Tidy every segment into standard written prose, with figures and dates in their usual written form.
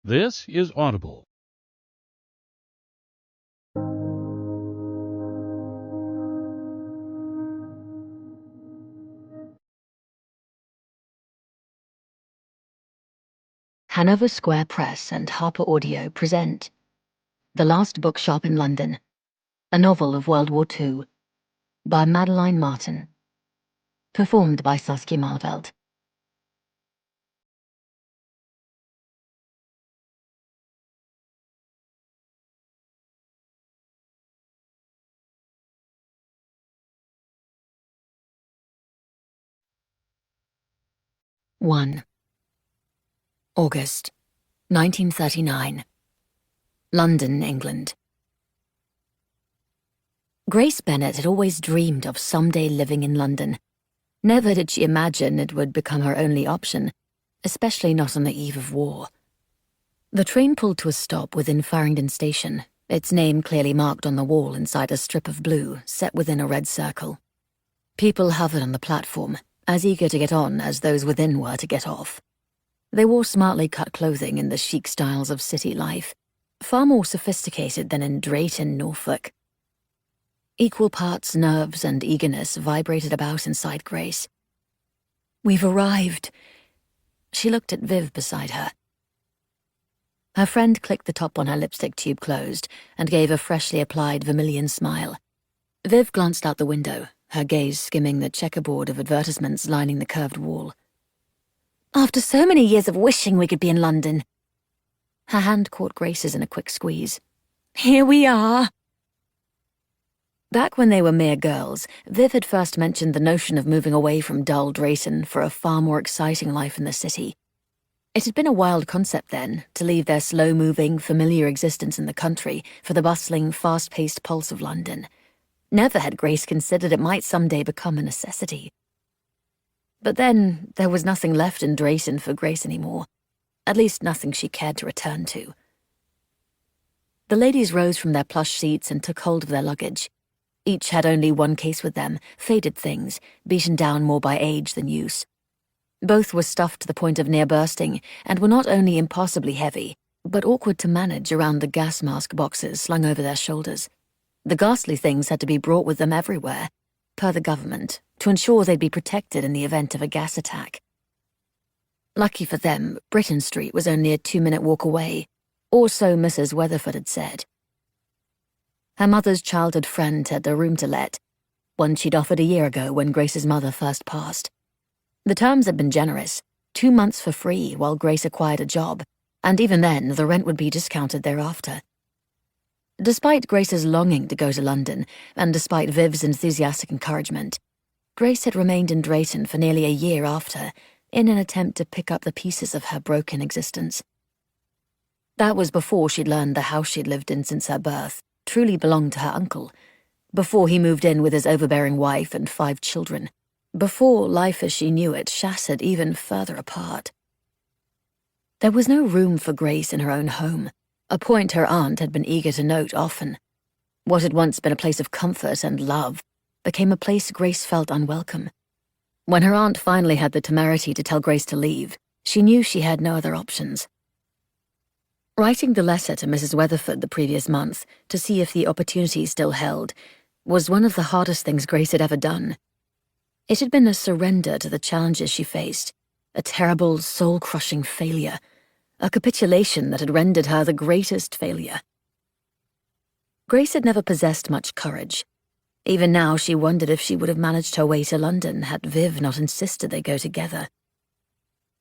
This is Audible. Hanover Square Press and Harper Audio present The Last Bookshop in London, a novel of World War II, by Madeline Martin. Performed by Saskia Malveld. One. August, 1939. London, England. Grace Bennet had always dreamed of someday living in London. Never did she imagine it would become her only option, especially not on the eve of war. The train pulled to a stop within Farringdon Station, its name clearly marked on the wall inside a strip of blue set within a red circle. People hovered on the platform, as eager to get on as those within were to get off. They wore smartly cut clothing in the chic styles of city life, far more sophisticated than in Drayton, Norfolk. Equal parts nerves and eagerness vibrated about inside Grace. "We've arrived." She looked at Viv beside her. Her friend clicked the top on her lipstick tube closed and gave a freshly applied vermilion smile. Viv glanced out the window, her gaze skimming the checkerboard of advertisements lining the curved wall. "After so many years of wishing we could be in London." Her hand caught Grace's in a quick squeeze. "Here we are." Back when they were mere girls, Viv had first mentioned the notion of moving away from dull Drayton for a far more exciting life in the city. It had been a wild concept then, to leave their slow-moving, familiar existence in the country for the bustling, fast-paced pulse of London. Never had Grace considered it might someday become a necessity. But then, there was nothing left in Drayton for Grace anymore. At least nothing she cared to return to. The ladies rose from their plush seats and took hold of their luggage. Each had only one case with them, faded things, beaten down more by age than use. Both were stuffed to the point of near bursting, and were not only impossibly heavy, but awkward to manage around the gas mask boxes slung over their shoulders. The ghastly things had to be brought with them everywhere, per the government, to ensure they'd be protected in the event of a gas attack. Lucky for them, Britain Street was only a 2-minute walk away, or so Mrs. Weatherford had said. Her mother's childhood friend had a room to let, one she'd offered a year ago when Grace's mother first passed. The terms had been generous, 2 months for free while Grace acquired a job, and even then the rent would be discounted thereafter. Despite Grace's longing to go to London, and despite Viv's enthusiastic encouragement, Grace had remained in Drayton for nearly a year after, in an attempt to pick up the pieces of her broken existence. That was before she'd learned the house she'd lived in since her birth truly belonged to her uncle, before he moved in with his overbearing wife and 5 children, before life as she knew it shattered even further apart. There was no room for Grace in her own home, a point her aunt had been eager to note often. What had once been a place of comfort and love became a place Grace felt unwelcome. When her aunt finally had the temerity to tell Grace to leave, she knew she had no other options. Writing the letter to Mrs. Weatherford the previous month to see if the opportunity still held was one of the hardest things Grace had ever done. It had been a surrender to the challenges she faced, a terrible, soul-crushing failure, a capitulation that had rendered her the greatest failure. Grace had never possessed much courage. Even now she wondered if she would have managed her way to London had Viv not insisted they go together.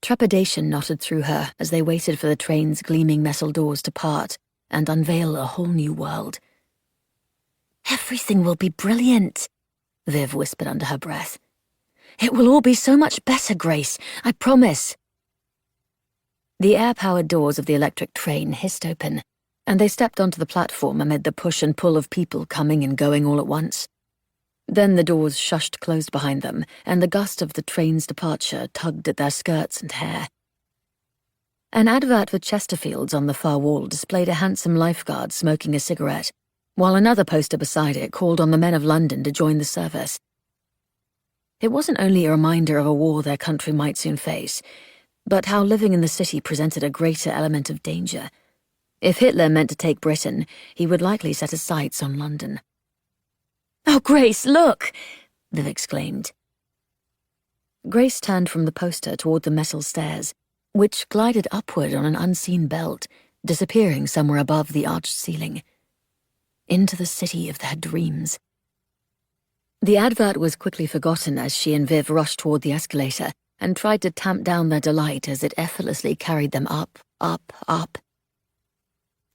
Trepidation knotted through her as they waited for the train's gleaming metal doors to part and unveil a whole new world. "Everything will be brilliant," Viv whispered under her breath. "It will all be so much better, Grace, I promise." The air-powered doors of the electric train hissed open, and they stepped onto the platform amid the push and pull of people coming and going all at once. Then the doors shushed closed behind them, and the gust of the train's departure tugged at their skirts and hair. An advert for Chesterfields on the far wall displayed a handsome lifeguard smoking a cigarette, while another poster beside it called on the men of London to join the service. It wasn't only a reminder of a war their country might soon face. but how living in the city presented a greater element of danger. If Hitler meant to take Britain, he would likely set his sights on London. "Oh, Grace, look!" Viv exclaimed. Grace turned from the poster toward the metal stairs, which glided upward on an unseen belt, disappearing somewhere above the arched ceiling. Into the city of their dreams. The advert was quickly forgotten as she and Viv rushed toward the escalator and tried to tamp down their delight as it effortlessly carried them up, up, up.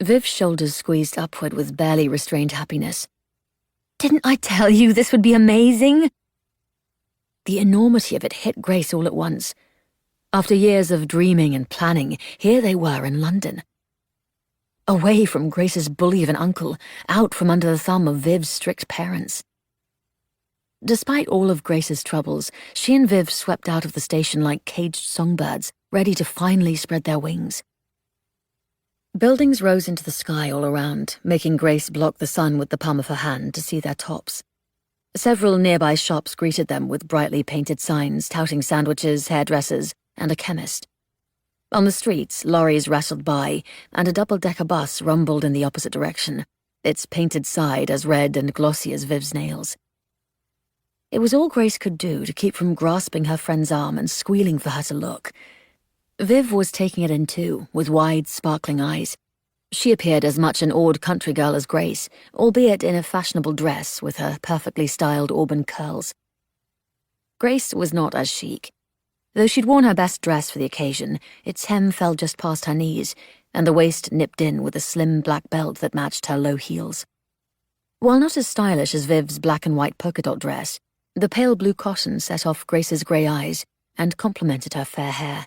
Viv's shoulders squeezed upward with barely restrained happiness. "Didn't I tell you this would be amazing?" The enormity of it hit Grace all at once. After years of dreaming and planning, here they were in London. Away from Grace's bully of an uncle, out from under the thumb of Viv's strict parents. Despite all of Grace's troubles, she and Viv swept out of the station like caged songbirds, ready to finally spread their wings. Buildings rose into the sky all around, making Grace block the sun with the palm of her hand to see their tops. Several nearby shops greeted them with brightly painted signs touting sandwiches, hairdressers, and a chemist. On the streets, lorries rattled by, and a double-decker bus rumbled in the opposite direction, its painted side as red and glossy as Viv's nails. It was all Grace could do to keep from grasping her friend's arm and squealing for her to look. Viv was taking it in too, with wide, sparkling eyes. She appeared as much an awed country girl as Grace, albeit in a fashionable dress with her perfectly styled auburn curls. Grace was not as chic. Though she'd worn her best dress for the occasion, its hem fell just past her knees, and the waist nipped in with a slim black belt that matched her low heels. While not as stylish as Viv's black and white polka dot dress, the pale blue cotton set off Grace's grey eyes and complemented her fair hair.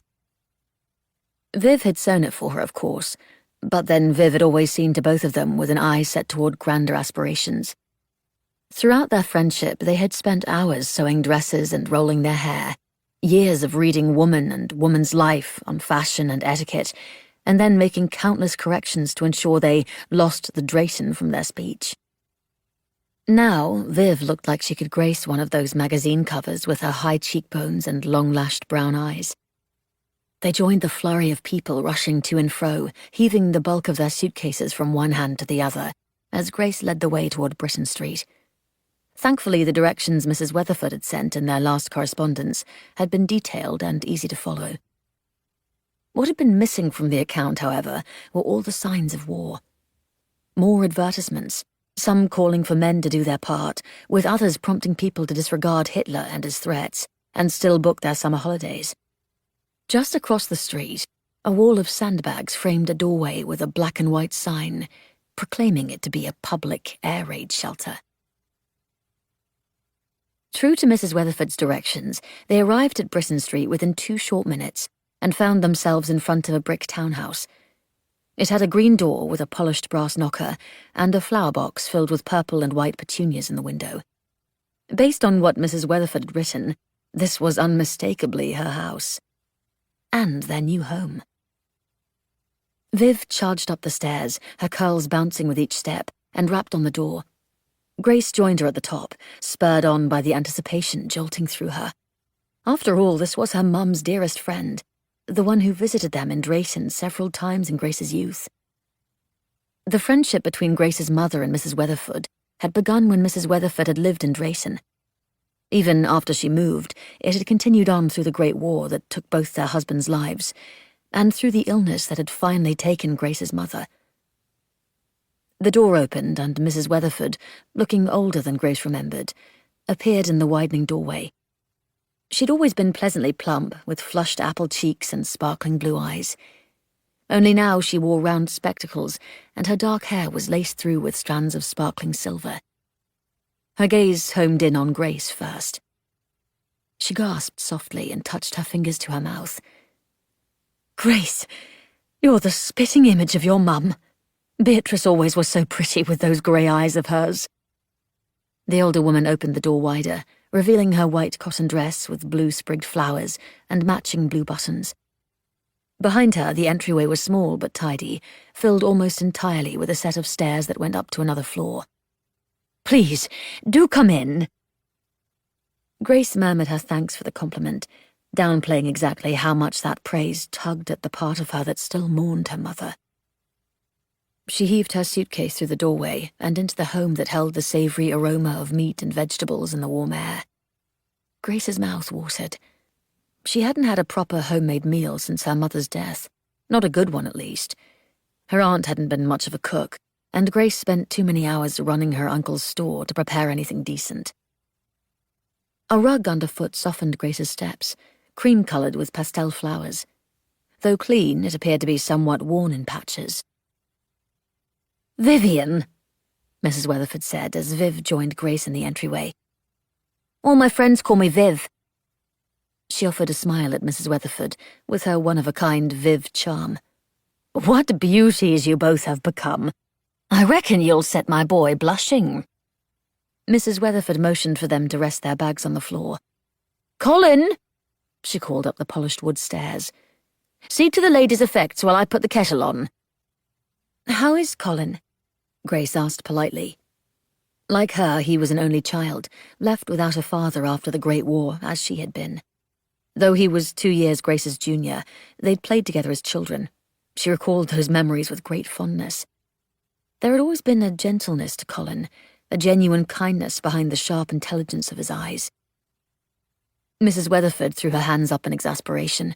Viv had sewn it for her, of course, but then Viv had always seen to both of them with an eye set toward grander aspirations. Throughout their friendship, they had spent hours sewing dresses and rolling their hair, years of reading Woman and Woman's Life on fashion and etiquette, and then making countless corrections to ensure they lost the Drayton from their speech. Now, Viv looked like she could grace one of those magazine covers with her high cheekbones and long-lashed brown eyes. They joined the flurry of people rushing to and fro, heaving the bulk of their suitcases from one hand to the other, as Grace led the way toward Britain Street. Thankfully, the directions Mrs. Weatherford had sent in their last correspondence had been detailed and easy to follow. What had been missing from the account, however, were all the signs of war. More advertisements, some calling for men to do their part, with others prompting people to disregard Hitler and his threats, and still book their summer holidays. Just across the street, a wall of sandbags framed a doorway with a black and white sign, proclaiming it to be a public air raid shelter. True to Mrs. Weatherford's directions, they arrived at Britain Street within 2 short minutes and found themselves in front of a brick townhouse. It had a green door with a polished brass knocker and a flower box filled with purple and white petunias in the window. Based on what Mrs. Weatherford had written, this was unmistakably her house. And their new home. Viv charged up the stairs, her curls bouncing with each step, and rapped on the door. Grace joined her at the top, spurred on by the anticipation jolting through her. After all, this was her mum's dearest friend, the one who visited them in Drayton several times in Grace's youth. The friendship between Grace's mother and Mrs. Weatherford had begun when Mrs. Weatherford had lived in Drayton. Even after she moved, it had continued on through the Great War that took both their husbands' lives, and through the illness that had finally taken Grace's mother. The door opened, and Mrs. Weatherford, looking older than Grace remembered, appeared in the widening doorway. She'd always been pleasantly plump, with flushed apple cheeks and sparkling blue eyes. Only now she wore round spectacles, and her dark hair was laced through with strands of sparkling silver. Her gaze homed in on Grace first. She gasped softly and touched her fingers to her mouth. "Grace, you're the spitting image of your mum. Beatrice always was so pretty with those grey eyes of hers." The older woman opened the door wider, revealing her white cotton dress with blue sprigged flowers and matching blue buttons. Behind her, the entryway was small but tidy, filled almost entirely with a set of stairs that went up to another floor. "Please, do come in." Grace murmured her thanks for the compliment, downplaying exactly how much that praise tugged at the part of her that still mourned her mother. She heaved her suitcase through the doorway and into the home that held the savoury aroma of meat and vegetables in the warm air. Grace's mouth watered. She hadn't had a proper homemade meal since her mother's death. Not a good one, at least. Her aunt hadn't been much of a cook, and Grace spent too many hours running her uncle's store to prepare anything decent. A rug underfoot softened Grace's steps, cream-coloured with pastel flowers. Though clean, it appeared to be somewhat worn in patches. "Vivian," Mrs. Weatherford said as Viv joined Grace in the entryway. "All my friends call me Viv." She offered a smile at Mrs. Weatherford with her one-of-a-kind Viv charm. "What beauties you both have become. I reckon you'll set my boy blushing." Mrs. Weatherford motioned for them to rest their bags on the floor. "Colin," she called up the polished wood stairs. "See to the ladies' effects while I put the kettle on." "How is Colin?" Grace asked politely. Like her, he was an only child, left without a father after the Great War, as she had been. Though he was 2 years Grace's junior, they'd played together as children. She recalled those memories with great fondness. There had always been a gentleness to Colin, a genuine kindness behind the sharp intelligence of his eyes. Mrs. Weatherford threw her hands up in exasperation.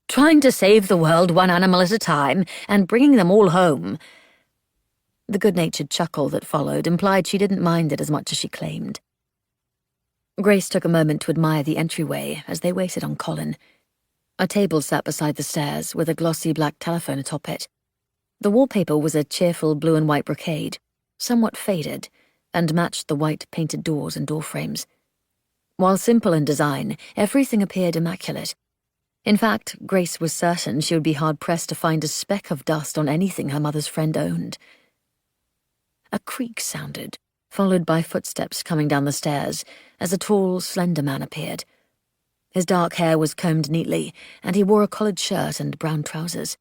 "Trying to save the world one animal at a time, and bringing them all home." The good-natured chuckle that followed implied she didn't mind it as much as she claimed. Grace took a moment to admire the entryway as they waited on Colin. A table sat beside the stairs with a glossy black telephone atop it. The wallpaper was a cheerful blue and white brocade, somewhat faded, and matched the white painted doors and door frames. While simple in design, everything appeared immaculate. In fact, Grace was certain she would be hard-pressed to find a speck of dust on anything her mother's friend owned. A creak sounded, followed by footsteps coming down the stairs, as a tall, slender man appeared. His dark hair was combed neatly, and he wore a collared shirt and brown trousers.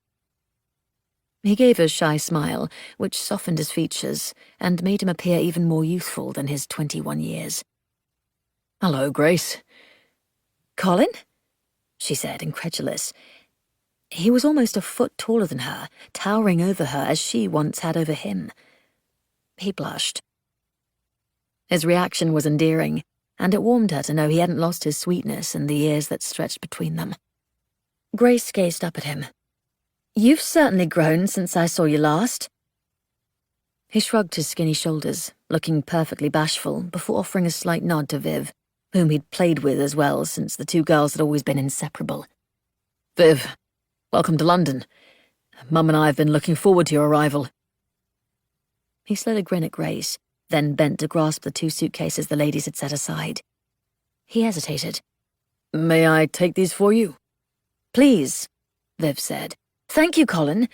He gave a shy smile, which softened his features and made him appear even more youthful than his 21 years. "Hello, Grace." "Colin?" she said, incredulous. He was almost a foot taller than her, towering over her as she once had over him. He blushed. His reaction was endearing, and it warmed her to know he hadn't lost his sweetness in the years that stretched between them. Grace gazed up at him. "You've certainly grown since I saw you last." He shrugged his skinny shoulders, looking perfectly bashful, before offering a slight nod to Viv, whom he'd played with as well since the two girls had always been inseparable. "Viv, welcome to London. Mum and I have been looking forward to your arrival." He slid a grin at Grace, then bent to grasp the 2 suitcases the ladies had set aside. He hesitated. "May I take these for you?" "Please," Viv said. "Thank you, Colin."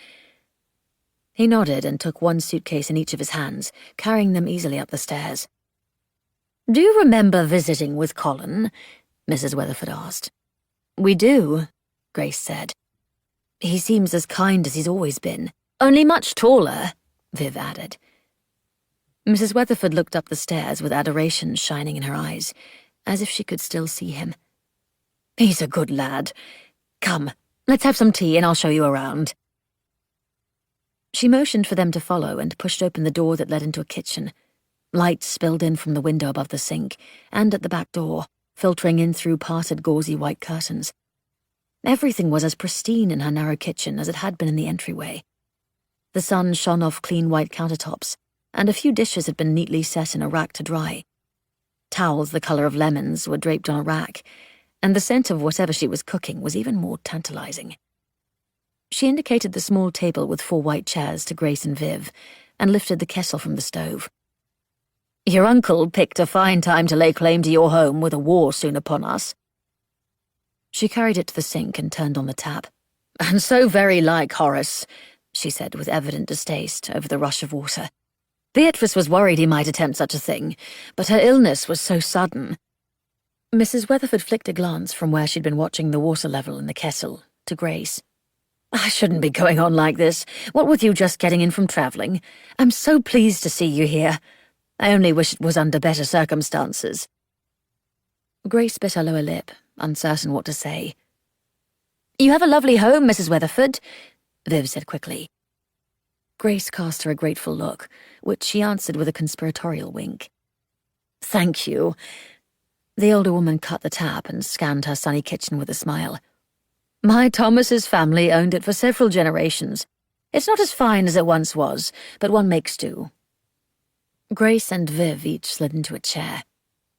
He nodded and took 1 suitcase in each of his hands, carrying them easily up the stairs. "Do you remember visiting with Colin?" Mrs. Weatherford asked. "We do," Grace said. "He seems as kind as he's always been. Only much taller," Viv added. Mrs. Weatherford looked up the stairs with adoration shining in her eyes, as if she could still see him. "He's a good lad. Come, let's have some tea and I'll show you around." She motioned for them to follow and pushed open the door that led into a kitchen. Light spilled in from the window above the sink and at the back door, filtering in through parted gauzy white curtains. Everything was as pristine in her narrow kitchen as it had been in the entryway. The sun shone off clean white countertops, and a few dishes had been neatly set in a rack to dry. Towels the colour of lemons were draped on a rack, and the scent of whatever she was cooking was even more tantalizing. She indicated the small table with 4 white chairs to Grace and Viv, and lifted the kettle from the stove. "Your uncle picked a fine time to lay claim to your home with a war soon upon us." She carried it to the sink and turned on the tap. "And so very like Horace," she said with evident distaste over the rush of water. "Beatrice was worried he might attempt such a thing, but her illness was so sudden." Mrs. Weatherford flicked a glance from where she'd been watching the water level in the kettle to Grace. "I shouldn't be going on like this, what with you just getting in from travelling. I'm so pleased to see you here. I only wish it was under better circumstances." Grace bit her lower lip, uncertain what to say. "You have a lovely home, Mrs. Weatherford," Viv said quickly. Grace cast her a grateful look, which she answered with a conspiratorial wink. "Thank you." The older woman cut the tap and scanned her sunny kitchen with a smile. "My Thomas's family owned it for several generations. It's not as fine as it once was, but one makes do." Grace and Viv each slid into a chair.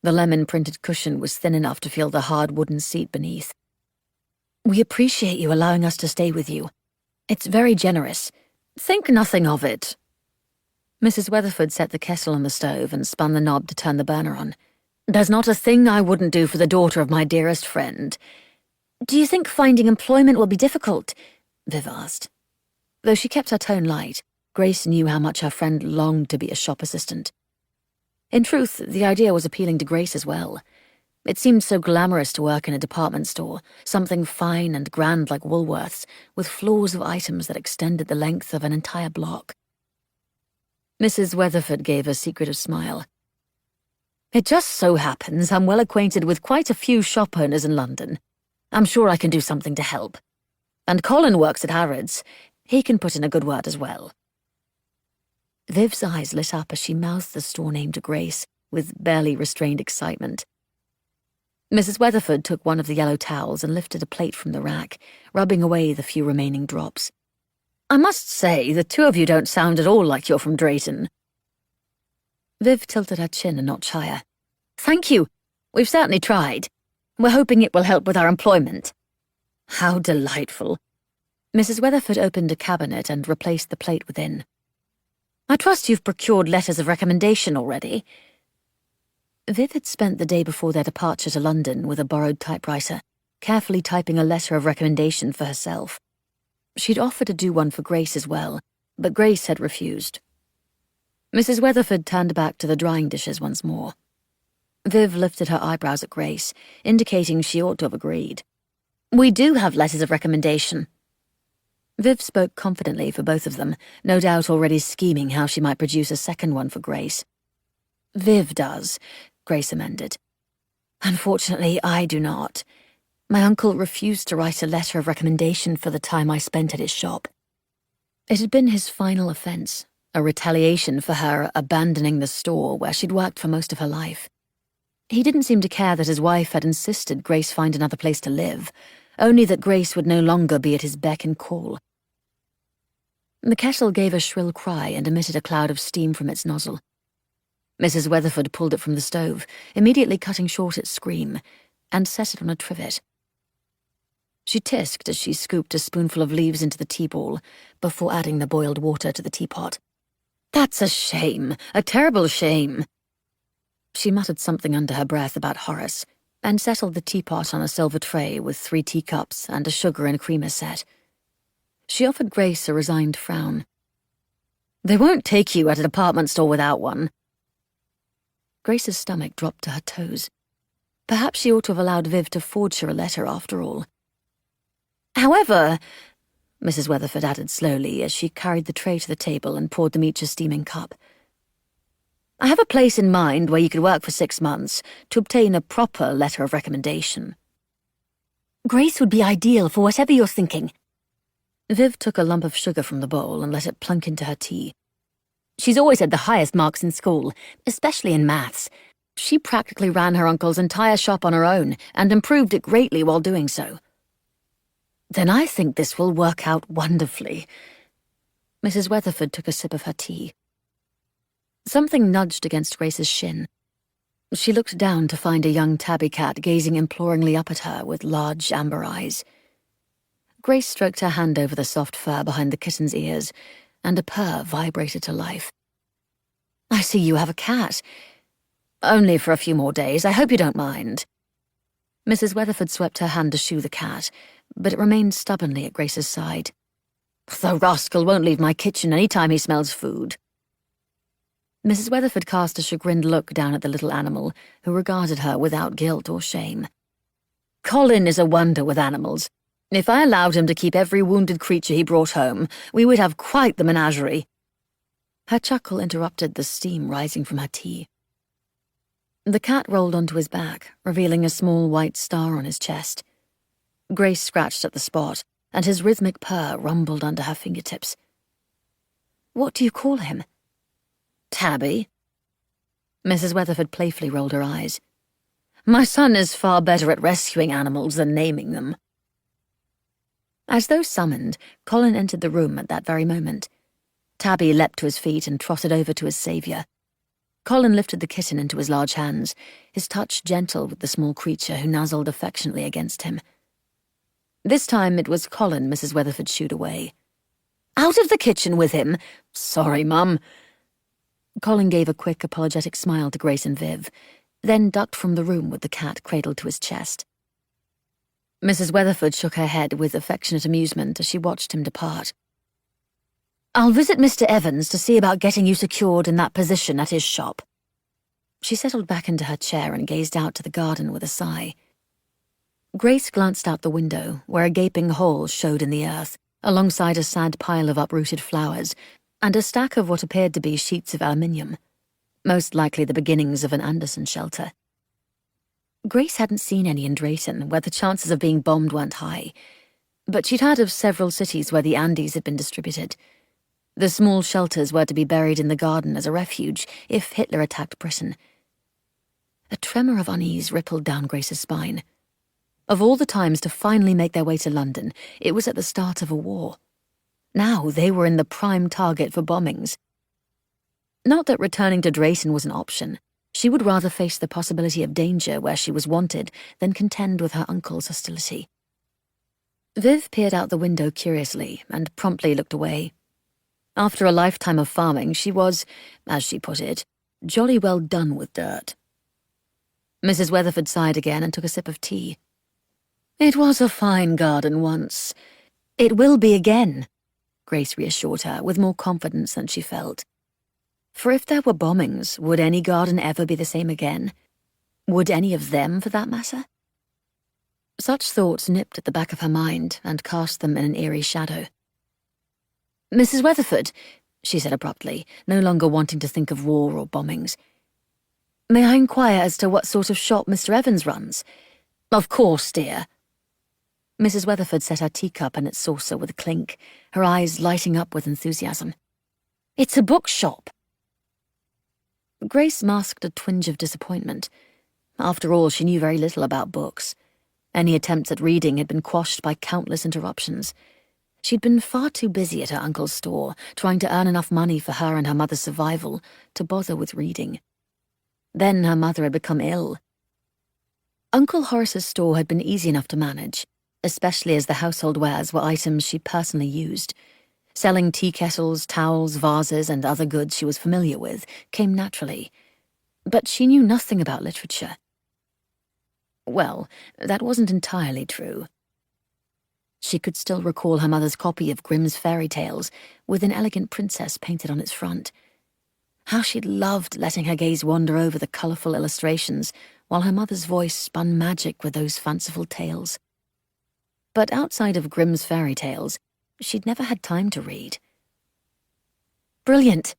The lemon-printed cushion was thin enough to feel the hard wooden seat beneath. "We appreciate you allowing us to stay with you. It's very generous. Think nothing of it." Mrs. Weatherford set the kettle on the stove and spun the knob to turn the burner on. "There's not a thing I wouldn't do for the daughter of my dearest friend." "Do you think finding employment will be difficult?" Viv asked. Though she kept her tone light, Grace knew how much her friend longed to be a shop assistant. In truth, the idea was appealing to Grace as well. It seemed so glamorous to work in a department store, something fine and grand like Woolworth's, with floors of items that extended the length of an entire block. Mrs. Weatherford gave a secretive smile. "It just so happens I'm well acquainted with quite a few shop owners in London. I'm sure I can do something to help. And Colin works at Harrods. He can put in a good word as well." Viv's eyes lit up as she mouthed the store name to Grace, with barely restrained excitement. Mrs. Weatherford took one of the yellow towels and lifted a plate from the rack, rubbing away the few remaining drops. "I must say, the two of you don't sound at all like you're from Drayton." Viv tilted her chin a notch higher. "Thank you. We've certainly tried. We're hoping it will help with our employment." "How delightful." Mrs. Weatherford opened a cabinet and replaced the plate within. "I trust you've procured letters of recommendation already." Viv had spent the day before their departure to London with a borrowed typewriter, carefully typing a letter of recommendation for herself. She'd offered to do one for Grace as well, but Grace had refused. Mrs. Weatherford turned back to the drying dishes once more. Viv lifted her eyebrows at Grace, indicating she ought to have agreed. "We do have letters of recommendation." Viv spoke confidently for both of them, no doubt already scheming how she might produce a second one for Grace. "Viv does," Grace amended. "Unfortunately, I do not. My uncle refused to write a letter of recommendation for the time I spent at his shop. It had been his final offense, a retaliation for her abandoning the store where she'd worked for most of her life. He didn't seem to care that his wife had insisted Grace find another place to live, only that Grace would no longer be at his beck and call. The kettle gave a shrill cry and emitted a cloud of steam from its nozzle. Mrs. Weatherford pulled it from the stove, immediately cutting short its scream, and set it on a trivet. She tisked as she scooped a spoonful of leaves into the tea ball, before adding the boiled water to the teapot. "That's a shame, a terrible shame." She muttered something under her breath about Horace, and settled the teapot on a silver tray with 3 teacups and a sugar and creamer set. She offered Grace a resigned frown. "They won't take you at a department store without one." Grace's stomach dropped to her toes. Perhaps she ought to have allowed Viv to forge her a letter after all. "However," Mrs. Weatherford added slowly as she carried the tray to the table and poured them each a steaming cup, "I have a place in mind where you could work for 6 months to obtain a proper letter of recommendation." "Grace would be ideal for whatever you're thinking." Viv took a lump of sugar from the bowl and let it plunk into her tea. "She's always had the highest marks in school, especially in maths. She practically ran her uncle's entire shop on her own and improved it greatly while doing so." "Then I think this will work out wonderfully." Mrs. Weatherford took a sip of her tea. Something nudged against Grace's shin. She looked down to find a young tabby cat gazing imploringly up at her with large amber eyes. Grace stroked her hand over the soft fur behind the kitten's ears, and a purr vibrated to life. "I see you have a cat. Only for a few more days. I hope you don't mind." Mrs. Weatherford swept her hand to shoo the cat, but it remained stubbornly at Grace's side. "The rascal won't leave my kitchen any time he smells food." Mrs. Weatherford cast a chagrined look down at the little animal, who regarded her without guilt or shame. "Colin is a wonder with animals. If I allowed him to keep every wounded creature he brought home, we would have quite the menagerie." Her chuckle interrupted the steam rising from her tea. The cat rolled onto his back, revealing a small white star on his chest. Grace scratched at the spot, and his rhythmic purr rumbled under her fingertips. "What do you call him?" "Tabby." Mrs. Weatherford playfully rolled her eyes. "My son is far better at rescuing animals than naming them." As though summoned, Colin entered the room at that very moment. Tabby leapt to his feet and trotted over to his saviour. Colin lifted the kitten into his large hands, his touch gentle with the small creature who nuzzled affectionately against him. This time it was Colin Mrs. Weatherford shooed away. "Out of the kitchen with him! Sorry, Mum." Colin gave a quick, apologetic smile to Grace and Viv, then ducked from the room with the cat cradled to his chest. Mrs. Weatherford shook her head with affectionate amusement as she watched him depart. "I'll visit Mr. Evans to see about getting you secured in that position at his shop." She settled back into her chair and gazed out to the garden with a sigh. Grace glanced out the window, where a gaping hole showed in the earth, alongside a sad pile of uprooted flowers, and a stack of what appeared to be sheets of aluminium, most likely the beginnings of an Anderson shelter. Grace hadn't seen any in Drayton, where the chances of being bombed weren't high, but she'd heard of several cities where the Andes had been distributed. The small shelters were to be buried in the garden as a refuge if Hitler attacked Britain. A tremor of unease rippled down Grace's spine. Of all the times to finally make their way to London, it was at the start of a war. Now they were in the prime target for bombings. Not that returning to Drayton was an option. She would rather face the possibility of danger where she was wanted than contend with her uncle's hostility. Viv peered out the window curiously and promptly looked away. After a lifetime of farming, she was, as she put it, jolly well done with dirt. Mrs. Weatherford sighed again and took a sip of tea. "It was a fine garden once. It will be again," Grace reassured her with more confidence than she felt. For if there were bombings, would any garden ever be the same again? Would any of them, for that matter? Such thoughts nipped at the back of her mind and cast them in an eerie shadow. "Mrs. Weatherford," she said abruptly, no longer wanting to think of war or bombings, "may I inquire as to what sort of shop Mr. Evans runs?" "Of course, dear." Mrs. Weatherford set her teacup in its saucer with a clink, her eyes lighting up with enthusiasm. "It's a bookshop." Grace masked a twinge of disappointment. After all, she knew very little about books. Any attempts at reading had been quashed by countless interruptions. She'd been far too busy at her uncle's store, trying to earn enough money for her and her mother's survival, to bother with reading. Then her mother had become ill. Uncle Horace's store had been easy enough to manage, especially as the household wares were items she personally used. Selling tea kettles, towels, vases, and other goods she was familiar with came naturally. But she knew nothing about literature. Well, that wasn't entirely true. She could still recall her mother's copy of Grimm's fairy tales, with an elegant princess painted on its front. How she'd loved letting her gaze wander over the colourful illustrations, while her mother's voice spun magic with those fanciful tales. But outside of Grimm's fairy tales, she'd never had time to read. "Brilliant!"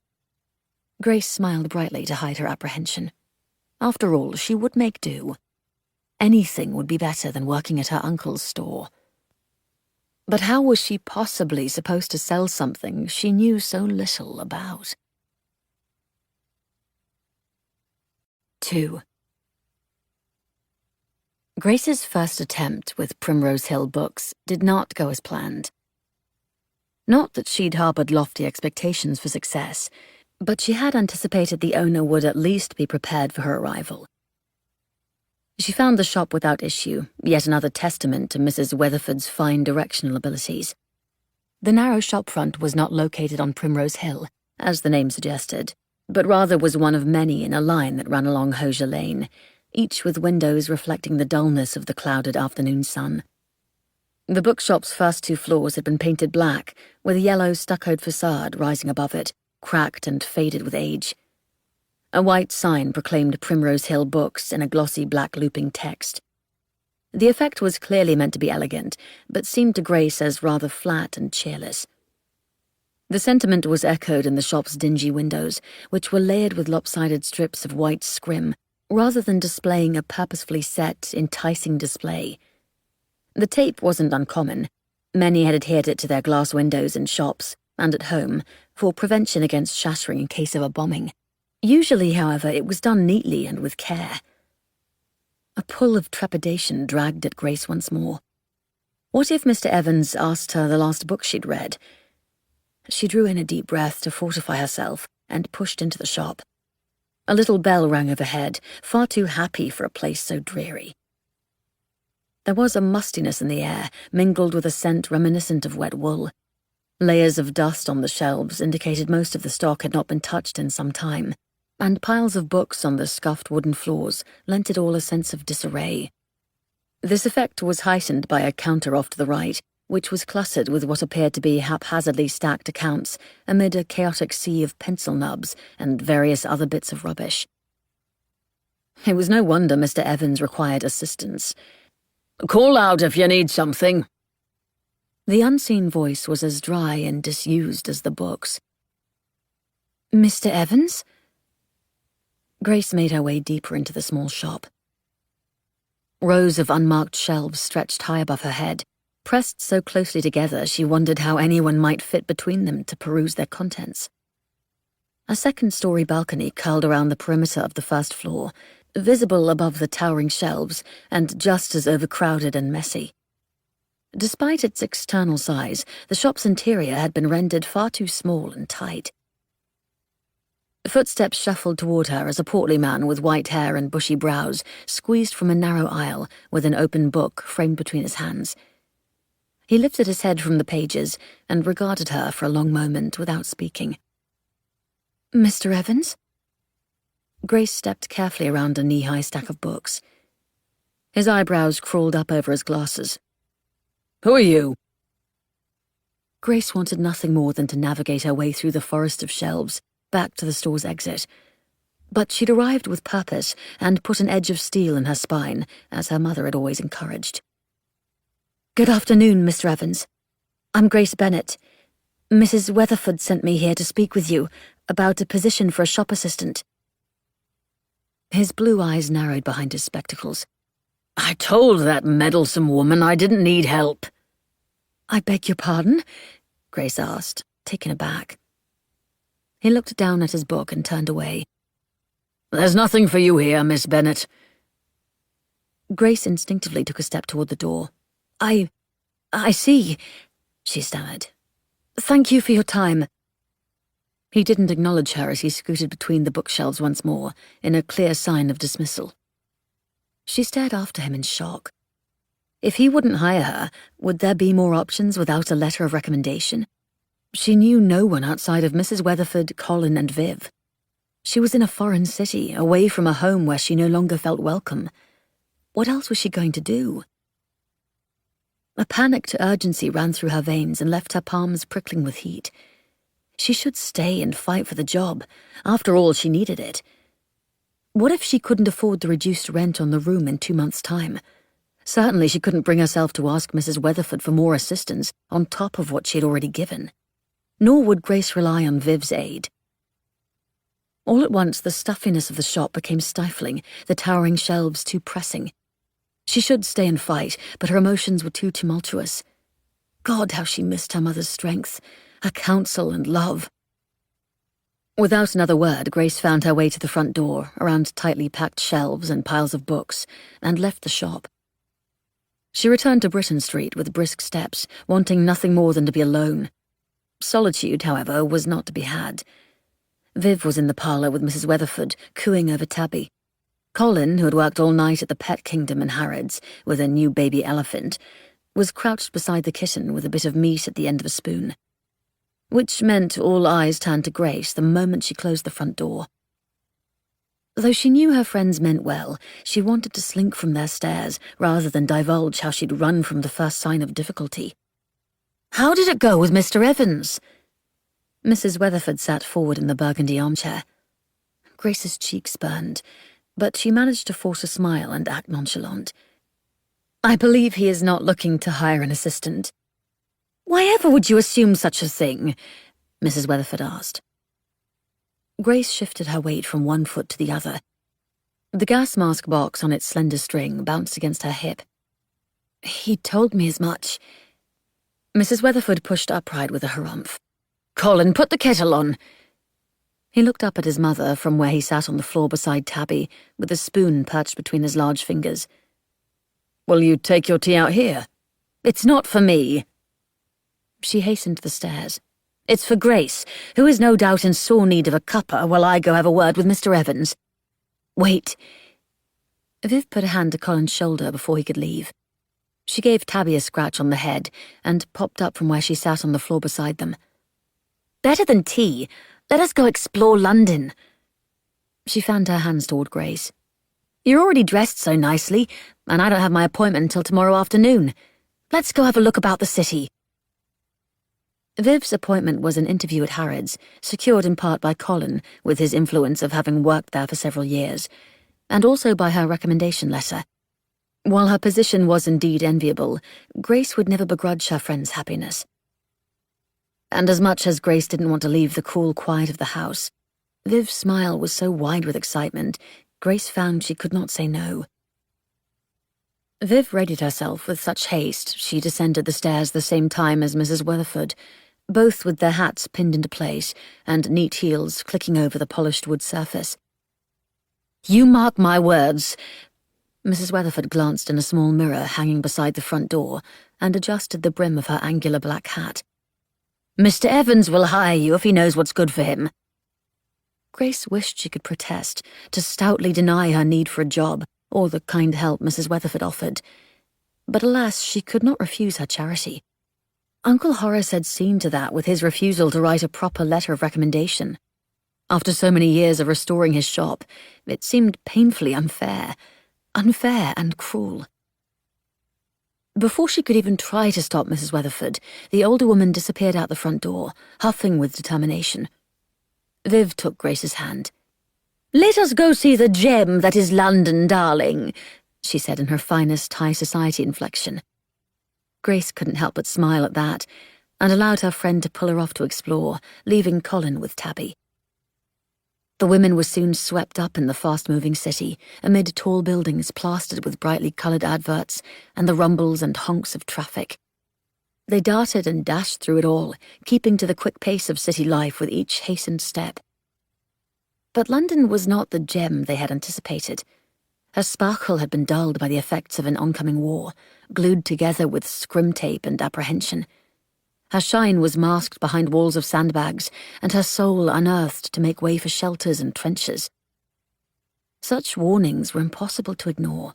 Grace smiled brightly to hide her apprehension. After all, she would make do. Anything would be better than working at her uncle's store. But how was she possibly supposed to sell something she knew so little about? 2. Grace's first attempt with Primrose Hill Books did not go as planned. Not that she'd harbored lofty expectations for success, but she had anticipated the owner would at least be prepared for her arrival. She found the shop without issue, yet another testament to Mrs. Weatherford's fine directional abilities. The narrow shopfront was not located on Primrose Hill, as the name suggested, but rather was one of many in a line that ran along Hosier Lane, each with windows reflecting the dullness of the clouded afternoon sun. The bookshop's first 2 floors had been painted black, with a yellow stuccoed facade rising above it, cracked and faded with age. A white sign proclaimed Primrose Hill Books in a glossy black looping text. The effect was clearly meant to be elegant, but seemed to Grace as rather flat and cheerless. The sentiment was echoed in the shop's dingy windows, which were layered with lopsided strips of white scrim, rather than displaying a purposefully set, enticing display. The tape wasn't uncommon. Many had adhered it to their glass windows in shops and at home for prevention against shattering in case of a bombing. Usually, however, it was done neatly and with care. A pull of trepidation dragged at Grace once more. What if Mr. Evans asked her the last book she'd read? She drew in a deep breath to fortify herself and pushed into the shop. A little bell rang overhead, far too happy for a place so dreary. There was a mustiness in the air, mingled with a scent reminiscent of wet wool. Layers of dust on the shelves indicated most of the stock had not been touched in some time, and piles of books on the scuffed wooden floors lent it all a sense of disarray. This effect was heightened by a counter off to the right, which was cluttered with what appeared to be haphazardly stacked accounts amid a chaotic sea of pencil nubs and various other bits of rubbish. It was no wonder Mr. Evans required assistance. "Call out if you need something." The unseen voice was as dry and disused as the books. "Mr. Evans?" Grace made her way deeper into the small shop. Rows of unmarked shelves stretched high above her head, pressed so closely together she wondered how anyone might fit between them to peruse their contents. A second-story balcony curled around the perimeter of the first floor, visible above the towering shelves and just as overcrowded and messy. Despite its external size, the shop's interior had been rendered far too small and tight. Footsteps shuffled toward her as a portly man with white hair and bushy brows squeezed from a narrow aisle with an open book framed between his hands. He lifted his head from the pages and regarded her for a long moment without speaking. "Mr. Evans?" Grace stepped carefully around a knee-high stack of books. His eyebrows crawled up over his glasses. "Who are you?" Grace wanted nothing more than to navigate her way through the forest of shelves, back to the store's exit. But she'd arrived with purpose and put an edge of steel in her spine, as her mother had always encouraged. "Good afternoon, Mr. Evans. I'm Grace Bennett. Mrs. Weatherford sent me here to speak with you about a position for a shop assistant." His blue eyes narrowed behind his spectacles. "I told that meddlesome woman I didn't need help." "I beg your pardon?" Grace asked, taken aback. He looked down at his book and turned away. "There's nothing for you here, Miss Bennett." Grace instinctively took a step toward the door. I see," she stammered. "Thank you for your time." He didn't acknowledge her as he scooted between the bookshelves once more, in a clear sign of dismissal. She stared after him in shock. If he wouldn't hire her, would there be more options without a letter of recommendation? She knew no one outside of Mrs. Weatherford, Colin, and Viv. She was in a foreign city, away from a home where she no longer felt welcome. What else was she going to do? A panicked urgency ran through her veins and left her palms prickling with heat. She should stay and fight for the job. After all, she needed it. What if she couldn't afford the reduced rent on the room in 2 months' time? Certainly she couldn't bring herself to ask Mrs. Weatherford for more assistance on top of what she had already given. Nor would Grace rely on Viv's aid. All at once, the stuffiness of the shop became stifling, the towering shelves too pressing. She should stay and fight, but her emotions were too tumultuous. God, how she missed her mother's strength, her counsel and love. Without another word, Grace found her way to the front door, around tightly packed shelves and piles of books, and left the shop. She returned to Britain Street with brisk steps, wanting nothing more than to be alone. Solitude, however, was not to be had. Viv was in the parlour with Mrs. Weatherford, cooing over Tabby. Colin, who had worked all night at the Pet Kingdom in Harrods with a new baby elephant, was crouched beside the kitten with a bit of meat at the end of a spoon. Which meant all eyes turned to Grace the moment she closed the front door. Though she knew her friends meant well, she wanted to slink from their stares rather than divulge how she'd run from the first sign of difficulty. "How did it go with Mr. Evans?" Mrs. Weatherford sat forward in the burgundy armchair. Grace's cheeks burned, but she managed to force a smile and act nonchalant. "I believe he is not looking to hire an assistant." "Why ever would you assume such a thing?" Mrs. Weatherford asked. Grace shifted her weight from one foot to the other. The gas mask box on its slender string bounced against her hip. "He told me as much." Mrs. Weatherford pushed upright with a harumph. "Colin, put the kettle on." He looked up at his mother from where he sat on the floor beside Tabby, with a spoon perched between his large fingers. "Will you take your tea out here?" "It's not for me." She hastened to the stairs. "It's for Grace, who is no doubt in sore need of a cuppa while I go have a word with Mr. Evans." "Wait." Viv put a hand to Colin's shoulder before he could leave. She gave Tabby a scratch on the head and popped up from where she sat on the floor beside them. "Better than tea. Let us go explore London." She fanned her hands toward Grace. "You're already dressed so nicely, and I don't have my appointment until tomorrow afternoon. Let's go have a look about the city." Viv's appointment was an interview at Harrods, secured in part by Colin, with his influence of having worked there for several years, and also by her recommendation letter. While her position was indeed enviable, Grace would never begrudge her friend's happiness. And as much as Grace didn't want to leave the cool quiet of the house, Viv's smile was so wide with excitement, Grace found she could not say no. Viv readied herself with such haste she descended the stairs the same time as Mrs. Weatherford, both with their hats pinned into place and neat heels clicking over the polished wood surface. "You mark my words." Mrs. Weatherford glanced in a small mirror hanging beside the front door and adjusted the brim of her angular black hat. "Mr. Evans will hire you if he knows what's good for him." Grace wished she could protest, to stoutly deny her need for a job or the kind help Mrs. Weatherford offered. But alas, she could not refuse her charity. Uncle Horace had seen to that with his refusal to write a proper letter of recommendation. After so many years of restoring his shop, it seemed painfully unfair and cruel. Before she could even try to stop Mrs. Weatherford, the older woman disappeared out the front door, huffing with determination. Viv took Grace's hand. "Let us go see the gem that is London, darling," she said in her finest high society inflection. Grace couldn't help but smile at that, and allowed her friend to pull her off to explore, leaving Colin with Tabby. The women were soon swept up in the fast-moving city, amid tall buildings plastered with brightly coloured adverts and the rumbles and honks of traffic. They darted and dashed through it all, keeping to the quick pace of city life with each hastened step. But London was not the gem they had anticipated. Her sparkle had been dulled by the effects of an oncoming war, glued together with scrim tape and apprehension. Her shine was masked behind walls of sandbags, and her soul unearthed to make way for shelters and trenches. Such warnings were impossible to ignore.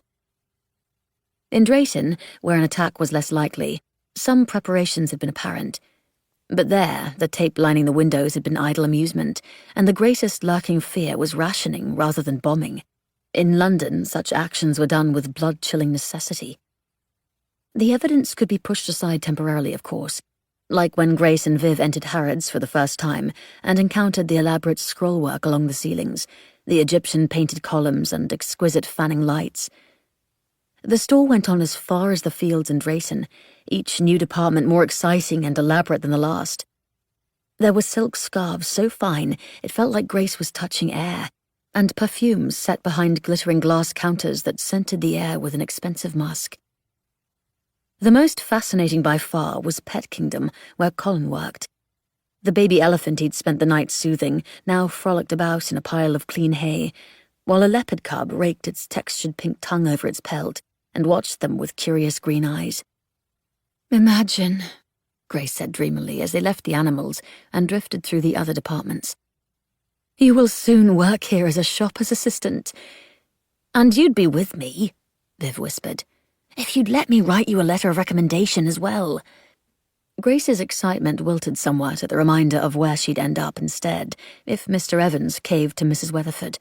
In Drayton, where an attack was less likely, some preparations had been apparent. But there, the tape lining the windows had been idle amusement, and the greatest lurking fear was rationing rather than bombing. In London, such actions were done with blood-chilling necessity. The evidence could be pushed aside temporarily, of course, like when Grace and Viv entered Harrods for the first time and encountered the elaborate scrollwork along the ceilings, the Egyptian-painted columns and exquisite fanning lights. The store went on as far as the fields in Drayton, each new department more exciting and elaborate than the last. There were silk scarves so fine it felt like Grace was touching air, and perfumes set behind glittering glass counters that scented the air with an expensive musk. The most fascinating by far was Pet Kingdom, where Colin worked. The baby elephant he'd spent the night soothing now frolicked about in a pile of clean hay, while a leopard cub raked its textured pink tongue over its pelt and watched them with curious green eyes. "Imagine," Grace said dreamily as they left the animals and drifted through the other departments. "You will soon work here as a shopper's assistant." "And you'd be with me," Viv whispered, "if you'd let me write you a letter of recommendation as well." Grace's excitement wilted somewhat at the reminder of where she'd end up instead if Mr. Evans caved to Mrs. Weatherford.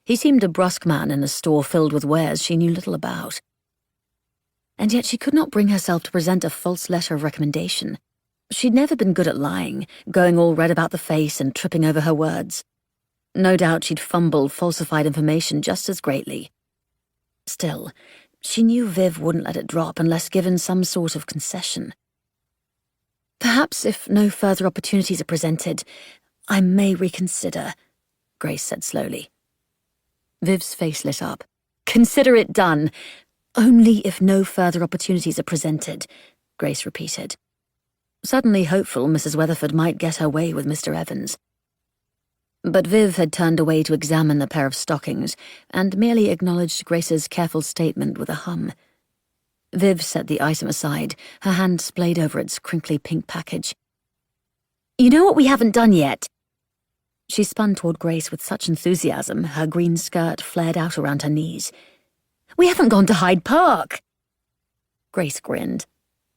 He seemed a brusque man in a store filled with wares she knew little about. And yet she could not bring herself to present a false letter of recommendation. She'd never been good at lying, going all red about the face and tripping over her words. No doubt she'd fumbled falsified information just as greatly. Still, she knew Viv wouldn't let it drop unless given some sort of concession. "Perhaps if no further opportunities are presented, I may reconsider," Grace said slowly. Viv's face lit up. "Consider it done. Only if no further opportunities are presented," Grace repeated. Suddenly hopeful Mrs. Weatherford might get her way with Mr. Evans. But Viv had turned away to examine the pair of stockings and merely acknowledged Grace's careful statement with a hum. Viv set the item aside, her hand splayed over its crinkly pink package. "You know what we haven't done yet?" She spun toward Grace with such enthusiasm her green skirt flared out around her knees. "We haven't gone to Hyde Park!" Grace grinned.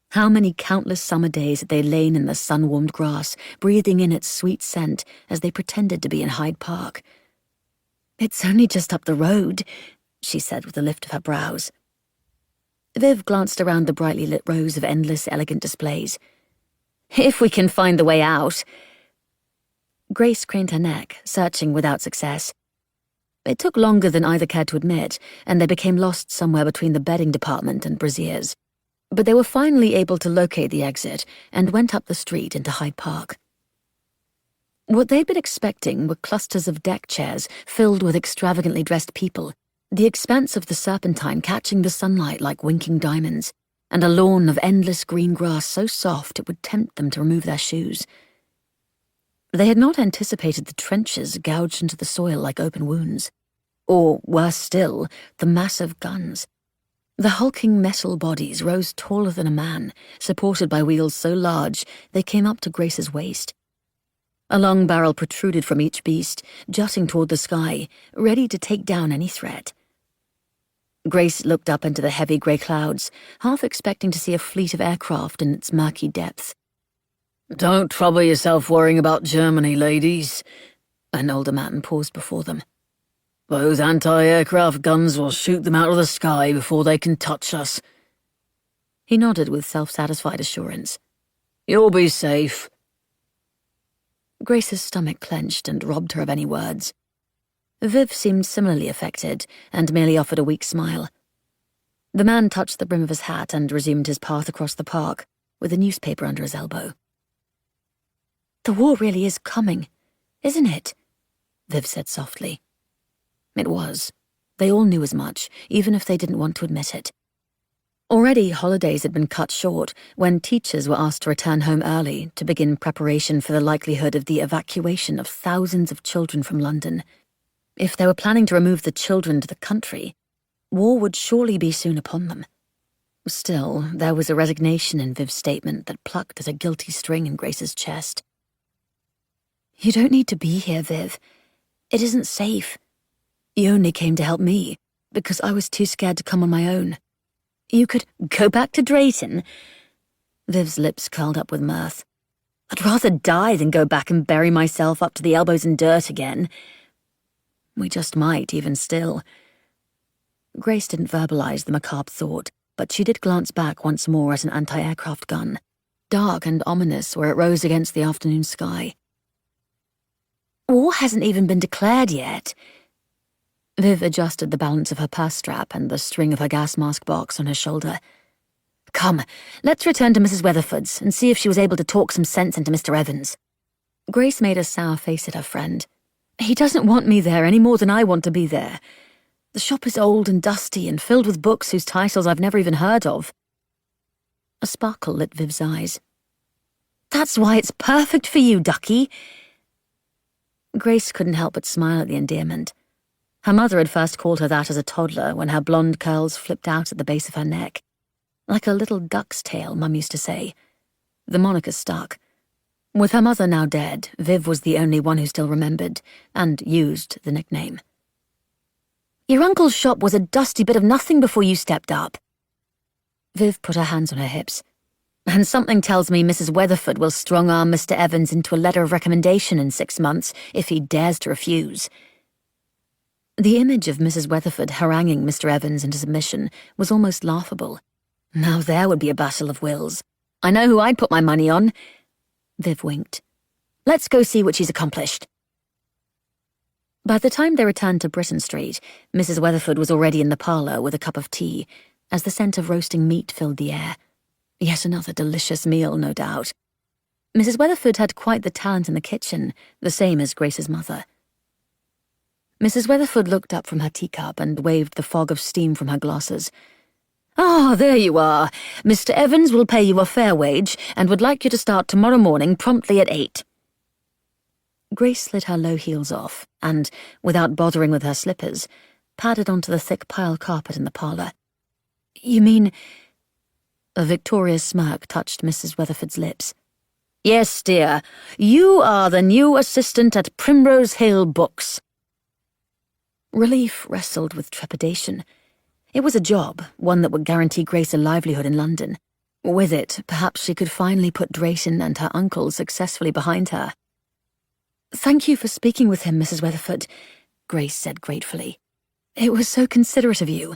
How many countless summer days had they lain in the sun-warmed grass, breathing in its sweet scent as they pretended to be in Hyde Park. "It's only just up the road," she said with a lift of her brows. Viv glanced around the brightly lit rows of endless elegant displays. "If we can find the way out." Grace craned her neck, searching without success. It took longer than either cared to admit, and they became lost somewhere between the bedding department and braziers. But they were finally able to locate the exit and went up the street into Hyde Park. What they'd been expecting were clusters of deck chairs filled with extravagantly dressed people, the expanse of the Serpentine catching the sunlight like winking diamonds, and a lawn of endless green grass so soft it would tempt them to remove their shoes. They had not anticipated the trenches gouged into the soil like open wounds, or, worse still, the massive guns. The hulking metal bodies rose taller than a man, supported by wheels so large they came up to Grace's waist. A long barrel protruded from each beast, jutting toward the sky, ready to take down any threat. Grace looked up into the heavy grey clouds, half expecting to see a fleet of aircraft in its murky depths. "Don't trouble yourself worrying about Germany, ladies." An older man paused before them. "Those anti-aircraft guns will shoot them out of the sky before they can touch us." He nodded with self-satisfied assurance. "You'll be safe." Grace's stomach clenched and robbed her of any words. Viv seemed similarly affected and merely offered a weak smile. The man touched the brim of his hat and resumed his path across the park, with a newspaper under his elbow. "The war really is coming, isn't it?" Viv said softly. It was. They all knew as much, even if they didn't want to admit it. Already holidays had been cut short when teachers were asked to return home early to begin preparation for the likelihood of the evacuation of thousands of children from London. If they were planning to remove the children to the country, war would surely be soon upon them. Still, there was a resignation in Viv's statement that plucked at a guilty string in Grace's chest. "You don't need to be here, Viv. It isn't safe. You only came to help me, because I was too scared to come on my own. You could go back to Drayton." Viv's lips curled up with mirth. "I'd rather die than go back and bury myself up to the elbows in dirt again." "We just might, even still." Grace didn't verbalize the macabre thought, but she did glance back once more at an anti-aircraft gun, dark and ominous where it rose against the afternoon sky. "War hasn't even been declared yet." Viv adjusted the balance of her purse strap and the string of her gas mask box on her shoulder. "Come, let's return to Mrs. Weatherford's and see if she was able to talk some sense into Mr. Evans." Grace made a sour face at her friend. "He doesn't want me there any more than I want to be there. The shop is old and dusty and filled with books whose titles I've never even heard of." A sparkle lit Viv's eyes. "That's why it's perfect for you, Ducky." Grace couldn't help but smile at the endearment. Her mother had first called her that as a toddler when her blonde curls flipped out at the base of her neck. Like a little duck's tail, Mum used to say. The moniker stuck. With her mother now dead, Viv was the only one who still remembered, and used the nickname. "Your uncle's shop was a dusty bit of nothing before you stepped up." Viv put her hands on her hips. "And something tells me Mrs. Weatherford will strong-arm Mr. Evans into a letter of recommendation in 6 months if he dares to refuse." The image of Mrs. Weatherford haranguing Mr. Evans into submission was almost laughable. Now there would be a battle of wills. "I know who I'd put my money on." Viv winked. "Let's go see what she's accomplished." By the time they returned to Britain Street, Mrs. Weatherford was already in the parlour with a cup of tea, as the scent of roasting meat filled the air. Yet another delicious meal, no doubt. Mrs. Weatherford had quite the talent in the kitchen, the same as Grace's mother. Mrs. Weatherford looked up from her teacup and waved the fog of steam from her glasses. "Ah, there you are. Mr. Evans will pay you a fair wage and would like you to start tomorrow morning promptly at 8. Grace slid her low heels off and, without bothering with her slippers, padded onto the thick pile carpet in the parlour. "You mean—" A victorious smirk touched Mrs. Weatherford's lips. "Yes, dear. You are the new assistant at Primrose Hill Books." Relief wrestled with trepidation. It was a job, one that would guarantee Grace a livelihood in London. With it, perhaps she could finally put Drayton and her uncle successfully behind her. "Thank you for speaking with him, Mrs. Weatherford," Grace said gratefully. "It was so considerate of you."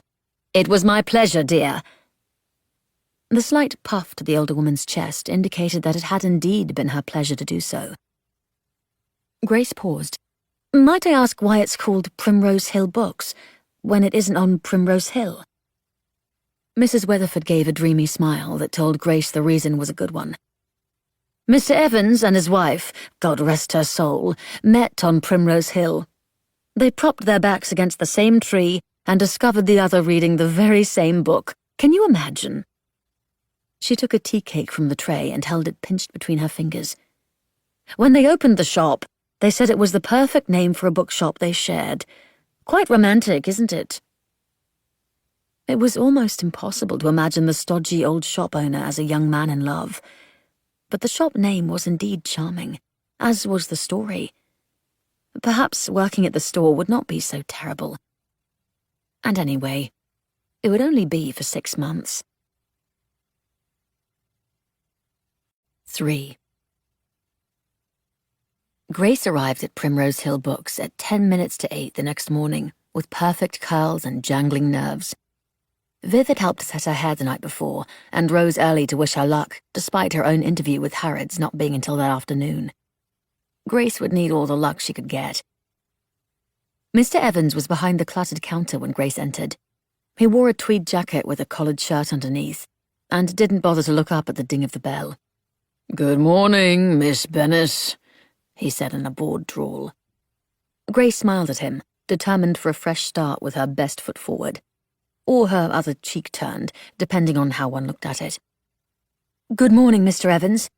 "It was my pleasure, dear." The slight puff to the older woman's chest indicated that it had indeed been her pleasure to do so. Grace paused. "Might I ask why it's called Primrose Hill Books, when it isn't on Primrose Hill?" Mrs. Weatherford gave a dreamy smile that told Grace the reason was a good one. "Mr. Evans and his wife, God rest her soul, met on Primrose Hill. They propped their backs against the same tree and discovered the other reading the very same book. Can you imagine?" She took a tea cake from the tray and held it pinched between her fingers. "When they opened the shop, they said it was the perfect name for a bookshop they shared. Quite romantic, isn't it?" It was almost impossible to imagine the stodgy old shop owner as a young man in love. But the shop name was indeed charming, as was the story. Perhaps working at the store would not be so terrible. And anyway, it would only be for 6 months. 3. Grace arrived at Primrose Hill Books at 10 minutes to 8 the next morning, with perfect curls and jangling nerves. Viv had helped set her hair the night before, and rose early to wish her luck, despite her own interview with Harrods not being until that afternoon. Grace would need all the luck she could get. Mr. Evans was behind the cluttered counter when Grace entered. He wore a tweed jacket with a collared shirt underneath, and didn't bother to look up at the ding of the bell. "Good morning, Miss Bennis," he said in a bored drawl. Grace smiled at him, determined for a fresh start with her best foot forward. Or her other cheek turned, depending on how one looked at it. "Good morning, Mr. Evans.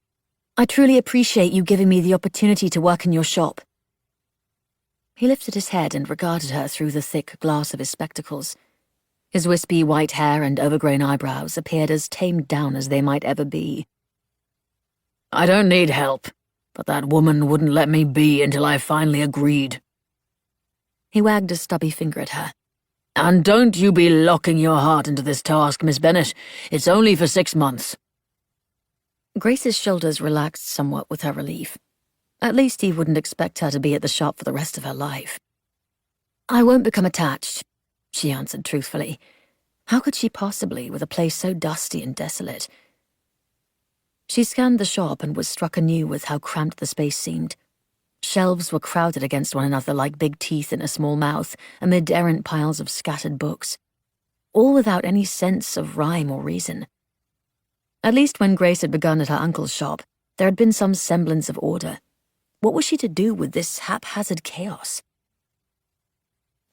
I truly appreciate you giving me the opportunity to work in your shop." He lifted his head and regarded her through the thick glass of his spectacles. His wispy white hair and overgrown eyebrows appeared as tamed down as they might ever be. "I don't need help, but that woman wouldn't let me be until I finally agreed." He wagged a stubby finger at her. "And don't you be locking your heart into this task, Miss Bennet. It's only for 6 months. Grace's shoulders relaxed somewhat with her relief. At least he wouldn't expect her to be at the shop for the rest of her life. "I won't become attached," she answered truthfully. How could she possibly, with a place so dusty and desolate? She scanned the shop and was struck anew with how cramped the space seemed. Shelves were crowded against one another like big teeth in a small mouth amid errant piles of scattered books, all without any sense of rhyme or reason. At least when Grace had begun at her uncle's shop, there had been some semblance of order. What was she to do with this haphazard chaos?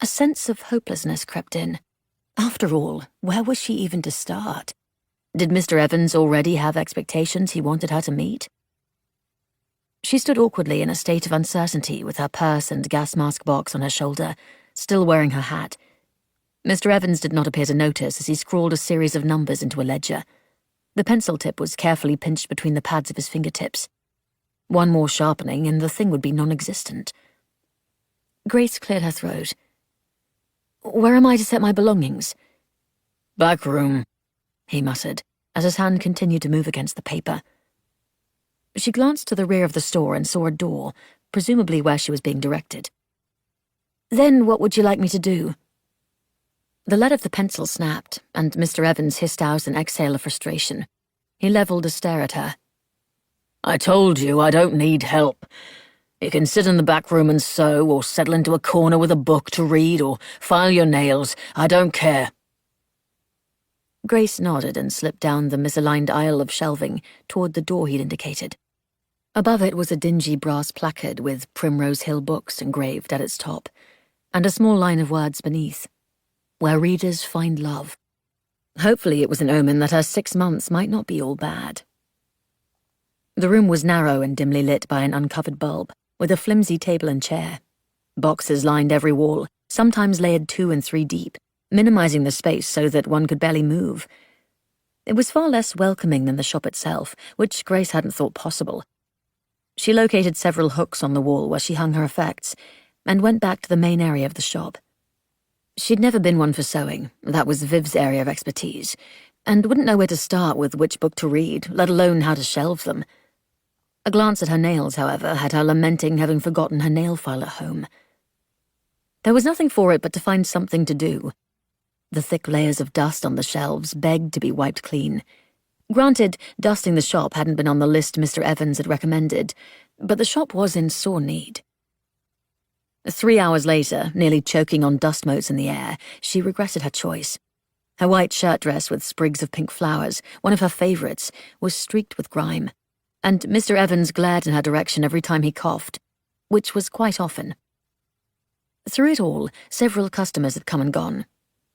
A sense of hopelessness crept in. After all, where was she even to start? Did Mr. Evans already have expectations he wanted her to meet? She stood awkwardly in a state of uncertainty with her purse and gas mask box on her shoulder, still wearing her hat. Mr. Evans did not appear to notice as he scrawled a series of numbers into a ledger. The pencil tip was carefully pinched between the pads of his fingertips. One more sharpening and the thing would be non-existent. Grace cleared her throat. "Where am I to set my belongings?" "Back room," he muttered, as his hand continued to move against the paper. She glanced to the rear of the store and saw a door, presumably where she was being directed. "Then what would you like me to do?" The lead of the pencil snapped, and Mr. Evans hissed out an exhale of frustration. He levelled a stare at her. "I told you I don't need help. You can sit in the back room and sew, or settle into a corner with a book to read, or file your nails. I don't care." Grace nodded and slipped down the misaligned aisle of shelving toward the door he'd indicated. Above it was a dingy brass placard with Primrose Hill Books engraved at its top, and a small line of words beneath. Where readers find love. Hopefully it was an omen that her 6 months might not be all bad. The room was narrow and dimly lit by an uncovered bulb, with a flimsy table and chair. Boxes lined every wall, sometimes layered 2 and 3 deep, minimizing the space so that one could barely move. It was far less welcoming than the shop itself, which Grace hadn't thought possible. She located several hooks on the wall where she hung her effects, and went back to the main area of the shop. She'd never been one for sewing, that was Viv's area of expertise, and wouldn't know where to start with which book to read, let alone how to shelve them. A glance at her nails, however, had her lamenting having forgotten her nail file at home. There was nothing for it but to find something to do. The thick layers of dust on the shelves begged to be wiped clean. Granted, dusting the shop hadn't been on the list Mr. Evans had recommended, but the shop was in sore need. 3 hours later, nearly choking on dust motes in the air, she regretted her choice. Her white shirt dress with sprigs of pink flowers, one of her favourites, was streaked with grime, and Mr. Evans glared in her direction every time he coughed, which was quite often. Through it all, several customers had come and gone.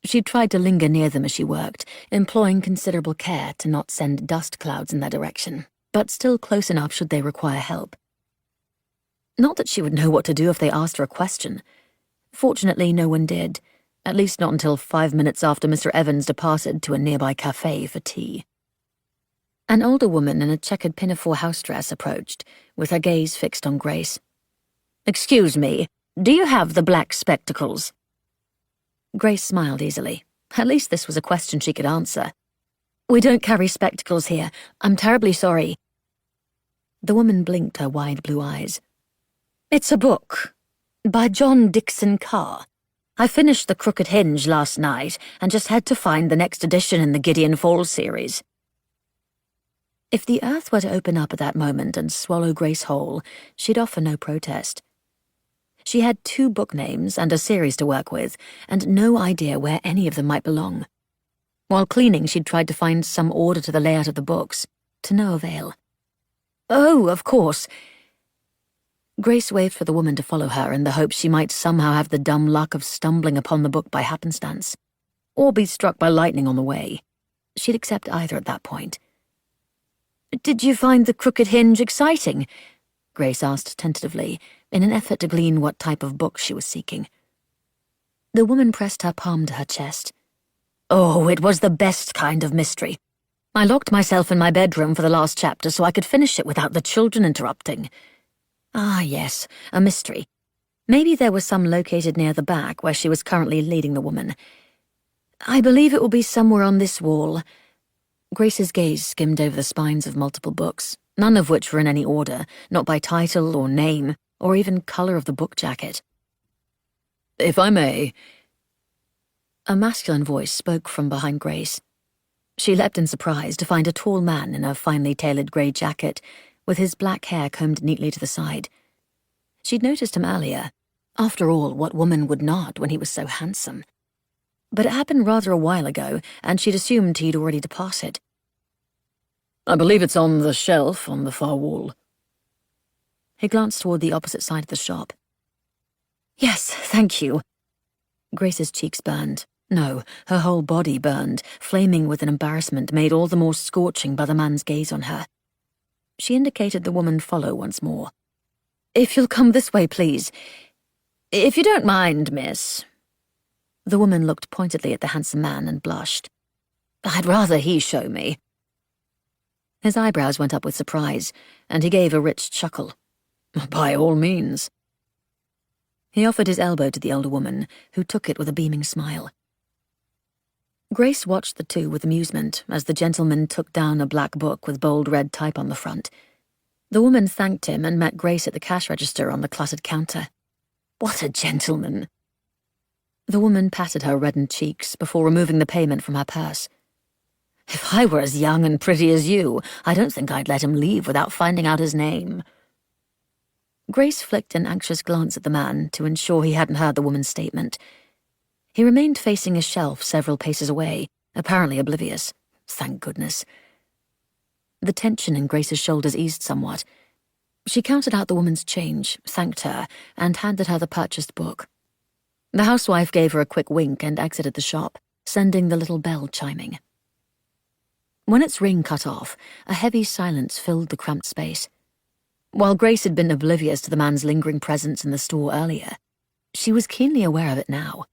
She tried to linger near them as she worked, employing considerable care to not send dust clouds in their direction, but still close enough should they require help. Not that she would know what to do if they asked her a question. Fortunately, no one did, at least not until 5 minutes after Mr. Evans departed to a nearby cafe for tea. An older woman in a checkered pinafore house dress approached, with her gaze fixed on Grace. "Excuse me, do you have the black spectacles?" Grace smiled easily. At least this was a question she could answer. "We don't carry spectacles here. I'm terribly sorry." The woman blinked her wide blue eyes. "It's a book. By John Dickson Carr. I finished The Crooked Hinge last night and just had to find the next edition in the Gideon Falls series." If the earth were to open up at that moment and swallow Grace whole, she'd offer no protest. She had 2 book names and a series to work with, and no idea where any of them might belong. While cleaning, she'd tried to find some order to the layout of the books, to no avail. "Oh, of course." Grace waved for the woman to follow her in the hope she might somehow have the dumb luck of stumbling upon the book by happenstance, or be struck by lightning on the way. She'd accept either at that point. "Did you find The Crooked Hinge exciting?" Grace asked tentatively, in an effort to glean what type of book she was seeking. The woman pressed her palm to her chest. "Oh, it was the best kind of mystery. I locked myself in my bedroom for the last chapter so I could finish it without the children interrupting. Ah, yes, a mystery. Maybe there was some located near the back where she was currently leading the woman. I believe it will be somewhere on this wall." Grace's gaze skimmed over the spines of multiple books, none of which were in any order, not by title or name, or even colour of the book jacket. "If I may..." A masculine voice spoke from behind Grace. She leapt in surprise to find a tall man in a finely tailored grey jacket, with his black hair combed neatly to the side. She'd noticed him earlier. After all, what woman would not when he was so handsome? But it happened rather a while ago, and she'd assumed he'd already departed. "I believe it's on the shelf on the far wall." He glanced toward the opposite side of the shop. "Yes, thank you." Grace's cheeks burned. No, her whole body burned, flaming with an embarrassment made all the more scorching by the man's gaze on her. She indicated the woman follow once more. "If you'll come this way, please. If you don't mind, miss." The woman looked pointedly at the handsome man and blushed. "I'd rather he show me." His eyebrows went up with surprise, and he gave a rich chuckle. "By all means." He offered his elbow to the older woman, who took it with a beaming smile. Grace watched the two with amusement as the gentleman took down a black book with bold red type on the front. The woman thanked him and met Grace at the cash register on the cluttered counter. "What a gentleman!" The woman patted her reddened cheeks before removing the payment from her purse. "If I were as young and pretty as you, I don't think I'd let him leave without finding out his name." Grace flicked an anxious glance at the man to ensure he hadn't heard the woman's statement. He remained facing a shelf several paces away, apparently oblivious. Thank goodness. The tension in Grace's shoulders eased somewhat. She counted out the woman's change, thanked her, and handed her the purchased book. The housewife gave her a quick wink and exited the shop, sending the little bell chiming. When its ring cut off, a heavy silence filled the cramped space. While Grace had been oblivious to the man's lingering presence in the store earlier, she was keenly aware of it now.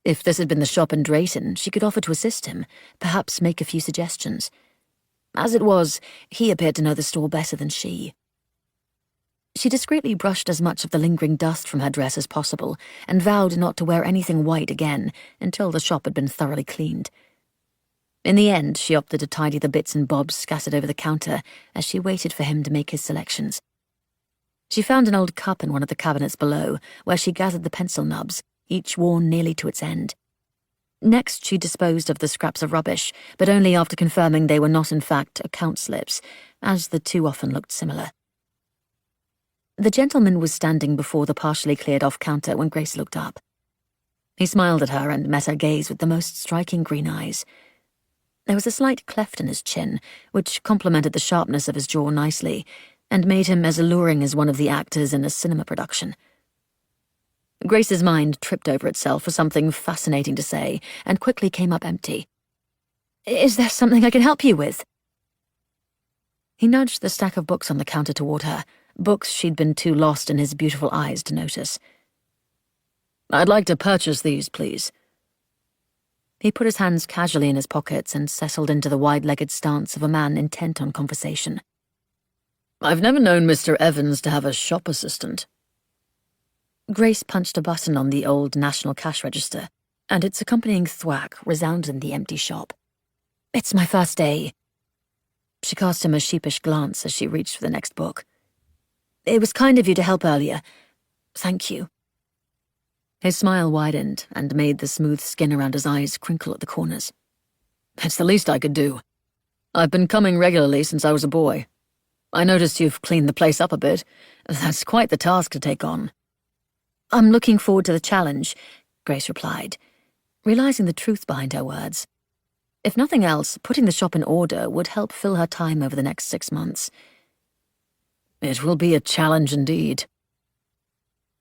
If this had been the shop in Drayton, she could offer to assist him, perhaps make a few suggestions. As it was, he appeared to know the store better than she. She discreetly brushed as much of the lingering dust from her dress as possible and vowed not to wear anything white again until the shop had been thoroughly cleaned. In the end, she opted to tidy the bits and bobs scattered over the counter as she waited for him to make his selections. She found an old cup in one of the cabinets below, where she gathered the pencil nubs, each worn nearly to its end. Next, she disposed of the scraps of rubbish, but only after confirming they were not in fact account slips, as the two often looked similar. The gentleman was standing before the partially cleared-off counter when Grace looked up. He smiled at her and met her gaze with the most striking green eyes. There was a slight cleft in his chin, which complemented the sharpness of his jaw nicely, and made him as alluring as one of the actors in a cinema production. Grace's mind tripped over itself for something fascinating to say, and quickly came up empty. "Is there something I can help you with?" He nudged the stack of books on the counter toward her, books she'd been too lost in his beautiful eyes to notice. "I'd like to purchase these, please." He put his hands casually in his pockets and settled into the wide-legged stance of a man intent on conversation. "I've never known Mr. Evans to have a shop assistant." Grace punched a button on the old National Cash Register, and its accompanying thwack resounded in the empty shop. "It's my first day." She cast him a sheepish glance as she reached for the next book. "It was kind of you to help earlier. Thank you." His smile widened and made the smooth skin around his eyes crinkle at the corners. "It's the least I could do. I've been coming regularly since I was a boy. I noticed you've cleaned the place up a bit. That's quite the task to take on." "I'm looking forward to the challenge," Grace replied, realizing the truth behind her words. If nothing else, putting the shop in order would help fill her time over the next 6 months. "It will be a challenge indeed."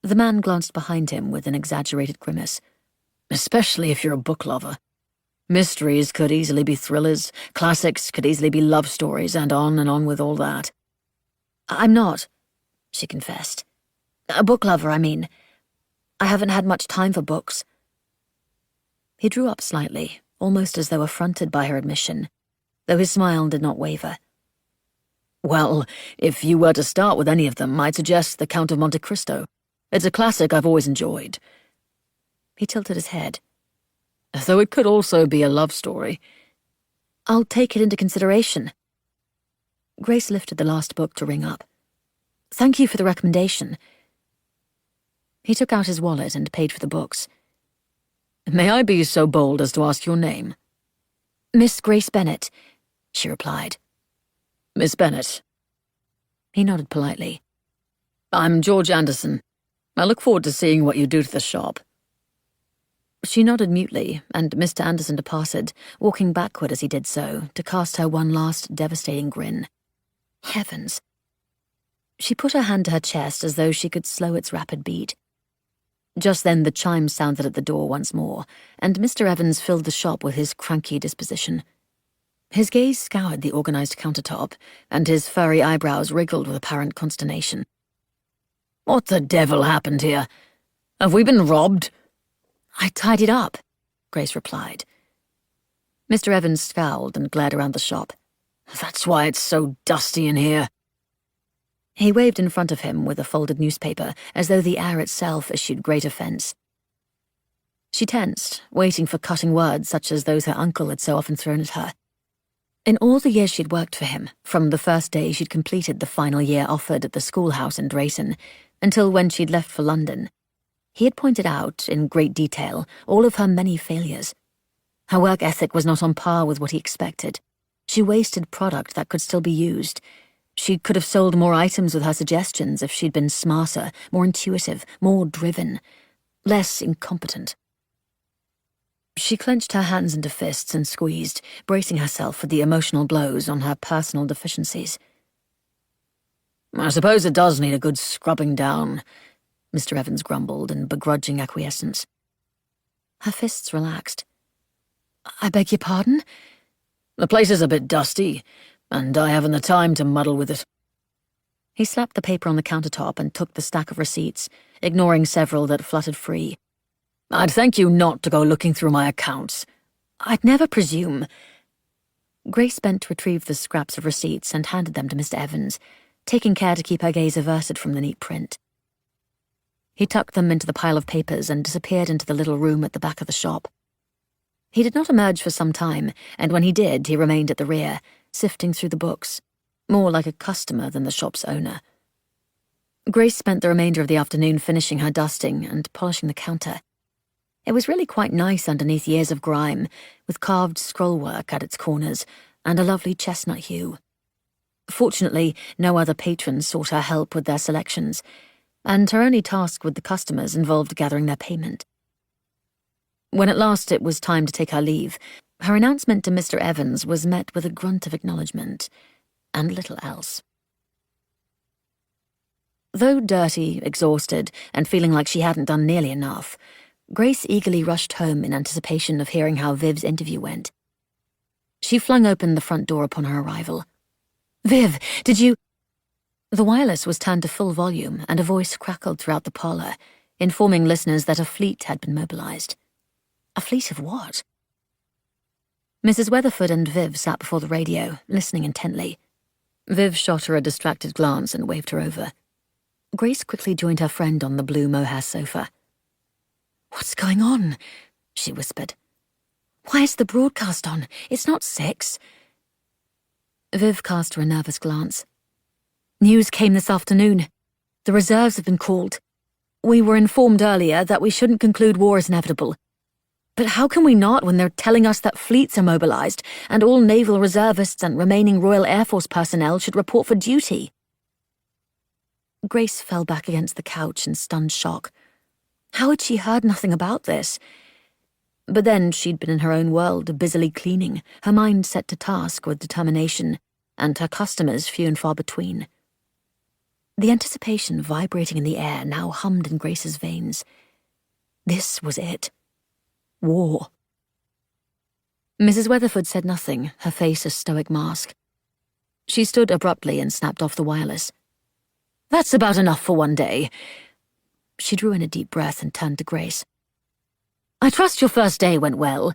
The man glanced behind him with an exaggerated grimace. "Especially if you're a book lover. Mysteries could easily be thrillers, classics could easily be love stories, and on with all that." "I'm not," she confessed. "A book lover, I mean. I haven't had much time for books." He drew up slightly, almost as though affronted by her admission, though his smile did not waver. "Well, if you were to start with any of them, I'd suggest The Count of Monte Cristo. It's a classic I've always enjoyed." He tilted his head. "Though it could also be a love story." "I'll take it into consideration." Grace lifted the last book to ring up. "Thank you for the recommendation." He took out his wallet and paid for the books. "May I be so bold as to ask your name?" "Miss Grace Bennet," she replied. "Miss Bennet." He nodded politely. "I'm George Anderson. I look forward to seeing what you do to the shop." She nodded mutely, and Mr. Anderson departed, walking backward as he did so, to cast her one last devastating grin. Heavens! She put her hand to her chest as though she could slow its rapid beat. Just then the chime sounded at the door once more, and Mr. Evans filled the shop with his cranky disposition. His gaze scoured the organized countertop, and his furry eyebrows wriggled with apparent consternation. "What the devil happened here? Have we been robbed?" "I tidied up," Grace replied. Mr. Evans scowled and glared around the shop. "That's why it's so dusty in here." He waved in front of him with a folded newspaper, as though the air itself issued great offense. She tensed, waiting for cutting words such as those her uncle had so often thrown at her. In all the years she'd worked for him, from the first day she'd completed the final year offered at the schoolhouse in Drayton, until when she'd left for London, he had pointed out, in great detail, all of her many failures. Her work ethic was not on par with what he expected. She wasted product that could still be used. She could have sold more items with her suggestions if she'd been smarter, more intuitive, more driven, less incompetent. She clenched her hands into fists and squeezed, bracing herself for the emotional blows on her personal deficiencies. "I suppose it does need a good scrubbing down. Mr. Evans grumbled in begrudging acquiescence. Her fists relaxed. I beg your pardon? The place is a bit dusty, and I haven't the time to muddle with it. He slapped the paper on the countertop and took the stack of receipts, ignoring several that fluttered free. I'd thank you not to go looking through my accounts. I'd never presume. Grace bent to retrieve the scraps of receipts and handed them to Mr. Evans, taking care to keep her gaze averted from the neat print. He tucked them into the pile of papers and disappeared into the little room at the back of the shop. He did not emerge for some time, and when he did, he remained at the rear, sifting through the books, more like a customer than the shop's owner. Grace spent the remainder of the afternoon finishing her dusting and polishing the counter. It was really quite nice underneath years of grime, with carved scrollwork at its corners and a lovely chestnut hue. Fortunately, no other patrons sought her help with their selections, and her only task with the customers involved gathering their payment. When at last it was time to take her leave, her announcement to Mr. Evans was met with a grunt of acknowledgement, and little else. Though dirty, exhausted, and feeling like she hadn't done nearly enough, Grace eagerly rushed home in anticipation of hearing how Viv's interview went. She flung open the front door upon her arrival. "Viv, did you—" The wireless was turned to full volume, and a voice crackled throughout the parlour, informing listeners that a fleet had been mobilised. A fleet of what? Mrs. Weatherford and Viv sat before the radio, listening intently. Viv shot her a distracted glance and waved her over. Grace quickly joined her friend on the blue mohair sofa. "What's going on?" she whispered. "Why is the broadcast on? It's not 6. Viv cast her a nervous glance. "News came this afternoon. The reserves have been called. We were informed earlier that we shouldn't conclude war as inevitable. But how can we not when they're telling us that fleets are mobilised and all naval reservists and remaining Royal Air Force personnel should report for duty?" Grace fell back against the couch in stunned shock. How had she heard nothing about this? But then she'd been in her own world, busily cleaning, her mind set to task with determination, and her customers few and far between. The anticipation vibrating in the air now hummed in Grace's veins. This was it. War. Mrs. Weatherford said nothing, her face a stoic mask. She stood abruptly and snapped off the wireless. "That's about enough for one day." She drew in a deep breath and turned to Grace. "I trust your first day went well."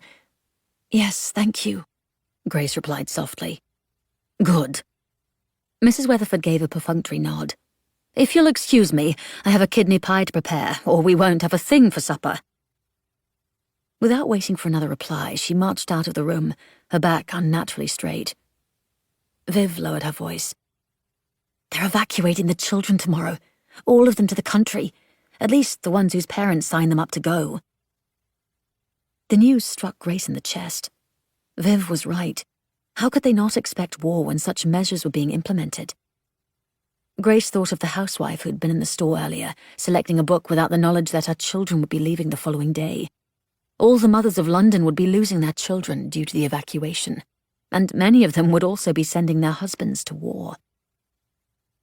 "Yes, thank you," Grace replied softly. "Good." Mrs. Weatherford gave a perfunctory nod. "If you'll excuse me, I have a kidney pie to prepare, or we won't have a thing for supper." Without waiting for another reply, she marched out of the room, her back unnaturally straight. Viv lowered her voice. "They're evacuating the children tomorrow, all of them to the country, at least the ones whose parents signed them up to go." The news struck Grace in the chest. Viv was right. How could they not expect war when such measures were being implemented? Grace thought of the housewife who'd been in the store earlier, selecting a book without the knowledge that her children would be leaving the following day. All the mothers of London would be losing their children due to the evacuation, and many of them would also be sending their husbands to war.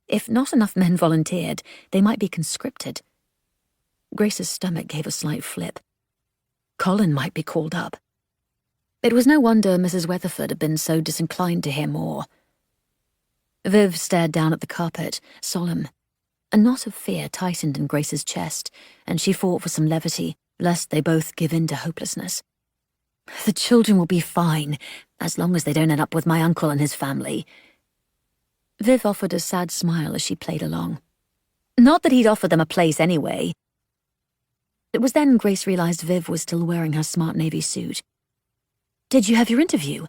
If not enough men volunteered, they might be conscripted. Grace's stomach gave a slight flip. Colin might be called up. It was no wonder Mrs. Weatherford had been so disinclined to hear more. Viv stared down at the carpet, solemn. A knot of fear tightened in Grace's chest, and she fought for some levity, lest they both give in to hopelessness. "The children will be fine, as long as they don't end up with my uncle and his family." Viv offered a sad smile as she played along. Not that he'd offer them a place anyway. It was then Grace realized Viv was still wearing her smart navy suit. "Did you have your interview?"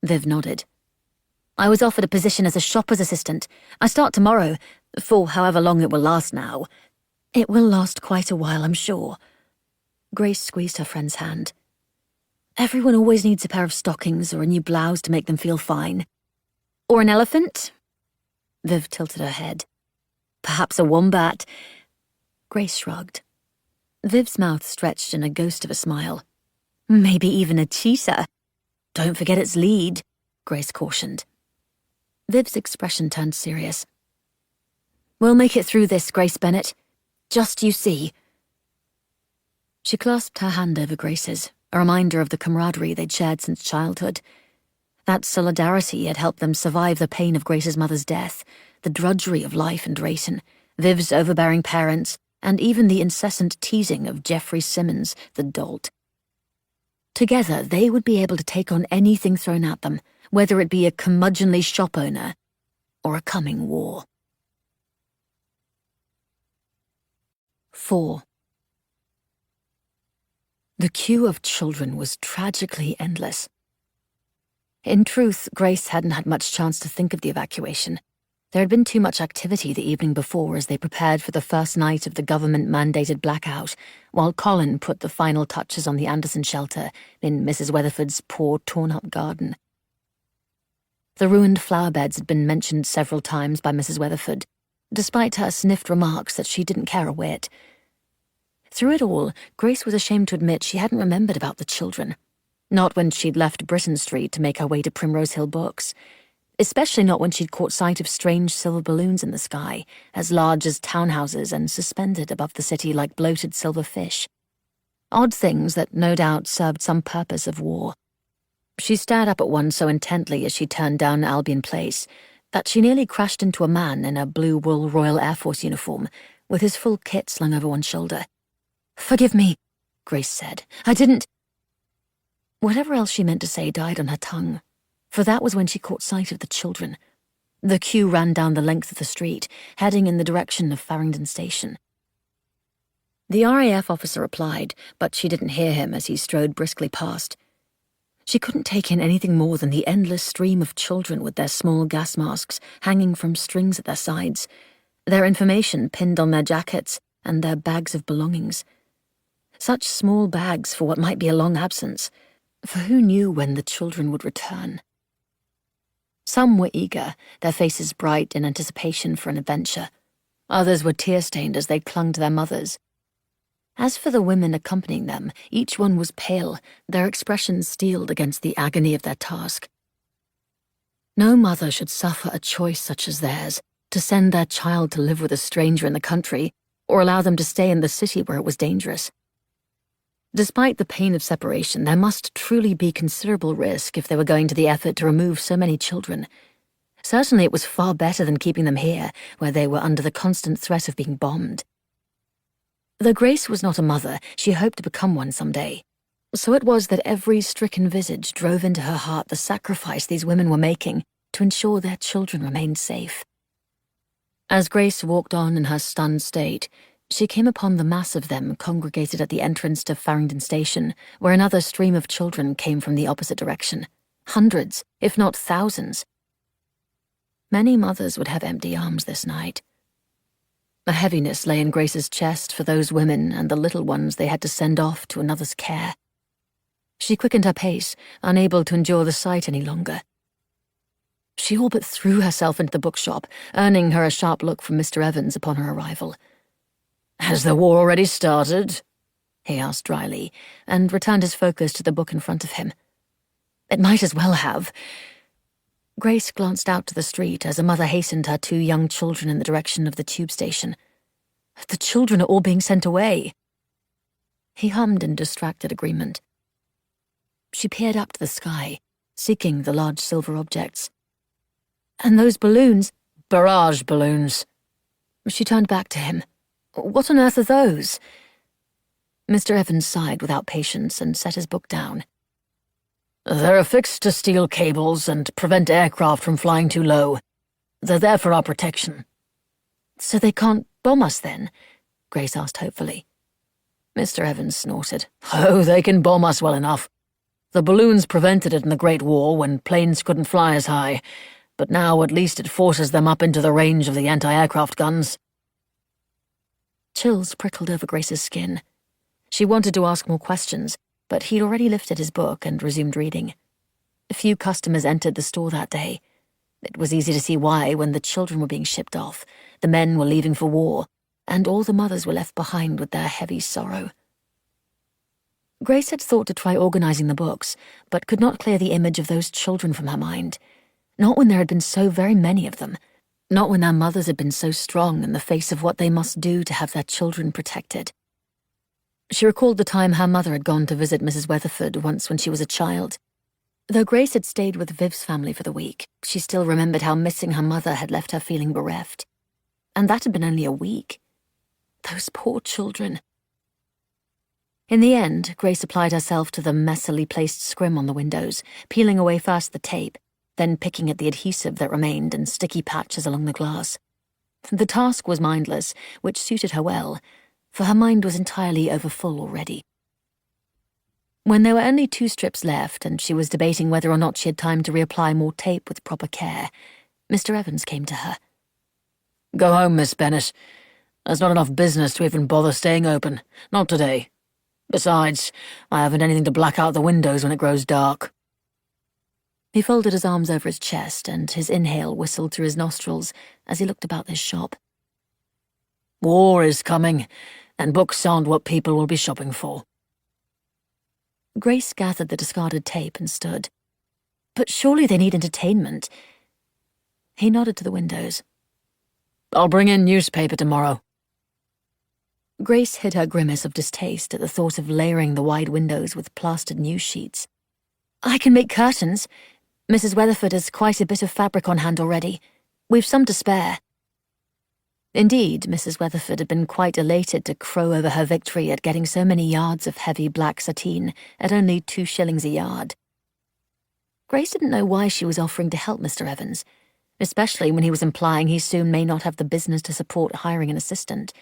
Viv nodded. "I was offered a position as a shopper's assistant. I start tomorrow, for however long it will last now. It will last quite a while, I'm sure." Grace squeezed her friend's hand. "Everyone always needs a pair of stockings or a new blouse to make them feel fine." "Or an elephant?" Viv tilted her head. "Perhaps a wombat." Grace shrugged. Viv's mouth stretched in a ghost of a smile. "Maybe even a cheetah." "Don't forget its lead," Grace cautioned. Viv's expression turned serious. "We'll make it through this, Grace Bennet. Just you see." She clasped her hand over Grace's, a reminder of the camaraderie they'd shared since childhood. That solidarity had helped them survive the pain of Grace's mother's death, the drudgery of life in Drayton, Viv's overbearing parents, and even the incessant teasing of Geoffrey Simmons, the dolt. Together, they would be able to take on anything thrown at them, whether it be a curmudgeonly shop owner or a coming war. 4. The queue of children was tragically endless. In truth, Grace hadn't had much chance to think of the evacuation. There had been too much activity the evening before as they prepared for the first night of the government-mandated blackout, while Colin put the final touches on the Anderson shelter in Mrs. Weatherford's poor torn-up garden. The ruined flower beds had been mentioned several times by Mrs. Weatherford, despite her sniffed remarks that she didn't care a whit. Through it all, Grace was ashamed to admit she hadn't remembered about the children. Not when she'd left Britton Street to make her way to Primrose Hill Books. Especially not when she'd caught sight of strange silver balloons in the sky, as large as townhouses and suspended above the city like bloated silver fish. Odd things that no doubt served some purpose of war. She stared up at one so intently as she turned down Albion Place that she nearly crashed into a man in a blue wool Royal Air Force uniform, with his full kit slung over one shoulder. "Forgive me," Grace said. "I didn't—" Whatever else she meant to say died on her tongue, for that was when she caught sight of the children. The queue ran down the length of the street, heading in the direction of Farringdon Station. The RAF officer replied, but she didn't hear him as he strode briskly past. She couldn't take in anything more than the endless stream of children with their small gas masks hanging from strings at their sides, their information pinned on their jackets, and their bags of belongings. Such small bags for what might be a long absence, for who knew when the children would return? Some were eager, their faces bright in anticipation for an adventure. Others were tear-stained as they clung to their mothers. As for the women accompanying them, each one was pale, their expressions steeled against the agony of their task. No mother should suffer a choice such as theirs, to send their child to live with a stranger in the country, or allow them to stay in the city where it was dangerous. Despite the pain of separation, there must truly be considerable risk if they were going to the effort to remove so many children. Certainly it was far better than keeping them here, where they were under the constant threat of being bombed. Though Grace was not a mother, she hoped to become one someday. So it was that every stricken visage drove into her heart the sacrifice these women were making to ensure their children remained safe. As Grace walked on in her stunned state, she came upon the mass of them congregated at the entrance to Farringdon Station, where another stream of children came from the opposite direction. Hundreds, if not thousands. Many mothers would have empty arms this night. A heaviness lay in Grace's chest for those women and the little ones they had to send off to another's care. She quickened her pace, unable to endure the sight any longer. She all but threw herself into the bookshop, earning her a sharp look from Mr. Evans upon her arrival. "Has the war already started?" he asked dryly, and returned his focus to the book in front of him. "It might as well have." Grace glanced out to the street as a mother hastened her 2 young children in the direction of the tube station. "The children are all being sent away." He hummed in distracted agreement. She peered up to the sky, seeking the large silver objects. "And those balloons—" "Barrage balloons." She turned back to him. "What on earth are those?" Mr. Evans sighed without patience and set his book down. "They're affixed to steel cables and prevent aircraft from flying too low. They're there for our protection." "So they can't bomb us then?" Grace asked hopefully. Mr. Evans snorted. "Oh, they can bomb us well enough. The balloons prevented it in the Great War when planes couldn't fly as high, but now at least it forces them up into the range of the anti-aircraft guns." Chills prickled over Grace's skin. She wanted to ask more questions, but he'd already lifted his book and resumed reading. A few customers entered the store that day. It was easy to see why when the children were being shipped off, the men were leaving for war, and all the mothers were left behind with their heavy sorrow. Grace had thought to try organizing the books, but could not clear the image of those children from her mind. Not when there had been so very many of them. Not when their mothers had been so strong in the face of what they must do to have their children protected. She recalled the time her mother had gone to visit Mrs. Weatherford once when she was a child. Though Grace had stayed with Viv's family for the week, she still remembered how missing her mother had left her feeling bereft. And that had been only a week. Those poor children. In the end, Grace applied herself to the messily placed scrim on the windows, peeling away first the tape, then picking at the adhesive that remained in sticky patches along the glass. The task was mindless, which suited her well, for her mind was entirely overfull already. When there were only 2 strips left, and she was debating whether or not she had time to reapply more tape with proper care, Mr. Evans came to her. Go home, Miss Bennet. There's not enough business to even bother staying open. Not today. Besides, I haven't anything to black out the windows when it grows dark. He folded his arms over his chest, and his inhale whistled through his nostrils as he looked about this shop. War is coming, and books aren't what people will be shopping for. Grace gathered the discarded tape and stood. But surely they need entertainment. He nodded to the windows. I'll bring in newspaper tomorrow. Grace hid her grimace of distaste at the thought of layering the wide windows with plastered news sheets. I can make curtains. Mrs. Weatherford has quite a bit of fabric on hand already. We've some to spare. Indeed, Mrs. Weatherford had been quite elated to crow over her victory at getting so many yards of heavy black sateen at only 2 shillings a yard. Grace didn't know why she was offering to help Mr. Evans, especially when he was implying he soon may not have the business to support hiring an assistant.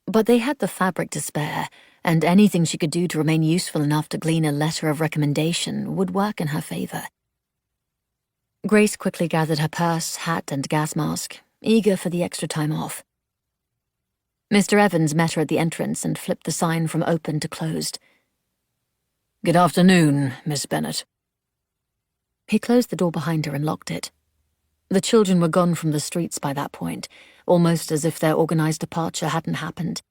But they had the fabric to spare, and anything she could do to remain useful enough to glean a letter of recommendation would work in her favor. Grace quickly gathered her purse, hat, and gas mask, eager for the extra time off. Mr. Evans met her at the entrance and flipped the sign from open to closed. Good afternoon, Miss Bennet. He closed the door behind her and locked it. The children were gone from the streets by that point, almost as if their organized departure hadn't happened.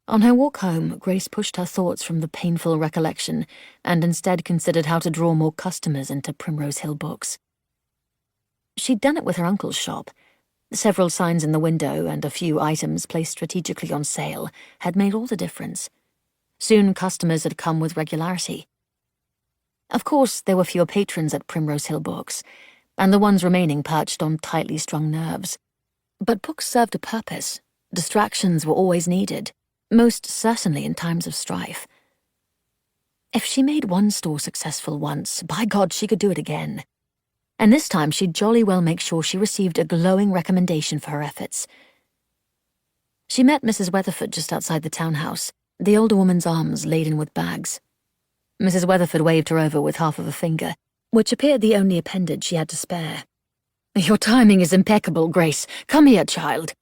On her walk home, Grace pushed her thoughts from the painful recollection and instead considered how to draw more customers into Primrose Hill Books. She'd done it with her uncle's shop. Several signs in the window and a few items placed strategically on sale had made all the difference. Soon customers had come with regularity. Of course, there were fewer patrons at Primrose Hill Books, and the ones remaining perched on tightly strung nerves. But books served a purpose. Distractions were always needed, most certainly in times of strife. If she made one store successful once, by God, she could do it again. And this time she'd jolly well make sure she received a glowing recommendation for her efforts. She met Mrs. Weatherford just outside the townhouse, the older woman's arms laden with bags. Mrs. Weatherford waved her over with half of a finger, which appeared the only appendage she had to spare. Your timing is impeccable, Grace. Come here, child.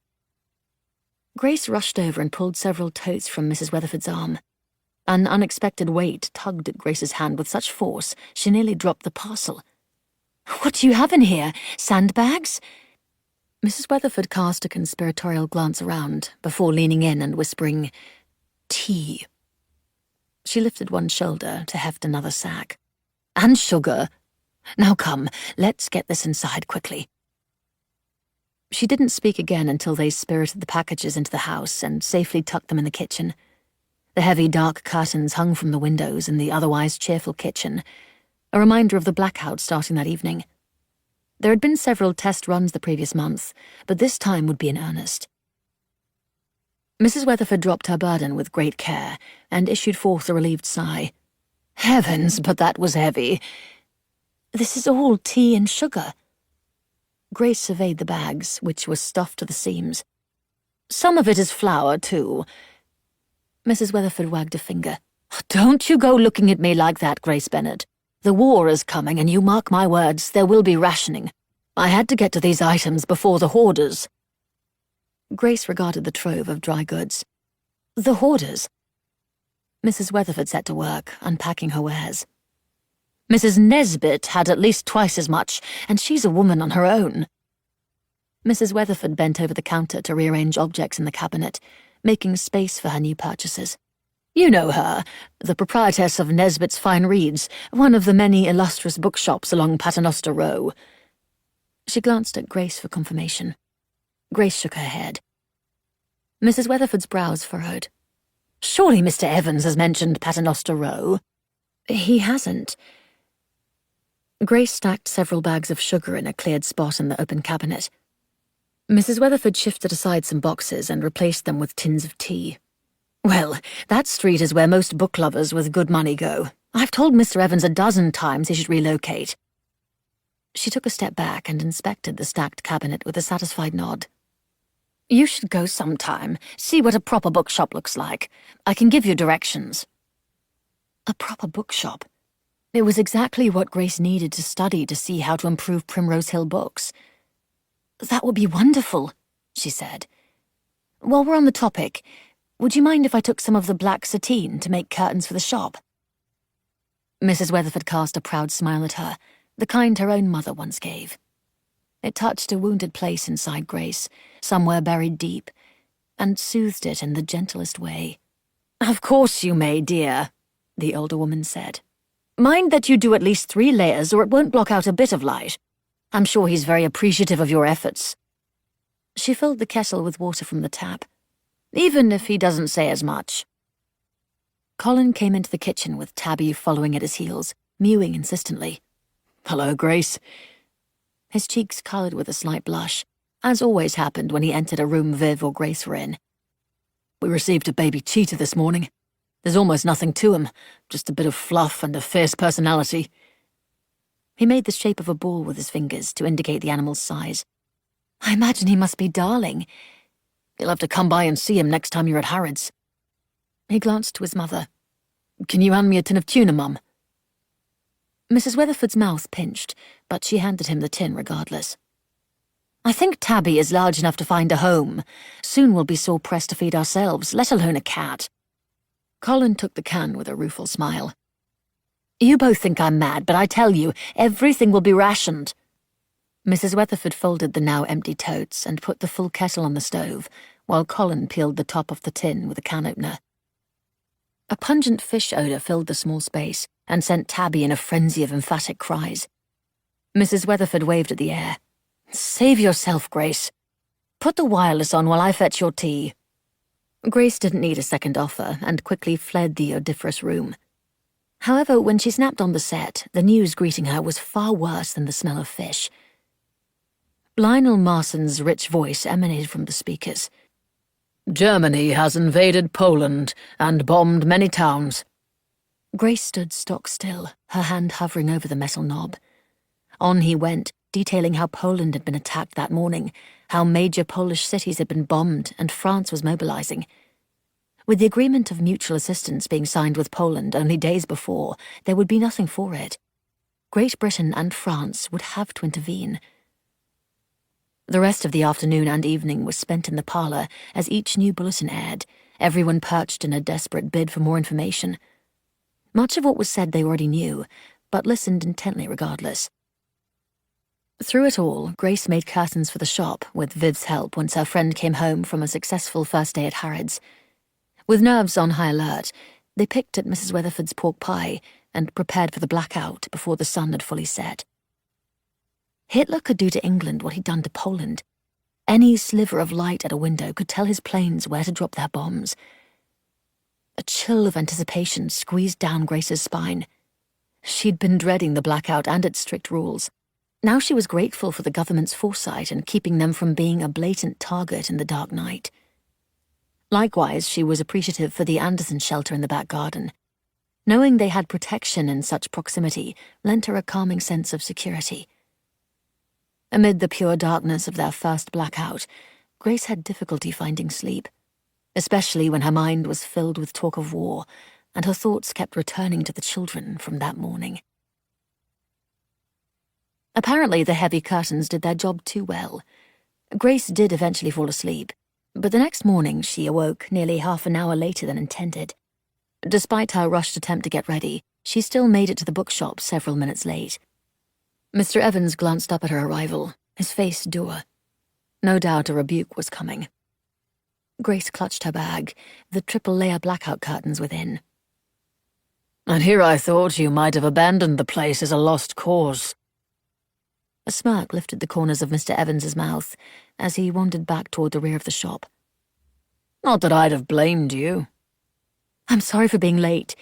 Grace rushed over and pulled several totes from Mrs. Weatherford's arm. An unexpected weight tugged at Grace's hand with such force she nearly dropped the parcel. What do you have in here? Sandbags? Mrs. Weatherford cast a conspiratorial glance around before leaning in and whispering, tea. She lifted one shoulder to heft another sack. And sugar. Now come, let's get this inside quickly. She didn't speak again until they spirited the packages into the house and safely tucked them in the kitchen. The heavy dark curtains hung from the windows in the otherwise cheerful kitchen, a reminder of the blackout starting that evening. There had been several test runs the previous month, but this time would be in earnest. Mrs. Weatherford dropped her burden with great care and issued forth a relieved sigh. Heavens, but that was heavy. This is all tea and sugar. Grace surveyed the bags, which were stuffed to the seams. Some of it is flour, too. Mrs. Weatherford wagged a finger. Don't you go looking at me like that, Grace Bennet. The war is coming, and you mark my words, there will be rationing. I had to get to these items before the hoarders. Grace regarded the trove of dry goods. The hoarders? Mrs. Weatherford set to work, unpacking her wares. Mrs. Nesbit had at least twice as much, and she's a woman on her own. Mrs. Weatherford bent over the counter to rearrange objects in the cabinet, making space for her new purchases. You know her, the proprietress of Nesbit's Fine Reads, one of the many illustrious bookshops along Paternoster Row. She glanced at Grace for confirmation. Grace shook her head. Mrs. Weatherford's brows furrowed. Surely Mr. Evans has mentioned Paternoster Row. He hasn't. Grace stacked several bags of sugar in a cleared spot in the open cabinet. Mrs. Weatherford shifted aside some boxes and replaced them with tins of tea. Well, that street is where most book lovers with good money go. I've told Mr. Evans a dozen times he should relocate. She took a step back and inspected the stacked cabinet with a satisfied nod. You should go sometime, see what a proper bookshop looks like. I can give you directions. A proper bookshop? It was exactly what Grace needed to study to see how to improve Primrose Hill books. That would be wonderful, she said. While we're on the topic, would you mind if I took some of the black sateen to make curtains for the shop? Mrs. Weatherford cast a proud smile at her, the kind her own mother once gave. It touched a wounded place inside Grace, somewhere buried deep, and soothed it in the gentlest way. Of course you may, dear, the older woman said. Mind that you do at least 3 layers or it won't block out a bit of light. I'm sure he's very appreciative of your efforts. She filled the kettle with water from the tap. Even if he doesn't say as much. Colin came into the kitchen with Tabby following at his heels, mewing insistently. Hello, Grace. His cheeks coloured with a slight blush, as always happened when he entered a room Viv or Grace were in. We received a baby cheetah this morning. There's almost nothing to him, just a bit of fluff and a fierce personality. He made the shape of a ball with his fingers to indicate the animal's size. I imagine he must be darling. You'll have to come by and see him next time you're at Harrods. He glanced to his mother. Can you hand me a tin of tuna, Mum? Mrs. Weatherford's mouth pinched, but she handed him the tin regardless. I think Tabby is large enough to find a home. Soon we'll be sore pressed to feed ourselves, let alone a cat. Colin took the can with a rueful smile. You both think I'm mad, but I tell you, everything will be rationed. Mrs. Weatherford folded the now empty totes and put the full kettle on the stove, while Colin peeled the top off the tin with a can opener. A pungent fish odour filled the small space and sent Tabby in a frenzy of emphatic cries. Mrs. Weatherford waved at the air. Save yourself, Grace. Put the wireless on while I fetch your tea. Grace didn't need a second offer and quickly fled the odoriferous room. However, when she snapped on the set, the news greeting her was far worse than the smell of fish. Lionel Marson's rich voice emanated from the speakers. Germany has invaded Poland and bombed many towns. Grace stood stock still, her hand hovering over the metal knob. On he went, detailing how Poland had been attacked that morning, how major Polish cities had been bombed and France was mobilizing. With the agreement of mutual assistance being signed with Poland only days before, there would be nothing for it. Great Britain and France would have to intervene. The rest of the afternoon and evening was spent in the parlour as each new bulletin aired, everyone perched in a desperate bid for more information. Much of what was said they already knew, but listened intently regardless. Through it all, Grace made curtains for the shop, with Viv's help once her friend came home from a successful first day at Harrods. With nerves on high alert, they picked at Mrs. Weatherford's pork pie and prepared for the blackout before the sun had fully set. Hitler could do to England what he'd done to Poland. Any sliver of light at a window could tell his planes where to drop their bombs. A chill of anticipation squeezed down Grace's spine. She'd been dreading the blackout and its strict rules. Now she was grateful for the government's foresight in keeping them from being a blatant target in the dark night. Likewise, she was appreciative for the Anderson shelter in the back garden. Knowing they had protection in such proximity lent her a calming sense of security. Amid the pure darkness of their first blackout, Grace had difficulty finding sleep, especially when her mind was filled with talk of war, and her thoughts kept returning to the children from that morning. Apparently the heavy curtains did their job too well. Grace did eventually fall asleep, but the next morning she awoke nearly half an hour later than intended. Despite her rushed attempt to get ready, she still made it to the bookshop several minutes late. Mr. Evans glanced up at her arrival, his face dour. No doubt a rebuke was coming. Grace clutched her bag, the triple-layer blackout curtains within. And here I thought you might have abandoned the place as a lost cause. A smirk lifted the corners of Mr. Evans's mouth as he wandered back toward the rear of the shop. Not that I'd have blamed you. I'm sorry for being late,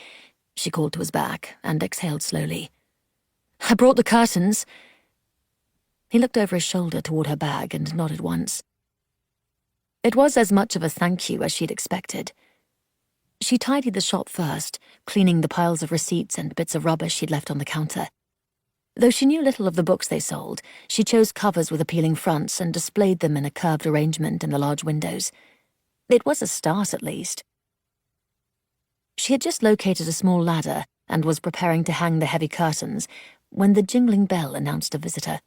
she called to his back and exhaled slowly. I brought the curtains. He looked over his shoulder toward her bag and nodded once. It was as much of a thank you as she'd expected. She tidied the shop first, cleaning the piles of receipts and bits of rubbish she'd left on the counter. Though she knew little of the books they sold, she chose covers with appealing fronts and displayed them in a curved arrangement in the large windows. It was a start, at least. She had just located a small ladder and was preparing to hang the heavy curtains when the jingling bell announced a visitor.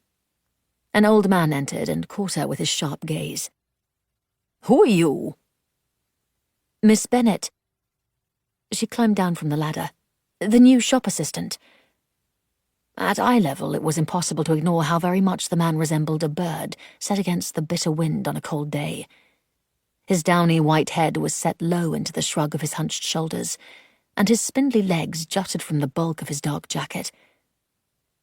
An old man entered and caught her with his sharp gaze. Who are you? Miss Bennet. She climbed down from the ladder. The new shop assistant. At eye level, it was impossible to ignore how very much the man resembled a bird set against the bitter wind on a cold day. His downy white head was set low into the shrug of his hunched shoulders, and his spindly legs jutted from the bulk of his dark jacket.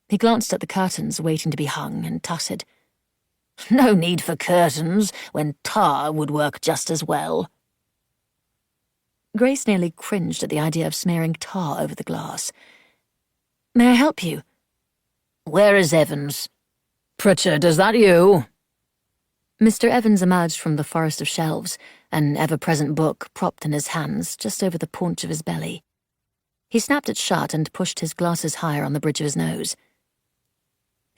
He glanced at the curtains waiting to be hung and tutted. No need for curtains when tar would work just as well. Grace nearly cringed at the idea of smearing tar over the glass. May I help you? Where is Evans? Pritchard, is that you? Mr. Evans emerged from the forest of shelves, an ever-present book propped in his hands just over the paunch of his belly. He snapped it shut and pushed his glasses higher on the bridge of his nose.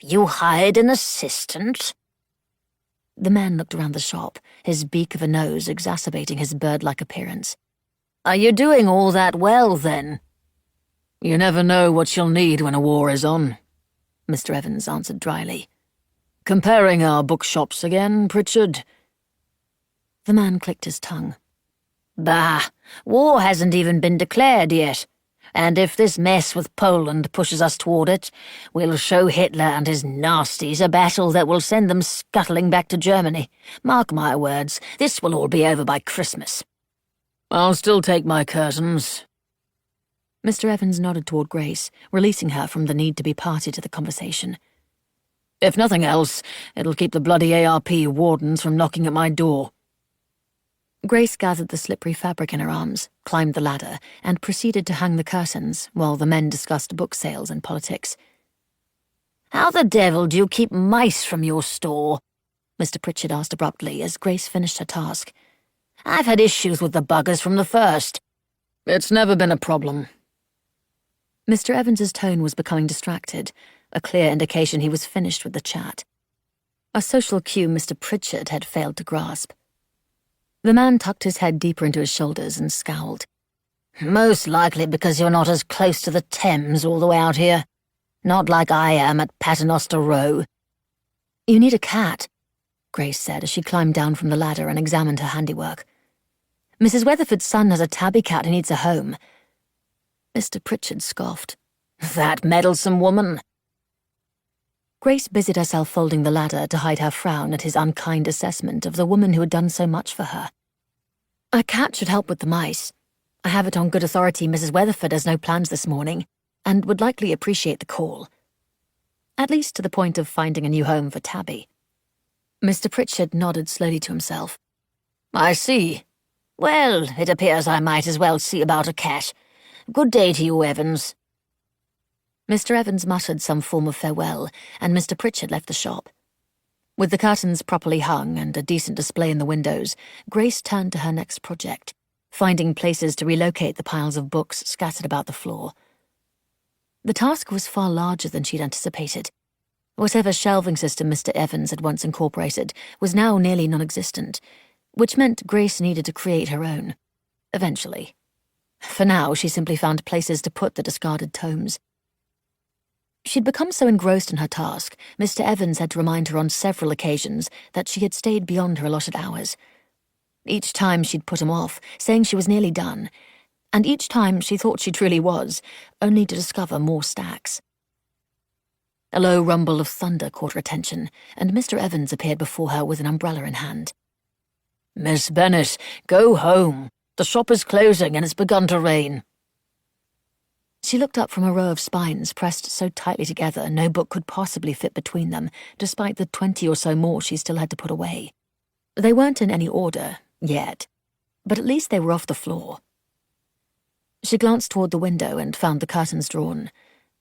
You hired an assistant? The man looked around the shop, his beak of a nose exacerbating his bird-like appearance. Are you doing all that well, then? You never know what you'll need when a war is on, Mr. Evans answered dryly. Comparing our bookshops again, Pritchard? The man clicked his tongue. Bah, war hasn't even been declared yet. And if this mess with Poland pushes us toward it, we'll show Hitler and his nasties a battle that will send them scuttling back to Germany. Mark my words, this will all be over by Christmas. I'll still take my curtains. Mr. Evans nodded toward Grace, releasing her from the need to be party to the conversation. If nothing else, it'll keep the bloody ARP wardens from knocking at my door. Grace gathered the slippery fabric in her arms, climbed the ladder, and proceeded to hang the curtains while the men discussed book sales and politics. How the devil do you keep mice from your store? Mr. Pritchard asked abruptly as Grace finished her task. I've had issues with the buggers from the first. It's never been a problem. Mr. Evans's tone was becoming distracted, a clear indication he was finished with the chat. A social cue Mr. Pritchard had failed to grasp. The man tucked his head deeper into his shoulders and scowled. Most likely because you're not as close to the Thames all the way out here. Not like I am at Paternoster Row. You need a cat, Grace said as she climbed down from the ladder and examined her handiwork. Mrs. Weatherford's son has a tabby cat who needs a home. Mr. Pritchard scoffed. That meddlesome woman. Grace busied herself folding the ladder to hide her frown at his unkind assessment of the woman who had done so much for her. A cat should help with the mice. I have it on good authority Mrs. Weatherford has no plans this morning, and would likely appreciate the call. At least to the point of finding a new home for Tabby. Mr. Pritchard nodded slowly to himself. I see. Well, it appears I might as well see about a cat. Good day to you, Evans. Mr. Evans muttered some form of farewell, and Mr. Pritchard left the shop. With the curtains properly hung and a decent display in the windows, Grace turned to her next project, finding places to relocate the piles of books scattered about the floor. The task was far larger than she'd anticipated. Whatever shelving system Mr. Evans had once incorporated was now nearly non-existent, which meant Grace needed to create her own. Eventually. For now, she simply found places to put the discarded tomes. She'd become so engrossed in her task, Mr. Evans had to remind her on several occasions that she had stayed beyond her allotted hours. Each time she'd put him off, saying she was nearly done, and each time she thought she truly was, only to discover more stacks. A low rumble of thunder caught her attention, and Mr. Evans appeared before her with an umbrella in hand. Miss Bennet, go home. The shop is closing and it's begun to rain. She looked up from a row of spines pressed so tightly together no book could possibly fit between them, despite the 20 or so more she still had to put away. They weren't in any order, yet, but at least they were off the floor. She glanced toward the window and found the curtains drawn.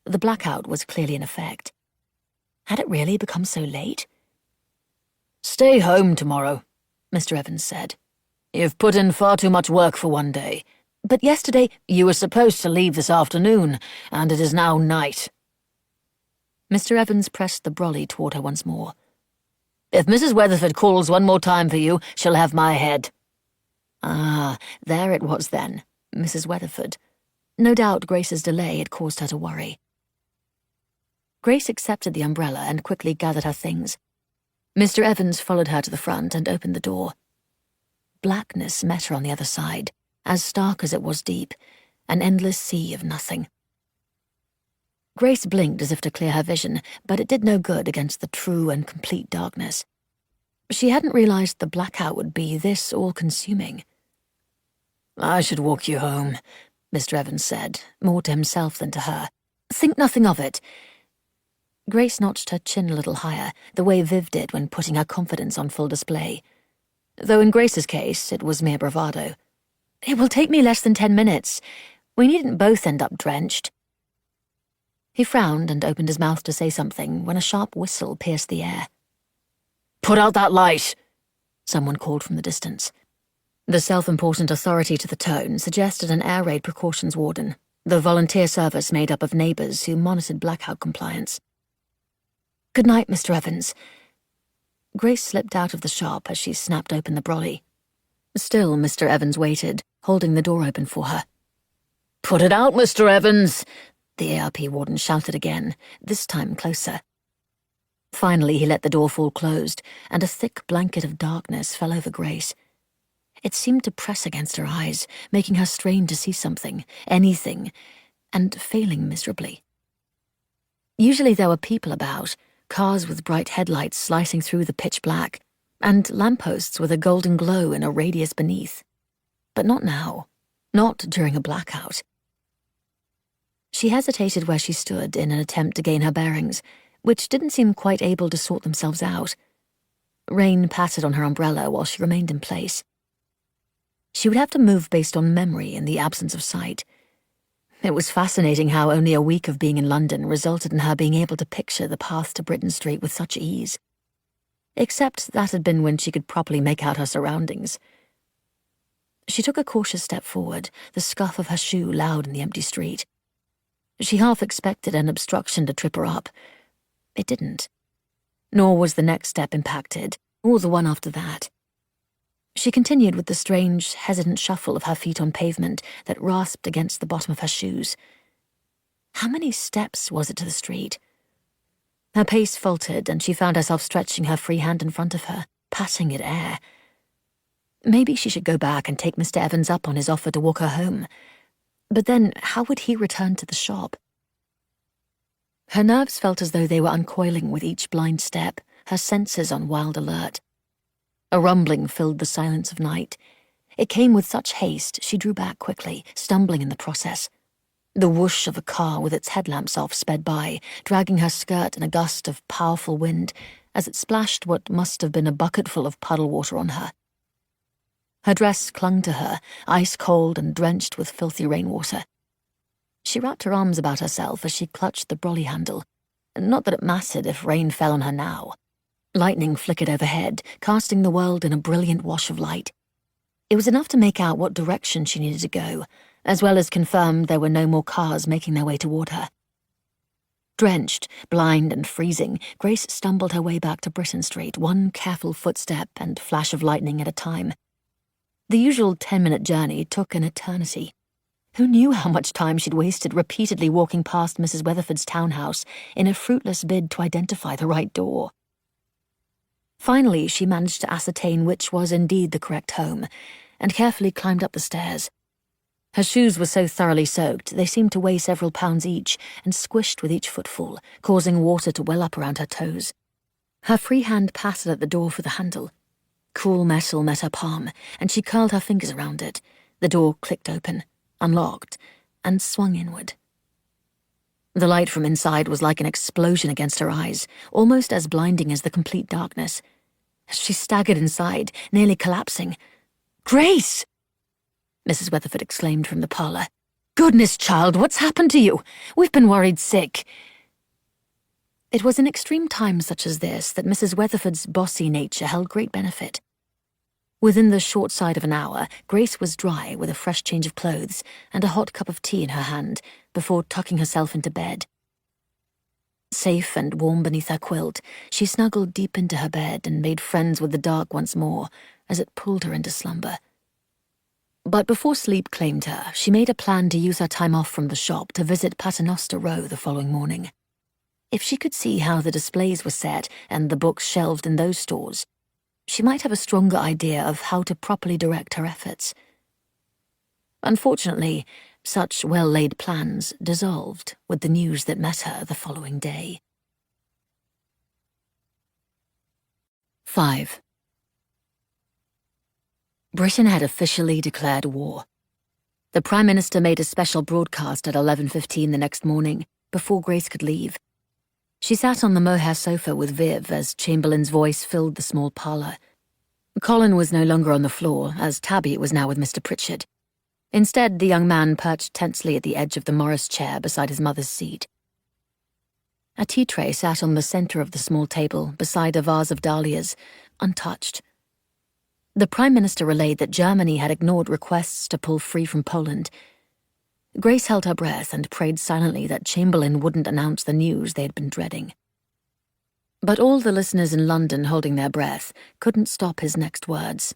The blackout was clearly in effect. Had it really become so late? "Stay home tomorrow," Mr. Evans said. "You've put in far too much work for one day. But yesterday you were supposed to leave this afternoon, and it is now night." Mr. Evans pressed the brolly toward her once more. "If Mrs. Weatherford calls one more time for you, she'll have my head." Ah, there it was then, Mrs. Weatherford. No doubt Grace's delay had caused her to worry. Grace accepted the umbrella and quickly gathered her things. Mr. Evans followed her to the front and opened the door. Blackness met her on the other side, as stark as it was deep, an endless sea of nothing. Grace blinked as if to clear her vision, but it did no good against the true and complete darkness. She hadn't realized the blackout would be this all-consuming. "I should walk you home," Mr. Evans said, more to himself than to her. "Think nothing of it." Grace notched her chin a little higher, the way Viv did when putting her confidence on full display. Though in Grace's case, it was mere bravado. "It will take me less than 10 minutes. We needn't both end up drenched." He frowned and opened his mouth to say something when a sharp whistle pierced the air. "Put out that light," someone called from the distance. The self-important authority to the tone suggested an air raid precautions warden, the volunteer service made up of neighbours who monitored blackout compliance. "Good night, Mr. Evans." Grace slipped out of the shop as she snapped open the brolly. Still, Mr. Evans waited, holding the door open for her. "Put it out, Mr. Evans," the ARP warden shouted again, this time closer. Finally, he let the door fall closed, and a thick blanket of darkness fell over Grace. It seemed to press against her eyes, making her strain to see something, anything, and failing miserably. Usually there were people about, cars with bright headlights slicing through the pitch black, and lampposts with a golden glow in a radius beneath. But not now. Not during a blackout. She hesitated where she stood in an attempt to gain her bearings, which didn't seem quite able to sort themselves out. Rain pattered on her umbrella while she remained in place. She would have to move based on memory in the absence of sight. It was fascinating how only a week of being in London resulted in her being able to picture the path to Britain Street with such ease. Except that had been when she could properly make out her surroundings. She took a cautious step forward, the scuff of her shoe loud in the empty street. She half expected an obstruction to trip her up. It didn't. Nor was the next step impacted, or the one after that. She continued with the strange, hesitant shuffle of her feet on pavement that rasped against the bottom of her shoes. How many steps was it to the street? Her pace faltered, and she found herself stretching her free hand in front of her, patting at air. Maybe she should go back and take Mr. Evans up on his offer to walk her home. But then, how would he return to the shop? Her nerves felt as though they were uncoiling with each blind step, her senses on wild alert. A rumbling filled the silence of night. It came with such haste, she drew back quickly, stumbling in the process. The whoosh of a car with its headlamps off sped by, dragging her skirt in a gust of powerful wind as it splashed what must have been a bucketful of puddle water on her. Her dress clung to her, ice-cold and drenched with filthy rainwater. She wrapped her arms about herself as she clutched the brolly handle. Not that it mattered if rain fell on her now. Lightning flickered overhead, casting the world in a brilliant wash of light. It was enough to make out what direction she needed to go, as well as confirm there were no more cars making their way toward her. Drenched, blind and freezing, Grace stumbled her way back to Britain Street, one careful footstep and flash of lightning at a time. The usual 10-minute journey took an eternity. Who knew how much time she'd wasted repeatedly walking past Mrs. Weatherford's townhouse in a fruitless bid to identify the right door? Finally, she managed to ascertain which was indeed the correct home, and carefully climbed up the stairs. Her shoes were so thoroughly soaked they seemed to weigh several pounds each and squished with each footfall, causing water to well up around her toes. Her free hand patted at the door for the handle. Cool metal met her palm, and she curled her fingers around it. The door clicked open, unlocked, and swung inward. The light from inside was like an explosion against her eyes, almost as blinding as the complete darkness. She staggered inside, nearly collapsing. "Grace!" Mrs. Weatherford exclaimed from the parlour. "Goodness, child, what's happened to you? We've been worried sick." It was in extreme times such as this that Mrs. Weatherford's bossy nature held great benefit. Within the short side of an hour, Grace was dry with a fresh change of clothes and a hot cup of tea in her hand before tucking herself into bed. Safe and warm beneath her quilt, she snuggled deep into her bed and made friends with the dark once more as it pulled her into slumber. But before sleep claimed her, she made a plan to use her time off from the shop to visit Paternoster Row the following morning. If she could see how the displays were set and the books shelved in those stores, she might have a stronger idea of how to properly direct her efforts. Unfortunately, such well-laid plans dissolved with the news that met her the following day. 5. Britain had officially declared war. The Prime Minister made a special broadcast at 11:15 the next morning, before Grace could leave. She sat on the mohair sofa with Viv as Chamberlain's voice filled the small parlour. Colin was no longer on the floor, as Tabby was now with Mr. Pritchard. Instead, the young man perched tensely at the edge of the Morris chair beside his mother's seat. A tea tray sat on the centre of the small table beside a vase of dahlias, untouched. The Prime Minister relayed that Germany had ignored requests to pull free from Poland. Grace held her breath and prayed silently that Chamberlain wouldn't announce the news they had been dreading. But all the listeners in London holding their breath couldn't stop his next words.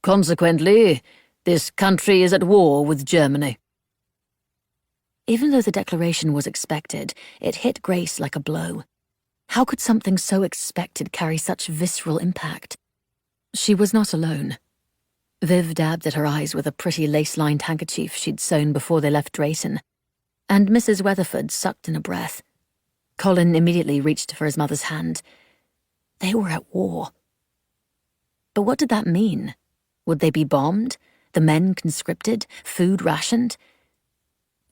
"Consequently, this country is at war with Germany." Even though the declaration was expected, it hit Grace like a blow. How could something so expected carry such visceral impact? She was not alone. Viv dabbed at her eyes with a pretty lace-lined handkerchief she'd sewn before they left Drayton, and Mrs. Weatherford sucked in a breath. Colin immediately reached for his mother's hand. They were at war. But what did that mean? Would they be bombed? The men conscripted? Food rationed?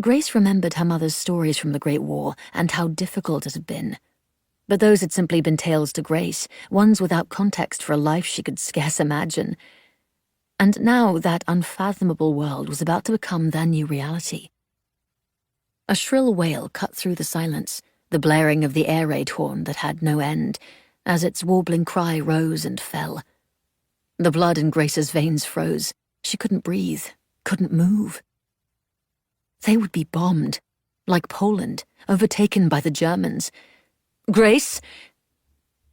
Grace remembered her mother's stories from the Great War and how difficult it had been. But those had simply been tales to Grace, ones without context for a life she could scarce imagine. And now that unfathomable world was about to become their new reality. A shrill wail cut through the silence, the blaring of the air raid horn that had no end, as its warbling cry rose and fell. The blood in Grace's veins froze. She couldn't breathe, couldn't move. They would be bombed, like Poland, overtaken by the Germans. "Grace!"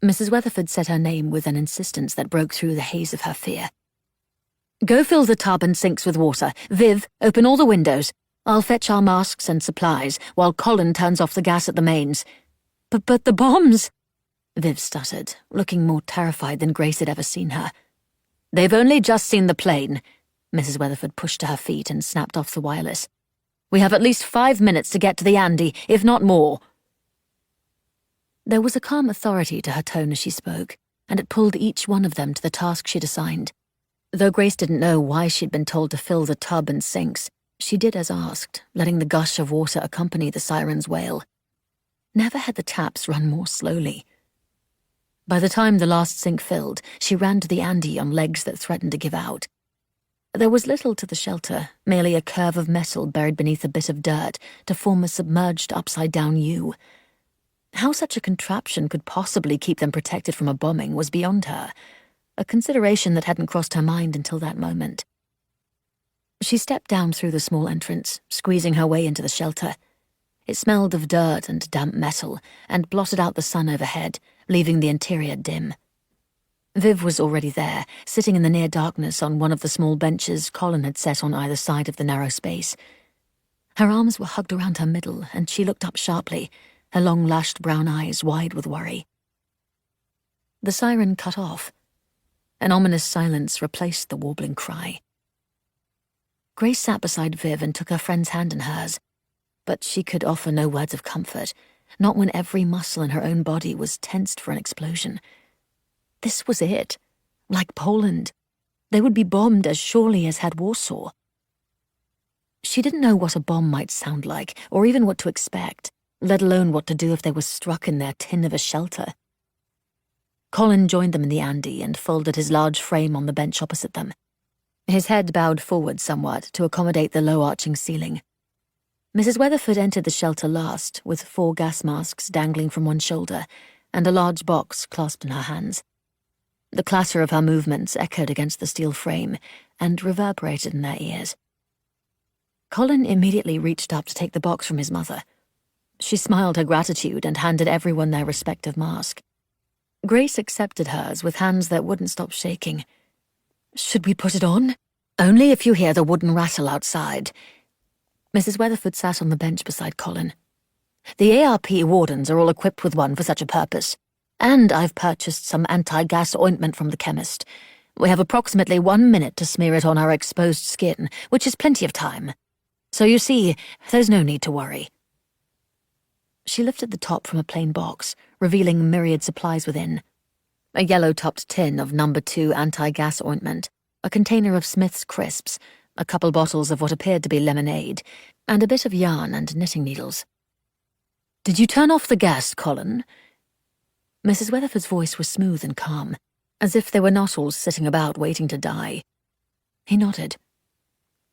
Mrs. Weatherford said her name with an insistence that broke through the haze of her fear. "Go fill the tub and sinks with water. Viv, open all the windows. I'll fetch our masks and supplies, while Colin turns off the gas at the mains." But the bombs!" Viv stuttered, looking more terrified than Grace had ever seen her. "They've only just seen the plane." Mrs. Weatherford pushed to her feet and snapped off the wireless. "We have at least 5 minutes to get to the Andy, if not more." There was a calm authority to her tone as she spoke, and it pulled each one of them to the task she'd assigned. Though Grace didn't know why she'd been told to fill the tub and sinks, she did as asked, letting the gush of water accompany the siren's wail. Never had the taps run more slowly. By the time the last sink filled, she ran to the Andy on legs that threatened to give out. There was little to the shelter, merely a curve of metal buried beneath a bit of dirt to form a submerged upside-down U. How such a contraption could possibly keep them protected from a bombing was beyond her, a consideration that hadn't crossed her mind until that moment. She stepped down through the small entrance, squeezing her way into the shelter. It smelled of dirt and damp metal, and blotted out the sun overhead, leaving the interior dim. Viv was already there, sitting in the near darkness on one of the small benches Colin had set on either side of the narrow space. Her arms were hugged around her middle, and she looked up sharply, her long-lashed brown eyes wide with worry. The siren cut off. An ominous silence replaced the warbling cry. Grace sat beside Viv and took her friend's hand in hers, but she could offer no words of comfort, not when every muscle in her own body was tensed for an explosion. This was it. Like Poland. They would be bombed as surely as had Warsaw. She didn't know what a bomb might sound like, or even what to expect, let alone what to do if they were struck in their tin of a shelter. Colin joined them in the Andy and folded his large frame on the bench opposite them. His head bowed forward somewhat to accommodate the low-arching ceiling. Mrs. Weatherford entered the shelter last, with 4 gas masks dangling from one shoulder, and a large box clasped in her hands. The clatter of her movements echoed against the steel frame and reverberated in their ears. Colin immediately reached up to take the box from his mother. She smiled her gratitude and handed everyone their respective mask. Grace accepted hers with hands that wouldn't stop shaking. "Should we put it on?" "Only if you hear the wooden rattle outside." Mrs. Weatherford sat on the bench beside Colin. "The ARP wardens are all equipped with one for such a purpose. And I've purchased some anti-gas ointment from the chemist. We have approximately 1 minute to smear it on our exposed skin, which is plenty of time. So you see, there's no need to worry." She lifted the top from a plain box, revealing myriad supplies within. A yellow-topped tin of No. 2 anti-gas ointment, a container of Smith's crisps, a couple bottles of what appeared to be lemonade, and a bit of yarn and knitting needles. "Did you turn off the gas, Colin?" Mrs. Weatherford's voice was smooth and calm, as if they were not all sitting about waiting to die. He nodded.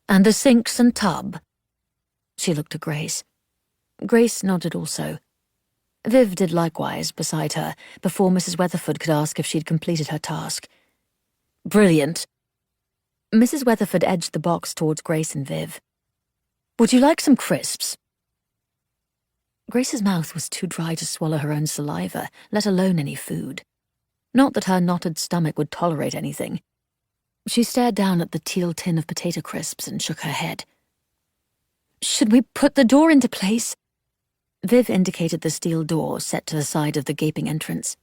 "And the sinks and tub?" She looked at Grace. Grace nodded also. Viv did likewise beside her, before Mrs. Weatherford could ask if she'd completed her task. "Brilliant." Mrs. Weatherford edged the box towards Grace and Viv. "Would you like some crisps?" Grace's mouth was too dry to swallow her own saliva, let alone any food. Not that her knotted stomach would tolerate anything. She stared down at the teal tin of potato crisps and shook her head. "Should we put the door into place?" Viv indicated the steel door set to the side of the gaping entrance.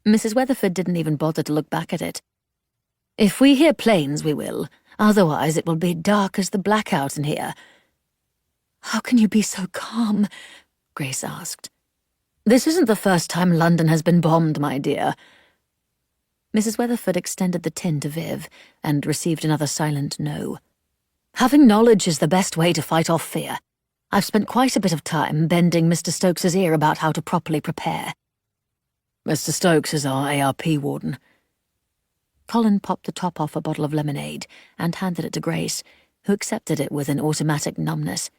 Mrs. Weatherford didn't even bother to look back at it. "If we hear planes, we will. Otherwise it will be dark as the blackout in here." "How can you be so calm?" Grace asked. "This isn't the first time London has been bombed, my dear." Mrs. Weatherford extended the tin to Viv and received another silent no. "Having knowledge is the best way to fight off fear. I've spent quite a bit of time bending Mr. Stokes's ear about how to properly prepare." "Mr. Stokes is our ARP warden." Colin popped the top off a bottle of lemonade and handed it to Grace, who accepted it with an automatic numbness.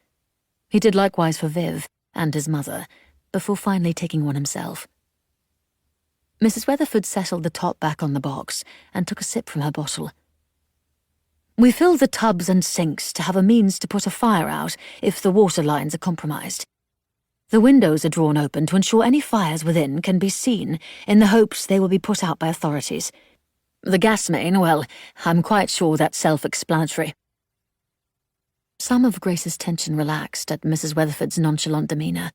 He did likewise for Viv and his mother, before finally taking one himself. Mrs. Weatherford settled the top back on the box and took a sip from her bottle. "We fill the tubs and sinks to have a means to put a fire out if the water lines are compromised. The windows are drawn open to ensure any fires within can be seen in the hopes they will be put out by authorities. The gas main, well, I'm quite sure that's self-explanatory." Some of Grace's tension relaxed at Mrs. Weatherford's nonchalant demeanour.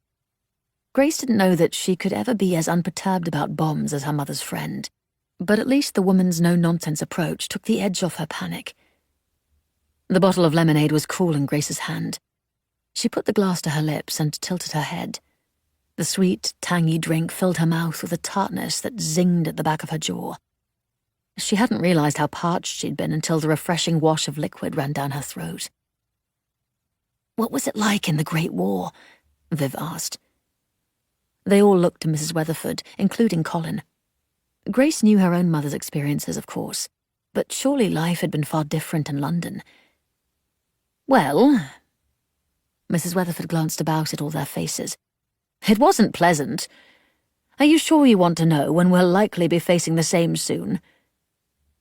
Grace didn't know that she could ever be as unperturbed about bombs as her mother's friend, but at least the woman's no-nonsense approach took the edge off her panic. The bottle of lemonade was cool in Grace's hand. She put the glass to her lips and tilted her head. The sweet, tangy drink filled her mouth with a tartness that zinged at the back of her jaw. She hadn't realized how parched she'd been until the refreshing wash of liquid ran down her throat. "What was it like in the Great War?" Viv asked. They all looked to Mrs. Weatherford, including Colin. Grace knew her own mother's experiences, of course, but surely life had been far different in London. "Well," Mrs. Weatherford glanced about at all their faces, "it wasn't pleasant. Are you sure you want to know when we'll likely be facing the same soon?"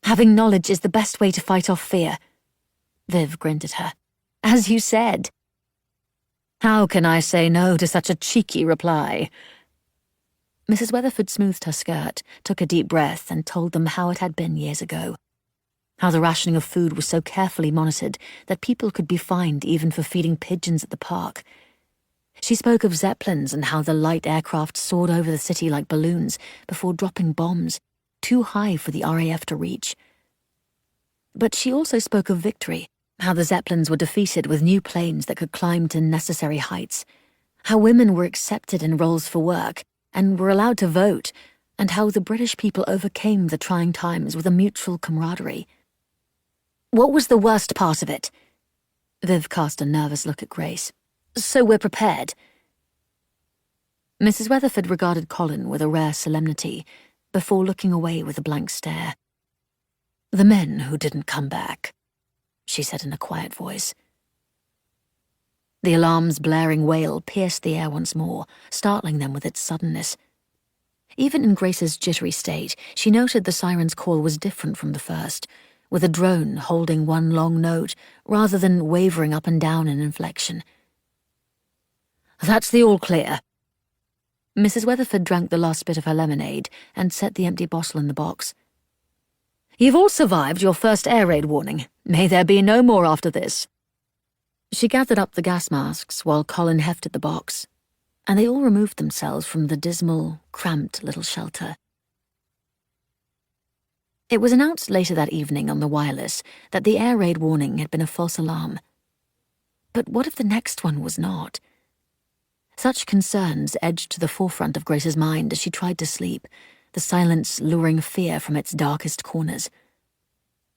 "Having knowledge is the best way to fight off fear." Viv grinned at her. "As you said." "How can I say no to such a cheeky reply?" Mrs. Weatherford smoothed her skirt, took a deep breath, and told them how it had been years ago. How the rationing of food was so carefully monitored that people could be fined even for feeding pigeons at the park. She spoke of Zeppelins and how the light aircraft soared over the city like balloons before dropping bombs, too high for the RAF to reach. But she also spoke of victory, how the Zeppelins were defeated with new planes that could climb to necessary heights, how women were accepted in roles for work and were allowed to vote, and how the British people overcame the trying times with a mutual camaraderie. "What was the worst part of it?" Viv cast a nervous look at Grace. "So we're prepared." Mrs. Weatherford regarded Colin with a rare solemnity before looking away with a blank stare. "The men who didn't come back," she said in a quiet voice. The alarm's blaring wail pierced the air once more, startling them with its suddenness. Even in Grace's jittery state, she noted the siren's call was different from the first, with a drone holding one long note rather than wavering up and down in inflection. "That's the all clear." Mrs. Weatherford drank the last bit of her lemonade and set the empty bottle in the box. "You've all survived your first air raid warning. May there be no more after this." She gathered up the gas masks while Colin hefted the box, and they all removed themselves from the dismal, cramped little shelter. It was announced later that evening on the wireless that the air raid warning had been a false alarm. But what if the next one was not? Such concerns edged to the forefront of Grace's mind as she tried to sleep, the silence luring fear from its darkest corners.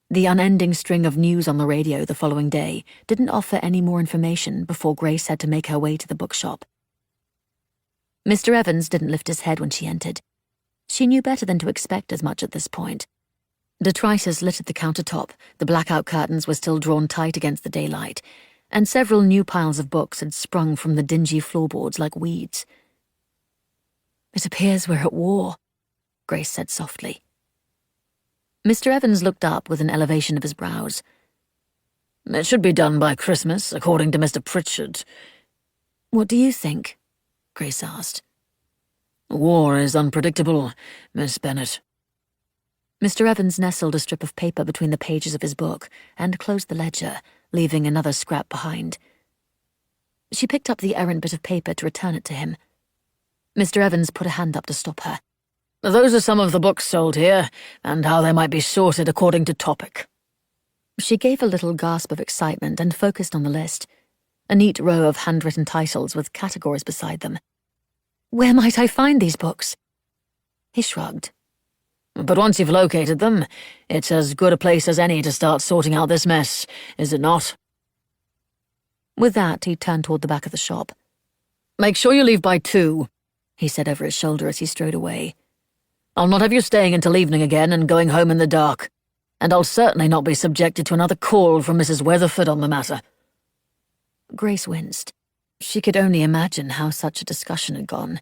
The unending string of news on the radio the following day didn't offer any more information before Grace had to make her way to the bookshop. Mr. Evans didn't lift his head when she entered. She knew better than to expect as much at this point. Detritus littered the countertop, the blackout curtains were still drawn tight against the daylight, and several new piles of books had sprung from the dingy floorboards like weeds. "It appears we're at war," Grace said softly. Mr. Evans looked up with an elevation of his brows. "It should be done by Christmas, according to Mr. Pritchard." "What do you think?" Grace asked. "War is unpredictable, Miss Bennet." Mr. Evans nestled a strip of paper between the pages of his book and closed the ledger, leaving another scrap behind. She picked up the errant bit of paper to return it to him. Mr. Evans put a hand up to stop her. "Those are some of the books sold here, and how they might be sorted according to topic." She gave a little gasp of excitement and focused on the list, a neat row of handwritten titles with categories beside them. "Where might I find these books?" He shrugged. "But once you've located them, it's as good a place as any to start sorting out this mess, is it not?" With that, he turned toward the back of the shop. "Make sure you leave by 2, he said over his shoulder as he strode away. "I'll not have you staying until evening again and going home in the dark, and I'll certainly not be subjected to another call from Mrs. Weatherford on the matter." Grace winced. She could only imagine how such a discussion had gone.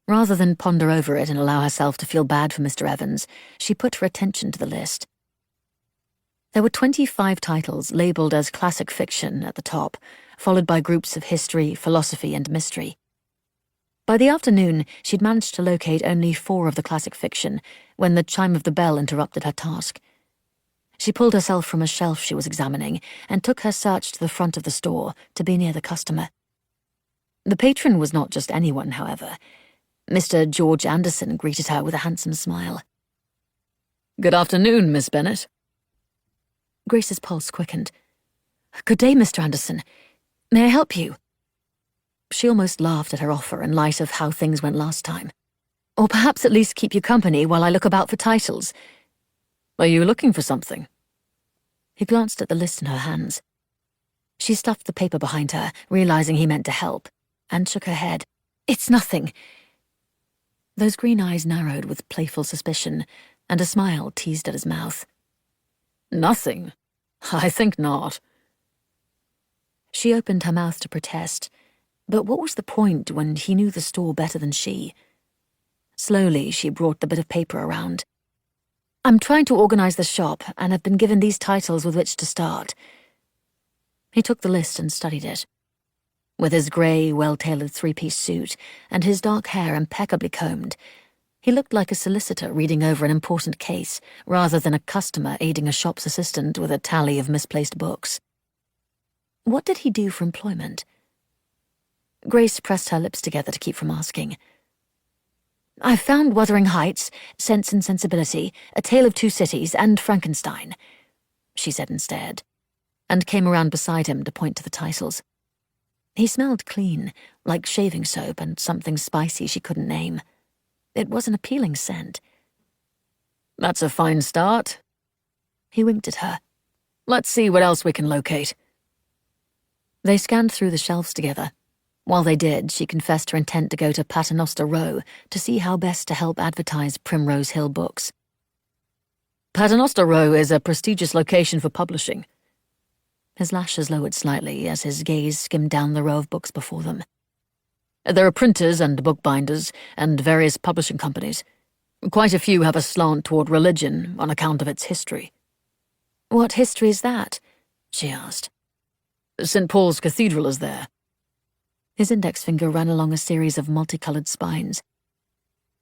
Rather than ponder over it and allow herself to feel bad for Mr. Evans, she put her attention to the list. There were 25 titles labelled as classic fiction at the top, followed by groups of history, philosophy, and mystery. By the afternoon, she'd managed to locate only 4 of the classic fiction when the chime of the bell interrupted her task. She pulled herself from a shelf she was examining and took her search to the front of the store to be near the customer. The patron was not just anyone, however. Mr. George Anderson greeted her with a handsome smile. "Good afternoon, Miss Bennet." Grace's pulse quickened. "Good day, Mr. Anderson. May I help you?" She almost laughed at her offer in light of how things went last time. "Or perhaps at least keep you company while I look about for titles." "Are you looking for something?" He glanced at the list in her hands. She stuffed the paper behind her, realizing he meant to help, and shook her head. "It's nothing." Those green eyes narrowed with playful suspicion, and a smile teased at his mouth. "Nothing? I think not." She opened her mouth to protest, but what was the point when he knew the store better than she? Slowly, she brought the bit of paper around. "I'm trying to organize the shop, and have been given these titles with which to start." He took the list and studied it. With his grey, well-tailored 3-piece suit and his dark hair impeccably combed, he looked like a solicitor reading over an important case rather than a customer aiding a shop's assistant with a tally of misplaced books. What did he do for employment? Grace pressed her lips together to keep from asking. "I found Wuthering Heights, Sense and Sensibility, A Tale of Two Cities, and Frankenstein," she said instead, and came around beside him to point to the titles. He smelled clean, like shaving soap and something spicy she couldn't name. It was an appealing scent. "That's a fine start." He winked at her. "Let's see what else we can locate." They scanned through the shelves together. While they did, she confessed her intent to go to Paternoster Row to see how best to help advertise Primrose Hill books. Paternoster Row is a prestigious location for publishing. His lashes lowered slightly as his gaze skimmed down the row of books before them. There are printers and bookbinders and various publishing companies. Quite a few have a slant toward religion on account of its history. What history is that? She asked. St. Paul's Cathedral is there. His index finger ran along a series of multicolored spines.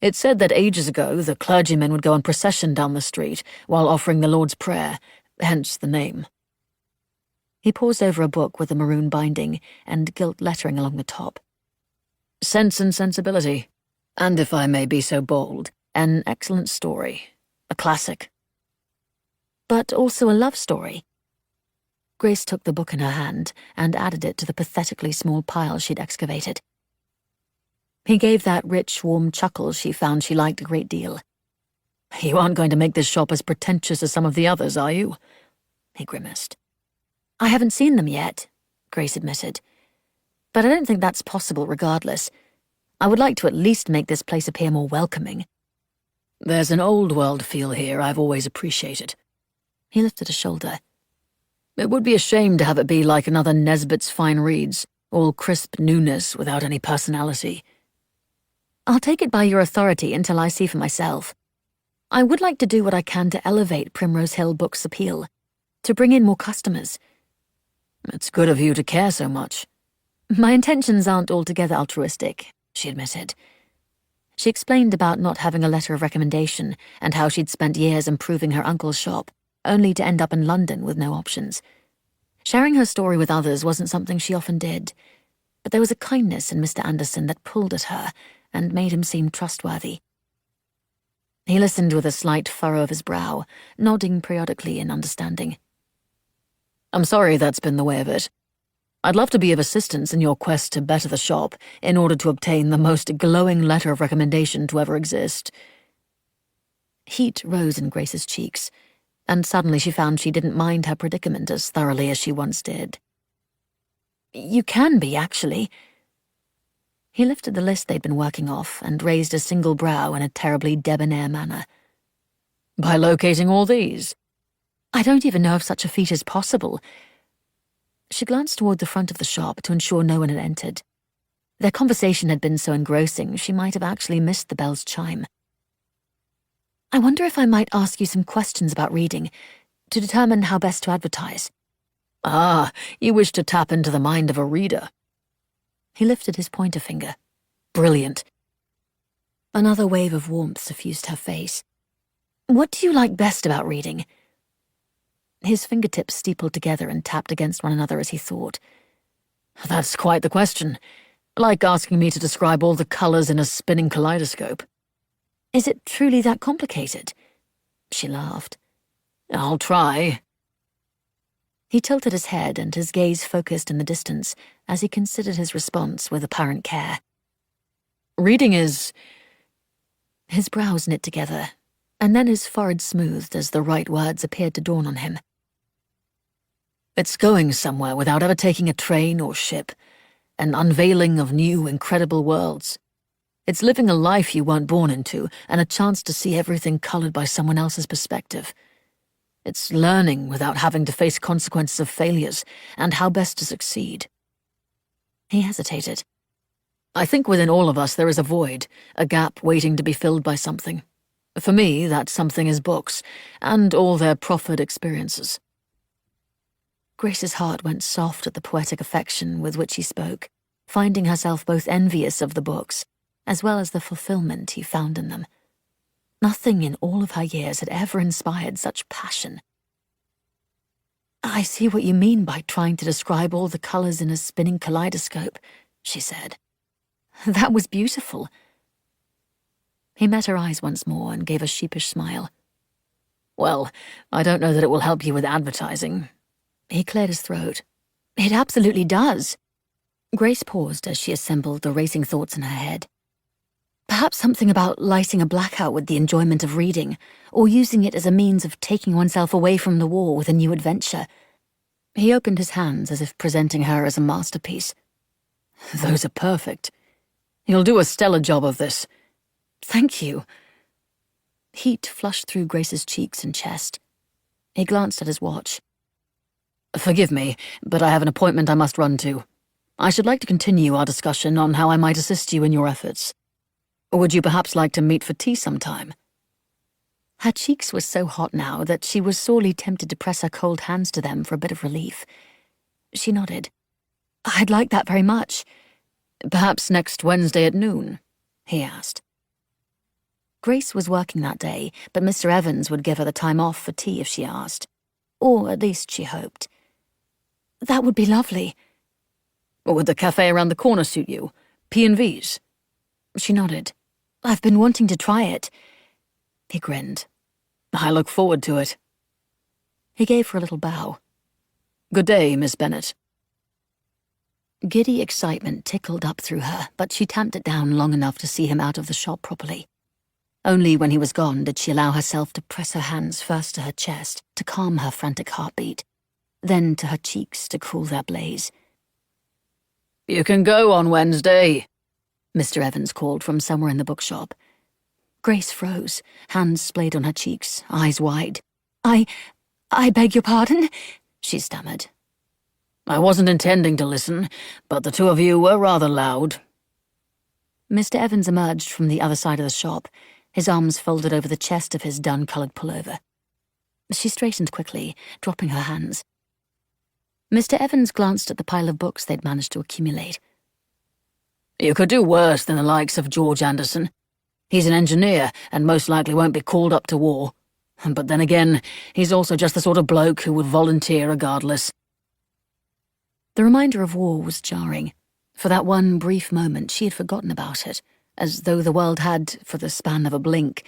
It's said that ages ago the clergymen would go in procession down the street while offering the Lord's Prayer, hence the name. He paused over a book with a maroon binding and gilt lettering along the top. Sense and Sensibility, and if I may be so bold, an excellent story, a classic. But also a love story. Grace took the book in her hand and added it to the pathetically small pile she'd excavated. He gave that rich, warm chuckle she found she liked a great deal. You aren't going to make this shop as pretentious as some of the others, are you? He grimaced. I haven't seen them yet, Grace admitted. But I don't think that's possible regardless. I would like to at least make this place appear more welcoming. There's an old world feel here I've always appreciated. He lifted a shoulder. It would be a shame to have it be like another Nesbitt's Fine Reads, all crisp newness without any personality. I'll take it by your authority until I see for myself. I would like to do what I can to elevate Primrose Hill Books' appeal, to bring in more customers. It's good of you to care so much. My intentions aren't altogether altruistic, she admitted. She explained about not having a letter of recommendation and how she'd spent years improving her uncle's shop, only to end up in London with no options. Sharing her story with others wasn't something she often did, but there was a kindness in Mr. Anderson that pulled at her and made him seem trustworthy. He listened with a slight furrow of his brow, nodding periodically in understanding. I'm sorry that's been the way of it. I'd love to be of assistance in your quest to better the shop in order to obtain the most glowing letter of recommendation to ever exist. Heat rose in Grace's cheeks, and suddenly she found she didn't mind her predicament as thoroughly as she once did. You can be, actually. He lifted the list they'd been working off and raised a single brow in a terribly debonair manner. By locating all these? I don't even know if such a feat is possible. She glanced toward the front of the shop to ensure no one had entered. Their conversation had been so engrossing she might have actually missed the bell's chime. I wonder if I might ask you some questions about reading, to determine how best to advertise. Ah, you wish to tap into the mind of a reader. He lifted his pointer finger. Brilliant. Another wave of warmth suffused her face. What do you like best about reading? His fingertips steepled together and tapped against one another as he thought. That's quite the question. Like asking me to describe all the colours in a spinning kaleidoscope. Is it truly that complicated? She laughed. I'll try. He tilted his head and his gaze focused in the distance as he considered his response with apparent care. Reading is... His brows knit together, and then his forehead smoothed as the right words appeared to dawn on him. It's going somewhere without ever taking a train or ship, an unveiling of new, incredible worlds. It's living a life you weren't born into and a chance to see everything coloured by someone else's perspective. It's learning without having to face consequences of failures and how best to succeed. He hesitated. I think within all of us there is a void, a gap waiting to be filled by something. For me, that something is books, and all their proffered experiences. Grace's heart went soft at the poetic affection with which he spoke, finding herself both envious of the books, as well as the fulfillment he found in them. Nothing in all of her years had ever inspired such passion. I see what you mean by trying to describe all the colours in a spinning kaleidoscope, she said. That was beautiful. He met her eyes once more and gave a sheepish smile. Well, I don't know that it will help you with advertising. He cleared his throat. It absolutely does. Grace paused as she assembled the racing thoughts in her head. Perhaps something about lighting a blackout with the enjoyment of reading, or using it as a means of taking oneself away from the war with a new adventure. He opened his hands as if presenting her as a masterpiece. Those are perfect. You'll do a stellar job of this. Thank you. Heat flushed through Grace's cheeks and chest. He glanced at his watch. Forgive me, but I have an appointment I must run to. I should like to continue our discussion on how I might assist you in your efforts. Would you perhaps like to meet for tea sometime? Her cheeks were so hot now that she was sorely tempted to press her cold hands to them for a bit of relief. She nodded. I'd like that very much. Perhaps next Wednesday at noon, he asked. Grace was working that day, but Mr. Evans would give her the time off for tea if she asked. Or at least she hoped. That would be lovely. Would the cafe around the corner suit you? P&V's? She nodded. I've been wanting to try it. He grinned. I look forward to it. He gave her a little bow. Good day, Miss Bennet. Giddy excitement tickled up through her, but she tamped it down long enough to see him out of the shop properly. Only when he was gone did she allow herself to press her hands first to her chest to calm her frantic heartbeat, then to her cheeks to cool their blaze. You can go on Wednesday, Mr. Evans called from somewhere in the bookshop. Grace froze, hands splayed on her cheeks, eyes wide. I beg your pardon, she stammered. I wasn't intending to listen, but the two of you were rather loud. Mr. Evans emerged from the other side of the shop, his arms folded over the chest of his dun-coloured pullover. She straightened quickly, dropping her hands. Mr. Evans glanced at the pile of books they'd managed to accumulate. You could do worse than the likes of George Anderson. He's an engineer and most likely won't be called up to war. But then again, he's also just the sort of bloke who would volunteer regardless. The reminder of war was jarring. For that one brief moment, she had forgotten about it, as though the world had, for the span of a blink,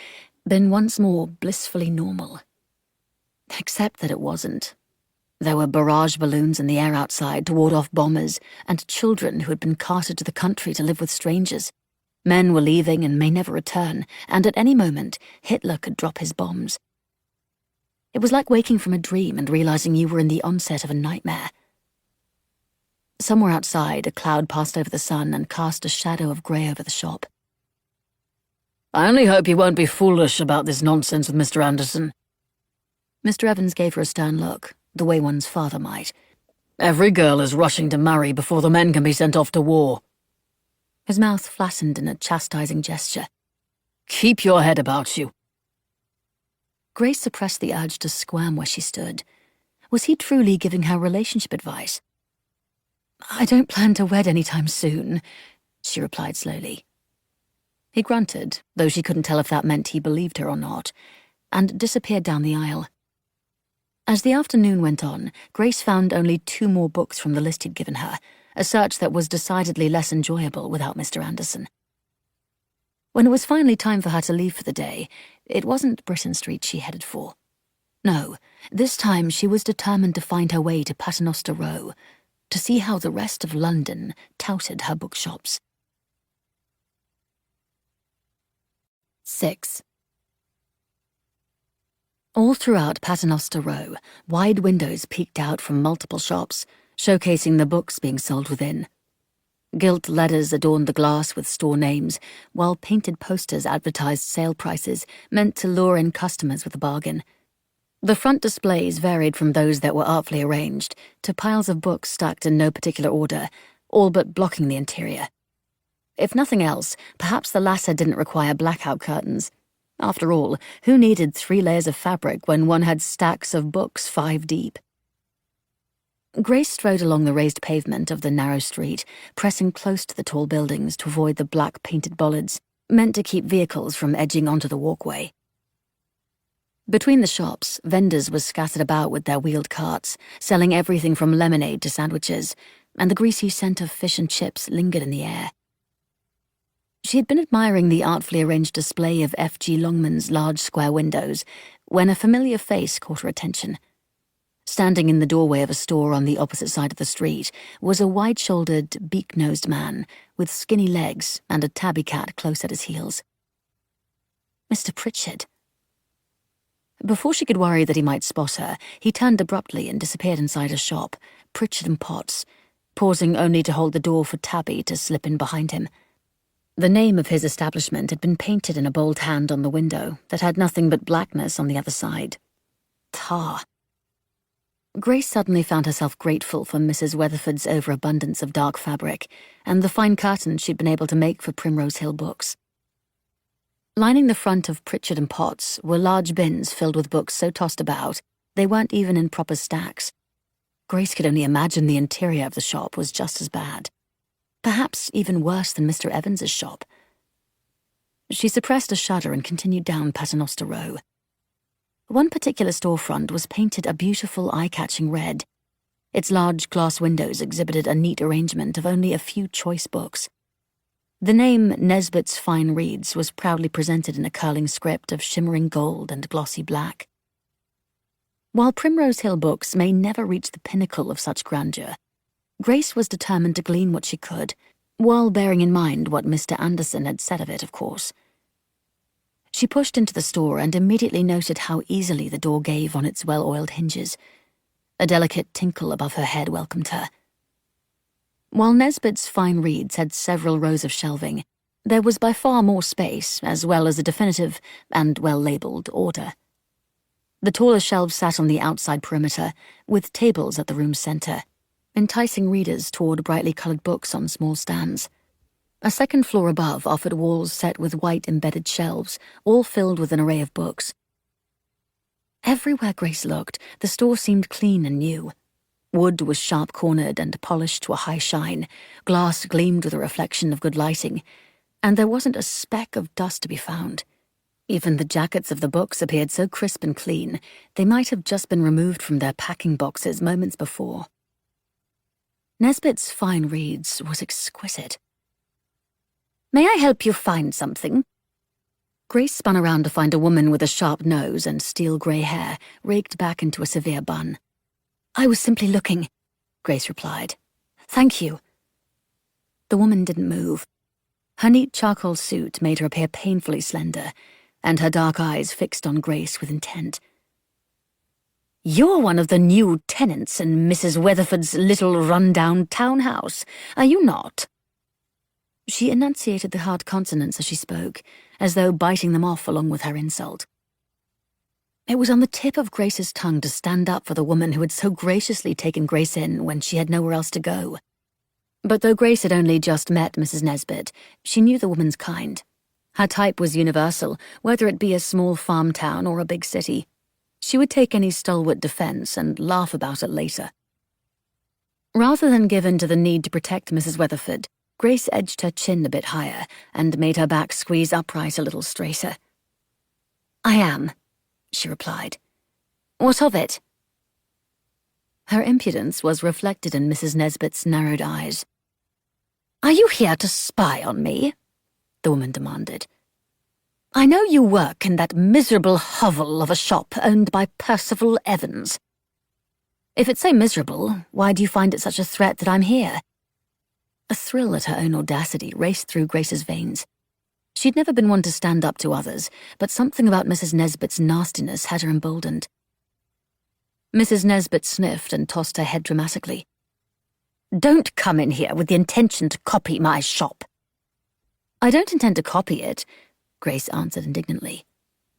been once more blissfully normal. Except that it wasn't. There were barrage balloons in the air outside to ward off bombers, and children who had been carted to the country to live with strangers. Men were leaving and may never return, and at any moment, Hitler could drop his bombs. It was like waking from a dream and realizing you were in the onset of a nightmare. Somewhere outside, a cloud passed over the sun and cast a shadow of grey over the shop. I only hope you won't be foolish about this nonsense with Mr. Anderson. Mr. Evans gave her a stern look, the way one's father might. Every girl is rushing to marry before the men can be sent off to war. His mouth flattened in a chastising gesture. Keep your head about you. Grace suppressed the urge to squirm where she stood. Was he truly giving her relationship advice? I don't plan to wed anytime soon, she replied slowly. He grunted, though she couldn't tell if that meant he believed her or not, and disappeared down the aisle. As the afternoon went on, Grace found only 2 more books from the list he'd given her, a search that was decidedly less enjoyable without Mr. Anderson. When it was finally time for her to leave for the day, it wasn't Britain Street she headed for. No, this time she was determined to find her way to Paternoster Row, to see how the rest of London touted her bookshops. 6. All throughout Paternoster Row, wide windows peeked out from multiple shops, showcasing the books being sold within. Gilt letters adorned the glass with store names, while painted posters advertised sale prices meant to lure in customers with a bargain. The front displays varied from those that were artfully arranged to piles of books stacked in no particular order, all but blocking the interior. If nothing else, perhaps the latter didn't require blackout curtains. After all, who needed 3 layers of fabric when one had stacks of books 5 deep? Grace strode along the raised pavement of the narrow street, pressing close to the tall buildings to avoid the black painted bollards, meant to keep vehicles from edging onto the walkway. Between the shops, vendors were scattered about with their wheeled carts, selling everything from lemonade to sandwiches, and the greasy scent of fish and chips lingered in the air. She had been admiring the artfully arranged display of F.G. Longman's large square windows when a familiar face caught her attention. Standing in the doorway of a store on the opposite side of the street was a wide-shouldered, beak-nosed man with skinny legs and a tabby cat close at his heels. Mr. Pritchard. Before she could worry that he might spot her, he turned abruptly and disappeared inside a shop, Pritchard & Potts, pausing only to hold the door for Tabby to slip in behind him. The name of his establishment had been painted in a bold hand on the window that had nothing but blackness on the other side. Tar. Grace suddenly found herself grateful for Mrs. Weatherford's overabundance of dark fabric and the fine curtains she'd been able to make for Primrose Hill books. Lining the front of Pritchard & Potts were large bins filled with books so tossed about they weren't even in proper stacks. Grace could only imagine the interior of the shop was just as bad. Perhaps even worse than Mr. Evans's shop. She suppressed a shudder and continued down Paternoster Row. One particular storefront was painted a beautiful, eye-catching red. Its large glass windows exhibited a neat arrangement of only a few choice books. The name Nesbit's Fine Reads was proudly presented in a curling script of shimmering gold and glossy black. While Primrose Hill books may never reach the pinnacle of such grandeur, Grace was determined to glean what she could, while bearing in mind what Mr. Anderson had said of it, of course. She pushed into the store and immediately noted how easily the door gave on its well-oiled hinges. A delicate tinkle above her head welcomed her. While Nesbit's Fine Reads had several rows of shelving, there was by far more space, as well as a definitive and well-labelled order. The taller shelves sat on the outside perimeter, with tables at the room's centre, enticing readers toward brightly coloured books on small stands. A second floor above offered walls set with white embedded shelves, all filled with an array of books. Everywhere Grace looked, the store seemed clean and new. Wood was sharp-cornered and polished to a high shine, glass gleamed with a reflection of good lighting, and there wasn't a speck of dust to be found. Even the jackets of the books appeared so crisp and clean, they might have just been removed from their packing boxes moments before. Nesbit's Fine Reads was exquisite. "May I help you find something?" Grace spun around to find a woman with a sharp nose and steel-grey hair raked back into a severe bun. "I was simply looking," Grace replied. "Thank you." The woman didn't move. Her neat charcoal suit made her appear painfully slender, and her dark eyes fixed on Grace with intent. "You're one of the new tenants in Mrs. Weatherford's little run-down townhouse, are you not?" She enunciated the hard consonants as she spoke, as though biting them off along with her insult. It was on the tip of Grace's tongue to stand up for the woman who had so graciously taken Grace in when she had nowhere else to go. But though Grace had only just met Mrs. Nesbit, she knew the woman's kind. Her type was universal, whether it be a small farm town or a big city. She would take any stalwart defense and laugh about it later. Rather than give in to the need to protect Mrs. Weatherford, Grace edged her chin a bit higher and made her back squeeze upright a little straighter. "I am," she replied. "What of it?" Her impudence was reflected in Mrs. Nesbit's narrowed eyes. "Are you here to spy on me?" the woman demanded. "I know you work in that miserable hovel of a shop owned by Percival Evans. If it's so miserable, why do you find it such a threat that I'm here?" A thrill at her own audacity raced through Grace's veins. She'd never been one to stand up to others, but something about Mrs. Nesbit's nastiness had her emboldened. Mrs. Nesbit sniffed and tossed her head dramatically. "Don't come in here with the intention to copy my shop." "I don't intend to copy it," Grace answered indignantly.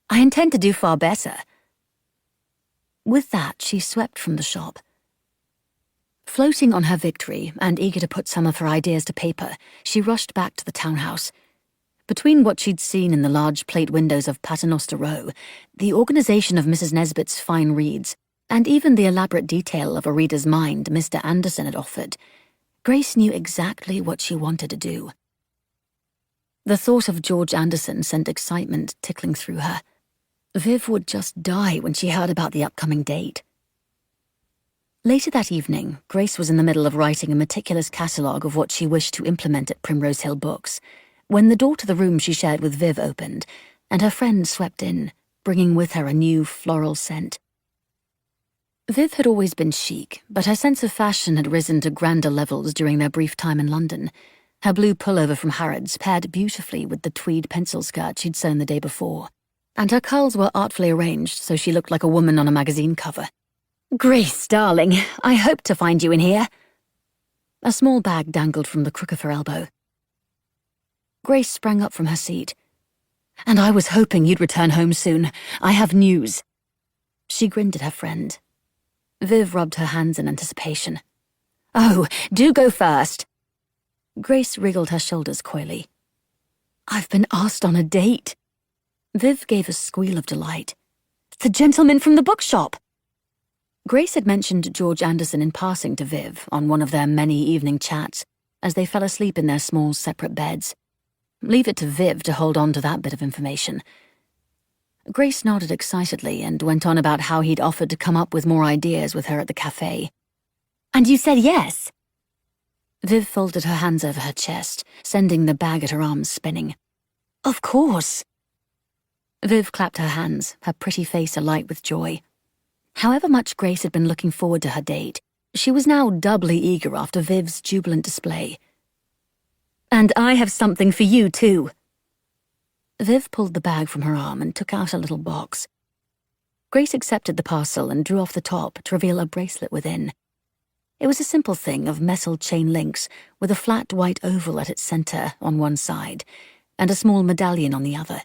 "I intend to do far better." With that, she swept from the shop. Floating on her victory and eager to put some of her ideas to paper, she rushed back to the townhouse. Between what she'd seen in the large plate windows of Paternoster Row, the organization of Mrs. Nesbit's Fine Reads, and even the elaborate detail of a reader's mind Mr. Anderson had offered, Grace knew exactly what she wanted to do. The thought of George Anderson sent excitement tickling through her. Viv would just die when she heard about the upcoming date. Later that evening, Grace was in the middle of writing a meticulous catalogue of what she wished to implement at Primrose Hill Books, when the door to the room she shared with Viv opened, and her friend swept in, bringing with her a new floral scent. Viv had always been chic, but her sense of fashion had risen to grander levels during their brief time in London. Her blue pullover from Harrods paired beautifully with the tweed pencil skirt she'd sewn the day before, and her curls were artfully arranged so she looked like a woman on a magazine cover. "Grace, darling, I hoped to find you in here." A small bag dangled from the crook of her elbow. Grace sprang up from her seat. "And I was hoping you'd return home soon. I have news." She grinned at her friend. Viv rubbed her hands in anticipation. "Oh, do go first." Grace wriggled her shoulders coyly. "I've been asked on a date." Viv gave a squeal of delight. "The gentleman from the bookshop." Grace had mentioned George Anderson in passing to Viv on one of their many evening chats as they fell asleep in their small separate beds. Leave it to Viv to hold on to that bit of information. Grace nodded excitedly and went on about how he'd offered to come up with more ideas with her at the cafe. "And you said yes?" Viv folded her hands over her chest, sending the bag at her arms spinning. "Of course." Viv clapped her hands, her pretty face alight with joy. However much Grace had been looking forward to her date, she was now doubly eager after Viv's jubilant display. "And I have something for you, too." Viv pulled the bag from her arm and took out a little box. Grace accepted the parcel and drew off the top to reveal a bracelet within. It was a simple thing of metal chain links with a flat white oval at its center on one side and a small medallion on the other.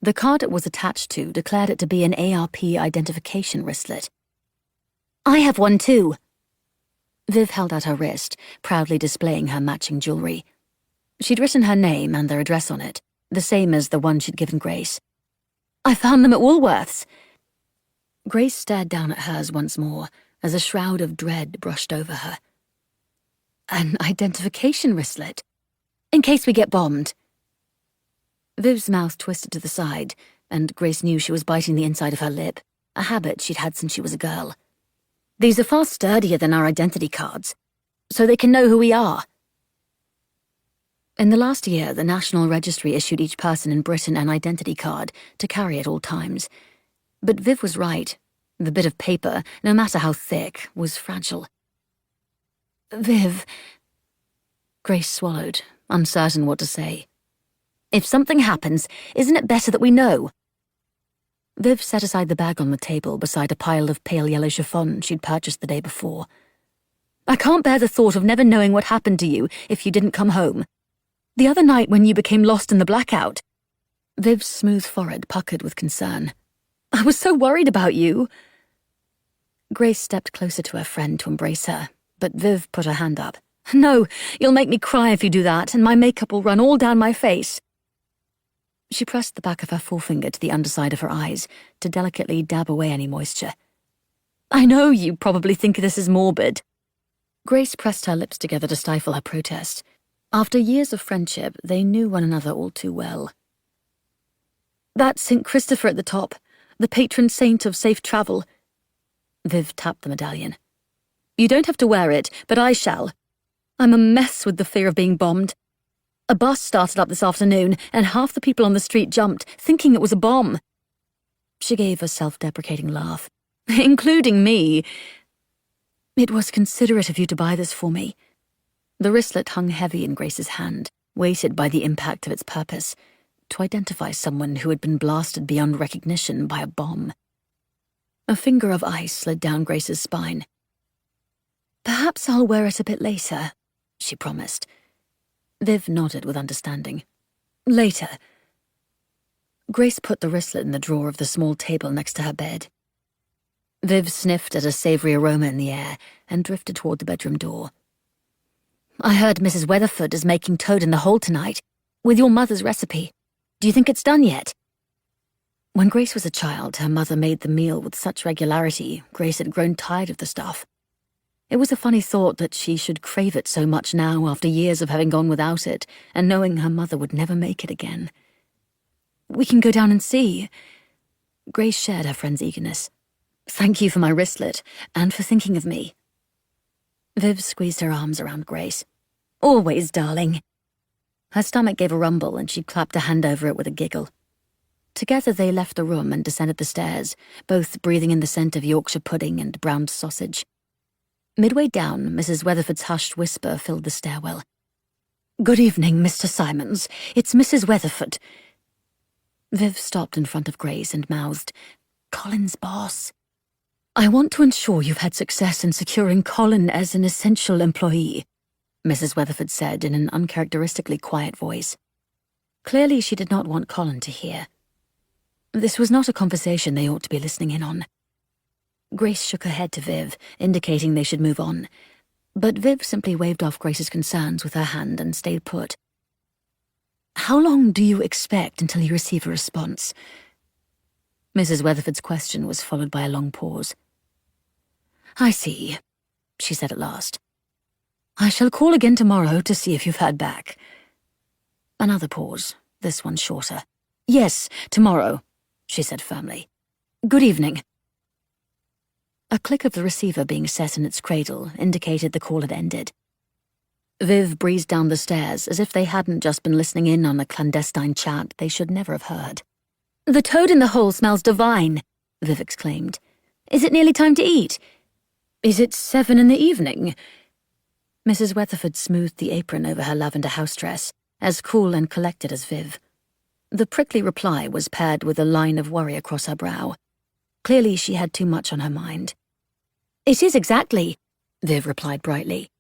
The card it was attached to declared it to be an ARP identification wristlet. "I have one too." Viv held out her wrist, proudly displaying her matching jewelry. She'd written her name and their address on it, the same as the one she'd given Grace. "I found them at Woolworths." Grace stared down at hers once more as a shroud of dread brushed over her. "An identification wristlet? In case we get bombed." Viv's mouth twisted to the side, and Grace knew she was biting the inside of her lip, a habit she'd had since she was a girl. "These are far sturdier than our identity cards, so they can know who we are." In the last year, the National Registry issued each person in Britain an identity card to carry at all times. But Viv was right. The bit of paper, no matter how thick, was fragile. "Viv," Grace swallowed, uncertain what to say. "if something happens, isn't it better that we know?" Viv set aside the bag on the table beside a pile of pale yellow chiffon she'd purchased the day before. "I can't bear the thought of never knowing what happened to you if you didn't come home. The other night when you became lost in the blackout." Viv's smooth forehead puckered with concern. "I was so worried about you." Grace stepped closer to her friend to embrace her, but Viv put her hand up. "No, you'll make me cry if you do that, and my makeup will run all down my face." She pressed the back of her forefinger to the underside of her eyes to delicately dab away any moisture. "I know you probably think this is morbid." Grace pressed her lips together to stifle her protest. After years of friendship, they knew one another all too well. "That's St. Christopher at the top, the patron saint of safe travel." Viv tapped the medallion. "You don't have to wear it, but I shall. I'm a mess with the fear of being bombed. A bus started up this afternoon, and half the people on the street jumped, thinking it was a bomb." She gave a self-deprecating laugh. "Including me." "It was considerate of you to buy this for me." The wristlet hung heavy in Grace's hand, weighted by the impact of its purpose, to identify someone who had been blasted beyond recognition by a bomb. A finger of ice slid down Grace's spine. "Perhaps I'll wear it a bit later," she promised. Viv nodded with understanding. "Later." Grace put the wristlet in the drawer of the small table next to her bed. Viv sniffed at a savory aroma in the air and drifted toward the bedroom door. "I heard Mrs. Weatherford is making toad in the hole tonight, with your mother's recipe. Do you think it's done yet?" When Grace was a child, her mother made the meal with such regularity, Grace had grown tired of the stuff. It was a funny thought that she should crave it so much now after years of having gone without it and knowing her mother would never make it again. "We can go down and see." Grace shared her friend's eagerness. "Thank you for my wristlet, and for thinking of me." Viv squeezed her arms around Grace. "Always, darling." Her stomach gave a rumble and she clapped a hand over it with a giggle. Together they left the room and descended the stairs, both breathing in the scent of Yorkshire pudding and browned sausage. Midway down, Mrs. Weatherford's hushed whisper filled the stairwell. "Good evening, Mr. Simons. It's Mrs. Weatherford." Viv stopped in front of Grace and mouthed, "Colin's boss. I want to ensure you've had success in securing Colin as an essential employee," Mrs. Weatherford said in an uncharacteristically quiet voice. Clearly she did not want Colin to hear. This was not a conversation they ought to be listening in on. Grace shook her head to Viv, indicating they should move on, but Viv simply waved off Grace's concerns with her hand and stayed put. "How long do you expect until you receive a response?" Mrs. Weatherford's question was followed by a long pause. "I see," she said at last. "I shall call again tomorrow to see if you've heard back." Another pause, this one shorter. "Yes, tomorrow," she said firmly. "Good evening." A click of the receiver being set in its cradle indicated the call had ended. Viv breezed down the stairs as if they hadn't just been listening in on a clandestine chat they should never have heard. "The toad in the hole smells divine," Viv exclaimed. "Is it nearly time to eat?" "Is it 7 in the evening?" Mrs. Weatherford smoothed the apron over her lavender house dress, as cool and collected as Viv. The prickly reply was paired with a line of worry across her brow. Clearly she had too much on her mind. "It is exactly," Viv replied brightly.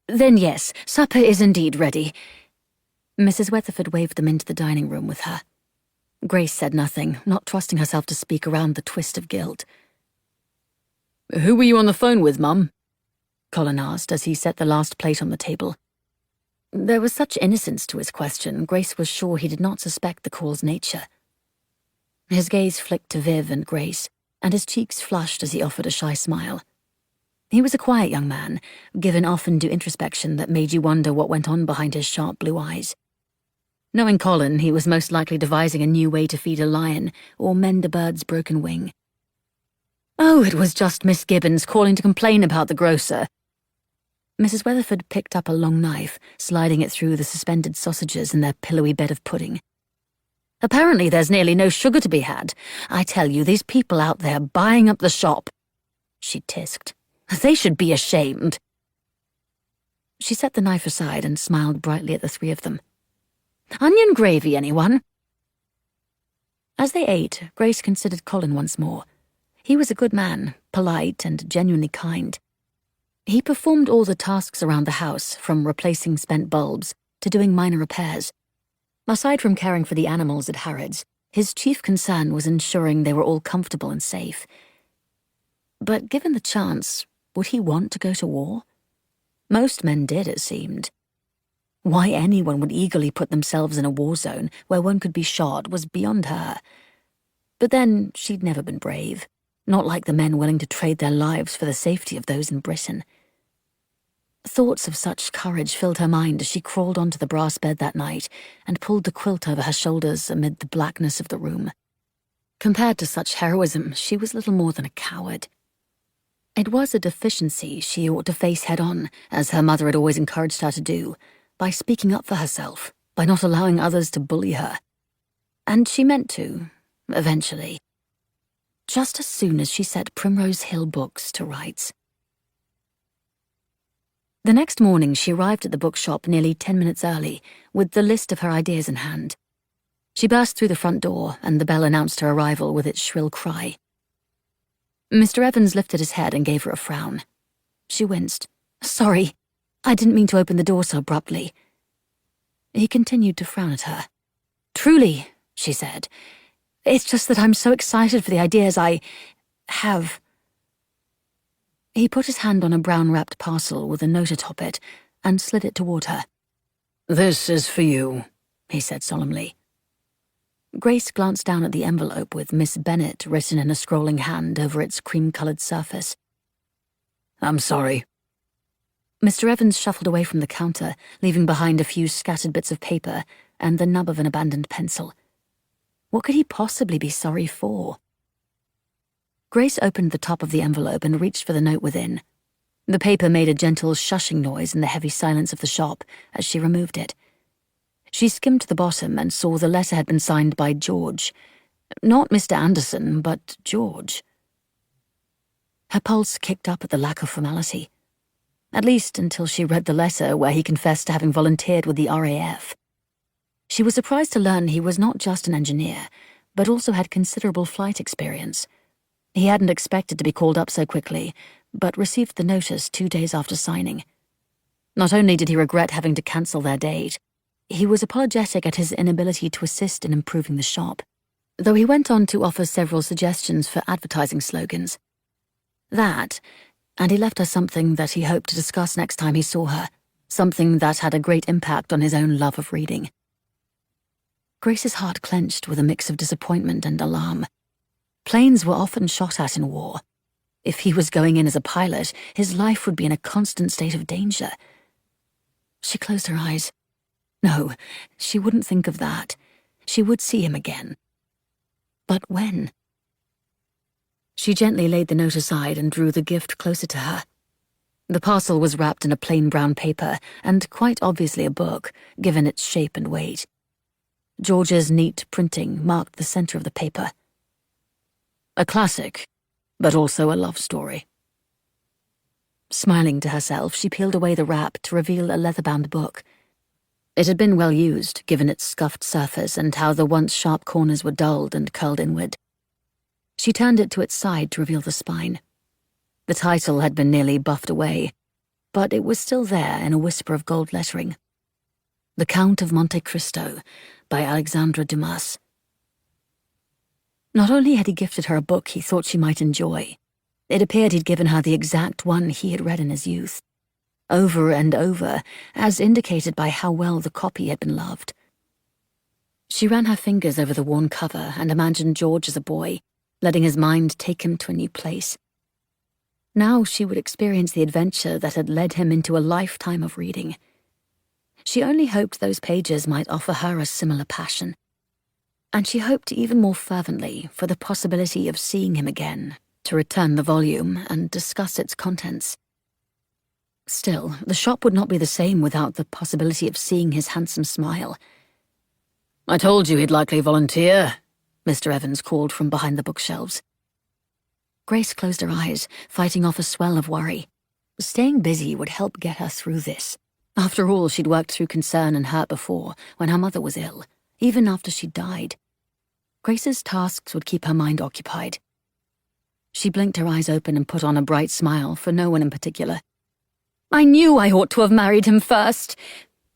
"Then yes, supper is indeed ready." Mrs. Weatherford waved them into the dining room with her. Grace said nothing, not trusting herself to speak around the twist of guilt. "Who were you on the phone with, Mum?" Colin asked as he set the last plate on the table. There was such innocence to his question, Grace was sure he did not suspect the call's nature. His gaze flicked to Viv and Grace, and his cheeks flushed as he offered a shy smile. He was a quiet young man, given often to introspection that made you wonder what went on behind his sharp blue eyes. Knowing Colin, he was most likely devising a new way to feed a lion or mend a bird's broken wing. "Oh, it was just Miss Gibbons calling to complain about the grocer." Mrs. Weatherford picked up a long knife, sliding it through the suspended sausages in their pillowy bed of pudding. "Apparently there's nearly no sugar to be had. I tell you, these people out there buying up the shop," she tisked. "They should be ashamed." She set the knife aside and smiled brightly at the three of them. "Onion gravy, anyone?" As they ate, Grace considered Colin once more. He was a good man, polite and genuinely kind. He performed all the tasks around the house, from replacing spent bulbs to doing minor repairs. Aside from caring for the animals at Harrods, his chief concern was ensuring they were all comfortable and safe. But given the chance, would he want to go to war? Most men did, it seemed. Why anyone would eagerly put themselves in a war zone where one could be shot was beyond her. But then, she'd never been brave, not like the men willing to trade their lives for the safety of those in Britain. Thoughts of such courage filled her mind as she crawled onto the brass bed that night and pulled the quilt over her shoulders amid the blackness of the room. Compared to such heroism, she was little more than a coward. It was a deficiency she ought to face head-on, as her mother had always encouraged her to do, by speaking up for herself, by not allowing others to bully her. And she meant to, eventually. Just as soon as she set Primrose Hill books to rights. The next morning she arrived at the bookshop nearly 10 minutes early, with the list of her ideas in hand. She burst through the front door, and the bell announced her arrival with its shrill cry. Mr. Evans lifted his head and gave her a frown. She winced. "Sorry, I didn't mean to open the door so abruptly." He continued to frown at her. "Truly," she said, "it's just that I'm so excited for the ideas I have." He put his hand on a brown-wrapped parcel with a note atop it and slid it toward her. "This is for you," he said solemnly. Grace glanced down at the envelope with Miss Bennet written in a scrolling hand over its cream-coloured surface. "I'm sorry." Mr. Evans shuffled away from the counter, leaving behind a few scattered bits of paper and the nub of an abandoned pencil. What could he possibly be sorry for? Grace opened the top of the envelope and reached for the note within. The paper made a gentle shushing noise in the heavy silence of the shop as she removed it. She skimmed to the bottom and saw the letter had been signed by George. Not Mr. Anderson, but George. Her pulse kicked up at the lack of formality. At least until she read the letter where he confessed to having volunteered with the RAF. She was surprised to learn he was not just an engineer, but also had considerable flight experience. He hadn't expected to be called up so quickly, but received the notice 2 days after signing. Not only did he regret having to cancel their date, he was apologetic at his inability to assist in improving the shop, though he went on to offer several suggestions for advertising slogans. That, and he left her something that he hoped to discuss next time he saw her, something that had a great impact on his own love of reading. Grace's heart clenched with a mix of disappointment and alarm. Planes were often shot at in war. If he was going in as a pilot, his life would be in a constant state of danger. She closed her eyes. No, she wouldn't think of that. She would see him again. But when? She gently laid the note aside and drew the gift closer to her. The parcel was wrapped in a plain brown paper, and quite obviously a book, given its shape and weight. George's neat printing marked the center of the paper. A classic, but also a love story. Smiling to herself, she peeled away the wrap to reveal a leather-bound book. It had been well used, given its scuffed surface and how the once sharp corners were dulled and curled inward. She turned it to its side to reveal the spine. The title had been nearly buffed away, but it was still there in a whisper of gold lettering. The Count of Monte Cristo, by Alexandre Dumas. Not only had he gifted her a book he thought she might enjoy, it appeared he'd given her the exact one he had read in his youth, over and over, as indicated by how well the copy had been loved. She ran her fingers over the worn cover and imagined George as a boy, letting his mind take him to a new place. Now she would experience the adventure that had led him into a lifetime of reading. She only hoped those pages might offer her a similar passion. And she hoped even more fervently for the possibility of seeing him again, to return the volume and discuss its contents. Still, the shop would not be the same without the possibility of seeing his handsome smile. "I told you he'd likely volunteer," Mr. Evans called from behind the bookshelves. Grace closed her eyes, fighting off a swell of worry. Staying busy would help get her through this. After all, she'd worked through concern and hurt before, when her mother was ill, even after she died. Grace's tasks would keep her mind occupied. She blinked her eyes open and put on a bright smile for no one in particular. "I knew I ought to have married him first,"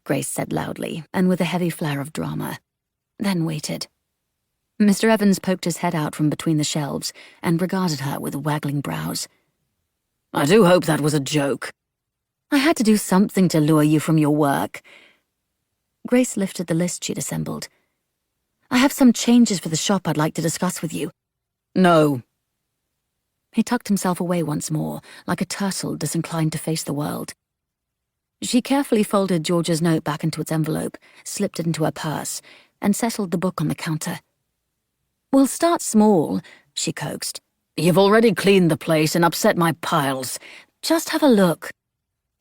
Grace said loudly, and with a heavy flare of drama. Then waited. Mr. Evans poked his head out from between the shelves and regarded her with waggling brows. "I do hope that was a joke." "I had to do something to lure you from your work." Grace lifted the list she'd assembled. "I have some changes for the shop I'd like to discuss with you." "No." He tucked himself away once more, like a turtle disinclined to face the world. She carefully folded George's note back into its envelope, slipped it into her purse, and settled the book on the counter. "We'll start small," she coaxed. "You've already cleaned the place and upset my piles. "Just have a look."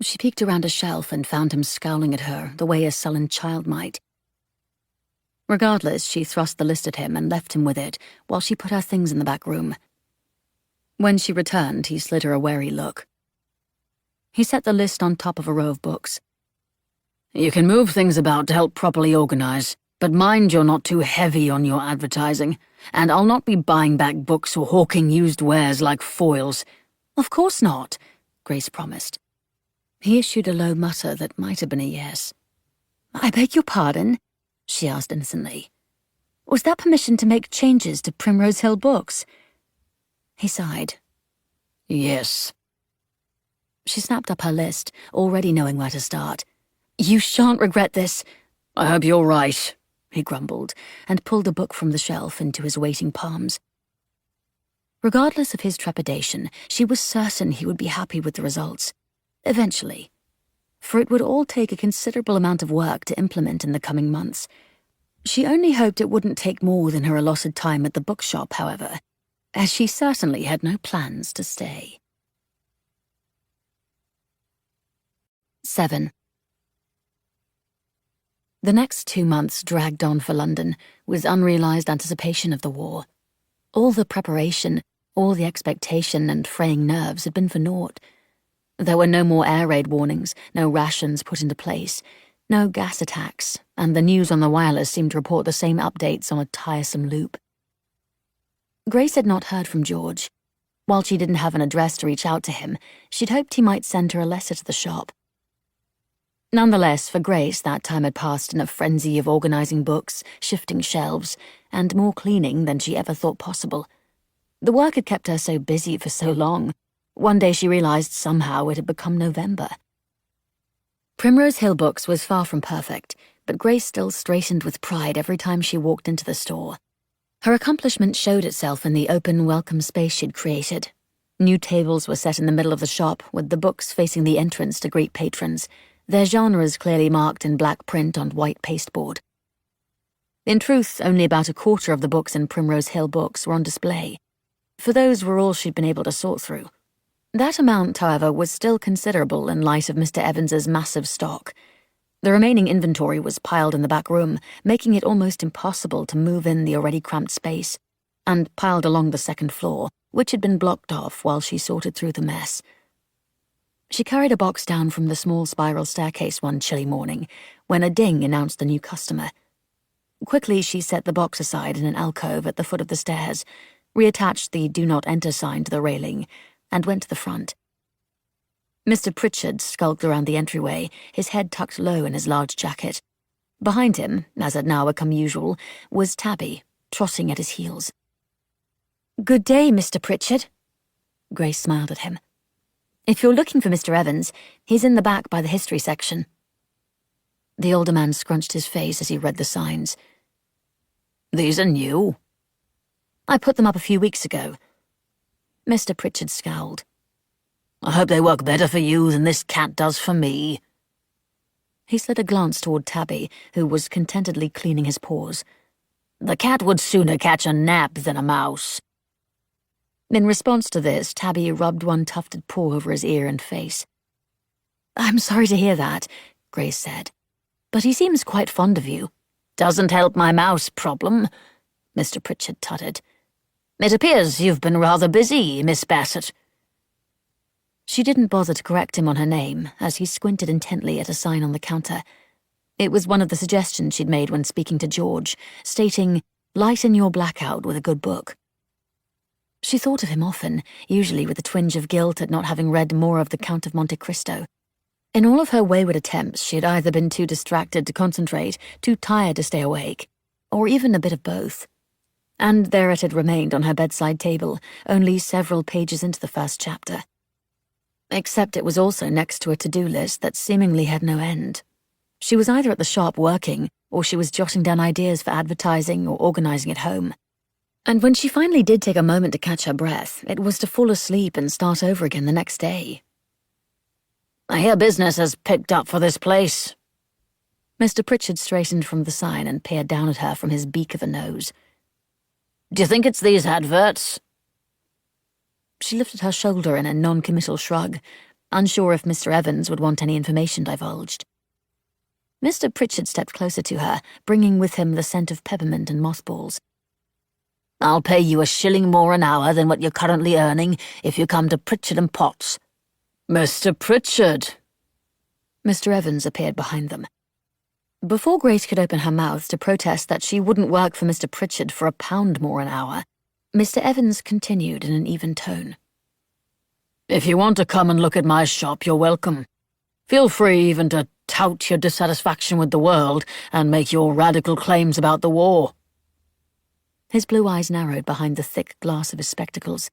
She peeked around a shelf and found him scowling at her the way a sullen child might. Regardless, she thrust the list at him and left him with it while she put her things in the back room. When she returned, he slid her a wary look. He set the list on top of a row of books. "You can move things about to help properly organize, but mind you're not too heavy on your advertising, and I'll not be buying back books or hawking used wares like foils." "Of course not," Grace promised. He issued a low mutter that might have been a yes. "I beg your pardon?" she asked innocently. "Was that permission to make changes to Primrose Hill Books?" He sighed. "Yes." She snapped up her list, already knowing where to start. "You shan't regret this." "I hope you're right," he grumbled, and pulled a book from the shelf into his waiting palms. Regardless of his trepidation, she was certain he would be happy with the results. Eventually. For it would all take a considerable amount of work to implement in the coming months. She only hoped it wouldn't take more than her allotted time at the bookshop, however, as she certainly had no plans to stay. 7. The next 2 months dragged on for London, with unrealized anticipation of the war. All the preparation, all the expectation and fraying nerves had been for naught. There were no more air raid warnings, no rations put into place, no gas attacks, and the news on the wireless seemed to report the same updates on a tiresome loop. Grace had not heard from George. While she didn't have an address to reach out to him, she'd hoped he might send her a letter to the shop. Nonetheless, for Grace, that time had passed in a frenzy of organizing books, shifting shelves, and more cleaning than she ever thought possible. The work had kept her so busy for so long. One day she realized somehow it had become November. Primrose Hill Books was far from perfect, but Grace still straightened with pride every time she walked into the store. Her accomplishment showed itself in the open, welcome space she'd created. New tables were set in the middle of the shop, with the books facing the entrance to greet patrons, their genres clearly marked in black print on white pasteboard. In truth, only about a quarter of the books in Primrose Hill Books were on display, for those were all she'd been able to sort through. That amount, however, was still considerable in light of Mr. Evans's massive stock. The remaining inventory was piled in the back room, making it almost impossible to move in the already cramped space, and piled along the second floor, which had been blocked off while she sorted through the mess. She carried a box down from the small spiral staircase one chilly morning, when a ding announced the new customer. Quickly, she set the box aside in an alcove at the foot of the stairs, reattached the "Do Not Enter" sign to the railing, and went to the front. Mr. Pritchard skulked around the entryway, his head tucked low in his large jacket. Behind him, as had now become usual, was Tabby, trotting at his heels. "Good day, Mr. Pritchard." Grace smiled at him. "If you're looking for Mr. Evans, he's in the back by the history section." The older man scrunched his face as he read the signs. "These are new." "I put them up a few weeks ago." Mr. Pritchard scowled. "I hope they work better for you than this cat does for me." He slid a glance toward Tabby, who was contentedly cleaning his paws. "The cat would sooner catch a nap than a mouse." In response to this, Tabby rubbed one tufted paw over his ear and face. "I'm sorry to hear that," Grace said. "But he seems quite fond of you." "Doesn't help my mouse problem," Mr. Pritchard tutted. "It appears you've been rather busy, Miss Bassett." She didn't bother to correct him on her name, as he squinted intently at a sign on the counter. It was one of the suggestions she'd made when speaking to George, stating, "Lighten your blackout with a good book." She thought of him often, usually with a twinge of guilt at not having read more of the Count of Monte Cristo. In all of her wayward attempts, she had either been too distracted to concentrate, too tired to stay awake, or even a bit of both. And there it had remained on her bedside table, only several pages into the first chapter. Except it was also next to a to-do list that seemingly had no end. She was either at the shop working, or she was jotting down ideas for advertising or organizing at home. And when she finally did take a moment to catch her breath, it was to fall asleep and start over again the next day. "I hear business has picked up for this place." Mr. Pritchard straightened from the sign and peered down at her from his beak of a nose. "Do you think it's these adverts?" She lifted her shoulder in a non-committal shrug, unsure if Mr. Evans would want any information divulged. Mr. Pritchard stepped closer to her, bringing with him the scent of peppermint and mothballs. "I'll pay you a shilling more an hour than what you're currently earning if you come to Pritchard and Potts." "Mr. Pritchard!" Mr. Evans appeared behind them. Before Grace could open her mouth to protest that she wouldn't work for Mr. Pritchard for £1 more an hour, Mr. Evans continued in an even tone. "If you want to come and look at my shop, you're welcome. Feel free even to tout your dissatisfaction with the world and make your radical claims about the war." His blue eyes narrowed behind the thick glass of his spectacles.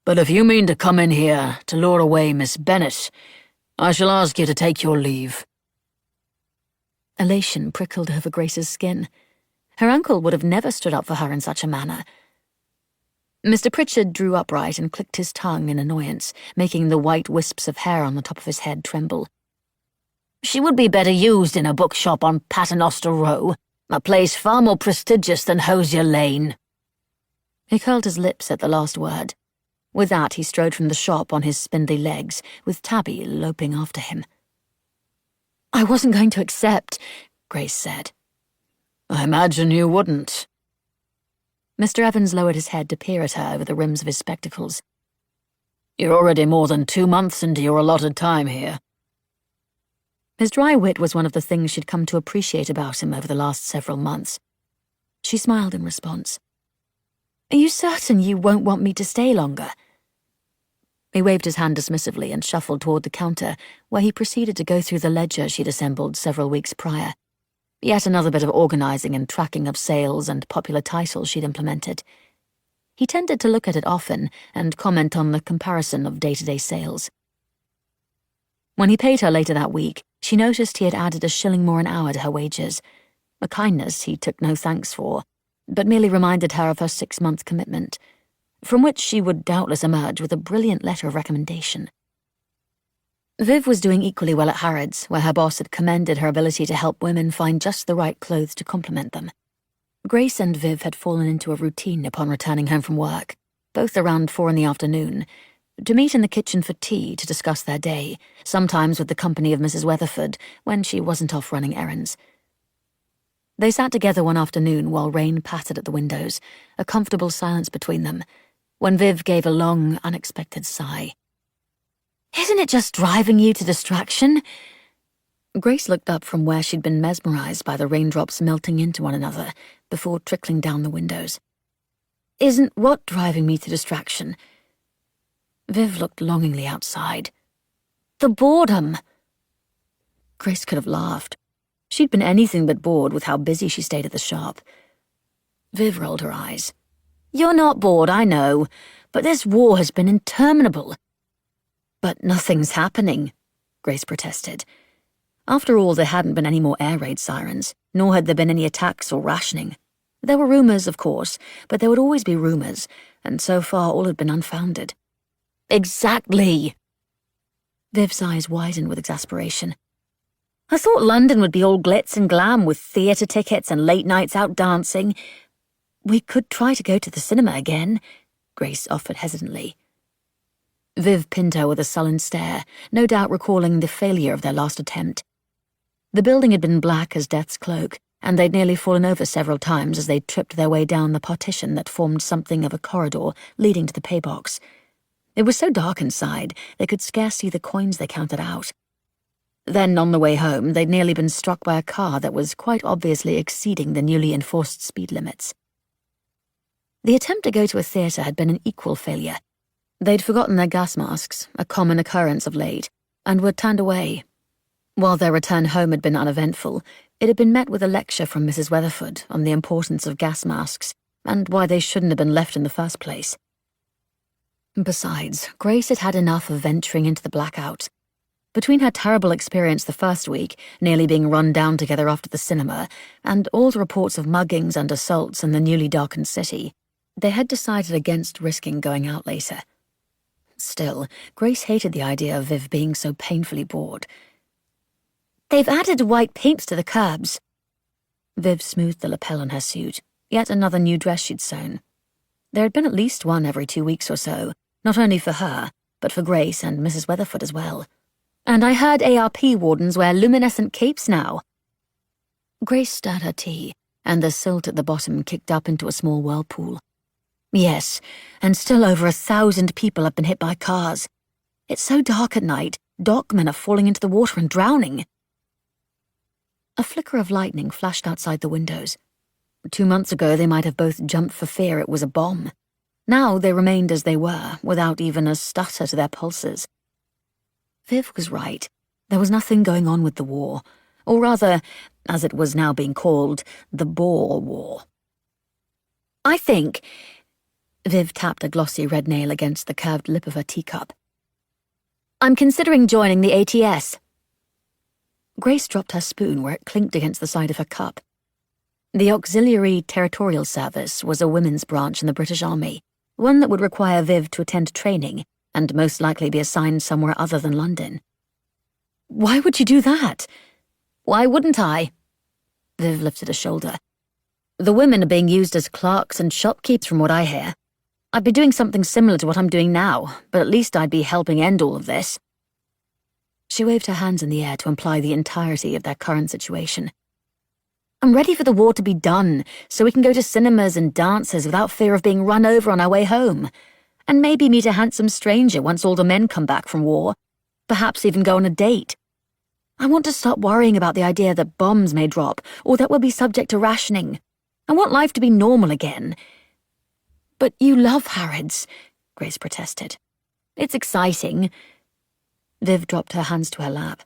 "But if you mean to come in here to lure away Miss Bennet, I shall ask you to take your leave." Elation prickled over Grace's skin. Her uncle would have never stood up for her in such a manner. Mr. Pritchard drew upright and clicked his tongue in annoyance, making the white wisps of hair on the top of his head tremble. "She would be better used in a bookshop on Paternoster Row, a place far more prestigious than Hosier Lane." He curled his lips at the last word. With that, he strode from the shop on his spindly legs, with Tabby loping after him. "I wasn't going to accept," Grace said. "I imagine you wouldn't." Mr. Evans lowered his head to peer at her over the rims of his spectacles. "You're already more than 2 months into your allotted time here." His dry wit was one of the things she'd come to appreciate about him over the last several months. She smiled in response. Are you certain you won't want me to stay longer?" He waved his hand dismissively and shuffled toward the counter, where he proceeded to go through the ledger she'd assembled several weeks prior. Yet another bit of organising and tracking of sales and popular titles she'd implemented. He tended to look at it often and comment on the comparison of day-to-day sales. When he paid her later that week, she noticed he had added $1 more an hour to her wages, a kindness he took no thanks for, but merely reminded her of her 6-month commitment, from which she would doubtless emerge with a brilliant letter of recommendation. Viv was doing equally well at Harrods, where her boss had commended her ability to help women find just the right clothes to complement them. Grace and Viv had fallen into a routine upon returning home from work, both around 4 in the afternoon, to meet in the kitchen for tea to discuss their day, sometimes with the company of Mrs. Weatherford when she wasn't off running errands. They sat together one afternoon while rain pattered at the windows, a comfortable silence between them, when Viv gave a long, unexpected sigh. "Isn't it just driving you to distraction?" Grace looked up from where she'd been mesmerised by the raindrops melting into one another before trickling down the windows. "Isn't what driving me to distraction?" Viv looked longingly outside. "The boredom." Grace could have laughed. She'd been anything but bored with how busy she stayed at the shop. Viv rolled her eyes. "You're not bored, I know, but this war has been interminable." "But nothing's happening," Grace protested. After all, there hadn't been any more air raid sirens, nor had there been any attacks or rationing. There were rumours, of course, but there would always be rumours, and so far all had been unfounded. "Exactly!" Viv's eyes widened with exasperation. "I thought London would be all glitz and glam with theatre tickets and late nights out dancing. We could try to go to the cinema again," Grace offered hesitantly. Viv pinned her with a sullen stare, no doubt recalling the failure of their last attempt. The building had been black as death's cloak, and they'd nearly fallen over several times as they tripped their way down the partition that formed something of a corridor leading to the paybox. It was so dark inside, they could scarce see the coins they counted out. Then, on the way home, they'd nearly been struck by a car that was quite obviously exceeding the newly enforced speed limits. The attempt to go to a theatre had been an equal failure. They'd forgotten their gas masks, a common occurrence of late, and were turned away. While their return home had been uneventful, it had been met with a lecture from Mrs. Weatherford on the importance of gas masks and why they shouldn't have been left in the first place. Besides, Grace had had enough of venturing into the blackout. Between her terrible experience the first week, nearly being run down together after the cinema, and all the reports of muggings and assaults in the newly darkened city, they had decided against risking going out later. Still, Grace hated the idea of Viv being so painfully bored. "They've added white paints to the curbs." Viv smoothed the lapel on her suit, yet another new dress she'd sewn. There had been at least one every 2 weeks or so, not only for her, but for Grace and Mrs. Weatherford as well. "And I heard ARP wardens wear luminescent capes now." Grace stirred her tea, and the silt at the bottom kicked up into a small whirlpool. "Yes, and still over 1,000 people have been hit by cars. It's so dark at night, dockmen are falling into the water and drowning." A flicker of lightning flashed outside the windows. 2 months ago they might have both jumped for fear it was a bomb. Now they remained as they were, without even a stutter to their pulses. Viv was right. There was nothing going on with the war, or rather, as it was now being called, the Boer War. "I think—" Viv tapped a glossy red nail against the curved lip of her teacup. "I'm considering joining the ATS." Grace dropped her spoon where it clinked against the side of her cup. The Auxiliary Territorial Service was a women's branch in the British Army, one that would require Viv to attend training and most likely be assigned somewhere other than London. "Why would you do that?" "Why wouldn't I?" Viv lifted a shoulder. "The women are being used as clerks and shopkeepers from what I hear. I'd be doing something similar to what I'm doing now, but at least I'd be helping end all of this." She waved her hands in the air to imply the entirety of their current situation. "I'm ready for the war to be done, so we can go to cinemas and dances without fear of being run over on our way home, and maybe meet a handsome stranger once all the men come back from war, perhaps even go on a date. I want to stop worrying about the idea that bombs may drop or that we'll be subject to rationing. I want life to be normal again. But you love Harrods, Grace protested. It's exciting. Viv dropped her hands to her lap.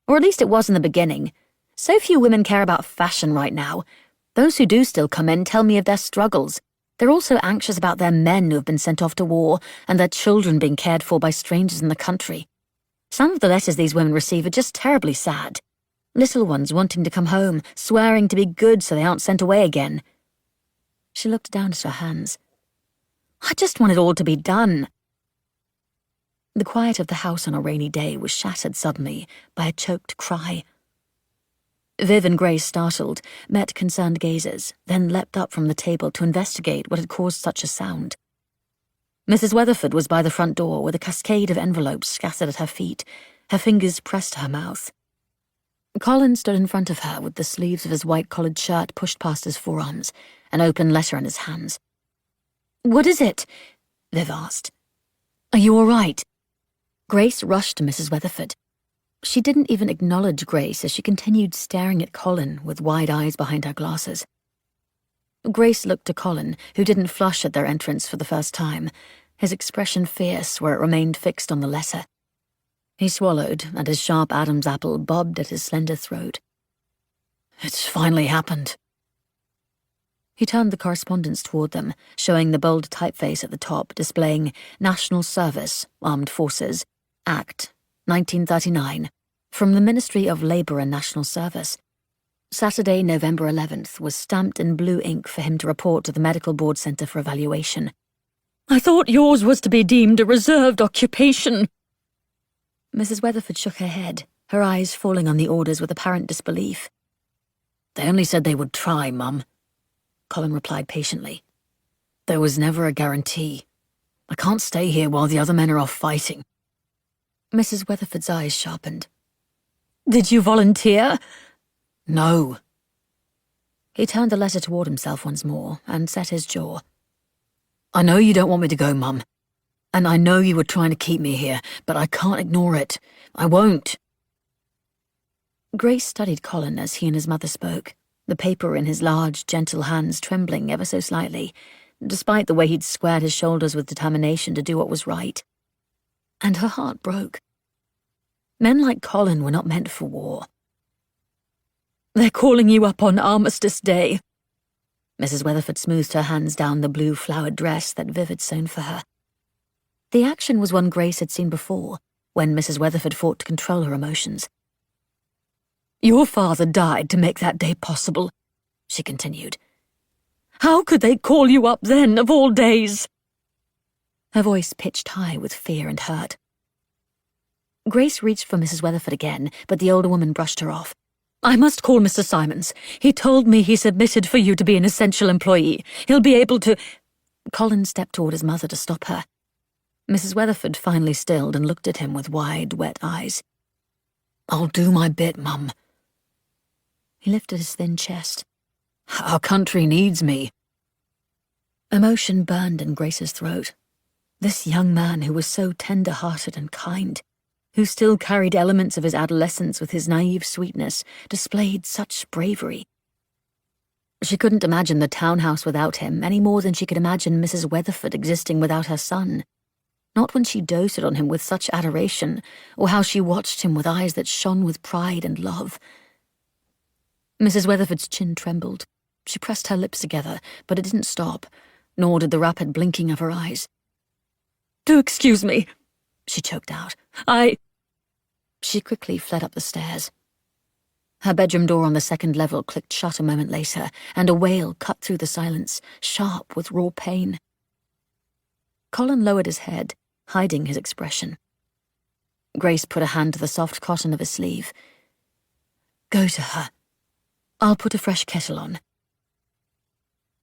Or at least it was in the beginning. So few women care about fashion right now. Those who do still come in tell me of their struggles. They're also anxious about their men who have been sent off to war and their children being cared for by strangers in the country. Some of the letters these women receive are just terribly sad. Little ones wanting to come home, swearing to be good so they aren't sent away again. She looked down at her hands. I just want it all to be done. The quiet of the house on a rainy day was shattered suddenly by a choked cry. Viv and Grace, startled, met concerned gazes, then leapt up from the table to investigate what had caused such a sound. Mrs. Weatherford was by the front door with a cascade of envelopes scattered at her feet, her fingers pressed to her mouth. Colin stood in front of her with the sleeves of his white-collared shirt pushed past his forearms, an open letter in his hands. "What is it?" Viv asked. "Are you all right?" Grace rushed to Mrs. Weatherford. She didn't even acknowledge Grace as she continued staring at Colin with wide eyes behind her glasses. Grace looked to Colin, who didn't flush at their entrance for the first time, his expression fierce where it remained fixed on the letter. He swallowed, and his sharp Adam's apple bobbed at his slender throat. "It's finally happened." He turned the correspondence toward them, showing the bold typeface at the top displaying National Service, Armed Forces, Act, 1939, from the Ministry of Labour and National Service. Saturday, November 11th, was stamped in blue ink for him to report to the Medical Board Centre for evaluation. "I thought yours was to be deemed a reserved occupation." Mrs. Weatherford shook her head, her eyes falling on the orders with apparent disbelief. "They only said they would try, Mum," Colin replied patiently. "There was never a guarantee. I can't stay here while the other men are off fighting." Mrs. Weatherford's eyes sharpened. "Did you volunteer?" "No." He turned the letter toward himself once more and set his jaw. "I know you don't want me to go, Mum. And I know you were trying to keep me here, but I can't ignore it. I won't." Grace studied Colin as he and his mother spoke, the paper in his large, gentle hands trembling ever so slightly, despite the way he'd squared his shoulders with determination to do what was right. And her heart broke. Men like Colin were not meant for war. "They're calling you up on Armistice Day." Mrs. Weatherford smoothed her hands down the blue flowered dress that Viv had sewn for her. The action was one Grace had seen before, when Mrs. Weatherford fought to control her emotions. "Your father died to make that day possible," she continued. "How could they call you up then, of all days?" Her voice pitched high with fear and hurt. Grace reached for Mrs. Weatherford again, but the older woman brushed her off. "I must call Mr. Simons. He told me he submitted for you to be an essential employee. He'll be able to—" Colin stepped toward his mother to stop her. Mrs. Weatherford finally stilled and looked at him with wide, wet eyes. "I'll do my bit, Mum." He lifted his thin chest. "Our country needs me." Emotion burned in Grace's throat. This young man who was so tender-hearted and kind, who still carried elements of his adolescence with his naive sweetness, displayed such bravery. She couldn't imagine the townhouse without him any more than she could imagine Mrs. Weatherford existing without her son. Not when she doted on him with such adoration, or how she watched him with eyes that shone with pride and love. Mrs. Weatherford's chin trembled. She pressed her lips together, but it didn't stop, nor did the rapid blinking of her eyes. "Do excuse me," she choked out. She quickly fled up the stairs. Her bedroom door on the second level clicked shut a moment later, and a wail cut through the silence, sharp with raw pain. Colin lowered his head, hiding his expression. Grace put a hand to the soft cotton of his sleeve. "Go to her. I'll put a fresh kettle on."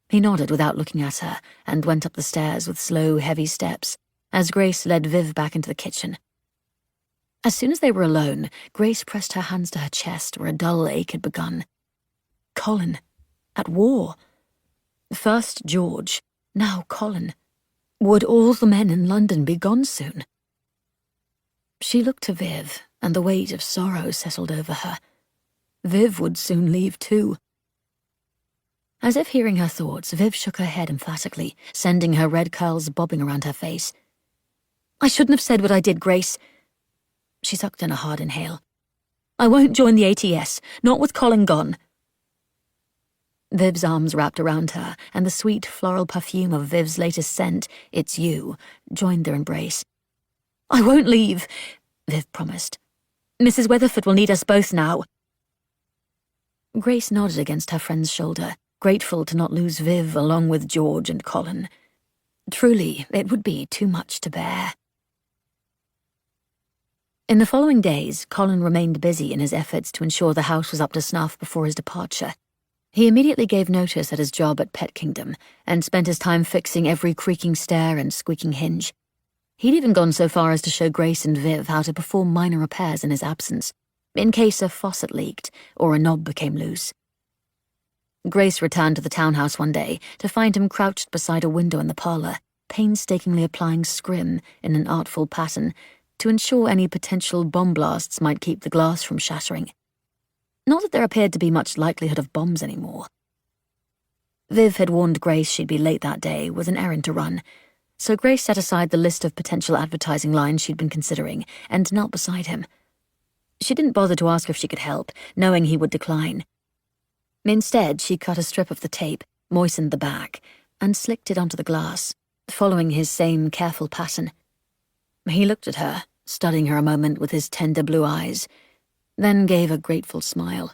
He nodded without looking at her and went up the stairs with slow, heavy steps, as Grace led Viv back into the kitchen. As soon as they were alone, Grace pressed her hands to her chest where a dull ache had begun. Colin. At war. First George, now Colin. Would all the men in London be gone soon? She looked to Viv, and the weight of sorrow settled over her. Viv would soon leave too. As if hearing her thoughts, Viv shook her head emphatically, sending her red curls bobbing around her face. "I shouldn't have said what I did, Grace." She sucked in a hard inhale. "I won't join the ATS, not with Colin gone." Viv's arms wrapped around her, and the sweet floral perfume of Viv's latest scent, It's You, joined their embrace. "I won't leave," Viv promised. "Mrs. Weatherford will need us both now." Grace nodded against her friend's shoulder, grateful to not lose Viv along with George and Colin. Truly, it would be too much to bear. In the following days, Colin remained busy in his efforts to ensure the house was up to snuff before his departure. He immediately gave notice at his job at Pet Kingdom and spent his time fixing every creaking stair and squeaking hinge. He'd even gone so far as to show Grace and Viv how to perform minor repairs in his absence, in case a faucet leaked or a knob became loose. Grace returned to the townhouse one day to find him crouched beside a window in the parlour, painstakingly applying scrim in an artful pattern to ensure any potential bomb blasts might keep the glass from shattering. Not that there appeared to be much likelihood of bombs anymore. Viv had warned Grace she'd be late that day with an errand to run, so Grace set aside the list of potential advertising lines she'd been considering and knelt beside him. She didn't bother to ask if she could help, knowing he would decline. Instead, she cut a strip of the tape, moistened the back, and slicked it onto the glass, following his same careful pattern. He looked at her, studying her a moment with his tender blue eyes, then gave a grateful smile.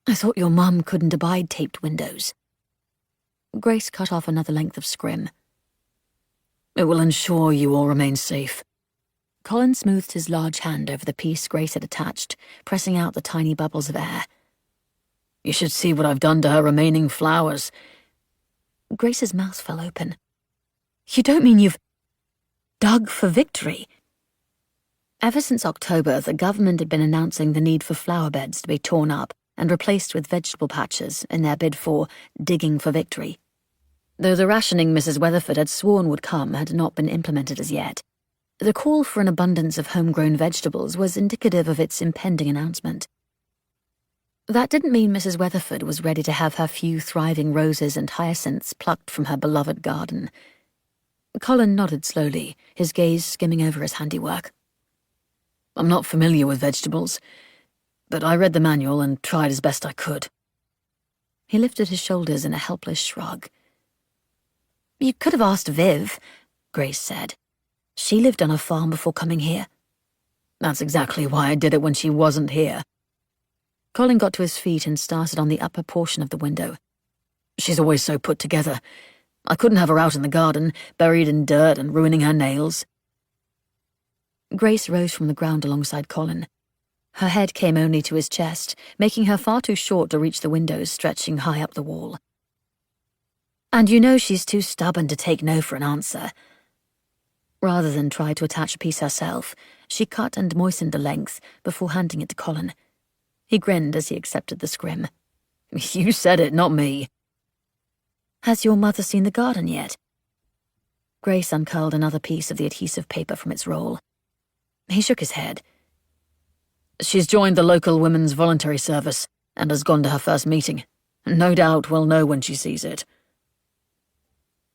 "I thought your mum couldn't abide taped windows." Grace cut off another length of scrim. "It will ensure you all remain safe." Colin smoothed his large hand over the piece Grace had attached, pressing out the tiny bubbles of air. "You should see what I've done to her remaining flowers." Grace's mouth fell open. "You don't mean you've dug for victory?" Ever since October, the government had been announcing the need for flower beds to be torn up and replaced with vegetable patches in their bid for digging for victory. Though the rationing Mrs. Weatherford had sworn would come had not been implemented as yet, the call for an abundance of homegrown vegetables was indicative of its impending announcement. That didn't mean Mrs. Weatherford was ready to have her few thriving roses and hyacinths plucked from her beloved garden. Colin nodded slowly, his gaze skimming over his handiwork. "I'm not familiar with vegetables, but I read the manual and tried as best I could." He lifted his shoulders in a helpless shrug. "You could have asked Viv," Grace said. "She lived on a farm before coming here." "That's exactly why I did it when she wasn't here." Colin got to his feet and started on the upper portion of the window. "She's always so put together. I couldn't have her out in the garden, buried in dirt and ruining her nails." Grace rose from the ground alongside Colin. Her head came only to his chest, making her far too short to reach the windows stretching high up the wall. "And you know she's too stubborn to take no for an answer." Rather than try to attach a piece herself, she cut and moistened the length before handing it to Colin. He grinned as he accepted the scrim. "You said it, not me." "Has your mother seen the garden yet?" Grace uncurled another piece of the adhesive paper from its roll. He shook his head. "She's joined the local women's voluntary service and has gone to her first meeting. No doubt we'll know when she sees it."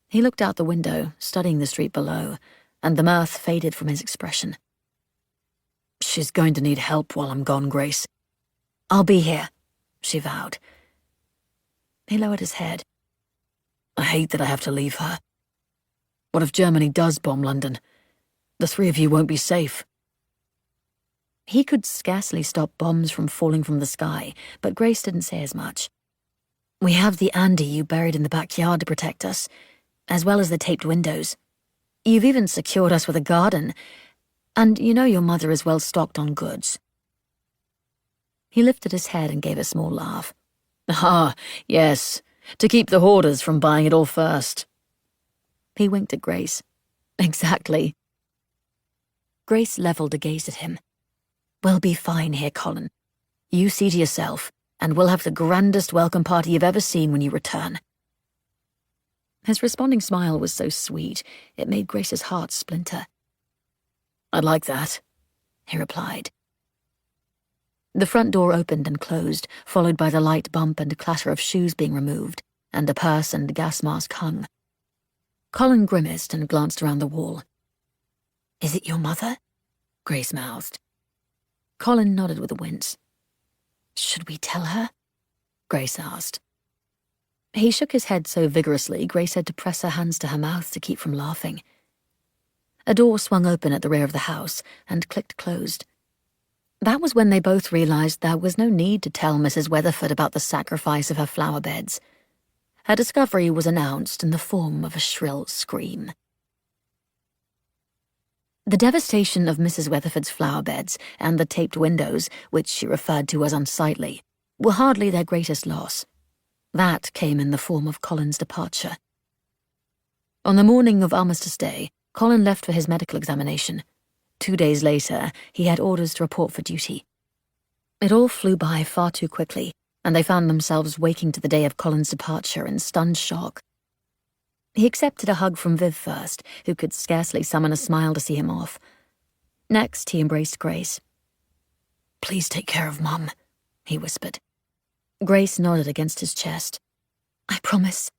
He looked out the window, studying the street below, and the mirth faded from his expression. "She's going to need help while I'm gone, Grace." "I'll be here," she vowed. He lowered his head. "I hate that I have to leave her. What if Germany does bomb London? The three of you won't be safe." He could scarcely stop bombs from falling from the sky, but Grace didn't say as much. "We have the Andy you buried in the backyard to protect us, as well as the taped windows. You've even secured us with a garden, and you know your mother is well stocked on goods." He lifted his head and gave a small laugh. "Ah, yes, to keep the hoarders from buying it all first." He winked at Grace. "Exactly." Grace levelled a gaze at him. "We'll be fine here, Colin. You see to yourself, and we'll have the grandest welcome party you've ever seen when you return." His responding smile was so sweet, it made Grace's heart splinter. "I'd like that," he replied. The front door opened and closed, followed by the light bump and clatter of shoes being removed, and a purse and gas mask hung. Colin grimaced and glanced around the wall. "Is it your mother?" Grace mouthed. Colin nodded with a wince. "Should we tell her?" Grace asked. He shook his head so vigorously, Grace had to press her hands to her mouth to keep from laughing. A door swung open at the rear of the house and clicked closed. That was when they both realized there was no need to tell Mrs. Weatherford about the sacrifice of her flower beds. Her discovery was announced in the form of a shrill scream. The devastation of Mrs. Weatherford's flower beds and the taped windows, which she referred to as unsightly, were hardly their greatest loss. That came in the form of Colin's departure. On the morning of Armistice Day, Colin left for his medical examination. 2 days later, he had orders to report for duty. It all flew by far too quickly, and they found themselves waking to the day of Colin's departure in stunned shock. He accepted a hug from Viv first, who could scarcely summon a smile to see him off. Next, he embraced Grace. "Please take care of Mum," he whispered. Grace nodded against his chest. "I promise."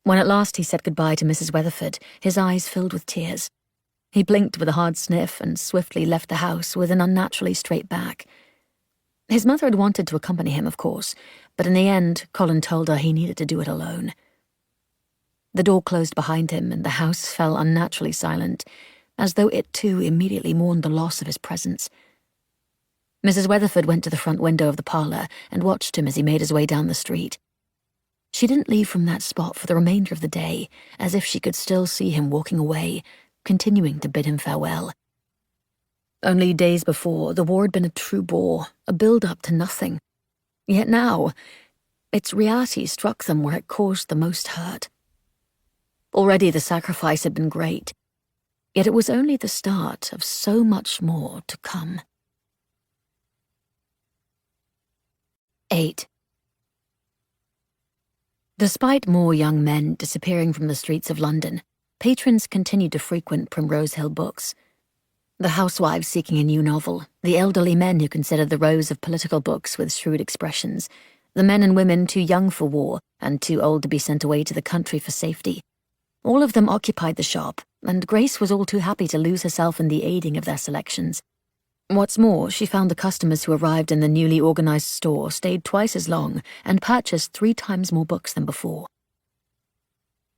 When at last he said goodbye to Mrs. Weatherford, his eyes filled with tears. He blinked with a hard sniff and swiftly left the house with an unnaturally straight back. His mother had wanted to accompany him, of course, but in the end, Colin told her he needed to do it alone. The door closed behind him and the house fell unnaturally silent, as though it too immediately mourned the loss of his presence. Mrs. Weatherford went to the front window of the parlour and watched him as he made his way down the street. She didn't leave from that spot for the remainder of the day, as if she could still see him walking away, continuing to bid him farewell. Only days before, the war had been a true bore, a build-up to nothing. Yet now, its reality struck them where it caused the most hurt. Already the sacrifice had been great, yet it was only the start of so much more to come. 8. Despite more young men disappearing from the streets of London, patrons continued to frequent Primrose Hill Books. The housewives seeking a new novel, the elderly men who considered the rows of political books with shrewd expressions, the men and women too young for war and too old to be sent away to the country for safety. All of them occupied the shop, and Grace was all too happy to lose herself in the aiding of their selections. What's more, she found the customers who arrived in the newly organized store stayed twice as long and purchased 3 times more books than before.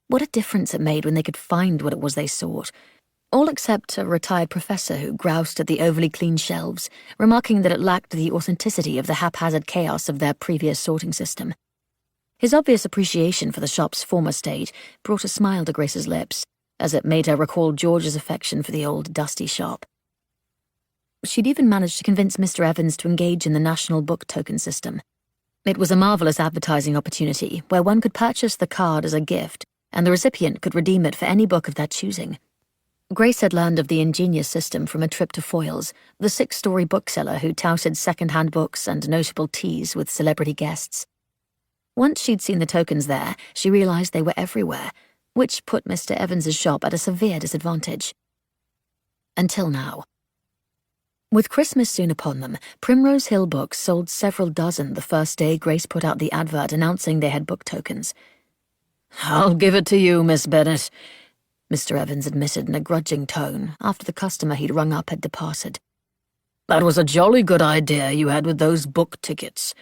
What a difference it made when they could find what it was they sought, all except a retired professor who groused at the overly clean shelves, remarking that it lacked the authenticity of the haphazard chaos of their previous sorting system. His obvious appreciation for the shop's former state brought a smile to Grace's lips, as it made her recall George's affection for the old dusty shop. She'd even managed to convince Mr. Evans to engage in the National Book Token system. It was a marvellous advertising opportunity where one could purchase the card as a gift, and the recipient could redeem it for any book of their choosing. Grace had learned of the ingenious system from a trip to Foyle's, the 6-story bookseller who touted second-hand books and notable teas with celebrity guests. Once she'd seen the tokens there, she realised they were everywhere, which put Mr. Evans's shop at a severe disadvantage. Until now. With Christmas soon upon them, Primrose Hill Books sold several dozen the first day Grace put out the advert announcing they had book tokens. "I'll give it to you, Miss Bennet," Mr. Evans admitted in a grudging tone after the customer he'd rung up had departed. "That was a jolly good idea you had with those book tickets."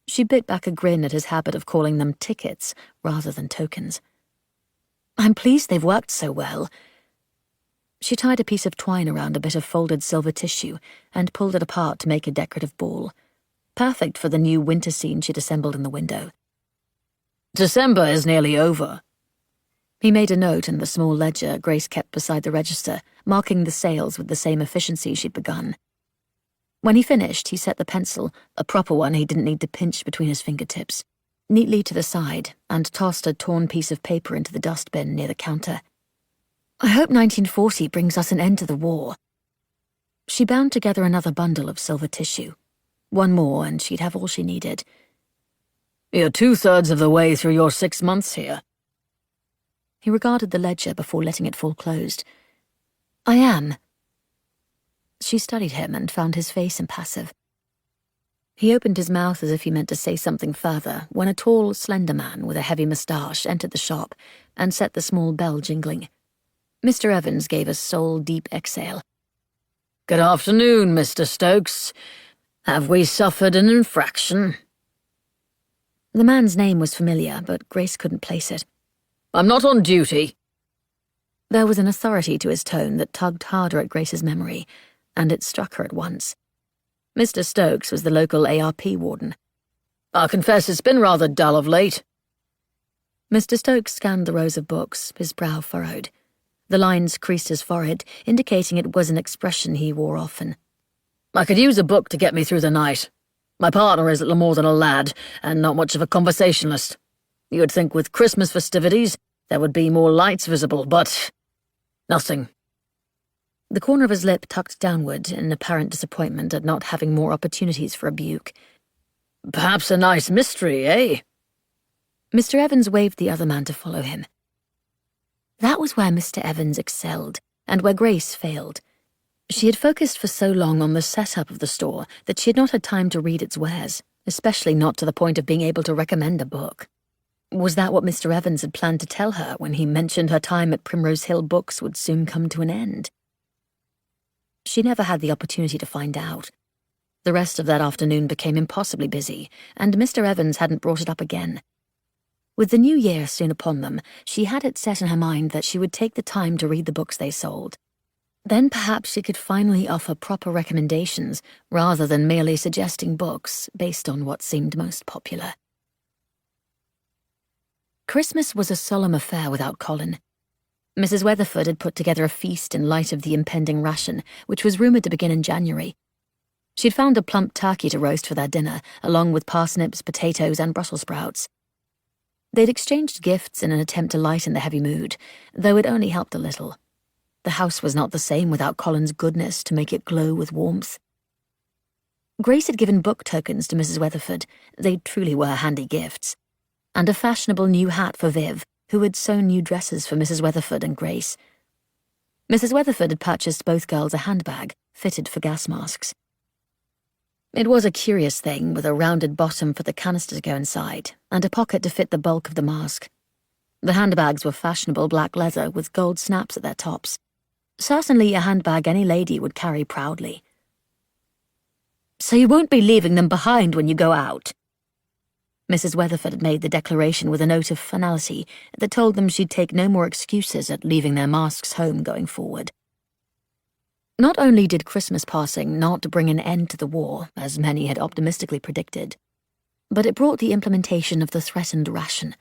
She bit back a grin at his habit of calling them tickets rather than tokens. "I'm pleased they've worked so well." She tied a piece of twine around a bit of folded silver tissue and pulled it apart to make a decorative ball, perfect for the new winter scene she'd assembled in the window. "December is nearly over." He made a note in the small ledger Grace kept beside the register, marking the sales with the same efficiency she'd begun. When he finished, he set the pencil, a proper one he didn't need to pinch between his fingertips, neatly to the side and tossed a torn piece of paper into the dustbin near the counter. "I hope 1940 brings us an end to the war." She bound together another bundle of silver tissue. One more and she'd have all she needed. "You're 2/3 of the way through your 6 months here." He regarded the ledger before letting it fall closed. "I am." She studied him and found his face impassive. He opened his mouth as if he meant to say something further when a tall, slender man with a heavy moustache entered the shop and set the small bell jingling. Mr. Evans gave a soul-deep exhale. "Good afternoon, Mr. Stokes. Have we suffered an infraction?" The man's name was familiar, but Grace couldn't place it. "I'm not on duty." There was an authority to his tone that tugged harder at Grace's memory, and it struck her at once. Mr. Stokes was the local ARP warden. "I confess it's been rather dull of late." Mr. Stokes scanned the rows of books, his brow furrowed. The lines creased his forehead, indicating it was an expression he wore often. "I could use a book to get me through the night. My partner is little more than a lad, and not much of a conversationalist. You would think with Christmas festivities there would be more lights visible, but nothing." The corner of his lip tucked downward in apparent disappointment at not having more opportunities for rebuke. "Perhaps a nice mystery, eh?" Mr. Evans waved the other man to follow him. That was where Mr. Evans excelled, and where Grace failed. She had focused for so long on the setup of the store that she had not had time to read its wares, especially not to the point of being able to recommend a book. Was that what Mr. Evans had planned to tell her when he mentioned her time at Primrose Hill Books would soon come to an end? She never had the opportunity to find out. The rest of that afternoon became impossibly busy, and Mr. Evans hadn't brought it up again. With the new year soon upon them, she had it set in her mind that she would take the time to read the books they sold. Then perhaps she could finally offer proper recommendations rather than merely suggesting books based on what seemed most popular. Christmas was a solemn affair without Colin. Mrs. Weatherford had put together a feast in light of the impending ration, which was rumoured to begin in January. She'd found a plump turkey to roast for their dinner, along with parsnips, potatoes, and Brussels sprouts. They'd exchanged gifts in an attempt to lighten the heavy mood, though it only helped a little. The house was not the same without Colin's goodness to make it glow with warmth. Grace had given book tokens to Mrs. Weatherford. They truly were handy gifts. And a fashionable new hat for Viv, who had sewn new dresses for Mrs. Weatherford and Grace. Mrs. Weatherford had purchased both girls a handbag, fitted for gas masks. It was a curious thing, with a rounded bottom for the canister to go inside, and a pocket to fit the bulk of the mask. The handbags were fashionable black leather with gold snaps at their tops. Certainly a handbag any lady would carry proudly. "So you won't be leaving them behind when you go out?" Mrs. Weatherford had made the declaration with a note of finality that told them she'd take no more excuses at leaving their masks home going forward. Not only did Christmas passing not bring an end to the war, as many had optimistically predicted, but it brought the implementation of the threatened ration.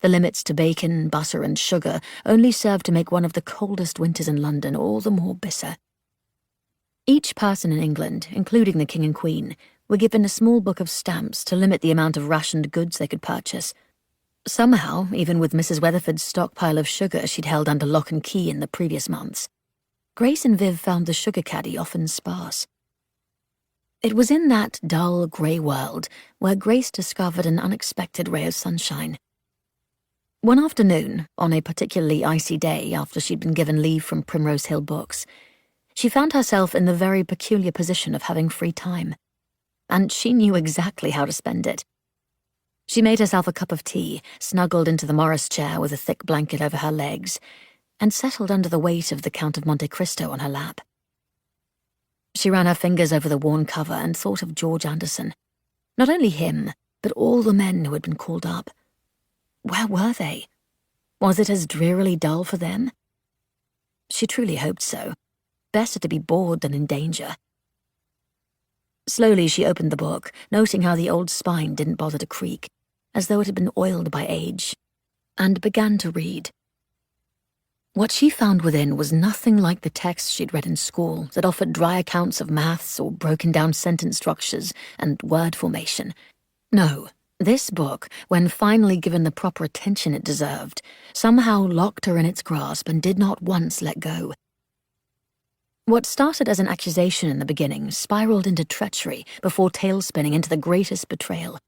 The limits to bacon, butter, and sugar only served to make one of the coldest winters in London all the more bitter. Each person in England, including the King and Queen, were given a small book of stamps to limit the amount of rationed goods they could purchase. Somehow, even with Mrs. Weatherford's stockpile of sugar she'd held under lock and key in the previous months, Grace and Viv found the sugar caddy often sparse. It was in that dull, grey world where Grace discovered an unexpected ray of sunshine. One afternoon, on a particularly icy day after she'd been given leave from Primrose Hill Books, she found herself in the very peculiar position of having free time. And she knew exactly how to spend it. She made herself a cup of tea, snuggled into the Morris chair with a thick blanket over her legs, and settled under the weight of the Count of Monte Cristo on her lap. She ran her fingers over the worn cover and thought of George Anderson. Not only him, but all the men who had been called up. Where were they? Was it as drearily dull for them? She truly hoped so. Better to be bored than in danger. Slowly she opened the book, noting how the old spine didn't bother to creak, as though it had been oiled by age, and began to read. What she found within was nothing like the texts she'd read in school that offered dry accounts of maths or broken-down sentence structures and word formation. No, this book, when finally given the proper attention it deserved, somehow locked her in its grasp and did not once let go. What started as an accusation in the beginning spiraled into treachery before tail-spinning into the greatest betrayal.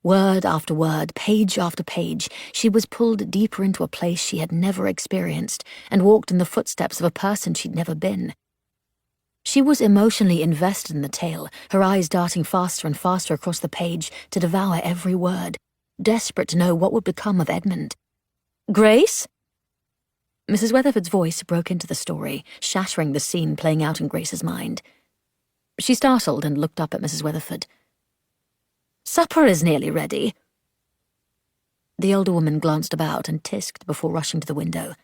Word after word, page after page, she was pulled deeper into a place she had never experienced and walked in the footsteps of a person she'd never been. She was emotionally invested in the tale, her eyes darting faster and faster across the page to devour every word, desperate to know what would become of Edmund. "Grace?" Mrs. Weatherford's voice broke into the story, shattering the scene playing out in Grace's mind. She startled and looked up at Mrs. Weatherford. "Supper is nearly ready." The older woman glanced about and tisked before rushing to the window.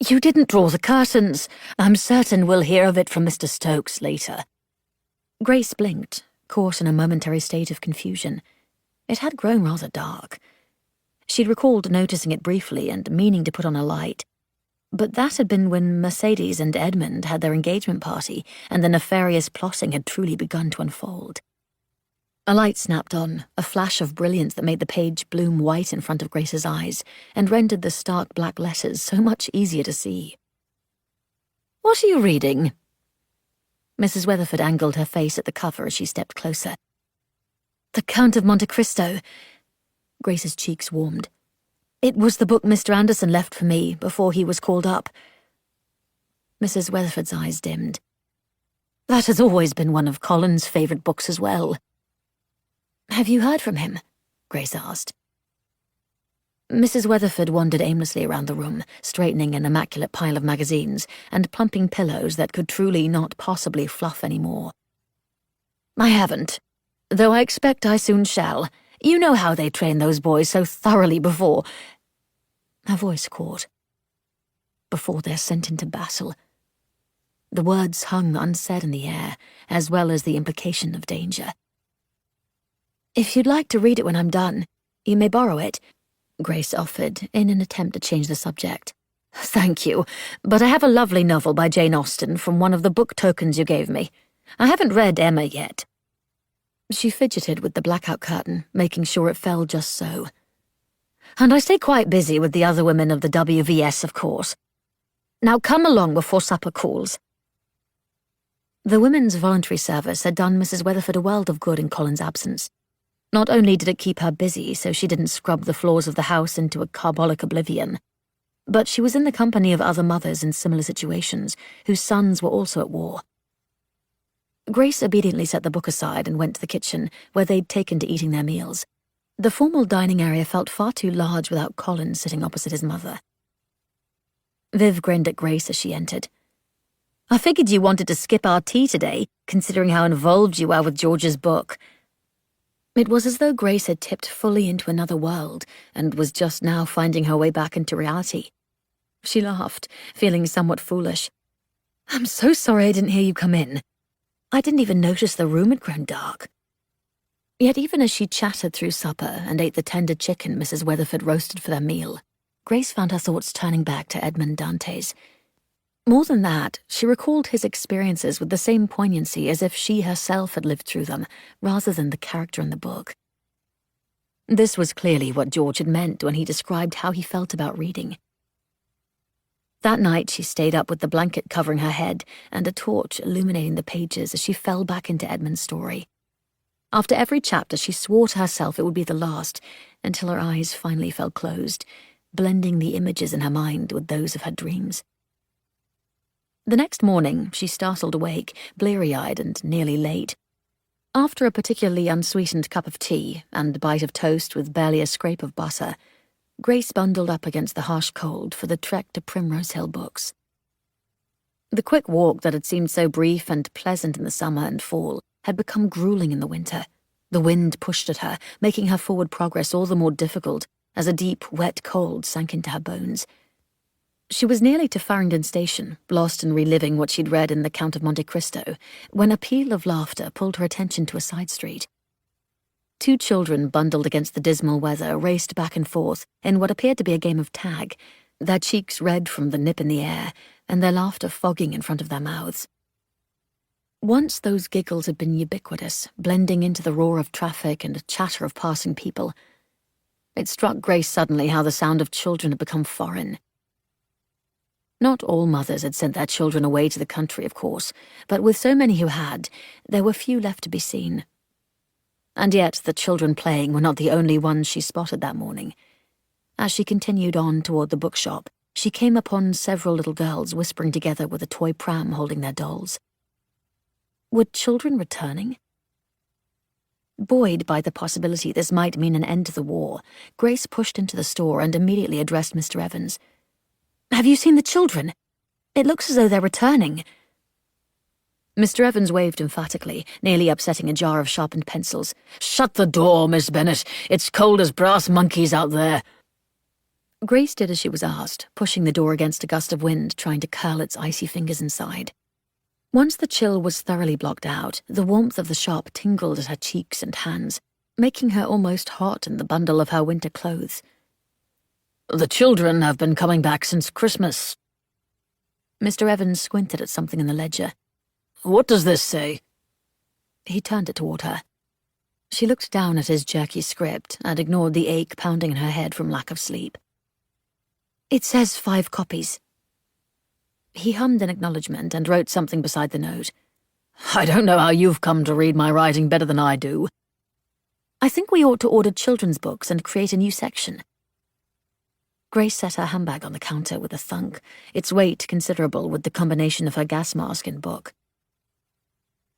"You didn't draw the curtains. I'm certain we'll hear of it from Mr. Stokes later." Grace blinked, caught in a momentary state of confusion. It had grown rather dark. She'd recalled noticing it briefly and meaning to put on a light. But that had been when Mercedes and Edmund had their engagement party and the nefarious plotting had truly begun to unfold. A light snapped on, a flash of brilliance that made the page bloom white in front of Grace's eyes and rendered the stark black letters so much easier to see. "What are you reading?" Mrs. Weatherford angled her face at the cover as she stepped closer. "The Count of Monte Cristo." Grace's cheeks warmed. "It was the book Mr. Anderson left for me before he was called up." Mrs. Weatherford's eyes dimmed. "That has always been one of Colin's favourite books as well." "Have you heard from him?" Grace asked. Mrs. Weatherford wandered aimlessly around the room, straightening an immaculate pile of magazines and plumping pillows that could truly not possibly fluff any more. "I haven't, though I expect I soon shall. You know how they train those boys so thoroughly before—" Her voice caught. "Before they're sent into battle." The words hung unsaid in the air, as well as the implication of danger. "If you'd like to read it when I'm done, you may borrow it," Grace offered, in an attempt to change the subject. "Thank you, but I have a lovely novel by Jane Austen from one of the book tokens you gave me. I haven't read Emma yet." She fidgeted with the blackout curtain, making sure it fell just so. "And I stay quite busy with the other women of the WVS, of course. Now come along before supper cools." The women's voluntary service had done Mrs. Weatherford a world of good in Colin's absence. Not only did it keep her busy so she didn't scrub the floors of the house into a carbolic oblivion, but she was in the company of other mothers in similar situations, whose sons were also at war. Grace obediently set the book aside and went to the kitchen, where they'd taken to eating their meals. The formal dining area felt far too large without Colin sitting opposite his mother. Viv grinned at Grace as she entered. "I figured you wanted to skip our tea today, considering how involved you are with George's book." It was as though Grace had tipped fully into another world and was just now finding her way back into reality. She laughed, feeling somewhat foolish. "I'm so sorry I didn't hear you come in. I didn't even notice the room had grown dark." Yet even as she chattered through supper and ate the tender chicken Mrs. Weatherford roasted for their meal, Grace found her thoughts turning back to Edmund Dantes. More than that, she recalled his experiences with the same poignancy as if she herself had lived through them, rather than the character in the book. This was clearly what George had meant when he described how he felt about reading. That night she stayed up with the blanket covering her head and a torch illuminating the pages as she fell back into Edmund's story. After every chapter she swore to herself it would be the last, until her eyes finally fell closed, blending the images in her mind with those of her dreams. The next morning, she startled awake, bleary-eyed and nearly late. After a particularly unsweetened cup of tea and a bite of toast with barely a scrape of butter, Grace bundled up against the harsh cold for the trek to Primrose Hill Books. The quick walk that had seemed so brief and pleasant in the summer and fall had become grueling in the winter. The wind pushed at her, making her forward progress all the more difficult as a deep, wet cold sank into her bones. She was nearly to Farringdon Station, lost in reliving what she'd read in The Count of Monte Cristo, when a peal of laughter pulled her attention to a side street. Two children bundled against the dismal weather raced back and forth in what appeared to be a game of tag, their cheeks red from the nip in the air, and their laughter fogging in front of their mouths. Once those giggles had been ubiquitous, blending into the roar of traffic and chatter of passing people. It struck Grace suddenly how the sound of children had become foreign. Not all mothers had sent their children away to the country, of course, but with so many who had, there were few left to be seen. And yet the children playing were not the only ones she spotted that morning. As she continued on toward the bookshop, she came upon several little girls whispering together with a toy pram holding their dolls. Were children returning? Buoyed by the possibility this might mean an end to the war, Grace pushed into the store and immediately addressed Mr. Evans. "Have you seen the children? It looks as though they're returning." Mr. Evans waved emphatically, nearly upsetting a jar of sharpened pencils. "Shut the door, Miss Bennet. It's cold as brass monkeys out there." Grace did as she was asked, pushing the door against a gust of wind, trying to curl its icy fingers inside. Once the chill was thoroughly blocked out, the warmth of the shop tingled at her cheeks and hands, making her almost hot in the bundle of her winter clothes. "The children have been coming back since Christmas." Mr. Evans squinted at something in the ledger. "What does this say?" He turned it toward her. She looked down at his jerky script and ignored the ache pounding in her head from lack of sleep. "It says 5 copies. He hummed in acknowledgement and wrote something beside the note. "I don't know how you've come to read my writing better than I do." "I think we ought to order children's books and create a new section." Grace set her handbag on the counter with a thunk, its weight considerable with the combination of her gas mask and book.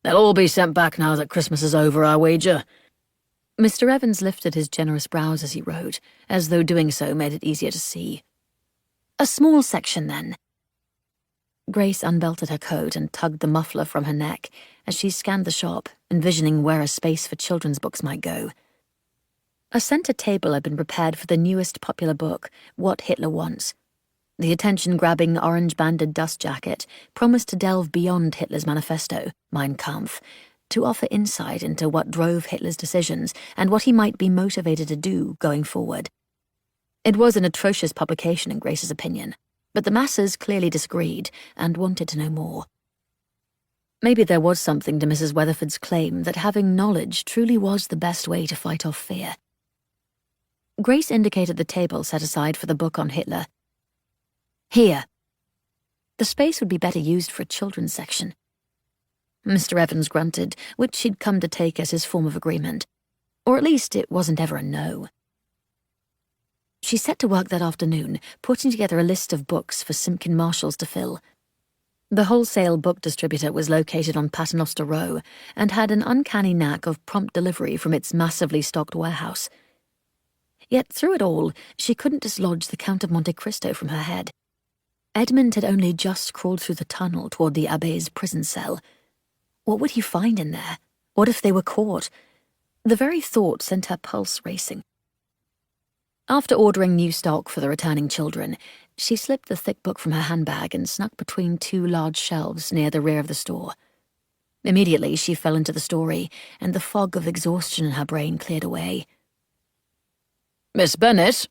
"They'll all be sent back now that Christmas is over, I wager." Mr. Evans lifted his generous brows as he wrote, as though doing so made it easier to see. "A small section, then." Grace unbelted her coat and tugged the muffler from her neck as she scanned the shop, envisioning where a space for children's books might go. A center table had been prepared for the newest popular book, What Hitler Wants. The attention-grabbing orange-banded dust jacket promised to delve beyond Hitler's manifesto, Mein Kampf, to offer insight into what drove Hitler's decisions and what he might be motivated to do going forward. It was an atrocious publication in Grace's opinion, but the masses clearly disagreed and wanted to know more. Maybe there was something to Mrs. Weatherford's claim that having knowledge truly was the best way to fight off fear. Grace indicated the table set aside for the book on Hitler. "Here." The space would be better used for a children's section. Mr. Evans grunted, which he'd come to take as his form of agreement. Or at least it wasn't ever a no. She set to work that afternoon, putting together a list of books for Simpkin Marshalls to fill. The wholesale book distributor was located on Paternoster Row and had an uncanny knack of prompt delivery from its massively stocked warehouse. Yet through it all, she couldn't dislodge the Count of Monte Cristo from her head. Edmund had only just crawled through the tunnel toward the Abbé's prison cell. What would he find in there? What if they were caught? The very thought sent her pulse racing. After ordering new stock for the returning children, she slipped the thick book from her handbag and snuck between 2 large shelves near the rear of the store. Immediately, she fell into the story, and the fog of exhaustion in her brain cleared away. "Miss Bennet?"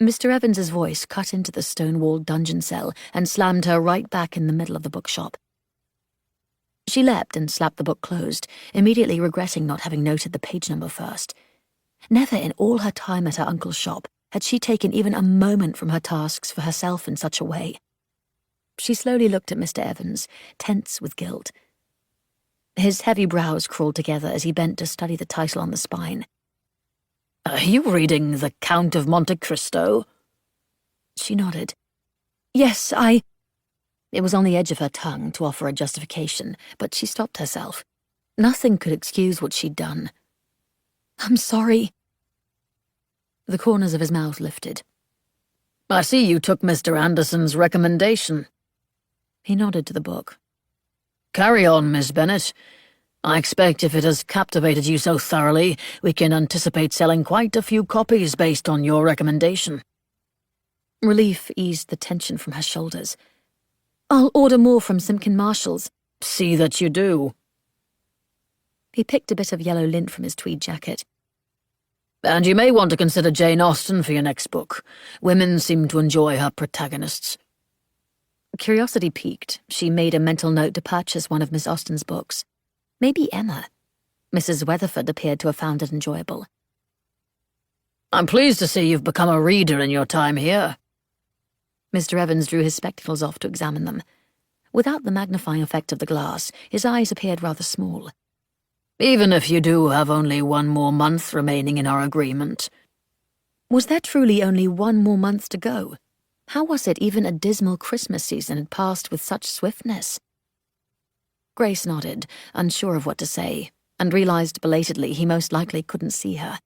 Mr. Evans's voice cut into the stone-walled dungeon cell and slammed her right back in the middle of the bookshop. She leapt and slapped the book closed, immediately regretting not having noted the page number first. Never in all her time at her uncle's shop had she taken even a moment from her tasks for herself in such a way. She slowly looked at Mr. Evans, tense with guilt. His heavy brows crawled together as he bent to study the title on the spine. "Are you reading The Count of Monte Cristo?" She nodded. "Yes, I—" It was on the edge of her tongue to offer a justification, but she stopped herself. Nothing could excuse what she'd done. "I'm sorry." The corners of his mouth lifted. "I see you took Mr. Anderson's recommendation." He nodded to the book. "Carry on, Miss Bennet. I expect if it has captivated you so thoroughly, we can anticipate selling quite a few copies based on your recommendation." Relief eased the tension from her shoulders. "I'll order more from Simpkin Marshalls." "See that you do." He picked a bit of yellow lint from his tweed jacket. "And you may want to consider Jane Austen for your next book. Women seem to enjoy her protagonists." Curiosity piqued, she made a mental note to purchase one of Miss Austen's books. Maybe Emma. Mrs. Weatherford appeared to have found it enjoyable. "I'm pleased to see you've become a reader in your time here." Mr. Evans drew his spectacles off to examine them. Without the magnifying effect of the glass, his eyes appeared rather small. "Even if you do have only 1 more month remaining in our agreement." Was there truly only 1 more month to go? How was it even a dismal Christmas season had passed with such swiftness? Grace nodded, unsure of what to say, and realized belatedly he most likely couldn't see her.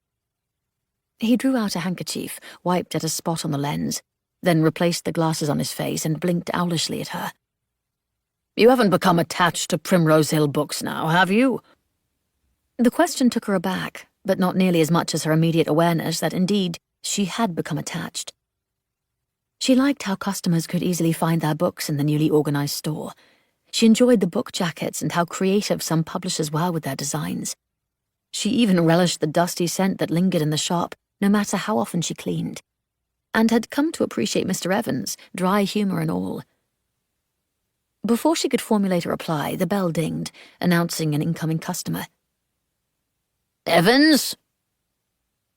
He drew out a handkerchief, wiped at a spot on the lens, then replaced the glasses on his face and blinked owlishly at her. You haven't become attached to Primrose Hill books now, have you? The question took her aback, but not nearly as much as her immediate awareness that indeed she had become attached. She liked how customers could easily find their books in the newly organized store. She enjoyed the book jackets and how creative some publishers were with their designs. She even relished the dusty scent that lingered in the shop, no matter how often she cleaned, and had come to appreciate Mr. Evans, dry humor and all. Before she could formulate a reply, the bell dinged, announcing an incoming customer. Evans?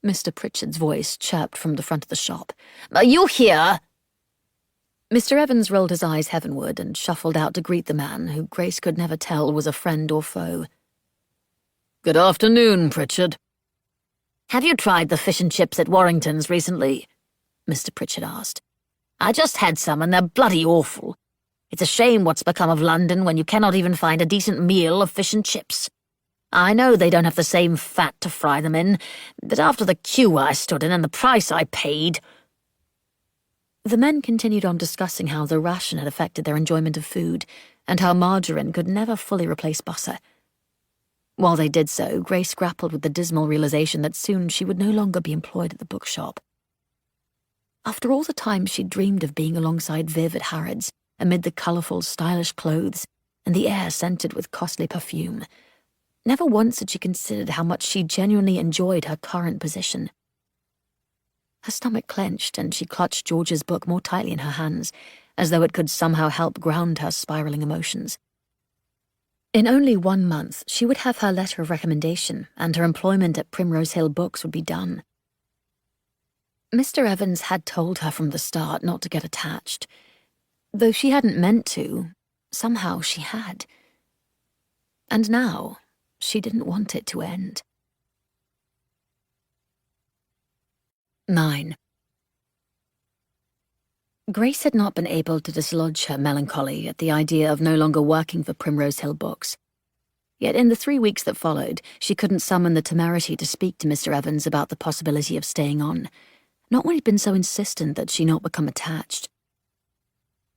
Mr. Pritchard's voice chirped from the front of the shop. Are you here? Mr. Evans rolled his eyes heavenward and shuffled out to greet the man who Grace could never tell was a friend or foe. Good afternoon, Pritchard. Have you tried the fish and chips at Warrington's recently? Mr. Pritchard asked. I just had some and they're bloody awful. It's a shame what's become of London when you cannot even find a decent meal of fish and chips. I know they don't have the same fat to fry them in, but after the queue I stood in and the price I paid... The men continued on discussing how the ration had affected their enjoyment of food, and how margarine could never fully replace butter. While they did so, Grace grappled with the dismal realization that soon she would no longer be employed at the bookshop. After all the time she'd dreamed of being alongside Viv at Harrods, amid the colourful, stylish clothes, and the air scented with costly perfume, never once had she considered how much she genuinely enjoyed her current position. Her stomach clenched, and she clutched George's book more tightly in her hands, as though it could somehow help ground her spiralling emotions. In only 1 month, she would have her letter of recommendation, and her employment at Primrose Hill Books would be done. Mr. Evans had told her from the start not to get attached. Though she hadn't meant to, somehow she had. And now, she didn't want it to end. 9. Grace had not been able to dislodge her melancholy at the idea of no longer working for Primrose Hill Books. Yet in the 3 weeks that followed, she couldn't summon the temerity to speak to Mr. Evans about the possibility of staying on, not when he'd been so insistent that she not become attached.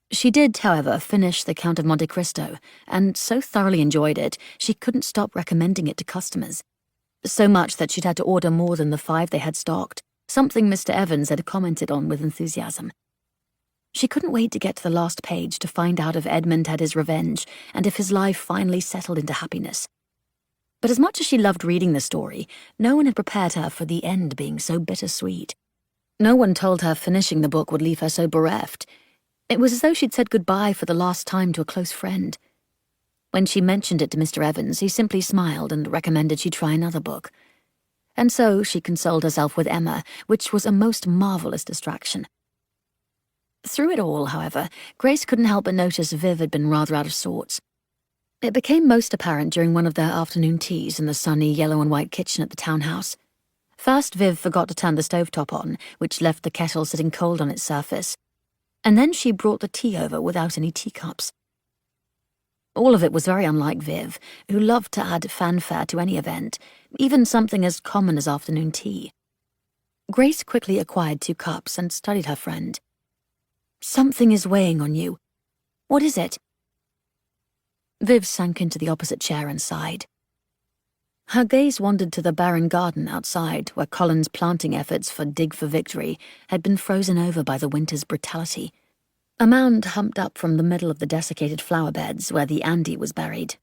She did, however, finish The Count of Monte Cristo, and so thoroughly enjoyed it, she couldn't stop recommending it to customers. So much that she'd had to order more than the 5 they had stocked, something Mr. Evans had commented on with enthusiasm. She couldn't wait to get to the last page to find out if Edmund had his revenge and if his life finally settled into happiness. But as much as she loved reading the story, no one had prepared her for the end being so bittersweet. No one told her finishing the book would leave her so bereft. It was as though she'd said goodbye for the last time to a close friend. When she mentioned it to Mr. Evans, he simply smiled and recommended she try another book. And so she consoled herself with Emma, which was a most marvellous distraction. Through it all, however, Grace couldn't help but notice Viv had been rather out of sorts. It became most apparent during one of their afternoon teas in the sunny yellow and white kitchen at the townhouse. First, Viv forgot to turn the stovetop on, which left the kettle sitting cold on its surface. And then she brought the tea over without any teacups. All of it was very unlike Viv, who loved to add fanfare to any event, even something as common as afternoon tea. Grace quickly acquired 2 cups and studied her friend. "Something is weighing on you. What is it?" Viv sank into the opposite chair and sighed. Her gaze wandered to the barren garden outside, where Colin's planting efforts for Dig for Victory had been frozen over by the winter's brutality. A mound humped up from the middle of the desiccated flower beds where the Andy was buried.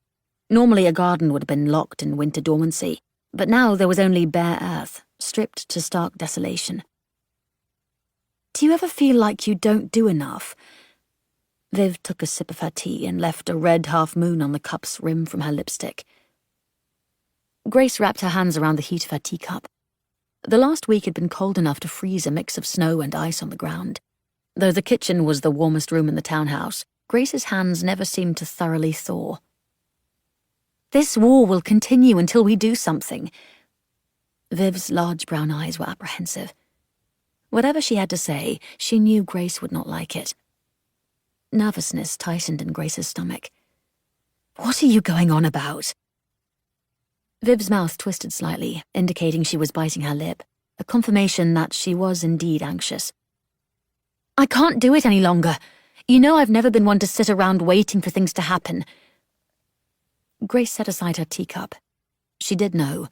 Normally a garden would have been locked in winter dormancy, but now there was only bare earth, stripped to stark desolation. "Do you ever feel like you don't do enough?" Viv took a sip of her tea and left a red half-moon on the cup's rim from her lipstick. Grace wrapped her hands around the heat of her teacup. The last week had been cold enough to freeze a mix of snow and ice on the ground. Though the kitchen was the warmest room in the townhouse, Grace's hands never seemed to thoroughly thaw. "This war will continue until we do something." Viv's large brown eyes were apprehensive. Whatever she had to say, she knew Grace would not like it. Nervousness tightened in Grace's stomach. What are you going on about? Viv's mouth twisted slightly, indicating she was biting her lip, a confirmation that she was indeed anxious. I can't do it any longer. You know I've never been one to sit around waiting for things to happen. Grace set aside her teacup. She did know.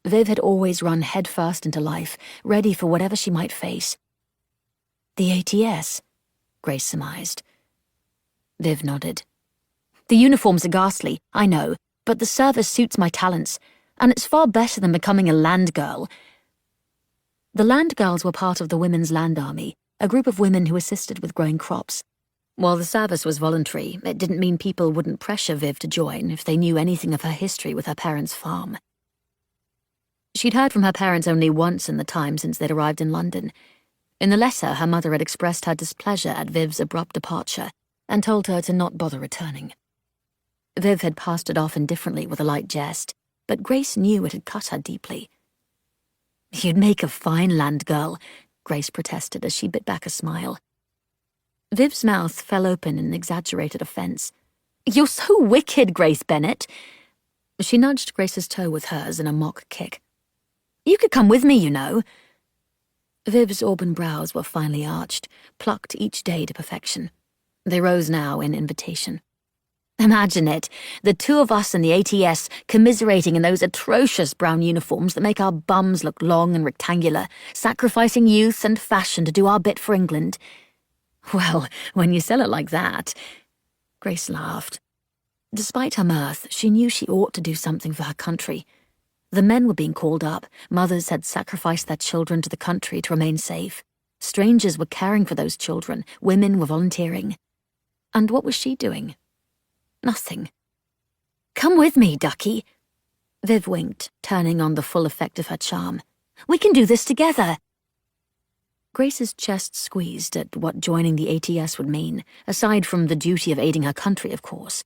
Viv had always run headfirst into life, ready for whatever she might face. The ATS, Grace surmised. Viv nodded. The uniforms are ghastly, I know, but the service suits my talents, and it's far better than becoming a land girl. The land girls were part of the Women's Land Army, a group of women who assisted with growing crops. While the service was voluntary, it didn't mean people wouldn't pressure Viv to join if they knew anything of her history with her parents' farm. She'd heard from her parents only once in the time since they'd arrived in London. In the letter, her mother had expressed her displeasure at Viv's abrupt departure and told her to not bother returning. Viv had passed it off indifferently with a light jest, but Grace knew it had cut her deeply. You'd make a fine land girl, Grace protested as she bit back a smile. Viv's mouth fell open in exaggerated offense. You're so wicked, Grace Bennett. She nudged Grace's toe with hers in a mock kick. You could come with me, you know. Viv's auburn brows were finely arched, plucked each day to perfection. They rose now in invitation. Imagine it, the two of us in the ATS commiserating in those atrocious brown uniforms that make our bums look long and rectangular, sacrificing youth and fashion to do our bit for England. Well, when you sell it like that... Grace laughed. Despite her mirth, she knew she ought to do something for her country. The men were being called up, mothers had sacrificed their children to the country to remain safe. Strangers were caring for those children, women were volunteering. And what was she doing? Nothing. Come with me, ducky. Viv winked, turning on the full effect of her charm. We can do this together. Grace's chest squeezed at what joining the ATS would mean, aside from the duty of aiding her country, of course.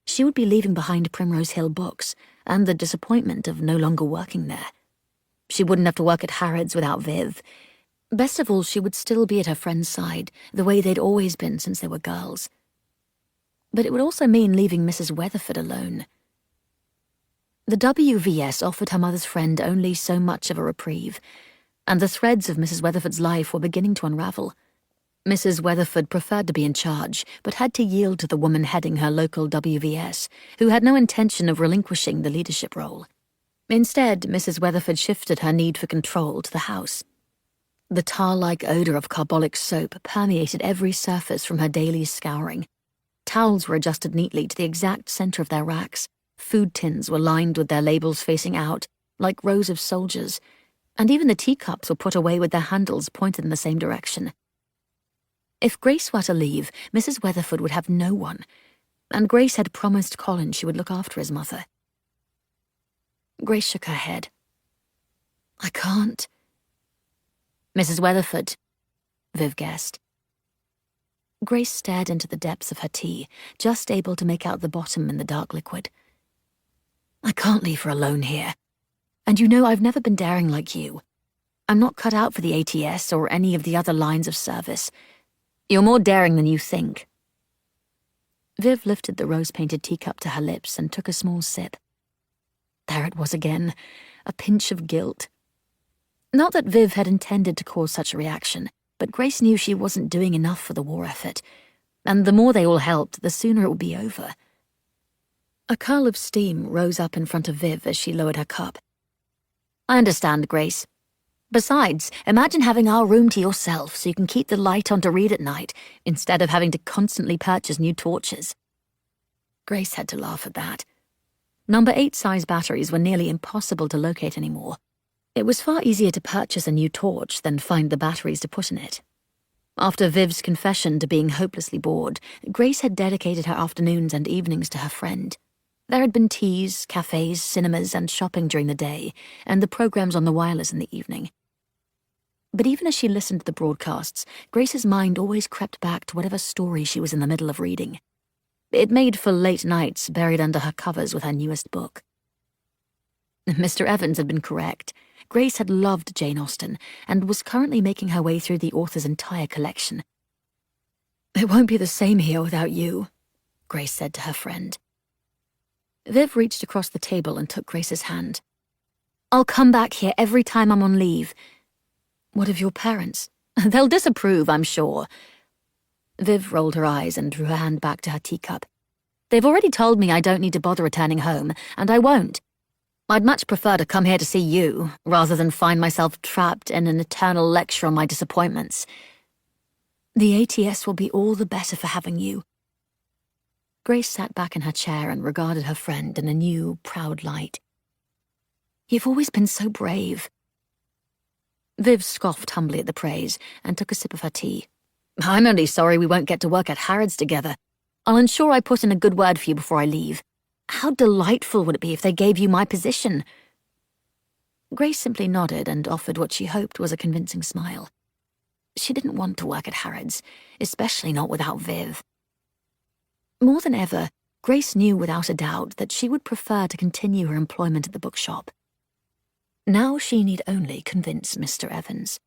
She would be leaving behind Primrose Hill Books, and the disappointment of no longer working there. She wouldn't have to work at Harrods without Viv. Best of all, she would still be at her friend's side, the way they'd always been since they were girls. But it would also mean leaving Mrs. Weatherford alone. The WVS offered her mother's friend only so much of a reprieve, and the threads of Mrs. Weatherford's life were beginning to unravel. Mrs. Weatherford preferred to be in charge, but had to yield to the woman heading her local WVS, who had no intention of relinquishing the leadership role. Instead, Mrs. Weatherford shifted her need for control to the house. The tar-like odour of carbolic soap permeated every surface from her daily scouring. Towels were adjusted neatly to the exact centre of their racks. Food tins were lined with their labels facing out, like rows of soldiers, and even the teacups were put away with their handles pointed in the same direction. If Grace were to leave, Mrs. Weatherford would have no one, and Grace had promised Colin she would look after his mother. Grace shook her head. I can't. Mrs. Weatherford, Viv guessed. Grace stared into the depths of her tea, just able to make out the bottom in the dark liquid. I can't leave her alone here. And you know I've never been daring like you. I'm not cut out for the ATS or any of the other lines of service. You're more daring than you think. Viv lifted the rose-painted teacup to her lips and took a small sip. There it was again, a pinch of guilt. Not that Viv had intended to cause such a reaction, but Grace knew she wasn't doing enough for the war effort, and the more they all helped, the sooner it would be over. A curl of steam rose up in front of Viv as she lowered her cup. I understand, Grace. Besides, imagine having our room to yourself so you can keep the light on to read at night, instead of having to constantly purchase new torches. Grace had to laugh at that. Number 8 size batteries were nearly impossible to locate anymore. It was far easier to purchase a new torch than find the batteries to put in it. After Viv's confession to being hopelessly bored, Grace had dedicated her afternoons and evenings to her friend. There had been teas, cafes, cinemas, and shopping during the day, and the programs on the wireless in the evening. But even as she listened to the broadcasts, Grace's mind always crept back to whatever story she was in the middle of reading. It made for late nights buried under her covers with her newest book. Mr. Evans had been correct. Grace had loved Jane Austen, and was currently making her way through the author's entire collection. It won't be the same here without you, Grace said to her friend. Viv reached across the table and took Grace's hand. "I'll come back here every time I'm on leave." "What of your parents?" "They'll disapprove, I'm sure." Viv rolled her eyes and drew her hand back to her teacup. "They've already told me I don't need to bother returning home, and I won't. I'd much prefer to come here to see you, rather than find myself trapped in an eternal lecture on my disappointments. The ATS will be all the better for having you." Grace sat back in her chair and regarded her friend in a new, proud light. "You've always been so brave." Viv scoffed humbly at the praise and took a sip of her tea. "I'm only sorry we won't get to work at Harrods together. I'll ensure I put in a good word for you before I leave. How delightful would it be if they gave you my position?" Grace simply nodded and offered what she hoped was a convincing smile. She didn't want to work at Harrods, especially not without Viv. More than ever, Grace knew without a doubt that she would prefer to continue her employment at the bookshop. Now she need only convince Mr. Evans.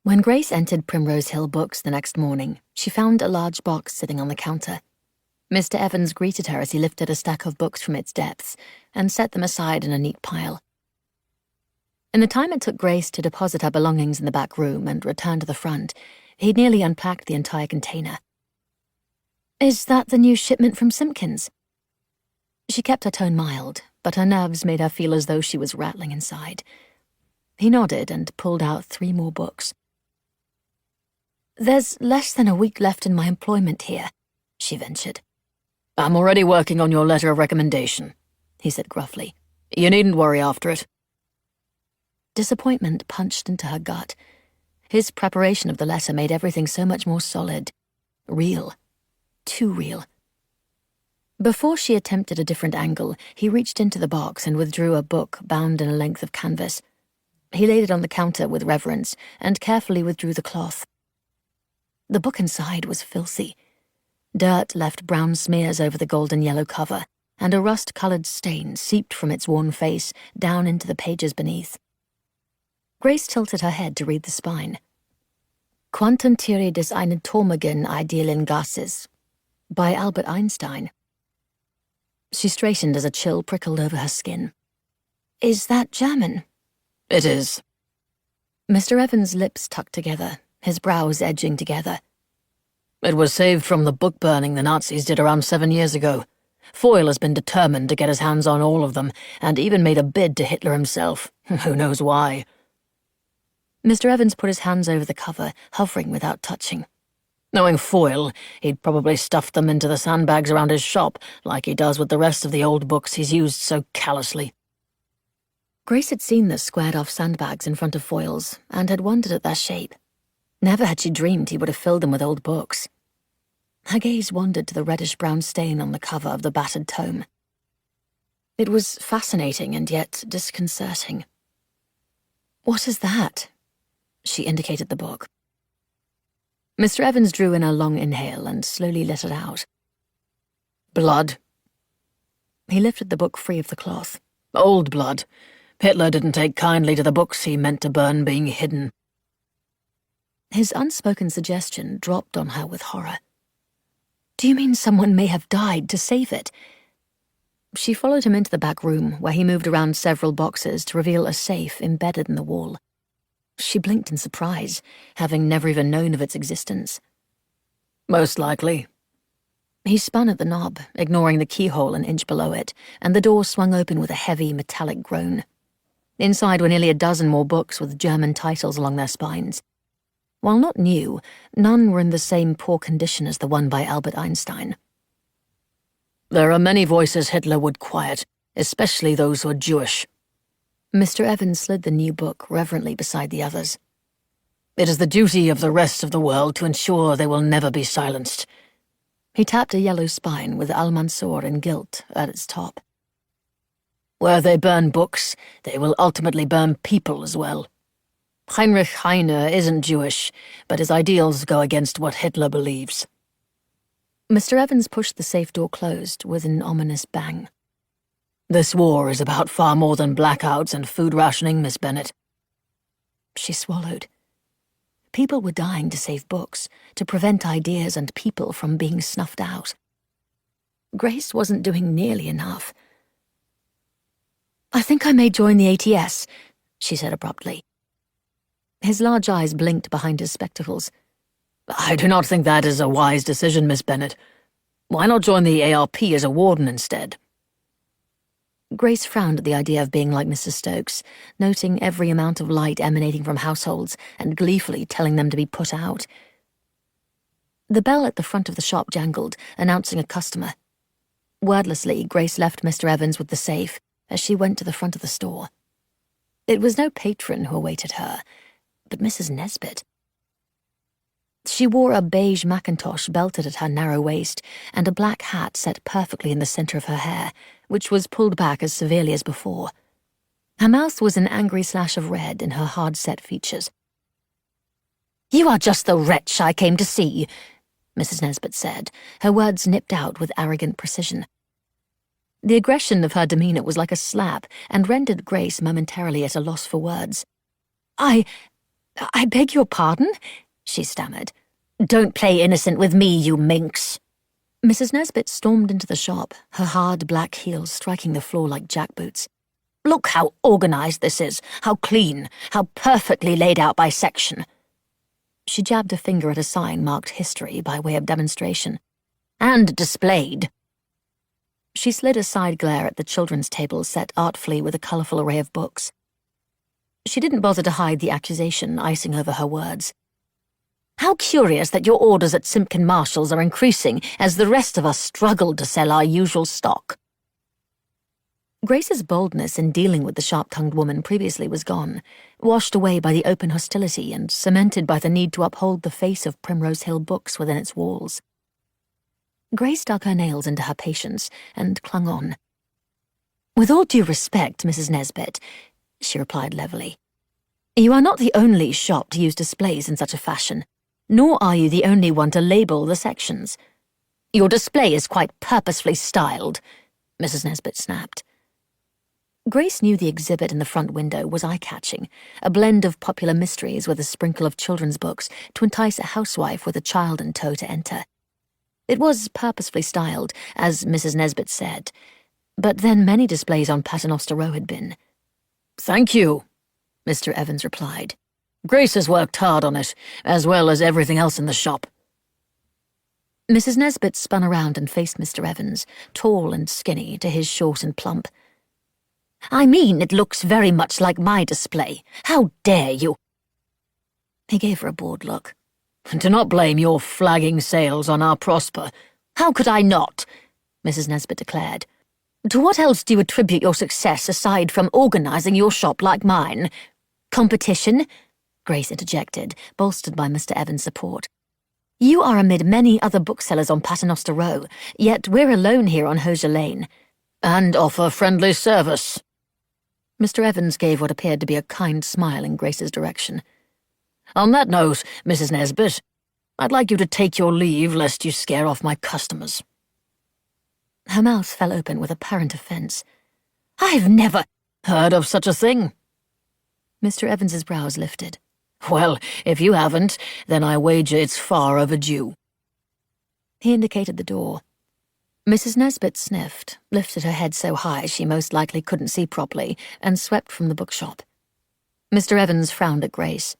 When Grace entered Primrose Hill Books the next morning, she found a large box sitting on the counter. Mr. Evans greeted her as he lifted a stack of books from its depths and set them aside in a neat pile. In the time it took Grace to deposit her belongings in the back room and return to the front, he'd nearly unpacked the entire container. "Is that the new shipment from Simpkins?" She kept her tone mild, but her nerves made her feel as though she was rattling inside. He nodded and pulled out 3 more books. "There's less than a week left in my employment here," she ventured. "I'm already working on your letter of recommendation," he said gruffly. "You needn't worry after it." Disappointment punched into her gut. His preparation of the letter made everything so much more solid. Real. Too real. Before she attempted a different angle, he reached into the box and withdrew a book bound in a length of canvas. He laid it on the counter with reverence and carefully withdrew the cloth. The book inside was filthy. Dirt left brown smears over the golden yellow cover, and a rust-colored stain seeped from its worn face down into the pages beneath. Grace tilted her head to read the spine. "Quantiere des anatomigen idealen Gases," by Albert Einstein. She straightened as a chill prickled over her skin. "Is that German?" "It is." Mr. Evans' lips tucked together, his brows edging together. "It was saved from the book burning the Nazis did around 7 years ago. Foyle has been determined to get his hands on all of them, and even made a bid to Hitler himself. Who knows why?" Mr. Evans put his hands over the cover, hovering without touching. Knowing Foyle, he'd probably stuffed them into the sandbags around his shop, like he does with the rest of the old books he's used so callously. Grace had seen the squared-off sandbags in front of Foyle's, and had wondered at their shape. Never had she dreamed he would have filled them with old books. Her gaze wandered to the reddish-brown stain on the cover of the battered tome. It was fascinating and yet disconcerting. "What is that?" She indicated the book. Mr. Evans drew in a long inhale and slowly let it out. "Blood." He lifted the book free of the cloth. "Old blood. Hitler didn't take kindly to the books he meant to burn being hidden." His unspoken suggestion dropped on her with horror. "Do you mean someone may have died to save it?" She followed him into the back room, where he moved around several boxes to reveal a safe embedded in the wall. She blinked in surprise, having never even known of its existence. "Most likely." He spun at the knob, ignoring the keyhole an inch below it, and the door swung open with a heavy, metallic groan. Inside were nearly a dozen more books with German titles along their spines. While not new, none were in the same poor condition as the one by Albert Einstein. "There are many voices Hitler would quiet, especially those who are Jewish." Mr. Evans slid the new book reverently beside the others. "It is the duty of the rest of the world to ensure they will never be silenced." He tapped a yellow spine with Al-Mansur in gilt at its top. "Where they burn books, they will ultimately burn people as well. Heinrich Heine isn't Jewish, but his ideals go against what Hitler believes." Mr. Evans pushed the safe door closed with an ominous bang. "This war is about far more than blackouts and food rationing, Miss Bennet." She swallowed. People were dying to save books, to prevent ideas and people from being snuffed out. Grace wasn't doing nearly enough. "I think I may join the ATS," she said abruptly. His large eyes blinked behind his spectacles. "I do not think that is a wise decision, Miss Bennet. Why not join the ARP as a warden instead?" Grace frowned at the idea of being like Mr. Stokes, noting every amount of light emanating from households and gleefully telling them to be put out. The bell at the front of the shop jangled, announcing a customer. Wordlessly, Grace left Mr. Evans with the safe as she went to the front of the store. It was no patron who awaited her, but Mrs. Nesbit. She wore a beige mackintosh belted at her narrow waist and a black hat set perfectly in the center of her hair, which was pulled back as severely as before. Her mouth was an angry slash of red in her hard-set features. "You are just the wretch I came to see," Mrs. Nesbit said, her words nipped out with arrogant precision. The aggression of her demeanor was like a slap and rendered Grace momentarily at a loss for words. I beg your pardon?" she stammered. "Don't play innocent with me, you minx." Mrs. Nesbit stormed into the shop, her hard black heels striking the floor like jackboots. "Look how organized this is, how clean, how perfectly laid out by section." She jabbed a finger at a sign marked History by way of demonstration. "And displayed." She slid a side glare at the children's table set artfully with a colourful array of books. She didn't bother to hide the accusation icing over her words. "How curious that your orders at Simpkin Marshall's are increasing as the rest of us struggle to sell our usual stock." Grace's boldness in dealing with the sharp-tongued woman previously was gone, washed away by the open hostility and cemented by the need to uphold the face of Primrose Hill Books within its walls. Grace dug her nails into her patience and clung on. "With all due respect, Mrs. Nesbit," she replied levelly, "you are not the only shop to use displays in such a fashion, nor are you the only one to label the sections." "Your display is quite purposefully styled," Mrs. Nesbit snapped. Grace knew the exhibit in the front window was eye-catching, a blend of popular mysteries with a sprinkle of children's books to entice a housewife with a child in tow to enter. It was purposefully styled, as Mrs. Nesbit said, but then many displays on Paternoster Row had been. "Thank you," Mr. Evans replied. "Grace has worked hard on it, as well as everything else in the shop." Mrs. Nesbit spun around and faced Mr. Evans, tall and skinny, to his short and plump. "I mean, it looks very much like my display. How dare you?" He gave her a bored look. "Do not blame your flagging sales on our Prosper." "How could I not?" Mrs. Nesbit declared. "To what else do you attribute your success aside from organizing your shop like mine?" "Competition?" Grace interjected, bolstered by Mr. Evans' support. "You are amid many other booksellers on Paternoster Row, yet we're alone here on Hosier Lane." "And offer friendly service." Mr. Evans gave what appeared to be a kind smile in Grace's direction. "On that note, Mrs. Nesbit, I'd like you to take your leave lest you scare off my customers." Her mouth fell open with apparent offence. "I've never heard of such a thing." Mr. Evans's brows lifted. "Well, if you haven't, then I wager it's far overdue." He indicated the door. Mrs. Nesbit sniffed, lifted her head so high she most likely couldn't see properly, and swept from the bookshop. Mr. Evans frowned at Grace.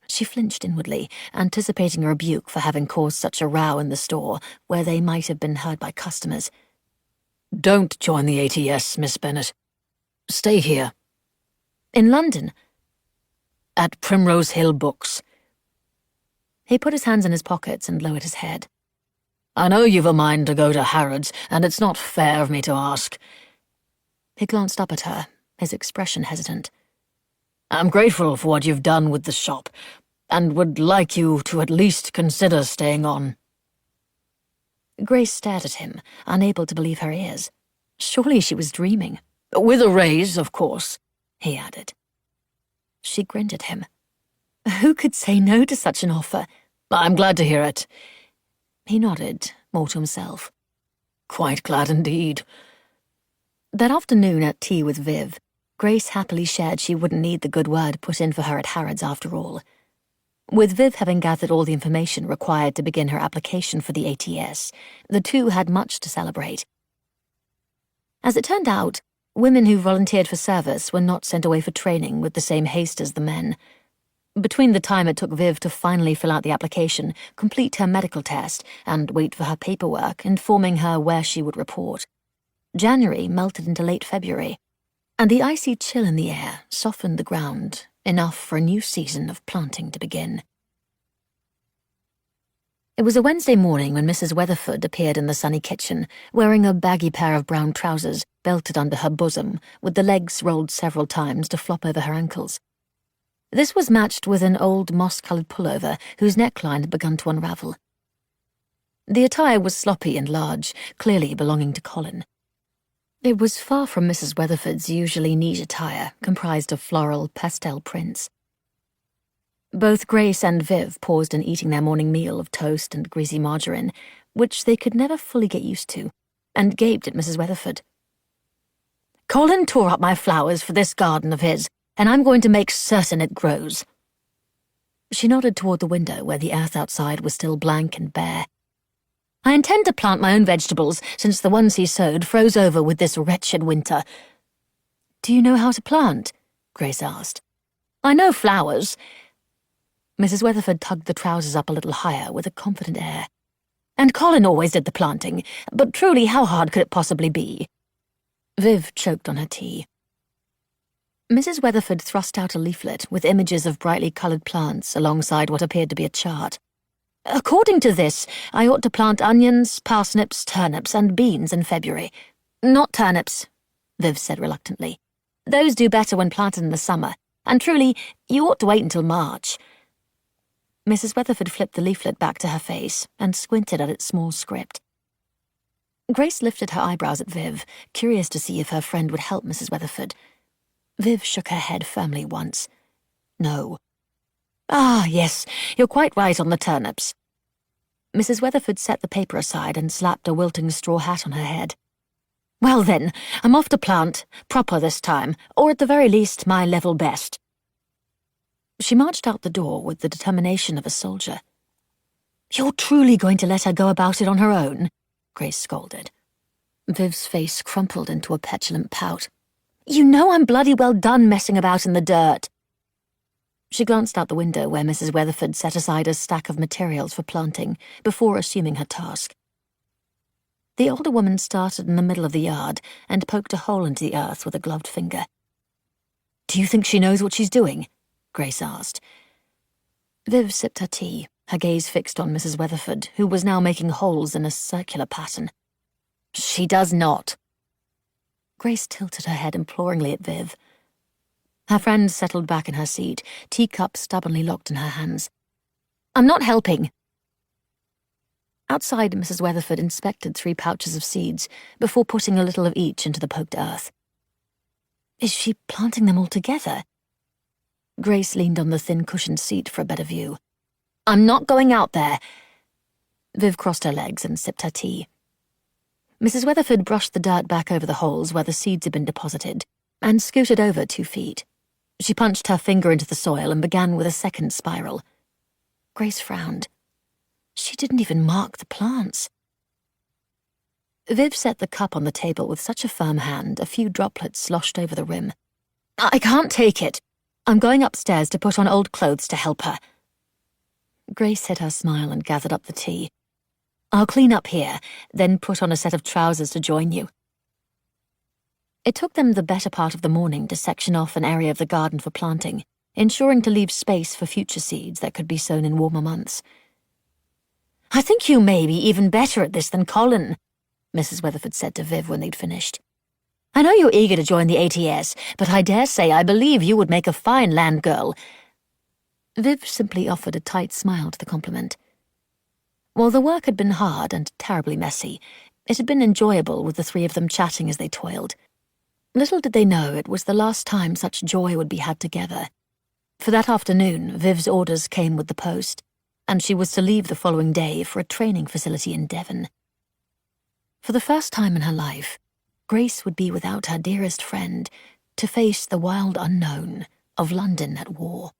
She flinched inwardly, anticipating a rebuke for having caused such a row in the store, where they might have been heard by customers. "Don't join the ATS, Miss Bennet. Stay here." "In London?" "At Primrose Hill Books." He put his hands in his pockets and lowered his head. "I know you've a mind to go to Harrods, and it's not fair of me to ask." He glanced up at her, his expression hesitant. "I'm grateful for what you've done with the shop, and would like you to at least consider staying on." Grace stared at him, unable to believe her ears. Surely she was dreaming. "With a raise, of course," he added. She grinned at him. Who could say no to such an offer? "I'm glad to hear it." He nodded, more to himself. "Quite glad indeed." That afternoon at tea with Viv, Grace happily shared she wouldn't need the good word put in for her at Harrods after all. With Viv having gathered all the information required to begin her application for the ATS, the two had much to celebrate. As it turned out, women who volunteered for service were not sent away for training with the same haste as the men. Between the time it took Viv to finally fill out the application, complete her medical test, and wait for her paperwork informing her where she would report, January melted into late February, and the icy chill in the air softened the ground enough for a new season of planting to begin. It was a Wednesday morning when Mrs. Weatherford appeared in the sunny kitchen, wearing a baggy pair of brown trousers belted under her bosom, with the legs rolled several times to flop over her ankles. This was matched with an old moss-coloured pullover whose neckline had begun to unravel. The attire was sloppy and large, clearly belonging to Colin. It was far from Mrs. Weatherford's usually neat attire, comprised of floral, pastel prints. Both Grace and Viv paused in eating their morning meal of toast and greasy margarine, which they could never fully get used to, and gaped at Mrs. Weatherford. "Colin tore up my flowers for this garden of his, and I'm going to make certain it grows." She nodded toward the window where the earth outside was still blank and bare. "I intend to plant my own vegetables, since the ones he sowed froze over with this wretched winter." "Do you know how to plant?" Grace asked. "I know flowers." Mrs. Weatherford tugged the trousers up a little higher with a confident air. "And Colin always did the planting, but truly how hard could it possibly be?" Viv choked on her tea. Mrs. Weatherford thrust out a leaflet with images of brightly coloured plants alongside what appeared to be a chart. "According to this, I ought to plant onions, parsnips, turnips, and beans in February." "Not turnips," Viv said reluctantly. "Those do better when planted in the summer, and truly, you ought to wait until March." Mrs. Weatherford flipped the leaflet back to her face and squinted at its small script. Grace lifted her eyebrows at Viv, curious to see if her friend would help Mrs. Weatherford. Viv shook her head firmly once. "No." "Ah, yes, you're quite right on the turnips." Mrs. Weatherford set the paper aside and slapped a wilting straw hat on her head. "Well then, I'm off to plant, proper this time, or at the very least my level best." She marched out the door with the determination of a soldier. "You're truly going to let her go about it on her own?" Grace scolded. Viv's face crumpled into a petulant pout. "You know I'm bloody well done messing about in the dirt." She glanced out the window where Mrs. Weatherford set aside a stack of materials for planting before assuming her task. The older woman started in the middle of the yard and poked a hole into the earth with a gloved finger. "Do you think she knows what she's doing?" Grace asked. Viv sipped her tea, her gaze fixed on Mrs. Weatherford, who was now making holes in a circular pattern. "She does not." Grace tilted her head imploringly at Viv. Her friend settled back in her seat, teacup stubbornly locked in her hands. "I'm not helping." Outside, Mrs. Weatherford inspected 3 pouches of seeds before putting a little of each into the poked earth. "Is she planting them all together?" Grace leaned on the thin cushioned seat for a better view. "I'm not going out there." Viv crossed her legs and sipped her tea. Mrs. Weatherford brushed the dirt back over the holes where the seeds had been deposited and scooted over 2 feet. She punched her finger into the soil and began with a second spiral. Grace frowned. She didn't even mark the plants. Viv set the cup on the table with such a firm hand a few droplets sloshed over the rim. "I can't take it. I'm going upstairs to put on old clothes to help her." Grace hid her smile and gathered up the tea. "I'll clean up here, then put on a set of trousers to join you." It took them the better part of the morning to section off an area of the garden for planting, ensuring to leave space for future seeds that could be sown in warmer months. "I think you may be even better at this than Colin," Mrs. Weatherford said to Viv when they'd finished. "I know you're eager to join the ATS, but I dare say I believe you would make a fine land girl." Viv simply offered a tight smile to the compliment. While the work had been hard and terribly messy, it had been enjoyable with the 3 of them chatting as they toiled. Little did they know it was the last time such joy would be had together. For that afternoon, Viv's orders came with the post, and she was to leave the following day for a training facility in Devon. For the first time in her life, Grace would be without her dearest friend to face the wild unknown of London at war.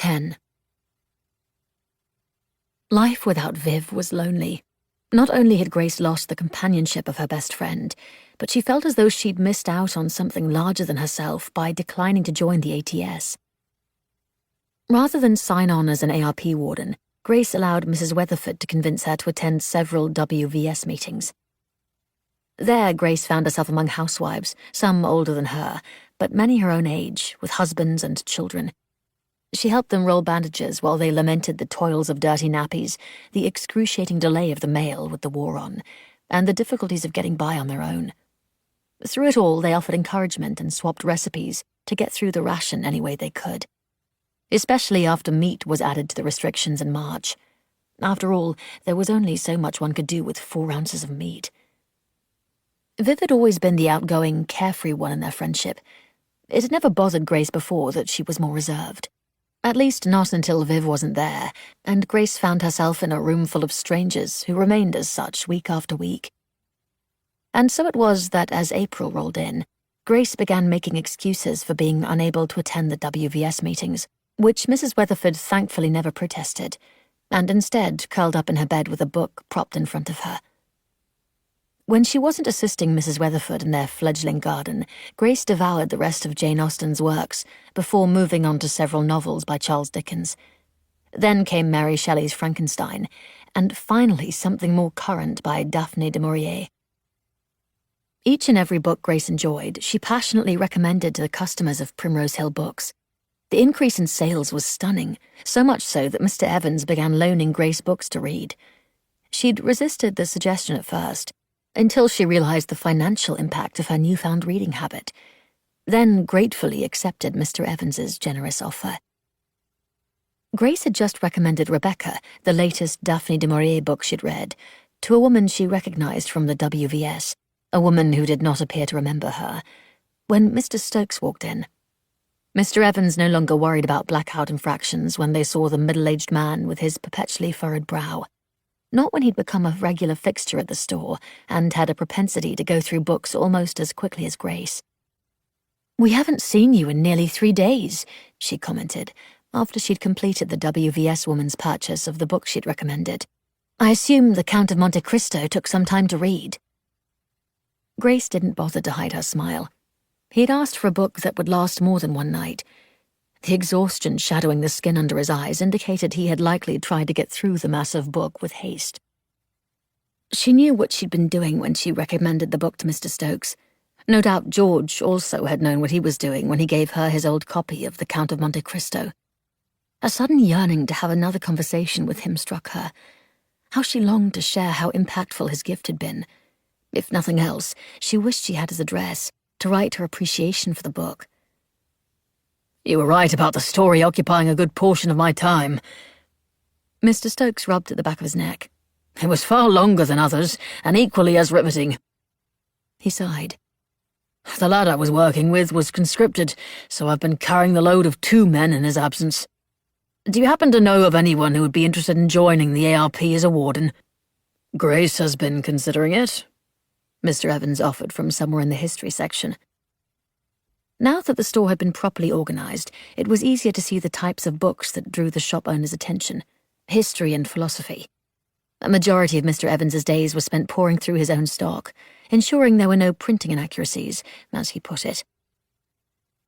10. Life without Viv was lonely. Not only had Grace lost the companionship of her best friend, but she felt as though she'd missed out on something larger than herself by declining to join the ATS. Rather than sign on as an ARP warden, Grace allowed Mrs. Weatherford to convince her to attend several WVS meetings. There, Grace found herself among housewives, some older than her, but many her own age, with husbands and children. She helped them roll bandages while they lamented the toils of dirty nappies, the excruciating delay of the mail with the war on, and the difficulties of getting by on their own. Through it all, they offered encouragement and swapped recipes to get through the ration any way they could. Especially after meat was added to the restrictions in March. After all, there was only so much one could do with 4 ounces of meat. Viv had always been the outgoing, carefree one in their friendship. It had never bothered Grace before that she was more reserved. At least not until Viv wasn't there, and Grace found herself in a room full of strangers who remained as such week after week. And so it was that as April rolled in, Grace began making excuses for being unable to attend the WVS meetings, which Mrs. Weatherford thankfully never protested, and instead curled up in her bed with a book propped in front of her. When she wasn't assisting Mrs. Weatherford in their fledgling garden, Grace devoured the rest of Jane Austen's works before moving on to several novels by Charles Dickens. Then came Mary Shelley's Frankenstein, and finally something more current by Daphne du Maurier. Each and every book Grace enjoyed, she passionately recommended to the customers of Primrose Hill Books. The increase in sales was stunning, so much so that Mr. Evans began loaning Grace books to read. She'd resisted the suggestion at first, until she realized the financial impact of her newfound reading habit, then gratefully accepted Mr. Evans's generous offer. Grace had just recommended Rebecca, the latest Daphne du Maurier book she'd read, to a woman she recognized from the WVS, a woman who did not appear to remember her, when Mr. Stokes walked in. Mr. Evans no longer worried about blackout infractions when they saw the middle-aged man with his perpetually furrowed brow. Not when he'd become a regular fixture at the store and had a propensity to go through books almost as quickly as Grace. "We haven't seen you in nearly 3 days," she commented, after she'd completed the WVS woman's purchase of the book she'd recommended. "I assume the Count of Monte Cristo took some time to read." Grace didn't bother to hide her smile. He'd asked for a book that would last more than one night. The exhaustion shadowing the skin under his eyes indicated he had likely tried to get through the massive book with haste. She knew what she'd been doing when she recommended the book to Mr. Stokes. No doubt George also had known what he was doing when he gave her his old copy of The Count of Monte Cristo. A sudden yearning to have another conversation with him struck her. How she longed to share how impactful his gift had been. If nothing else, she wished she had his address, to write her appreciation for the book. "You were right about the story occupying a good portion of my time." Mr. Stokes rubbed at the back of his neck. "It was far longer than others, and equally as riveting." He sighed. "The lad I was working with was conscripted, so I've been carrying the load of 2 men in his absence. Do you happen to know of anyone who would be interested in joining the ARP as a warden?" "Grace has been considering it," Mr. Evans offered from somewhere in the history section. Now that the store had been properly organized, it was easier to see the types of books that drew the shop owner's attention: history and philosophy. A majority of Mr. Evans's days were spent poring through his own stock, ensuring there were no printing inaccuracies, as he put it.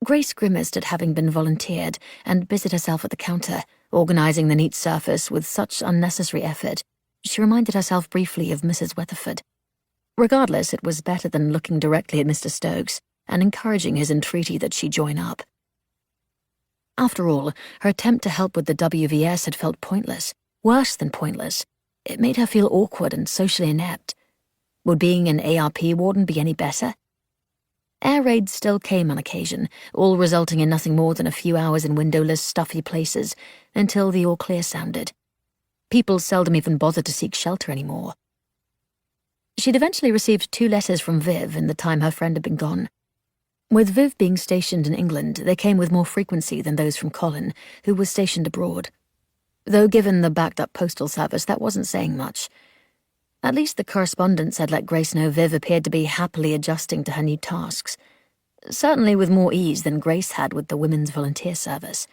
Grace grimaced at having been volunteered and busied herself at the counter, organizing the neat surface with such unnecessary effort. She reminded herself briefly of Mrs. Weatherford. Regardless, it was better than looking directly at Mr. Stokes and encouraging his entreaty that she join up. After all, her attempt to help with the WVS had felt pointless, worse than pointless. It made her feel awkward and socially inept. Would being an ARP warden be any better? Air raids still came on occasion, all resulting in nothing more than a few hours in windowless, stuffy places, until the all-clear sounded. People seldom even bothered to seek shelter anymore. She'd eventually received 2 letters from Viv in the time her friend had been gone. With Viv being stationed in England, they came with more frequency than those from Colin, who was stationed abroad. Though given the backed-up postal service, that wasn't saying much. At least the correspondence had let Grace know Viv appeared to be happily adjusting to her new tasks, certainly with more ease than Grace had with the Women's Volunteer Service.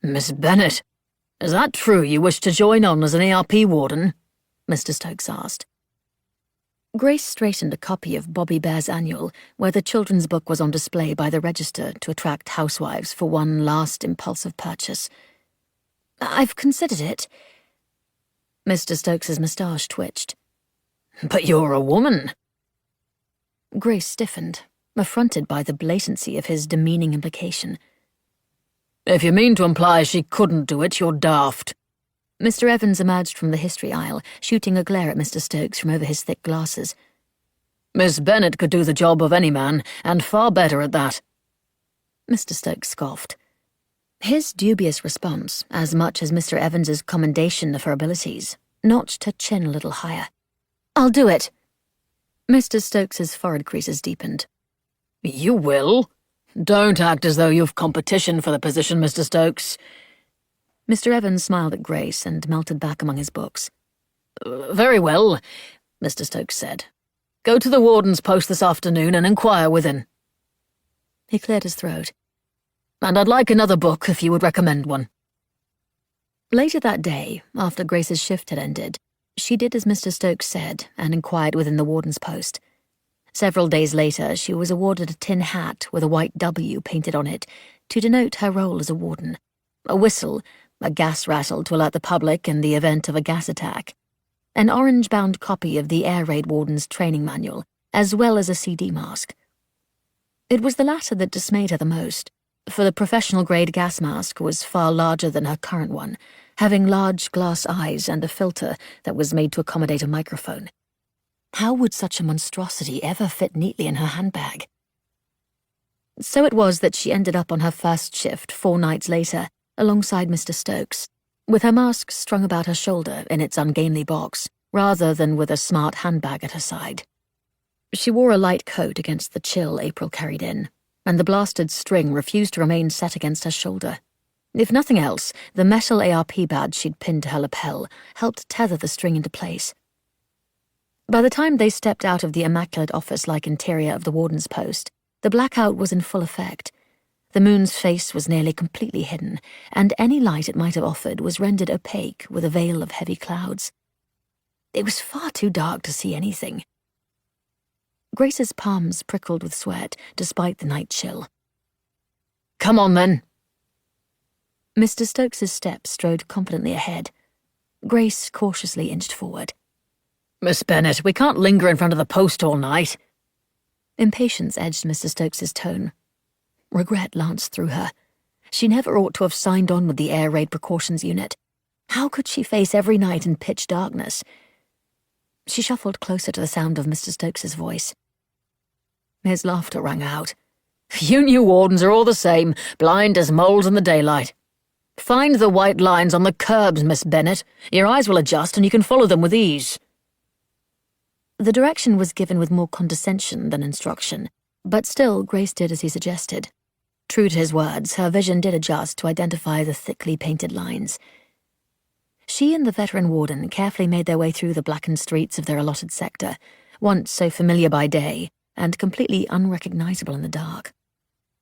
Miss Bennet, is that true you wish to join on as an ARP warden? Mr. Stokes asked. Grace straightened a copy of Bobby Bear's Annual, where the children's book was on display by the register to attract housewives for one last impulsive purchase. "I've considered it." Mr. Stokes's moustache twitched. But you're a woman. Grace stiffened, affronted by the blatancy of his demeaning implication. If you mean to imply she couldn't do it, you're daft. Mr. Evans emerged from the history aisle, shooting a glare at Mr. Stokes from over his thick glasses. Miss Bennet could do the job of any man, and far better at that. Mr. Stokes scoffed. His dubious response, as much as Mr. Evans's commendation of her abilities, notched her chin a little higher. "I'll do it." Mr. Stokes's forehead creases deepened. You will? Don't act as though you've competition for the position, Mr. Stokes. Mr. Evans smiled at Grace and melted back among his books. Very well, Mr. Stokes said. Go to the warden's post this afternoon and inquire within. He cleared his throat. And I'd like another book if you would recommend one. Later that day, after Grace's shift had ended, she did as Mr. Stokes said and inquired within the warden's post. Several days later, she was awarded a tin hat with a white W painted on it to denote her role as a warden, a whistle, a gas rattle to alert the public in the event of a gas attack, an orange-bound copy of the Air Raid Warden's training manual, as well as a CD mask. It was the latter that dismayed her the most, for the professional-grade gas mask was far larger than her current one, having large glass eyes and a filter that was made to accommodate a microphone. How would such a monstrosity ever fit neatly in her handbag? So it was that she ended up on her first shift 4 nights later, alongside Mr. Stokes, with her mask strung about her shoulder in its ungainly box, rather than with a smart handbag at her side. She wore a light coat against the chill April carried in, and the blasted string refused to remain set against her shoulder. If nothing else, the metal ARP badge she'd pinned to her lapel helped tether the string into place. By the time they stepped out of the immaculate office-like interior of the warden's post, the blackout was in full effect. The moon's face was nearly completely hidden, and any light it might have offered was rendered opaque with a veil of heavy clouds. It was far too dark to see anything. Grace's palms prickled with sweat, despite the night chill. Come on, then. Mr. Stokes's steps strode confidently ahead. Grace cautiously inched forward. Miss Bennet, we can't linger in front of the post all night. Impatience edged Mr. Stokes's tone. Regret lanced through her. She never ought to have signed on with the Air Raid Precautions Unit. How could she face every night in pitch darkness? She shuffled closer to the sound of Mr. Stokes's voice. His laughter rang out. You new wardens are all the same, blind as moles in the daylight. Find the white lines on the curbs, Miss Bennet. Your eyes will adjust and you can follow them with ease. The direction was given with more condescension than instruction, but still Grace did as he suggested. True to his words, her vision did adjust to identify the thickly painted lines. She and the veteran warden carefully made their way through the blackened streets of their allotted sector, once so familiar by day and completely unrecognizable in the dark.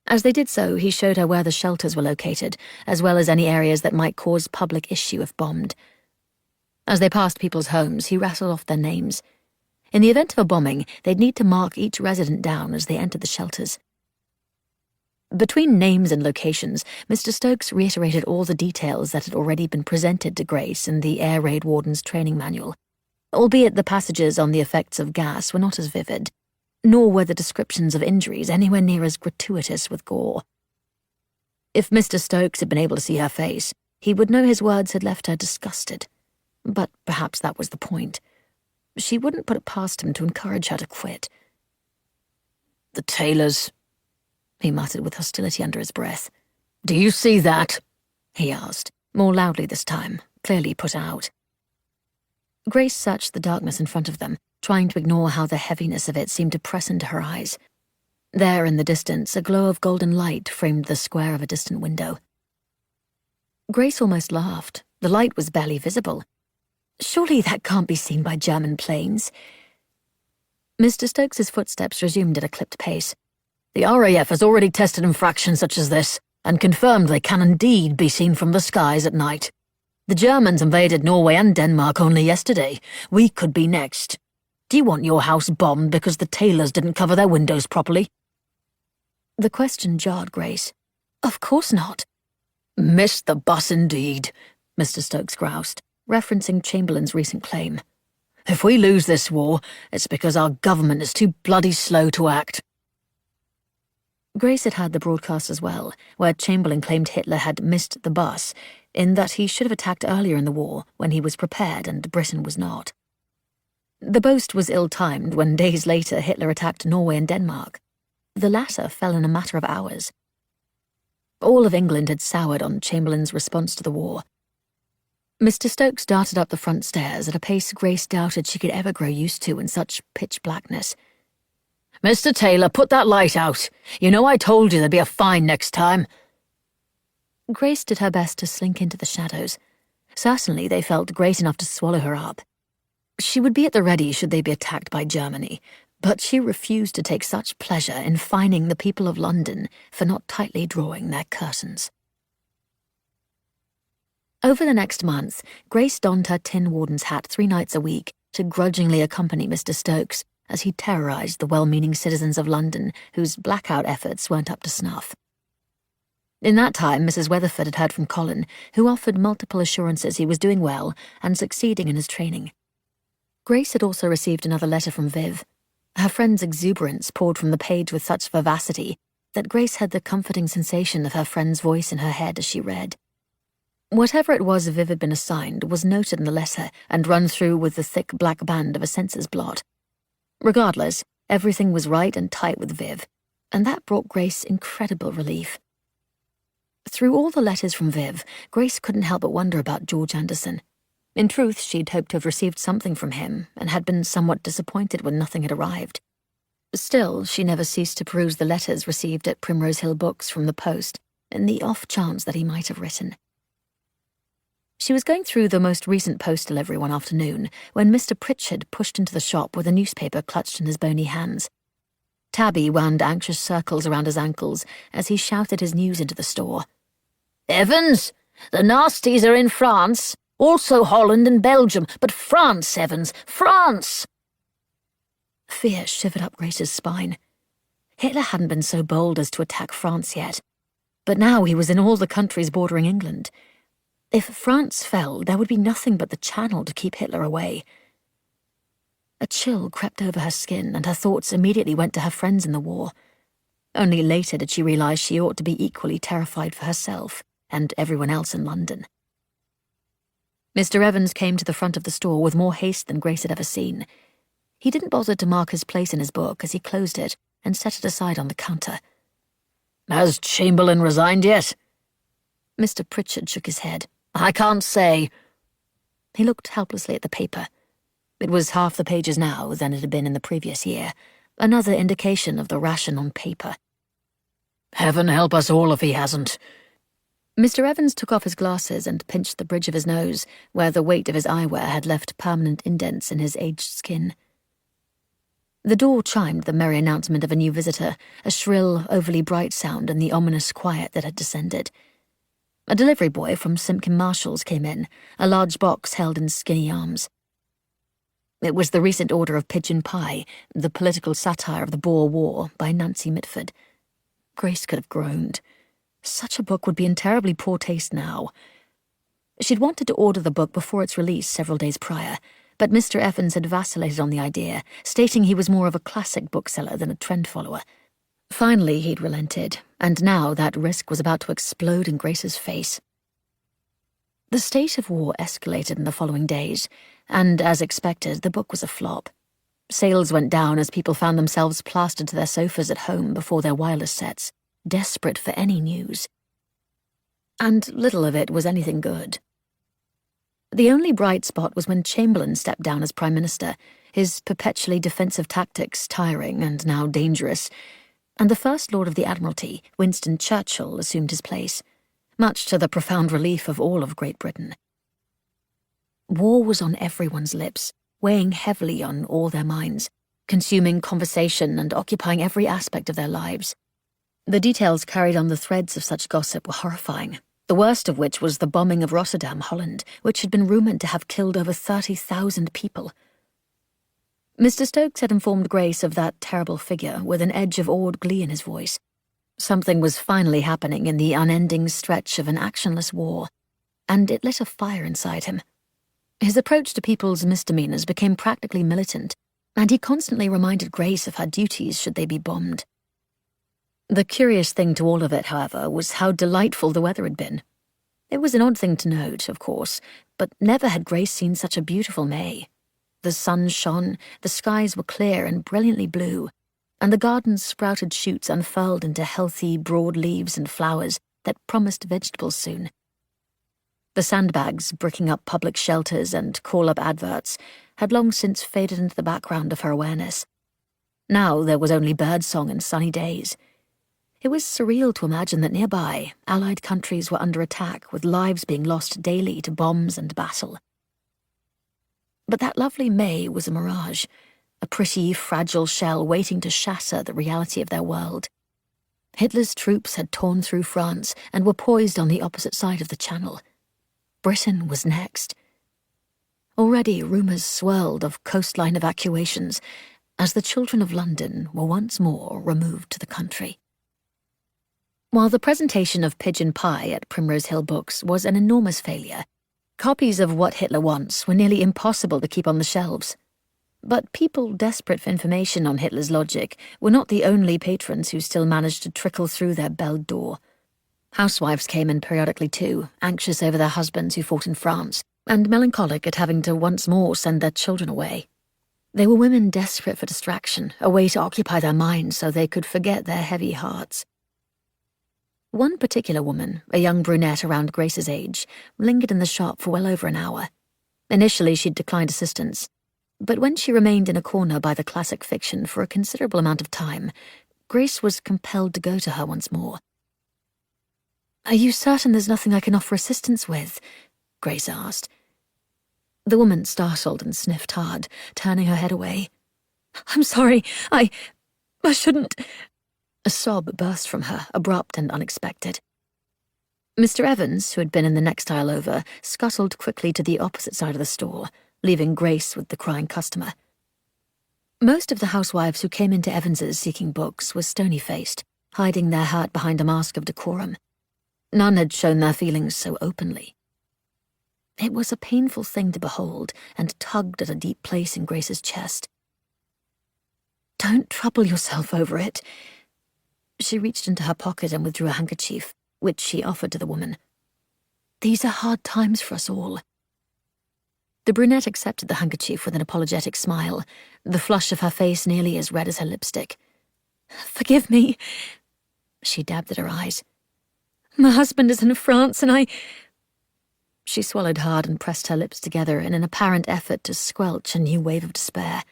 As they did so, he showed her where the shelters were located, as well as any areas that might cause public issue if bombed. As they passed people's homes, he rattled off their names. In the event of a bombing, they'd need to mark each resident down as they entered the shelters. Between names and locations, Mr. Stokes reiterated all the details that had already been presented to Grace in the Air Raid Warden's training manual, albeit the passages on the effects of gas were not as vivid, nor were the descriptions of injuries anywhere near as gratuitous with gore. If Mr. Stokes had been able to see her face, he would know his words had left her disgusted. But perhaps that was the point. She wouldn't put it past him to encourage her to quit. The tailors, he muttered with hostility under his breath. Do you see that? He asked, more loudly this time, clearly put out. Grace searched the darkness in front of them, trying to ignore how the heaviness of it seemed to press into her eyes. There in the distance, a glow of golden light framed the square of a distant window. Grace almost laughed. The light was barely visible. Surely that can't be seen by German planes. Mr. Stokes's footsteps resumed at a clipped pace. The RAF has already tested infractions such as this. and confirmed they can indeed be seen from the skies at night. The Germans invaded Norway and Denmark only yesterday. We could be next. Do you want your house bombed because the tailors didn't cover their windows properly?" The question jarred Grace. Of course not. "Missed the bus indeed," Mr. Stokes groused, referencing Chamberlain's recent claim. "If we lose this war, it's because our government is too bloody slow to act." Grace had had the broadcast as well, where Chamberlain claimed Hitler had missed the bus, in that he should have attacked earlier in the war when he was prepared and Britain was not. The boast was ill-timed when days later Hitler attacked Norway and Denmark. The latter fell in a matter of hours. All of England had soured on Chamberlain's response to the war. Mr. Stokes darted up the front stairs at a pace Grace doubted she could ever grow used to in such pitch blackness. "Mr. Taylor, put that light out. You know I told you there'd be a fine next time." Grace did her best to slink into the shadows. Certainly they felt great enough to swallow her up. She would be at the ready should they be attacked by Germany, but she refused to take such pleasure in fining the people of London for not tightly drawing their curtains. Over the next month, Grace donned her Tin Warden's hat 3 nights a week to grudgingly accompany Mr. Stokes as he terrorised the well-meaning citizens of London whose blackout efforts weren't up to snuff. In that time, Mrs. Weatherford had heard from Colin, who offered multiple assurances he was doing well and succeeding in his training. Grace had also received another letter from Viv. Her friend's exuberance poured from the page with such vivacity that Grace had the comforting sensation of her friend's voice in her head as she read. Whatever it was Viv had been assigned was noted in the letter and run through with the thick black band of a censor's blot. Regardless, everything was right and tight with Viv, and that brought Grace incredible relief. Through all the letters from Viv, Grace couldn't help but wonder about George Anderson. In truth, she'd hoped to have received something from him, and had been somewhat disappointed when nothing had arrived. Still, she never ceased to peruse the letters received at Primrose Hill Books from the post, in the off chance that he might have written. She was going through the most recent post delivery one afternoon when Mr. Pritchard pushed into the shop with a newspaper clutched in his bony hands. Tabby wound anxious circles around his ankles as he shouted his news into the store. "Evans, the nasties are in France, also Holland and Belgium, but France, Evans, France!" Fear shivered up Grace's spine. Hitler hadn't been so bold as to attack France yet, but now he was in all the countries bordering England. If France fell, there would be nothing but the Channel to keep Hitler away. A chill crept over her skin, and her thoughts immediately went to her friends in the war. Only later did she realise she ought to be equally terrified for herself and everyone else in London. Mr. Evans came to the front of the store with more haste than Grace had ever seen. He didn't bother to mark his place in his book as he closed it and set it aside on the counter. "Has Chamberlain resigned yet?" Mr. Pritchard shook his head. "I can't say." He looked helplessly at the paper. It was half the pages now than it had been in the previous year, another indication of the ration on paper. "Heaven help us all if he hasn't." Mr. Evans took off his glasses and pinched the bridge of his nose, where the weight of his eyewear had left permanent indents in his aged skin. The door chimed the merry announcement of a new visitor, a shrill, overly bright sound in the ominous quiet that had descended. A delivery boy from Simpkin Marshall's came in, a large box held in skinny arms. It was the recent order of Pigeon Pie, the political satire of the Boer War, by Nancy Mitford. Grace could have groaned. Such a book would be in terribly poor taste now. She'd wanted to order the book before its release several days prior, but Mr. Evans had vacillated on the idea, stating he was more of a classic bookseller than a trend follower. Finally, he'd relented, and now that risk was about to explode in Grace's face. The state of war escalated in the following days, and as expected, the book was a flop. Sales went down as people found themselves plastered to their sofas at home before their wireless sets, desperate for any news. And little of it was anything good. The only bright spot was when Chamberlain stepped down as Prime Minister, his perpetually defensive tactics tiring and now dangerous, and the First Lord of the Admiralty, Winston Churchill, assumed his place, much to the profound relief of all of Great Britain. War was on everyone's lips, weighing heavily on all their minds, consuming conversation and occupying every aspect of their lives. The details carried on the threads of such gossip were horrifying, the worst of which was the bombing of Rotterdam, Holland, which had been rumoured to have killed over 30,000 people. Mr. Stokes had informed Grace of that terrible figure with an edge of awed glee in his voice. Something was finally happening in the unending stretch of an actionless war, and it lit a fire inside him. His approach to people's misdemeanours became practically militant, and he constantly reminded Grace of her duties should they be bombed. The curious thing to all of it, however, was how delightful the weather had been. It was an odd thing to note, of course, but never had Grace seen such a beautiful May. The sun shone, the skies were clear and brilliantly blue, and the garden's sprouted shoots unfurled into healthy, broad leaves and flowers that promised vegetables soon. The sandbags bricking up public shelters and call-up adverts had long since faded into the background of her awareness. Now there was only birdsong and sunny days. It was surreal to imagine that nearby, Allied countries were under attack, with lives being lost daily to bombs and battle. But that lovely May was a mirage, a pretty, fragile shell waiting to shatter the reality of their world. Hitler's troops had torn through France and were poised on the opposite side of the Channel. Britain was next. Already rumours swirled of coastline evacuations as the children of London were once more removed to the country. While the presentation of Pigeon Pie at Primrose Hill Books was an enormous failure, copies of What Hitler Wants were nearly impossible to keep on the shelves. But people desperate for information on Hitler's logic were not the only patrons who still managed to trickle through their belled door. Housewives came in periodically too, anxious over their husbands who fought in France, and melancholic at having to once more send their children away. They were women desperate for distraction, a way to occupy their minds so they could forget their heavy hearts. One particular woman, a young brunette around Grace's age, lingered in the shop for well over an hour. Initially she'd declined assistance, but when she remained in a corner by the classic fiction for a considerable amount of time, Grace was compelled to go to her once more. "Are you certain there's nothing I can offer assistance with?" Grace asked. The woman startled and sniffed hard, turning her head away. "I'm sorry, I shouldn't..." A sob burst from her, abrupt and unexpected. Mr. Evans, who had been in the next aisle over, scuttled quickly to the opposite side of the store, leaving Grace with the crying customer. Most of the housewives who came into Evans's seeking books were stony-faced, hiding their hurt behind a mask of decorum. None had shown their feelings so openly. It was a painful thing to behold and tugged at a deep place in Grace's chest. "Don't trouble yourself over it." She reached into her pocket and withdrew a handkerchief, which she offered to the woman. "These are hard times for us all." The brunette accepted the handkerchief with an apologetic smile, the flush of her face nearly as red as her lipstick. "Forgive me." She dabbed at her eyes. "My husband is in France and I..." She swallowed hard and pressed her lips together in an apparent effort to squelch a new wave of despair.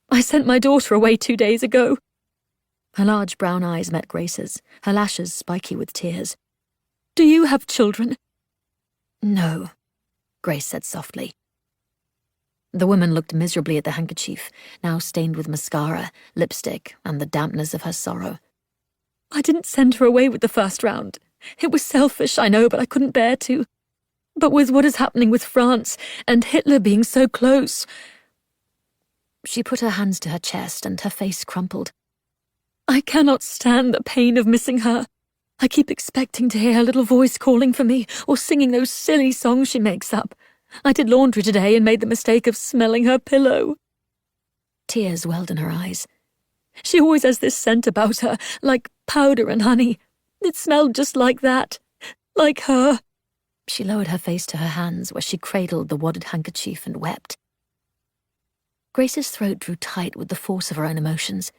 "I sent my daughter away 2 days ago." Her large brown eyes met Grace's, her lashes spiky with tears. "Do you have children?" "No," Grace said softly. The woman looked miserably at the handkerchief, now stained with mascara, lipstick, and the dampness of her sorrow. "I didn't send her away with the first round. It was selfish, I know, but I couldn't bear to. But with what is happening with France, and Hitler being so close..." She put her hands to her chest, and her face crumpled. "I cannot stand the pain of missing her. I keep expecting to hear her little voice calling for me, or singing those silly songs she makes up. I did laundry today and made the mistake of smelling her pillow." Tears welled in her eyes. "She always has this scent about her, like powder and honey. It smelled just like that. Like her." She lowered her face to her hands, where she cradled the wadded handkerchief and wept. Grace's throat drew tight with the force of her own emotions.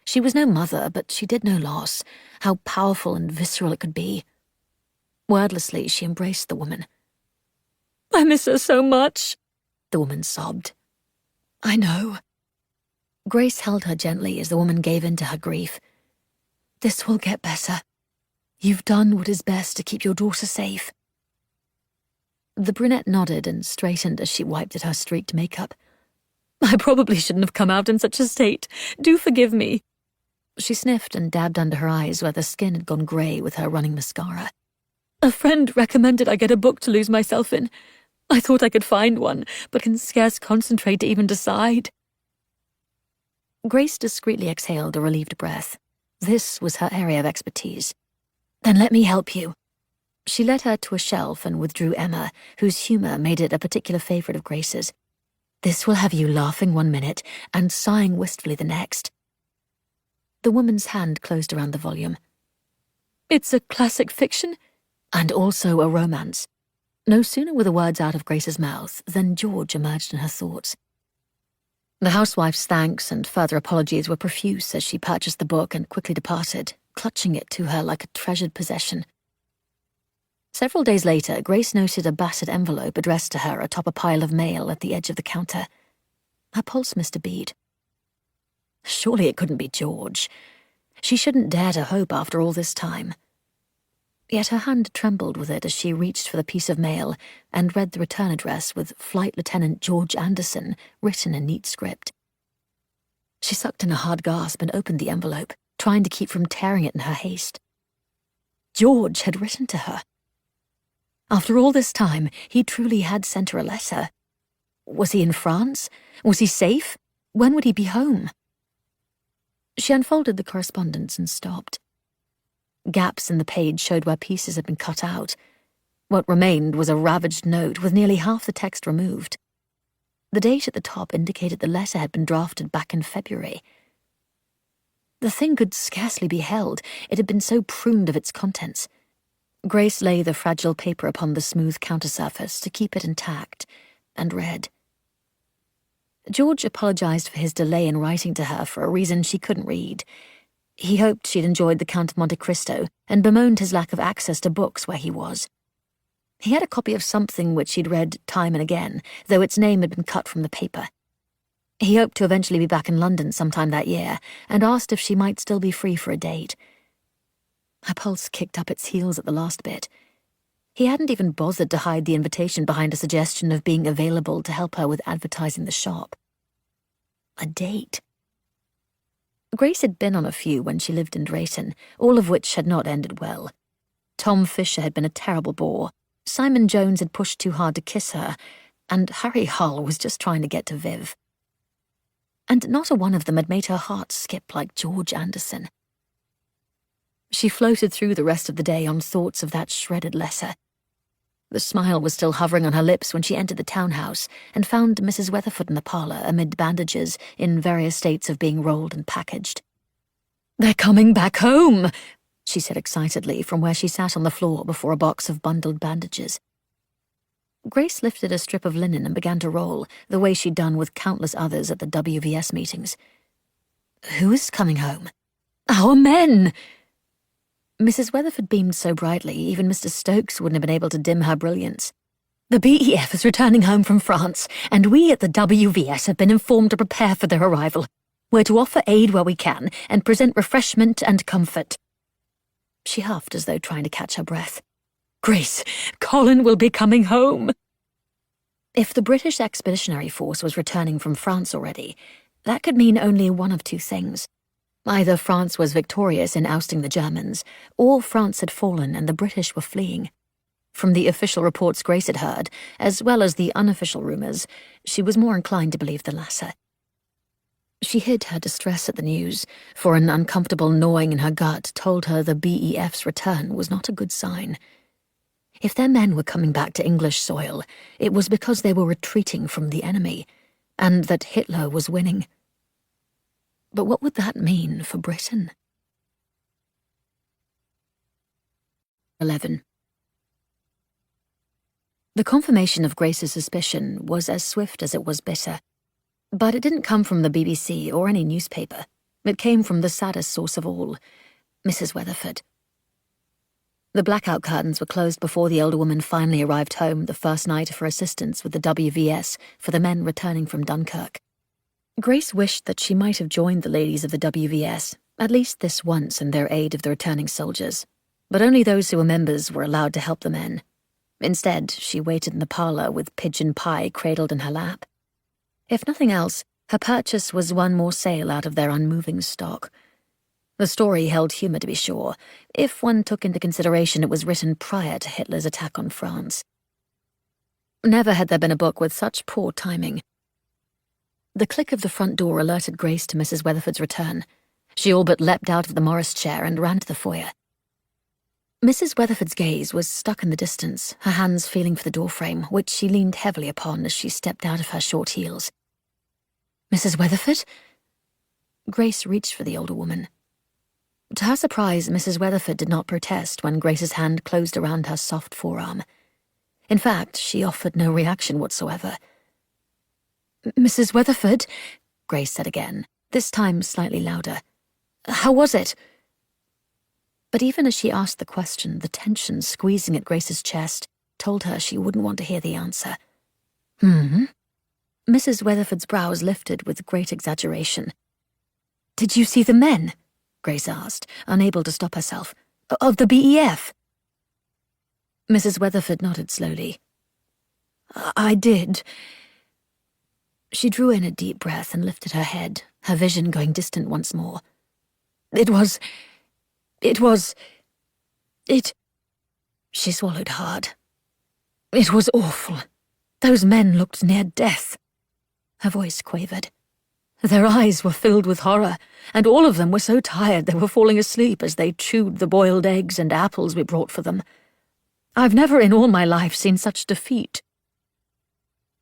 She was no mother, but she did know loss, how powerful and visceral it could be. Wordlessly, she embraced the woman. "I miss her so much," the woman sobbed. "I know." Grace held her gently as the woman gave in to her grief. "This will get better. You've done what is best to keep your daughter safe." The brunette nodded and straightened as she wiped at her streaked makeup. "I probably shouldn't have come out in such a state. Do forgive me." She sniffed and dabbed under her eyes where the skin had gone grey with her running mascara. "A friend recommended I get a book to lose myself in. I thought I could find one, but can scarce concentrate to even decide." Grace discreetly exhaled a relieved breath. This was her area of expertise. "Then let me help you." She led her to a shelf and withdrew Emma, whose humour made it a particular favourite of Grace's. "This will have you laughing one minute and sighing wistfully the next." The woman's hand closed around the volume. "It's a classic fiction?" "And also a romance." No sooner were the words out of Grace's mouth than George emerged in her thoughts. The housewife's thanks and further apologies were profuse as she purchased the book and quickly departed, clutching it to her like a treasured possession. Several days later, Grace noted a battered envelope addressed to her atop a pile of mail at the edge of the counter. Her pulse missed a beat. Surely it couldn't be George. She shouldn't dare to hope after all this time. Yet her hand trembled with it as she reached for the piece of mail and read the return address with Flight Lieutenant George Anderson written in neat script. She sucked in a hard gasp and opened the envelope, trying to keep from tearing it in her haste. George had written to her. After all this time, he truly had sent her a letter. Was he in France? Was he safe? When would he be home? She unfolded the correspondence and stopped. Gaps in the page showed where pieces had been cut out. What remained was a ravaged note with nearly half the text removed. The date at the top indicated the letter had been drafted back in February. The thing could scarcely be held. It had been so pruned of its contents. Grace lay the fragile paper upon the smooth countersurface to keep it intact, and read. George apologized for his delay in writing to her for a reason she couldn't read. He hoped she'd enjoyed the Count of Monte Cristo and bemoaned his lack of access to books where he was. He had a copy of something which he'd read time and again, though its name had been cut from the paper. He hoped to eventually be back in London sometime that year, and asked if she might still be free for a date. Her pulse kicked up its heels at the last bit. He hadn't even bothered to hide the invitation behind a suggestion of being available to help her with advertising the shop. A date. Grace had been on a few when she lived in Drayton, all of which had not ended well. Tom Fisher had been a terrible bore, Simon Jones had pushed too hard to kiss her, and Harry Hull was just trying to get to Viv. And not a one of them had made her heart skip like George Anderson. She floated through the rest of the day on thoughts of that shredded letter. The smile was still hovering on her lips when she entered the townhouse and found Mrs. Weatherford in the parlour amid bandages in various states of being rolled and packaged. "They're coming back home," she said excitedly from where she sat on the floor before a box of bundled bandages. Grace lifted a strip of linen and began to roll, the way she'd done with countless others at the WVS meetings. "Who is coming home?" "Our men!" Mrs. Weatherford beamed so brightly, even Mr. Stokes wouldn't have been able to dim her brilliance. "The BEF is returning home from France, and we at the WVS have been informed to prepare for their arrival. We're to offer aid where we can, and present refreshment and comfort." She huffed as though trying to catch her breath. "Grace, Colin will be coming home." If the British Expeditionary Force was returning from France already, that could mean only one of two things. Either France was victorious in ousting the Germans, or France had fallen and the British were fleeing. From the official reports Grace had heard, as well as the unofficial rumours, she was more inclined to believe the latter. She hid her distress at the news, for an uncomfortable gnawing in her gut told her the BEF's return was not a good sign. If their men were coming back to English soil, it was because they were retreating from the enemy, and that Hitler was winning. But what would that mean for Britain? 11. The confirmation of Grace's suspicion was as swift as it was bitter. But it didn't come from the BBC or any newspaper. It came from the saddest source of all, Mrs. Weatherford. The blackout curtains were closed before the elder woman finally arrived home the first night of her assistance with the WVS for the men returning from Dunkirk. Grace wished that she might have joined the ladies of the WVS, at least this once in their aid of the returning soldiers, but only those who were members were allowed to help the men. Instead, she waited in the parlour with pigeon pie cradled in her lap. If nothing else, her purchase was one more sale out of their unmoving stock. The story held humour, to be sure, if one took into consideration it was written prior to Hitler's attack on France. Never had there been a book with such poor timing. The click of the front door alerted Grace to Mrs. Weatherford's return. She all but leapt out of the Morris chair and ran to the foyer. Mrs. Weatherford's gaze was stuck in the distance, her hands feeling for the doorframe, which she leaned heavily upon as she stepped out of her short heels. "Mrs. Weatherford?" Grace reached for the older woman. To her surprise, Mrs. Weatherford did not protest when Grace's hand closed around her soft forearm. In fact, she offered no reaction whatsoever. "Mrs. Weatherford," Grace said again, this time slightly louder. "How was it?" But even as she asked the question, the tension squeezing at Grace's chest told her she wouldn't want to hear the answer. Mrs. Weatherford's brows lifted with great exaggeration. "Did you see the men?" Grace asked, unable to stop herself. "Of the BEF?" Mrs. Weatherford nodded slowly. "I did." She drew in a deep breath and lifted her head, her vision going distant once more. It... She swallowed hard. "It was awful. Those men looked near death." Her voice quavered. "Their eyes were filled with horror, and all of them were so tired they were falling asleep as they chewed the boiled eggs and apples we brought for them. I've never in all my life seen such defeat."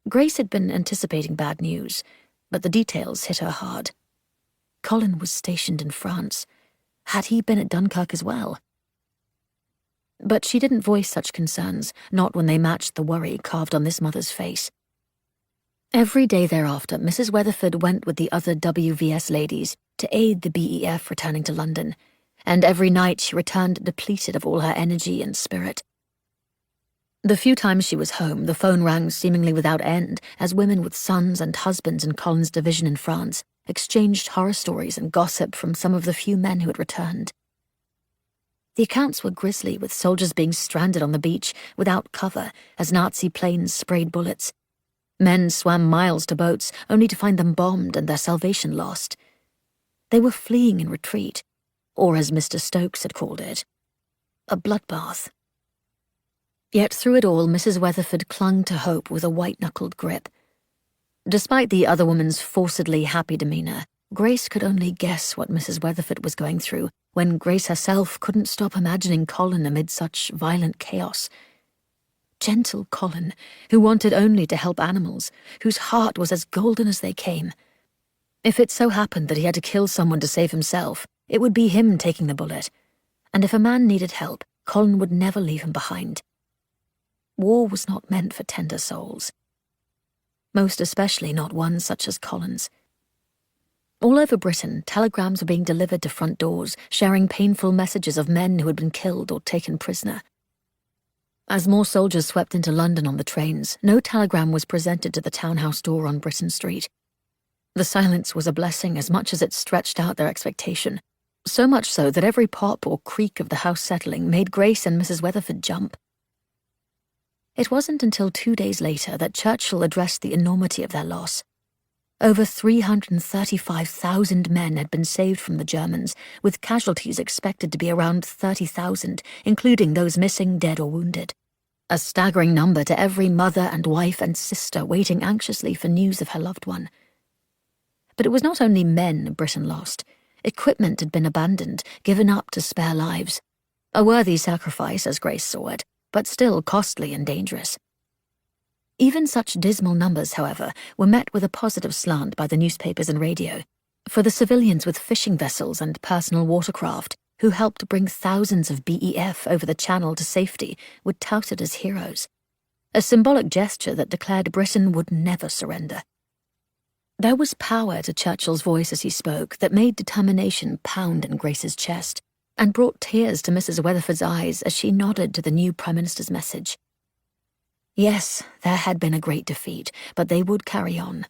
Grace had been anticipating bad news, but the details hit her hard. Colin was stationed in France. Had he been at Dunkirk as well? But she didn't voice such concerns, not when they matched the worry carved on this mother's face. Every day thereafter, Mrs. Weatherford went with the other WVS ladies to aid the BEF returning to London, and every night she returned depleted of all her energy and spirit. The few times she was home, the phone rang seemingly without end as women with sons and husbands in Colin's division in France exchanged horror stories and gossip from some of the few men who had returned. The accounts were grisly, with soldiers being stranded on the beach without cover as Nazi planes sprayed bullets. Men swam miles to boats only to find them bombed and their salvation lost. They were fleeing in retreat, or as Mr. Stokes had called it, a bloodbath. Yet through it all, Mrs. Weatherford clung to hope with a white-knuckled grip. Despite the other woman's forcedly happy demeanour, Grace could only guess what Mrs. Weatherford was going through when Grace herself couldn't stop imagining Colin amid such violent chaos. Gentle Colin, who wanted only to help animals, whose heart was as golden as they came. If it so happened that he had to kill someone to save himself, it would be him taking the bullet. And if a man needed help, Colin would never leave him behind. War was not meant for tender souls. Most especially not one such as Colin's. All over Britain, telegrams were being delivered to front doors, sharing painful messages of men who had been killed or taken prisoner. As more soldiers swept into London on the trains, no telegram was presented to the townhouse door on Britain Street. The silence was a blessing as much as it stretched out their expectation, so much so that every pop or creak of the house settling made Grace and Mrs. Weatherford jump. It wasn't until 2 days later that Churchill addressed the enormity of their loss. Over 335,000 men had been saved from the Germans, with casualties expected to be around 30,000, including those missing, dead or wounded. A staggering number to every mother and wife and sister waiting anxiously for news of her loved one. But it was not only men Britain lost. Equipment had been abandoned, given up to spare lives. A worthy sacrifice, as Grace saw it, but still costly and dangerous. Even such dismal numbers, however, were met with a positive slant by the newspapers and radio, for the civilians with fishing vessels and personal watercraft who helped bring thousands of BEF over the Channel to safety were touted as heroes, a symbolic gesture that declared Britain would never surrender. There was power to Churchill's voice as he spoke that made determination pound in Grace's chest, and brought tears to Mrs. Weatherford's eyes as she nodded to the new Prime Minister's message. Yes, there had been a great defeat, but they would carry on.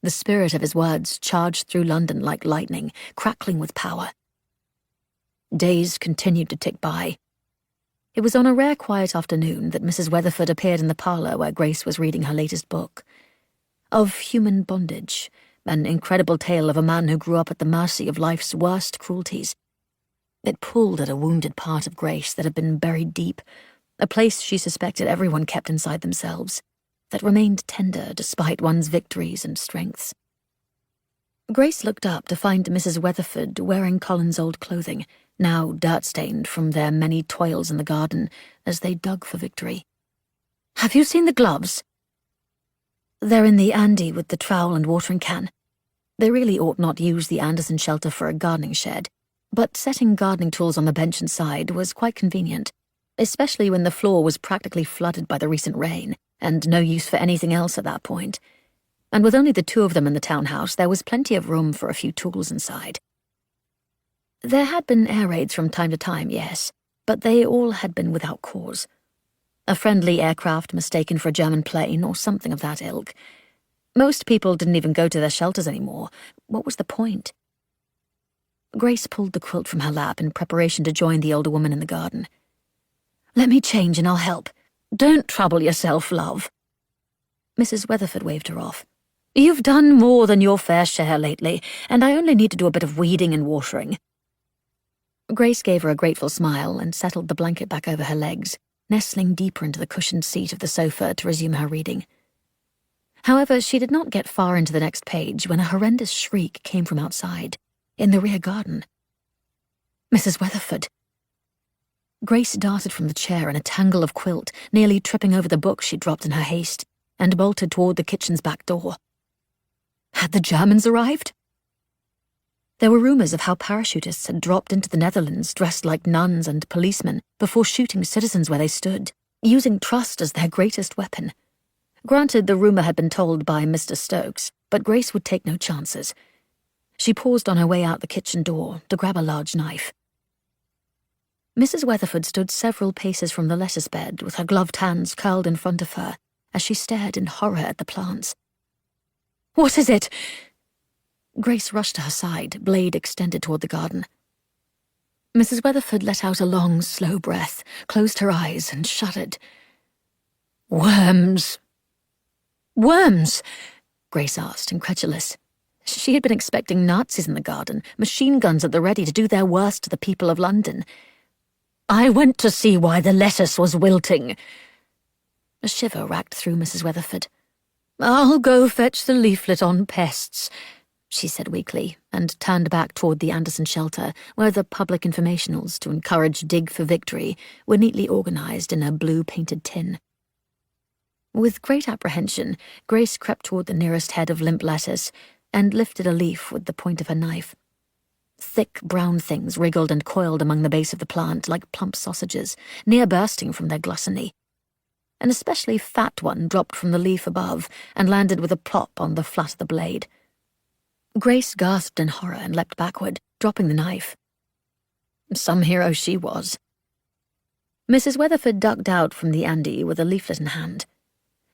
The spirit of his words charged through London like lightning, crackling with power. Days continued to tick by. It was on a rare quiet afternoon that Mrs. Weatherford appeared in the parlour where Grace was reading her latest book. Of Human Bondage, an incredible tale of a man who grew up at the mercy of life's worst cruelties. It pulled at a wounded part of Grace that had been buried deep, a place she suspected everyone kept inside themselves, that remained tender despite one's victories and strengths. Grace looked up to find Mrs. Weatherford wearing Colin's old clothing, now dirt-stained from their many toils in the garden as they dug for victory. "Have you seen the gloves?" "They're in the Andy with the trowel and watering can." They really ought not use the Anderson shelter for a gardening shed, but setting gardening tools on the bench inside was quite convenient, especially when the floor was practically flooded by the recent rain, and no use for anything else at that point. And with only the two of them in the townhouse, there was plenty of room for a few tools inside. There had been air raids from time to time, yes, but they all had been without cause. A friendly aircraft mistaken for a German plane or something of that ilk. Most people didn't even go to their shelters anymore. What was the point? Grace pulled the quilt from her lap in preparation to join the older woman in the garden. "Let me change and I'll help. Don't trouble yourself, love." Mrs. Weatherford waved her off. "You've done more than your fair share lately, and I only need to do a bit of weeding and watering." Grace gave her a grateful smile and settled the blanket back over her legs, nestling deeper into the cushioned seat of the sofa to resume her reading. However, she did not get far into the next page when a horrendous shriek came from outside, in the rear garden. "Mrs. Weatherford!" Grace darted from the chair in a tangle of quilt, nearly tripping over the book she dropped in her haste, and bolted toward the kitchen's back door. Had the Germans arrived? There were rumors of how parachutists had dropped into the Netherlands dressed like nuns and policemen before shooting citizens where they stood, using trust as their greatest weapon. Granted, the rumor had been told by Mr. Stokes, but Grace would take no chances. She paused on her way out the kitchen door to grab a large knife. Mrs. Weatherford stood several paces from the lettuce bed with her gloved hands curled in front of her as she stared in horror at the plants. "What is it?" Grace rushed to her side, blade extended toward the garden. Mrs. Weatherford let out a long, slow breath, closed her eyes, and shuddered. "Worms." "Worms?" Grace asked, incredulous. She had been expecting Nazis in the garden, machine guns at the ready to do their worst to the people of London. "I went to see why the lettuce was wilting." A shiver racked through Mrs. Weatherford. "I'll go fetch the leaflet on pests," she said weakly, and turned back toward the Anderson shelter, where the public informationals to encourage Dig for Victory were neatly organized in a blue-painted tin. With great apprehension, Grace crept toward the nearest head of limp lettuce and lifted a leaf with the point of her knife. Thick brown things wriggled and coiled among the base of the plant like plump sausages, near bursting from their gluttony. An especially fat one dropped from the leaf above and landed with a plop on the flat of the blade. Grace gasped in horror and leapt backward, dropping the knife. Some hero she was. Mrs. Weatherford ducked out from the Andy with a leaflet in hand.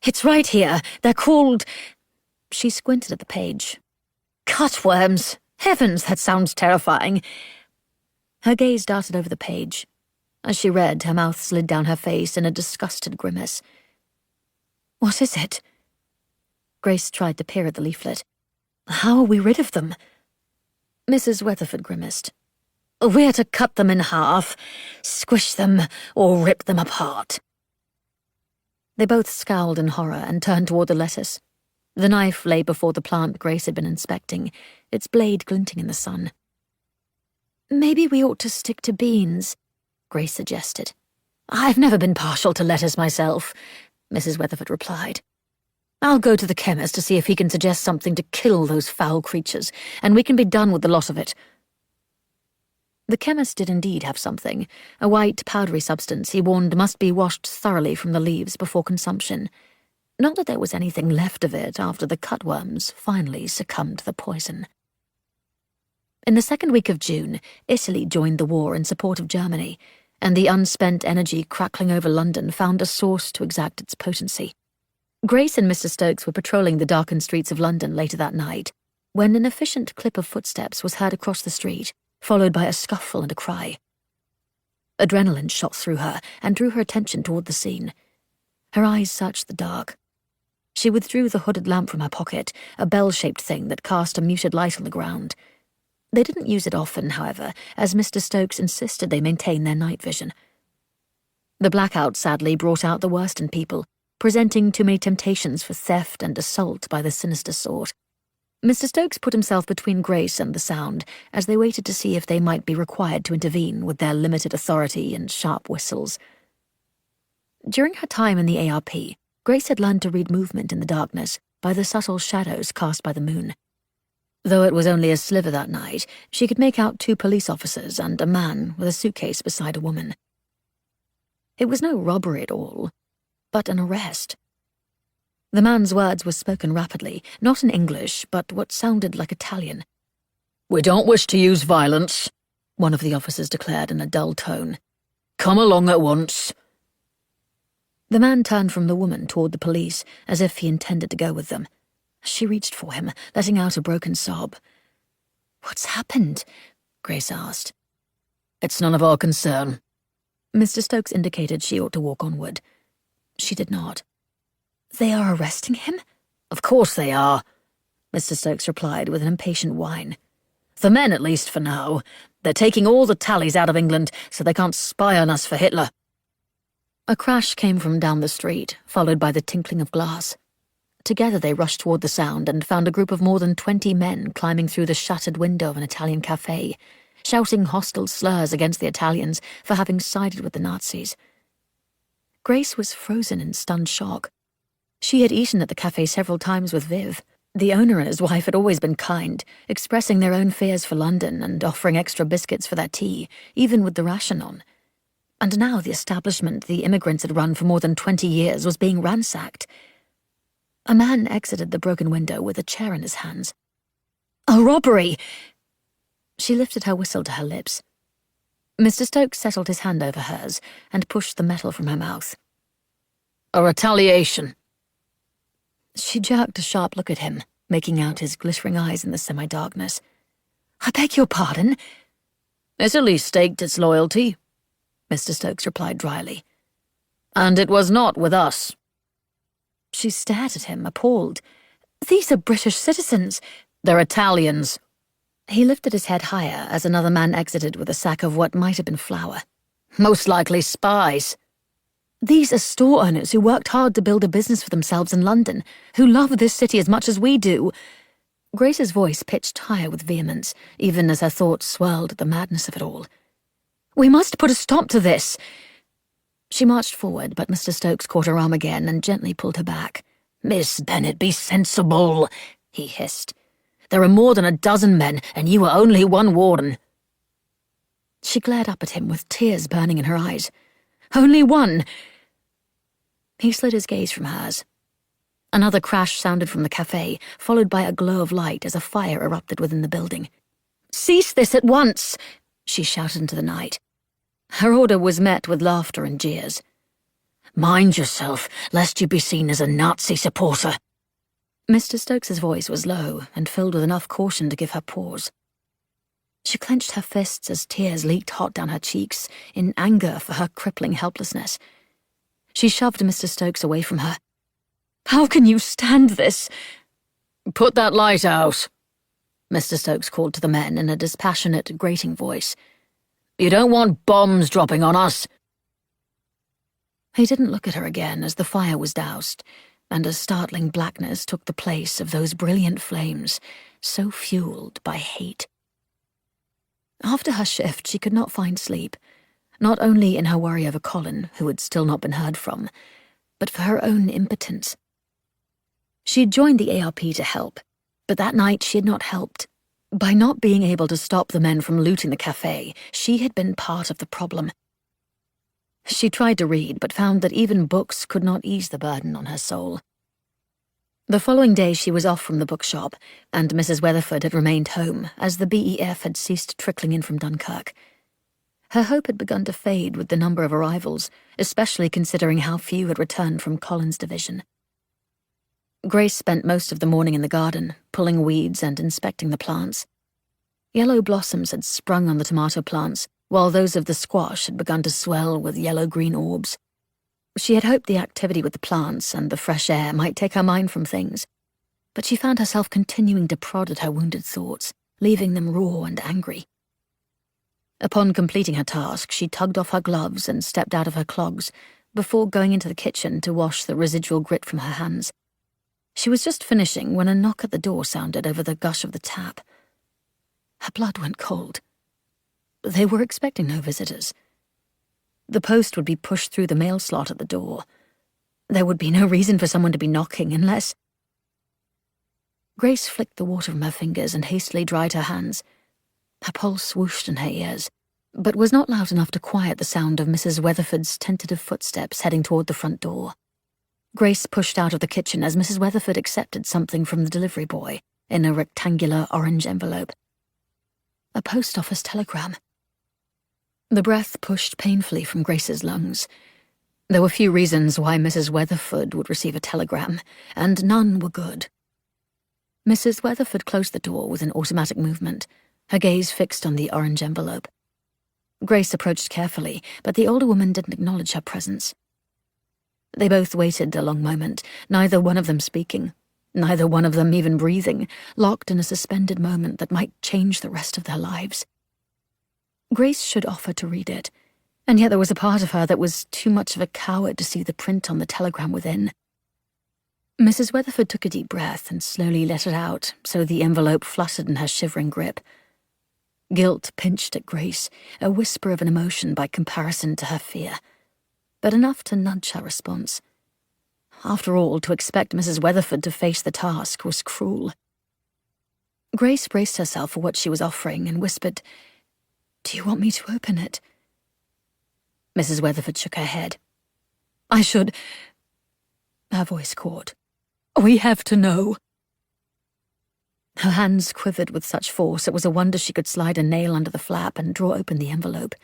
"It's right here. They're called—" She squinted at the page. "Cutworms! Heavens, that sounds terrifying." Her gaze darted over the page. As she read, her mouth slid down her face in a disgusted grimace. "What is it?" Grace tried to peer at the leaflet. "How are we rid of them?" Mrs. Weatherford grimaced. "We're to cut them in half, squish them, or rip them apart." They both scowled in horror and turned toward the lettuce. The knife lay before the plant Grace had been inspecting, its blade glinting in the sun. "Maybe we ought to stick to beans," Grace suggested. "I've never been partial to lettuce myself," Mrs. Weatherford replied. "I'll go to the chemist to see if he can suggest something to kill those foul creatures, and we can be done with the lot of it." The chemist did indeed have something, a white, powdery substance he warned must be washed thoroughly from the leaves before consumption. Not that there was anything left of it after the cutworms finally succumbed to the poison. In the second week of June, Italy joined the war in support of Germany, and the unspent energy crackling over London found a source to exact its potency. Grace and Mr. Stokes were patrolling the darkened streets of London later that night, when an efficient clip of footsteps was heard across the street, followed by a scuffle and a cry. Adrenaline shot through her and drew her attention toward the scene. Her eyes searched the dark. She withdrew the hooded lamp from her pocket, a bell-shaped thing that cast a muted light on the ground. They didn't use it often, however, as Mr. Stokes insisted they maintain their night vision. The blackout sadly brought out the worst in people, presenting too many temptations for theft and assault by the sinister sort. Mr. Stokes put himself between Grace and the sound as they waited to see if they might be required to intervene with their limited authority and sharp whistles. During her time in the ARP, Grace had learned to read movement in the darkness by the subtle shadows cast by the moon. Though it was only a sliver that night, she could make out 2 police officers and a man with a suitcase beside a woman. It was no robbery at all, but an arrest. The man's words were spoken rapidly, not in English, but what sounded like Italian. "We don't wish to use violence," one of the officers declared in a dull tone. "Come along at once." The man turned from the woman toward the police, as if he intended to go with them. She reached for him, letting out a broken sob. "What's happened?" Grace asked. "It's none of our concern." Mr. Stokes indicated she ought to walk onward. She did not. "They are arresting him?" "Of course they are," Mr. Stokes replied with an impatient whine. "The men, at least for now. They're taking all the tallies out of England so they can't spy on us for Hitler." A crash came from down the street, followed by the tinkling of glass. Together they rushed toward the sound and found a group of more than 20 men climbing through the shattered window of an Italian cafe, shouting hostile slurs against the Italians for having sided with the Nazis. Grace was frozen in stunned shock. She had eaten at the cafe several times with Viv. The owner and his wife had always been kind, expressing their own fears for London and offering extra biscuits for their tea, even with the ration on. And now the establishment the immigrants had run for more than 20 years was being ransacked. A man exited the broken window with a chair in his hands. "A robbery!" She lifted her whistle to her lips. Mr. Stokes settled his hand over hers and pushed the metal from her mouth. "A retaliation." She jerked a sharp look at him, making out his glittering eyes in the semi-darkness. "I beg your pardon?" "Italy staked its loyalty," Mr. Stokes replied dryly. "And it was not with us." She stared at him, appalled. "These are British citizens." "They're Italians." He lifted his head higher as another man exited with a sack of what might have been flour. "Most likely spies." "These are store owners who worked hard to build a business for themselves in London, who love this city as much as we do." Grace's voice pitched higher with vehemence, even as her thoughts swirled at the madness of it all. "We must put a stop to this." She marched forward, but Mr. Stokes caught her arm again and gently pulled her back. "Miss Bennet, be sensible," he hissed. "There are more than a dozen men, and you are only one warden." She glared up at him with tears burning in her eyes. "Only one?" He slid his gaze from hers. Another crash sounded from the cafe, followed by a glow of light as a fire erupted within the building. "Cease this at once!" she shouted into the night. Her order was met with laughter and jeers. "Mind yourself, lest you be seen as a Nazi supporter." Mr. Stokes's voice was low and filled with enough caution to give her pause. She clenched her fists as tears leaked hot down her cheeks, in anger for her crippling helplessness. She shoved Mr. Stokes away from her. "How can you stand this?" "Put that light out," Mr. Stokes called to the men in a dispassionate, grating voice. "You don't want bombs dropping on us." He didn't look at her again as the fire was doused, and a startling blackness took the place of those brilliant flames, so fueled by hate. After her shift, she could not find sleep, not only in her worry over Colin, who had still not been heard from, but for her own impotence. She had joined the ARP to help, but that night she had not helped. By not being able to stop the men from looting the cafe, she had been part of the problem. She tried to read, but found that even books could not ease the burden on her soul. The following day she was off from the bookshop, and Mrs. Weatherford had remained home, as the BEF had ceased trickling in from Dunkirk. Her hope had begun to fade with the number of arrivals, especially considering how few had returned from Colin's division. Grace spent most of the morning in the garden, pulling weeds and inspecting the plants. Yellow blossoms had sprung on the tomato plants, while those of the squash had begun to swell with yellow-green orbs. She had hoped the activity with the plants and the fresh air might take her mind from things, but she found herself continuing to prod at her wounded thoughts, leaving them raw and angry. Upon completing her task, she tugged off her gloves and stepped out of her clogs, before going into the kitchen to wash the residual grit from her hands. She was just finishing when a knock at the door sounded over the gush of the tap. Her blood went cold. They were expecting no visitors. The post would be pushed through the mail slot at the door. There would be no reason for someone to be knocking unless... Grace flicked the water from her fingers and hastily dried her hands. Her pulse whooshed in her ears, but was not loud enough to quiet the sound of Mrs. Weatherford's tentative footsteps heading toward the front door. Grace pushed out of the kitchen as Mrs. Weatherford accepted something from the delivery boy in a rectangular orange envelope. A post office telegram. The breath pushed painfully from Grace's lungs. There were few reasons why Mrs. Weatherford would receive a telegram, and none were good. Mrs. Weatherford closed the door with an automatic movement, her gaze fixed on the orange envelope. Grace approached carefully, but the older woman didn't acknowledge her presence. They both waited a long moment, neither one of them speaking, neither one of them even breathing, locked in a suspended moment that might change the rest of their lives. Grace should offer to read it, and yet there was a part of her that was too much of a coward to see the print on the telegram within. Mrs. Weatherford took a deep breath and slowly let it out, so the envelope fluttered in her shivering grip. Guilt pinched at Grace, a whisper of an emotion by comparison to her fear, but enough to nudge her response. After all, to expect Mrs. Weatherford to face the task was cruel. Grace braced herself for what she was offering and whispered, "Do you want me to open it?" Mrs. Weatherford shook her head. "I should..." Her voice caught. "We have to know." Her hands quivered with such force it was a wonder she could slide a nail under the flap and draw open the envelope.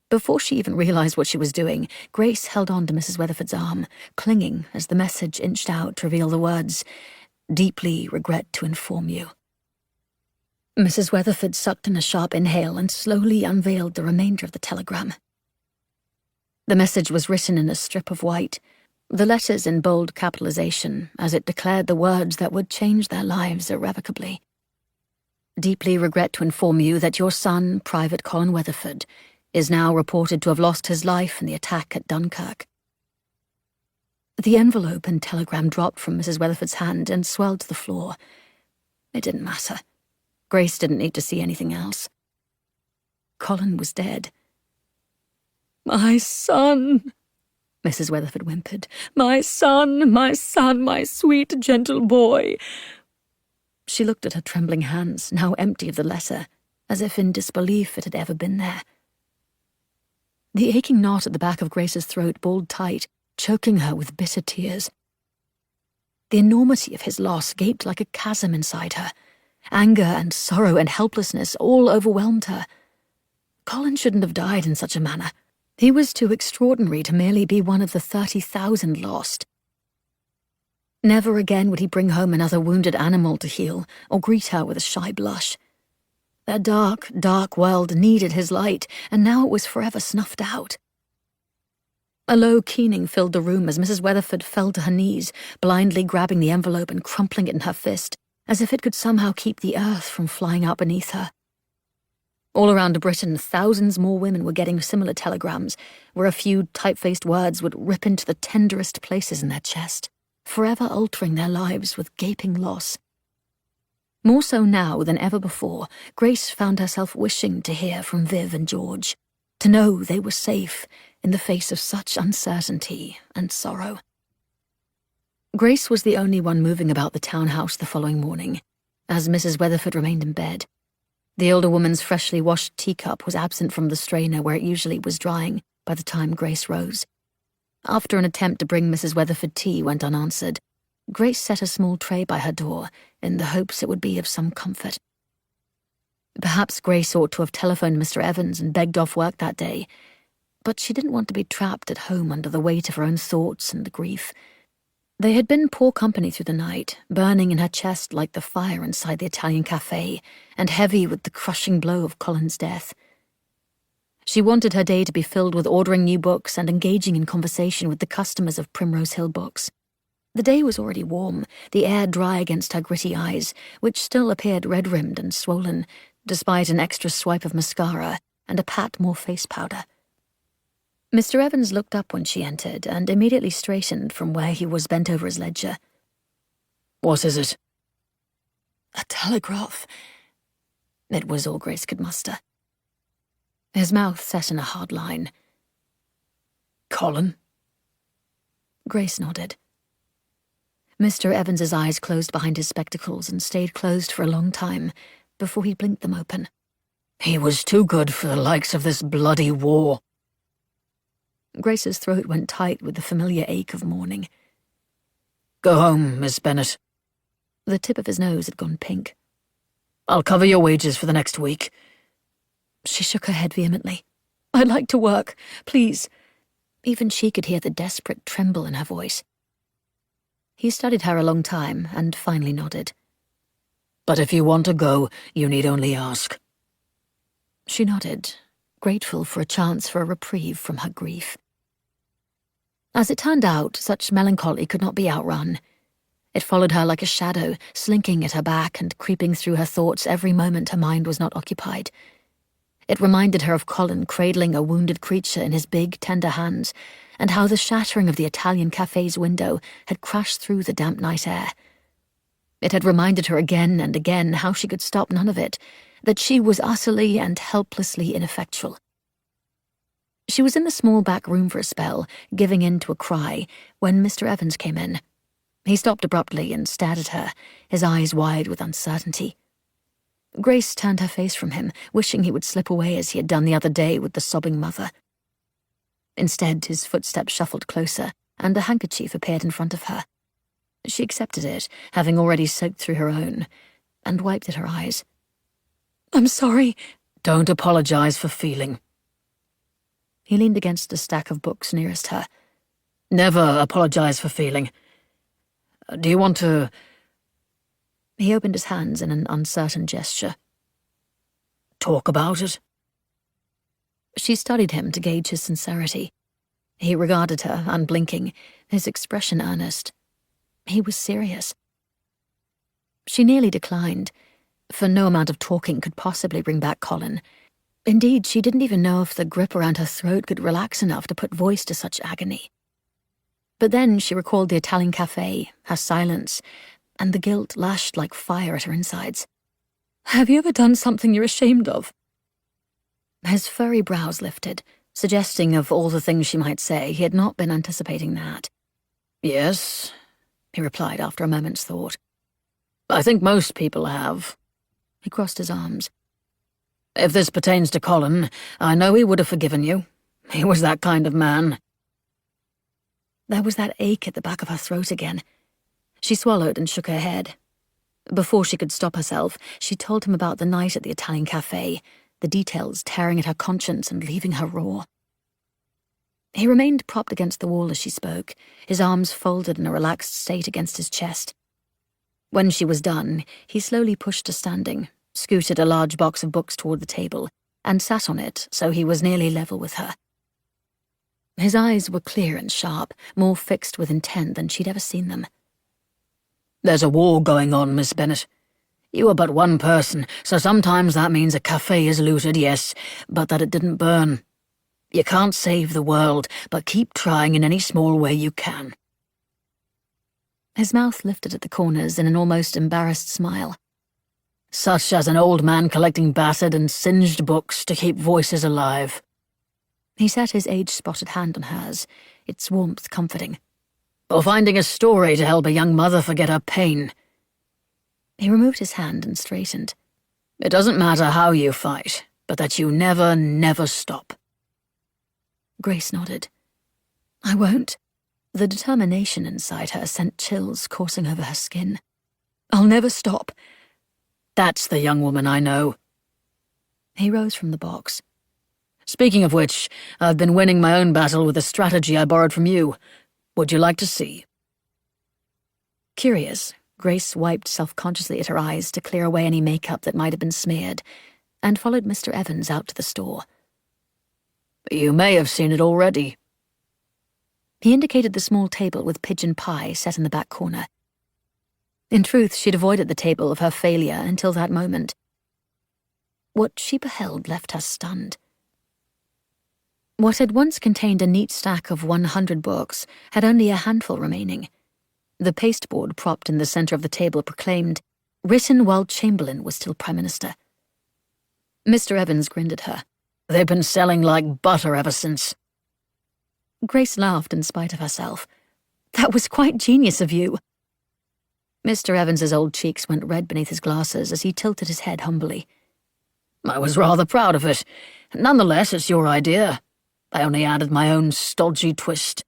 Before she even realized what she was doing, Grace held on to Mrs. Weatherford's arm, clinging as the message inched out to reveal the words, "Deeply regret to inform you." Mrs. Weatherford sucked in a sharp inhale and slowly unveiled the remainder of the telegram. The message was written in a strip of white, the letters in bold capitalization, as it declared the words that would change their lives irrevocably. "Deeply regret to inform you that your son, Private Colin Weatherford, is now reported to have lost his life in the attack at Dunkirk." The envelope and telegram dropped from Mrs. Weatherford's hand and swelled to the floor. It didn't matter. Grace didn't need to see anything else. Colin was dead. "My son," Mrs. Weatherford whimpered. My son, my sweet, gentle boy." She looked at her trembling hands, now empty of the letter, as if in disbelief it had ever been there. The aching knot at the back of Grace's throat balled tight, choking her with bitter tears. The enormity of his loss gaped like a chasm inside her. Anger and sorrow and helplessness all overwhelmed her. Colin shouldn't have died in such a manner. He was too extraordinary to merely be one of the 30,000 lost. Never again would he bring home another wounded animal to heal, or greet her with a shy blush. Their dark, dark world needed his light, and now it was forever snuffed out. A low keening filled the room as Mrs. Weatherford fell to her knees, blindly grabbing the envelope and crumpling it in her fist, as if it could somehow keep the earth from flying out beneath her. All around Britain, thousands more women were getting similar telegrams, where a few type-faced words would rip into the tenderest places in their chest, forever altering their lives with gaping loss. More so now than ever before, Grace found herself wishing to hear from Viv and George, to know they were safe in the face of such uncertainty and sorrow. Grace was the only one moving about the townhouse the following morning, as Mrs. Weatherford remained in bed. The older woman's freshly washed teacup was absent from the strainer where it usually was drying by the time Grace rose. After an attempt to bring Mrs. Weatherford tea went unanswered, Grace set a small tray by her door in the hopes it would be of some comfort. Perhaps Grace ought to have telephoned Mr. Evans and begged off work that day, but she didn't want to be trapped at home under the weight of her own thoughts and the grief. They had been poor company through the night, burning in her chest like the fire inside the Italian cafe, and heavy with the crushing blow of Colin's death. She wanted her day to be filled with ordering new books and engaging in conversation with the customers of Primrose Hill Books. The day was already warm, the air dry against her gritty eyes, which still appeared red-rimmed and swollen, despite an extra swipe of mascara and a pat more face powder. Mr. Evans looked up when she entered and immediately straightened from where he was bent over his ledger. What is it? A telegraph. It was all Grace could muster. His mouth set in a hard line. Colin? Grace nodded. Mr. Evans's eyes closed behind his spectacles and stayed closed for a long time before he blinked them open. He was too good for the likes of this bloody war. Grace's throat went tight with the familiar ache of mourning. Go home, Miss Bennet. The tip of his nose had gone pink. I'll cover your wages for the next week. She shook her head vehemently. I'd like to work, please. Even she could hear the desperate tremble in her voice. He studied her a long time and finally nodded. But if you want to go, you need only ask. She nodded, grateful for a chance for a reprieve from her grief. As it turned out, such melancholy could not be outrun. It followed her like a shadow, slinking at her back and creeping through her thoughts every moment her mind was not occupied. It reminded her of Colin cradling a wounded creature in his big, tender hands, and how the shattering of the Italian cafe's window had crashed through the damp night air. It had reminded her again and again how she could stop none of it, that she was utterly and helplessly ineffectual. She was in the small back room for a spell, giving in to a cry, when Mr. Evans came in. He stopped abruptly and stared at her, his eyes wide with uncertainty. Grace turned her face from him, wishing he would slip away as he had done the other day with the sobbing mother. Instead, his footsteps shuffled closer, and a handkerchief appeared in front of her. She accepted it, having already soaked through her own, and wiped at her eyes. I'm sorry. Don't apologize for feeling. He leaned against a stack of books nearest her. Never apologize for feeling. Do you want to... He opened his hands in an uncertain gesture. Talk about it? She studied him to gauge his sincerity. He regarded her, unblinking, his expression earnest. He was serious. She nearly declined, for no amount of talking could possibly bring back Colin. Indeed, she didn't even know if the grip around her throat could relax enough to put voice to such agony. But then she recalled the Italian cafe, her silence, and the guilt lashed like fire at her insides. Have you ever done something you're ashamed of? His furry brows lifted, suggesting of all the things she might say, he had not been anticipating that. Yes, he replied after a moment's thought. I think most people have. He crossed his arms. If this pertains to Colin, I know he would have forgiven you. He was that kind of man. There was that ache at the back of her throat again. She swallowed and shook her head. Before she could stop herself, she told him about the night at the Italian cafe, the details tearing at her conscience and leaving her raw. He remained propped against the wall as she spoke, his arms folded in a relaxed state against his chest. When she was done, he slowly pushed to standing, scooted a large box of books toward the table, and sat on it so he was nearly level with her. His eyes were clear and sharp, more fixed with intent than she'd ever seen them. There's a war going on, Miss Bennet. You are but one person, so sometimes that means a cafe is looted, yes, but that it didn't burn. You can't save the world, but keep trying in any small way you can. His mouth lifted at the corners in an almost embarrassed smile. Such as an old man collecting battered and singed books to keep voices alive. He set his age-spotted hand on hers, its warmth comforting. Or finding a story to help a young mother forget her pain. He removed his hand and straightened. It doesn't matter how you fight, but that you never, never stop. Grace nodded. I won't. The determination inside her sent chills coursing over her skin. I'll never stop. That's the young woman I know. He rose from the box. Speaking of which, I've been winning my own battle with a strategy I borrowed from you. Would you like to see? Curious, Grace wiped self-consciously at her eyes to clear away any makeup that might have been smeared, and followed Mr. Evans out to the store. You may have seen it already. He indicated the small table with pigeon pie set in the back corner. In truth, she'd avoided the table of her failure until that moment. What she beheld left her stunned. What had once contained a neat stack of 100 books had only a handful remaining. The pasteboard propped in the centre of the table proclaimed, "Written while Chamberlain was still Prime Minister." Mr. Evans grinned at her. They've been selling like butter ever since. Grace laughed in spite of herself. That was quite genius of you. Mr. Evans's old cheeks went red beneath his glasses as he tilted his head humbly. I was rather proud of it. Nonetheless, it's your idea. I only added my own stodgy twist.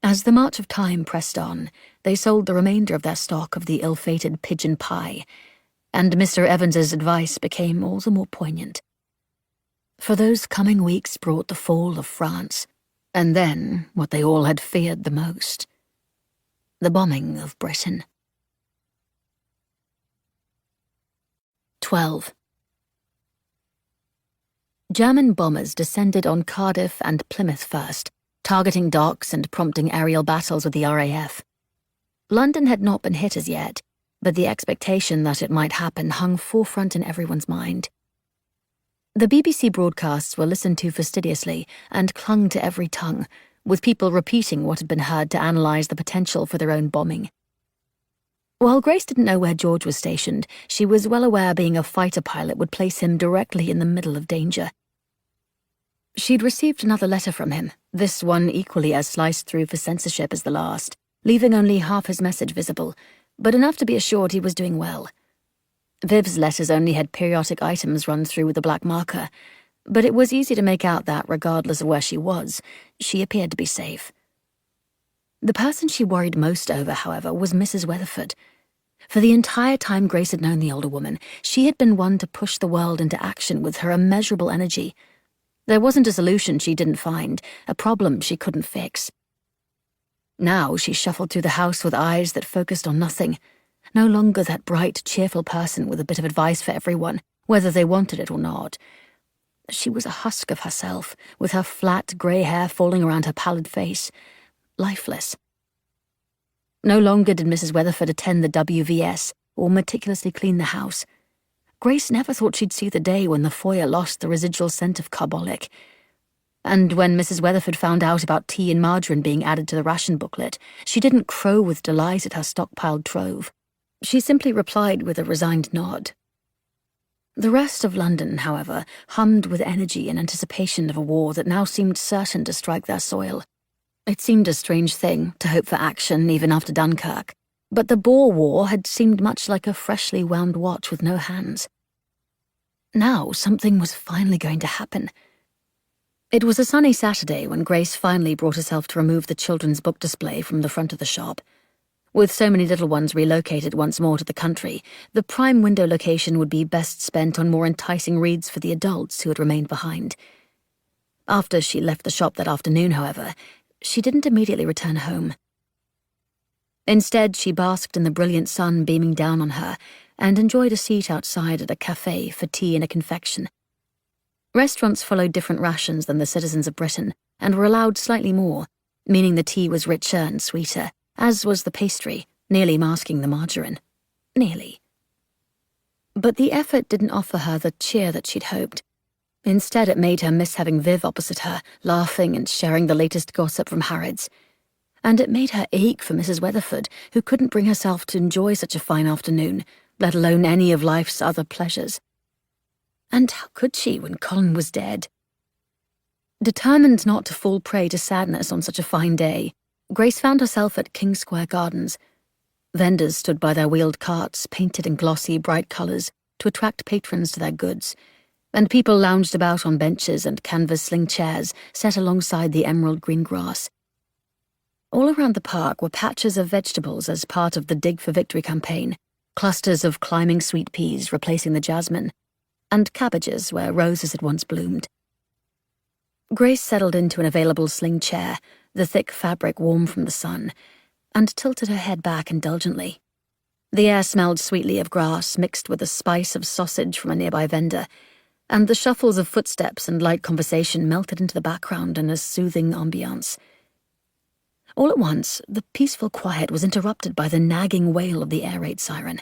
As the march of time pressed on, they sold the remainder of their stock of the ill-fated pigeon pie, and Mr. Evans's advice became all the more poignant. For those coming weeks brought the fall of France, and then what they all had feared the most, the bombing of Britain. 12. German bombers descended on Cardiff and Plymouth first, targeting docks and prompting aerial battles with the RAF. London had not been hit as yet, but the expectation that it might happen hung forefront in everyone's mind. The BBC broadcasts were listened to fastidiously and clung to every tongue, with people repeating what had been heard to analyse the potential for their own bombing. While Grace didn't know where George was stationed, she was well aware being a fighter pilot would place him directly in the middle of danger. She'd received another letter from him, this one equally as sliced through for censorship as the last, leaving only half his message visible, but enough to be assured he was doing well. Viv's letters only had periodic items run through with a black marker, but it was easy to make out that, regardless of where she was, she appeared to be safe. The person she worried most over, however, was Mrs. Weatherford. For the entire time Grace had known the older woman, she had been one to push the world into action with her immeasurable energy. There wasn't a solution she didn't find, a problem she couldn't fix. Now she shuffled through the house with eyes that focused on nothing, no longer that bright, cheerful person with a bit of advice for everyone, whether they wanted it or not. She was a husk of herself, with her flat, grey hair falling around her pallid face, lifeless. No longer did Mrs. Weatherford attend the WVS or meticulously clean the house. Grace never thought she'd see the day when the foyer lost the residual scent of carbolic. And when Mrs. Weatherford found out about tea and margarine being added to the ration booklet, she didn't crow with delight at her stockpiled trove. She simply replied with a resigned nod. The rest of London, however, hummed with energy in anticipation of a war that now seemed certain to strike their soil. It seemed a strange thing to hope for action even after Dunkirk, but the Boer War had seemed much like a freshly wound watch with no hands. Now something was finally going to happen. It was a sunny Saturday when Grace finally brought herself to remove the children's book display from the front of the shop. With so many little ones relocated once more to the country, the prime window location would be best spent on more enticing reads for the adults who had remained behind. After she left the shop that afternoon, however, she didn't immediately return home. Instead, she basked in the brilliant sun beaming down on her and enjoyed a seat outside at a cafe for tea and a confection. Restaurants followed different rations than the citizens of Britain and were allowed slightly more, meaning the tea was richer and sweeter, as was the pastry, nearly masking the margarine. Nearly. But the effort didn't offer her the cheer that she'd hoped. Instead, it made her miss having Viv opposite her, laughing and sharing the latest gossip from Harrods. And it made her ache for Mrs. Weatherford, who couldn't bring herself to enjoy such a fine afternoon, let alone any of life's other pleasures. And how could she when Colin was dead? Determined not to fall prey to sadness on such a fine day, Grace found herself at King Square Gardens. Vendors stood by their wheeled carts, painted in glossy, bright colours, to attract patrons to their goods, and people lounged about on benches and canvas sling chairs set alongside the emerald green grass. All around the park were patches of vegetables as part of the Dig for Victory campaign, clusters of climbing sweet peas replacing the jasmine, and cabbages where roses had once bloomed. Grace settled into an available sling chair, the thick fabric warm from the sun, and tilted her head back indulgently. The air smelled sweetly of grass mixed with the spice of sausage from a nearby vendor, and the shuffles of footsteps and light conversation melted into the background in a soothing ambiance. All at once, the peaceful quiet was interrupted by the nagging wail of the air raid siren.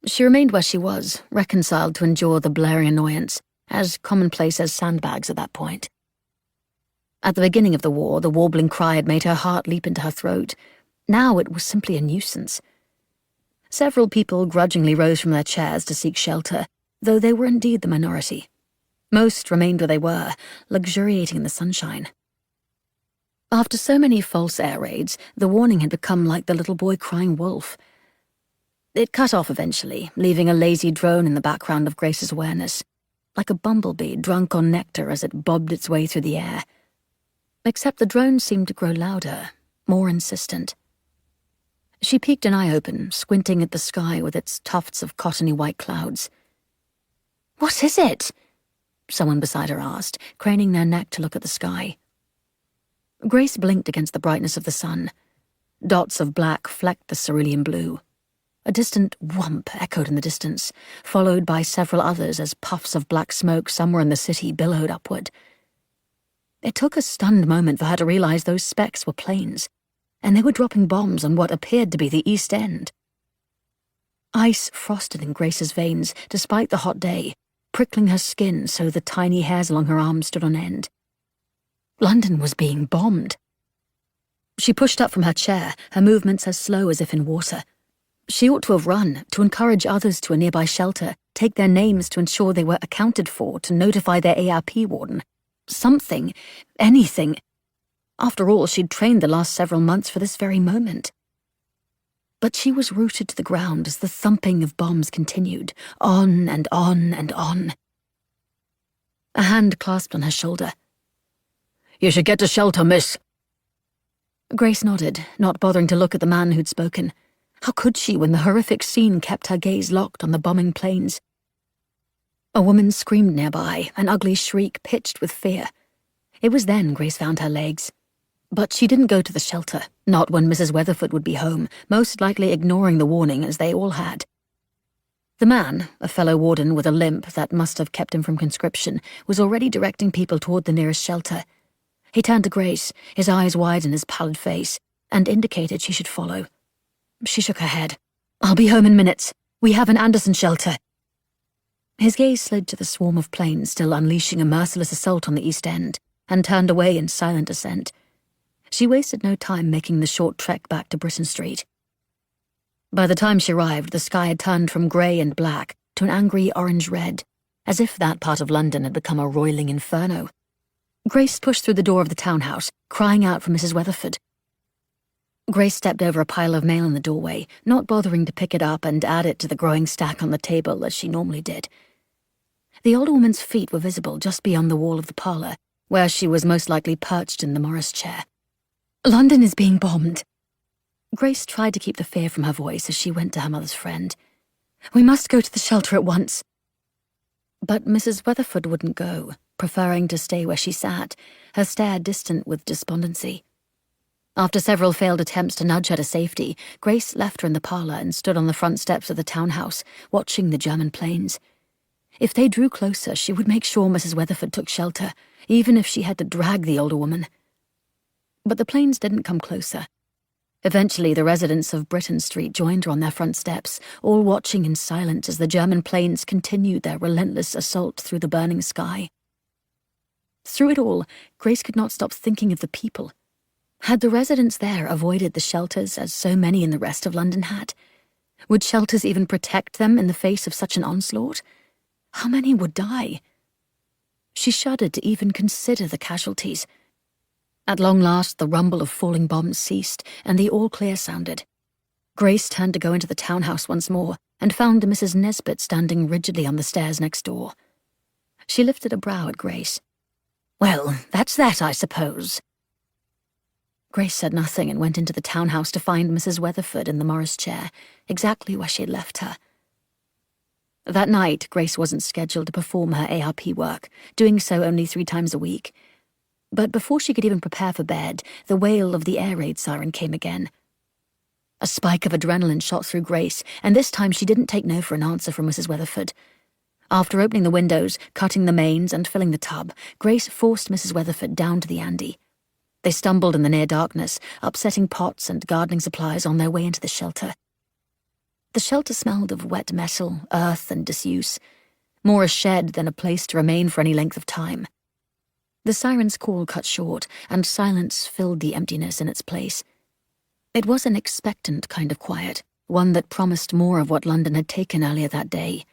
She remained where she was, reconciled to endure the blaring annoyance, as commonplace as sandbags at that point. At the beginning of the war, the warbling cry had made her heart leap into her throat. Now it was simply a nuisance. Several people grudgingly rose from their chairs to seek shelter, though they were indeed the minority. Most remained where they were, luxuriating in the sunshine. After so many false air raids, the warning had become like the little boy crying wolf. It cut off eventually, leaving a lazy drone in the background of Grace's awareness, like a bumblebee drunk on nectar as it bobbed its way through the air. Except the drone seemed to grow louder, more insistent. She peeked an eye open, squinting at the sky with its tufts of cottony white clouds. "What is it?" someone beside her asked, craning their neck to look at the sky. Grace blinked against the brightness of the sun. Dots of black flecked the cerulean blue. A distant whump echoed in the distance, followed by several others as puffs of black smoke somewhere in the city billowed upward. It took a stunned moment for her to realize those specks were planes, and they were dropping bombs on what appeared to be the East End. Ice frosted in Grace's veins despite the hot day, prickling her skin so the tiny hairs along her arms stood on end. London was being bombed. She pushed up from her chair, her movements as slow as if in water. She ought to have run, to encourage others to a nearby shelter, take their names to ensure they were accounted for, to notify their ARP warden. Something, anything. After all, she'd trained the last several months for this very moment. But she was rooted to the ground as the thumping of bombs continued, on and on and on. A hand clasped on her shoulder. "You should get to shelter, miss." Grace nodded, not bothering to look at the man who'd spoken. How could she when the horrific scene kept her gaze locked on the bombing planes? A woman screamed nearby, an ugly shriek pitched with fear. It was then Grace found her legs. But she didn't go to the shelter, not when Mrs. Weatherford would be home, most likely ignoring the warning as they all had. The man, a fellow warden with a limp that must have kept him from conscription, was already directing people toward the nearest shelter. He turned to Grace, his eyes wide in his pallid face, and indicated she should follow. She shook her head. "I'll be home in minutes. We have an Anderson shelter." His gaze slid to the swarm of planes still unleashing a merciless assault on the East End, and turned away in silent assent. She wasted no time making the short trek back to Britain Street. By the time she arrived, the sky had turned from grey and black to an angry orange-red, as if that part of London had become a roiling inferno. Grace pushed through the door of the townhouse, crying out for Mrs. Weatherford. Grace stepped over a pile of mail in the doorway, not bothering to pick it up and add it to the growing stack on the table as she normally did. The older woman's feet were visible just beyond the wall of the parlour, where she was most likely perched in the Morris chair. "London is being bombed." Grace tried to keep the fear from her voice as she went to her mother's friend. "We must go to the shelter at once." But Mrs. Weatherford wouldn't go, preferring to stay where she sat, her stare distant with despondency. After several failed attempts to nudge her to safety, Grace left her in the parlour and stood on the front steps of the townhouse, watching the German planes. If they drew closer, she would make sure Mrs. Weatherford took shelter, even if she had to drag the older woman. But the planes didn't come closer. Eventually, the residents of Britain Street joined her on their front steps, all watching in silence as the German planes continued their relentless assault through the burning sky. Through it all, Grace could not stop thinking of the people. Had the residents there avoided the shelters as so many in the rest of London had? Would shelters even protect them in the face of such an onslaught? How many would die? She shuddered to even consider the casualties. At long last, the rumble of falling bombs ceased, and the all-clear sounded. Grace turned to go into the townhouse once more, and found Mrs. Nesbit standing rigidly on the stairs next door. She lifted a brow at Grace. "Well, that's that, I suppose." Grace said nothing and went into the townhouse to find Mrs. Weatherford in the Morris chair, exactly where she had left her. That night, Grace wasn't scheduled to perform her ARP work, doing so only 3 times a week. But before she could even prepare for bed, the wail of the air raid siren came again. A spike of adrenaline shot through Grace, and this time she didn't take no for an answer from Mrs. Weatherford. After opening the windows, cutting the mains, and filling the tub, Grace forced Mrs. Weatherford down to the Andy. They stumbled in the near darkness, upsetting pots and gardening supplies on their way into the shelter. The shelter smelled of wet metal, earth, and disuse, more a shed than a place to remain for any length of time. The siren's call cut short, and silence filled the emptiness in its place. It was an expectant kind of quiet, one that promised more of what London had taken earlier that day.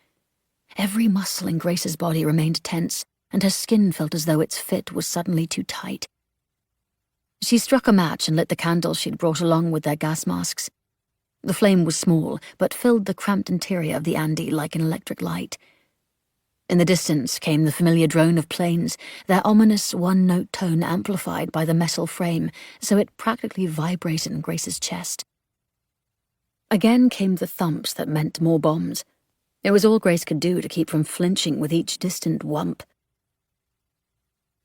Every muscle in Grace's body remained tense, and her skin felt as though its fit was suddenly too tight. She struck a match and lit the candles she'd brought along with their gas masks. The flame was small, but filled the cramped interior of the Andy like an electric light. In the distance came the familiar drone of planes, their ominous one-note tone amplified by the metal frame, so it practically vibrated in Grace's chest. Again came the thumps that meant more bombs. It was all Grace could do to keep from flinching with each distant whump.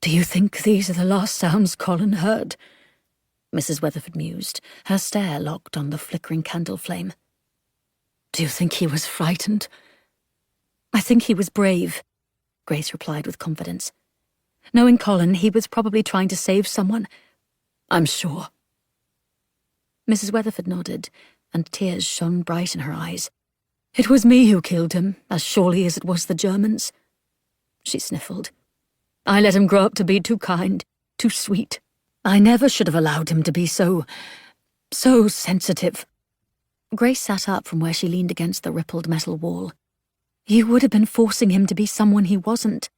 "Do you think these are the last sounds Colin heard?" Mrs. Weatherford mused, her stare locked on the flickering candle flame. "Do you think he was frightened?" "I think he was brave," Grace replied with confidence. "Knowing Colin, he was probably trying to save someone. I'm sure." Mrs. Weatherford nodded, and tears shone bright in her eyes. "It was me who killed him, as surely as it was the Germans." She sniffled. "I let him grow up to be too kind, too sweet. I never should have allowed him to be so sensitive." Grace sat up from where she leaned against the rippled metal wall. "You would have been forcing him to be someone he wasn't."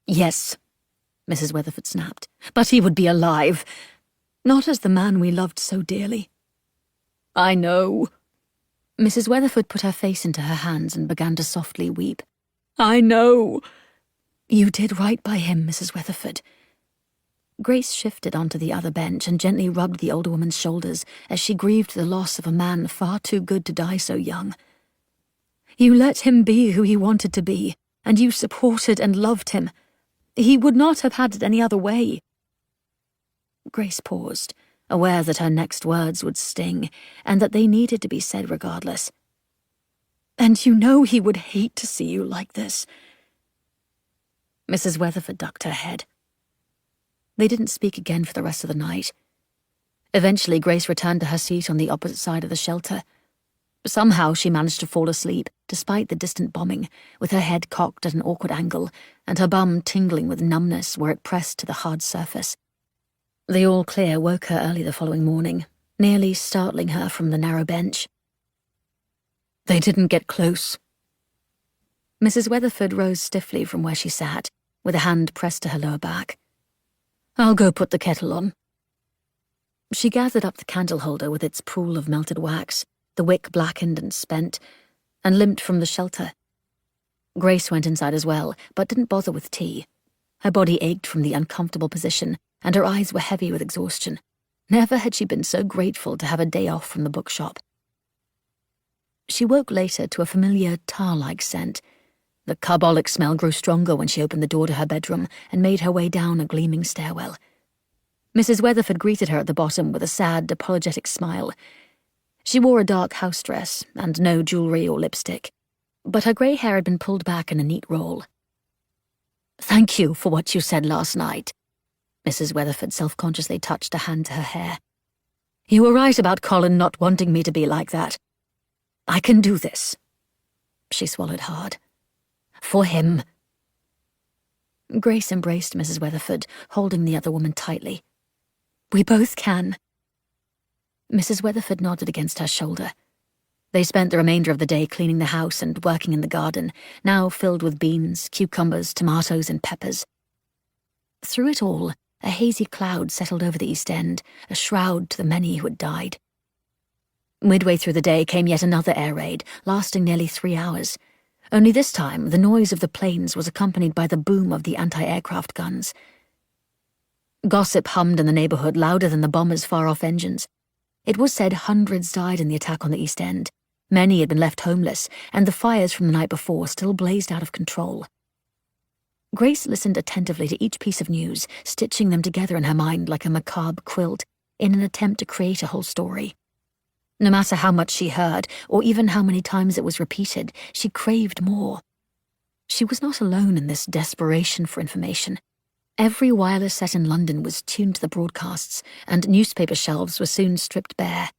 "Yes," Mrs. Weatherford snapped, "but he would be alive. Not as the man we loved so dearly." "I know." Mrs. Weatherford put her face into her hands and began to softly weep. "I know." "You did right by him, Mrs. Weatherford." Grace shifted onto the other bench and gently rubbed the older woman's shoulders as she grieved the loss of a man far too good to die so young. "You let him be who he wanted to be, and you supported and loved him. He would not have had it any other way." Grace paused, aware that her next words would sting, and that they needed to be said regardless. "And you know he would hate to see you like this." Mrs. Weatherford ducked her head. They didn't speak again for the rest of the night. Eventually, Grace returned to her seat on the opposite side of the shelter. Somehow she managed to fall asleep, despite the distant bombing, with her head cocked at an awkward angle, and her bum tingling with numbness where it pressed to the hard surface. The all-clear woke her early the following morning, nearly startling her from the narrow bench. "They didn't get close." Mrs. Weatherford rose stiffly from where she sat, with a hand pressed to her lower back. "I'll go put the kettle on." She gathered up the candle holder with its pool of melted wax, the wick blackened and spent, and limped from the shelter. Grace went inside as well, but didn't bother with tea. Her body ached from the uncomfortable position, and her eyes were heavy with exhaustion. Never had she been so grateful to have a day off from the bookshop. She woke later to a familiar tar-like scent. The carbolic smell grew stronger when she opened the door to her bedroom and made her way down a gleaming stairwell. Mrs. Weatherford greeted her at the bottom with a sad, apologetic smile. She wore a dark house dress and no jewellery or lipstick, but her grey hair had been pulled back in a neat roll. "Thank you for what you said last night." Mrs. Weatherford self-consciously touched a hand to her hair. "You were right about Colin not wanting me to be like that. I can do this." She swallowed hard. "For him." Grace embraced Mrs. Weatherford, holding the other woman tightly. "We both can." Mrs. Weatherford nodded against her shoulder. They spent the remainder of the day cleaning the house and working in the garden, now filled with beans, cucumbers, tomatoes, and peppers. Through it all, a hazy cloud settled over the East End, a shroud to the many who had died. Midway through the day came yet another air raid, lasting nearly 3 hours. Only this time, the noise of the planes was accompanied by the boom of the anti-aircraft guns. Gossip hummed in the neighbourhood louder than the bombers' far-off engines. It was said hundreds died in the attack on the East End. Many had been left homeless, and the fires from the night before still blazed out of control. Grace listened attentively to each piece of news, stitching them together in her mind like a macabre quilt, in an attempt to create a whole story. No matter how much she heard, or even how many times it was repeated, she craved more. She was not alone in this desperation for information. Every wireless set in London was tuned to the broadcasts, and newspaper shelves were soon stripped bare.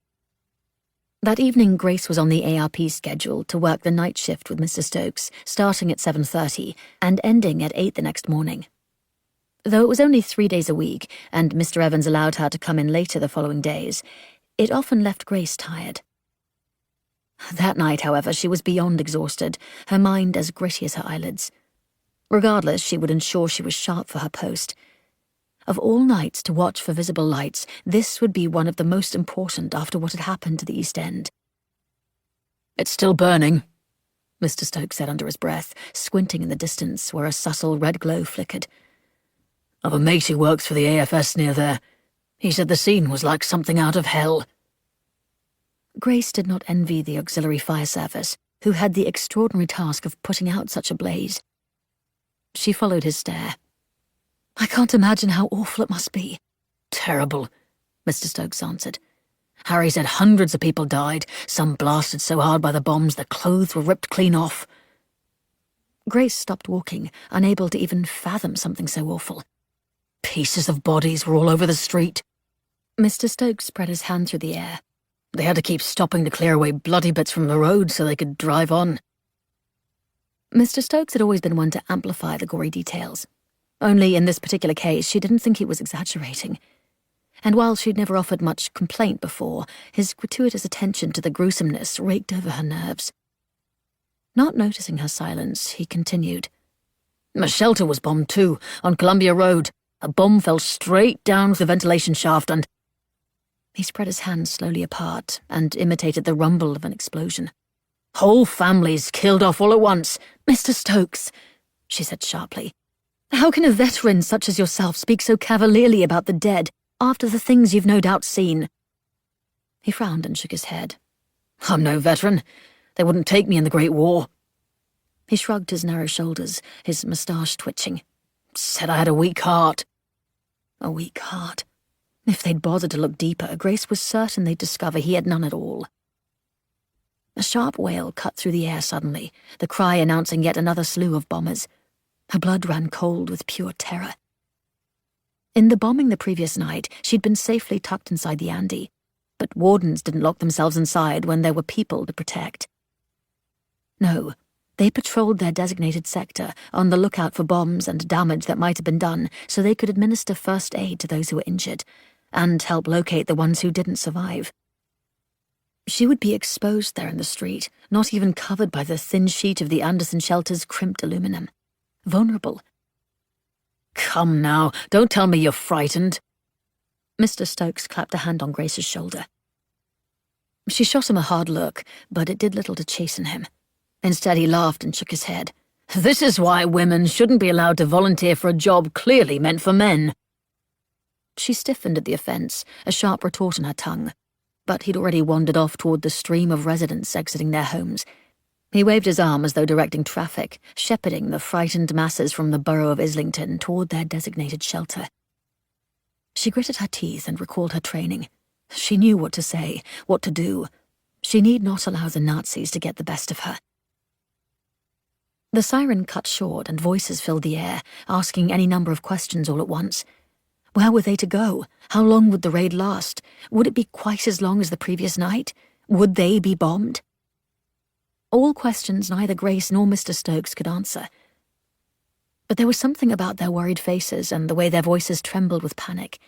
That evening, Grace was on the ARP schedule to work the night shift with Mr. Stokes, starting at 7:30 and ending at 8 the next morning. Though it was only 3 days a week, and Mr. Evans allowed her to come in later the following days, it often left Grace tired. That night, however, she was beyond exhausted, her mind as gritty as her eyelids. Regardless, she would ensure she was sharp for her post. Of all nights to watch for visible lights, this would be one of the most important after what had happened to the East End. "It's still burning," Mr. Stokes said under his breath, squinting in the distance where a subtle red glow flickered. "I've a mate who works for the AFS near there. He said the scene was like something out of hell." Grace did not envy the auxiliary fire service, who had the extraordinary task of putting out such a blaze. She followed his stare. "I can't imagine how awful it must be." "Terrible," Mr. Stokes answered. "Harry said hundreds of people died, some blasted so hard by the bombs their clothes were ripped clean off." Grace stopped walking, unable to even fathom something so awful. "Pieces of bodies were all over the street." Mr. Stokes spread his hand through the air. "They had to keep stopping to clear away bloody bits from the road so they could drive on." Mr. Stokes had always been one to amplify the gory details. Only in this particular case, she didn't think he was exaggerating. And while she'd never offered much complaint before, his gratuitous attention to the gruesomeness raked over her nerves. Not noticing her silence, he continued. "My shelter was bombed too, on Columbia Road. A bomb fell straight down the ventilation shaft and—" He spread his hands slowly apart and imitated the rumble of an explosion. "Whole families killed off all at once." "Mr. Stokes," she said sharply, "how can a veteran such as yourself speak so cavalierly about the dead after the things you've no doubt seen?" He frowned and shook his head. "I'm no veteran. They wouldn't take me in the Great War." He shrugged his narrow shoulders, his moustache twitching. "Said I had a weak heart." A weak heart. If they'd bothered to look deeper, Grace was certain they'd discover he had none at all. A sharp wail cut through the air suddenly, the cry announcing yet another slew of bombers. Her blood ran cold with pure terror. In the bombing the previous night, she'd been safely tucked inside the Andy, but wardens didn't lock themselves inside when there were people to protect. No, they patrolled their designated sector, on the lookout for bombs and damage that might have been done, so they could administer first aid to those who were injured, and help locate the ones who didn't survive. She would be exposed there in the street, not even covered by the thin sheet of the Anderson shelter's crimped aluminum. Vulnerable. "Come now, don't tell me you're frightened." Mr. Stokes clapped a hand on Grace's shoulder. She shot him a hard look, but it did little to chasten him. Instead, he laughed and shook his head. "This is why women shouldn't be allowed to volunteer for a job clearly meant for men." She stiffened at the offence, a sharp retort on her tongue. But he'd already wandered off toward the stream of residents exiting their homes. He waved his arm as though directing traffic, shepherding the frightened masses from the borough of Islington toward their designated shelter. She gritted her teeth and recalled her training. She knew what to say, what to do. She need not allow the Nazis to get the best of her. The siren cut short and voices filled the air, asking any number of questions all at once. Where were they to go? How long would the raid last? Would it be quite as long as the previous night? Would they be bombed? All questions neither Grace nor Mr. Stokes could answer. But there was something about their worried faces and the way their voices trembled with panic.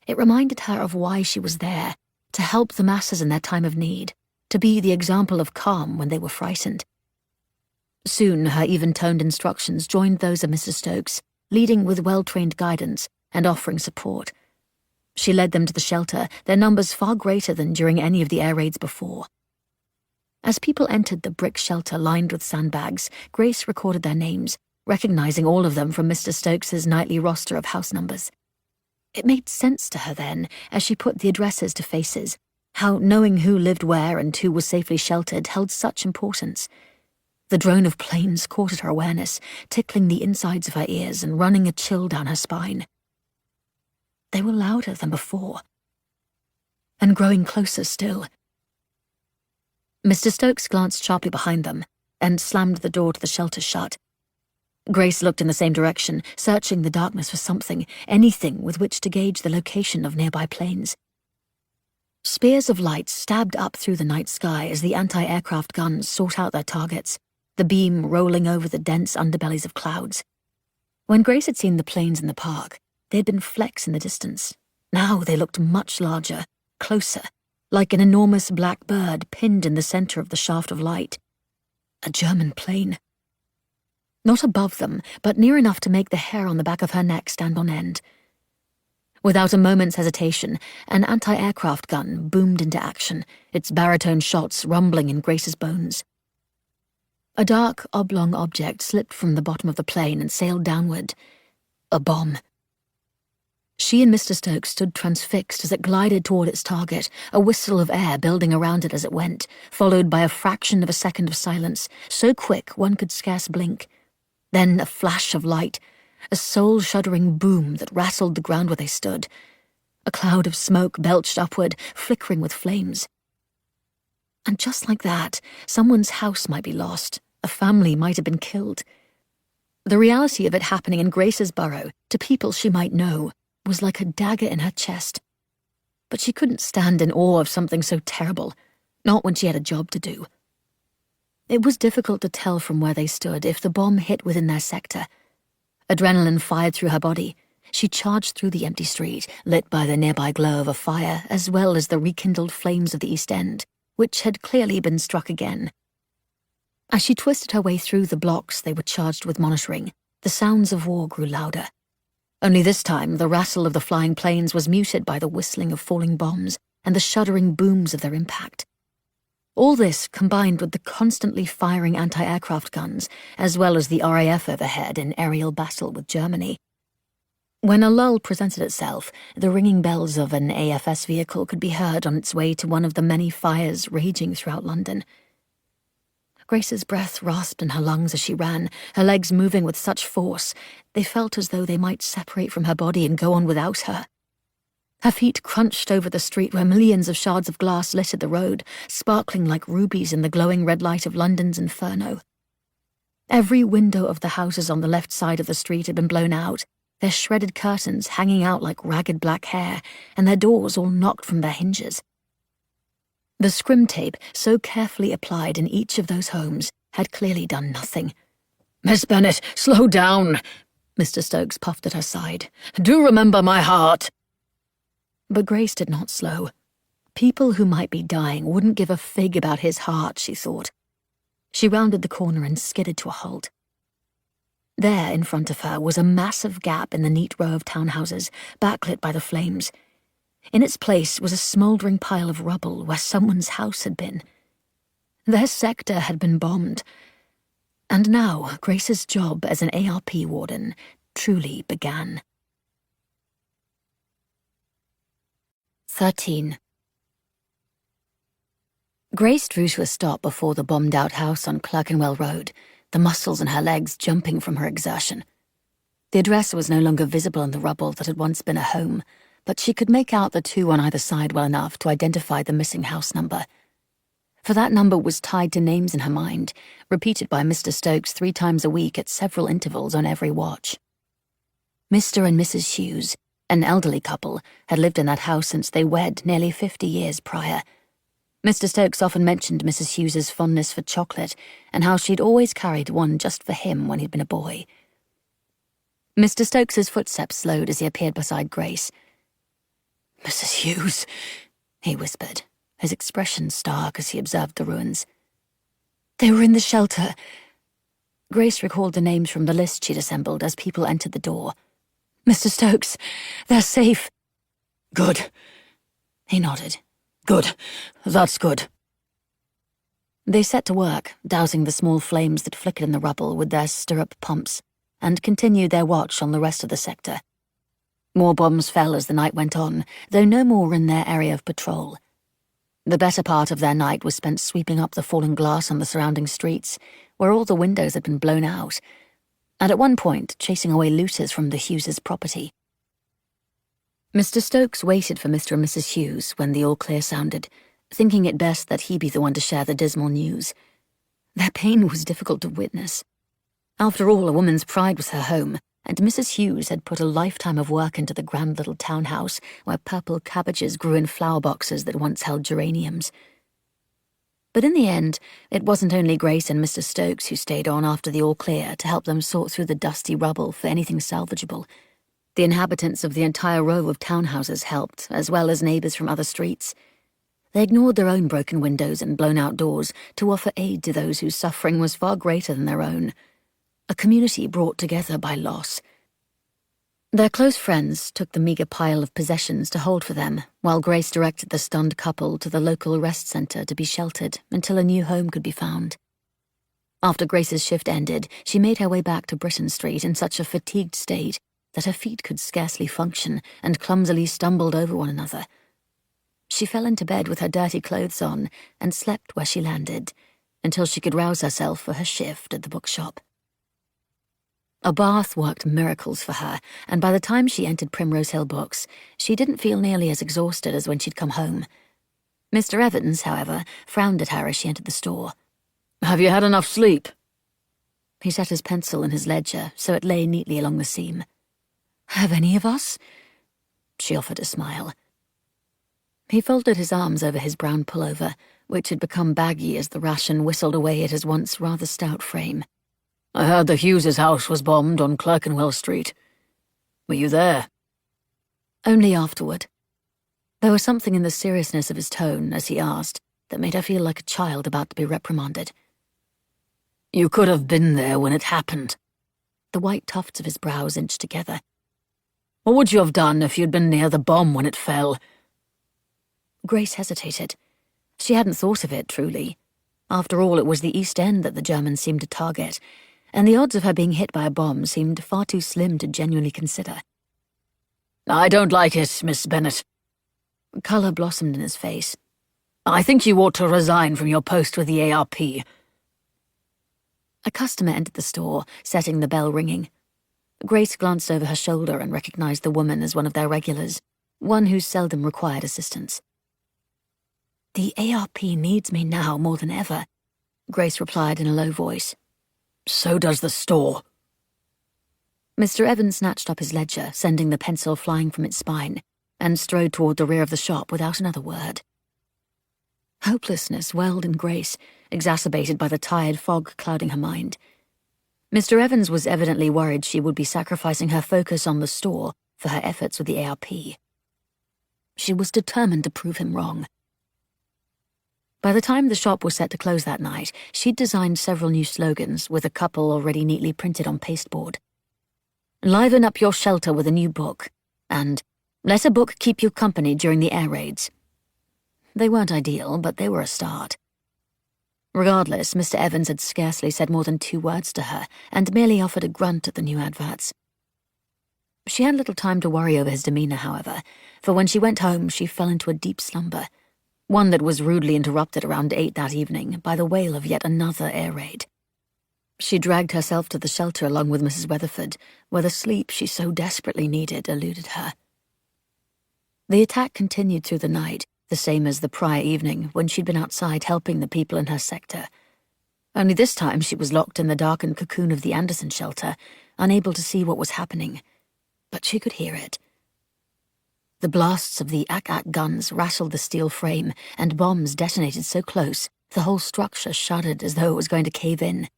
It reminded her of why she was there, to help the masses in their time of need, to be the example of calm when they were frightened. Soon her even-toned instructions joined those of Mr. Stokes, leading with well-trained guidance and offering support. She led them to the shelter, their numbers far greater than during any of the air raids before. As people entered the brick shelter lined with sandbags, Grace recorded their names, recognizing all of them from Mr. Stokes's nightly roster of house numbers. It made sense to her then, as she put the addresses to faces, how knowing who lived where and who was safely sheltered held such importance. The drone of planes caught at her awareness, tickling the insides of her ears and running a chill down her spine. They were louder than before, and growing closer still. Mr. Stokes glanced sharply behind them and slammed the door to the shelter shut, Grace looked in the same direction, searching the darkness for something, anything with which to gauge the location of nearby planes. Spears of light stabbed up through the night sky as the anti-aircraft guns sought out their targets, the beam rolling over the dense underbellies of clouds. When Grace had seen the planes in the park, they had been flecks in the distance. Now they looked much larger, closer, like an enormous black bird pinned in the center of the shaft of light. A German plane. Not above them, but near enough to make the hair on the back of her neck stand on end. Without a moment's hesitation, an anti-aircraft gun boomed into action, its baritone shots rumbling in Grace's bones. A dark, oblong object slipped from the bottom of the plane and sailed downward. A bomb. She and Mr. Stokes stood transfixed as it glided toward its target, a whistle of air building around it as it went, followed by a fraction of a second of silence, so quick one could scarce blink. Then a flash of light, a soul-shuddering boom that rattled the ground where they stood. A cloud of smoke belched upward, flickering with flames. And just like that, someone's house might be lost, a family might have been killed. The reality of it happening in Grace's burrow, to people she might know, was like a dagger in her chest. But she couldn't stand in awe of something so terrible, not when she had a job to do. It was difficult to tell from where they stood if the bomb hit within their sector. Adrenaline fired through her body. She charged through the empty street, lit by the nearby glow of a fire, as well as the rekindled flames of the East End, which had clearly been struck again. As she twisted her way through the blocks they were charged with monitoring, the sounds of war grew louder. Only this time, the rattle of the flying planes was muted by the whistling of falling bombs and the shuddering booms of their impact. All this combined with the constantly firing anti-aircraft guns, as well as the RAF overhead in aerial battle with Germany. When a lull presented itself, the ringing bells of an AFS vehicle could be heard on its way to one of the many fires raging throughout London. Grace's breath rasped in her lungs as she ran, her legs moving with such force, they felt as though they might separate from her body and go on without her. Her feet crunched over the street where millions of shards of glass littered the road, sparkling like rubies in the glowing red light of London's inferno. Every window of the houses on the left side of the street had been blown out, their shredded curtains hanging out like ragged black hair, and their doors all knocked from their hinges. The scrim tape, so carefully applied in each of those homes, had clearly done nothing. "Miss Bennet, slow down," Mr. Stokes puffed at her side. "Do remember my heart." But Grace did not slow. People who might be dying wouldn't give a fig about his heart, she thought. She rounded the corner and skidded to a halt. There, in front of her, was a massive gap in the neat row of townhouses, backlit by the flames. In its place was a smouldering pile of rubble where someone's house had been. Their sector had been bombed. And now Grace's job as an ARP warden truly began. 13. Grace drew to a stop before the bombed-out house on Clerkenwell Road, the muscles in her legs jumping from her exertion. The address was no longer visible in the rubble that had once been a home, but she could make out the two on either side well enough to identify the missing house number. For that number was tied to names in her mind, repeated by Mr. Stokes 3 times a week at several intervals on every watch. Mr. and Mrs. Hughes, an elderly couple, had lived in that house since they wed nearly 50 years prior. Mr. Stokes often mentioned Mrs. Hughes's fondness for chocolate and how she'd always carried one just for him when he'd been a boy. Mr. Stokes's footsteps slowed as he appeared beside Grace. "Mrs. Hughes," he whispered, his expression stark as he observed the ruins. "They were in the shelter." Grace recalled the names from the list she'd assembled as people entered the door. "Mr. Stokes, they're safe." "Good." He nodded. "Good. That's good." They set to work, dousing the small flames that flickered in the rubble with their stirrup pumps, and continued their watch on the rest of the sector. More bombs fell as the night went on, though no more were in their area of patrol. The better part of their night was spent sweeping up the fallen glass on the surrounding streets, where all the windows had been blown out, and at one point chasing away looters from the Hughes' property. Mr. Stokes waited for Mr. and Mrs. Hughes when the all-clear sounded, thinking it best that he be the one to share the dismal news. Their pain was difficult to witness. After all, a woman's pride was her home, and Mrs. Hughes had put a lifetime of work into the grand little townhouse where purple cabbages grew in flower boxes that once held geraniums. But in the end, it wasn't only Grace and Mr. Stokes who stayed on after the all clear to help them sort through the dusty rubble for anything salvageable. The inhabitants of the entire row of townhouses helped, as well as neighbours from other streets. They ignored their own broken windows and blown-out doors to offer aid to those whose suffering was far greater than their own. A community brought together by loss. Their close friends took the meagre pile of possessions to hold for them, while Grace directed the stunned couple to the local rest centre to be sheltered until a new home could be found. After Grace's shift ended, she made her way back to Britain Street in such a fatigued state that her feet could scarcely function and clumsily stumbled over one another. She fell into bed with her dirty clothes on and slept where she landed until she could rouse herself for her shift at the bookshop. A bath worked miracles for her, and by the time she entered Primrose Hill Books, she didn't feel nearly as exhausted as when she'd come home. Mr. Evans, however, frowned at her as she entered the store. Have you had enough sleep? He set his pencil in his ledger so it lay neatly along the seam. Have any of us? She offered a smile. He folded his arms over his brown pullover, which had become baggy as the ration whistled away at his once rather stout frame. I heard the Hughes' house was bombed on Clerkenwell Street. Were you there? Only afterward. There was something in the seriousness of his tone as he asked that made her feel like a child about to be reprimanded. You could have been there when it happened. The white tufts of his brows inched together. What would you have done if you'd been near the bomb when it fell? Grace hesitated. She hadn't thought of it, truly. After all, it was the East End that the Germans seemed to target, and the odds of her being hit by a bomb seemed far too slim to genuinely consider. I don't like it, Miss Bennet. Colour blossomed in his face. I think you ought to resign from your post with the ARP. A customer entered the store, setting the bell ringing. Grace glanced over her shoulder and recognized the woman as one of their regulars, one who seldom required assistance. The ARP needs me now more than ever, Grace replied in a low voice. So does the store. Mr. Evans snatched up his ledger, sending the pencil flying from its spine, and strode toward the rear of the shop without another word. Hopelessness welled in Grace, exacerbated by the tired fog clouding her mind. Mr. Evans was evidently worried she would be sacrificing her focus on the store for her efforts with the ARP. She was determined to prove him wrong. By the time the shop was set to close that night, she'd designed several new slogans, with a couple already neatly printed on pasteboard. Liven up your shelter with a new book, and let a book keep you company during the air raids. They weren't ideal, but they were a start. Regardless, Mr. Evans had scarcely said more than 2 words to her, and merely offered a grunt at the new adverts. She had little time to worry over his demeanour, however, for when she went home she fell into a deep slumber, one that was rudely interrupted around 8 that evening by the wail of yet another air raid. She dragged herself to the shelter along with Mrs. Weatherford, where the sleep she so desperately needed eluded her. The attack continued through the night, the same as the prior evening when she'd been outside helping the people in her sector. Only this time she was locked in the darkened cocoon of the Anderson shelter, unable to see what was happening. But she could hear it. The blasts of the AK-AK guns rattled the steel frame, and bombs detonated so close the whole structure shuddered as though it was going to cave in.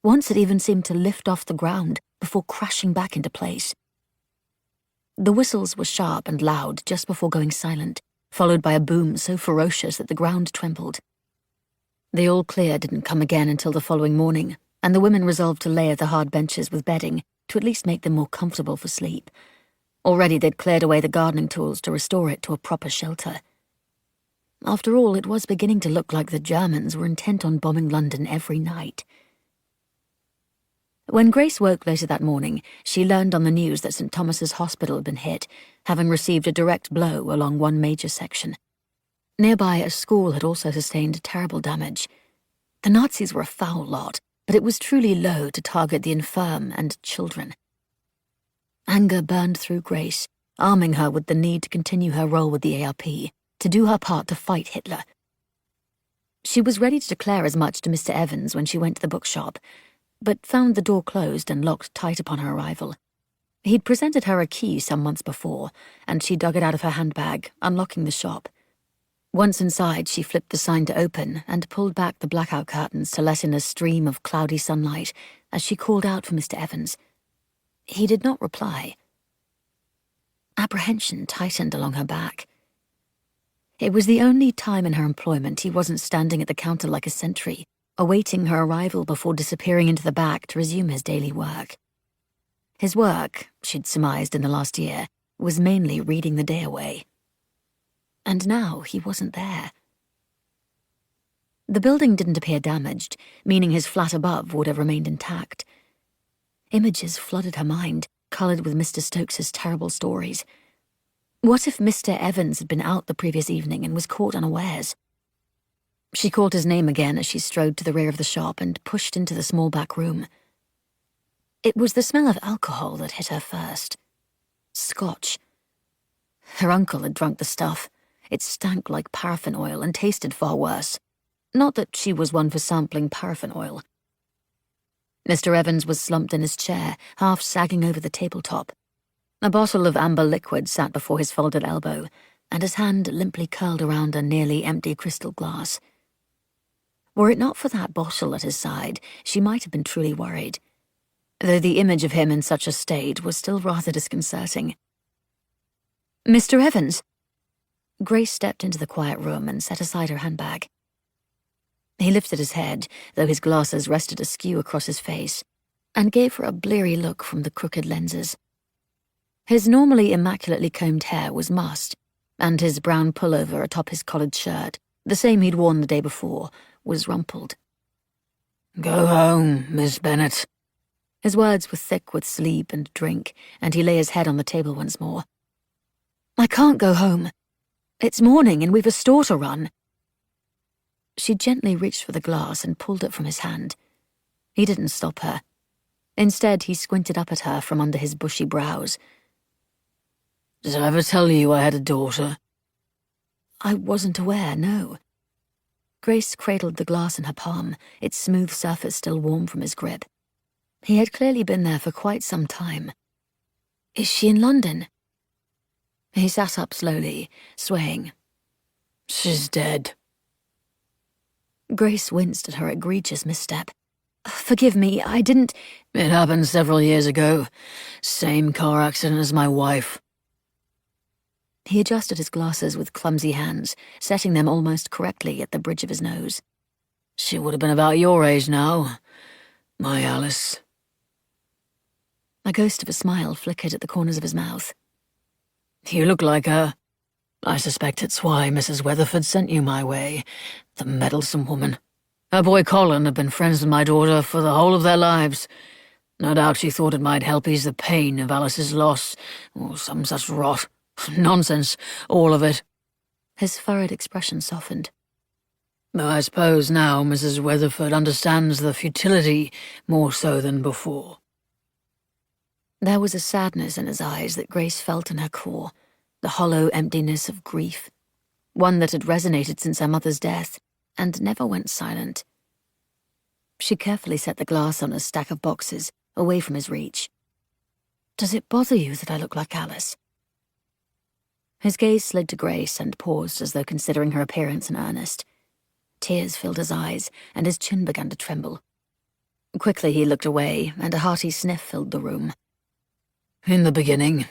Once it even seemed to lift off the ground before crashing back into place. The whistles were sharp and loud just before going silent, followed by a boom so ferocious that the ground trembled. The all clear didn't come again until the following morning, and the women resolved to layer the hard benches with bedding to at least make them more comfortable for sleep. Already they'd cleared away the gardening tools to restore it to a proper shelter. After all, it was beginning to look like the Germans were intent on bombing London every night. When Grace woke later that morning, she learned on the news that St. Thomas's Hospital had been hit, having received a direct blow along one major section. Nearby, a school had also sustained terrible damage. The Nazis were a foul lot, but it was truly low to target the infirm and children. Anger burned through Grace, arming her with the need to continue her role with the ARP, to do her part to fight Hitler. She was ready to declare as much to Mr. Evans when she went to the bookshop, but found the door closed and locked tight upon her arrival. He'd presented her a key some months before, and she dug it out of her handbag, unlocking the shop. Once inside, she flipped the sign to open and pulled back the blackout curtains to let in a stream of cloudy sunlight as she called out for Mr. Evans. He did not reply. Apprehension tightened along her back. It was the only time in her employment he wasn't standing at the counter like a sentry, awaiting her arrival before disappearing into the back to resume his daily work. His work, she'd surmised in the last year, was mainly reading the day away. And now he wasn't there. The building didn't appear damaged, meaning his flat above would have remained intact. Images flooded her mind, coloured with Mr. Stokes's terrible stories. What if Mr. Evans had been out the previous evening and was caught unawares? She called his name again as she strode to the rear of the shop and pushed into the small back room. It was the smell of alcohol that hit her first. Scotch. Her uncle had drunk the stuff. It stank like paraffin oil and tasted far worse. Not that she was one for sampling paraffin oil. Mr. Evans was slumped in his chair, half sagging over the tabletop. A bottle of amber liquid sat before his folded elbow, and his hand limply curled around a nearly empty crystal glass. Were it not for that bottle at his side, she might have been truly worried, though the image of him in such a state was still rather disconcerting. "Mr. Evans?" Grace stepped into the quiet room and set aside her handbag. He lifted his head, though his glasses rested askew across his face, and gave her a bleary look from the crooked lenses. His normally immaculately combed hair was mussed, and his brown pullover atop his collared shirt, the same he'd worn the day before, was rumpled. "Go home, Miss Bennet." His words were thick with sleep and drink, and he lay his head on the table once more. "I can't go home. It's morning and we've a store to run." She gently reached for the glass and pulled it from his hand. He didn't stop her. Instead, he squinted up at her from under his bushy brows. "Did I ever tell you I had a daughter?" "I wasn't aware, no." Grace cradled the glass in her palm, its smooth surface still warm from his grip. He had clearly been there for quite some time. "Is she in London?" He sat up slowly, swaying. "She's dead." Grace winced at her egregious misstep. "Forgive me, I didn't—" "It happened several years ago. Same car accident as my wife." He adjusted his glasses with clumsy hands, setting them almost correctly at the bridge of his nose. "She would have been about your age now. My Alice." A ghost of a smile flickered at the corners of his mouth. "You look like her. I suspect it's why Mrs. Weatherford sent you my way, the meddlesome woman. Her boy Colin had been friends with my daughter for the whole of their lives. No doubt she thought it might help ease the pain of Alice's loss, or some such rot. Nonsense, all of it." His furrowed expression softened. Though I suppose now Mrs. Weatherford understands the futility more so than before." There was a sadness in his eyes that Grace felt in her core, the hollow emptiness of grief, one that had resonated since her mother's death and never went silent. She carefully set the glass on a stack of boxes, away from his reach. "Does it bother you that I look like Alice?" His gaze slid to Grace and paused as though considering her appearance in earnest. Tears filled his eyes, and his chin began to tremble. Quickly he looked away, and a hearty sniff filled the room. "In the beginning."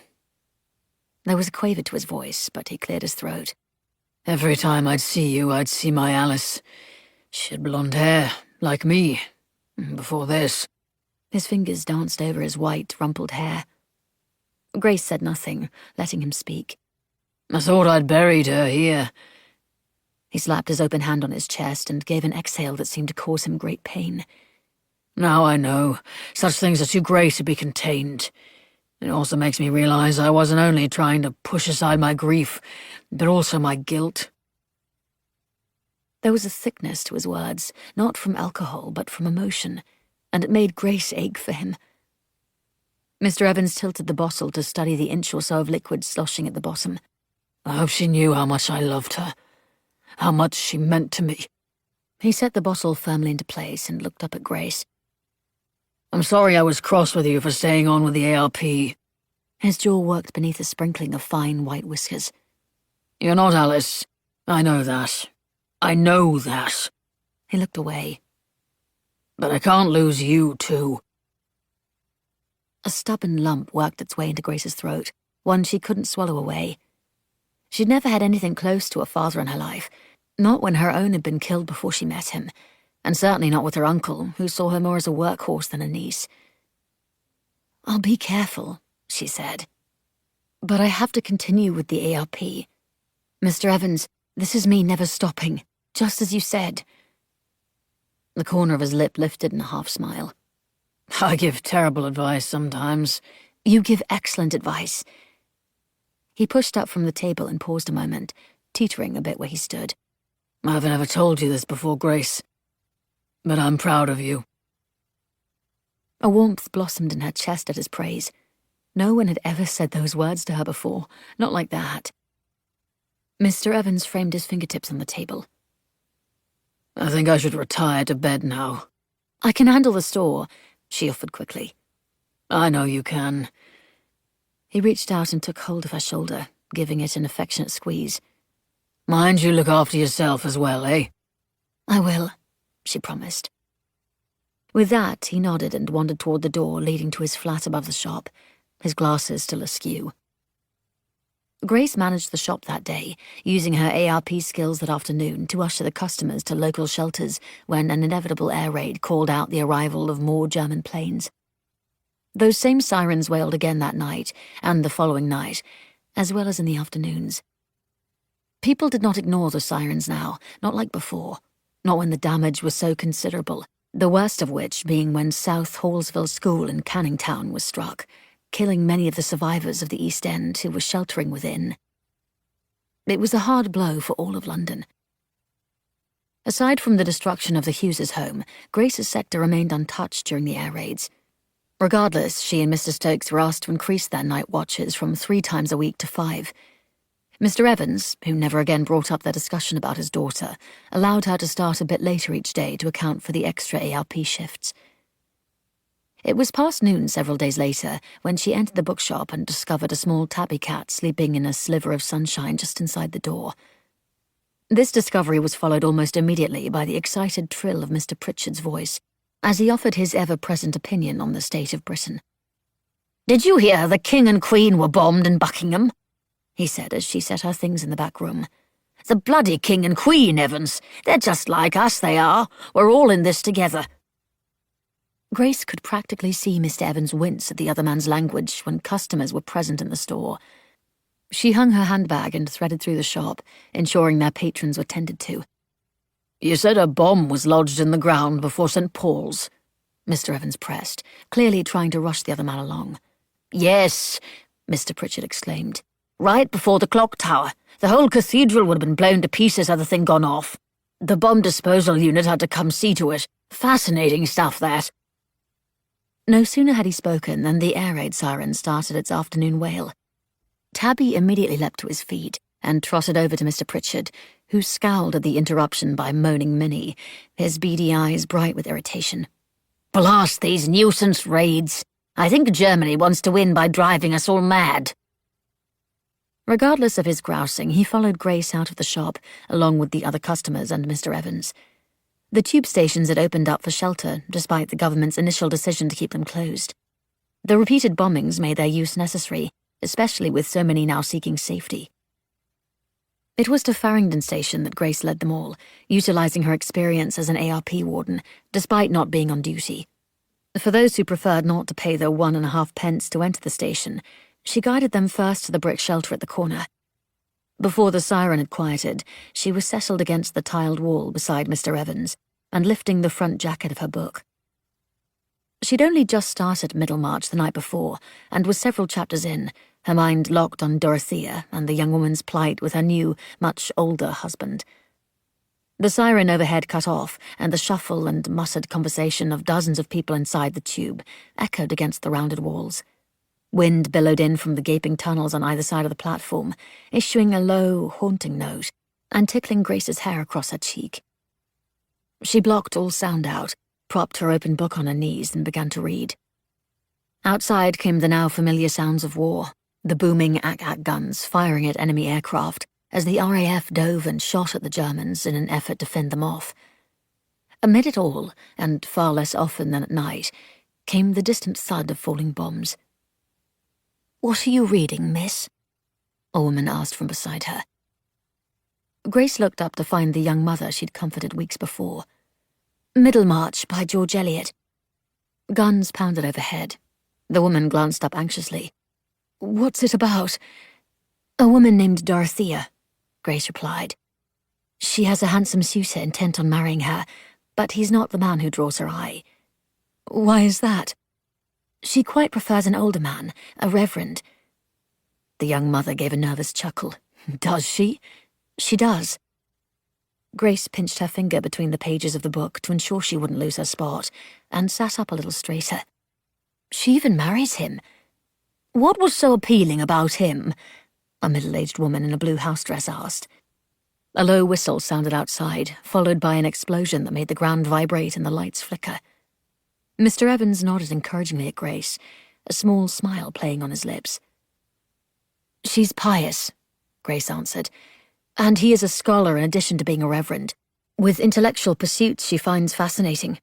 There was a quaver to his voice, but he cleared his throat. "Every time I'd see you, I'd see my Alice. She had blonde hair, like me, before this." His fingers danced over his white, rumpled hair. Grace said nothing, letting him speak. "I thought I'd buried her here." He slapped his open hand on his chest and gave an exhale that seemed to cause him great pain. "Now I know. Such things are too great to be contained. It also makes me realize I wasn't only trying to push aside my grief, but also my guilt." There was a thickness to his words, not from alcohol, but from emotion, and it made Grace ache for him. Mr. Evans tilted the bottle to study the inch or so of liquid sloshing at the bottom. "I hope she knew how much I loved her, how much she meant to me." He set the bottle firmly into place and looked up at Grace. I'm sorry I was cross with you for staying on with the ARP. His jaw worked beneath a sprinkling of fine white whiskers. You're not Alice. I know that. I know that. He looked away. But I can't lose you, too. A stubborn lump worked its way into Grace's throat, one she couldn't swallow away. She'd never had anything close to a father in her life, not when her own had been killed before she met him, and certainly not with her uncle, who saw her more as a workhorse than a niece. "I'll be careful," she said. "But I have to continue with the ARP. Mr. Evans, this is me never stopping, just as you said." The corner of his lip lifted in a half-smile. I give terrible advice sometimes. "You give excellent advice." He pushed up from the table and paused a moment, teetering a bit where he stood. I've never told you this before, Grace, but I'm proud of you. A warmth blossomed in her chest at his praise. No one had ever said those words to her before, not like that. Mr. Evans framed his fingertips on the table. I think I should retire to bed now. "I can handle the store," she offered quickly. I know you can. He reached out and took hold of her shoulder, giving it an affectionate squeeze. Mind you look after yourself as well, eh? "I will," she promised. With that, he nodded and wandered toward the door leading to his flat above the shop, his glasses still askew. Grace managed the shop that day, using her ARP skills that afternoon to usher the customers to local shelters when an inevitable air raid called out the arrival of more German planes. Those same sirens wailed again that night, and the following night, as well as in the afternoons. People did not ignore the sirens now, not like before, not when the damage was so considerable, the worst of which being when South Hallsville School in Canning Town was struck, killing many of the survivors of the East End who were sheltering within. It was a hard blow for all of London. Aside from the destruction of the Hughes' home, Grace's sector remained untouched during the air raids. Regardless, she and Mr. Stokes were asked to increase their night watches from 3 times a week to 5. Mr. Evans, who never again brought up their discussion about his daughter, allowed her to start a bit later each day to account for the extra ARP shifts. It was past noon several days later when she entered the bookshop and discovered a small tabby cat sleeping in a sliver of sunshine just inside the door. This discovery was followed almost immediately by the excited trill of Mr. Pritchard's voice, as he offered his ever-present opinion on the state of Britain. "Did you hear the King and Queen were bombed in Buckingham?" he said as she set her things in the back room. "The bloody King and Queen, Evans. They're just like us, they are. We're all in this together." Grace could practically see Mr. Evans wince at the other man's language when customers were present in the store. She hung her handbag and threaded through the shop, ensuring their patrons were tended to. You said a bomb was lodged in the ground before St. Paul's, Mr. Evans pressed, clearly trying to rush the other man along. "Yes," Mr. Pritchard exclaimed. "Right before the clock tower. The whole cathedral would have been blown to pieces had the thing gone off. The bomb disposal unit had to come see to it. Fascinating stuff, that." No sooner had he spoken than the air raid siren started its afternoon wail. Tabby immediately leapt to his feet and trotted over to Mr. Pritchard, who scowled at the interruption by moaning Minnie, his beady eyes bright with irritation. "Blast these nuisance raids. I think Germany wants to win by driving us all mad." Regardless of his grousing, he followed Grace out of the shop, along with the other customers and Mr. Evans. The tube stations had opened up for shelter, despite the government's initial decision to keep them closed. The repeated bombings made their use necessary, especially with so many now seeking safety. It was to Farringdon Station that Grace led them all, utilising her experience as an ARP warden, despite not being on duty. For those who preferred not to pay their 1.5 pence to enter the station, she guided them first to the brick shelter at the corner. Before the siren had quieted, she was settled against the tiled wall beside Mr. Evans and lifting the front jacket of her book. She'd only just started Middlemarch the night before and was several chapters in, her mind locked on Dorothea and the young woman's plight with her new, much older husband. The siren overhead cut off, and the shuffle and muttered conversation of dozens of people inside the tube echoed against the rounded walls. Wind billowed in from the gaping tunnels on either side of the platform, issuing a low, haunting note, and tickling Grace's hair across her cheek. She blocked all sound out, propped her open book on her knees, and began to read. Outside came the now familiar sounds of war, the booming AK-AK guns firing at enemy aircraft as the RAF dove and shot at the Germans in an effort to fend them off. Amid it all, and far less often than at night, came the distant thud of falling bombs. "What are you reading, miss?" a woman asked from beside her. Grace looked up to find the young mother she'd comforted weeks before. "Middlemarch by George Eliot." Guns pounded overhead. The woman glanced up anxiously. "What's it about?" "A woman named Dorothea," Grace replied. "She has a handsome suitor intent on marrying her, but he's not the man who draws her eye." "Why is that?" "She quite prefers an older man, a reverend." The young mother gave a nervous chuckle. "Does she?" "She does." Grace pinched her finger between the pages of the book to ensure she wouldn't lose her spot, and sat up a little straighter. "She even marries him. What was so appealing about him?" a middle-aged woman in a blue house dress asked. A low whistle sounded outside, followed by an explosion that made the ground vibrate and the lights flicker. Mr. Evans nodded encouragingly at Grace, a small smile playing on his lips. "She's pious," Grace answered, "and he is a scholar in addition to being a reverend, with intellectual pursuits she finds fascinating."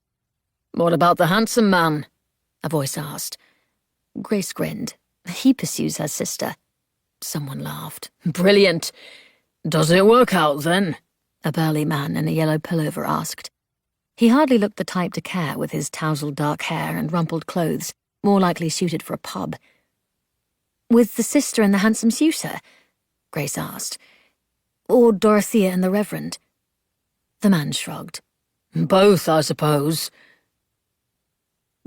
"What about the handsome man?" a voice asked. Grace grinned. "He pursues her sister." Someone laughed. "Brilliant. Does it work out, then?" a burly man in a yellow pullover asked. He hardly looked the type to care with his tousled dark hair and rumpled clothes, more likely suited for a pub. "With the sister and the handsome suitor?" Grace asked. "Or Dorothea and the reverend?" The man shrugged. "Both, I suppose."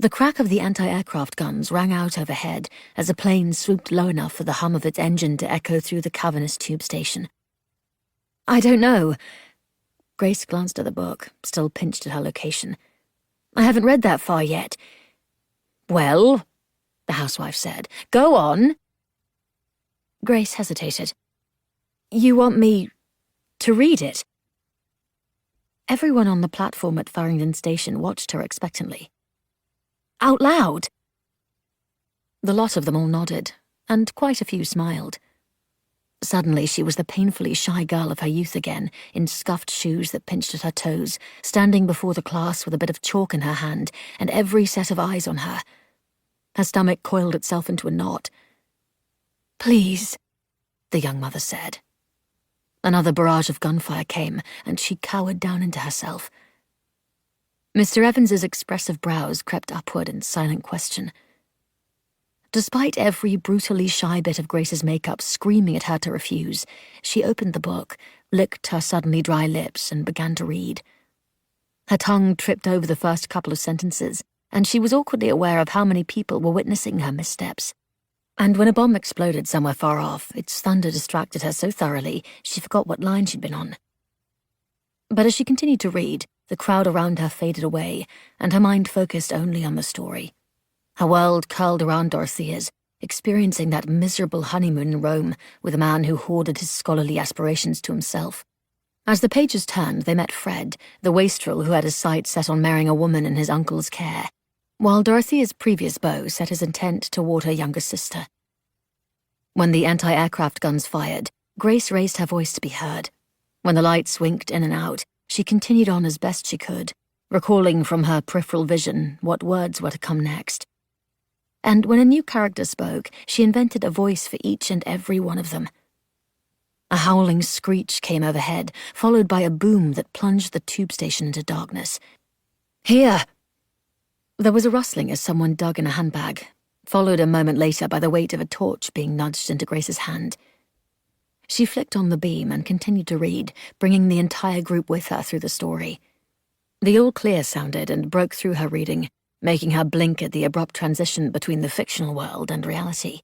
The crack of the anti-aircraft guns rang out overhead as a plane swooped low enough for the hum of its engine to echo through the cavernous tube station. "I don't know." Grace glanced at the book, still pinched at her location. "I haven't read that far yet." "Well," the housewife said, "go on." Grace hesitated. "You want me to read it?" Everyone on the platform at Farringdon Station watched her expectantly. "Out loud?" The lot of them all nodded, and quite a few smiled. Suddenly she was the painfully shy girl of her youth again, in scuffed shoes that pinched at her toes, standing before the class with a bit of chalk in her hand and every set of eyes on her. Her stomach coiled itself into a knot. "Please," the young mother said. Another barrage of gunfire came, and she cowered down into herself. Mr. Evans's expressive brows crept upward in silent question. Despite every brutally shy bit of Grace's makeup screaming at her to refuse, she opened the book, licked her suddenly dry lips, and began to read. Her tongue tripped over the first couple of sentences, and she was awkwardly aware of how many people were witnessing her missteps. And when a bomb exploded somewhere far off, its thunder distracted her so thoroughly she forgot what line she'd been on. But as she continued to read, the crowd around her faded away, and her mind focused only on the story. Her world curled around Dorothea's, experiencing that miserable honeymoon in Rome with a man who hoarded his scholarly aspirations to himself. As the pages turned, they met Fred, the wastrel who had his sights set on marrying a woman in his uncle's care, while Dorothea's previous beau set his intent toward her younger sister. When the anti-aircraft guns fired, Grace raised her voice to be heard. When the lights winked in and out, she continued on as best she could, recalling from her peripheral vision what words were to come next. And when a new character spoke, she invented a voice for each and every one of them. A howling screech came overhead, followed by a boom that plunged the tube station into darkness. "Here!" There was a rustling as someone dug in a handbag, followed a moment later by the weight of a torch being nudged into Grace's hand. She flicked on the beam and continued to read, bringing the entire group with her through the story. The all clear sounded and broke through her reading, making her blink at the abrupt transition between the fictional world and reality.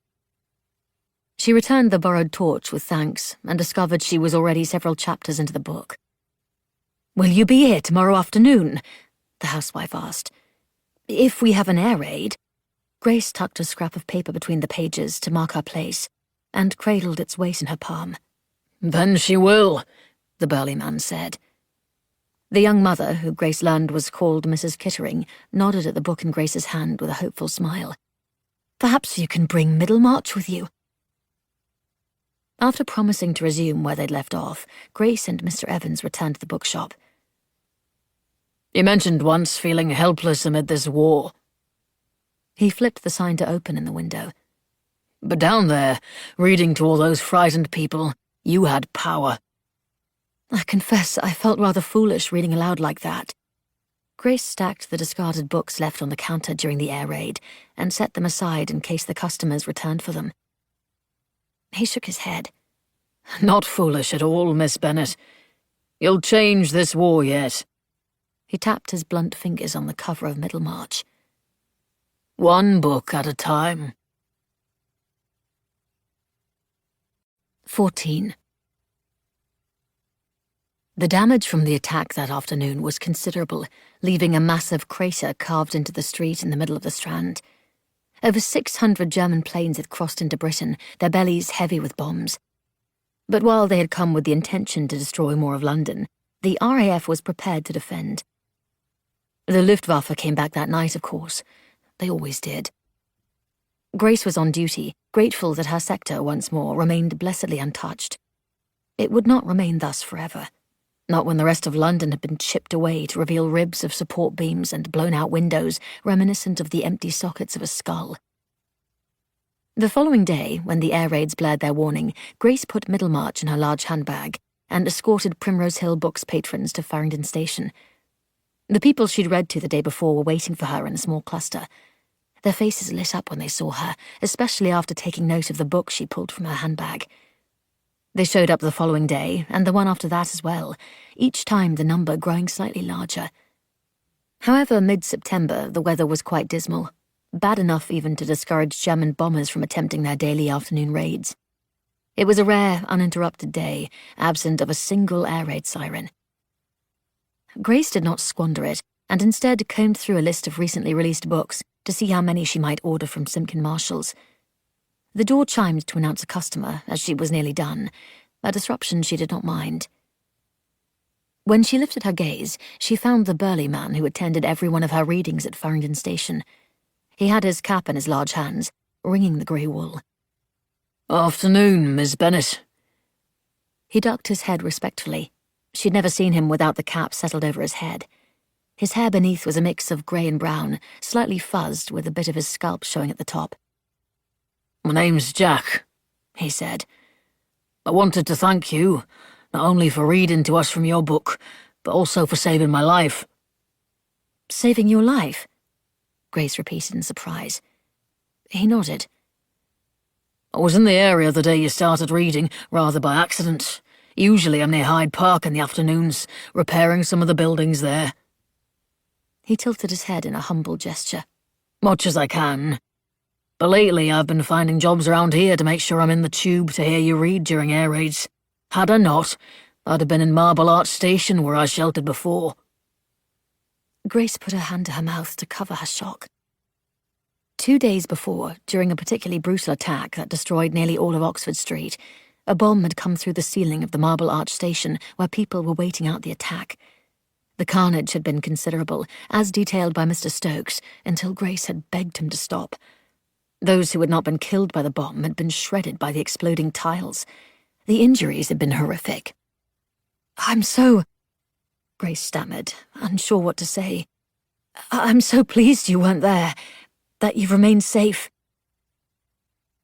She returned the borrowed torch with thanks and discovered she was already several chapters into the book. "Will you be here tomorrow afternoon?" the housewife asked. "If we have an air raid." Grace tucked a scrap of paper between the pages to mark her place, and cradled its weight in her palm. "Then she will," the burly man said. The young mother, who Grace learned was called Mrs. Kittering, nodded at the book in Grace's hand with a hopeful smile. "Perhaps you can bring Middlemarch with you." After promising to resume where they'd left off, Grace and Mr. Evans returned to the bookshop. You mentioned once feeling helpless amid this war. He flipped the sign to open in the window. But down there, reading to all those frightened people, you had power. I confess I felt rather foolish reading aloud like that. Grace stacked the discarded books left on the counter during the air raid and set them aside in case the customers returned for them. He shook his head. Not foolish at all, Miss Bennet. You'll change this war yet. He tapped his blunt fingers on the cover of Middlemarch. One book at a time. 14. The damage from the attack that afternoon was considerable, leaving a massive crater carved into the street in the middle of the Strand. Over 600 German planes had crossed into Britain, their bellies heavy with bombs. But while they had come with the intention to destroy more of London, the RAF was prepared to defend. The Luftwaffe came back that night, of course. They always did. Grace was on duty, grateful that her sector once more remained blessedly untouched. It would not remain thus forever. Not when the rest of London had been chipped away to reveal ribs of support beams and blown-out windows reminiscent of the empty sockets of a skull. The following day, when the air raids blared their warning, Grace put Middlemarch in her large handbag and escorted Primrose Hill Books patrons to Farringdon Station. The people she'd read to the day before were waiting for her in a small cluster. Their faces lit up when they saw her, especially after taking note of the book she pulled from her handbag. They showed up the following day, and the one after that as well, each time the number growing slightly larger. However, mid-September, the weather was quite dismal, bad enough even to discourage German bombers from attempting their daily afternoon raids. It was a rare, uninterrupted day, absent of a single air raid siren. Grace did not squander it, and instead combed through a list of recently released books to see how many she might order from Simpkin Marshall's. The door chimed to announce a customer, as she was nearly done, a disruption she did not mind. When she lifted her gaze, she found the burly man who attended every one of her readings at Farringdon Station. He had his cap in his large hands, wringing the grey wool. Afternoon, Miss Bennet. He ducked his head respectfully. She'd never seen him without the cap settled over his head. His hair beneath was a mix of grey and brown, slightly fuzzed with a bit of his scalp showing at the top. My name's Jack, he said. I wanted to thank you, not only for reading to us from your book, but also for saving my life. Saving your life? Grace repeated in surprise. He nodded. I was in the area the day you started reading, rather by accident. Usually I'm near Hyde Park in the afternoons, repairing some of the buildings there. He tilted his head in a humble gesture. Much as I can. But lately I've been finding jobs around here to make sure I'm in the tube to hear you read during air raids. Had I not, I'd have been in Marble Arch Station where I sheltered before. Grace put her hand to her mouth to cover her shock. 2 days before, during a particularly brutal attack that destroyed nearly all of Oxford Street, a bomb had come through the ceiling of the Marble Arch Station where people were waiting out the attack. The carnage had been considerable, as detailed by Mr. Stokes, until Grace had begged him to stop. Those who had not been killed by the bomb had been shredded by the exploding tiles. The injuries had been horrific. "I'm so—" Grace stammered, unsure what to say. "I'm so pleased you weren't there, that you've remained safe."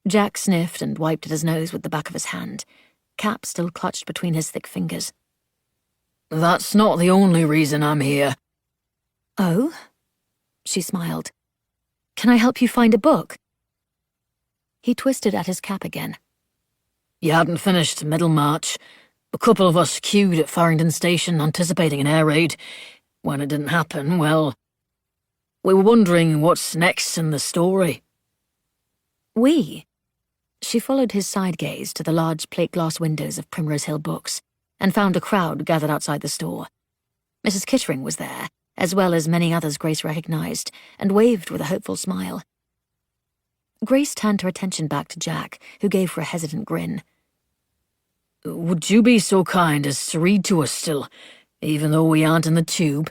Jack sniffed and wiped at his nose with the back of his hand, cap still clutched between his thick fingers. That's not the only reason I'm here. Oh? She smiled. Can I help you find a book? He twisted at his cap again. You hadn't finished Middlemarch. A couple of us queued at Farringdon Station anticipating an air raid. When it didn't happen, well, we were wondering what's next in the story. We? She followed his side gaze to the large plate-glass windows of Primrose Hill Books and found a crowd gathered outside the store. Mrs. Kittering was there, as well as many others Grace recognized, and waved with a hopeful smile. Grace turned her attention back to Jack, who gave her a hesitant grin. Would you be so kind as to read to us still? even though we aren't in the tube?"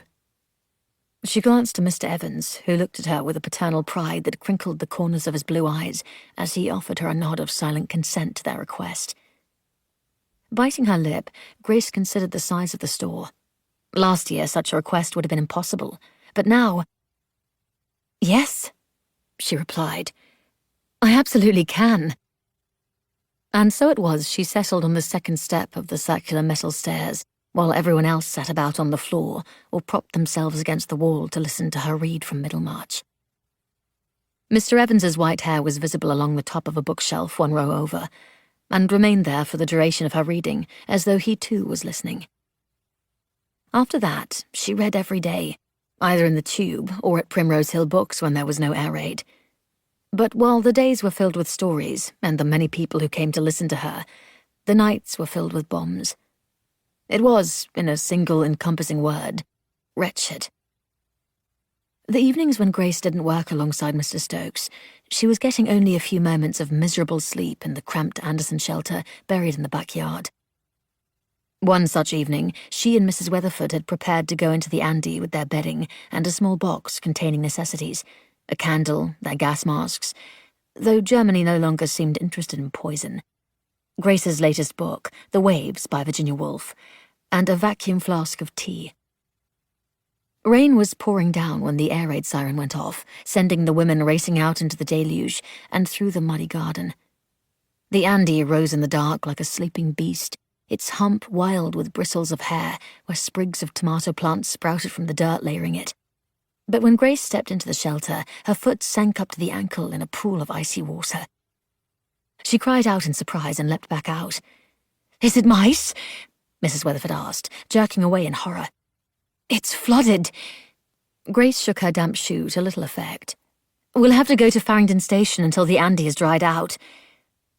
She glanced to Mr. Evans, who looked at her with a paternal pride that crinkled the corners of his blue eyes as he offered her a nod of silent consent to their request. Biting her lip, Grace considered the size of the store. Last year, such a request would have been impossible, but now— "Yes," she replied. "I absolutely can." And so it was she settled on the second step of the circular metal stairs, while everyone else sat about on the floor or propped themselves against the wall to listen to her read from Middlemarch. Mr. Evans's white hair was visible along the top of a bookshelf one row over, and remained there for the duration of her reading, as though he too was listening. After that, she read every day, either in the tube or at Primrose Hill Books when there was no air raid. But while the days were filled with stories and the many people who came to listen to her, the nights were filled with bombs. It was, in a single encompassing word, wretched. The evenings when Grace didn't work alongside Mr. Stokes, she was getting only a few moments of miserable sleep in the cramped Anderson shelter buried in the backyard. One such evening, she and Mrs. Weatherford had prepared to go into the Andy with their bedding and a small box containing necessities, a candle, their gas masks, though Germany no longer seemed interested in poison, Grace's latest book, The Waves by Virginia Woolf, and a vacuum flask of tea. Rain was pouring down when the air raid siren went off, sending the women racing out into the deluge and through the muddy garden. The Andy rose in the dark like a sleeping beast, its hump wild with bristles of hair where sprigs of tomato plants sprouted from the dirt layering it. But when Grace stepped into the shelter, her foot sank up to the ankle in a pool of icy water. She cried out in surprise and leapt back out. "Is it mice?" Mrs. Weatherford asked, jerking away in horror. "It's flooded." Grace shook her damp shoe to little effect. "We'll have to go to Farringdon Station until the Andy has dried out."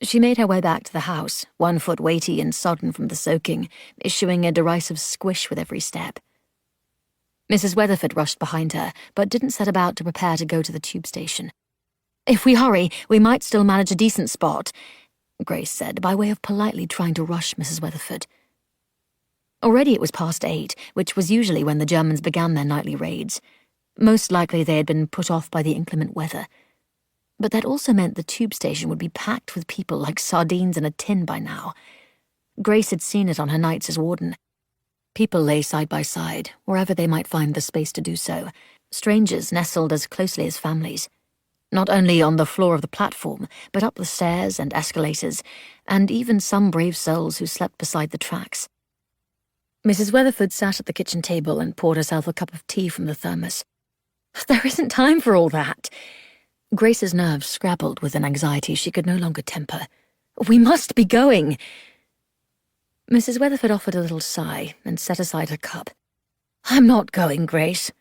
She made her way back to the house, 1 foot weighty and sodden from the soaking, issuing a derisive squish with every step. Mrs. Weatherford rushed behind her, but didn't set about to prepare to go to the tube station. "If we hurry, we might still manage a decent spot," Grace said, by way of politely trying to rush Mrs. Weatherford. Already it was past 8, which was usually when the Germans began their nightly raids. Most likely they had been put off by the inclement weather. But that also meant the tube station would be packed with people like sardines in a tin by now. Grace had seen it on her nights as warden. People lay side by side, wherever they might find the space to do so, strangers nestled as closely as families. Not only on the floor of the platform, but up the stairs and escalators, and even some brave souls who slept beside the tracks. Mrs. Weatherford sat at the kitchen table and poured herself a cup of tea from the thermos. "There isn't time for all that." Grace's nerves scrabbled with an anxiety she could no longer temper. "We must be going." Mrs. Weatherford offered a little sigh and set aside her cup. "I'm not going, Grace.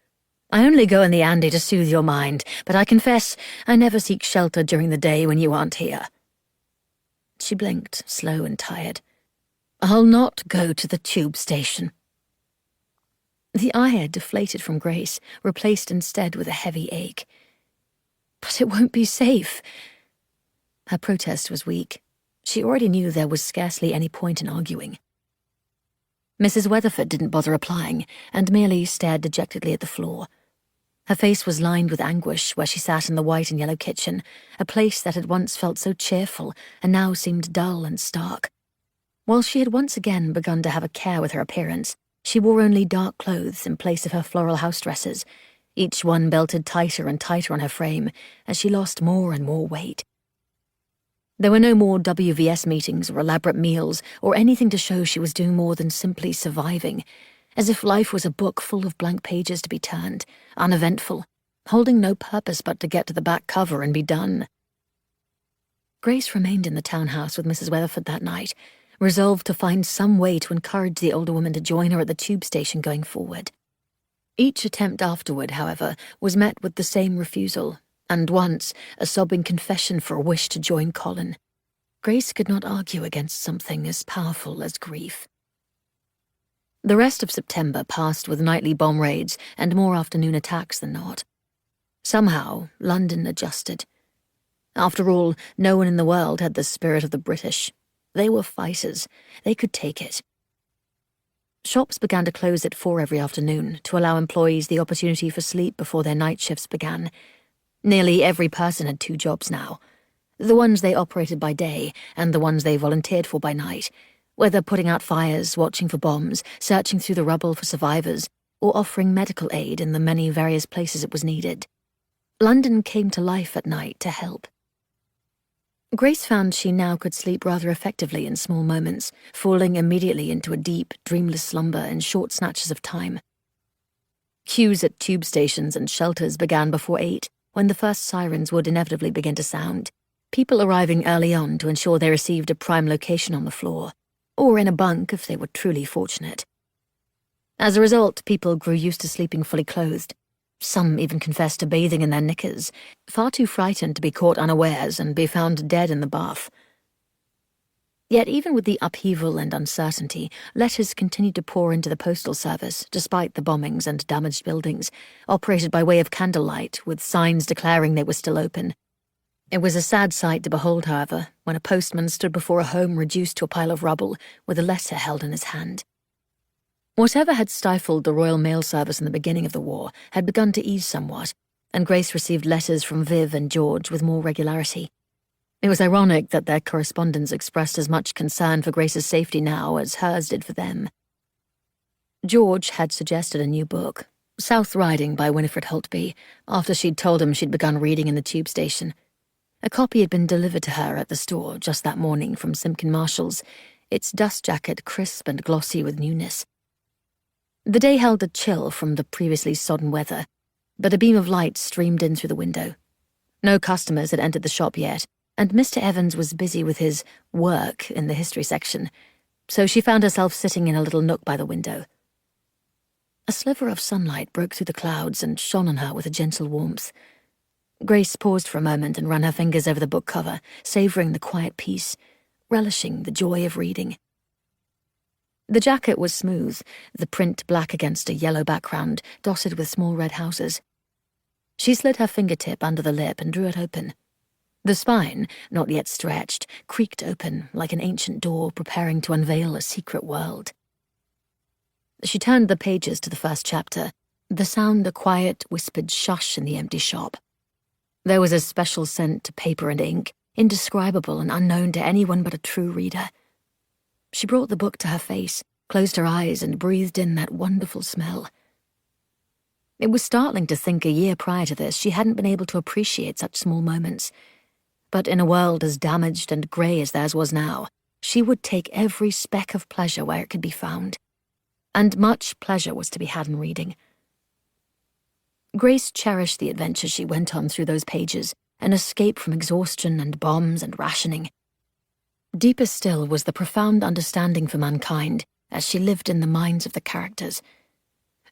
I only go in the Andy to soothe your mind, but I confess I never seek shelter during the day when you aren't here." She blinked, slow and tired. "I'll not go to the tube station." The ire deflated from Grace, replaced instead with a heavy ache. "But it won't be safe." Her protest was weak. She already knew there was scarcely any point in arguing. Mrs. Weatherford didn't bother replying, and merely stared dejectedly at the floor. Her face was lined with anguish where she sat in the white and yellow kitchen, a place that had once felt so cheerful and now seemed dull and stark. While she had once again begun to have a care with her appearance, she wore only dark clothes in place of her floral house dresses, each one belted tighter and tighter on her frame as she lost more and more weight. There were no more WVS meetings or elaborate meals or anything to show she was doing more than simply surviving, as if life was a book full of blank pages to be turned, uneventful, holding no purpose but to get to the back cover and be done. Grace remained in the townhouse with Mrs. Weatherford that night, resolved to find some way to encourage the older woman to join her at the tube station going forward. Each attempt afterward, however, was met with the same refusal, and once a sobbing confession for a wish to join Colin. Grace could not argue against something as powerful as grief. The rest of September passed with nightly bomb raids and more afternoon attacks than not. Somehow, London adjusted. After all, no one in the world had the spirit of the British. They were fighters. They could take it. Shops began to close at 4 every afternoon to allow employees the opportunity for sleep before their night shifts began. Nearly every person had 2 jobs now. The ones they operated by day and the ones they volunteered for by night, whether putting out fires, watching for bombs, searching through the rubble for survivors, or offering medical aid in the many various places it was needed. London came to life at night to help. Grace found she now could sleep rather effectively in small moments, falling immediately into a deep, dreamless slumber in short snatches of time. Queues at tube stations and shelters began before 8, when the first sirens would inevitably begin to sound, people arriving early on to ensure they received a prime location on the floor, or in a bunk if they were truly fortunate. As a result, people grew used to sleeping fully clothed. Some even confessed to bathing in their knickers, far too frightened to be caught unawares and be found dead in the bath. Yet even with the upheaval and uncertainty, letters continued to pour into the postal service despite the bombings and damaged buildings, operated by way of candlelight with signs declaring they were still open. It was a sad sight to behold, however, when a postman stood before a home reduced to a pile of rubble with a letter held in his hand. Whatever had stifled the Royal Mail Service in the beginning of the war had begun to ease somewhat, and Grace received letters from Viv and George with more regularity. It was ironic that their correspondence expressed as much concern for Grace's safety now as hers did for them. George had suggested a new book, South Riding by Winifred Holtby, after she'd told him she'd begun reading in the tube station. A copy had been delivered to her at the store just that morning from Simpkin Marshall's, its dust jacket crisp and glossy with newness. The day held a chill from the previously sodden weather, but a beam of light streamed in through the window. No customers had entered the shop yet, and Mr. Evans was busy with his work in the history section, so she found herself sitting in a little nook by the window. A sliver of sunlight broke through the clouds and shone on her with a gentle warmth. Grace paused for a moment and ran her fingers over the book cover, savouring the quiet peace, relishing the joy of reading. The jacket was smooth, the print black against a yellow background, dotted with small red houses. She slid her fingertip under the lip and drew it open. The spine, not yet stretched, creaked open like an ancient door preparing to unveil a secret world. She turned the pages to the first chapter, the sound a quiet, whispered shush in the empty shop. There was a special scent to paper and ink, indescribable and unknown to anyone but a true reader. She brought the book to her face, closed her eyes, and breathed in that wonderful smell. It was startling to think a year prior to this she hadn't been able to appreciate such small moments. But in a world as damaged and grey as theirs was now, she would take every speck of pleasure where it could be found. And much pleasure was to be had in reading. Grace cherished the adventure she went on through those pages, an escape from exhaustion and bombs and rationing. Deeper still was the profound understanding for mankind as she lived in the minds of the characters.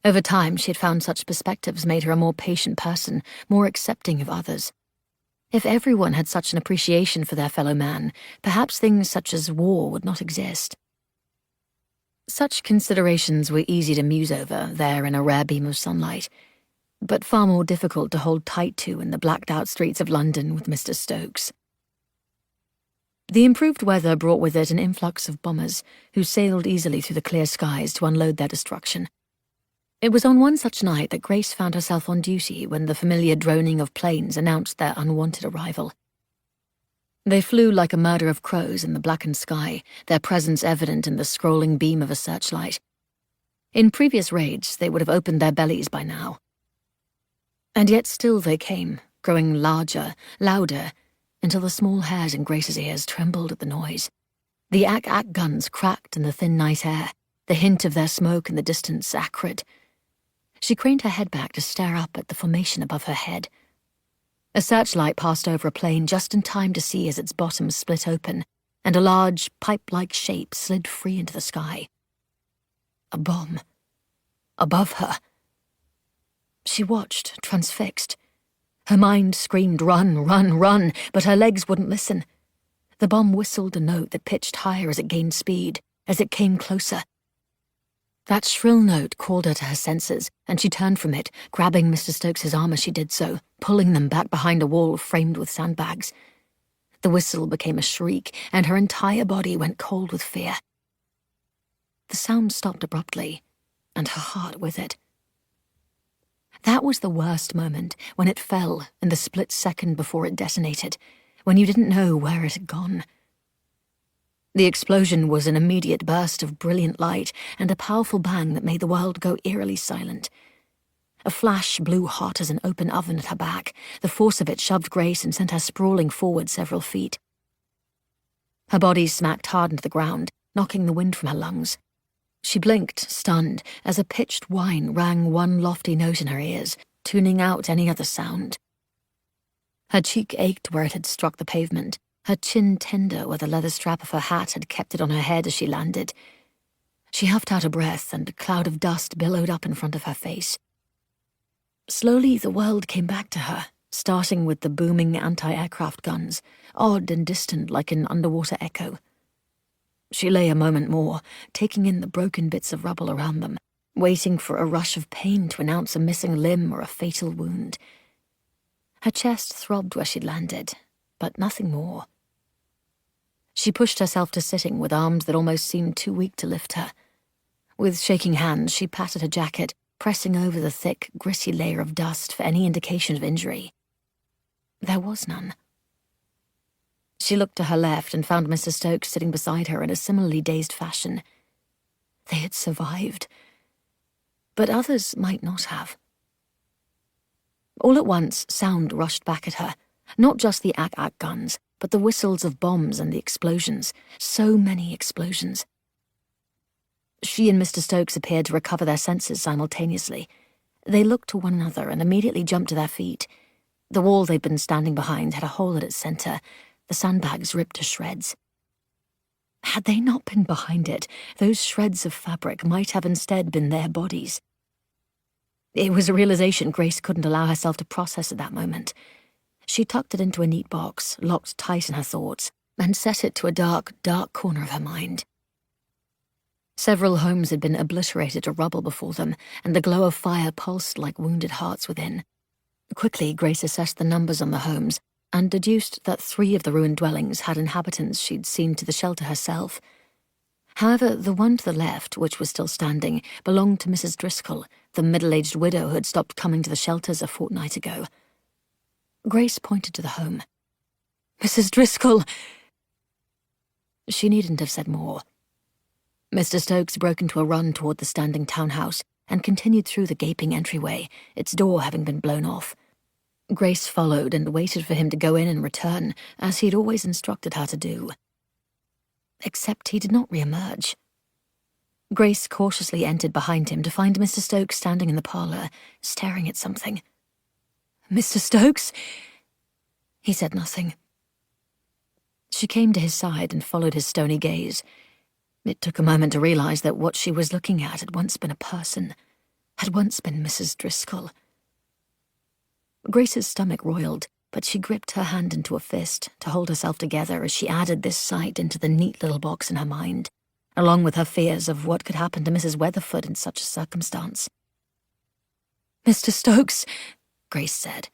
Over time, she had found such perspectives made her a more patient person, more accepting of others. If everyone had such an appreciation for their fellow man, perhaps things such as war would not exist. Such considerations were easy to muse over there in a rare beam of sunlight, but far more difficult to hold tight to in the blacked-out streets of London with Mr. Stokes. The improved weather brought with it an influx of bombers who sailed easily through the clear skies to unload their destruction. It was on one such night that Grace found herself on duty when the familiar droning of planes announced their unwanted arrival. They flew like a murder of crows in the blackened sky, their presence evident in the scrolling beam of a searchlight. In previous raids, they would have opened their bellies by now. And yet still they came, growing larger, louder, until the small hairs in Grace's ears trembled at the noise. The ack-ack guns cracked in the thin night air, the hint of their smoke in the distance acrid. She craned her head back to stare up at the formation above her head. A searchlight passed over a plane just in time to see as its bottom split open, and a large, pipe-like shape slid free into the sky. A bomb. Above her. She watched, transfixed. Her mind screamed, "Run, run, run," but her legs wouldn't listen. The bomb whistled a note that pitched higher as it gained speed, as it came closer. That shrill note called her to her senses, and she turned from it, grabbing Mr. Stokes's arm as she did so, pulling them back behind a wall framed with sandbags. The whistle became a shriek, and her entire body went cold with fear. The sound stopped abruptly, and her heart with it. That was the worst moment, when it fell in the split second before it detonated, when you didn't know where it had gone. The explosion was an immediate burst of brilliant light and a powerful bang that made the world go eerily silent. A flash blew hot as an open oven at her back. The force of it shoved Grace and sent her sprawling forward several feet. Her body smacked hard into the ground, knocking the wind from her lungs. She blinked, stunned, as a pitched whine rang one lofty note in her ears, tuning out any other sound. Her cheek ached where it had struck the pavement, her chin tender where the leather strap of her hat had kept it on her head as she landed. She huffed out a breath, and a cloud of dust billowed up in front of her face. Slowly the world came back to her, starting with the booming anti-aircraft guns, odd and distant like an underwater echo. She lay a moment more, taking in the broken bits of rubble around them, waiting for a rush of pain to announce a missing limb or a fatal wound. Her chest throbbed where she'd landed, but nothing more. She pushed herself to sitting with arms that almost seemed too weak to lift her. With shaking hands, she patted her jacket, pressing over the thick, gritty layer of dust for any indication of injury. There was none. She looked to her left and found Mr. Stokes sitting beside her in a similarly dazed fashion. They had survived, but others might not have. All at once, sound rushed back at her, not just the ack-ack guns, but the whistles of bombs and the explosions. So many explosions. She and Mr. Stokes appeared to recover their senses simultaneously. They looked to one another and immediately jumped to their feet. The wall they'd been standing behind had a hole at its center, the sandbags ripped to shreds. Had they not been behind it, those shreds of fabric might have instead been their bodies. It was a realization Grace couldn't allow herself to process at that moment. She tucked it into a neat box, locked tight in her thoughts, and set it to a dark, dark corner of her mind. Several homes had been obliterated to rubble before them, and the glow of fire pulsed like wounded hearts within. Quickly, Grace assessed the numbers on the homes, and deduced that 3 of the ruined dwellings had inhabitants she'd seen to the shelter herself. However, the one to the left, which was still standing, belonged to Mrs. Driscoll, the middle-aged widow who had stopped coming to the shelters a fortnight ago. Grace pointed to the home. "Mrs. Driscoll!" She needn't have said more. Mr. Stokes broke into a run toward the standing townhouse and continued through the gaping entryway, its door having been blown off. Grace followed and waited for him to go in and return, as he'd always instructed her to do. Except he did not re-emerge. Grace cautiously entered behind him to find Mr. Stokes standing in the parlor, staring at something. "Mr. Stokes?" He said nothing. She came to his side and followed his stony gaze. It took a moment to realize that what she was looking at had once been a person, had once been Mrs. Driscoll. Grace's stomach roiled, but she gripped her hand into a fist to hold herself together as she added this sight into the neat little box in her mind, along with her fears of what could happen to Mrs. Weatherford in such a circumstance. "Mr. Stokes," Grace said.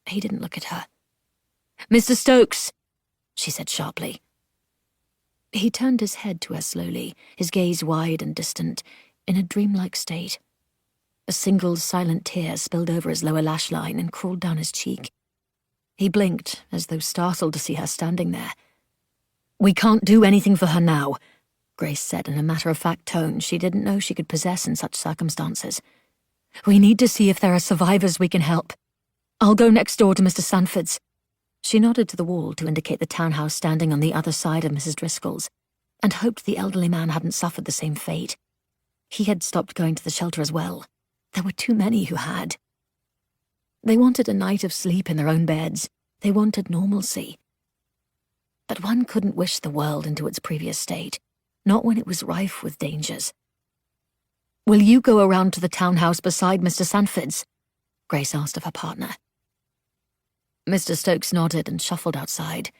He didn't look at her. "Mr. Stokes," she said sharply. He turned his head to her slowly, his gaze wide and distant, in a dreamlike state. A single silent tear spilled over his lower lash line and crawled down his cheek. He blinked, as though startled to see her standing there. "We can't do anything for her now," Grace said in a matter-of-fact tone she didn't know she could possess in such circumstances. "We need to see if there are survivors we can help. I'll go next door to Mr. Sanford's." She nodded to the wall to indicate the townhouse standing on the other side of Mrs. Driscoll's, and hoped the elderly man hadn't suffered the same fate. He had stopped going to the shelter as well. There were too many who had. They wanted a night of sleep in their own beds. They wanted normalcy. But one couldn't wish the world into its previous state, not when it was rife with dangers. "Will you go around to the townhouse beside Mr. Sanford's?" Grace asked of her partner. Mr. Stokes nodded and shuffled outside.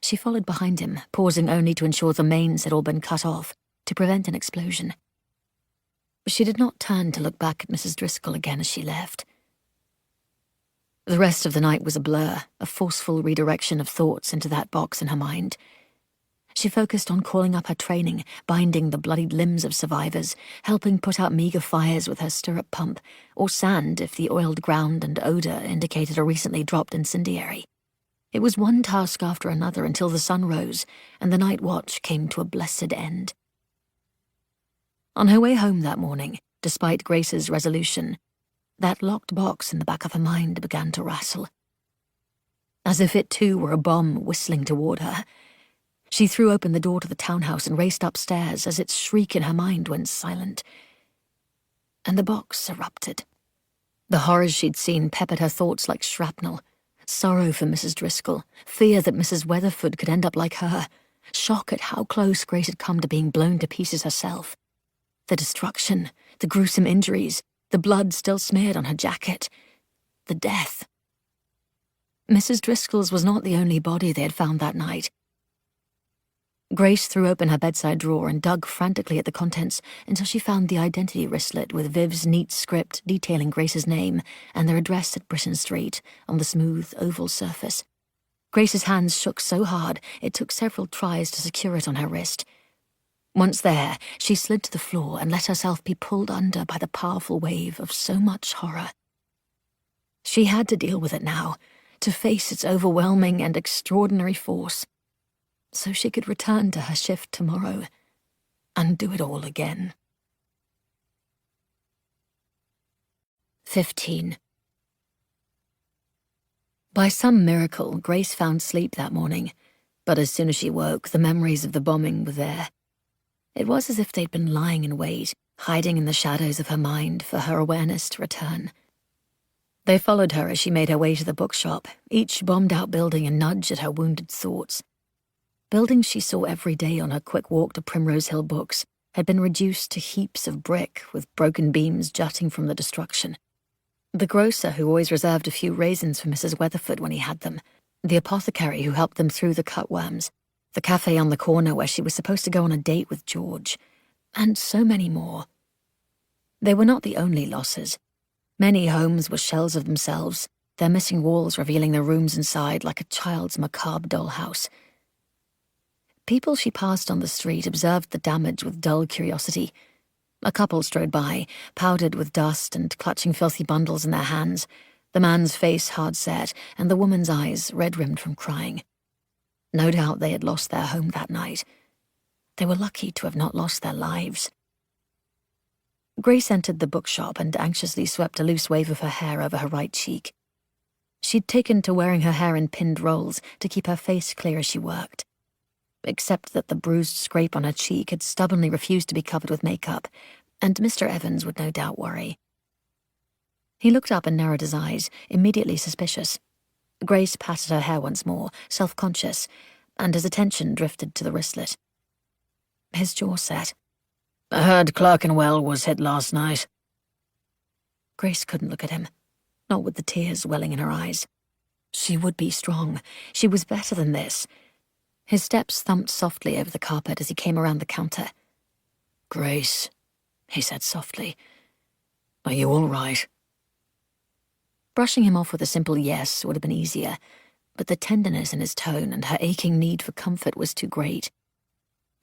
She followed behind him, pausing only to ensure the mains had all been cut off, to prevent an explosion. She did not turn to look back at Mrs. Driscoll again as she left. The rest of the night was a blur, a forceful redirection of thoughts into that box in her mind. She focused on calling up her training, binding the bloodied limbs of survivors, helping put out meager fires with her stirrup pump, or sand if the oiled ground and odour indicated a recently dropped incendiary. It was one task after another until the sun rose and the night watch came to a blessed end. On her way home that morning, despite Grace's resolution, that locked box in the back of her mind began to rattle. As if it too were a bomb whistling toward her, she threw open the door to the townhouse and raced upstairs as its shriek in her mind went silent. And the box erupted. The horrors she'd seen peppered her thoughts like shrapnel. Sorrow for Mrs. Driscoll, fear that Mrs. Weatherford could end up like her, shock at how close Grace had come to being blown to pieces herself. The destruction, the gruesome injuries, the blood still smeared on her jacket, the death. Mrs. Driscoll's was not the only body they had found that night. Grace threw open her bedside drawer and dug frantically at the contents until she found the identity wristlet with Viv's neat script detailing Grace's name and their address at Britain Street on the smooth, oval surface. Grace's hands shook so hard it took several tries to secure it on her wrist. Once there, she slid to the floor and let herself be pulled under by the powerful wave of so much horror. She had to deal with it now, to face its overwhelming and extraordinary force, so she could return to her shift tomorrow and do it all again. 15. By some miracle, Grace found sleep that morning, but as soon as she woke, the memories of the bombing were there. It was as if they'd been lying in wait, hiding in the shadows of her mind for her awareness to return. They followed her as she made her way to the bookshop, each bombed-out building a nudge at her wounded thoughts. Buildings she saw every day on her quick walk to Primrose Hill Books had been reduced to heaps of brick with broken beams jutting from the destruction. The grocer who always reserved a few raisins for Mrs. Weatherford when he had them, the apothecary who helped them through the cutworms, the cafe on the corner where she was supposed to go on a date with George, and so many more. They were not the only losses. Many homes were shells of themselves, their missing walls revealing the rooms inside like a child's macabre dollhouse. People she passed on the street observed the damage with dull curiosity. A couple strode by, powdered with dust and clutching filthy bundles in their hands, the man's face hard-set and the woman's eyes red-rimmed from crying. No doubt they had lost their home that night. They were lucky to have not lost their lives. Grace entered the bookshop and anxiously swept a loose wave of her hair over her right cheek. She'd taken to wearing her hair in pinned rolls to keep her face clear as she worked. Except that the bruised scrape on her cheek had stubbornly refused to be covered with makeup, and Mr. Evans would no doubt worry. He looked up and narrowed his eyes, immediately suspicious. Grace patted her hair once more, self-conscious, and his attention drifted to the wristlet. His jaw set. I heard Clerkenwell was hit last night. Grace couldn't look at him, not with the tears welling in her eyes. She would be strong. She was better than this. His steps thumped softly over the carpet as he came around the counter. Grace, he said softly, are you all right? Brushing him off with a simple yes would have been easier, but the tenderness in his tone and her aching need for comfort was too great.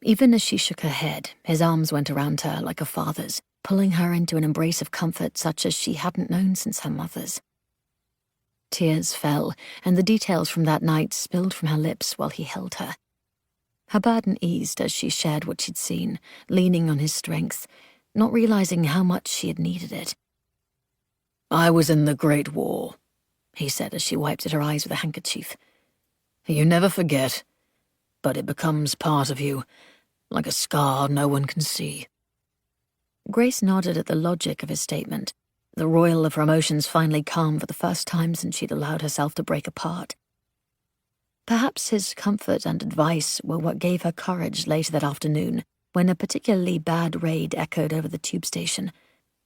Even as she shook her head, his arms went around her like a father's, pulling her into an embrace of comfort such as she hadn't known since her mother's. Tears fell, and the details from that night spilled from her lips while he held her. Her burden eased as she shared what she'd seen, leaning on his strength, not realizing how much she had needed it. I was in the Great War, he said as she wiped at her eyes with a handkerchief. You never forget, but it becomes part of you, like a scar no one can see. Grace nodded at the logic of his statement, the roil of her emotions finally calm for the first time since she'd allowed herself to break apart. Perhaps his comfort and advice were what gave her courage later that afternoon, when a particularly bad raid echoed over the tube station.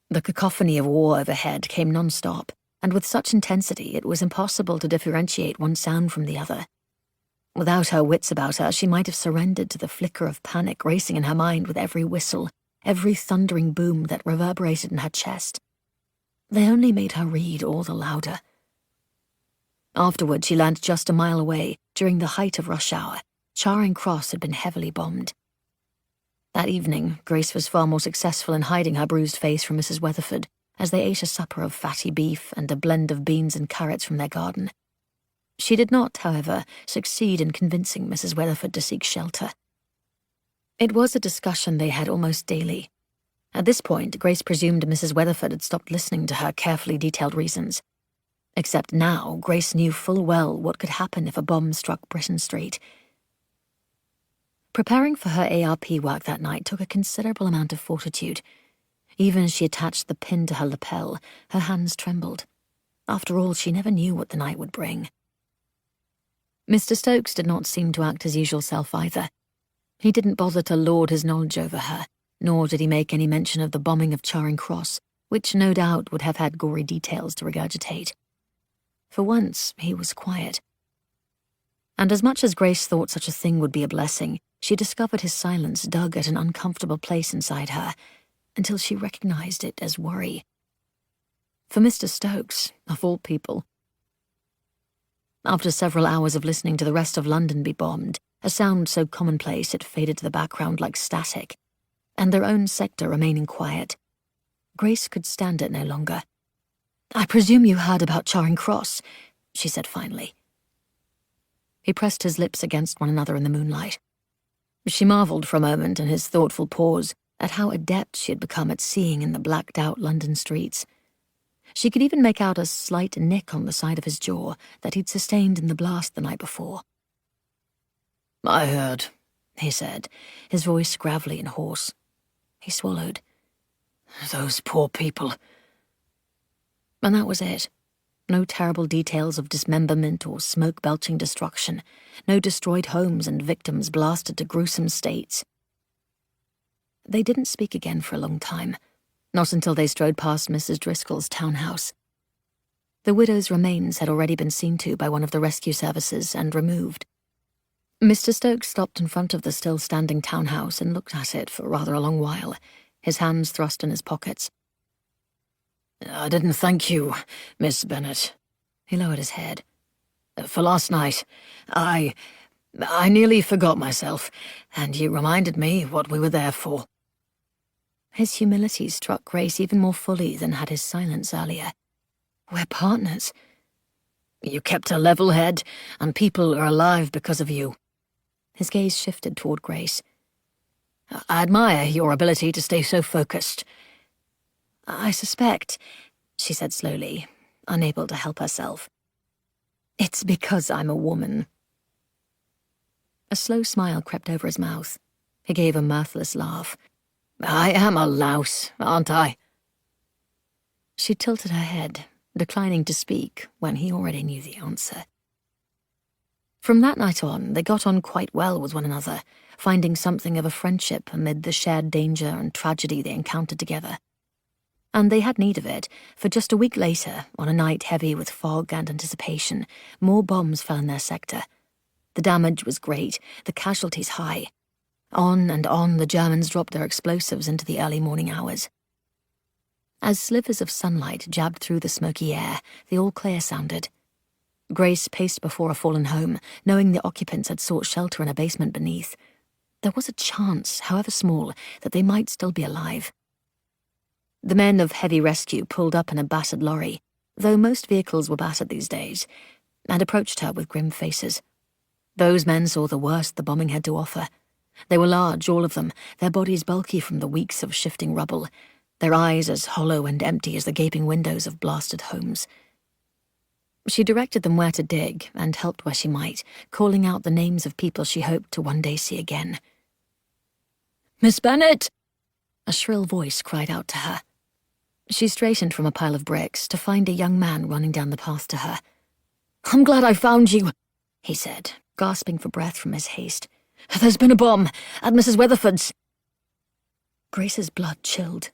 The cacophony of war overhead came non-stop, and with such intensity it was impossible to differentiate one sound from the other. Without her wits about her, she might have surrendered to the flicker of panic racing in her mind with every whistle, every thundering boom that reverberated in her chest. They only made her read all the louder. Afterward, she landed just a mile away, during the height of rush hour, Charing Cross had been heavily bombed. That evening, Grace was far more successful in hiding her bruised face from Mrs. Weatherford as they ate a supper of fatty beef and a blend of beans and carrots from their garden. She did not, however, succeed in convincing Mrs. Weatherford to seek shelter. It was a discussion they had almost daily. At this point, Grace presumed Mrs. Weatherford had stopped listening to her carefully detailed reasons. Except now, Grace knew full well what could happen if a bomb struck Britain Street. Preparing for her ARP work that night took a considerable amount of fortitude. Even as she attached the pin to her lapel, her hands trembled. After all, she never knew what the night would bring. Mr. Stokes did not seem to act his usual self either. He didn't bother to lord his knowledge over her, nor did he make any mention of the bombing of Charing Cross, which no doubt would have had gory details to regurgitate. For once, he was quiet. And as much as Grace thought such a thing would be a blessing, she discovered his silence dug at an uncomfortable place inside her, until she recognized it as worry. For Mr. Stokes, of all people. After several hours of listening to the rest of London be bombed, a sound so commonplace it faded to the background like static, and their own sector remaining quiet, Grace could stand it no longer. "I presume you heard about Charing Cross," she said finally. He pressed his lips against one another in the moonlight. She marvelled for a moment in his thoughtful pause at how adept she had become at seeing in the blacked-out London streets. She could even make out a slight nick on the side of his jaw that he'd sustained in the blast the night before. "I heard," he said, his voice gravelly and hoarse. He swallowed. "Those poor people." And that was it. No terrible details of dismemberment or smoke-belching destruction. No destroyed homes and victims blasted to gruesome states. They didn't speak again for a long time, not until they strode past Mrs. Driscoll's townhouse. The widow's remains had already been seen to by one of the rescue services and removed. Mr. Stokes stopped in front of the still-standing townhouse and looked at it for rather a long while, his hands thrust in his pockets. "I didn't thank you, Miss Bennet." He lowered his head. "For last night, I nearly forgot myself, and you reminded me what we were there for." His humility struck Grace even more fully than had his silence earlier. "We're partners." "You kept a level head, and people are alive because of you." His gaze shifted toward Grace. "I admire your ability to stay so focused." "I suspect," she said slowly, unable to help herself, "it's because I'm a woman." A slow smile crept over his mouth. He gave a mirthless laugh. "I am a louse, aren't I?" She tilted her head, declining to speak when he already knew the answer. From that night on, they got on quite well with one another, finding something of a friendship amid the shared danger and tragedy they encountered together. And they had need of it, for just a week later, on a night heavy with fog and anticipation, more bombs fell in their sector. The damage was great, the casualties high. On and on the Germans dropped their explosives into the early morning hours. As slivers of sunlight jabbed through the smoky air, the all-clear sounded. Grace paced before a fallen home, knowing the occupants had sought shelter in a basement beneath. There was a chance, however small, that they might still be alive. The men of heavy rescue pulled up in a battered lorry, though most vehicles were battered these days, and approached her with grim faces. Those men saw the worst the bombing had to offer. They were large, all of them, their bodies bulky from the weeks of shifting rubble, their eyes as hollow and empty as the gaping windows of blasted homes. She directed them where to dig and helped where she might, calling out the names of people she hoped to one day see again. "Miss Bennet!" A shrill voice cried out to her. She straightened from a pile of bricks to find a young man running down the path to her. "I'm glad I found you," he said, gasping for breath from his haste. "There's been a bomb at Mrs. Weatherford's." Grace's blood chilled.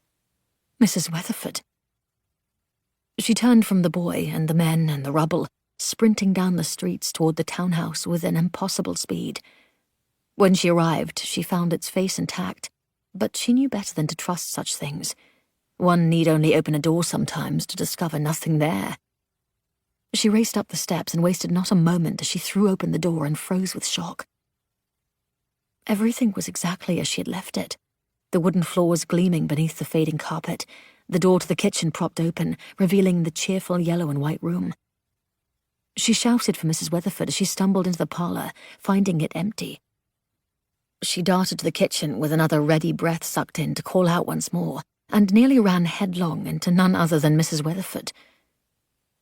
Mrs. Weatherford. She turned from the boy and the men and the rubble, sprinting down the streets toward the townhouse with an impossible speed. When she arrived, she found its face intact, but she knew better than to trust such things. One need only open a door sometimes to discover nothing there. She raced up the steps and wasted not a moment as she threw open the door and froze with shock. Everything was exactly as she had left it. The wooden floors gleaming beneath the fading carpet, the door to the kitchen propped open, revealing the cheerful yellow and white room. She shouted for Mrs. Weatherford as she stumbled into the parlour, finding it empty. She darted to the kitchen with another ready breath sucked in to call out once more, and nearly ran headlong into none other than Mrs. Weatherford.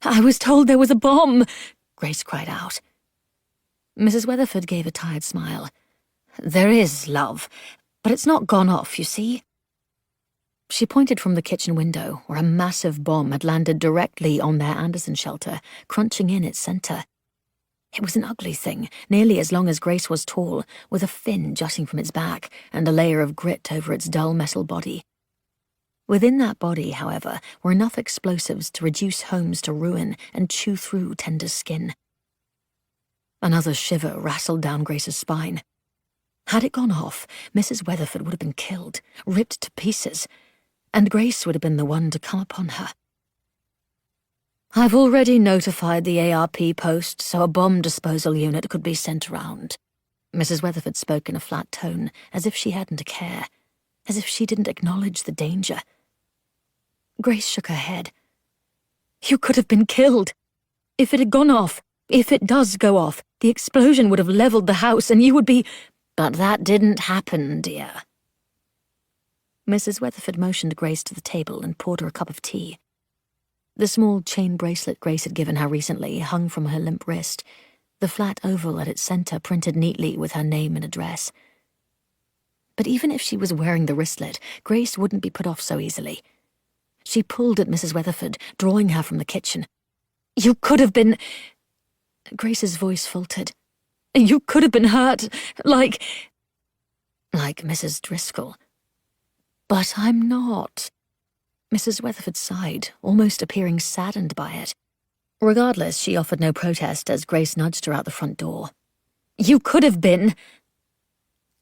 "I was told there was a bomb!" Grace cried out. Mrs. Weatherford gave a tired smile. "There is, love, but it's not gone off, you see." She pointed from the kitchen window, where a massive bomb had landed directly on their Anderson shelter, crunching in its centre. It was an ugly thing, nearly as long as Grace was tall, with a fin jutting from its back and a layer of grit over its dull metal body. Within that body, however, were enough explosives to reduce homes to ruin and chew through tender skin. Another shiver rattled down Grace's spine. Had it gone off, Mrs. Weatherford would have been killed, ripped to pieces, and Grace would have been the one to come upon her. "I've already notified the ARP post so a bomb disposal unit could be sent around." Mrs. Weatherford spoke in a flat tone, as if she hadn't a care, as if she didn't acknowledge the danger. Grace shook her head. "You could have been killed. If it had gone off, if it does go off, the explosion would have leveled the house and you would be—" "But that didn't happen, dear." Mrs. Weatherford motioned Grace to the table and poured her a cup of tea. The small chain bracelet Grace had given her recently hung from her limp wrist, the flat oval at its centre printed neatly with her name and address. But even if she was wearing the wristlet, Grace wouldn't be put off so easily. She pulled at Mrs. Weatherford, drawing her from the kitchen. "You could have been—" Grace's voice faltered. "You could have been hurt, like Mrs. Driscoll." "But I'm not." Mrs. Weatherford sighed, almost appearing saddened by it. Regardless, she offered no protest as Grace nudged her out the front door. "You could have been."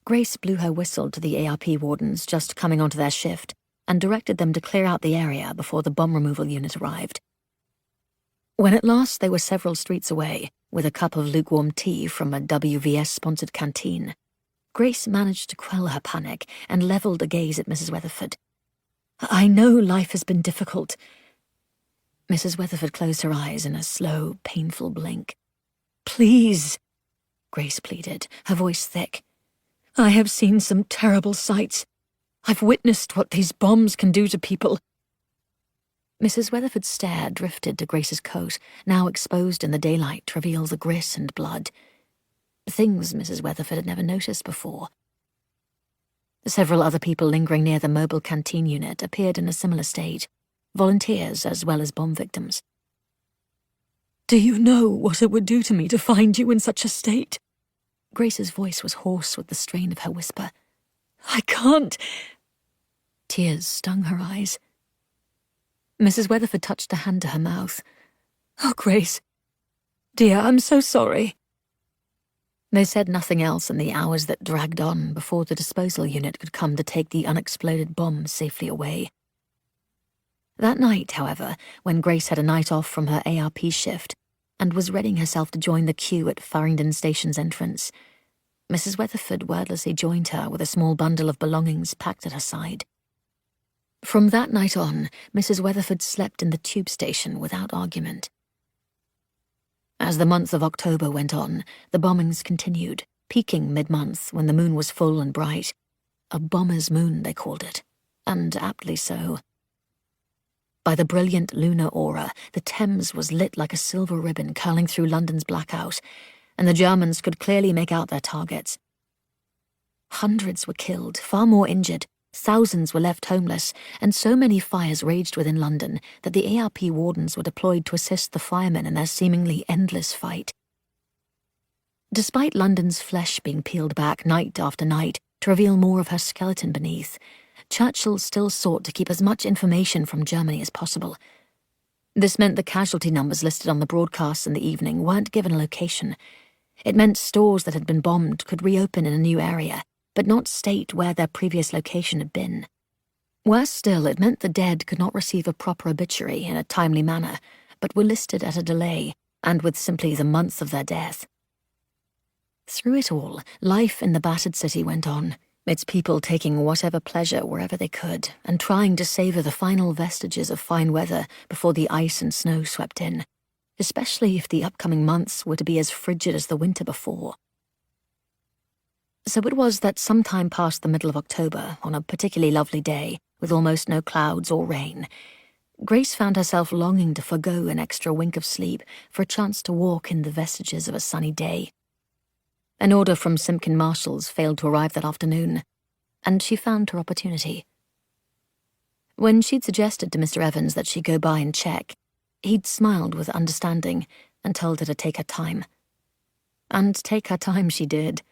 Grace blew her whistle to the ARP wardens just coming onto their shift and directed them to clear out the area before the bomb removal unit arrived. When at last they were several streets away, with a cup of lukewarm tea from a WVS-sponsored canteen, Grace managed to quell her panic and levelled a gaze at Mrs. Weatherford. "I know life has been difficult." Mrs. Weatherford closed her eyes in a slow, painful blink. "Please," Grace pleaded, her voice thick. "I have seen some terrible sights. I've witnessed what these bombs can do to people." Mrs. Weatherford's stare drifted to Grace's coat, now exposed in the daylight to reveal the grit and blood. Things Mrs. Weatherford had never noticed before. Several other people lingering near the mobile canteen unit appeared in a similar state, volunteers as well as bomb victims. "Do you know what it would do to me to find you in such a state?" Grace's voice was hoarse with the strain of her whisper. "I can't—" Tears stung her eyes. Mrs. Weatherford touched a hand to her mouth. "Oh, Grace. Dear, I'm so sorry." They said nothing else in the hours that dragged on before the disposal unit could come to take the unexploded bomb safely away. That night, however, when Grace had a night off from her ARP shift and was readying herself to join the queue at Farringdon Station's entrance, Mrs. Weatherford wordlessly joined her with a small bundle of belongings packed at her side. From that night on, Mrs. Weatherford slept in the tube station without argument. As the month of October went on, the bombings continued, peaking mid-month when the moon was full and bright. A bomber's moon, they called it, and aptly so. By the brilliant lunar aura, the Thames was lit like a silver ribbon curling through London's blackout, and the Germans could clearly make out their targets. Hundreds were killed, far more injured, thousands were left homeless, and so many fires raged within London that the ARP wardens were deployed to assist the firemen in their seemingly endless fight. Despite London's flesh being peeled back night after night to reveal more of her skeleton beneath, Churchill still sought to keep as much information from Germany as possible. This meant the casualty numbers listed on the broadcasts in the evening weren't given a location. It meant stores that had been bombed could reopen in a new area, but not state where their previous location had been. Worse still, it meant the dead could not receive a proper obituary in a timely manner, but were listed at a delay, and with simply the month of their death. Through it all, life in the battered city went on, its people taking whatever pleasure wherever they could and trying to savour the final vestiges of fine weather before the ice and snow swept in, especially if the upcoming months were to be as frigid as the winter before. So it was that sometime past the middle of October, on a particularly lovely day, with almost no clouds or rain, Grace found herself longing to forgo an extra wink of sleep for a chance to walk in the vestiges of a sunny day. An order from Simpkin Marshall's failed to arrive that afternoon, and she found her opportunity. When she'd suggested to Mr. Evans that she go by and check, he'd smiled with understanding and told her to take her time. And take her time she did.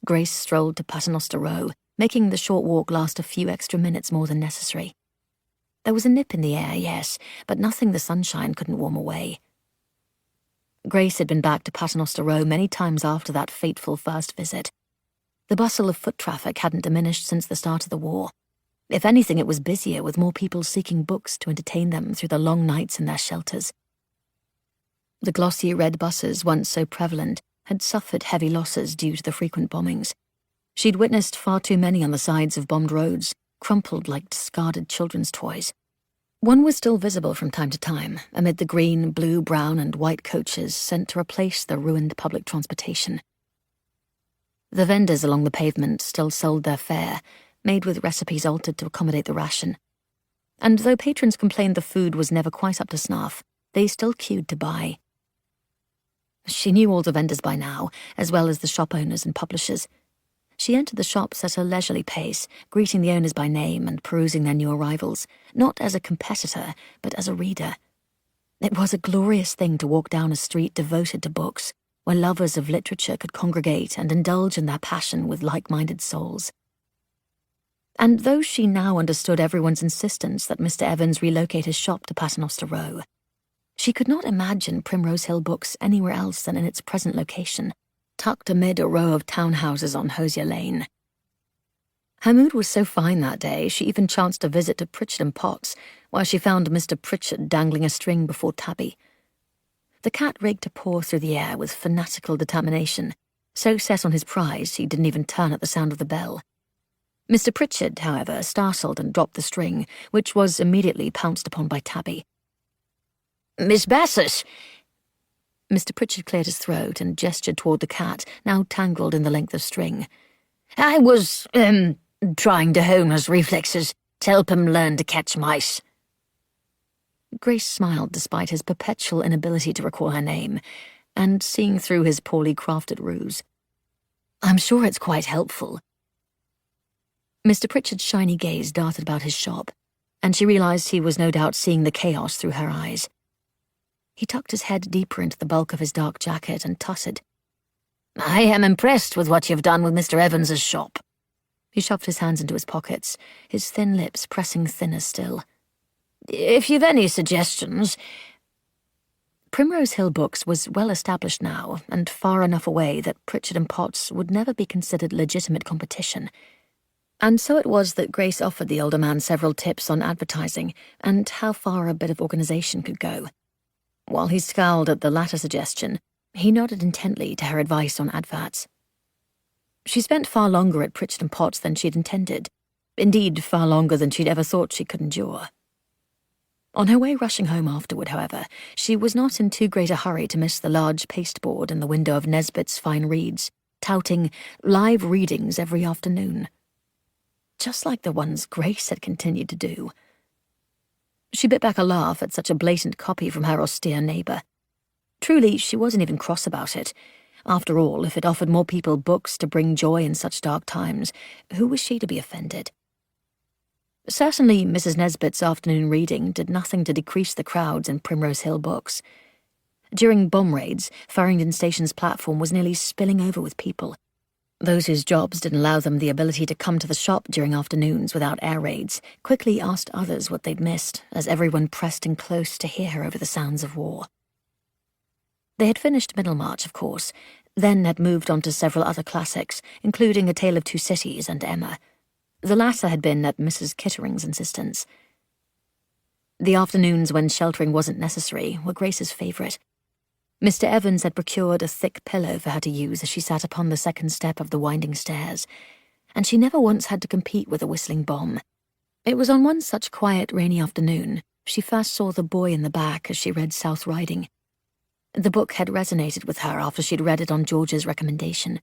Grace strolled to Paternoster Row, making the short walk last a few extra minutes more than necessary. There was a nip in the air, yes, but nothing the sunshine couldn't warm away. Grace had been back to Paternoster Row many times after that fateful first visit. The bustle of foot traffic hadn't diminished since the start of the war. If anything, it was busier, with more people seeking books to entertain them through the long nights in their shelters. The glossy red buses, once so prevalent, had suffered heavy losses due to the frequent bombings. She'd witnessed far too many on the sides of bombed roads, crumpled like discarded children's toys. One was still visible from time to time, amid the green, blue, brown, and white coaches sent to replace the ruined public transportation. The vendors along the pavement still sold their fare, made with recipes altered to accommodate the ration. And though patrons complained the food was never quite up to snuff, they still queued to buy. She knew all the vendors by now, as well as the shop owners and publishers. She entered the shops at a leisurely pace, greeting the owners by name and perusing their new arrivals, not as a competitor, but as a reader. It was a glorious thing to walk down a street devoted to books, where lovers of literature could congregate and indulge in their passion with like-minded souls. And though she now understood everyone's insistence that Mr. Evans relocate his shop to Paternoster Row, she could not imagine Primrose Hill Books anywhere else than in its present location, tucked amid a row of townhouses on Hosier Lane. Her mood was so fine that day, she even chanced a visit to Pritchard and Potts, where she found Mr. Pritchard dangling a string before Tabby. The cat raked a paw through the air with fanatical determination, so set on his prize he didn't even turn at the sound of the bell. Mr. Pritchard, however, startled and dropped the string, which was immediately pounced upon by Tabby. "Miss Bassett!" Mr. Pritchard cleared his throat and gestured toward the cat, now tangled in the length of string. "I was, trying to hone his reflexes to help him learn to catch mice." Grace smiled despite his perpetual inability to recall her name, and seeing through his poorly crafted ruse. "I'm sure it's quite helpful." Mr. Pritchard's shiny gaze darted about his shop, and she realized he was no doubt seeing the chaos through her eyes. He tucked his head deeper into the bulk of his dark jacket and tutted. "I am impressed with what you've done with Mr. Evans's shop." He shoved his hands into his pockets, his thin lips pressing thinner still. "If you've any suggestions—" Primrose Hill Books was well established now, and far enough away that Pritchard and Potts would never be considered legitimate competition. And so it was that Grace offered the older man several tips on advertising and how far a bit of organization could go. While he scowled at the latter suggestion, he nodded intently to her advice on adverts. She spent far longer at Pritchard and Potts than she'd intended, indeed far longer than she'd ever thought she could endure. On her way rushing home afterward, however, she was not in too great a hurry to miss the large pasteboard in the window of Nesbitt's Fine Reads, touting live readings every afternoon. Just like the ones Grace had continued to do. She bit back a laugh at such a blatant copy from her austere neighbour. Truly, she wasn't even cross about it. After all, if it offered more people books to bring joy in such dark times, who was she to be offended? Certainly, Mrs. Nesbitt's afternoon reading did nothing to decrease the crowds in Primrose Hill Books. During bomb raids, Farringdon Station's platform was nearly spilling over with people. Those whose jobs didn't allow them the ability to come to the shop during afternoons without air raids quickly asked others what they'd missed, as everyone pressed in close to hear her over the sounds of war. They had finished Middlemarch, of course, then had moved on to several other classics, including A Tale of Two Cities and Emma. The latter had been at Mrs. Kittering's insistence. The afternoons when sheltering wasn't necessary were Grace's favourite. Mr. Evans had procured a thick pillow for her to use as she sat upon the second step of the winding stairs, and she never once had to compete with a whistling bomb. It was on one such quiet, rainy afternoon she first saw the boy in the back as she read South Riding. The book had resonated with her after she'd read it on George's recommendation.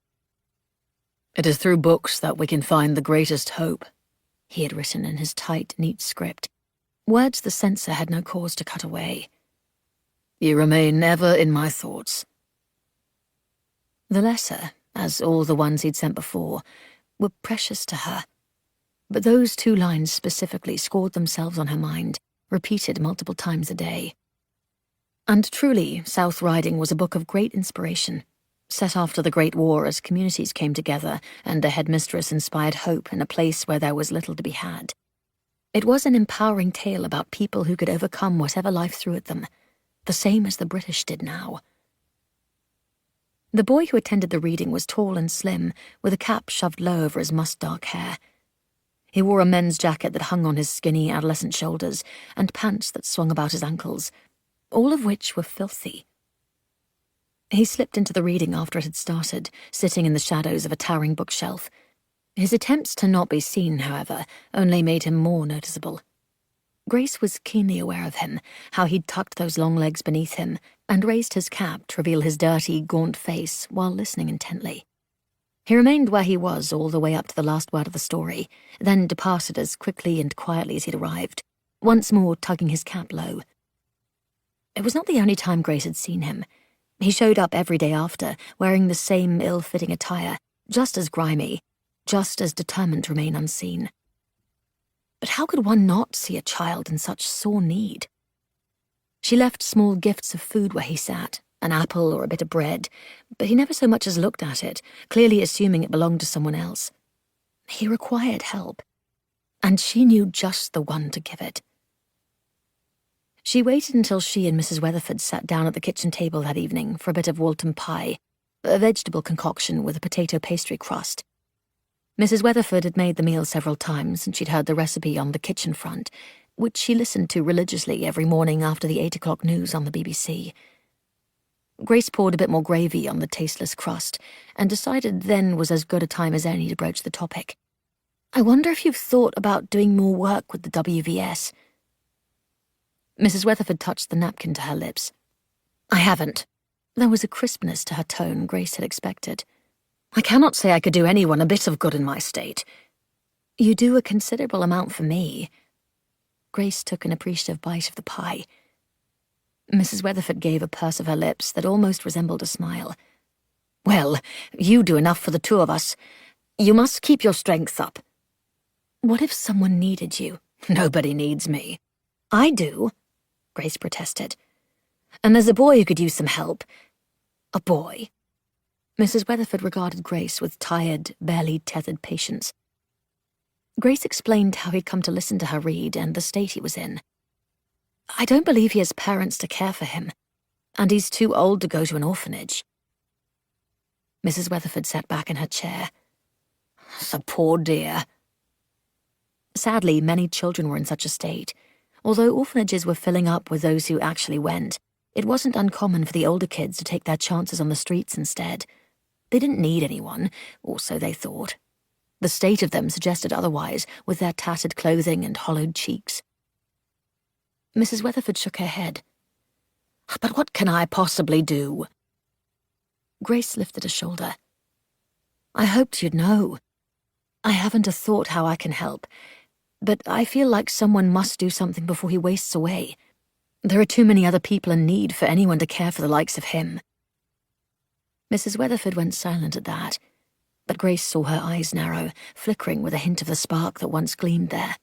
"It is through books that we can find the greatest hope," he had written in his tight, neat script, words the censor had no cause to cut away. "You remain ever in my thoughts." The letter, as all the ones he'd sent before, were precious to her. But those 2 lines specifically scored themselves on her mind, repeated multiple times a day. And truly, South Riding was a book of great inspiration, set after the Great War as communities came together and the headmistress inspired hope in a place where there was little to be had. It was an empowering tale about people who could overcome whatever life threw at them, the same as the British did now. The boy who attended the reading was tall and slim, with a cap shoved low over his musk-dark hair. He wore a men's jacket that hung on his skinny adolescent shoulders and pants that swung about his ankles, all of which were filthy. He slipped into the reading after it had started, sitting in the shadows of a towering bookshelf. His attempts to not be seen, however, only made him more noticeable. Grace was keenly aware of him, how he'd tucked those long legs beneath him and raised his cap to reveal his dirty, gaunt face while listening intently. He remained where he was all the way up to the last word of the story, then departed as quickly and quietly as he'd arrived, once more tugging his cap low. It was not the only time Grace had seen him. He showed up every day after, wearing the same ill-fitting attire, just as grimy, just as determined to remain unseen. But how could one not see a child in such sore need? She left small gifts of food where he sat, an apple or a bit of bread, but he never so much as looked at it, clearly assuming it belonged to someone else. He required help, and she knew just the one to give it. She waited until she and Mrs. Weatherford sat down at the kitchen table that evening for a bit of Waltham pie, a vegetable concoction with a potato pastry crust. Mrs. Weatherford had made the meal several times, and she'd heard the recipe on the kitchen front, which she listened to religiously every morning after the 8 o'clock news on the BBC. Grace poured a bit more gravy on the tasteless crust, and decided then was as good a time as any to broach the topic. "I wonder if you've thought about doing more work with the WVS?" Mrs. Weatherford touched the napkin to her lips. "I haven't." There was a crispness to her tone Grace had expected. "I cannot say I could do anyone a bit of good in my state." "You do a considerable amount for me." Grace took an appreciative bite of the pie. Mrs. Weatherford gave a purse of her lips that almost resembled a smile. "Well, you do enough for the 2 of us. You must keep your strength up." "What if someone needed you?" "Nobody needs me." "I do," Grace protested. "And there's a boy who could use some help." "A boy?" Mrs. Weatherford regarded Grace with tired, barely tethered patience. Grace explained how he'd come to listen to her read and the state he was in. "I don't believe he has parents to care for him, and he's too old to go to an orphanage." Mrs. Weatherford sat back in her chair. "The poor dear." Sadly, many children were in such a state. Although orphanages were filling up with those who actually went, it wasn't uncommon for the older kids to take their chances on the streets instead. They didn't need anyone, or so they thought. The state of them suggested otherwise, with their tattered clothing and hollowed cheeks. Mrs. Weatherford shook her head. "But what can I possibly do?" Grace lifted a shoulder. "I hoped you'd know. I haven't a thought how I can help, but I feel like someone must do something before he wastes away. There are too many other people in need for anyone to care for the likes of him." Mrs. Weatherford went silent at that, but Grace saw her eyes narrow, flickering with a hint of the spark that once gleamed there.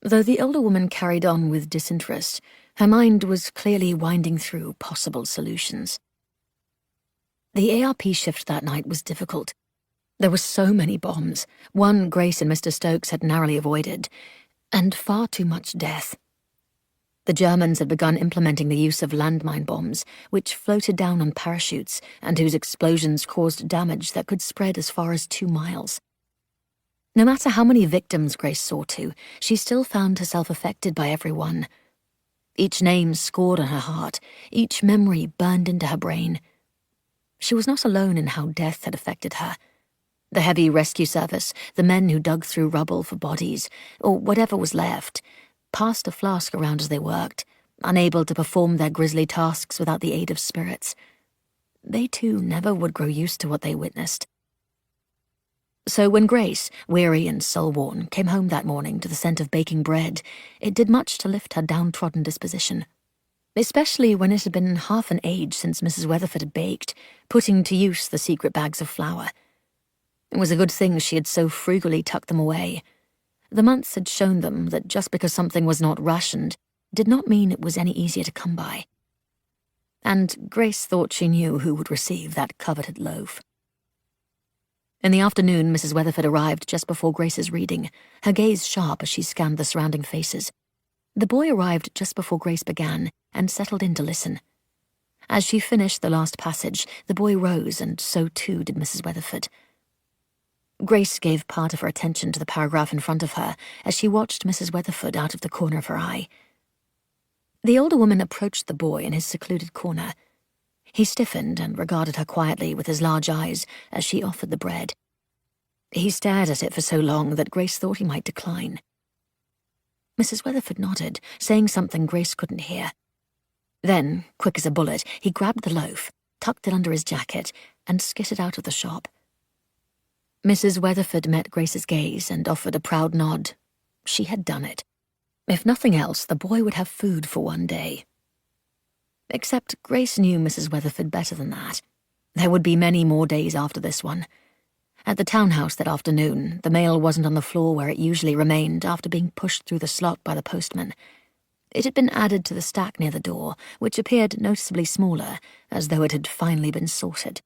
Though the older woman carried on with disinterest, her mind was clearly winding through possible solutions. The ARP shift that night was difficult. There were so many bombs, one Grace and Mr. Stokes had narrowly avoided, and far too much death. The Germans had begun implementing the use of landmine bombs, which floated down on parachutes and whose explosions caused damage that could spread as far as 2 miles. No matter how many victims Grace saw to, she still found herself affected by every one. Each name scored on her heart, each memory burned into her brain. She was not alone in how death had affected her. The heavy rescue service, the men who dug through rubble for bodies, or whatever was left, passed a flask around as they worked, unable to perform their grisly tasks without the aid of spirits. They too never would grow used to what they witnessed. So when Grace, weary and soul-worn, came home that morning to the scent of baking bread, it did much to lift her downtrodden disposition. Especially when it had been half an age since Mrs. Weatherford had baked, putting to use the secret bags of flour. It was a good thing she had so frugally tucked them away. The months had shown them that just because something was not rationed did not mean it was any easier to come by. And Grace thought she knew who would receive that coveted loaf. In the afternoon, Mrs. Weatherford arrived just before Grace's reading, her gaze sharp as she scanned the surrounding faces. The boy arrived just before Grace began and settled in to listen. As she finished the last passage, the boy rose, and so too did Mrs. Weatherford. Grace gave part of her attention to the paragraph in front of her as she watched Mrs. Weatherford out of the corner of her eye. The older woman approached the boy in his secluded corner. He stiffened and regarded her quietly with his large eyes as she offered the bread. He stared at it for so long that Grace thought he might decline. Mrs. Weatherford nodded, saying something Grace couldn't hear. Then, quick as a bullet, he grabbed the loaf, tucked it under his jacket, and skittered out of the shop. Mrs. Weatherford met Grace's gaze and offered a proud nod. She had done it. If nothing else, the boy would have food for one day. Except Grace knew Mrs. Weatherford better than that. There would be many more days after this one. At the townhouse that afternoon, the mail wasn't on the floor where it usually remained after being pushed through the slot by the postman. It had been added to the stack near the door, which appeared noticeably smaller, as though it had finally been sorted.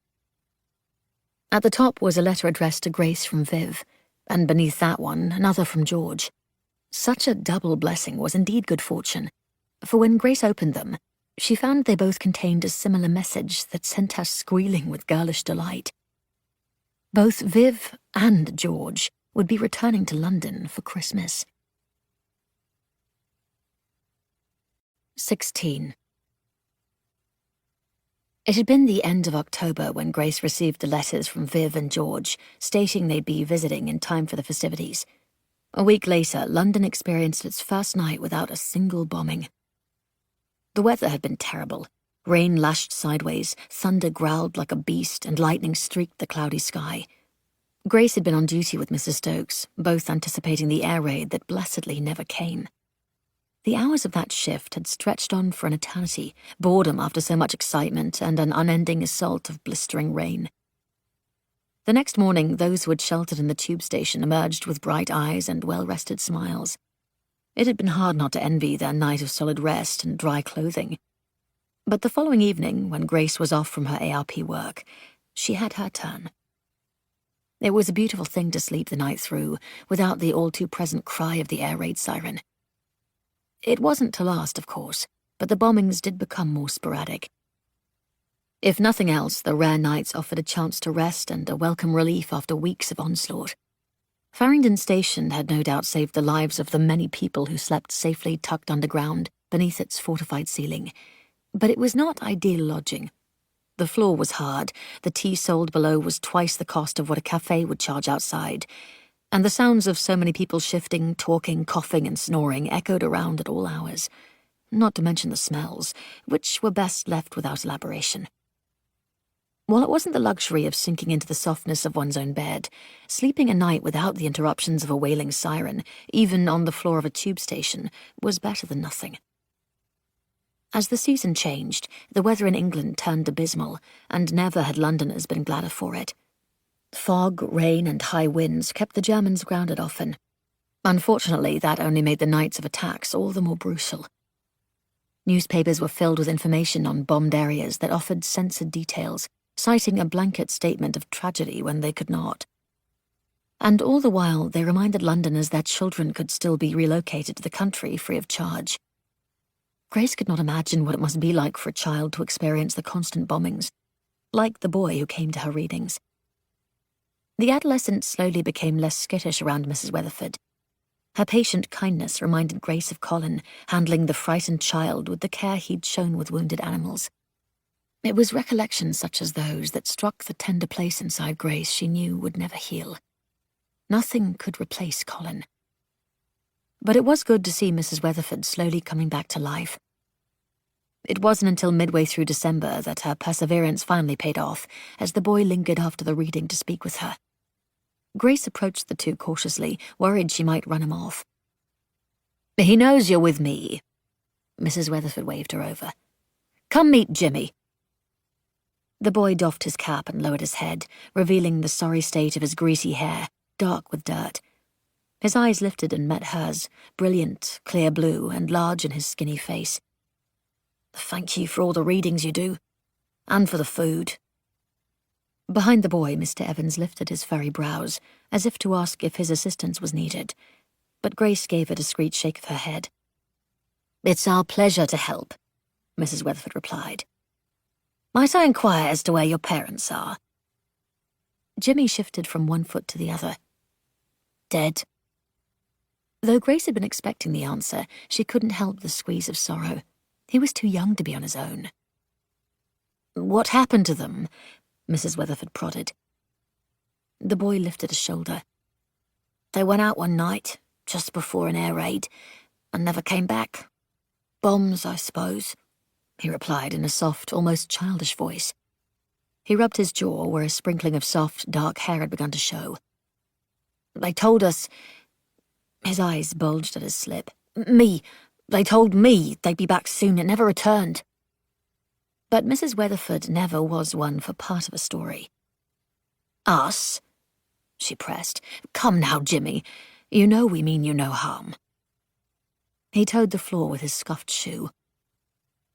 At the top was a letter addressed to Grace from Viv, and beneath that one, another from George. Such a double blessing was indeed good fortune, for when Grace opened them, she found they both contained a similar message that sent her squealing with girlish delight. Both Viv and George would be returning to London for Christmas. 16. It had been the end of October when Grace received the letters from Viv and George, stating they'd be visiting in time for the festivities. A week later, London experienced its first night without a single bombing. The weather had been terrible. Rain lashed sideways, thunder growled like a beast, and lightning streaked the cloudy sky. Grace had been on duty with Mrs. Stokes, both anticipating the air raid that blessedly never came. The hours of that shift had stretched on for an eternity, boredom after so much excitement and an unending assault of blistering rain. The next morning, those who had sheltered in the tube station emerged with bright eyes and well-rested smiles. It had been hard not to envy their night of solid rest and dry clothing. But the following evening, when Grace was off from her ARP work, she had her turn. It was a beautiful thing to sleep the night through, without the all-too-present cry of the air raid siren. It wasn't to last, of course, but the bombings did become more sporadic. If nothing else, the rare nights offered a chance to rest and a welcome relief after weeks of onslaught. Farringdon Station had no doubt saved the lives of the many people who slept safely tucked underground beneath its fortified ceiling, but it was not ideal lodging. The floor was hard, the tea sold below was twice the cost of what a cafe would charge outside, and the sounds of so many people shifting, talking, coughing, and snoring echoed around at all hours, not to mention the smells, which were best left without elaboration. While it wasn't the luxury of sinking into the softness of one's own bed, sleeping a night without the interruptions of a wailing siren, even on the floor of a tube station, was better than nothing. As the season changed, the weather in England turned abysmal, and never had Londoners been gladder for it. Fog, rain, and high winds kept the Germans grounded often. Unfortunately, that only made the nights of attacks all the more brutal. Newspapers were filled with information on bombed areas that offered censored details, citing a blanket statement of tragedy when they could not. And all the while, they reminded Londoners that children could still be relocated to the country free of charge. Grace could not imagine what it must be like for a child to experience the constant bombings, like the boy who came to her readings. The adolescent slowly became less skittish around Mrs. Weatherford. Her patient kindness reminded Grace of Colin, handling the frightened child with the care he'd shown with wounded animals. It was recollections such as those that struck the tender place inside Grace she knew would never heal. Nothing could replace Colin. But it was good to see Mrs. Weatherford slowly coming back to life. It wasn't until midway through December that her perseverance finally paid off, as the boy lingered after the reading to speak with her. Grace approached the two cautiously, worried she might run him off. "He knows you're with me." Mrs. Weatherford waved her over. "Come meet Jimmy." The boy doffed his cap and lowered his head, revealing the sorry state of his greasy hair, dark with dirt. His eyes lifted and met hers, brilliant, clear blue, and large in his skinny face. "Thank you for all the readings you do, and for the food." Behind the boy, Mr. Evans lifted his furry brows, as if to ask if his assistance was needed, but Grace gave a discreet shake of her head. "It's our pleasure to help," Mrs. Weatherford replied. "Might I inquire as to where your parents are?" Jimmy shifted from one foot to the other. "Dead." Though Grace had been expecting the answer, she couldn't help the squeeze of sorrow. He was too young to be on his own. "What happened to them?" Mrs. Weatherford prodded. The boy lifted a shoulder. "They went out one night, just before an air raid, and never came back. Bombs, I suppose," he replied in a soft, almost childish voice. He rubbed his jaw where a sprinkling of soft, dark hair had begun to show. "They told us—" His eyes bulged at his slip. They told me they'd be back soon and never returned." But Mrs. Weatherford never was one for part of a story. "Us?" she pressed. "Come now, Jimmy. You know we mean you no harm." He toed the floor with his scuffed shoe.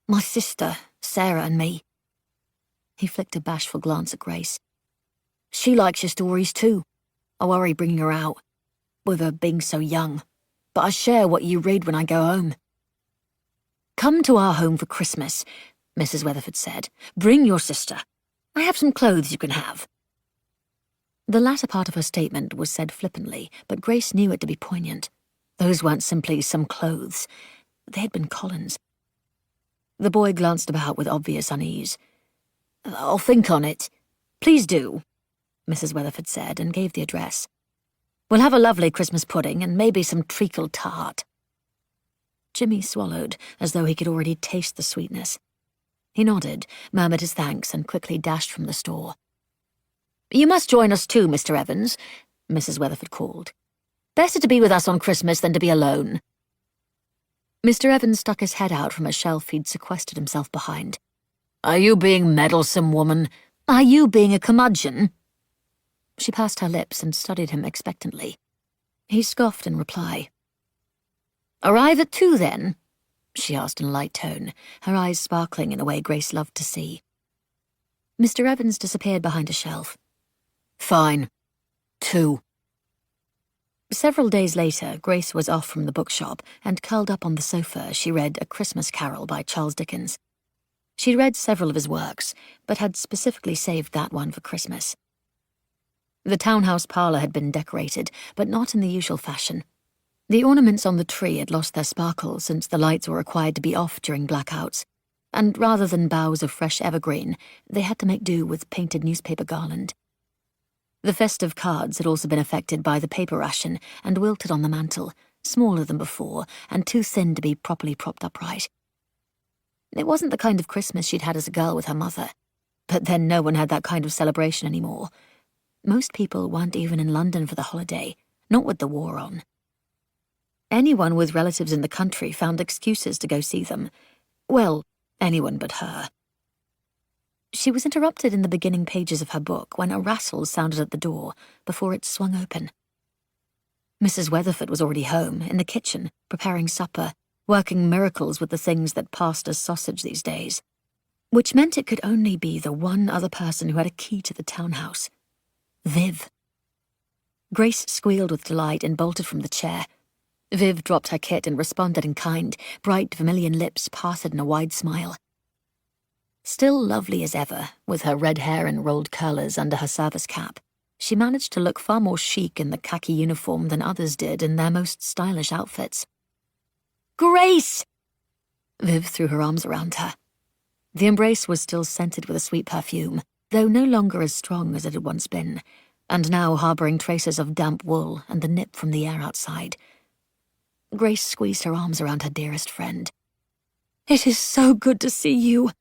"My sister, Sarah, and me." He flicked a bashful glance at Grace. "She likes your stories too. I worry bringing her out, with her being so young, but I share what you read when I go home." "Come to our home for Christmas," Mrs. Weatherford said. "Bring your sister. I have some clothes you can have." The latter part of her statement was said flippantly, but Grace knew it to be poignant. Those weren't simply some clothes. They had been Colin's. The boy glanced about with obvious unease. "I'll think on it." "Please do," Mrs. Weatherford said, and gave the address. "We'll have a lovely Christmas pudding and maybe some treacle tart." Jimmy swallowed, as though he could already taste the sweetness. He nodded, murmured his thanks, and quickly dashed from the store. "You must join us too, Mr. Evans," Mrs. Weatherford called. "Better to be with us on Christmas than to be alone." Mr. Evans stuck his head out from a shelf he'd sequestered himself behind. "Are you being meddlesome, woman? Are you being a curmudgeon?" She pursed her lips and studied him expectantly. He scoffed in reply. "Arrive at 2, then?" she asked in a light tone, her eyes sparkling in a way Grace loved to see. Mr. Evans disappeared behind a shelf. "Fine. 2. Several days later, Grace was off from the bookshop and curled up on the sofa as she read A Christmas Carol by Charles Dickens. She'd read several of his works, but had specifically saved that one for Christmas. The townhouse parlour had been decorated, but not in the usual fashion. The ornaments on the tree had lost their sparkle since the lights were required to be off during blackouts, and rather than boughs of fresh evergreen, they had to make do with painted newspaper garland. The festive cards had also been affected by the paper ration and wilted on the mantel, smaller than before and too thin to be properly propped upright. It wasn't the kind of Christmas she'd had as a girl with her mother, but then no one had that kind of celebration anymore. Most people weren't even in London for the holiday, not with the war on. Anyone with relatives in the country found excuses to go see them. Well, anyone but her. She was interrupted in the beginning pages of her book when a rattle sounded at the door before it swung open. Mrs. Weatherford was already home, in the kitchen, preparing supper, working miracles with the things that passed as sausage these days, which meant it could only be the one other person who had a key to the townhouse. Viv. Grace squealed with delight and bolted from the chair. Viv dropped her kit and responded in kind, bright vermilion lips parted in a wide smile. Still lovely as ever, with her red hair in rolled curlers under her service cap, She managed to look far more chic in the khaki uniform than others did in their most stylish outfits. "Grace!" Viv threw her arms around her. The embrace was still scented with a sweet perfume, though no longer as strong as it had once been, and now harbouring traces of damp wool and the nip from the air outside. Grace squeezed her arms around her dearest friend. "It is so good to see you.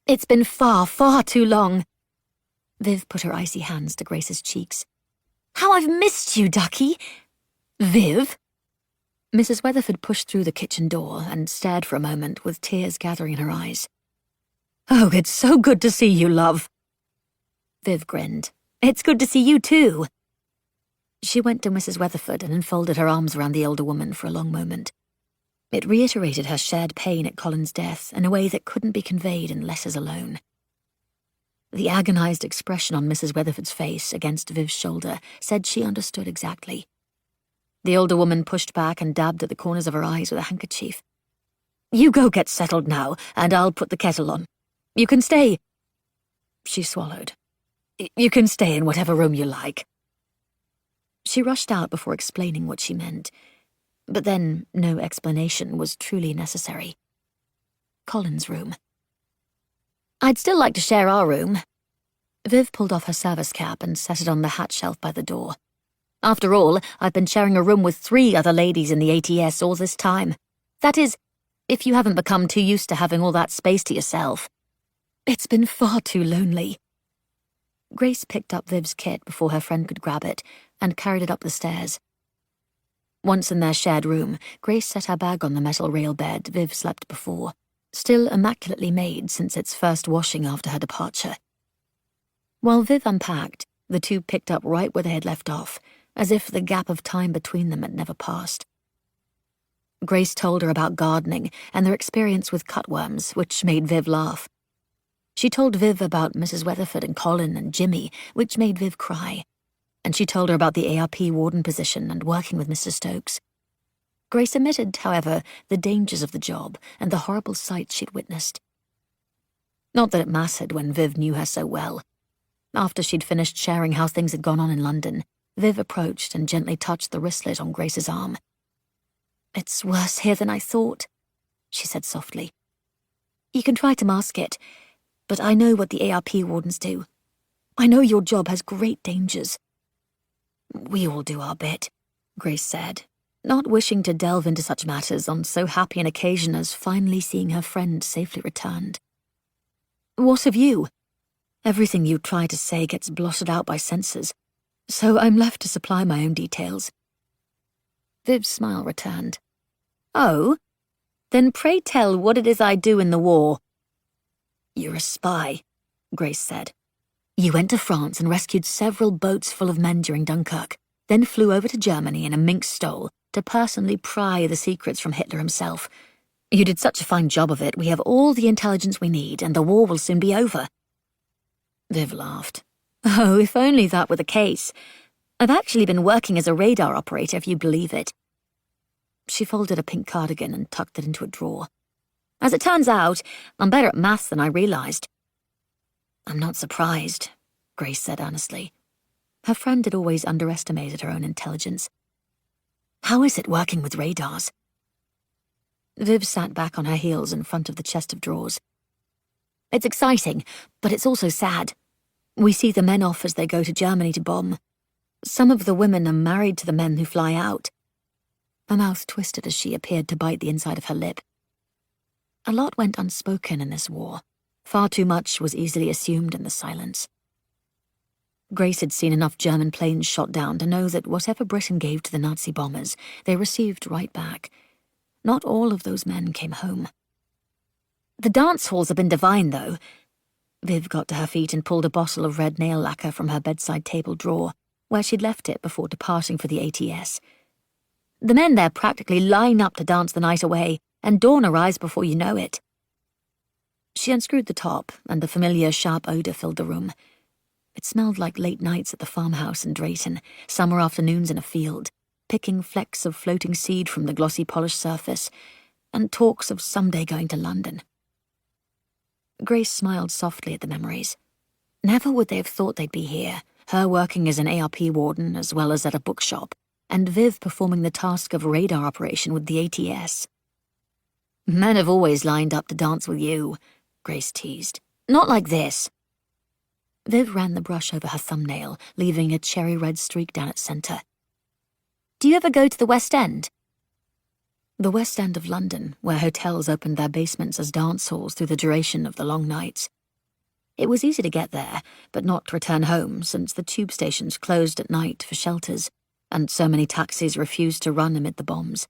It's been far, far too long." Viv put her icy hands to Grace's cheeks. "How I've missed you, ducky!" "Viv?" Mrs. Weatherford pushed through the kitchen door and stared for a moment with tears gathering in her eyes. "Oh, it's so good to see you, love." Viv grinned. "It's good to see you too." She went to Mrs. Weatherford and enfolded her arms around the older woman for a long moment. It reiterated her shared pain at Colin's death in a way that couldn't be conveyed in letters alone. The agonized expression on Mrs. Weatherford's face against Viv's shoulder said she understood exactly. The older woman pushed back and dabbed at the corners of her eyes with a handkerchief. "You go get settled now, and I'll put the kettle on. You can stay—" She swallowed. "You can stay in whatever room you like." She rushed out before explaining what she meant, but then no explanation was truly necessary. Colin's room. "I'd still like to share our room." Viv pulled off her service cap and set it on the hat shelf by the door. "After all, I've been sharing a room with 3 other ladies in the ATS all this time. That is, if you haven't become too used to having all that space to yourself. It's been far too lonely." Grace picked up Viv's kit before her friend could grab it and carried it up the stairs. Once in their shared room, Grace set her bag on the metal rail bed Viv slept before, still immaculately made since its first washing after her departure. While Viv unpacked, the two picked up right where they had left off, as if the gap of time between them had never passed. Grace told her about gardening and their experience with cutworms, which made Viv laugh. She told Viv about Mrs. Weatherford and Colin and Jimmy, which made Viv cry. And she told her about the ARP warden position and working with Mr. Stokes. Grace admitted, however, the dangers of the job and the horrible sights she'd witnessed. Not that it mattered when Viv knew her so well. After she'd finished sharing how things had gone on in London, Viv approached and gently touched the wristlet on Grace's arm. "It's worse here than I thought," she said softly. "You can try to mask it, but I know what the ARP wardens do. I know your job has great dangers." "We all do our bit," Grace said, not wishing to delve into such matters on so happy an occasion as finally seeing her friend safely returned. "What of you? Everything you try to say gets blotted out by censors, so I'm left to supply my own details." Viv's smile returned. "Oh? Then pray tell what it is I do in the war." "You're a spy," Grace said. "You went to France and rescued several boats full of men during Dunkirk, then flew over to Germany in a mink stole to personally pry the secrets from Hitler himself. You did such a fine job of it, we have all the intelligence we need, and the war will soon be over." Viv laughed. "Oh, if only that were the case. I've actually been working as a radar operator, if you believe it." She folded a pink cardigan and tucked it into a drawer. "As it turns out, I'm better at maths than I realized." "I'm not surprised," Grace said earnestly. Her friend had always underestimated her own intelligence. "How is it working with radars?" Viv sat back on her heels in front of the chest of drawers. "It's exciting, but it's also sad. We see the men off as they go to Germany to bomb. Some of the women are married to the men who fly out." Her mouth twisted as she appeared to bite the inside of her lip. A lot went unspoken in this war. Far too much was easily assumed in the silence. Grace had seen enough German planes shot down to know that whatever Britain gave to the Nazi bombers, they received right back. Not all of those men came home. "The dance halls have been divine, though." Viv got to her feet and pulled a bottle of red nail lacquer from her bedside table drawer, where she'd left it before departing for the ATS. "The men there practically line up to dance the night away, and dawn arrives before you know it." She unscrewed the top, and the familiar sharp odour filled the room. It smelled like late nights at the farmhouse in Drayton, summer afternoons in a field, picking flecks of floating seed from the glossy polished surface, and talks of someday going to London. Grace smiled softly at the memories. Never would they have thought they'd be here, her working as an ARP warden as well as at a bookshop, and Viv performing the task of radar operation with the ATS. "Men have always lined up to dance with you," Grace teased. "Not like this." Viv ran the brush over her thumbnail, leaving a cherry-red streak down its centre. "Do you ever go to the West End?" The West End of London, where hotels opened their basements as dance halls through the duration of the long nights. It was easy to get there, but not to return home since the tube stations closed at night for shelters, and so many taxis refused to run amid the bombs.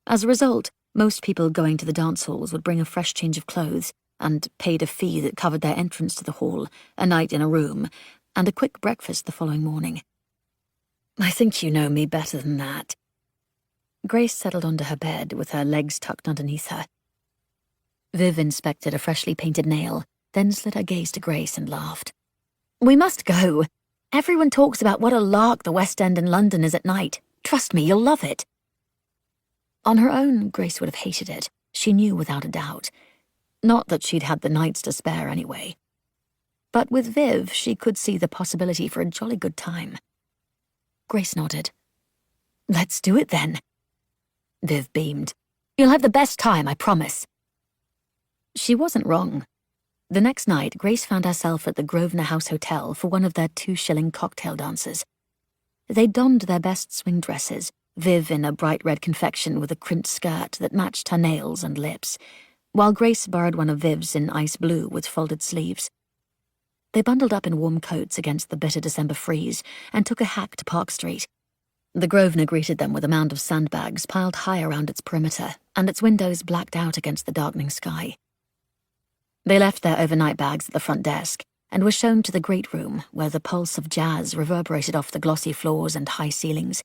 As a result, most people going to the dance halls would bring a fresh change of clothes and paid a fee that covered their entrance to the hall, a night in a room, and a quick breakfast the following morning. "I think you know me better than that." Grace settled onto her bed with her legs tucked underneath her. Viv inspected a freshly painted nail, then slid her gaze to Grace and laughed. "We must go. Everyone talks about what a lark the West End in London is at night. Trust me, you'll love it." On her own, Grace would have hated it, she knew without a doubt. Not that she'd had the nights to spare anyway. But with Viv, she could see the possibility for a jolly good time. Grace nodded. "Let's do it then." Viv beamed. "You'll have the best time, I promise." She wasn't wrong. The next night, Grace found herself at the Grosvenor House Hotel for one of their 2-shilling cocktail dances. They donned their best swing dresses, Viv in a bright red confection with a crimped skirt that matched her nails and lips, while Grace borrowed one of Viv's in ice blue with folded sleeves. They bundled up in warm coats against the bitter December freeze and took a hack to Park Street. The Grosvenor greeted them with a mound of sandbags piled high around its perimeter, and its windows blacked out against the darkening sky. They left their overnight bags at the front desk and were shown to the great room where the pulse of jazz reverberated off the glossy floors and high ceilings.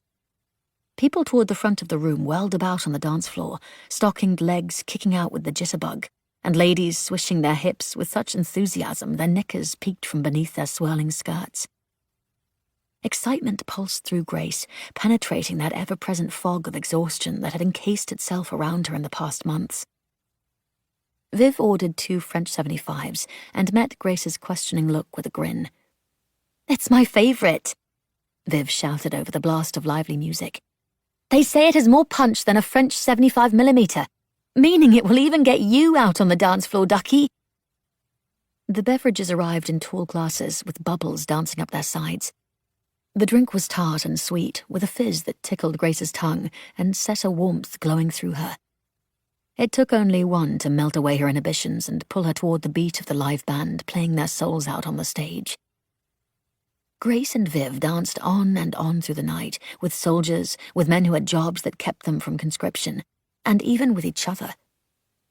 People toward the front of the room whirled about on the dance floor, stockinged legs kicking out with the jitterbug, and ladies swishing their hips with such enthusiasm their knickers peeked from beneath their swirling skirts. Excitement pulsed through Grace, penetrating that ever-present fog of exhaustion that had encased itself around her in the past months. Viv ordered 2 French 75s and met Grace's questioning look with a grin. "It's my favourite," Viv shouted over the blast of lively music. "They say it has more punch than a French 75mm, meaning it will even get you out on the dance floor, ducky." The beverages arrived in tall glasses with bubbles dancing up their sides. The drink was tart and sweet, with a fizz that tickled Grace's tongue and set a warmth glowing through her. It took only one to melt away her inhibitions and pull her toward the beat of the live band playing their souls out on the stage. Grace and Viv danced on and on through the night, with soldiers, with men who had jobs that kept them from conscription, and even with each other.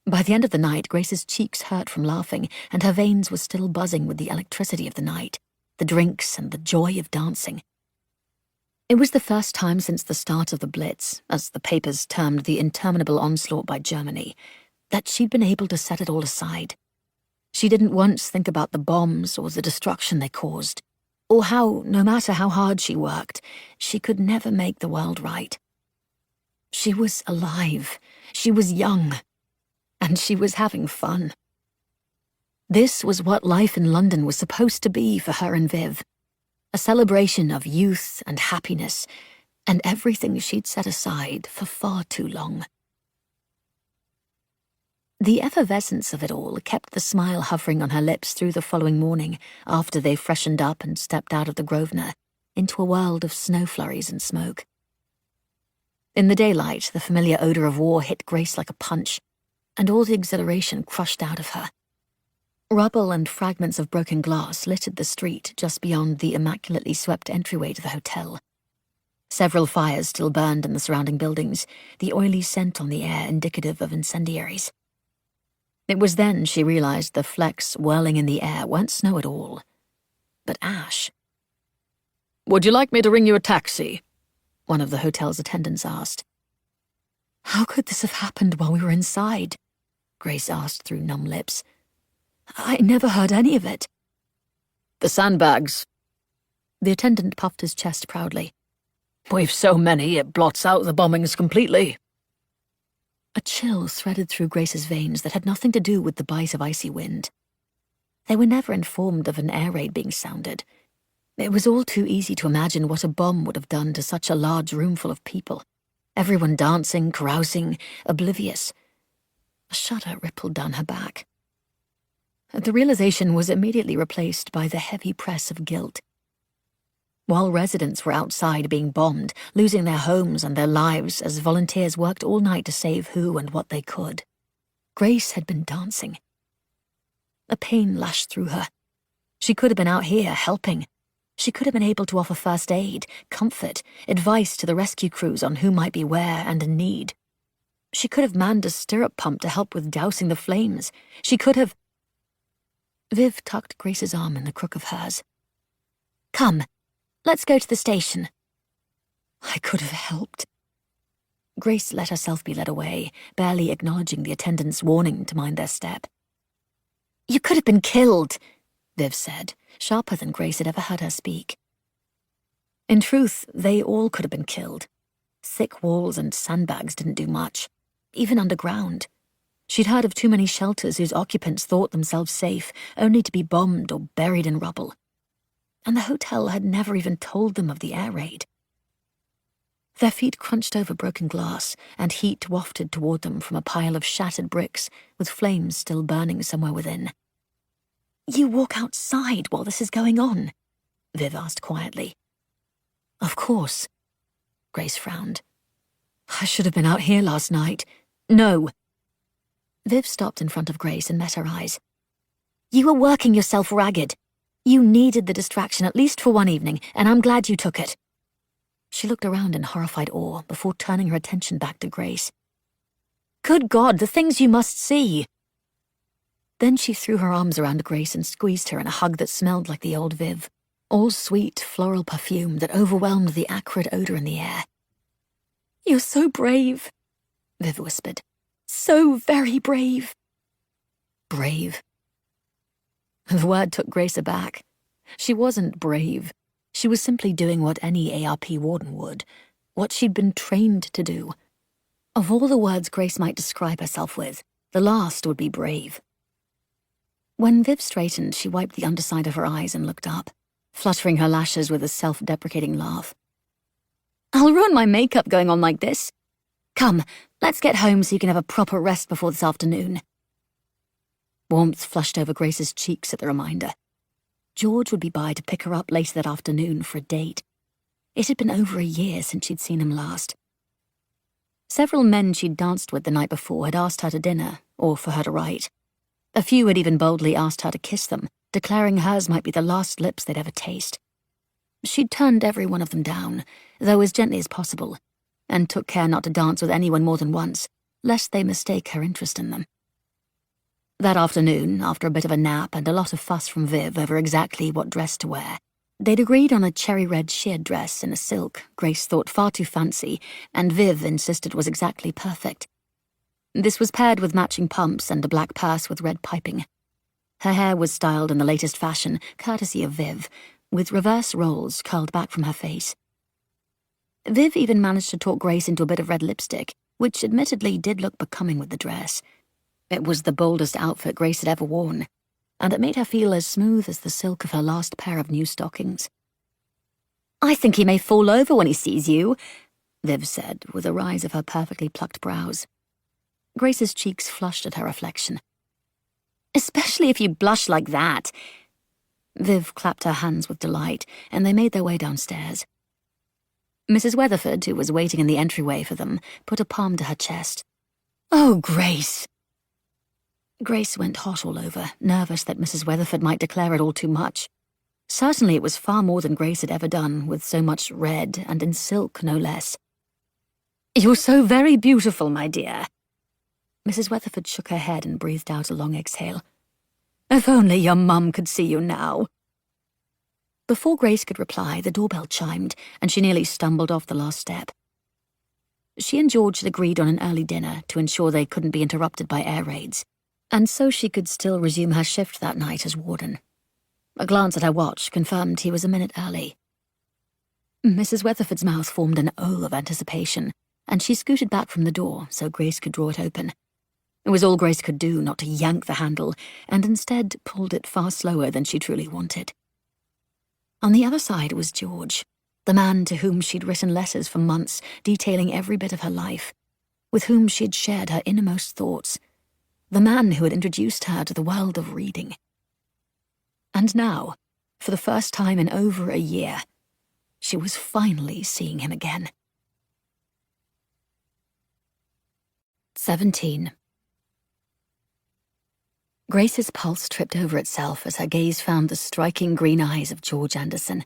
By the end of the night, Grace's cheeks hurt from laughing, and her veins were still buzzing with the electricity of the night, the drinks and the joy of dancing. It was the first time since the start of the Blitz, as the papers termed the interminable onslaught by Germany, that she'd been able to set it all aside. She didn't once think about the bombs or the destruction they caused, or how, no matter how hard she worked, she could never make the world right. She was alive, she was young, and she was having fun. This was what life in London was supposed to be for her and Viv. A celebration of youth and happiness, and everything she'd set aside for far too long. The effervescence of it all kept the smile hovering on her lips through the following morning, after they freshened up and stepped out of the Grosvenor, into a world of snow flurries and smoke. In the daylight, the familiar odour of war hit Grace like a punch, and all the exhilaration crushed out of her. Rubble and fragments of broken glass littered the street just beyond the immaculately swept entryway to the hotel. Several fires still burned in the surrounding buildings, the oily scent on the air indicative of incendiaries. It was then she realized the flecks whirling in the air weren't snow at all, but ash. "Would you like me to ring you a taxi?" one of the hotel's attendants asked. "How could this have happened while we were inside?" Grace asked through numb lips. "I never heard any of it." "The sandbags." The attendant puffed his chest proudly. "We've so many, it blots out the bombings completely." A chill threaded through Grace's veins that had nothing to do with the bite of icy wind. They were never informed of an air raid being sounded. It was all too easy to imagine what a bomb would have done to such a large room full of people. Everyone dancing, carousing, oblivious. A shudder rippled down her back. The realization was immediately replaced by the heavy press of guilt. While residents were outside being bombed, losing their homes and their lives as volunteers worked all night to save who and what they could, Grace had been dancing. A pain lashed through her. She could have been out here helping. She could have been able to offer first aid, comfort, advice to the rescue crews on who might be where and in need. She could have manned a stirrup pump to help with dousing the flames. She could have... Viv tucked Grace's arm in the crook of hers. "Come, let's go to the station." I could have helped. Grace let herself be led away, barely acknowledging the attendant's warning to mind their step. "You could have been killed," Viv said, sharper than Grace had ever heard her speak. In truth, they all could have been killed. Thick walls and sandbags didn't do much, even underground. She'd heard of too many shelters whose occupants thought themselves safe, only to be bombed or buried in rubble. And the hotel had never even told them of the air raid. Their feet crunched over broken glass, and heat wafted toward them from a pile of shattered bricks, with flames still burning somewhere within. "You walk outside while this is going on?" Viv asked quietly. "Of course." Grace frowned. "I should have been out here last night." "No." Viv stopped in front of Grace and met her eyes. "You were working yourself ragged. You needed the distraction at least for one evening, and I'm glad you took it." She looked around in horrified awe before turning her attention back to Grace. "Good God, the things you must see!" Then she threw her arms around Grace and squeezed her in a hug that smelled like the old Viv, all sweet floral perfume that overwhelmed the acrid odor in the air. "You're so brave," Viv whispered. "So very brave." Brave. The word took Grace aback. She wasn't brave. She was simply doing what any ARP warden would, what she'd been trained to do. Of all the words Grace might describe herself with, the last would be brave. When Viv straightened, she wiped the underside of her eyes and looked up, fluttering her lashes with a self-deprecating laugh. "I'll ruin my makeup going on like this. Come, let's get home so you can have a proper rest before this afternoon." Warmth flushed over Grace's cheeks at the reminder. George would be by to pick her up later that afternoon for a date. It had been over a year since she'd seen him last. Several men she'd danced with the night before had asked her to dinner, or for her to write. A few had even boldly asked her to kiss them, declaring hers might be the last lips they'd ever taste. She'd turned every one of them down, though as gently as possible, and took care not to dance with anyone more than once, lest they mistake her interest in them. That afternoon, after a bit of a nap and a lot of fuss from Viv over exactly what dress to wear, they'd agreed on a cherry-red sheer dress in a silk Grace thought far too fancy, and Viv insisted was exactly perfect. This was paired with matching pumps and a black purse with red piping. Her hair was styled in the latest fashion, courtesy of Viv, with reverse rolls curled back from her face. Viv even managed to talk Grace into a bit of red lipstick, which admittedly did look becoming with the dress. It was the boldest outfit Grace had ever worn, and it made her feel as smooth as the silk of her last pair of new stockings. "I think he may fall over when he sees you," Viv said, with a rise of her perfectly plucked brows. Grace's cheeks flushed at her reflection. "Especially if you blush like that." Viv clapped her hands with delight, and they made their way downstairs. Mrs. Weatherford, who was waiting in the entryway for them, put a palm to her chest. "Oh, Grace." Grace went hot all over, nervous that Mrs. Weatherford might declare it all too much. Certainly it was far more than Grace had ever done, with so much red, and in silk, no less. "You're so very beautiful, my dear." Mrs. Weatherford shook her head and breathed out a long exhale. "If only your mum could see you now." Before Grace could reply, the doorbell chimed, and she nearly stumbled off the last step. She and George had agreed on an early dinner to ensure they couldn't be interrupted by air raids, and so she could still resume her shift that night as warden. A glance at her watch confirmed he was a minute early. Mrs. Weatherford's mouth formed an O of anticipation, and she scooted back from the door so Grace could draw it open. It was all Grace could do not to yank the handle, and instead pulled it far slower than she truly wanted. On the other side was George, the man to whom she'd written letters for months detailing every bit of her life, with whom she had shared her innermost thoughts, the man who had introduced her to the world of reading. And now, for the first time in over a year, she was finally seeing him again. 17. Grace's pulse tripped over itself as her gaze found the striking green eyes of George Anderson.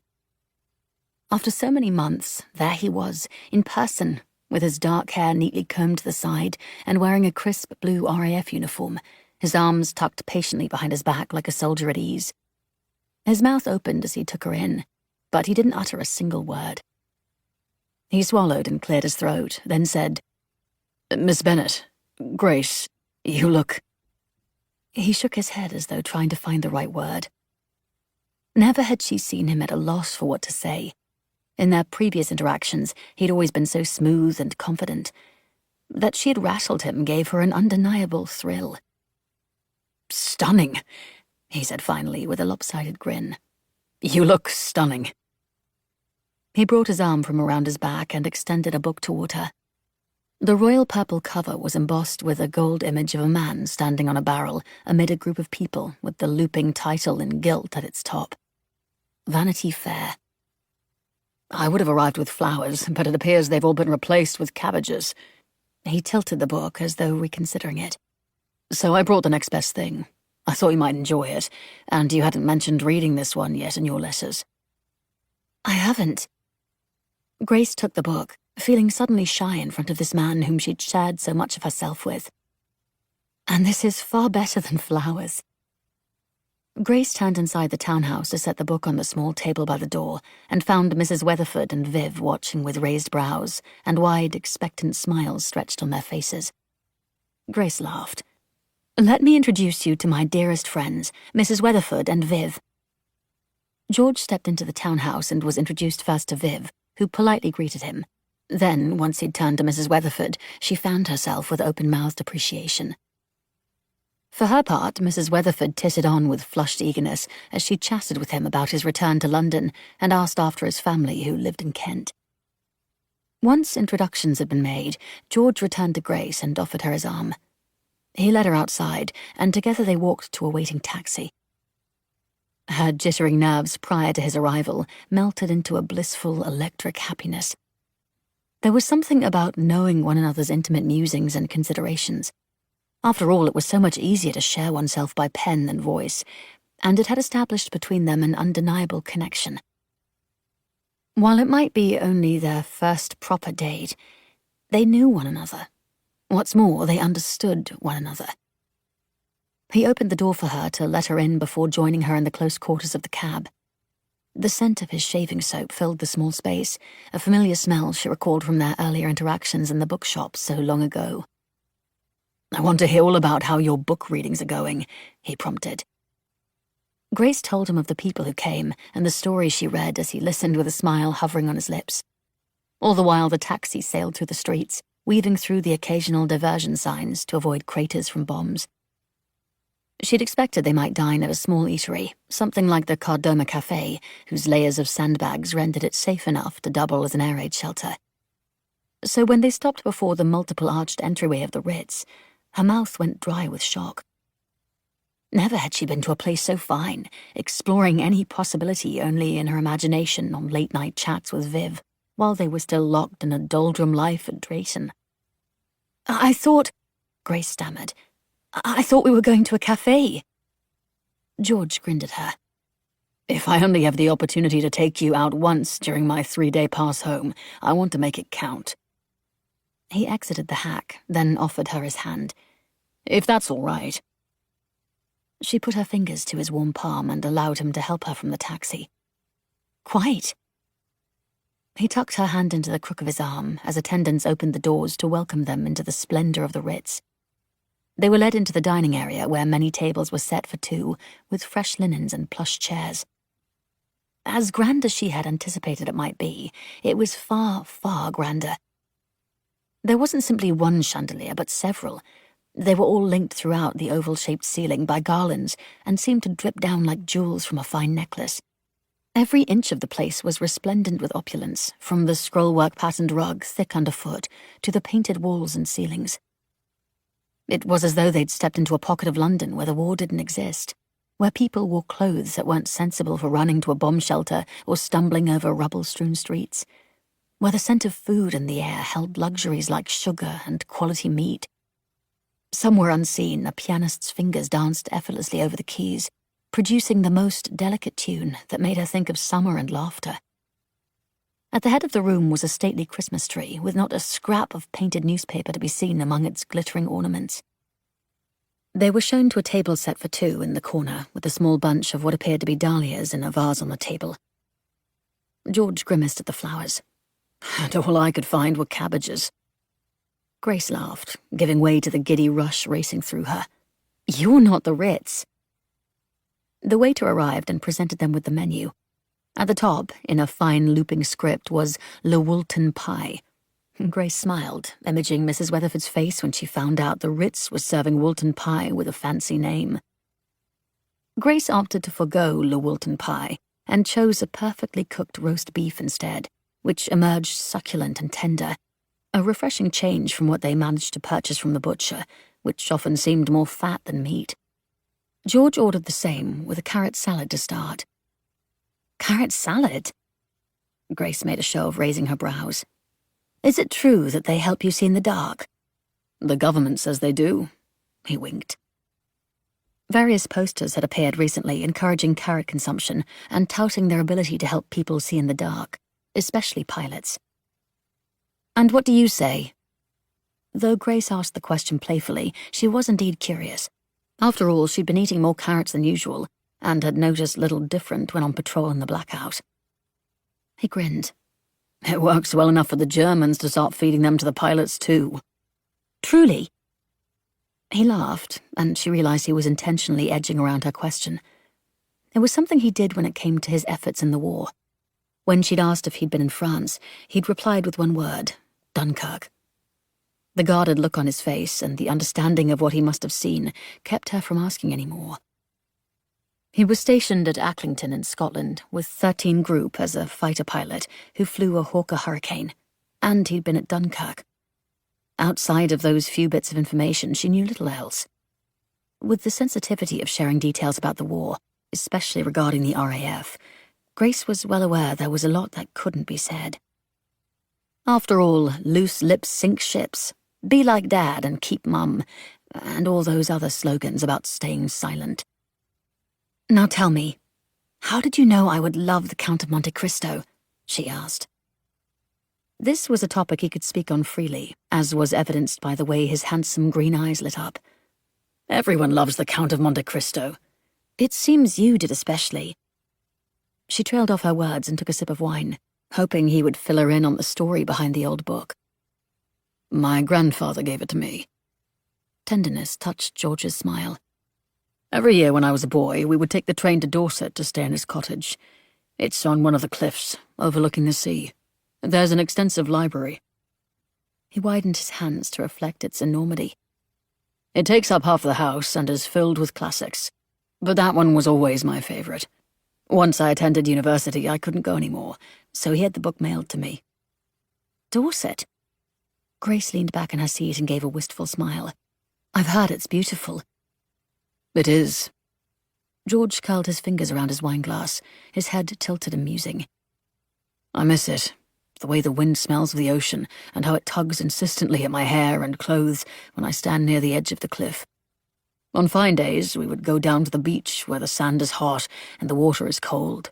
After so many months, there he was, in person, with his dark hair neatly combed to the side and wearing a crisp blue RAF uniform, his arms tucked patiently behind his back like a soldier at ease. His mouth opened as he took her in, but he didn't utter a single word. He swallowed and cleared his throat, then said, "Miss Bennet, Grace, you look—" He shook his head as though trying to find the right word. Never had she seen him at a loss for what to say. In their previous interactions, he'd always been so smooth and confident. That she had rattled him gave her an undeniable thrill. "Stunning," he said finally with a lopsided grin. "You look stunning." He brought his arm from around his back and extended a book toward her. The royal purple cover was embossed with a gold image of a man standing on a barrel amid a group of people with the looping title in gilt at its top. Vanity Fair. "I would have arrived with flowers, but it appears they've all been replaced with cabbages." He tilted the book as though reconsidering it. "So I brought the next best thing. I thought you might enjoy it, and you hadn't mentioned reading this one yet in your letters." "I haven't." Grace took the book, feeling suddenly shy in front of this man whom she'd shared so much of herself with. "And this is far better than flowers." Grace turned inside the townhouse to set the book on the small table by the door and found Mrs. Weatherford and Viv watching with raised brows and wide, expectant smiles stretched on their faces. Grace laughed. "Let me introduce you to my dearest friends, Mrs. Weatherford and Viv." George stepped into the townhouse and was introduced first to Viv, who politely greeted him. Then, once he'd turned to Mrs. Weatherford, she fanned herself with open-mouthed appreciation. For her part, Mrs. Weatherford tittered on with flushed eagerness as she chatted with him about his return to London and asked after his family who lived in Kent. Once introductions had been made, George returned to Grace and offered her his arm. He led her outside, and together they walked to a waiting taxi. Her jittering nerves prior to his arrival melted into a blissful, electric happiness. There was something about knowing one another's intimate musings and considerations. After all, it was so much easier to share oneself by pen than voice, and it had established between them an undeniable connection. While it might be only their first proper date, they knew one another. What's more, they understood one another. He opened the door for her to let her in before joining her in the close quarters of the cab. The scent of his shaving soap filled the small space, a familiar smell she recalled from their earlier interactions in the bookshop so long ago. "I want to hear all about how your book readings are going," he prompted. Grace told him of the people who came and the stories she read as he listened with a smile hovering on his lips. All the while the taxi sailed through the streets, weaving through the occasional diversion signs to avoid craters from bombs. She'd expected they might dine at a small eatery, something like the Cardoma Cafe, whose layers of sandbags rendered it safe enough to double as an air raid shelter. So when they stopped before the multiple-arched entryway of the Ritz, her mouth went dry with shock. Never had she been to a place so fine, exploring any possibility only in her imagination on late-night chats with Viv, while they were still locked in a doldrum life at Drayton. "I thought," Grace stammered, "I thought we were going to a cafe." George grinned at her. "If I only have the opportunity to take you out once during my 3-day pass home, I want to make it count." He exited the hack, then offered her his hand. "If that's all right." She put her fingers to his warm palm and allowed him to help her from the taxi. "Quite." He tucked her hand into the crook of his arm as attendants opened the doors to welcome them into the splendor of the Ritz. They were led into the dining area where many tables were set for two, with fresh linens and plush chairs. As grand as she had anticipated it might be, it was far, far grander. There wasn't simply one chandelier, but several. They were all linked throughout the oval-shaped ceiling by garlands and seemed to drip down like jewels from a fine necklace. Every inch of the place was resplendent with opulence, from the scrollwork-patterned rug thick underfoot to the painted walls and ceilings. It was as though they'd stepped into a pocket of London where the war didn't exist, where people wore clothes that weren't sensible for running to a bomb shelter or stumbling over rubble-strewn streets, where the scent of food in the air held luxuries like sugar and quality meat. Somewhere unseen, a pianist's fingers danced effortlessly over the keys, producing the most delicate tune that made her think of summer and laughter. At the head of the room was a stately Christmas tree, with not a scrap of painted newspaper to be seen among its glittering ornaments. They were shown to a table set for two in the corner, with a small bunch of what appeared to be dahlias in a vase on the table. George grimaced at the flowers. And all I could find were cabbages. Grace laughed, giving way to the giddy rush racing through her. You're not the Ritz. The waiter arrived and presented them with the menu. At the top, in a fine looping script, was Le Woolton Pie. Grace smiled, imaging Mrs. Weatherford's face when she found out the Ritz was serving Woolton Pie with a fancy name. Grace opted to forgo Le Woolton Pie and chose a perfectly cooked roast beef instead, which emerged succulent and tender, a refreshing change from what they managed to purchase from the butcher, which often seemed more fat than meat. George ordered the same, with a carrot salad to start. Carrot salad? Grace made a show of raising her brows. Is it true that they help you see in the dark? The government says they do. He winked. Various posters had appeared recently encouraging carrot consumption and touting their ability to help people see in the dark, especially pilots. And what do you say? Though Grace asked the question playfully, she was indeed curious. After all, she'd been eating more carrots than usual, and had noticed little different when on patrol in the blackout. He grinned. It works well enough for the Germans to start feeding them to the pilots too. Truly? He laughed, and she realized he was intentionally edging around her question. It was something he did when it came to his efforts in the war. When she'd asked if he'd been in France, he'd replied with one word, Dunkirk. The guarded look on his face and the understanding of what he must have seen kept her from asking any more. He was stationed at Acklington in Scotland with 13 Group as a fighter pilot who flew a Hawker Hurricane, and he'd been at Dunkirk. Outside of those few bits of information, she knew little else. With the sensitivity of sharing details about the war, especially regarding the RAF, Grace was well aware there was a lot that couldn't be said. After all, loose lips sink ships. Be like Dad and keep mum, and all those other slogans about staying silent. Now tell me, how did you know I would love the Count of Monte Cristo? She asked. This was a topic he could speak on freely, as was evidenced by the way his handsome green eyes lit up. Everyone loves the Count of Monte Cristo. It seems you did especially. She trailed off her words and took a sip of wine, hoping he would fill her in on the story behind the old book. My grandfather gave it to me. Tenderness touched George's smile. Every year when I was a boy, we would take the train to Dorset to stay in his cottage. It's on one of the cliffs, overlooking the sea. There's an extensive library. He widened his hands to reflect its enormity. It takes up half the house and is filled with classics, but that one was always my favorite. Once I attended university, I couldn't go anymore, so he had the book mailed to me. Dorset? Grace leaned back in her seat and gave a wistful smile. I've heard it's beautiful. It is. George curled his fingers around his wineglass, his head tilted and musing. I miss it, the way the wind smells of the ocean, and how it tugs insistently at my hair and clothes when I stand near the edge of the cliff. On fine days, we would go down to the beach where the sand is hot and the water is cold.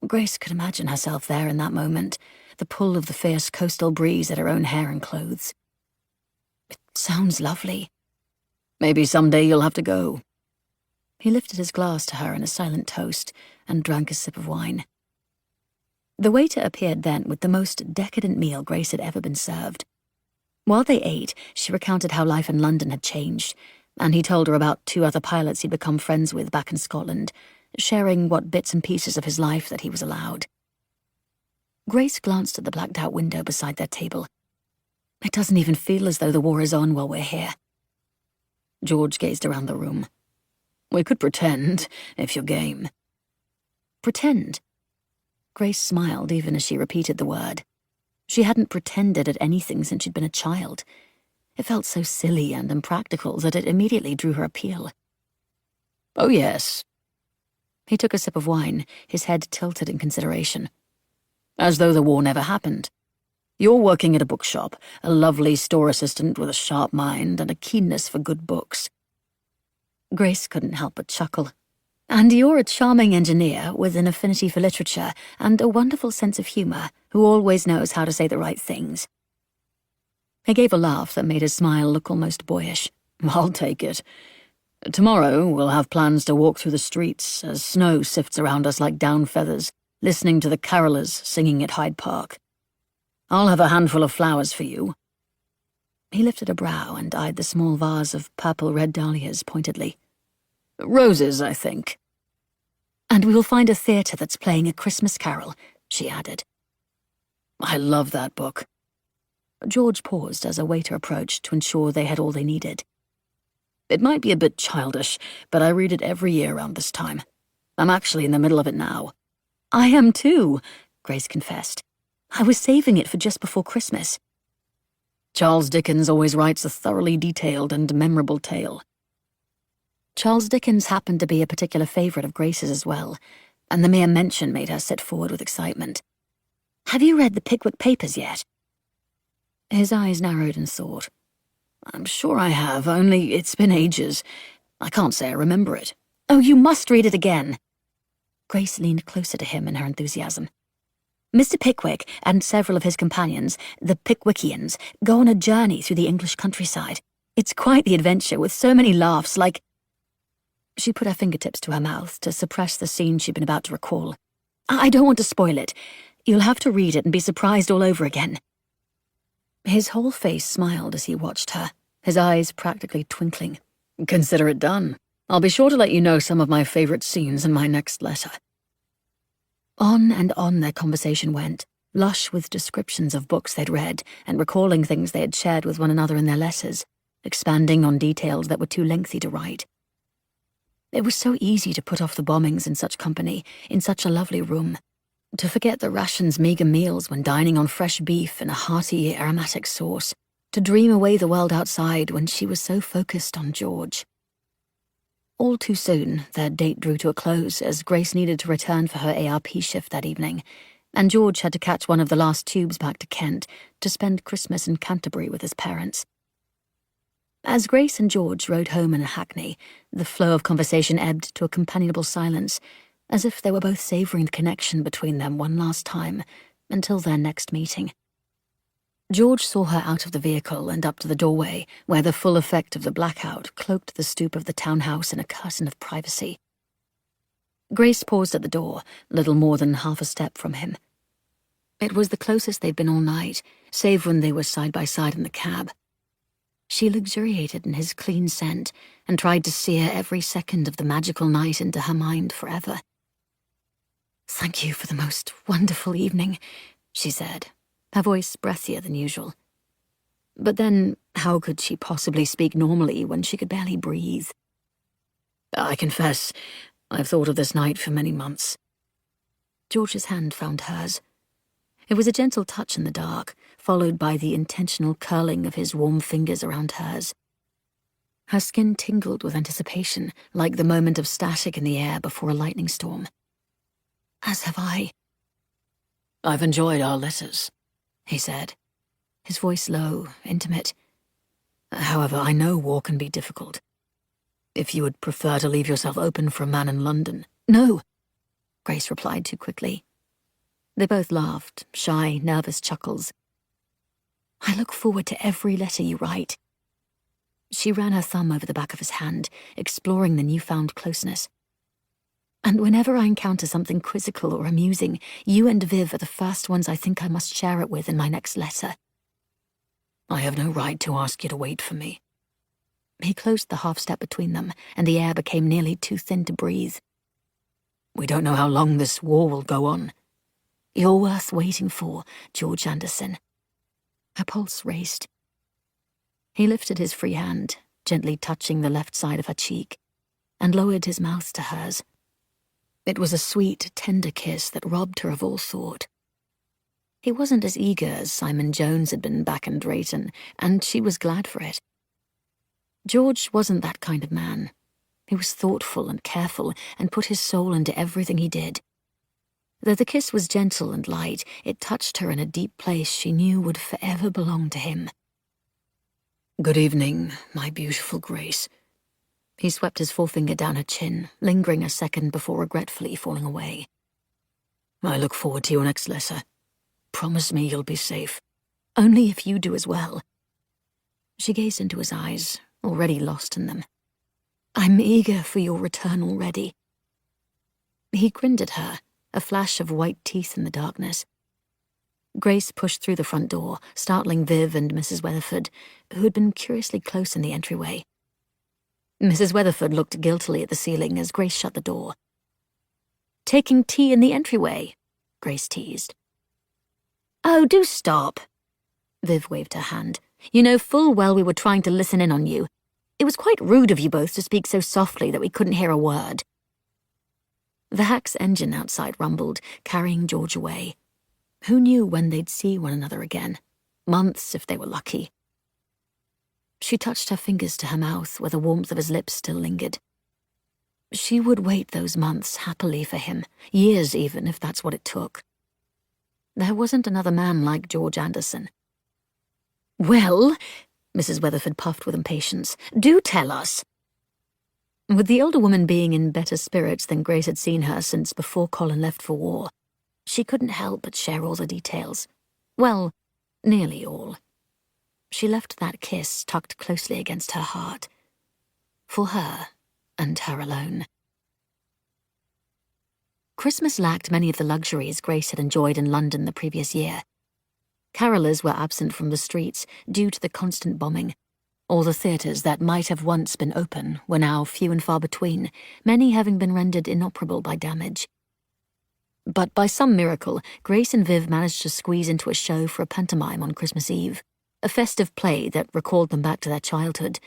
Grace could imagine herself there in that moment, the pull of the fierce coastal breeze at her own hair and clothes. It sounds lovely. Maybe someday you'll have to go. He lifted his glass to her in a silent toast and drank a sip of wine. The waiter appeared then with the most decadent meal Grace had ever been served. While they ate, she recounted how life in London had changed, and he told her about 2 other pilots he'd become friends with back in Scotland, sharing what bits and pieces of his life that he was allowed. Grace glanced at the blacked-out window beside their table. It doesn't even feel as though the war is on while we're here. George gazed around the room. We could pretend, if you're game. Pretend. Grace smiled even as she repeated the word. She hadn't pretended at anything since she'd been a child. It felt so silly and impractical that it immediately drew her appeal. Oh, yes. He took a sip of wine, his head tilted in consideration. As though the war never happened. You're working at a bookshop, a lovely store assistant with a sharp mind and a keenness for good books. Grace couldn't help but chuckle. And you're a charming engineer with an affinity for literature and a wonderful sense of humor who always knows how to say the right things. He gave a laugh that made his smile look almost boyish. I'll take it. Tomorrow we'll have plans to walk through the streets as snow sifts around us like down feathers, listening to the carolers singing at Hyde Park. I'll have a handful of flowers for you. He lifted a brow and eyed the small vase of purple-red dahlias pointedly. Roses, I think. And we will find a theatre that's playing A Christmas Carol, she added. I love that book. George paused as a waiter approached to ensure they had all they needed. It might be a bit childish, but I read it every year around this time. I'm actually in the middle of it now. I am too, Grace confessed. I was saving it for just before Christmas. Charles Dickens always writes a thoroughly detailed and memorable tale. Charles Dickens happened to be a particular favourite of Grace's as well, and the mere mention made her sit forward with excitement. Have you read the Pickwick Papers yet? His eyes narrowed in thought. I'm sure I have, only it's been ages. I can't say I remember it. Oh, you must read it again. Grace leaned closer to him in her enthusiasm. Mr. Pickwick and several of his companions, the Pickwickians, go on a journey through the English countryside. It's quite the adventure, with so many laughs, like... She put her fingertips to her mouth to suppress the scene she'd been about to recall. I don't want to spoil it. You'll have to read it and be surprised all over again. His whole face smiled as he watched her, his eyes practically twinkling. Consider it done. I'll be sure to let you know some of my favourite scenes in my next letter. On and on their conversation went, lush with descriptions of books they'd read and recalling things they had shared with one another in their letters, expanding on details that were too lengthy to write. It was so easy to put off the bombings in such company, in such a lovely room, to forget the ration's meagre meals when dining on fresh beef and a hearty, aromatic sauce, to dream away the world outside when she was so focused on George. All too soon, their date drew to a close as Grace needed to return for her ARP shift that evening, and George had to catch one of the last tubes back to Kent to spend Christmas in Canterbury with his parents. As Grace and George rode home in a hackney, the flow of conversation ebbed to a companionable silence, as if they were both savouring the connection between them one last time, until their next meeting. George saw her out of the vehicle and up to the doorway, where the full effect of the blackout cloaked the stoop of the townhouse in a curtain of privacy. Grace paused at the door, little more than half a step from him. It was the closest they'd been all night, save when they were side by side in the cab. She luxuriated in his clean scent and tried to sear every second of the magical night into her mind forever. "Thank you for the most wonderful evening," she said, her voice breathier than usual. But then, how could she possibly speak normally when she could barely breathe? I confess, I've thought of this night for many months. George's hand found hers. It was a gentle touch in the dark, followed by the intentional curling of his warm fingers around hers. Her skin tingled with anticipation, like the moment of static in the air before a lightning storm. As have I. I've enjoyed our letters, he said, his voice low, intimate. However, I know war can be difficult. If you would prefer to leave yourself open for a man in London... No, Grace replied too quickly. They both laughed, shy, nervous chuckles. I look forward to every letter you write. She ran her thumb over the back of his hand, exploring the newfound closeness. And whenever I encounter something quizzical or amusing, you and Viv are the first ones I think I must share it with in my next letter. I have no right to ask you to wait for me. He closed the half-step between them, and the air became nearly too thin to breathe. We don't know how long this war will go on. You're worth waiting for, George Anderson. Her pulse raced. He lifted his free hand, gently touching the left side of her cheek, and lowered his mouth to hers. It was a sweet, tender kiss that robbed her of all thought. He wasn't as eager as Simon Jones had been back in Drayton, and she was glad for it. George wasn't that kind of man. He was thoughtful and careful and put his soul into everything he did. Though the kiss was gentle and light, it touched her in a deep place she knew would forever belong to him. Good evening, my beautiful Grace. He swept his forefinger down her chin, lingering a second before regretfully falling away. I look forward to your next letter. Promise me you'll be safe. Only if you do as well. She gazed into his eyes, already lost in them. I'm eager for your return already. He grinned at her, a flash of white teeth in the darkness. Grace pushed through the front door, startling Viv and Mrs. Weatherford, who had been curiously close in the entryway. Mrs. Weatherford looked guiltily at the ceiling as Grace shut the door. Taking tea in the entryway, Grace teased. Oh, do stop. Viv waved her hand. You know full well we were trying to listen in on you. It was quite rude of you both to speak so softly that we couldn't hear a word. The hack's engine outside rumbled, carrying George away. Who knew when they'd see one another again? Months, if they were lucky. She touched her fingers to her mouth where the warmth of his lips still lingered. She would wait those months happily for him, years even, if that's what it took. There wasn't another man like George Anderson. Well, Mrs. Weatherford puffed with impatience, do tell us. With the older woman being in better spirits than Grace had seen her since before Colin left for war, she couldn't help but share all the details. Well, nearly all. She left that kiss tucked closely against her heart. For her, and her alone. Christmas lacked many of the luxuries Grace had enjoyed in London the previous year. Carolers were absent from the streets due to the constant bombing. All the theatres that might have once been open were now few and far between, many having been rendered inoperable by damage. But by some miracle, Grace and Viv managed to squeeze into a show for a pantomime on Christmas Eve, a festive play that recalled them back to their childhood,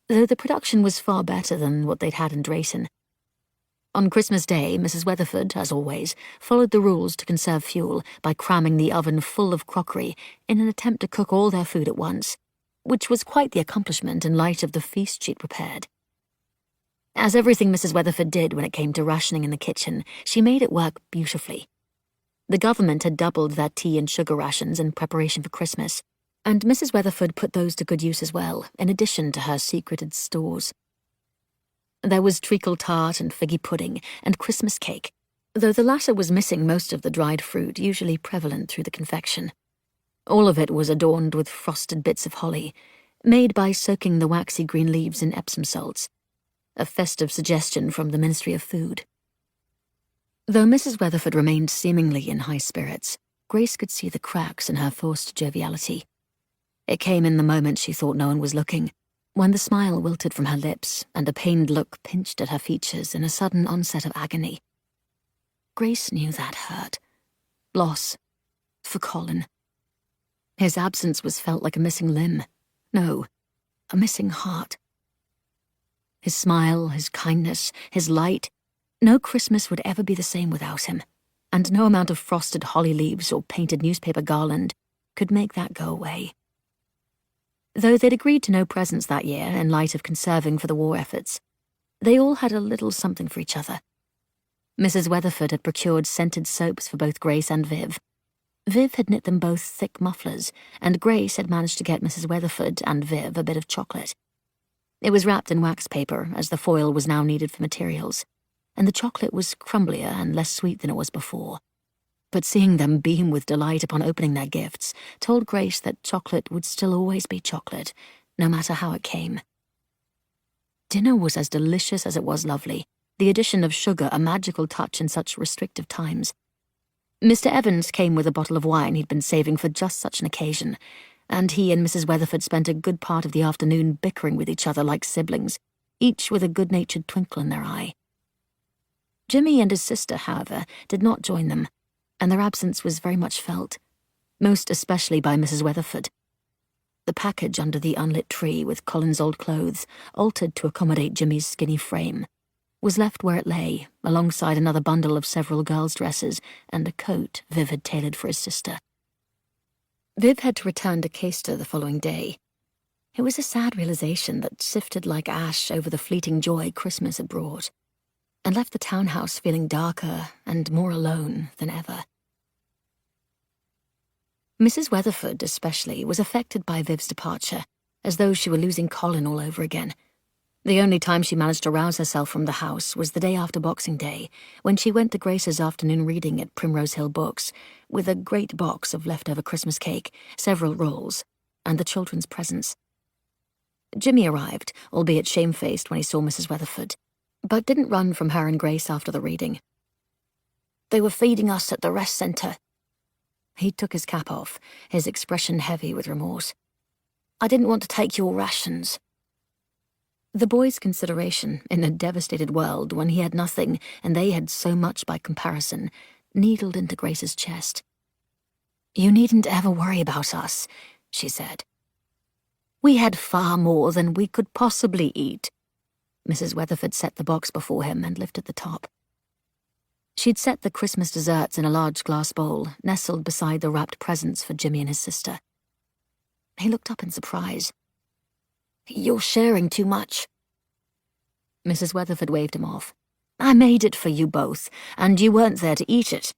though the production was far better than what they'd had in Drayton. On Christmas Day, Mrs. Weatherford, as always, followed the rules to conserve fuel by cramming the oven full of crockery in an attempt to cook all their food at once, which was quite the accomplishment in light of the feast she'd prepared. As everything Mrs. Weatherford did when it came to rationing in the kitchen, she made it work beautifully. The government had doubled their tea and sugar rations in preparation for Christmas, and Mrs. Weatherford put those to good use as well, in addition to her secreted stores. There was treacle tart and figgy pudding and Christmas cake, though the latter was missing most of the dried fruit usually prevalent through the confection. All of it was adorned with frosted bits of holly, made by soaking the waxy green leaves in Epsom salts, a festive suggestion from the Ministry of Food. Though Mrs. Weatherford remained seemingly in high spirits, Grace could see the cracks in her forced joviality. It came in the moment she thought no one was looking, when the smile wilted from her lips and a pained look pinched at her features in a sudden onset of agony. Grace knew that hurt. Loss. For Colin. His absence was felt like a missing limb. No, a missing heart. His smile, his kindness, his light. No Christmas would ever be the same without him, and no amount of frosted holly leaves or painted newspaper garland could make that go away. Though they'd agreed to no presents that year in light of conserving for the war efforts, they all had a little something for each other. Mrs. Weatherford had procured scented soaps for both Grace and Viv. Viv had knit them both thick mufflers, and Grace had managed to get Mrs. Weatherford and Viv a bit of chocolate. It was wrapped in wax paper, as the foil was now needed for materials, and the chocolate was crumblier and less sweet than it was before. But seeing them beam with delight upon opening their gifts told Grace that chocolate would still always be chocolate, no matter how it came. Dinner was as delicious as it was lovely, the addition of sugar a magical touch in such restrictive times. Mr. Evans came with a bottle of wine he'd been saving for just such an occasion, and he and Mrs. Weatherford spent a good part of the afternoon bickering with each other like siblings, each with a good-natured twinkle in their eye. Jimmy and his sister, however, did not join them, and their absence was very much felt, most especially by Mrs. Weatherford. The package under the unlit tree with Colin's old clothes, altered to accommodate Jimmy's skinny frame, was left where it lay, alongside another bundle of several girls' dresses and a coat Viv had tailored for his sister. Viv had to return to Caister the following day. It was a sad realization that sifted like ash over the fleeting joy Christmas had brought, and left the townhouse feeling darker and more alone than ever. Mrs. Weatherford, especially, was affected by Viv's departure, as though she were losing Colin all over again. The only time she managed to rouse herself from the house was the day after Boxing Day, when she went to Grace's afternoon reading at Primrose Hill Books, with a great box of leftover Christmas cake, several rolls, and the children's presents. Jimmy arrived, albeit shamefaced when he saw Mrs. Weatherford, but didn't run from her and Grace after the reading. "They were feeding us at the rest centre." He took his cap off, his expression heavy with remorse. "I didn't want to take your rations." The boy's consideration, in a devastated world when he had nothing and they had so much by comparison, needled into Grace's chest. "You needn't ever worry about us," she said. "We had far more than we could possibly eat." Mrs. Weatherford set the box before him and lifted the top. She'd set the Christmas desserts in a large glass bowl, nestled beside the wrapped presents for Jimmy and his sister. He looked up in surprise. "You're sharing too much." Mrs. Weatherford waved him off. "I made it for you both, and you weren't there to eat it."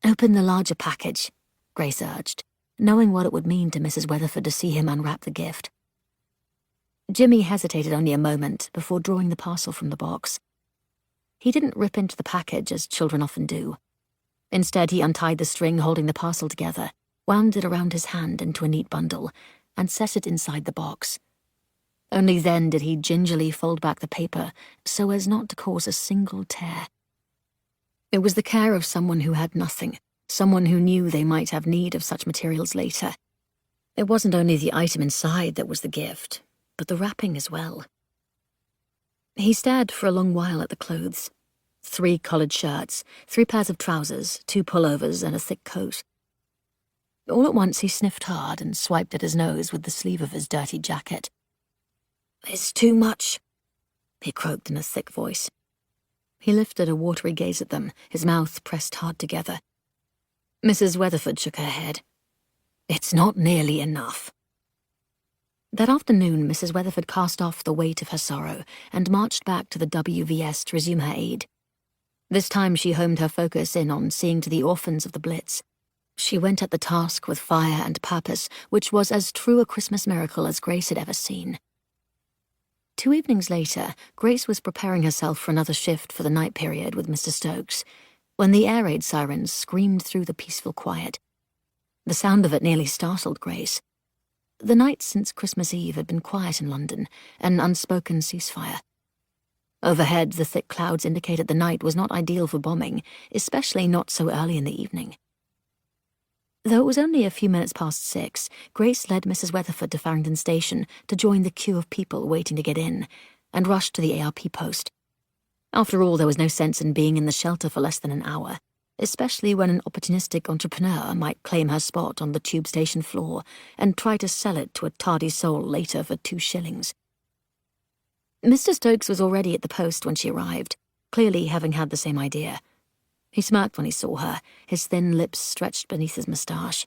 "Open the larger package," Grace urged, knowing what it would mean to Mrs. Weatherford to see him unwrap the gift. Jimmy hesitated only a moment before drawing the parcel from the box. He didn't rip into the package as children often do. Instead, he untied the string holding the parcel together, wound it around his hand into a neat bundle, and set it inside the box. Only then did he gingerly fold back the paper so as not to cause a single tear. It was the care of someone who had nothing, someone who knew they might have need of such materials later. It wasn't only the item inside that was the gift, but the wrapping as well. He stared for a long while at the clothes. 3 collared shirts, 3 pairs of trousers, 2 pullovers, and a thick coat. All at once he sniffed hard and swiped at his nose with the sleeve of his dirty jacket. "It's too much," he croaked in a thick voice. He lifted a watery gaze at them, his mouth pressed hard together. Mrs. Weatherford shook her head. "It's not nearly enough." That afternoon, Mrs. Weatherford cast off the weight of her sorrow and marched back to the WVS to resume her aid. This time she homed her focus in on seeing to the orphans of the Blitz. She went at the task with fire and purpose, which was as true a Christmas miracle as Grace had ever seen. 2 evenings later, Grace was preparing herself for another shift for the night period with Mr. Stokes, when the air raid sirens screamed through the peaceful quiet. The sound of it nearly startled Grace. The nights since Christmas Eve had been quiet in London, an unspoken ceasefire. Overhead, the thick clouds indicated the night was not ideal for bombing, especially not so early in the evening. Though it was only a few minutes past 6, Grace led Mrs. Weatherford to Farringdon Station to join the queue of people waiting to get in, and rushed to the ARP post. After all, there was no sense in being in the shelter for less than an hour, especially when an opportunistic entrepreneur might claim her spot on the tube station floor and try to sell it to a tardy soul later for 2 shillings. Mr. Stokes was already at the post when she arrived, clearly having had the same idea. He smirked when he saw her, his thin lips stretched beneath his moustache.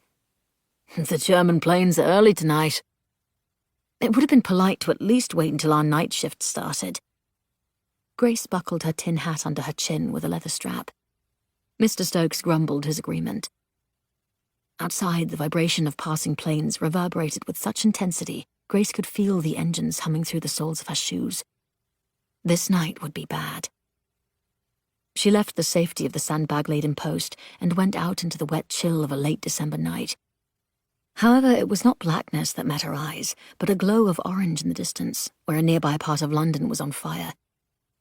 "The German planes are early tonight." It would have been polite to at least wait until our night shift started. Grace buckled her tin hat under her chin with a leather strap. Mr. Stokes grumbled his agreement. Outside, the vibration of passing planes reverberated with such intensity, Grace could feel the engines humming through the soles of her shoes. This night would be bad. She left the safety of the sandbag-laden post and went out into the wet chill of a late December night. However, it was not blackness that met her eyes, but a glow of orange in the distance, where a nearby part of London was on fire,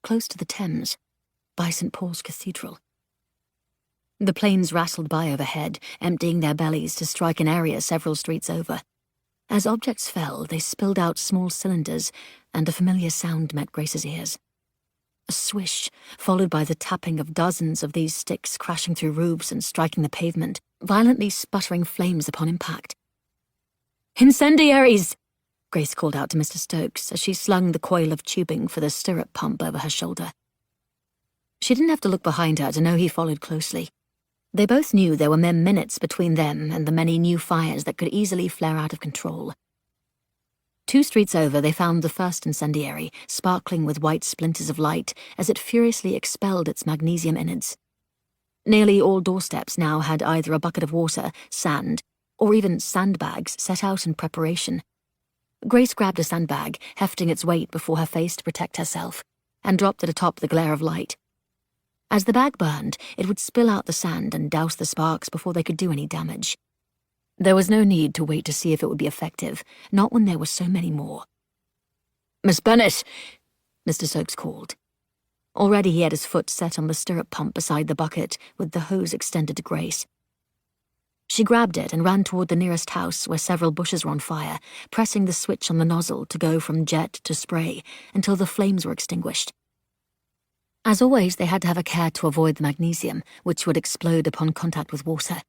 close to the Thames, by St. Paul's Cathedral. The planes rattled by overhead, emptying their bellies to strike an area several streets over. As objects fell, they spilled out small cylinders, and a familiar sound met Grace's ears. A swish, followed by the tapping of dozens of these sticks crashing through roofs and striking the pavement, violently sputtering flames upon impact. "Incendiaries!" Grace called out to Mr. Stokes as she slung the coil of tubing for the stirrup pump over her shoulder. She didn't have to look behind her to know he followed closely. They both knew there were mere minutes between them and the many new fires that could easily flare out of control. 2 streets over, they found the first incendiary, sparkling with white splinters of light as it furiously expelled its magnesium innards. Nearly all doorsteps now had either a bucket of water, sand, or even sandbags set out in preparation. Grace grabbed a sandbag, hefting its weight before her face to protect herself, and dropped it atop the glare of light. As the bag burned, it would spill out the sand and douse the sparks before they could do any damage. There was no need to wait to see if it would be effective, not when there were so many more. "Miss Bennet!" Mr. Stokes called. Already he had his foot set on the stirrup pump beside the bucket, with the hose extended to Grace. She grabbed it and ran toward the nearest house where several bushes were on fire, pressing the switch on the nozzle to go from jet to spray until the flames were extinguished. As always, they had to have a care to avoid the magnesium, which would explode upon contact with water.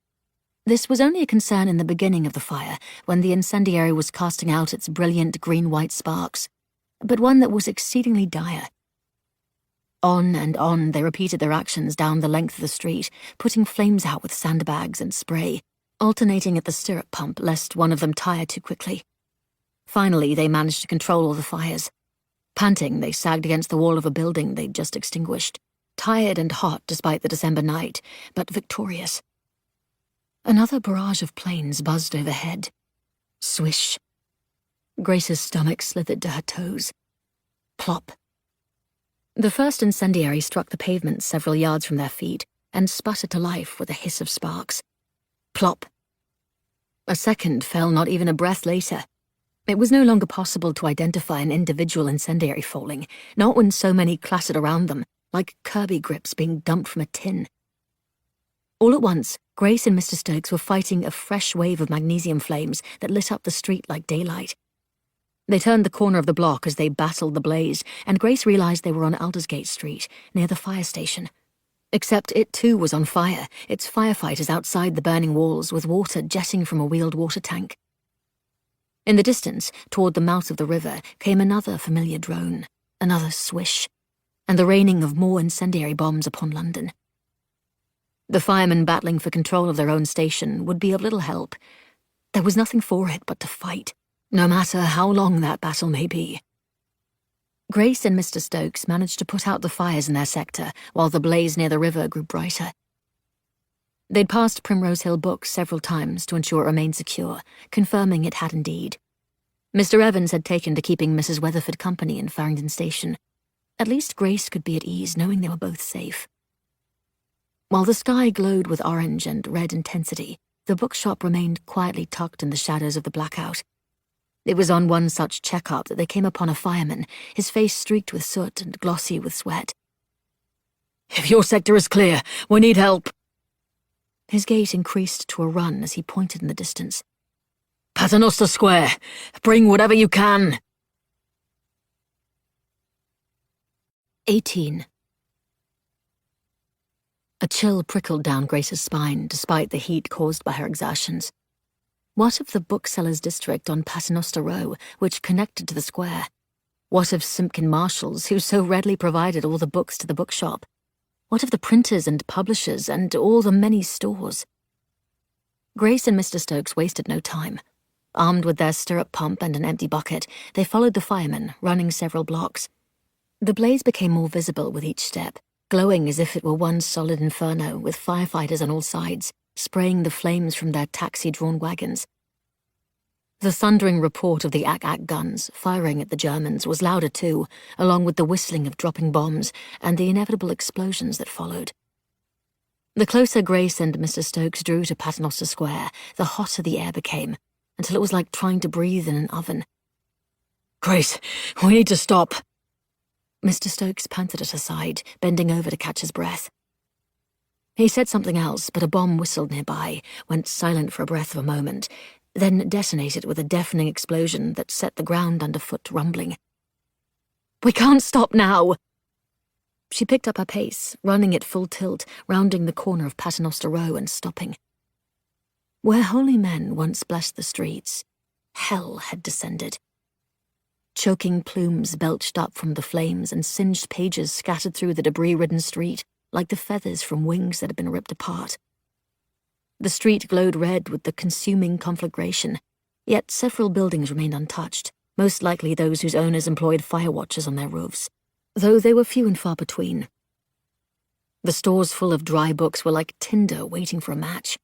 This was only a concern in the beginning of the fire, when the incendiary was casting out its brilliant green-white sparks, but one that was exceedingly dire. On and on they repeated their actions down the length of the street, putting flames out with sandbags and spray, alternating at the stirrup pump lest one of them tire too quickly. Finally, they managed to control all the fires. Panting, they sagged against the wall of a building they'd just extinguished, tired and hot despite the December night, but victorious. Another barrage of planes buzzed overhead. Swish. Grace's stomach slithered to her toes. Plop. The first incendiary struck the pavement several yards from their feet and sputtered to life with a hiss of sparks. Plop. A second fell not even a breath later. It was no longer possible to identify an individual incendiary falling, not when so many clattered around them, like Kirby grips being dumped from a tin. All at once, Grace and Mr. Stokes were fighting a fresh wave of magnesium flames that lit up the street like daylight. They turned the corner of the block as they battled the blaze, and Grace realized they were on Aldersgate Street, near the fire station. Except it too was on fire, its firefighters outside the burning walls with water jetting from a wheeled water tank. In the distance, toward the mouth of the river, came another familiar drone, another swish, and the raining of more incendiary bombs upon London. The firemen battling for control of their own station would be of little help. There was nothing for it but to fight, no matter how long that battle may be. Grace and Mr. Stokes managed to put out the fires in their sector while the blaze near the river grew brighter. They'd passed Primrose Hill Books several times to ensure it remained secure, confirming it had indeed. Mr. Evans had taken to keeping Mrs. Weatherford company in Farringdon Station. At least Grace could be at ease knowing they were both safe. While the sky glowed with orange and red intensity, the bookshop remained quietly tucked in the shadows of the blackout. It was on one such check-up that they came upon a fireman, his face streaked with soot and glossy with sweat. "If your sector is clear, we need help." His gait increased to a run as he pointed in the distance. "Paternoster Square. Bring whatever you can." 18. A chill prickled down Grace's spine despite the heat caused by her exertions. What of the booksellers' district on Paternoster Row, which connected to the square? What of Simpkin Marshall's, who so readily provided all the books to the bookshop? What of the printers and publishers and all the many stores? Grace and Mr. Stokes wasted no time. Armed with their stirrup pump and an empty bucket, they followed the firemen, running several blocks. The blaze became more visible with each step, glowing as if it were one solid inferno with firefighters on all sides, spraying the flames from their taxi-drawn wagons. The thundering report of the ack-ack guns firing at the Germans was louder too, along with the whistling of dropping bombs and the inevitable explosions that followed. The closer Grace and Mr. Stokes drew to Paternoster Square, the hotter the air became, until it was like trying to breathe in an oven. "Grace, we need to stop." Mr. Stokes panted at her side, bending over to catch his breath. He said something else, but a bomb whistled nearby, went silent for a breath of a moment, then detonated with a deafening explosion that set the ground underfoot rumbling. "We can't stop now!" She picked up her pace, running at full tilt, rounding the corner of Paternoster Row and stopping. Where holy men once blessed the streets, hell had descended. Choking plumes belched up from the flames and singed pages scattered through the debris-ridden street like the feathers from wings that had been ripped apart. The street glowed red with the consuming conflagration, yet several buildings remained untouched, most likely those whose owners employed fire watchers on their roofs, though they were few and far between. The stores full of dry books were like tinder waiting for a match.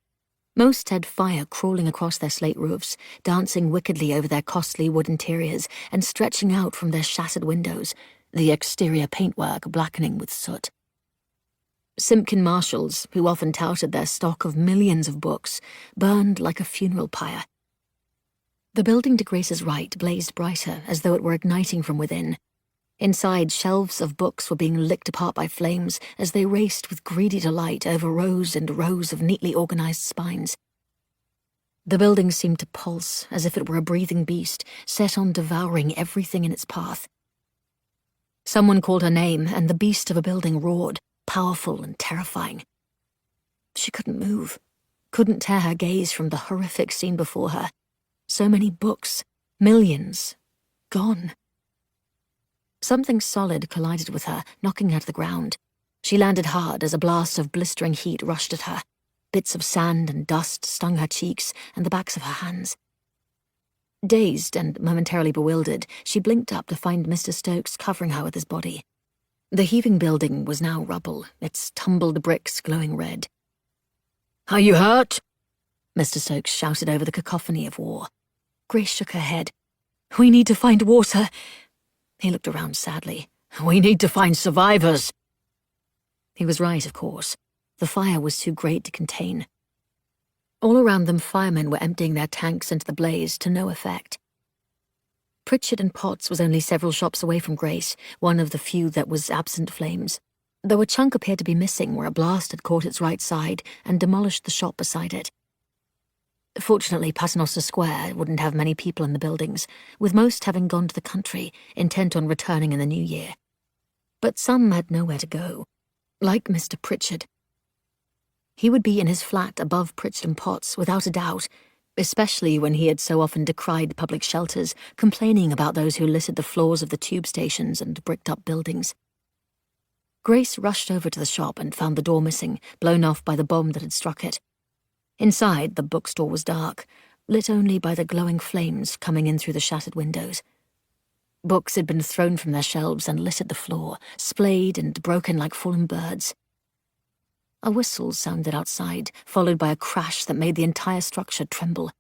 Most had fire crawling across their slate roofs, dancing wickedly over their costly wood interiors and stretching out from their shattered windows, the exterior paintwork blackening with soot. Simpkin marshals, who often touted their stock of millions of books, burned like a funeral pyre. The building to Grace's right blazed brighter, as though it were igniting from within. Inside, shelves of books were being licked apart by flames as they raced with greedy delight over rows and rows of neatly organized spines. The building seemed to pulse as if it were a breathing beast, set on devouring everything in its path. Someone called her name, and the beast of a building roared, powerful and terrifying. She couldn't move, couldn't tear her gaze from the horrific scene before her. So many books, millions, gone. Something solid collided with her, knocking her to the ground. She landed hard as a blast of blistering heat rushed at her. Bits of sand and dust stung her cheeks and the backs of her hands. Dazed and momentarily bewildered, she blinked up to find Mr. Stokes covering her with his body. The heaving building was now rubble, its tumbled bricks glowing red. "Are you hurt?" Mr. Stokes shouted over the cacophony of war. Grace shook her head. "We need to find water." He looked around sadly. "We need to find survivors." He was right, of course. The fire was too great to contain. All around them, firemen were emptying their tanks into the blaze to no effect. Pritchard and Potts was only several shops away from Grace, one of the few that was absent flames, though a chunk appeared to be missing where a blast had caught its right side and demolished the shop beside it. Fortunately, Paternoster Square wouldn't have many people in the buildings, with most having gone to the country, intent on returning in the new year. But some had nowhere to go, like Mr. Pritchard. He would be in his flat above Pritchard and Potts, without a doubt, especially when he had so often decried public shelters, complaining about those who littered the floors of the tube stations and bricked-up buildings. Grace rushed over to the shop and found the door missing, blown off by the bomb that had struck it. Inside, the bookstore was dark, lit only by the glowing flames coming in through the shattered windows. Books had been thrown from their shelves and littered the floor, splayed and broken like fallen birds. A whistle sounded outside, followed by a crash that made the entire structure tremble.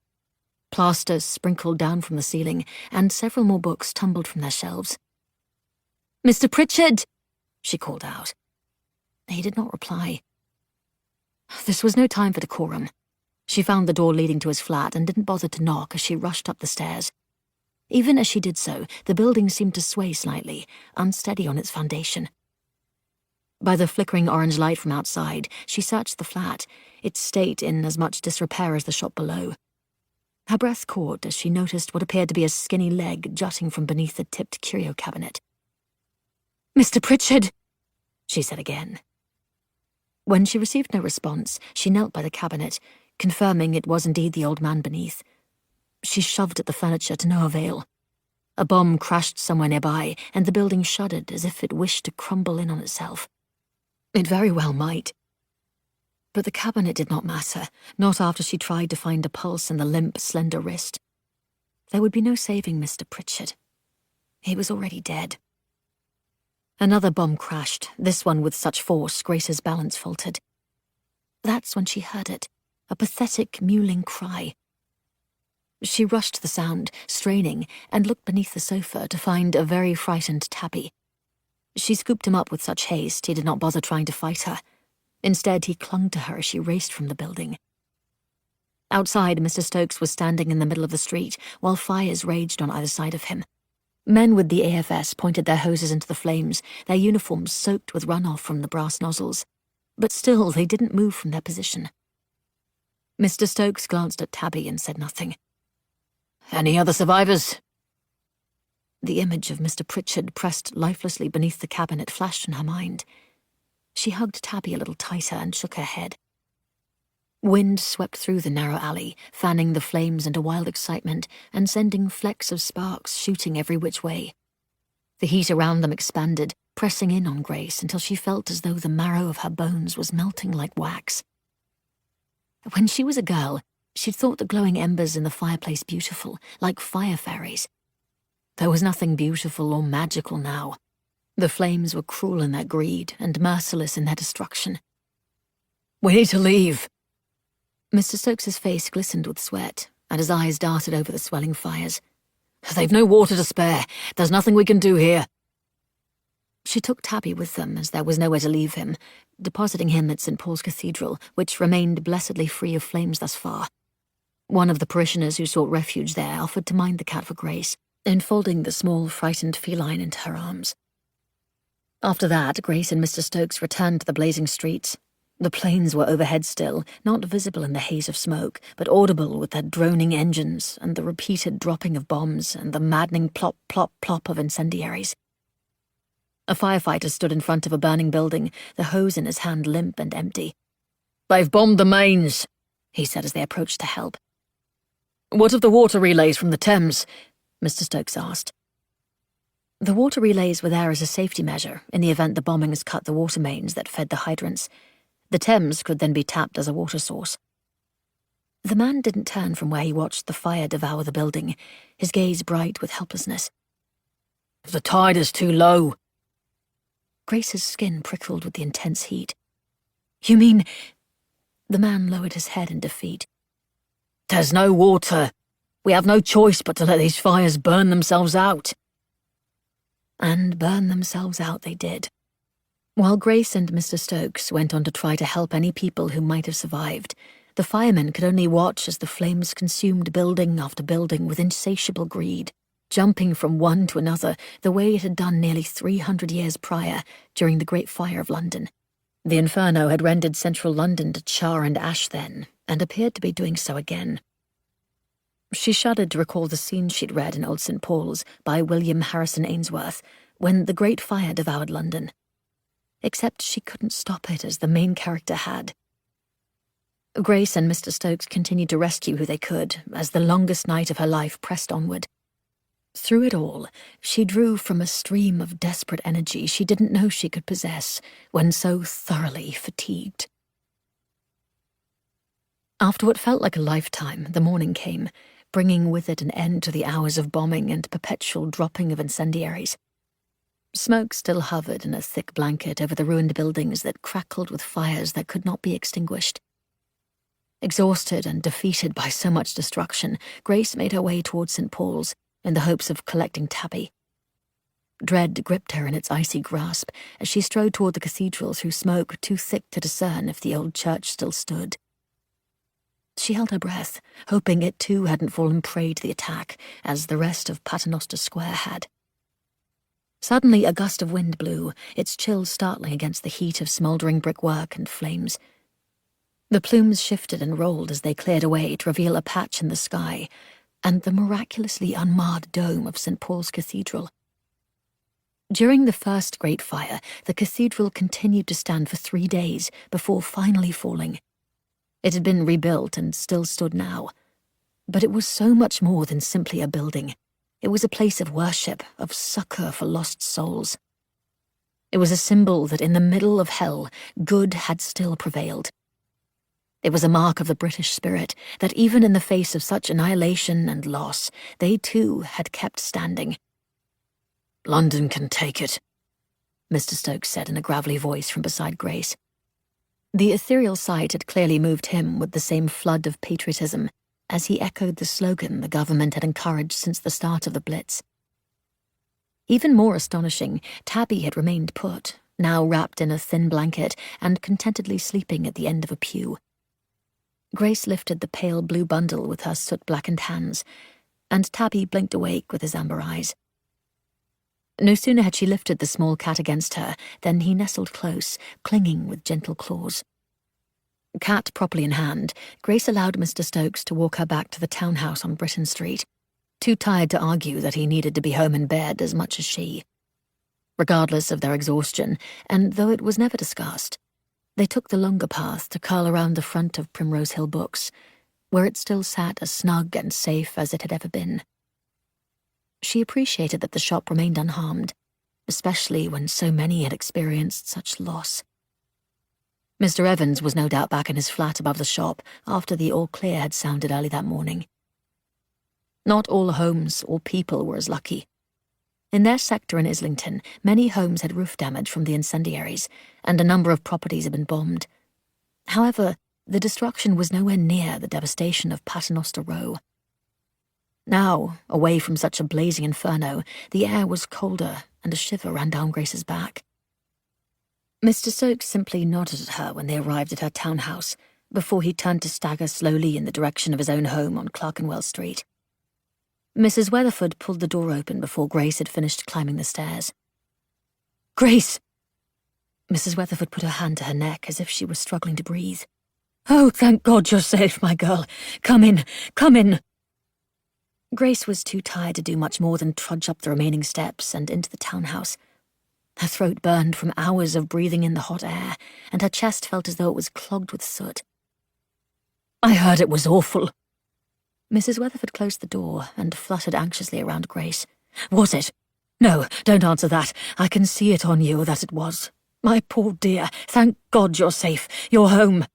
Plaster sprinkled down from the ceiling, and several more books tumbled from their shelves. "Mr. Pritchard!" she called out. He did not reply. This was no time for decorum. She found the door leading to his flat and didn't bother to knock as she rushed up the stairs. Even as she did so, the building seemed to sway slightly, unsteady on its foundation. By the flickering orange light from outside, she searched the flat, its state in as much disrepair as the shop below. Her breath caught as she noticed what appeared to be a skinny leg jutting from beneath the tipped curio cabinet. "Mr. Pritchard!" she said again. When she received no response, she knelt by the cabinet, confirming it was indeed the old man beneath. She shoved at the furniture to no avail. A bomb crashed somewhere nearby, and the building shuddered as if it wished to crumble in on itself. It very well might. But the cabinet did not matter, not after she tried to find a pulse in the limp, slender wrist. There would be no saving Mr. Pritchard. He was already dead. Another bomb crashed, this one with such force Grace's balance faltered. That's when she heard it, a pathetic, mewling cry. She rushed to the sound, straining, and looked beneath the sofa to find a very frightened Tabby. She scooped him up with such haste he did not bother trying to fight her. Instead, he clung to her as she raced from the building. Outside, Mr. Stokes was standing in the middle of the street, while fires raged on either side of him. Men with the AFS pointed their hoses into the flames, their uniforms soaked with runoff from the brass nozzles. But still, they didn't move from their position. Mr. Stokes glanced at Tabby and said nothing. "Any other survivors?" The image of Mr. Pritchard pressed lifelessly beneath the cabinet flashed in her mind. She hugged Tabby a little tighter and shook her head. Wind swept through the narrow alley, fanning the flames into wild excitement and sending flecks of sparks shooting every which way. The heat around them expanded, pressing in on Grace until she felt as though the marrow of her bones was melting like wax. When she was a girl, she'd thought the glowing embers in the fireplace beautiful, like fire fairies. There was nothing beautiful or magical now. The flames were cruel in their greed and merciless in their destruction. "We need to leave." Mr. Stokes's face glistened with sweat, and his eyes darted over the swelling fires. "They've no water to spare. There's nothing we can do here." She took Tabby with them, as there was nowhere to leave him, depositing him at St. Paul's Cathedral, which remained blessedly free of flames thus far. One of the parishioners who sought refuge there offered to mind the cat for Grace, enfolding the small, frightened feline into her arms. After that, Grace and Mr. Stokes returned to the blazing streets. The planes were overhead still, not visible in the haze of smoke, but audible with their droning engines and the repeated dropping of bombs and the maddening plop, plop, plop of incendiaries. A firefighter stood in front of a burning building, the hose in his hand limp and empty. "They've bombed the mains," he said as they approached to help. "What of the water relays from the Thames?" Mr. Stokes asked. The water relays were there as a safety measure in the event the bombings cut the water mains that fed the hydrants. The Thames could then be tapped as a water source. The man didn't turn from where he watched the fire devour the building, his gaze bright with helplessness. "The tide is too low." Grace's skin prickled with the intense heat. "You mean—" The man lowered his head in defeat. "There's no water. We have no choice but to let these fires burn themselves out." And burn themselves out they did. While Grace and Mr. Stokes went on to try to help any people who might have survived, the firemen could only watch as the flames consumed building after building with insatiable greed, jumping from one to another the way it had done nearly 300 years prior during the Great Fire of London. The inferno had rendered central London to char and ash then, and appeared to be doing so again. She shuddered to recall the scene she'd read in Old St. Paul's by William Harrison Ainsworth, when the Great Fire devoured London. Except she couldn't stop it as the main character had. Grace and Mr. Stokes continued to rescue who they could as the longest night of her life pressed onward. Through it all, she drew from a stream of desperate energy she didn't know she could possess when so thoroughly fatigued. After what felt like a lifetime, the morning came, bringing with it an end to the hours of bombing and perpetual dropping of incendiaries. Smoke still hovered in a thick blanket over the ruined buildings that crackled with fires that could not be extinguished. Exhausted and defeated by so much destruction, Grace made her way towards St. Paul's in the hopes of collecting Tabby. Dread gripped her in its icy grasp as she strode toward the cathedral through smoke too thick to discern if the old church still stood. She held her breath, hoping it too hadn't fallen prey to the attack, as the rest of Paternoster Square had. Suddenly a gust of wind blew, its chill startling against the heat of smouldering brickwork and flames. The plumes shifted and rolled as they cleared away to reveal a patch in the sky, and the miraculously unmarred dome of St. Paul's Cathedral. During the first Great Fire, the cathedral continued to stand for 3 days before finally falling. It had been rebuilt and still stood now. But it was so much more than simply a building. It was a place of worship, of succor for lost souls. It was a symbol that in the middle of hell, good had still prevailed. It was a mark of the British spirit that even in the face of such annihilation and loss, they too had kept standing. "London can take it," Mr. Stokes said in a gravelly voice from beside Grace. The ethereal sight had clearly moved him with the same flood of patriotism as he echoed the slogan the government had encouraged since the start of the Blitz. Even more astonishing, Tabby had remained put, now wrapped in a thin blanket and contentedly sleeping at the end of a pew. Grace lifted the pale blue bundle with her soot-blackened hands, and Tabby blinked awake with his amber eyes. No sooner had she lifted the small cat against her than he nestled close, clinging with gentle claws. Cat properly in hand, Grace allowed Mr. Stokes to walk her back to the townhouse on Britain Street, too tired to argue that he needed to be home in bed as much as she. Regardless of their exhaustion, and though it was never discussed, They took the longer path to curl around the front of Primrose Hill Books, where it still sat as snug and safe as it had ever been. She appreciated that the shop remained unharmed, especially when so many had experienced such loss. Mr. Evans was no doubt back in his flat above the shop after the all clear had sounded early that morning. Not all homes or people were as lucky. In their sector in Islington, many homes had roof damage from the incendiaries, and a number of properties had been bombed. However, the destruction was nowhere near the devastation of Paternoster Row. Now, away from such a blazing inferno, the air was colder, and a shiver ran down Grace's back. Mr. Stokes simply nodded at her when they arrived at her townhouse, before he turned to stagger slowly in the direction of his own home on Clerkenwell Street. Mrs. Weatherford pulled the door open before Grace had finished climbing the stairs. "Grace!" Mrs. Weatherford put her hand to her neck as if she were struggling to breathe. "Oh, thank God you're safe, my girl. Come in, come in." Grace was too tired to do much more than trudge up the remaining steps and into the townhouse. Her throat burned from hours of breathing in the hot air, and her chest felt as though it was clogged with soot. "I heard it was awful." Mrs. Weatherford closed the door and fluttered anxiously around Grace. "Was it? No, don't answer that. I can see it on you that it was. My poor dear, thank God you're safe. You're home.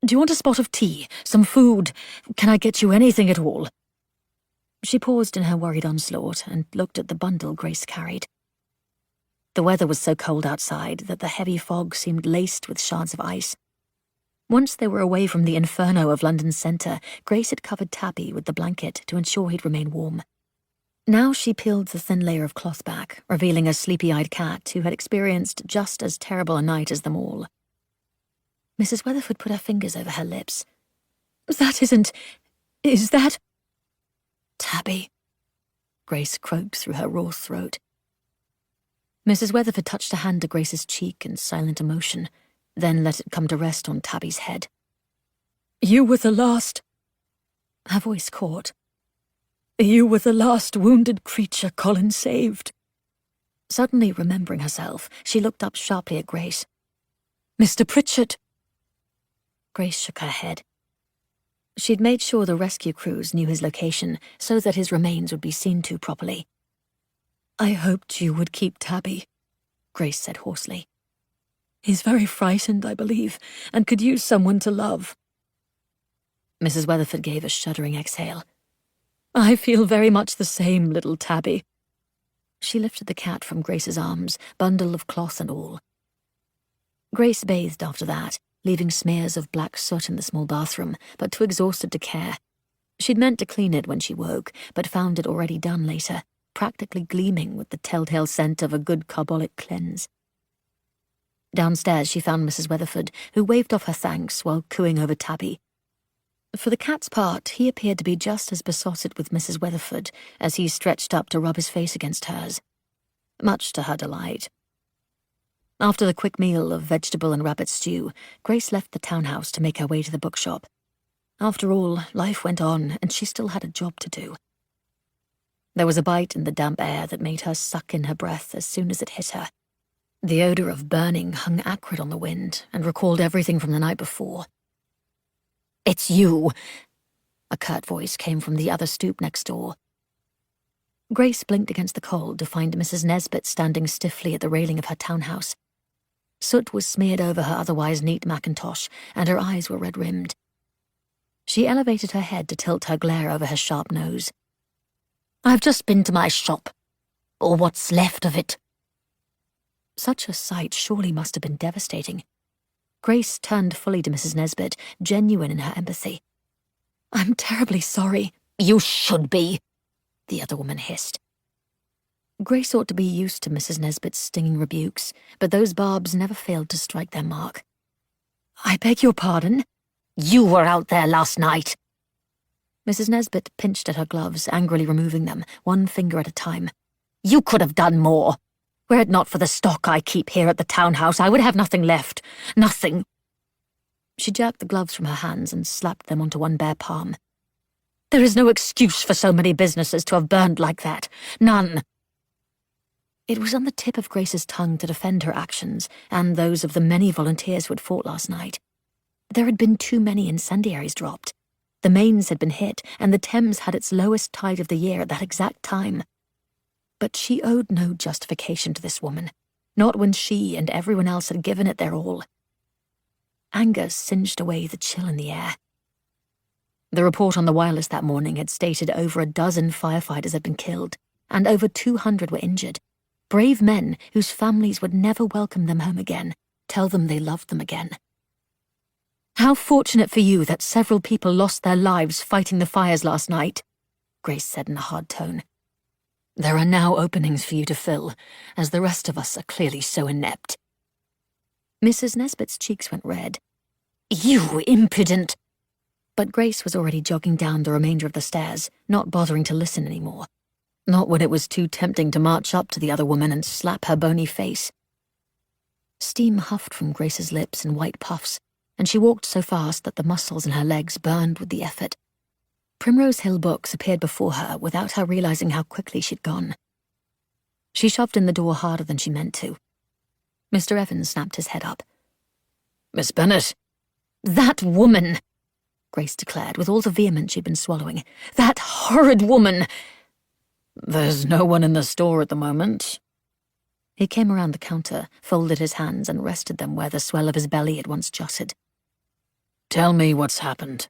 Do you want a spot of tea? Some food? Can I get you anything at all?" She paused in her worried onslaught and looked at the bundle Grace carried. The weather was so cold outside that the heavy fog seemed laced with shards of ice. Once they were away from the inferno of London's centre, Grace had covered Tabby with the blanket to ensure he'd remain warm. Now she peeled the thin layer of cloth back, revealing a sleepy-eyed cat who had experienced just as terrible a night as them all. Mrs. Weatherford put her fingers over her lips. Is that... "Tabby," Grace croaked through her raw throat. Mrs. Weatherford touched a hand to Grace's cheek in silent emotion, then let it come to rest on Tabby's head. "You were the last..." Her voice caught. "You were the last wounded creature Colin saved." Suddenly remembering herself, she looked up sharply at Grace. "Mr. Pritchard." Grace shook her head. She'd made sure the rescue crews knew his location so that his remains would be seen to properly. "I hoped you would keep Tabby," Grace said hoarsely. "He's very frightened, I believe, and could use someone to love." Mrs. Weatherford gave a shuddering exhale. "I feel very much the same, little Tabby." She lifted the cat from Grace's arms, bundle of cloth and all. Grace bathed after that, leaving smears of black soot in the small bathroom, but too exhausted to care. She'd meant to clean it when she woke, but found it already done later, practically gleaming with the telltale scent of a good carbolic cleanse. Downstairs she found Mrs. Weatherford, who waved off her thanks while cooing over Tabby. For the cat's part, he appeared to be just as besotted with Mrs. Weatherford as he stretched up to rub his face against hers, much to her delight. After the quick meal of vegetable and rabbit stew, Grace left the townhouse to make her way to the bookshop. After all, life went on, and she still had a job to do. There was a bite in the damp air that made her suck in her breath as soon as it hit her. The odour of burning hung acrid on the wind and recalled everything from the night before. "It's you!" A curt voice came from the other stoop next door. Grace blinked against the cold to find Mrs. Nesbit standing stiffly at the railing of her townhouse. Soot was smeared over her otherwise neat mackintosh, and her eyes were red-rimmed. She elevated her head to tilt her glare over her sharp nose. "I've just been to my shop, or what's left of it." Such a sight surely must have been devastating. Grace turned fully to Mrs. Nesbit, genuine in her empathy. "I'm terribly sorry." "You should be," the other woman hissed. Grace ought to be used to Mrs. Nesbit's stinging rebukes, but those barbs never failed to strike their mark. "I beg your pardon?" "You were out there last night." Mrs. Nesbit pinched at her gloves, angrily removing them, one finger at a time. "You could have done more. Were it not for the stock I keep here at the townhouse, I would have nothing left. Nothing." She jerked the gloves from her hands and slapped them onto one bare palm. "There is no excuse for so many businesses to have burned like that. None." It was on the tip of Grace's tongue to defend her actions and those of the many volunteers who had fought last night. There had been too many incendiaries dropped. The mains had been hit, and the Thames had its lowest tide of the year at that exact time. But she owed no justification to this woman, not when she and everyone else had given it their all. Anger singed away the chill in the air. The report on the wireless that morning had stated over a dozen firefighters had been killed, and over 200 were injured. Brave men whose families would never welcome them home again, tell them they loved them again. "How fortunate for you that several people lost their lives fighting the fires last night," Grace said in a hard tone. "There are now openings for you to fill, as the rest of us are clearly so inept." Mrs. Nesbit's cheeks went red. "You impudent—" But Grace was already jogging down the remainder of the stairs, not bothering to listen anymore. Not when it was too tempting to march up to the other woman and slap her bony face. Steam huffed from Grace's lips in white puffs, and she walked so fast that the muscles in her legs burned with the effort. Primrose Hill books appeared before her without her realizing how quickly she'd gone. She shoved in the door harder than she meant to. Mr. Evans snapped his head up. "Miss Bennet." "That woman!" Grace declared with all the vehemence she'd been swallowing. "That horrid woman!" "There's no one in the store at the moment." He came around the counter, folded his hands, and rested them where the swell of his belly had once jutted. "Tell me what's happened."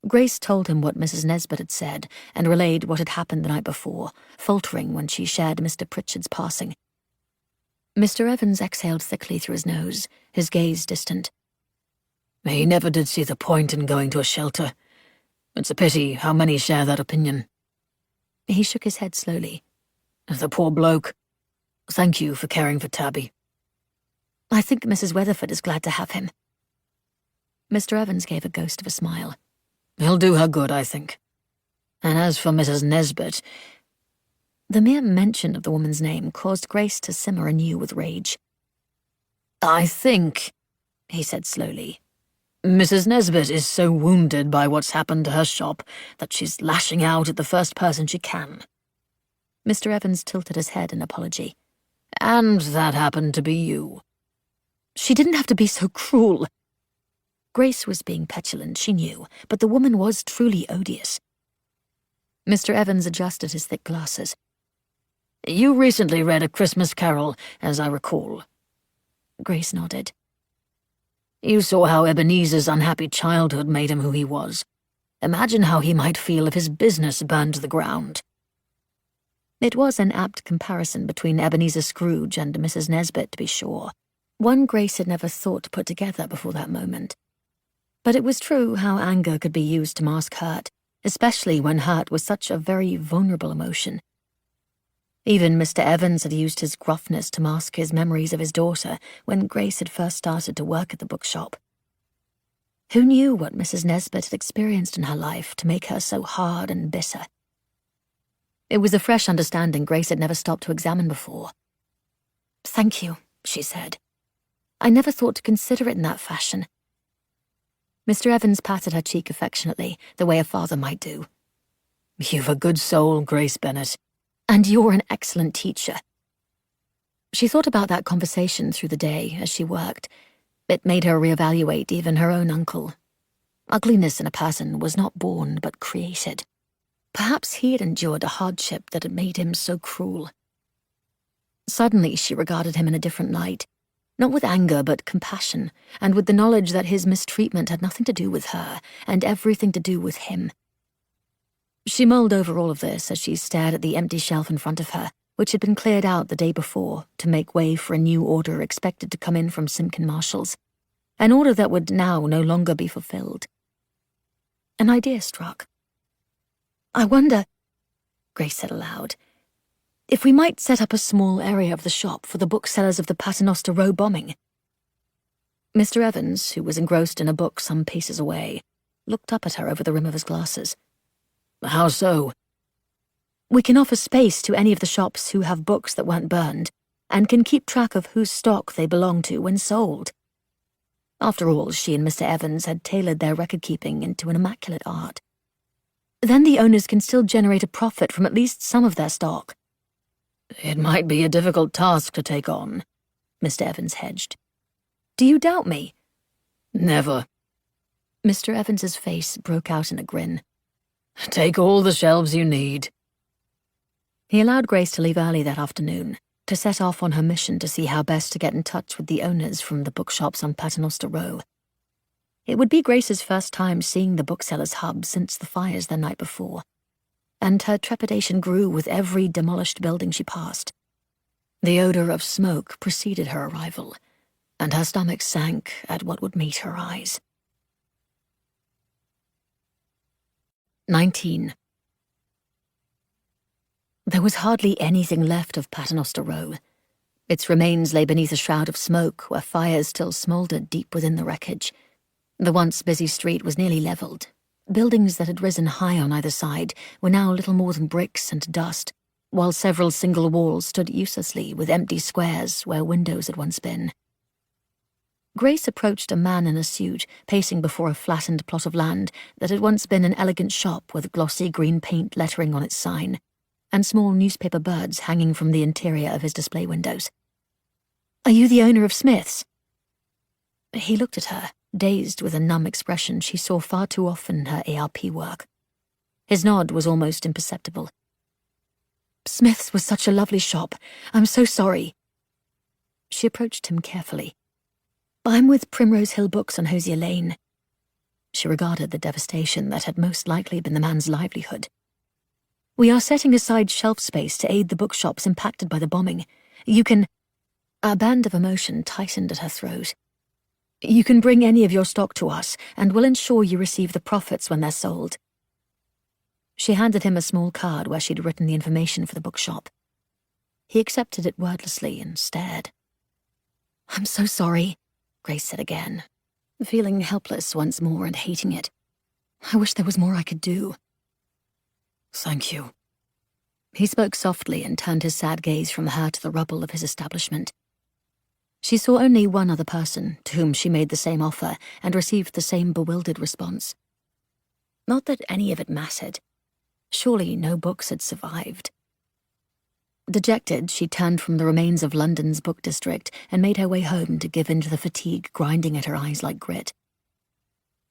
Grace told him what Mrs. Nesbit had said, and relayed what had happened the night before, faltering when she shared Mr. Pritchard's passing. Mr. Evans exhaled thickly through his nose, his gaze distant. "He never did see the point in going to a shelter. It's a pity how many share that opinion." He shook his head slowly. "The poor bloke. Thank you for caring for Tabby." "I think Mrs. Weatherford is glad to have him." Mr. Evans gave a ghost of a smile. "He'll do her good, I think. And as for Mrs. Nesbit—" The mere mention of the woman's name caused Grace to simmer anew with rage. "I think," he said slowly, "Mrs. Nesbit is so wounded by what's happened to her shop that she's lashing out at the first person she can." Mr. Evans tilted his head in apology. "And that happened to be you." "She didn't have to be so cruel." Grace was being petulant, she knew, but the woman was truly odious. Mr. Evans adjusted his thick glasses. "You recently read A Christmas Carol, as I recall." Grace nodded. "You saw how Ebenezer's unhappy childhood made him who he was. Imagine how he might feel if his business burned to the ground." It was an apt comparison between Ebenezer Scrooge and Mrs. Nesbit, to be sure. One Grace had never thought to put together before that moment. But it was true how anger could be used to mask hurt, especially when hurt was such a very vulnerable emotion. Even Mr. Evans had used his gruffness to mask his memories of his daughter when Grace had first started to work at the bookshop. Who knew what Mrs. Nesbit had experienced in her life to make her so hard and bitter? It was a fresh understanding Grace had never stopped to examine before. "Thank you," she said. "I never thought to consider it in that fashion." Mr. Evans patted her cheek affectionately, the way a father might do. "You've a good soul, Grace Bennet. And you're an excellent teacher." She thought about that conversation through the day as she worked. It made her reevaluate even her own uncle. Ugliness in a person was not born but created. Perhaps he had endured a hardship that had made him so cruel. Suddenly she regarded him in a different light, not with anger but compassion, and with the knowledge that his mistreatment had nothing to do with her and everything to do with him. She mulled over all of this as she stared at the empty shelf in front of her, which had been cleared out the day before to make way for a new order expected to come in from Simkin Marshall's, an order that would now no longer be fulfilled. An idea struck. "I wonder," Grace said aloud, "if we might set up a small area of the shop for the booksellers of the Paternoster Row bombing." Mr. Evans, who was engrossed in a book some paces away, looked up at her over the rim of his glasses. "How so?" "We can offer space to any of the shops who have books that weren't burned, and can keep track of whose stock they belong to when sold." After all, she and Mr. Evans had tailored their record-keeping into an immaculate art. "Then the owners can still generate a profit from at least some of their stock." It might be a difficult task to take on, Mr. Evans hedged. Do you doubt me? Never. Mr. Evans's face broke out in a grin. Take all the shelves you need. He allowed Grace to leave early that afternoon, to set off on her mission to see how best to get in touch with the owners from the bookshops on Paternoster Row. It would be Grace's first time seeing the bookseller's hub since the fires the night before, and her trepidation grew with every demolished building she passed. The odor of smoke preceded her arrival, and her stomach sank at what would meet her eyes. 19. There was hardly anything left of Paternoster Row. Its remains lay beneath a shroud of smoke where fires still smouldered deep within the wreckage. The once busy street was nearly levelled. Buildings that had risen high on either side were now little more than bricks and dust, while several single walls stood uselessly with empty squares where windows had once been. Grace approached a man in a suit, pacing before a flattened plot of land that had once been an elegant shop with glossy green paint lettering on its sign, and small newspaper birds hanging from the interior of his display windows. "Are you the owner of Smith's?" He looked at her, dazed with a numb expression she saw far too often in her ARP work. His nod was almost imperceptible. "Smith's was such a lovely shop. I'm so sorry." She approached him carefully. "I'm with Primrose Hill Books on Hosier Lane." She regarded the devastation that had most likely been the man's livelihood. "We are setting aside shelf space to aid the bookshops impacted by the bombing. You can—" A band of emotion tightened at her throat. "You can bring any of your stock to us, and we'll ensure you receive the profits when they're sold." She handed him a small card where she'd written the information for the bookshop. He accepted it wordlessly and stared. "I'm so sorry," Grace said again, feeling helpless once more and hating it. "I wish there was more I could do." Thank you. He spoke softly and turned his sad gaze from her to the rubble of his establishment. She saw only one other person to whom she made the same offer and received the same bewildered response. Not that any of it mattered. Surely no books had survived. Dejected, she turned from the remains of London's book district and made her way home to give in to the fatigue grinding at her eyes like grit.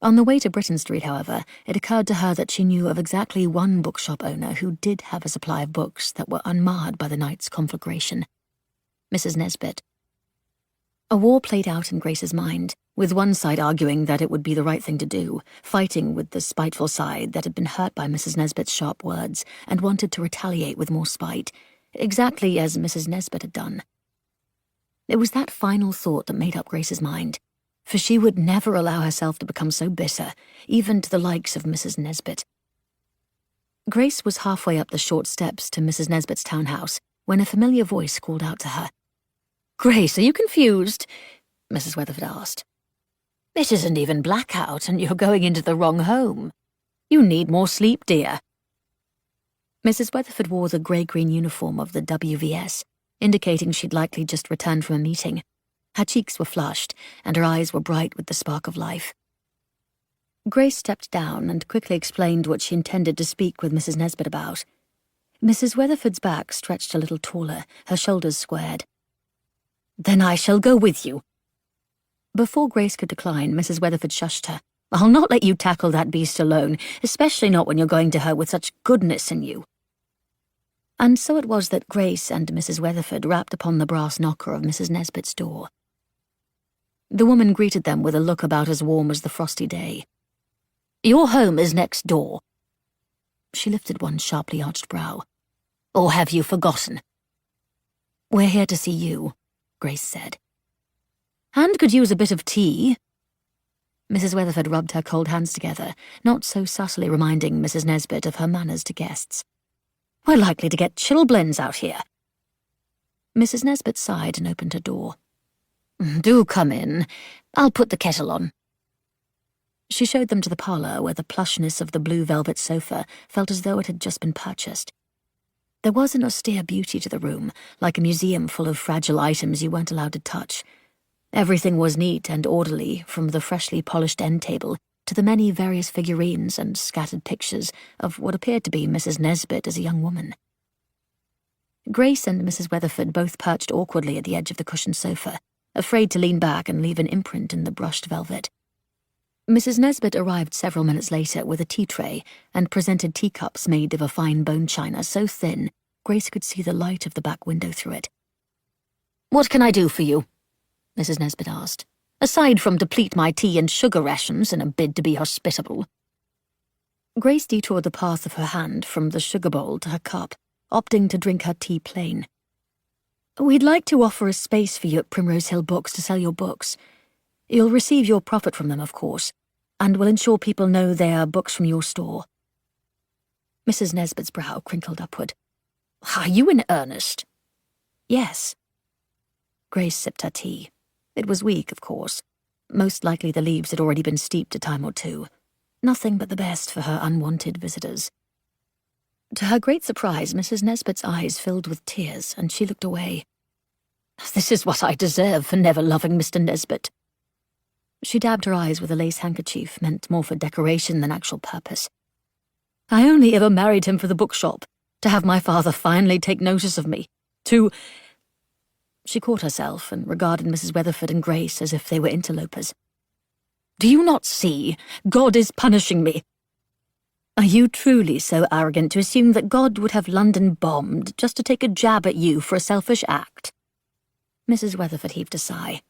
On the way to Britain Street, however, it occurred to her that she knew of exactly one bookshop owner who did have a supply of books that were unmarred by the night's conflagration. Mrs. Nesbit. A war played out in Grace's mind, with one side arguing that it would be the right thing to do, fighting with the spiteful side that had been hurt by Mrs. Nesbit's sharp words and wanted to retaliate with more spite, exactly as Mrs. Nesbit had done. It was that final thought that made up Grace's mind, for she would never allow herself to become so bitter, even to the likes of Mrs. Nesbit. Grace was halfway up the short steps to Mrs. Nesbit's townhouse when a familiar voice called out to her. "Grace, are you confused?" Mrs. Weatherford asked. "It isn't even blackout, and you're going into the wrong home. You need more sleep, dear." Mrs. Weatherford wore the grey-green uniform of the WVS, indicating she'd likely just returned from a meeting. Her cheeks were flushed, and her eyes were bright with the spark of life. Grace stepped down and quickly explained what she intended to speak with Mrs. Nesbit about. Mrs. Weatherford's back stretched a little taller, her shoulders squared. "Then I shall go with you." Before Grace could decline, Mrs. Weatherford shushed her. "I'll not let you tackle that beast alone, especially not when you're going to her with such goodness in you." And so it was that Grace and Mrs. Weatherford rapped upon the brass knocker of Mrs. Nesbit's door. The woman greeted them with a look about as warm as the frosty day. "Your home is next door." She lifted one sharply arched brow. "Or have you forgotten?" "We're here to see you," Grace said. "And could use a bit of tea." Mrs. Weatherford rubbed her cold hands together, not so subtly reminding Mrs. Nesbit of her manners to guests. "We're likely to get chilblains out here." Mrs. Nesbit sighed and opened her door. "Do come in. I'll put the kettle on." She showed them to the parlour where the plushness of the blue velvet sofa felt as though it had just been purchased. There was an austere beauty to the room, like a museum full of fragile items you weren't allowed to touch. Everything was neat and orderly, from the freshly polished end table to the many various figurines and scattered pictures of what appeared to be Mrs. Nesbit as a young woman. Grace and Mrs. Weatherford both perched awkwardly at the edge of the cushioned sofa, afraid to lean back and leave an imprint in the brushed velvet. Mrs. Nesbit arrived several minutes later with a tea tray and presented teacups made of a fine bone china so thin Grace could see the light of the back window through it. "What can I do for you?" Mrs. Nesbit asked, "aside from deplete my tea and sugar rations in a bid to be hospitable." Grace detoured the path of her hand from the sugar bowl to her cup, opting to drink her tea plain. "We'd like to offer a space for you at Primrose Hill Books to sell your books. You'll receive your profit from them, of course, and will ensure people know they are books from your store." Mrs. Nesbit's brow crinkled upward. "Are you in earnest?" "Yes." Grace sipped her tea. It was weak, of course. Most likely the leaves had already been steeped a time or two. Nothing but the best for her unwanted visitors. To her great surprise, Mrs. Nesbit's eyes filled with tears, and she looked away. "This is what I deserve for never loving Mr. Nesbit." She dabbed her eyes with a lace handkerchief meant more for decoration than actual purpose. "I only ever married him for the bookshop, to have my father finally take notice of me, to—" She caught herself and regarded Mrs. Weatherford and Grace as if they were interlopers. "Do you not see? God is punishing me." "Are you truly so arrogant to assume that God would have London bombed just to take a jab at you for a selfish act?" Mrs. Weatherford heaved a sigh.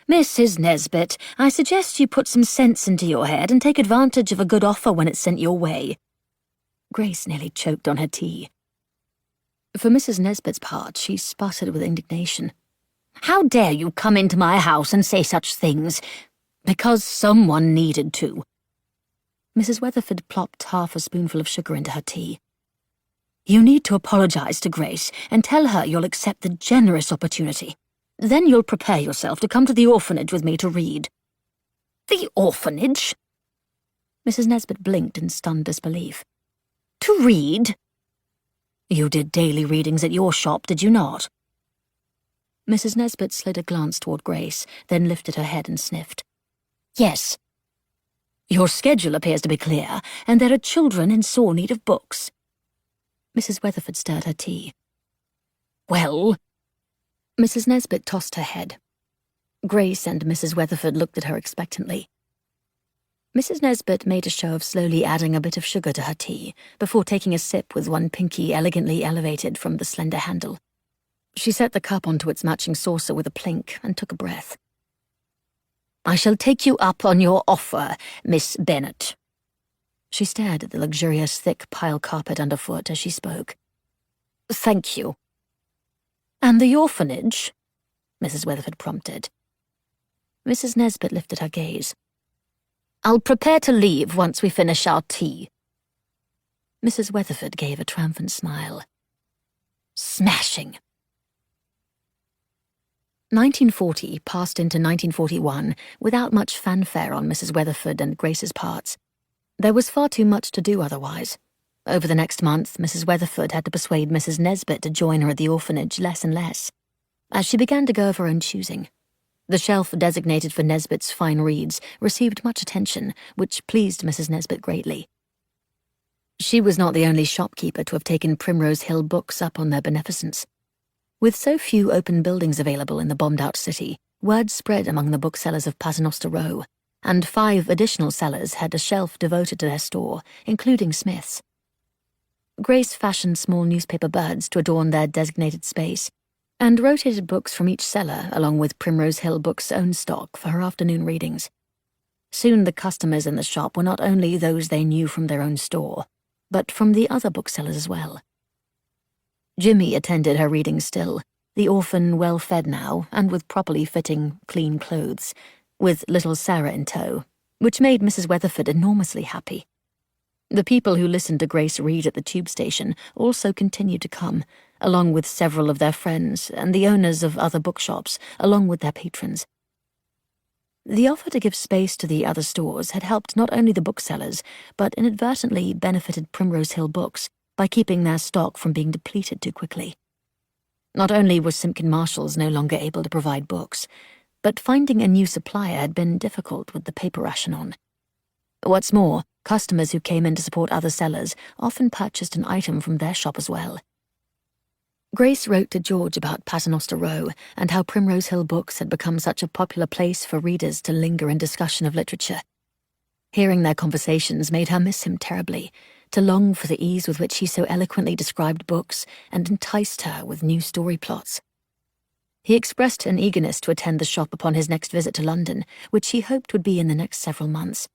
"Mrs. Nesbit, I suggest you put some sense into your head and take advantage of a good offer when it's sent your way." Grace nearly choked on her tea. For Mrs. Nesbit's part, she sputtered with indignation. "How dare you come into my house and say such things? Because someone needed to." Mrs. Weatherford plopped half a spoonful of sugar into her tea. "You need to apologize to Grace and tell her you'll accept the generous opportunity. Then you'll prepare yourself to come to the orphanage with me to read." "The orphanage?" Mrs. Nesbit blinked in stunned disbelief. "To read? You did daily readings at your shop, did you not?" Mrs. Nesbit slid a glance toward Grace, then lifted her head and sniffed. "Yes. Your schedule appears to be clear, and there are children in sore need of books." Mrs. Weatherford stirred her tea. "Well?" Mrs. Nesbit tossed her head. Grace and Mrs. Weatherford looked at her expectantly. Mrs. Nesbit made a show of slowly adding a bit of sugar to her tea, before taking a sip with one pinky elegantly elevated from the slender handle. She set the cup onto its matching saucer with a plink and took a breath. "I shall take you up on your offer, Miss Bennet." She stared at the luxurious thick pile carpet underfoot as she spoke. "Thank you." "And the orphanage?" Mrs. Weatherford prompted. Mrs. Nesbit lifted her gaze. "I'll prepare to leave once we finish our tea." Mrs. Weatherford gave a triumphant smile. "Smashing." 1940 passed into 1941 without much fanfare on Mrs. Weatherford and Grace's parts. There was far too much to do otherwise. Over the next month, Mrs. Weatherford had to persuade Mrs. Nesbit to join her at the orphanage less and less, as she began to go of her own choosing. The shelf designated for Nesbit's fine reads received much attention, which pleased Mrs. Nesbit greatly. She was not the only shopkeeper to have taken Primrose Hill Books up on their beneficence. With so few open buildings available in the bombed-out city, word spread among the booksellers of Paternoster Row, and 5 additional sellers had a shelf devoted to their store, including Smith's. Grace fashioned small newspaper birds to adorn their designated space, and rotated books from each seller along with Primrose Hill Books' own stock for her afternoon readings. Soon the customers in the shop were not only those they knew from their own store, but from the other booksellers as well. Jimmy attended her readings still, the orphan well-fed now and with properly fitting, clean clothes, with little Sarah in tow, which made Mrs. Weatherford enormously happy. The people who listened to Grace read at the tube station also continued to come, along with several of their friends and the owners of other bookshops, along with their patrons. The offer to give space to the other stores had helped not only the booksellers, but inadvertently benefited Primrose Hill Books by keeping their stock from being depleted too quickly. Not only was Simpkin Marshalls no longer able to provide books, but finding a new supplier had been difficult with the paper ration on. What's more, customers who came in to support other sellers often purchased an item from their shop as well. Grace wrote to George about Paternoster Row and how Primrose Hill Books had become such a popular place for readers to linger in discussion of literature. Hearing their conversations made her miss him terribly, to long for the ease with which he so eloquently described books and enticed her with new story plots. He expressed an eagerness to attend the shop upon his next visit to London, which he hoped would be in the next several months.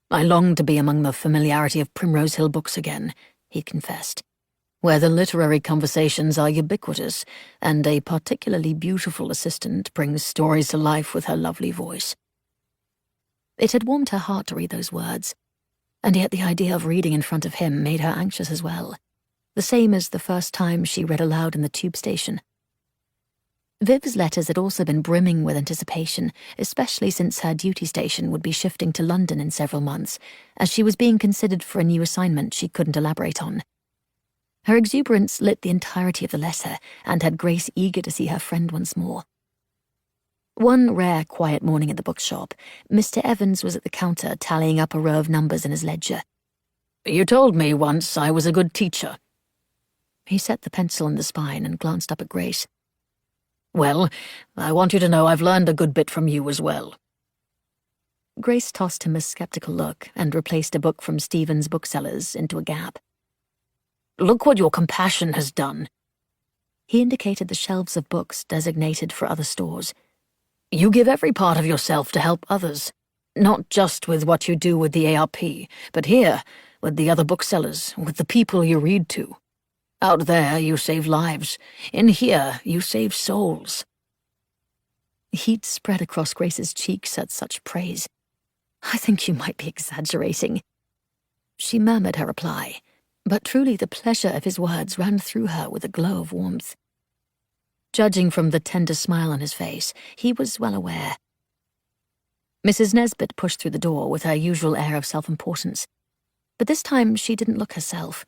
I long to be among the familiarity of Primrose Hill Books again, he confessed, where the literary conversations are ubiquitous, and a particularly beautiful assistant brings stories to life with her lovely voice. It had warmed her heart to read those words, and yet the idea of reading in front of him made her anxious as well, the same as the first time she read aloud in the tube station. Viv's letters had also been brimming with anticipation, especially since her duty station would be shifting to London in several months, as she was being considered for a new assignment she couldn't elaborate on. Her exuberance lit the entirety of the letter and had Grace eager to see her friend once more. One rare quiet morning at the bookshop, Mr. Evans was at the counter tallying up a row of numbers in his ledger. You told me once I was a good teacher. He set the pencil in the spine and glanced up at Grace. Well, I want you to know I've learned a good bit from you as well. Grace tossed him a skeptical look and replaced a book from Stephen's booksellers into a gap. Look what your compassion has done. He indicated the shelves of books designated for other stores. You give every part of yourself to help others, not just with what you do with the ARP, but here, with the other booksellers, with the people you read to. Out there, you save lives. In here, you save souls. Heat spread across Grace's cheeks at such praise. I think you might be exaggerating. She murmured her reply, but truly the pleasure of his words ran through her with a glow of warmth. Judging from the tender smile on his face, he was well aware. Mrs. Nesbit pushed through the door with her usual air of self-importance, but this time she didn't look herself.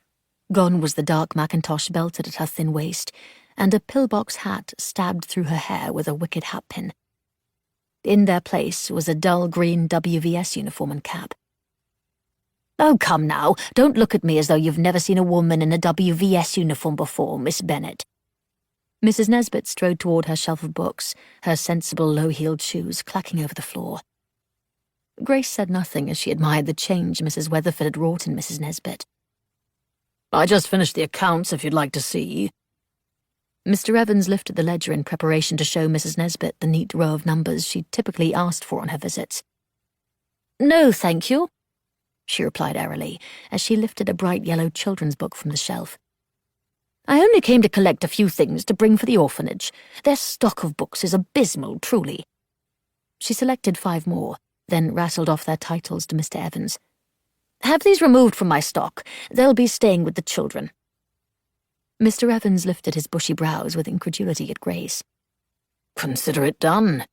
Gone was the dark mackintosh belted at her thin waist, and a pillbox hat stabbed through her hair with a wicked hatpin. In their place was a dull green WVS uniform and cap. Oh, come now, don't look at me as though you've never seen a woman in a WVS uniform before, Miss Bennet. Mrs. Nesbit strode toward her shelf of books, her sensible low-heeled shoes clacking over the floor. Grace said nothing as she admired the change Mrs. Weatherford had wrought in Mrs. Nesbit. I just finished the accounts if you'd like to see. Mr. Evans lifted the ledger in preparation to show Mrs. Nesbit the neat row of numbers she'd typically asked for on her visits. No, thank you, she replied airily, as she lifted a bright yellow children's book from the shelf. I only came to collect a few things to bring for the orphanage. Their stock of books is abysmal, truly. She selected 5 more, then rattled off their titles to Mr. Evans. Have these removed from my stock. They'll be staying with the children. Mr. Evans lifted his bushy brows with incredulity at Grace. Consider it done.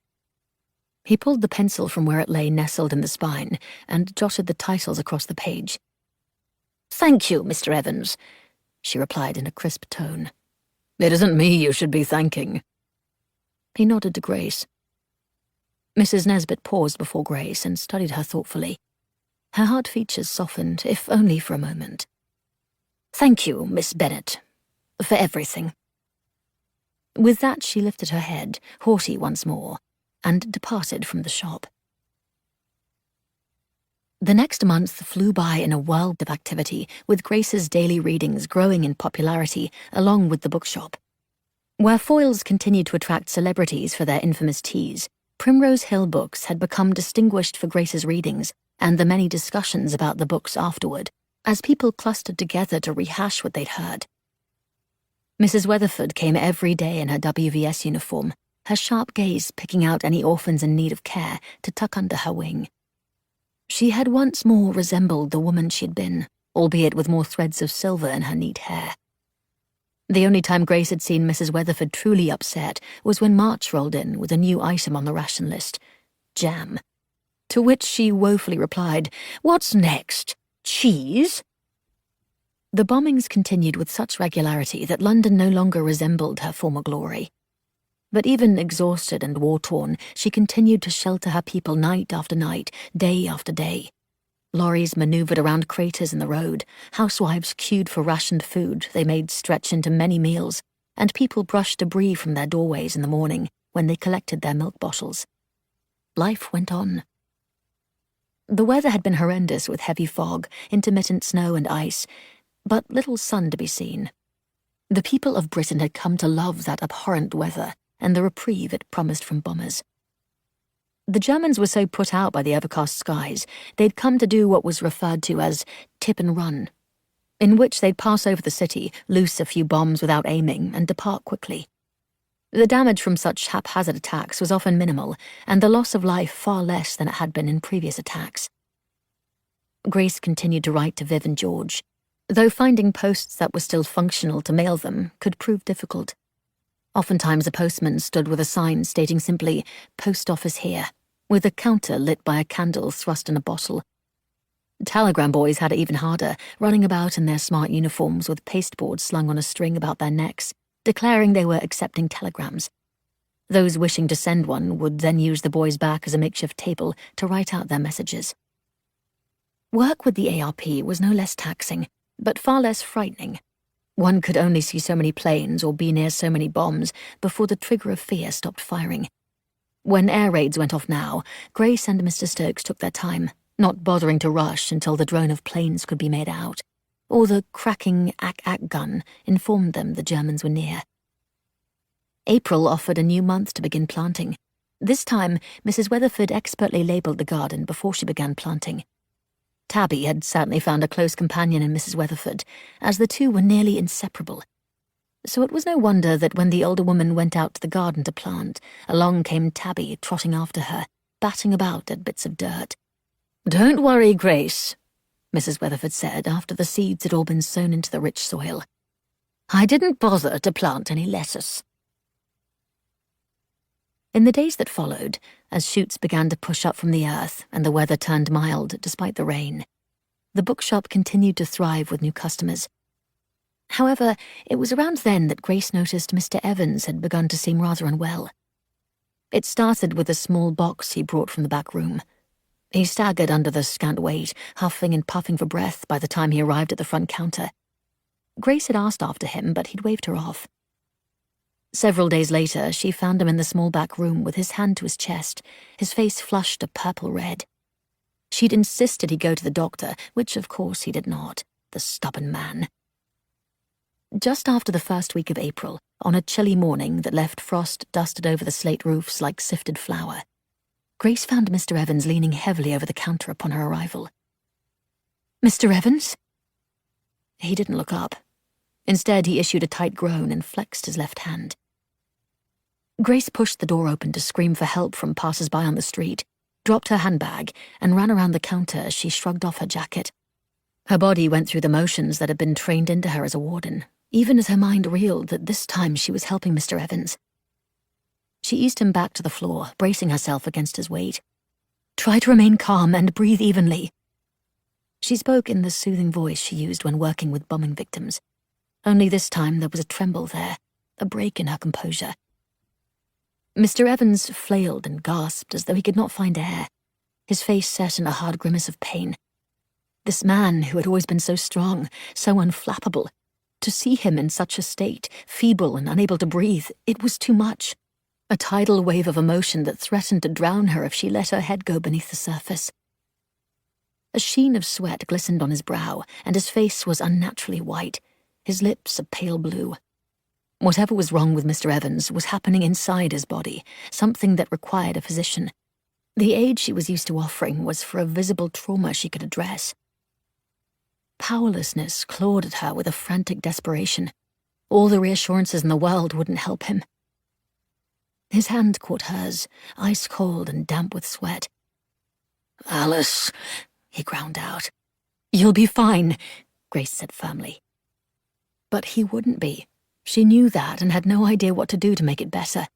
He pulled the pencil from where it lay nestled in the spine and jotted the titles across the page. Thank you, Mr. Evans, she replied in a crisp tone. It isn't me you should be thanking. He nodded to Grace. Mrs. Nesbit paused before Grace and studied her thoughtfully. Her hard features softened, if only for a moment. Thank you, Miss Bennet, for everything. With that, she lifted her head, haughty once more, and departed from the shop. The next month flew by in a whirlwind of activity, with Grace's daily readings growing in popularity along with the bookshop. Where foils continued to attract celebrities for their infamous teas, Primrose Hill Books had become distinguished for Grace's readings and the many discussions about the books afterward, as people clustered together to rehash what they'd heard. Mrs. Weatherford came every day in her WVS uniform, her sharp gaze picking out any orphans in need of care to tuck under her wing. She had once more resembled the woman she'd been, albeit with more threads of silver in her neat hair. The only time Grace had seen Mrs. Weatherford truly upset was when March rolled in with a new item on the ration list, jam. To which she woefully replied, "What's next? Cheese?" The bombings continued with such regularity that London no longer resembled her former glory. But even exhausted and war-torn, she continued to shelter her people night after night, day after day. Lorries maneuvered around craters in the road, housewives queued for rationed food they made stretch into many meals, and people brushed debris from their doorways in the morning when they collected their milk bottles. Life went on. The weather had been horrendous with heavy fog, intermittent snow and ice, but little sun to be seen. The people of Britain had come to love that abhorrent weather and the reprieve it promised from bombers. The Germans were so put out by the overcast skies, they'd come to do what was referred to as tip and run, in which they'd pass over the city, loose a few bombs without aiming, and depart quickly. The damage from such haphazard attacks was often minimal, and the loss of life far less than it had been in previous attacks. Grace continued to write to Viv and George, though finding posts that were still functional to mail them could prove difficult. Oftentimes a postman stood with a sign stating simply, "Post office here," with a counter lit by a candle thrust in a bottle. Telegram boys had it even harder, running about in their smart uniforms with pasteboards slung on a string about their necks, declaring they were accepting telegrams. Those wishing to send one would then use the boys' back as a makeshift table to write out their messages. Work with the ARP was no less taxing, but far less frightening. One could only see so many planes or be near so many bombs before the trigger of fear stopped firing. When air raids went off now, Grace and Mr. Stokes took their time, not bothering to rush until the drone of planes could be made out, or the cracking ack-ack gun informed them the Germans were near. April offered a new month to begin planting. This time, Mrs. Weatherford expertly labelled the garden before she began planting. Tabby had certainly found a close companion in Mrs. Weatherford, as the two were nearly inseparable. So it was no wonder that when the older woman went out to the garden to plant, along came Tabby trotting after her, batting about at bits of dirt. "Don't worry, Grace," Mrs. Weatherford said after the seeds had all been sown into the rich soil. "I didn't bother to plant any lettuce." In the days that followed, as shoots began to push up from the earth and the weather turned mild despite the rain, the bookshop continued to thrive with new customers. However, it was around then that Grace noticed Mr. Evans had begun to seem rather unwell. It started with a small box he brought from the back room. He staggered under the scant weight, huffing and puffing for breath by the time he arrived at the front counter. Grace had asked after him, but he'd waved her off. Several days later, she found him in the small back room with his hand to his chest, his face flushed a purple red. She'd insisted he go to the doctor, which of course he did not, the stubborn man. Just after the first week of April, on a chilly morning that left frost dusted over the slate roofs like sifted flour, Grace found Mr. Evans leaning heavily over the counter upon her arrival. "Mr. Evans?" He didn't look up. Instead, he issued a tight groan and flexed his left hand. Grace pushed the door open to scream for help from passers-by on the street, dropped her handbag, and ran around the counter as she shrugged off her jacket. Her body went through the motions that had been trained into her as a warden, even as her mind reeled that this time she was helping Mr. Evans. She eased him back to the floor, bracing herself against his weight. "Try to remain calm and breathe evenly." She spoke in the soothing voice she used when working with bombing victims. Only this time there was a tremble there, a break in her composure. Mr. Evans flailed and gasped as though he could not find air, his face set in a hard grimace of pain. This man who had always been so strong, so unflappable, to see him in such a state, feeble and unable to breathe, it was too much. A tidal wave of emotion that threatened to drown her if she let her head go beneath the surface. A sheen of sweat glistened on his brow, and his face was unnaturally white, his lips a pale blue. Whatever was wrong with Mr. Evans was happening inside his body, something that required a physician. The aid she was used to offering was for a visible trauma she could address. Powerlessness clawed at her with a frantic desperation. All the reassurances in the world wouldn't help him. His hand caught hers, ice-cold and damp with sweat. "Alice," he ground out. "You'll be fine," Grace said firmly. But he wouldn't be. She knew that and had no idea what to do to make it better.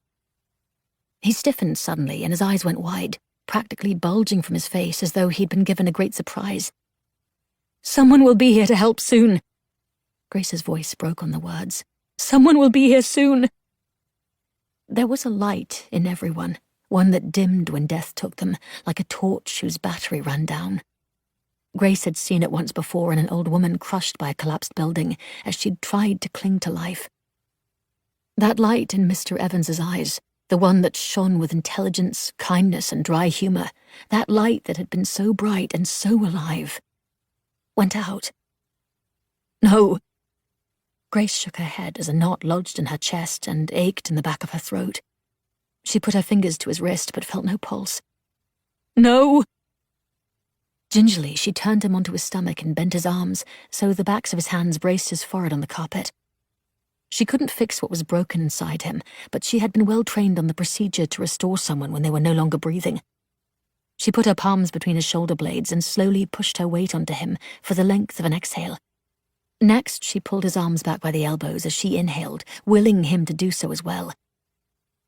He stiffened suddenly and his eyes went wide, practically bulging from his face as though he'd been given a great surprise. "Someone will be here to help soon." Grace's voice broke on the words. "Someone will be here soon." There was a light in everyone, one that dimmed when death took them, like a torch whose battery ran down. Grace had seen it once before in an old woman crushed by a collapsed building as she'd tried to cling to life. That light in Mr. Evans's eyes, the one that shone with intelligence, kindness, and dry humor, that light that had been so bright and so alive, went out. No. Grace shook her head as a knot lodged in her chest and ached in the back of her throat. She put her fingers to his wrist but felt no pulse. No! Gingerly, she turned him onto his stomach and bent his arms so the backs of his hands braced his forehead on the carpet. She couldn't fix what was broken inside him, but she had been well trained on the procedure to restore someone when they were no longer breathing. She put her palms between his shoulder blades and slowly pushed her weight onto him for the length of an exhale. Next, she pulled his arms back by the elbows as she inhaled, willing him to do so as well.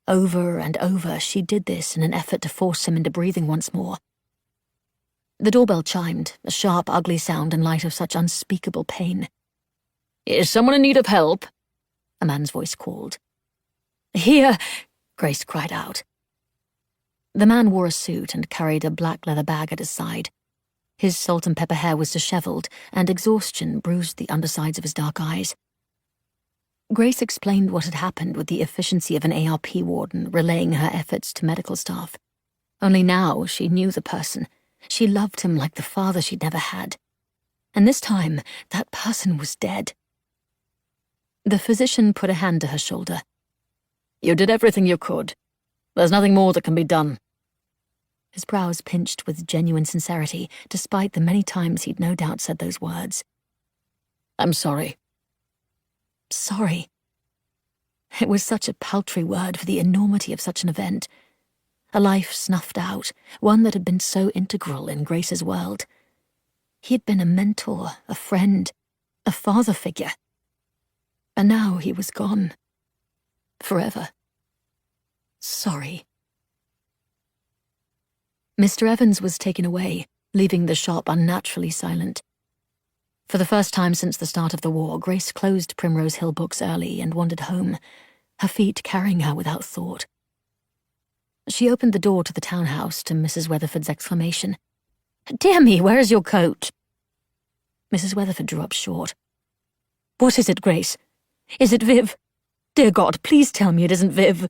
Over and over, she did this in an effort to force him into breathing once more. The doorbell chimed, a sharp, ugly sound in light of such unspeakable pain. "Is someone in need of help?" a man's voice called. "Here!" Grace cried out. The man wore a suit and carried a black leather bag at his side. His salt and pepper hair was disheveled, and exhaustion bruised the undersides of his dark eyes. Grace explained what had happened with the efficiency of an ARP warden relaying her efforts to medical staff. Only now she knew the person. She loved him like the father she'd never had. And this time, that person was dead. The physician put a hand to her shoulder. "You did everything you could. There's nothing more that can be done." His brows pinched with genuine sincerity, despite the many times he'd no doubt said those words. "I'm sorry." Sorry. It was such a paltry word for the enormity of such an event. A life snuffed out, one that had been so integral in Grace's world. He had been a mentor, a friend, a father figure. And now he was gone. Forever. Sorry. Mr. Evans was taken away, leaving the shop unnaturally silent. For the first time since the start of the war, Grace closed Primrose Hill books early and wandered home, her feet carrying her without thought. She opened the door to the townhouse to Mrs. Weatherford's exclamation. "Dear me, where is your coat?" Mrs. Weatherford drew up short. "What is it, Grace? Is it Viv? Dear God, please tell me it isn't Viv."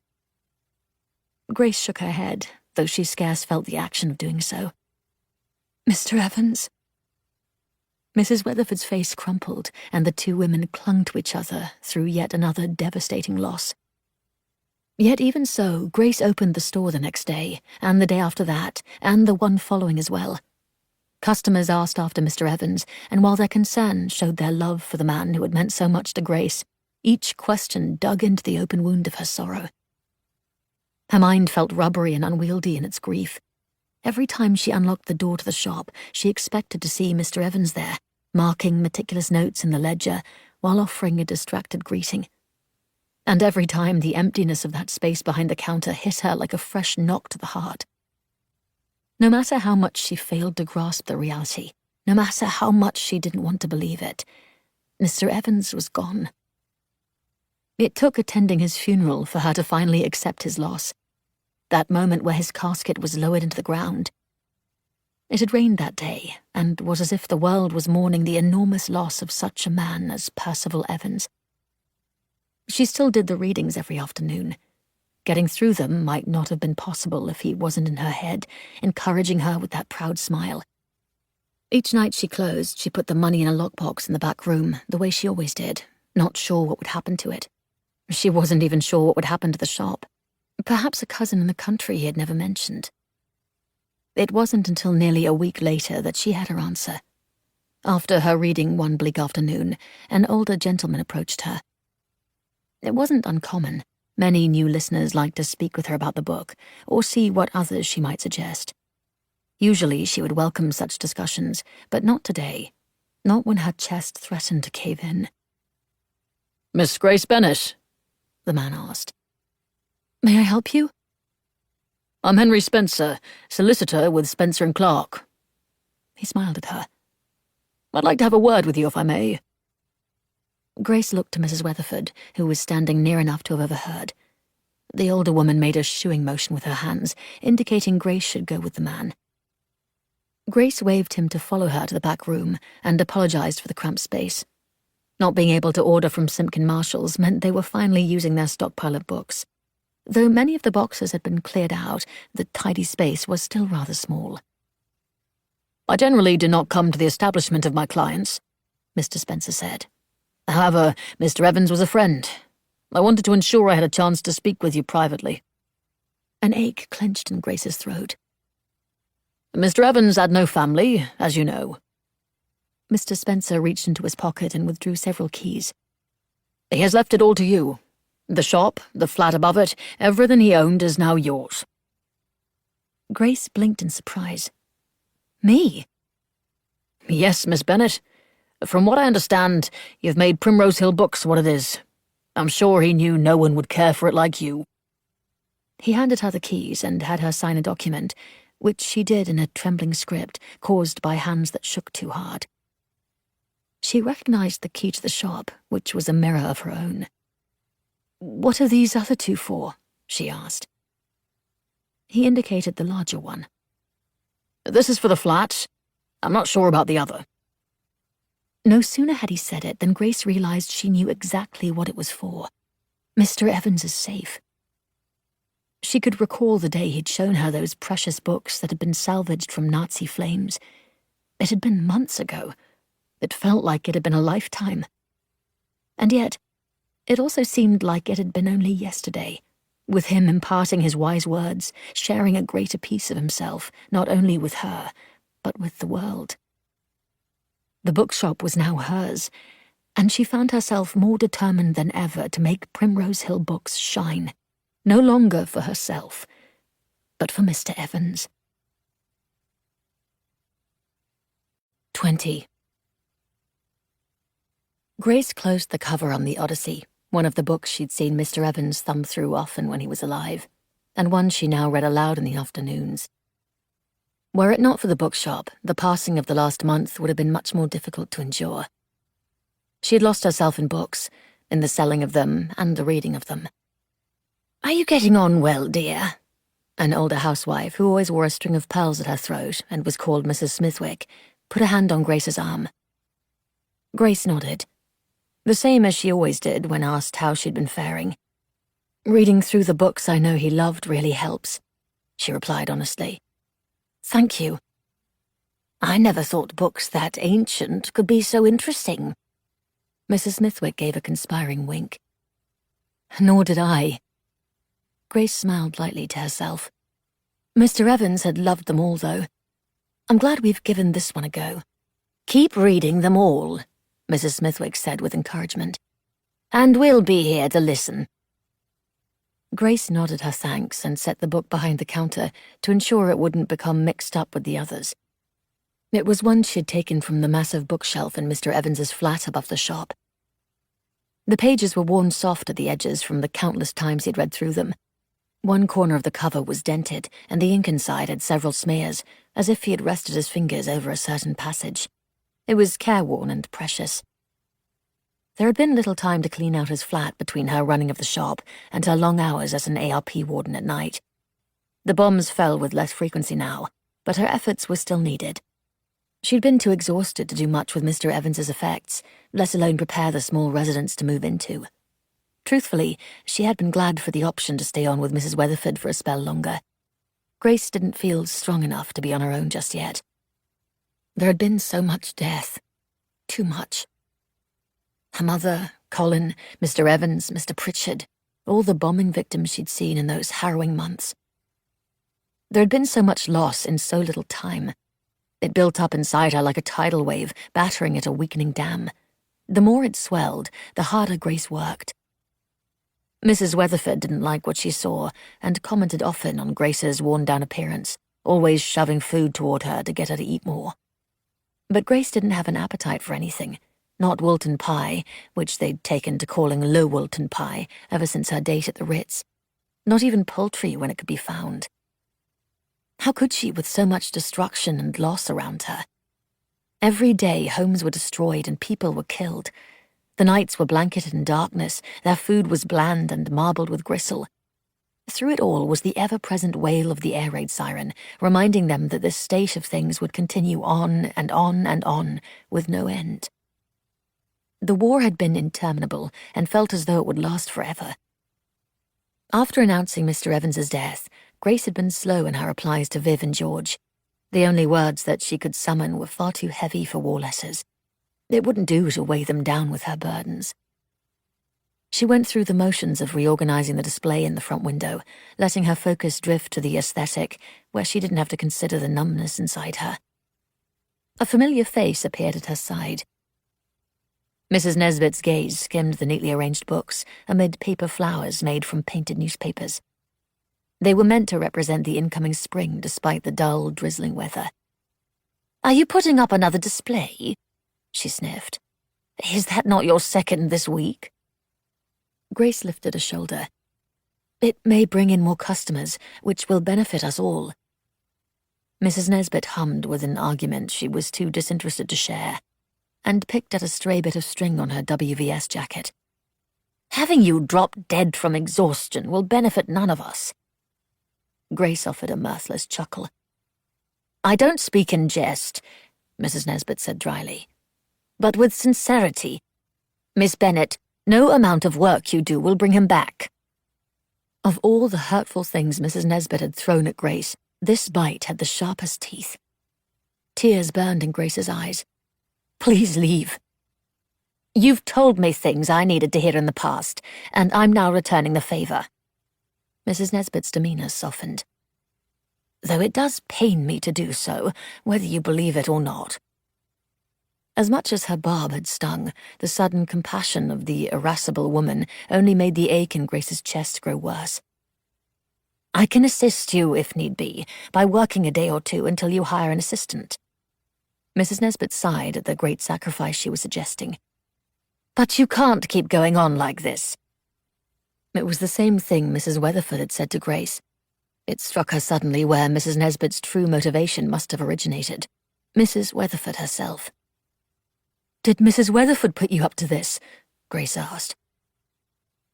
Grace shook her head, though she scarce felt the action of doing so. "Mr. Evans?" Mrs. Weatherford's face crumpled, and the two women clung to each other through yet another devastating loss. Yet even so, Grace opened the store the next day, and the day after that, and the one following as well. Customers asked after Mr. Evans, and while their concern showed their love for the man who had meant so much to Grace, each question dug into the open wound of her sorrow. Her mind felt rubbery and unwieldy in its grief. Every time she unlocked the door to the shop, she expected to see Mr. Evans there, marking meticulous notes in the ledger while offering a distracted greeting. And every time the emptiness of that space behind the counter hit her like a fresh knock to the heart. No matter how much she failed to grasp the reality, no matter how much she didn't want to believe it, Mr. Evans was gone. It took attending his funeral for her to finally accept his loss. That moment where his casket was lowered into the ground. It had rained that day, and was as if the world was mourning the enormous loss of such a man as Percival Evans. She still did the readings every afternoon. Getting through them might not have been possible if he wasn't in her head, encouraging her with that proud smile. Each night she closed, she put the money in a lockbox in the back room, the way she always did, not sure what would happen to it. She wasn't even sure what would happen to the shop. Perhaps a cousin in the country he had never mentioned. It wasn't until nearly a week later that she had her answer. After her reading one bleak afternoon, an older gentleman approached her. It wasn't uncommon. Many new listeners liked to speak with her about the book, or see what others she might suggest. Usually she would welcome such discussions, but not today. Not when her chest threatened to cave in. "Miss Grace Bennet?" the man asked. "May I help you?" "I'm Henry Spencer, solicitor with Spencer & Clark." He smiled at her. "I'd like to have a word with you, if I may." Grace looked to Mrs. Weatherford, who was standing near enough to have overheard. The older woman made a shooing motion with her hands, indicating Grace should go with the man. Grace waved him to follow her to the back room and apologized for the cramped space. Not being able to order from Simpkin Marshalls meant they were finally using their stockpile of books. Though many of the boxes had been cleared out, the tidy space was still rather small. "I generally do not come to the establishment of my clients," Mr. Spencer said. "However, Mr. Evans was a friend. I wanted to ensure I had a chance to speak with you privately." An ache clenched in Grace's throat. "Mr. Evans had no family, as you know." Mr. Spencer reached into his pocket and withdrew several keys. "He has left it all to you. The shop, the flat above it, everything he owned is now yours." Grace blinked in surprise. Me? "Yes, Miss Bennet. From what I understand, you've made Primrose Hill Books what it is. I'm sure he knew no one would care for it like you." He handed her the keys and had her sign a document, which she did in a trembling script caused by hands that shook too hard. She recognized the key to the shop, which was a mirror of her own. "What are these other two for?" she asked. He indicated the larger one. "This is for the flat. I'm not sure about the other." No sooner had he said it than Grace realized she knew exactly what it was for. Mr. Evans' safe. She could recall the day he'd shown her those precious books that had been salvaged from Nazi flames. It had been months ago. It felt like it had been a lifetime. And yet, it also seemed like it had been only yesterday, with him imparting his wise words, sharing a greater piece of himself, not only with her, but with the world. The bookshop was now hers, and she found herself more determined than ever to make Primrose Hill Books shine, no longer for herself, but for Mr. Evans. 20. Grace closed the cover on The Odyssey, one of the books she'd seen Mr. Evans thumb through often when he was alive, and one she now read aloud in the afternoons. Were it not for the bookshop, the passing of the last month would have been much more difficult to endure. She had lost herself in books, in the selling of them and the reading of them. "Are you getting on well, dear?" An older housewife, who always wore a string of pearls at her throat and was called Mrs. Smithwick, put a hand on Grace's arm. Grace nodded, the same as she always did when asked how she'd been faring. "Reading through the books I know he loved really helps," she replied honestly. "Thank you." "I never thought books that ancient could be so interesting." Mrs. Smithwick gave a conspiring wink. "Nor did I." Grace smiled lightly to herself. Mr. Evans had loved them all, though. "I'm glad we've given this one a go." "Keep reading them all," Mrs. Smithwick said with encouragement. "And we'll be here to listen." Grace nodded her thanks and set the book behind the counter to ensure it wouldn't become mixed up with the others. It was one she had taken from the massive bookshelf in Mr. Evans's flat above the shop. The pages were worn soft at the edges from the countless times he'd read through them. One corner of the cover was dented, and the ink inside had several smears, as if he had rested his fingers over a certain passage. It was careworn and precious. There had been little time to clean out his flat between her running of the shop and her long hours as an ARP warden at night. The bombs fell with less frequency now, but her efforts were still needed. She'd been too exhausted to do much with Mr. Evans's effects, let alone prepare the small residence to move into. Truthfully, she had been glad for the option to stay on with Mrs. Weatherford for a spell longer. Grace didn't feel strong enough to be on her own just yet. There had been so much death. Too much. Her mother, Colin, Mr. Evans, Mr. Pritchard, all the bombing victims she'd seen in those harrowing months. There had been so much loss in so little time. It built up inside her like a tidal wave, battering at a weakening dam. The more it swelled, the harder Grace worked. Mrs. Weatherford didn't like what she saw and commented often on Grace's worn-down appearance, always shoving food toward her to get her to eat more. But Grace didn't have an appetite for anything. Not Wilton pie, which they'd taken to calling low Wilton pie ever since her date at the Ritz. Not even poultry when it could be found. How could she with so much destruction and loss around her? Every day homes were destroyed and people were killed. The nights were blanketed in darkness, their food was bland and marbled with gristle. Through it all was the ever-present wail of the air raid siren, reminding them that this state of things would continue on and on and on, with no end. The war had been interminable and felt as though it would last forever. After announcing Mr. Evans's death, Grace had been slow in her replies to Viv and George. The only words that she could summon were far too heavy for war letters. It wouldn't do to weigh them down with her burdens. She went through the motions of reorganizing the display in the front window, letting her focus drift to the aesthetic, where she didn't have to consider the numbness inside her. A familiar face appeared at her side. Mrs. Nesbit's gaze skimmed the neatly arranged books amid paper flowers made from painted newspapers. They were meant to represent the incoming spring despite the dull, drizzling weather. "Are you putting up another display?" she sniffed. "Is that not your second this week?" Grace lifted a shoulder. "It may bring in more customers, which will benefit us all." Mrs. Nesbit hummed with an argument she was too disinterested to share, and picked at a stray bit of string on her WVS jacket. "Having you drop dead from exhaustion will benefit none of us." Grace offered a mirthless chuckle. "I don't speak in jest," Mrs. Nesbit said dryly, "but with sincerity. Miss Bennet, no amount of work you do will bring him back." Of all the hurtful things Mrs. Nesbit had thrown at Grace, this bite had the sharpest teeth. Tears burned in Grace's eyes. "Please leave. You've told me things I needed to hear in the past, and I'm now returning the favor." Mrs. Nesbit's demeanor softened. "Though it does pain me to do so, whether you believe it or not." As much as her barb had stung, the sudden compassion of the irascible woman only made the ache in Grace's chest grow worse. "I can assist you, if need be, by working a day or two until you hire an assistant." Mrs. Nesbit sighed at the great sacrifice she was suggesting. "But you can't keep going on like this." It was the same thing Mrs. Weatherford had said to Grace. It struck her suddenly where Mrs. Nesbit's true motivation must have originated. Mrs. Weatherford herself. "Did Mrs. Weatherford put you up to this?" Grace asked.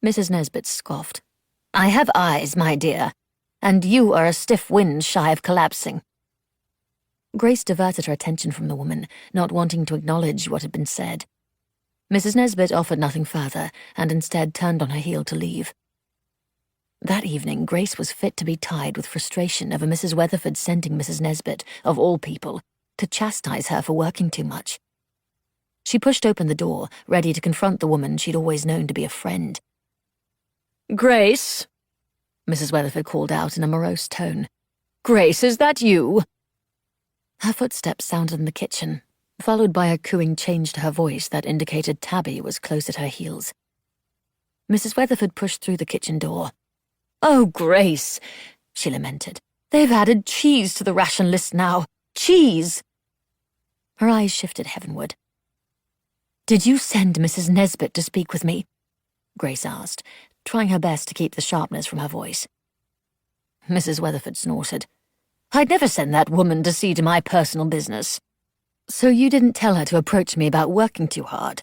Mrs. Nesbit scoffed. "I have eyes, my dear, and you are a stiff wind shy of collapsing." Grace diverted her attention from the woman, not wanting to acknowledge what had been said. Mrs. Nesbit offered nothing further, and instead turned on her heel to leave. That evening, Grace was fit to be tied with frustration over Mrs. Weatherford sending Mrs. Nesbit, of all people, to chastise her for working too much. She pushed open the door, ready to confront the woman she'd always known to be a friend. "Grace," Mrs. Weatherford called out in a morose tone. "Grace, is that you?" Her footsteps sounded in the kitchen, followed by a cooing change to her voice that indicated Tabby was close at her heels. Mrs. Weatherford pushed through the kitchen door. "Oh, Grace," she lamented. "They've added cheese to the ration list now. Cheese!" Her eyes shifted heavenward. "Did you send Mrs. Nesbit to speak with me?" Grace asked, trying her best to keep the sharpness from her voice. Mrs. Weatherford snorted. "I'd never send that woman to see to my personal business." "So you didn't tell her to approach me about working too hard?"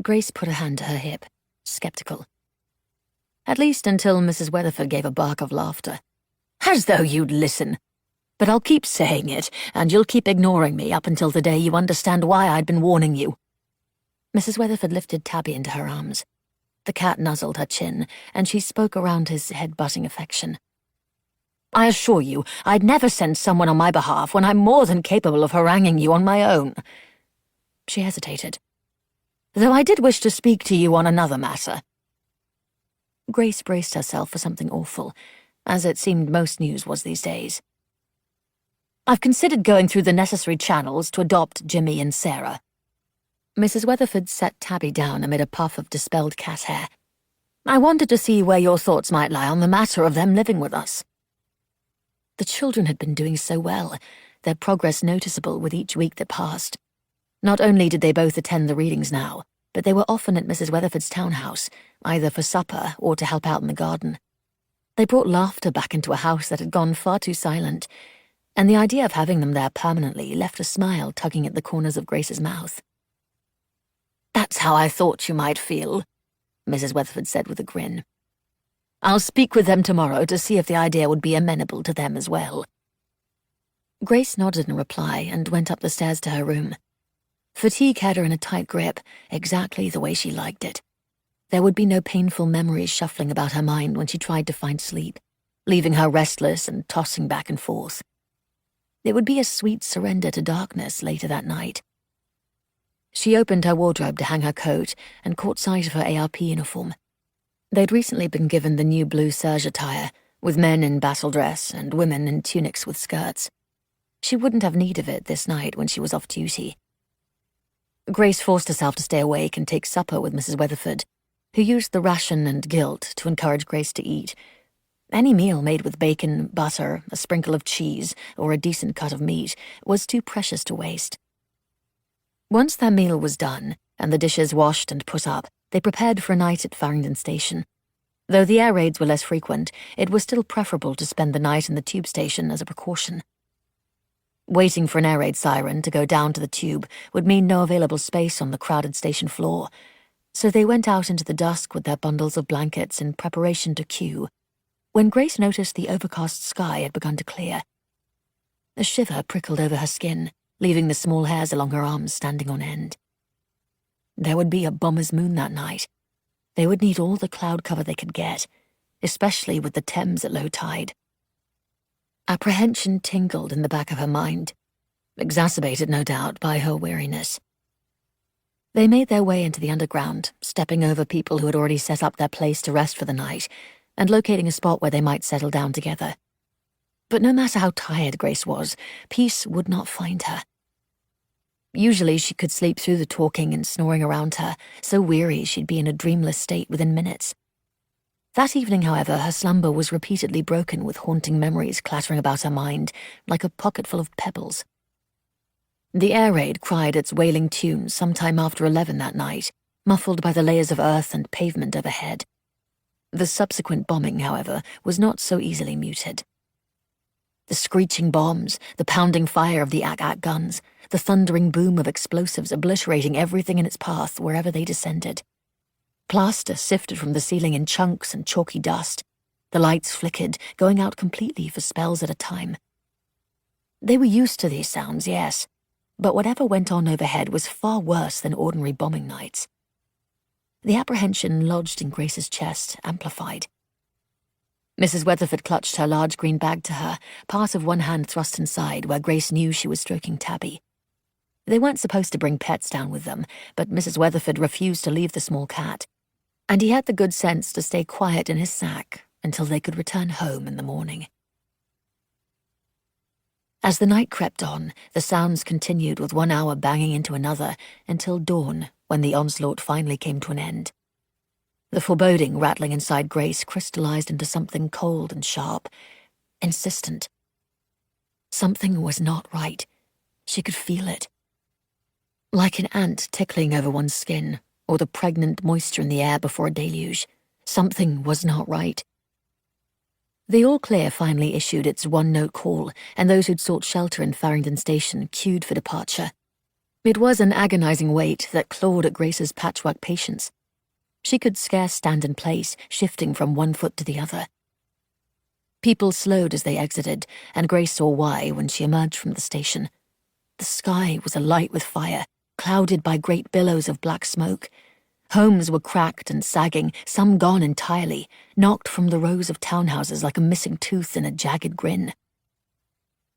Grace put a hand to her hip, skeptical. At least until Mrs. Weatherford gave a bark of laughter. "As though you'd listen. But I'll keep saying it, and you'll keep ignoring me up until the day you understand why I'd been warning you." Mrs. Weatherford lifted Tabby into her arms. The cat nuzzled her chin, and she spoke around his head-butting affection. "I assure you, I'd never send someone on my behalf when I'm more than capable of haranguing you on my own." She hesitated. "Though I did wish to speak to you on another matter." Grace braced herself for something awful, as it seemed most news was these days. "I've considered going through the necessary channels to adopt Jimmy and Sarah." Mrs. Weatherford set Tabby down amid a puff of dispelled cat hair. "I wanted to see where your thoughts might lie on the matter of them living with us." The children had been doing so well, their progress noticeable with each week that passed. Not only did they both attend the readings now, but they were often at Mrs. Weatherford's townhouse, either for supper or to help out in the garden. They brought laughter back into a house that had gone far too silent, and the idea of having them there permanently left a smile tugging at the corners of Grace's mouth. "That's how I thought you might feel," Mrs. Weatherford said with a grin. I'll speak with them tomorrow to see if the idea would be amenable to them as well." Grace nodded in reply and went up the stairs to her room. Fatigue had her in a tight grip, exactly the way she liked it. There would be no painful memories shuffling about her mind when she tried to find sleep, leaving her restless and tossing back and forth. It would be a sweet surrender to darkness later that night. She opened her wardrobe to hang her coat and caught sight of her ARP uniform. They'd recently been given the new blue serge attire, with men in battle dress and women in tunics with skirts. She wouldn't have need of it this night when she was off duty. Grace forced herself to stay awake and take supper with Mrs. Weatherford, who used the ration and guilt to encourage Grace to eat. Any meal made with bacon, butter, a sprinkle of cheese, or a decent cut of meat was too precious to waste. Once their meal was done, and the dishes washed and put up, they prepared for a night at Farringdon Station. Though the air raids were less frequent, it was still preferable to spend the night in the tube station as a precaution. Waiting for an air raid siren to go down to the tube would mean no available space on the crowded station floor, so they went out into the dusk with their bundles of blankets in preparation to queue, when Grace noticed the overcast sky had begun to clear. A shiver prickled over her skin, leaving the small hairs along her arms standing on end. There would be a bomber's moon that night. They would need all the cloud cover they could get, especially with the Thames at low tide. Apprehension tingled in the back of her mind, exacerbated, no doubt, by her weariness. They made their way into the underground, stepping over people who had already set up their place to rest for the night, and locating a spot where they might settle down together. But no matter how tired Grace was, peace would not find her. Usually she could sleep through the talking and snoring around her, so weary she'd be in a dreamless state within minutes. That evening, however, her slumber was repeatedly broken with haunting memories clattering about her mind like a pocketful of pebbles. The air raid cried its wailing tune sometime after 11 that night, muffled by the layers of earth and pavement overhead. The subsequent bombing, however, was not so easily muted. The screeching bombs, the pounding fire of the AK-AK guns, the thundering boom of explosives obliterating everything in its path wherever they descended. Plaster sifted from the ceiling in chunks and chalky dust. The lights flickered, going out completely for spells at a time. They were used to these sounds, yes, but whatever went on overhead was far worse than ordinary bombing nights. The apprehension lodged in Grace's chest amplified. Mrs. Weatherford clutched her large green bag to her, part of one hand thrust inside where Grace knew she was stroking Tabby. They weren't supposed to bring pets down with them, but Mrs. Weatherford refused to leave the small cat, and he had the good sense to stay quiet in his sack until they could return home in the morning. As the night crept on, the sounds continued with 1 hour banging into another until dawn, when the onslaught finally came to an end. The foreboding rattling inside Grace crystallized into something cold and sharp, insistent. Something was not right. She could feel it. Like an ant tickling over one's skin, or the pregnant moisture in the air before a deluge, something was not right. The all-clear finally issued its one-note call, and those who'd sought shelter in Farringdon Station queued for departure. It was an agonizing wait that clawed at Grace's patchwork patience. She could scarce stand in place, shifting from one foot to the other. People slowed as they exited, and Grace saw why when she emerged from the station. The sky was alight with fire, clouded by great billows of black smoke. Homes were cracked and sagging, some gone entirely, knocked from the rows of townhouses like a missing tooth in a jagged grin.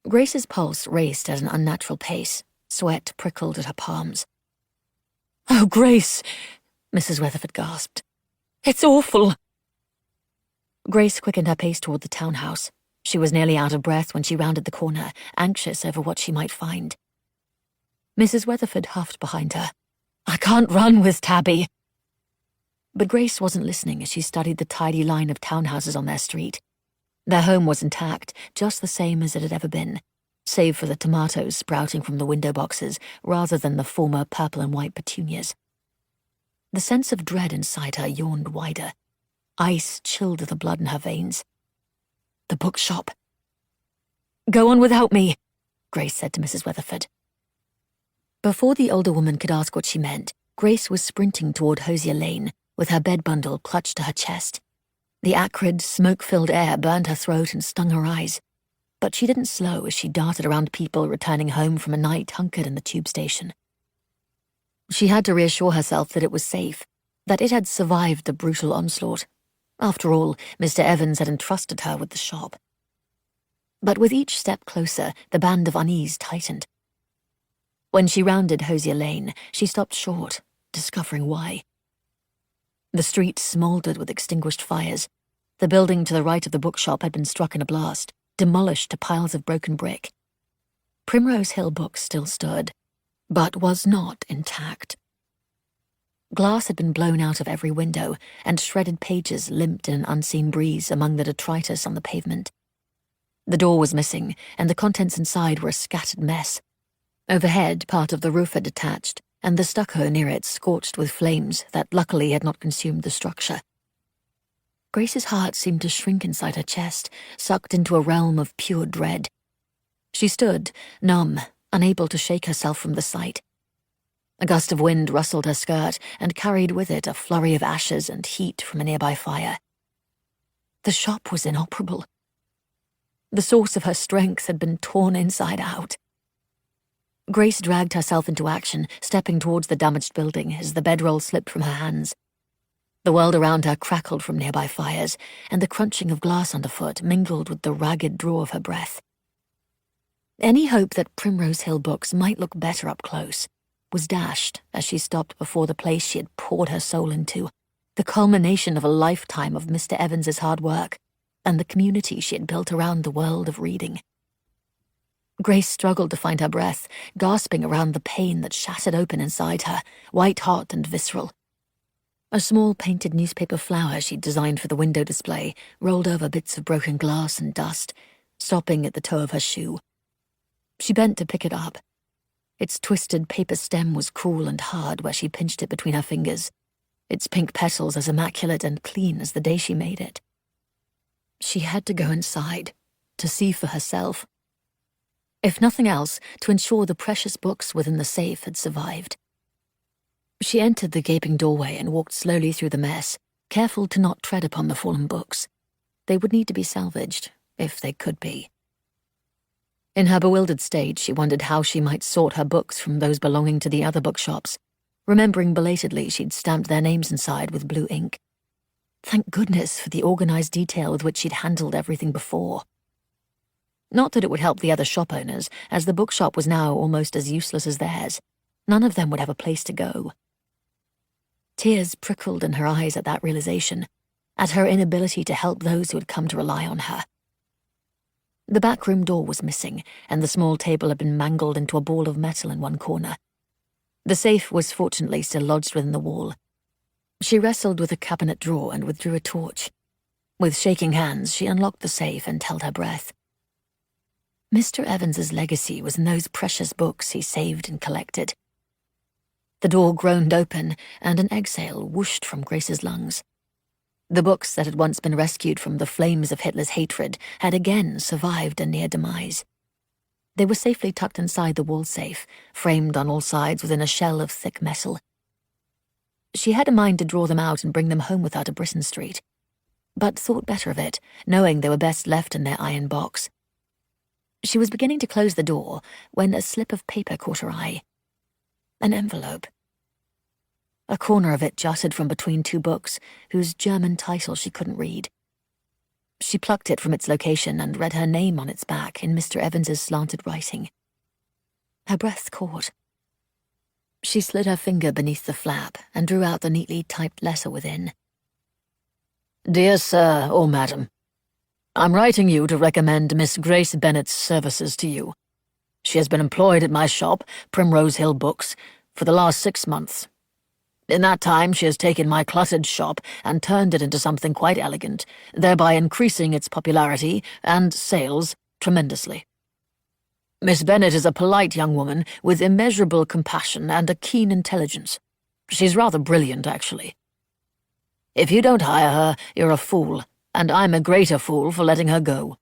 Grace's pulse raced at an unnatural pace. Sweat prickled at her palms. "Oh, Grace," Mrs. Weatherford gasped. "It's awful." Grace quickened her pace toward the townhouse. She was nearly out of breath when she rounded the corner, anxious over what she might find. Mrs. Weatherford huffed behind her. "I can't run with Tabby." But Grace wasn't listening as she studied the tidy line of townhouses on their street. Their home was intact, just the same as it had ever been, save for the tomatoes sprouting from the window boxes rather than the former purple and white petunias. The sense of dread inside her yawned wider. Ice chilled the blood in her veins. The bookshop. "Go on without me," Grace said to Mrs. Weatherford. Before the older woman could ask what she meant, Grace was sprinting toward Hosier Lane, with her bed bundle clutched to her chest. The acrid, smoke-filled air burned her throat and stung her eyes, but she didn't slow as she darted around people returning home from a night hunkered in the tube station. She had to reassure herself that it was safe, that it had survived the brutal onslaught. After all, Mr. Evans had entrusted her with the shop. But with each step closer, the band of unease tightened. When she rounded Hosier Lane, she stopped short, discovering why. The street smouldered with extinguished fires. The building to the right of the bookshop had been struck in a blast, demolished to piles of broken brick. Primrose Hill Books still stood, but was not intact. Glass had been blown out of every window, and shredded pages limped in an unseen breeze among the detritus on the pavement. The door was missing, and the contents inside were a scattered mess. Overhead, part of the roof had detached, and the stucco near it scorched with flames that luckily had not consumed the structure. Grace's heart seemed to shrink inside her chest, sucked into a realm of pure dread. She stood, numb, unable to shake herself from the sight. A gust of wind rustled her skirt and carried with it a flurry of ashes and heat from a nearby fire. The shop was inoperable. The source of her strength had been torn inside out. Grace dragged herself into action, stepping towards the damaged building as the bedroll slipped from her hands. The world around her crackled from nearby fires, and the crunching of glass underfoot mingled with the ragged draw of her breath. Any hope that Primrose Hill Books might look better up close was dashed as she stopped before the place she had poured her soul into, the culmination of a lifetime of Mr. Evans's hard work, and the community she had built around the world of reading. Grace struggled to find her breath, gasping around the pain that shattered open inside her, white-hot and visceral. A small painted newspaper flower she'd designed for the window display rolled over bits of broken glass and dust, stopping at the toe of her shoe. She bent to pick it up. Its twisted paper stem was cool and hard where she pinched it between her fingers, its pink petals as immaculate and clean as the day she made it. She had to go inside, to see for herself. If nothing else, to ensure the precious books within the safe had survived. She entered the gaping doorway and walked slowly through the mess, careful to not tread upon the fallen books. They would need to be salvaged, if they could be. In her bewildered state, she wondered how she might sort her books from those belonging to the other bookshops, remembering belatedly she'd stamped their names inside with blue ink. Thank goodness for the organized detail with which she'd handled everything before. Not that it would help the other shop owners, as the bookshop was now almost as useless as theirs. None of them would have a place to go. Tears prickled in her eyes at that realization, at her inability to help those who had come to rely on her. The back room door was missing, and the small table had been mangled into a ball of metal in one corner. The safe was fortunately still lodged within the wall. She wrestled with a cabinet drawer and withdrew a torch. With shaking hands, she unlocked the safe and held her breath. Mr. Evans's legacy was in those precious books he saved and collected. The door groaned open, and an exhale whooshed from Grace's lungs. The books that had once been rescued from the flames of Hitler's hatred had again survived a near demise. They were safely tucked inside the wall safe, framed on all sides within a shell of thick metal. She had a mind to draw them out and bring them home with her to Brisson Street, but thought better of it, knowing they were best left in their iron box. She was beginning to close the door when a slip of paper caught her eye. An envelope. A corner of it jutted from between two books, whose German title she couldn't read. She plucked it from its location and read her name on its back in Mr. Evans's slanted writing. Her breath caught. She slid her finger beneath the flap and drew out the neatly typed letter within. Dear Sir or Madam, I'm writing you to recommend Miss Grace Bennet's services to you. She has been employed at my shop, Primrose Hill Books, for the last 6 months. In that time, she has taken my cluttered shop and turned it into something quite elegant, thereby increasing its popularity and sales tremendously. Miss Bennet is a polite young woman with immeasurable compassion and a keen intelligence. She's rather brilliant, actually. If you don't hire her, you're a fool, and I'm a greater fool for letting her go.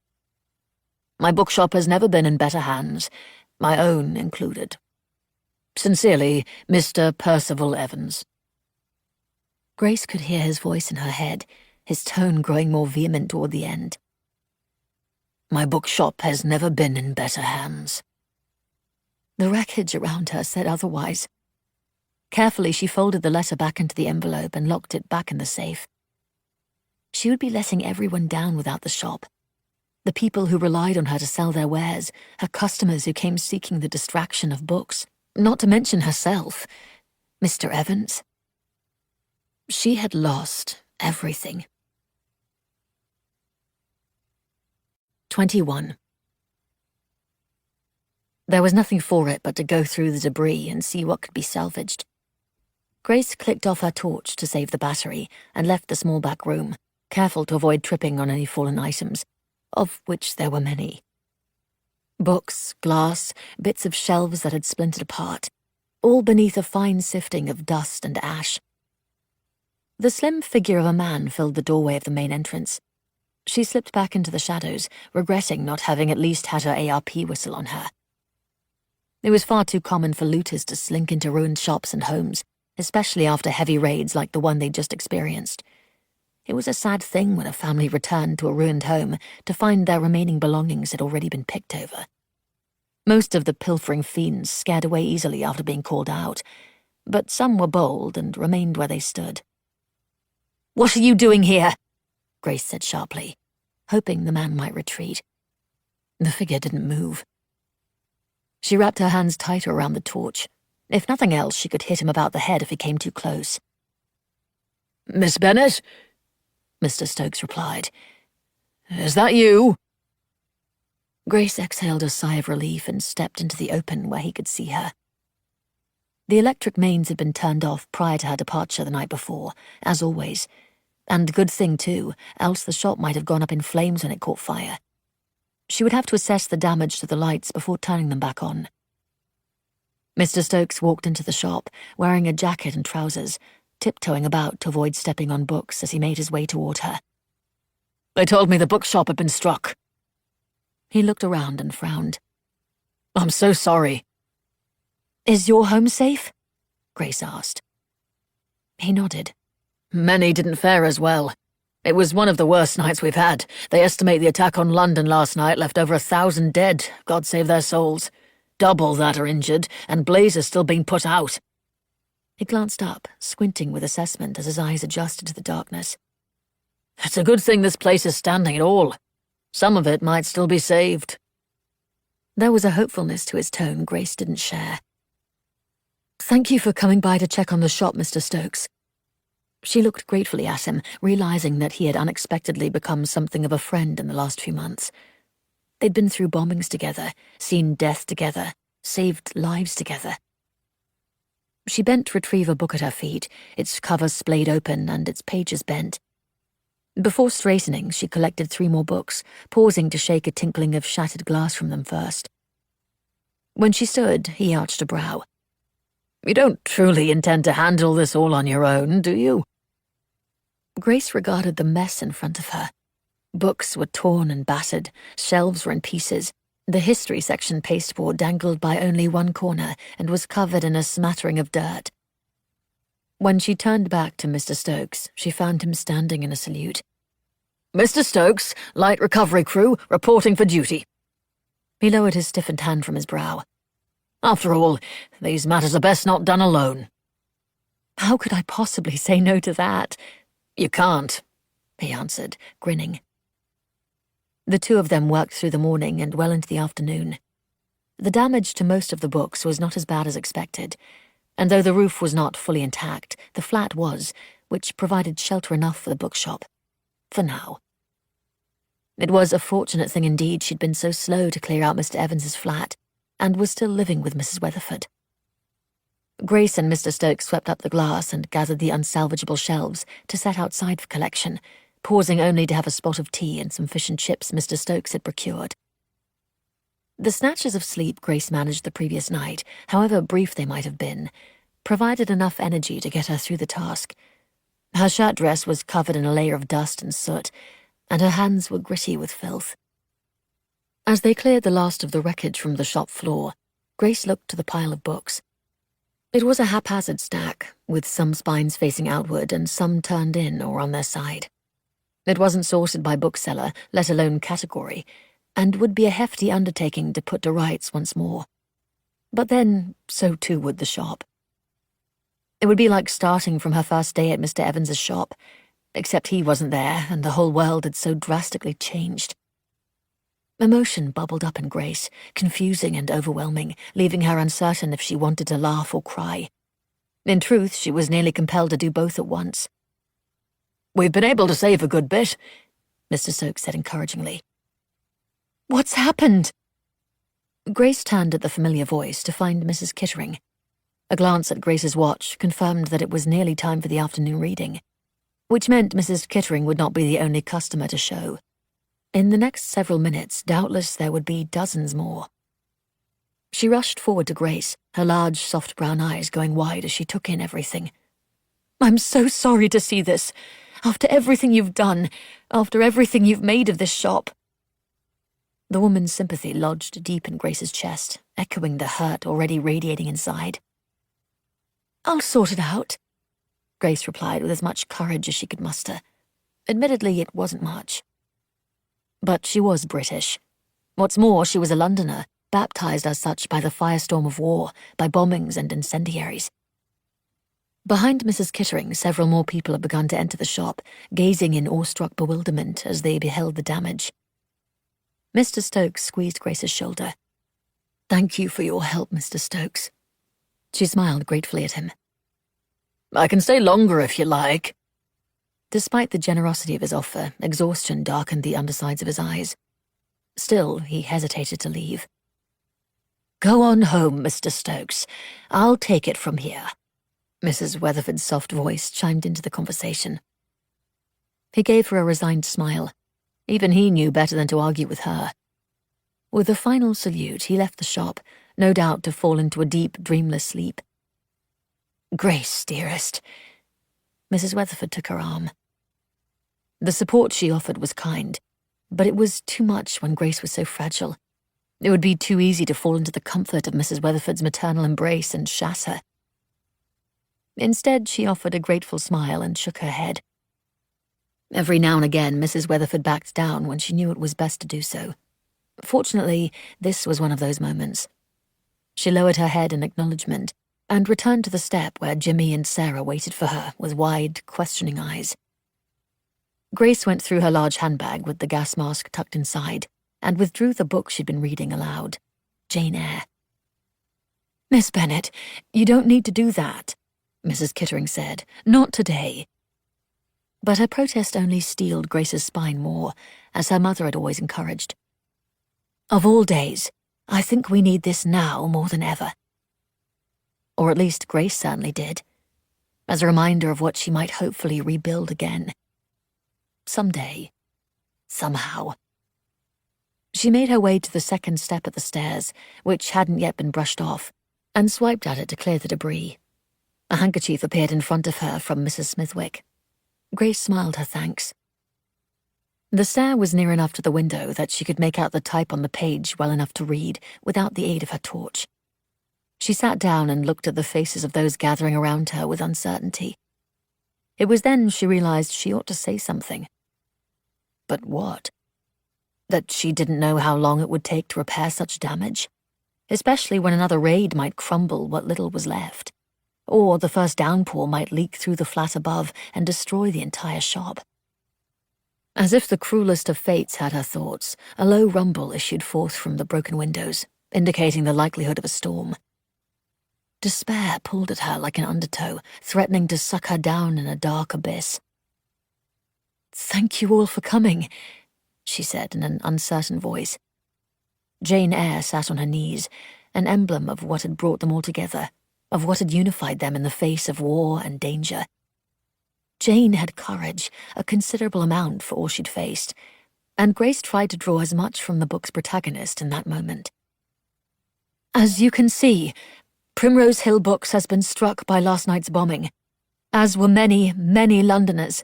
My bookshop has never been in better hands, my own included. Sincerely, Mr. Percival Evans. Grace could hear his voice in her head, his tone growing more vehement toward the end. My bookshop has never been in better hands. The wreckage around her said otherwise. Carefully, she folded the letter back into the envelope and locked it back in the safe. She would be letting everyone down without the shop. The people who relied on her to sell their wares, her customers who came seeking the distraction of books, not to mention herself, Mr. Evans. She had lost everything. 21. There was nothing for it but to go through the debris and see what could be salvaged. Grace clicked off her torch to save the battery and left the small back room, careful to avoid tripping on any fallen items, of which there were many. Books, glass, bits of shelves that had splintered apart, all beneath a fine sifting of dust and ash. The slim figure of a man filled the doorway of the main entrance. She slipped back into the shadows, regretting not having at least had her ARP whistle on her. It was far too common for looters to slink into ruined shops and homes, especially after heavy raids like the one they'd just experienced. It was a sad thing when a family returned to a ruined home to find their remaining belongings had already been picked over. Most of the pilfering fiends scared away easily after being called out, but some were bold and remained where they stood. "What are you doing here?" Grace said sharply, hoping the man might retreat. The figure didn't move. She wrapped her hands tighter around the torch. If nothing else, she could hit him about the head if he came too close. Miss Bennet? Mr. Stokes replied. Is that you? Grace exhaled a sigh of relief and stepped into the open where he could see her. The electric mains had been turned off prior to her departure the night before, as always. And good thing, too, else the shop might have gone up in flames when it caught fire. She would have to assess the damage to the lights before turning them back on. Mr. Stokes walked into the shop, wearing a jacket and trousers, tiptoeing about to avoid stepping on books as he made his way toward her. They told me the bookshop had been struck. He looked around and frowned. I'm so sorry. Is your home safe? Grace asked. He nodded. Many didn't fare as well. It was one of the worst nights we've had. They estimate the attack on London last night left over 1,000 dead, God save their souls. Double that are injured, and blazes still being put out. He glanced up, squinting with assessment as his eyes adjusted to the darkness. It's a good thing this place is standing at all. Some of it might still be saved. There was a hopefulness to his tone Grace didn't share. Thank you for coming by to check on the shop, Mr. Stokes. She looked gratefully at him, realizing that he had unexpectedly become something of a friend in the last few months. They'd been through bombings together, seen death together, saved lives together. She bent to retrieve a book at her feet, its cover splayed open and its pages bent. Before straightening, she collected 3 more books, pausing to shake a tinkling of shattered glass from them first. When she stood, he arched a brow. You don't truly intend to handle this all on your own, do you? Grace regarded the mess in front of her. Books were torn and battered, shelves were in pieces. The history section pasteboard dangled by only one corner and was covered in a smattering of dirt. When she turned back to Mr. Stokes, she found him standing in a salute. Mr. Stokes, light recovery crew, reporting for duty. He lowered his stiffened hand from his brow. After all, these matters are best not done alone. How could I possibly say no to that? You can't, he answered, grinning. The 2 of them worked through the morning and well into the afternoon. The damage to most of the books was not as bad as expected, and though the roof was not fully intact, the flat was, which provided shelter enough for the bookshop. For now. It was a fortunate thing indeed she'd been so slow to clear out Mr. Evans's flat, and was still living with Mrs. Weatherford. Grace and Mr. Stokes swept up the glass and gathered the unsalvageable shelves to set outside for collection, pausing only to have a spot of tea and some fish and chips Mr. Stokes had procured. The snatches of sleep Grace managed the previous night, however brief they might have been, provided enough energy to get her through the task. Her shirt dress was covered in a layer of dust and soot, and her hands were gritty with filth. As they cleared the last of the wreckage from the shop floor, Grace looked to the pile of books. It was a haphazard stack, with some spines facing outward and some turned in or on their side. It wasn't sorted by bookseller, let alone category, and would be a hefty undertaking to put to rights once more. But then, so too would the shop. It would be like starting from her first day at Mr. Evans's shop, except he wasn't there and the whole world had so drastically changed. Emotion bubbled up in Grace, confusing and overwhelming, leaving her uncertain if she wanted to laugh or cry. In truth, she was nearly compelled to do both at once. "We've been able to save a good bit," Mr. Stokes said encouragingly. "What's happened?" Grace turned at the familiar voice to find Mrs. Kittering. A glance at Grace's watch confirmed that it was nearly time for the afternoon reading, which meant Mrs. Kittering would not be the only customer to show. In the next several minutes, doubtless there would be dozens more. She rushed forward to Grace, her large, soft brown eyes going wide as she took in everything. "I'm so sorry to see this. After everything you've done, after everything you've made of this shop." The woman's sympathy lodged deep in Grace's chest, echoing the hurt already radiating inside. "I'll sort it out," Grace replied with as much courage as she could muster. Admittedly, it wasn't much. But she was British. What's more, she was a Londoner, baptized as such by the firestorm of war, by bombings and incendiaries. Behind Mrs. Kittering, several more people had begun to enter the shop, gazing in awestruck bewilderment as they beheld the damage. Mr. Stokes squeezed Grace's shoulder. "Thank you for your help, Mr. Stokes." She smiled gratefully at him. "I can stay longer if you like." Despite the generosity of his offer, exhaustion darkened the undersides of his eyes. Still, he hesitated to leave. "Go on home, Mr. Stokes. I'll take it from here." Mrs. Weatherford's soft voice chimed into the conversation. He gave her a resigned smile. Even he knew better than to argue with her. With a final salute, he left the shop, no doubt to fall into a deep, dreamless sleep. "Grace, dearest." Mrs. Weatherford took her arm. The support she offered was kind, but it was too much when Grace was so fragile. It would be too easy to fall into the comfort of Mrs. Weatherford's maternal embrace and shatter her. Instead, she offered a grateful smile and shook her head. Every now and again, Mrs. Weatherford backed down when she knew it was best to do so. Fortunately, this was one of those moments. She lowered her head in acknowledgement and returned to the step where Jimmy and Sarah waited for her with wide, questioning eyes. Grace went through her large handbag with the gas mask tucked inside and withdrew the book she'd been reading aloud, Jane Eyre. "Miss Bennet, you don't need to do that," Mrs. Kittering said. "Not today." But her protest only steeled Grace's spine more, as her mother had always encouraged. "Of all days, I think we need this now more than ever." Or at least Grace certainly did, as a reminder of what she might hopefully rebuild again. Someday. Somehow. She made her way to the second step at the stairs, which hadn't yet been brushed off, and swiped at it to clear the debris. A handkerchief appeared in front of her from Mrs. Smithwick. Grace smiled her thanks. The stair was near enough to the window that she could make out the type on the page well enough to read without the aid of her torch. She sat down and looked at the faces of those gathering around her with uncertainty. It was then she realized she ought to say something. But what? That she didn't know how long it would take to repair such damage, especially when another raid might crumble what little was left, or the first downpour might leak through the flat above and destroy the entire shop. As if the cruelest of fates had her thoughts, a low rumble issued forth from the broken windows, indicating the likelihood of a storm. Despair pulled at her like an undertow, threatening to suck her down in a dark abyss. "Thank you all for coming," she said in an uncertain voice. Jane Eyre sat on her knees, an emblem of what had brought them all together, of what had unified them in the face of war and danger. Jane had courage, a considerable amount for all she'd faced, and Grace tried to draw as much from the book's protagonist in that moment. "As you can see, Primrose Hill Books has been struck by last night's bombing, as were many, many Londoners."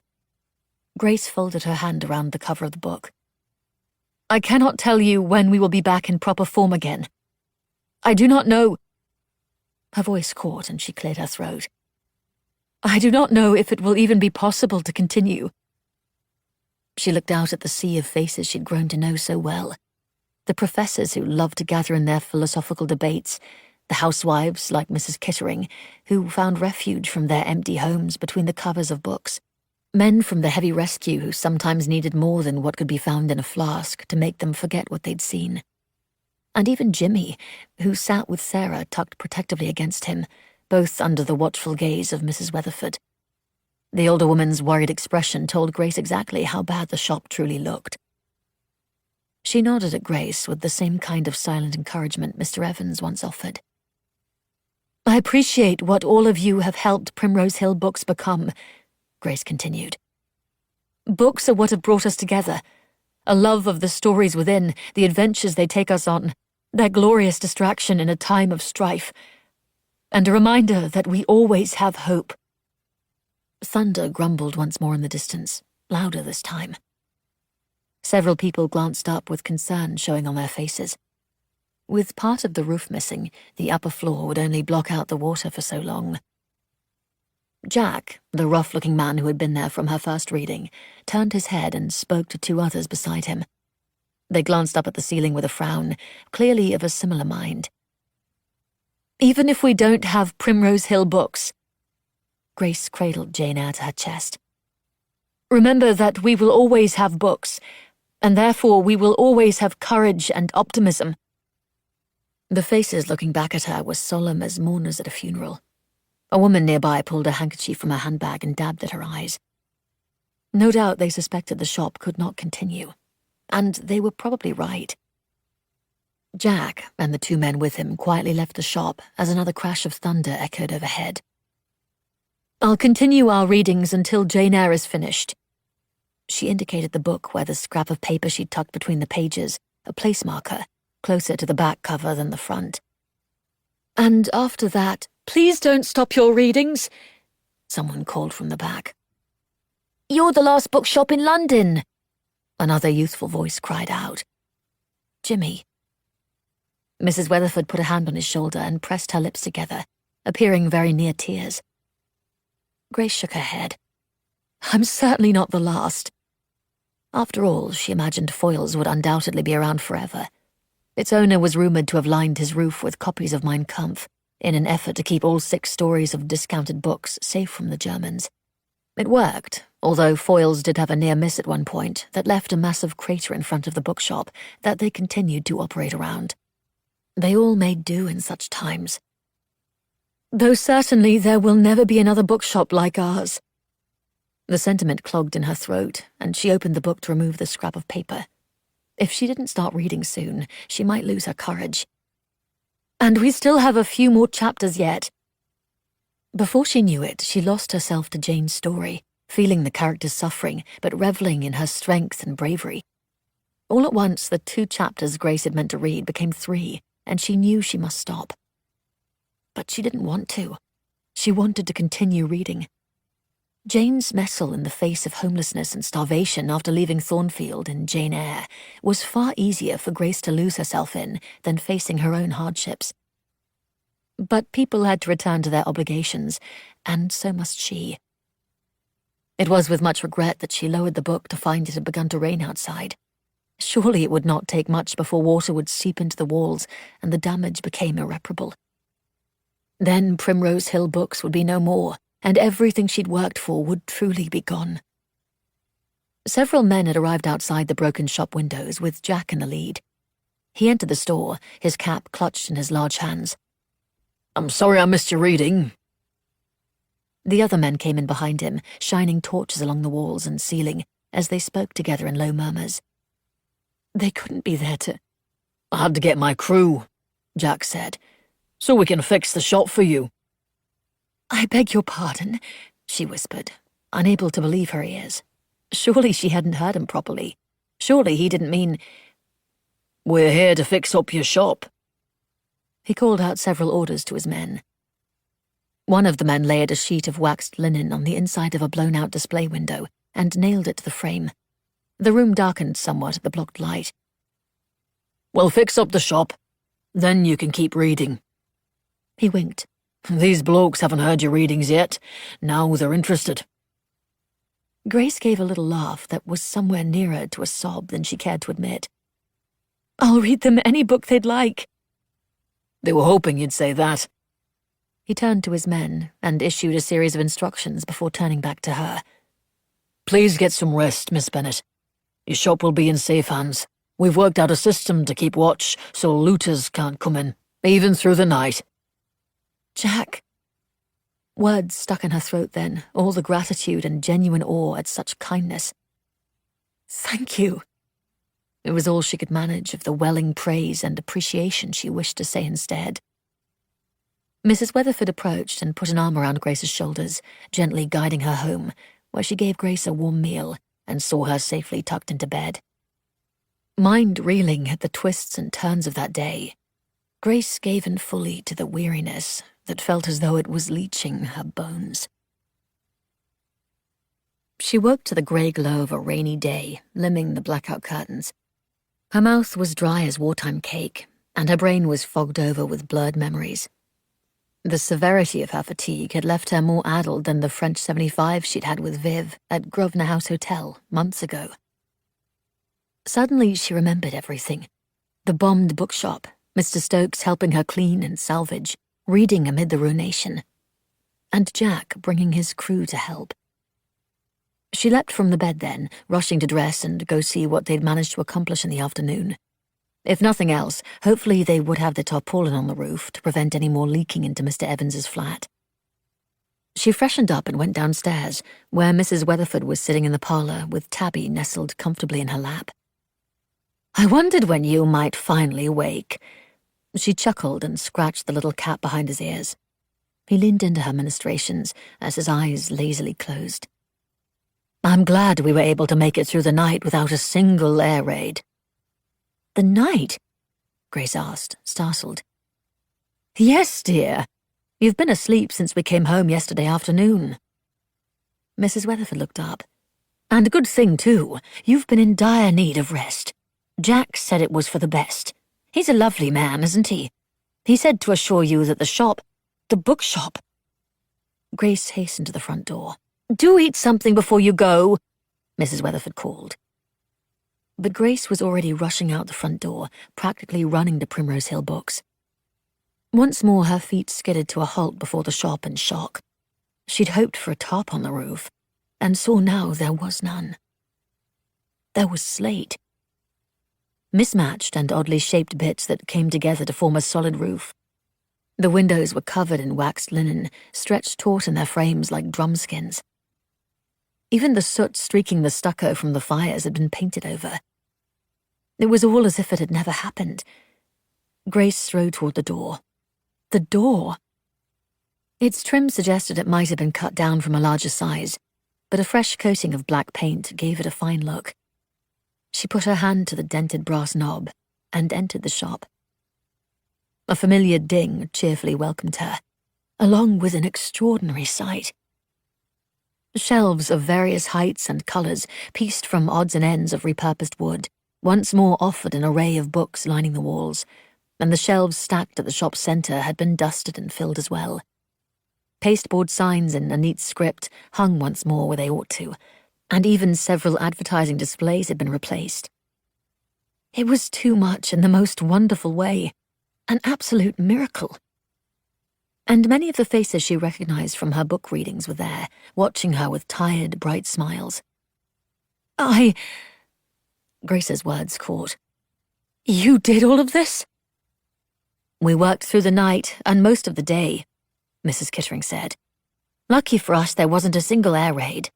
Grace folded her hand around the cover of the book. "I cannot tell you when we will be back in proper form again. I do not know—" Her voice caught and she cleared her throat. "I do not know if it will even be possible to continue. She looked out at the sea of faces she'd grown to know so well. The professors who loved to gather in their philosophical debates, the housewives like Mrs. Kittering, who found refuge from their empty homes between the covers of books, men from the heavy rescue who sometimes needed more than what could be found in a flask to make them forget what they'd seen. And even Jimmy, who sat with Sarah tucked protectively against him, both under the watchful gaze of Mrs. Weatherford. The older woman's worried expression told Grace exactly how bad the shop truly looked. She nodded at Grace with the same kind of silent encouragement Mr. Evans once offered. "I appreciate what all of you have helped Primrose Hill Books become," Grace continued. "Books are what have brought us together. A love of the stories within, the adventures they take us on, their glorious distraction in a time of strife, and a reminder that we always have hope." Thunder grumbled once more in the distance, louder this time. Several people glanced up with concern showing on their faces. With part of the roof missing, the upper floor would only block out the water for so long. Jack, the rough-looking man who had been there from her first reading, turned his head and spoke to two others beside him. They glanced up at the ceiling with a frown, clearly of a similar mind. "Even if we don't have Primrose Hill Books," Grace cradled Jane Eyre to her chest, "remember that we will always have books, and therefore we will always have courage and optimism." The faces looking back at her were solemn as mourners at a funeral. A woman nearby pulled a handkerchief from her handbag and dabbed at her eyes. No doubt they suspected the shop could not continue, and they were probably right. Jack and the two men with him quietly left the shop as another crash of thunder echoed overhead. "I'll continue our readings until Jane Eyre is finished." She indicated the book where the scrap of paper she'd tucked between the pages, a place marker, closer to the back cover than the front. "And after that, please don't stop your readings," someone called from the back. "You're the last bookshop in London," another youthful voice cried out. "Jimmy." Mrs. Weatherford put a hand on his shoulder and pressed her lips together, appearing very near tears. Grace shook her head. "I'm certainly not the last." After all, she imagined Foyle's would undoubtedly be around forever. Its owner was rumoured to have lined his roof with copies of Mein Kampf, in an effort to keep all 6 stories of discounted books safe from the Germans. It worked, although Foyle's did have a near miss at one point that left a massive crater in front of the bookshop that they continued to operate around. They all made do in such times. "Though certainly there will never be another bookshop like ours." The sentiment clogged in her throat, and she opened the book to remove the scrap of paper. If she didn't start reading soon, she might lose her courage. "And we still have a few more chapters yet." Before she knew it, she lost herself to Jane's story, feeling the character's suffering, but reveling in her strength and bravery. All at once, the 2 chapters Grace had meant to read became 3, and she knew she must stop. But she didn't want to. She wanted to continue reading. Jane's messel in the face of homelessness and starvation after leaving Thornfield in Jane Eyre was far easier for Grace to lose herself in than facing her own hardships. But people had to return to their obligations, and so must she. It was with much regret that she lowered the book to find it had begun to rain outside. Surely it would not take much before water would seep into the walls and the damage became irreparable. Then Primrose Hill Books would be no more, and everything she'd worked for would truly be gone. Several men had arrived outside the broken shop windows with Jack in the lead. He entered the store, his cap clutched in his large hands. "I'm sorry I missed your reading." The other men came in behind him, shining torches along the walls and ceiling as they spoke together in low murmurs. They couldn't be there to... "I had to get my crew," Jack said, "so we can fix the shop for you." "I beg your pardon," she whispered, unable to believe her ears. Surely she hadn't heard him properly. Surely he didn't mean... "We're here to fix up your shop." He called out several orders to his men. One of the men layered a sheet of waxed linen on the inside of a blown-out display window and nailed it to the frame. The room darkened somewhat at the blocked light. "We'll fix up the shop. Then you can keep reading." He winked. "These blokes haven't heard your readings yet. Now they're interested." Grace gave a little laugh that was somewhere nearer to a sob than she cared to admit. "I'll read them any book they'd like." They were hoping you'd say that. He turned to his men and issued a series of instructions before turning back to her. Please get some rest, Miss Bennet. Your shop will be in safe hands. We've worked out a system to keep watch so looters can't come in, even through the night. Jack. Words stuck in her throat then, all the gratitude and genuine awe at such kindness. Thank you. It was all she could manage of the welling praise and appreciation she wished to say instead. Mrs. Weatherford approached and put an arm around Grace's shoulders, gently guiding her home, where she gave Grace a warm meal and saw her safely tucked into bed. Mind reeling at the twists and turns of that day, Grace gave in fully to the weariness that felt as though it was leeching her bones. She woke to the grey glow of a rainy day, limning the blackout curtains. Her mouth was dry as wartime cake, and her brain was fogged over with blurred memories. The severity of her fatigue had left her more addled than the French 75 she'd had with Viv at Grosvenor House Hotel months ago. Suddenly she remembered everything. The bombed bookshop, Mr. Stokes helping her clean and salvage, reading amid the ruination, and Jack bringing his crew to help. She leapt from the bed then, rushing to dress and go see what they'd managed to accomplish in the afternoon. If nothing else, hopefully they would have the tarpaulin on the roof to prevent any more leaking into Mr. Evans's flat. She freshened up and went downstairs, where Mrs. Weatherford was sitting in the parlour with Tabby nestled comfortably in her lap. "I wondered when you might finally wake." She chuckled and scratched the little cat behind his ears. He leaned into her ministrations as his eyes lazily closed. "I'm glad we were able to make it through the night without a single air raid." "The night?" Grace asked, startled. "Yes, dear. You've been asleep since we came home yesterday afternoon." Mrs. Weatherford looked up. "And a good thing, too. You've been in dire need of rest. Jack said it was for the best. He's a lovely man, isn't he? He said to assure you that the bookshop." Grace hastened to the front door. "Do eat something before you go," Mrs. Weatherford called. But Grace was already rushing out the front door, practically running to Primrose Hill Books. Once more her feet skidded to a halt before the shop in shock. She'd hoped for a top on the roof, and saw now there was none. There was slate. Mismatched and oddly shaped bits that came together to form a solid roof. The windows were covered in waxed linen, stretched taut in their frames like drumskins. Even the soot streaking the stucco from the fires had been painted over. It was all as if it had never happened. Grace strode toward the door. The door! Its trim suggested it might have been cut down from a larger size, but a fresh coating of black paint gave it a fine look. She put her hand to the dented brass knob and entered the shop. A familiar ding cheerfully welcomed her, along with an extraordinary sight. Shelves of various heights and colours, pieced from odds and ends of repurposed wood, once more offered an array of books lining the walls, and the shelves stacked at the shop's centre had been dusted and filled as well. Pasteboard signs in a neat script hung once more where they ought to, and even several advertising displays had been replaced. It was too much in the most wonderful way, an absolute miracle. And many of the faces she recognized from her book readings were there, watching her with tired, bright smiles. Grace's words caught. "You did all of this?" "We worked through the night and most of the day," Mrs. Kittering said. "Lucky for us there wasn't a single air raid."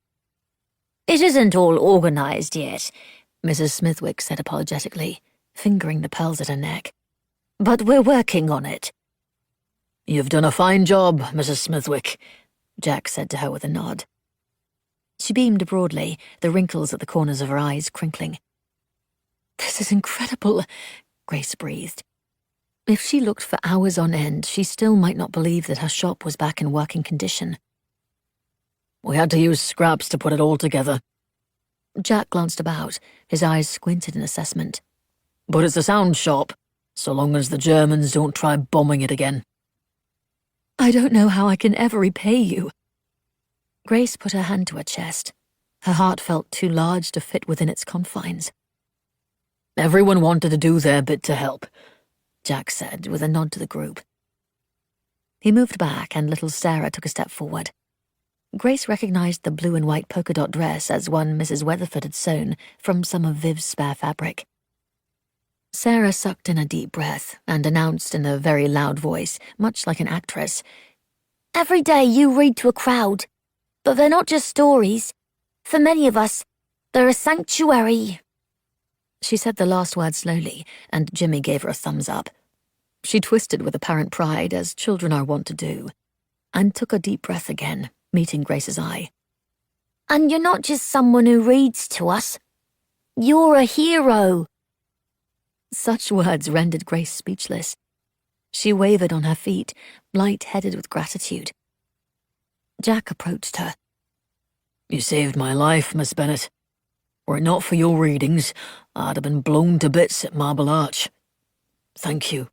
"It isn't all organized yet," Mrs. Smithwick said apologetically, fingering the pearls at her neck. "But we're working on it." "You've done a fine job, Mrs. Smithwick," Jack said to her with a nod. She beamed broadly, the wrinkles at the corners of her eyes crinkling. "This is incredible," Grace breathed. If she looked for hours on end, she still might not believe that her shop was back in working condition. "We had to use scraps to put it all together." Jack glanced about, his eyes squinted in assessment. "But it's a sound shop, so long as the Germans don't try bombing it again." "I don't know how I can ever repay you." Grace put her hand to her chest. Her heart felt too large to fit within its confines. Everyone wanted to do their bit to help, Jack said with a nod to the group. He moved back and little Sarah took a step forward. Grace recognized the blue and white polka dot dress as one Mrs. Weatherford had sewn from some of Viv's spare fabric. Sarah sucked in a deep breath and announced in a very loud voice, much like an actress, Every day you read to a crowd, but they're not just stories. For many of us, they're a sanctuary. She said the last word slowly, and Jimmy gave her a thumbs up. She twisted with apparent pride, as children are wont to do, and took a deep breath again, meeting Grace's eye. And you're not just someone who reads to us. You're a hero. Such words rendered Grace speechless. She wavered on her feet, light-headed with gratitude. Jack approached her. You saved my life, Miss Bennet. Were it not for your readings, I'd have been blown to bits at Marble Arch. Thank you.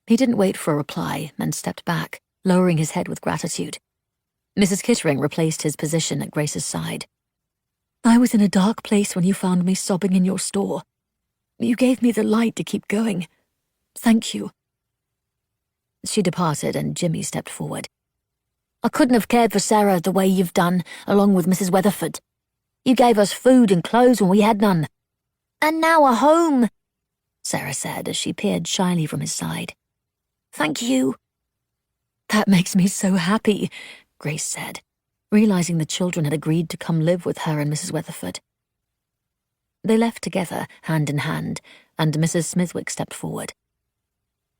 He didn't wait for a reply and stepped back, lowering his head with gratitude. Mrs. Kittering replaced his position at Grace's side. I was in a dark place when you found me sobbing in your store. You gave me the light to keep going. Thank you. She departed and Jimmy stepped forward. I couldn't have cared for Sarah the way you've done, along with Mrs. Weatherford. You gave us food and clothes when we had none. And now a home, Sarah said as she peered shyly from his side. Thank you. That makes me so happy, Grace said, realizing the children had agreed to come live with her and Mrs. Weatherford. They left together, hand in hand, and Mrs. Smithwick stepped forward.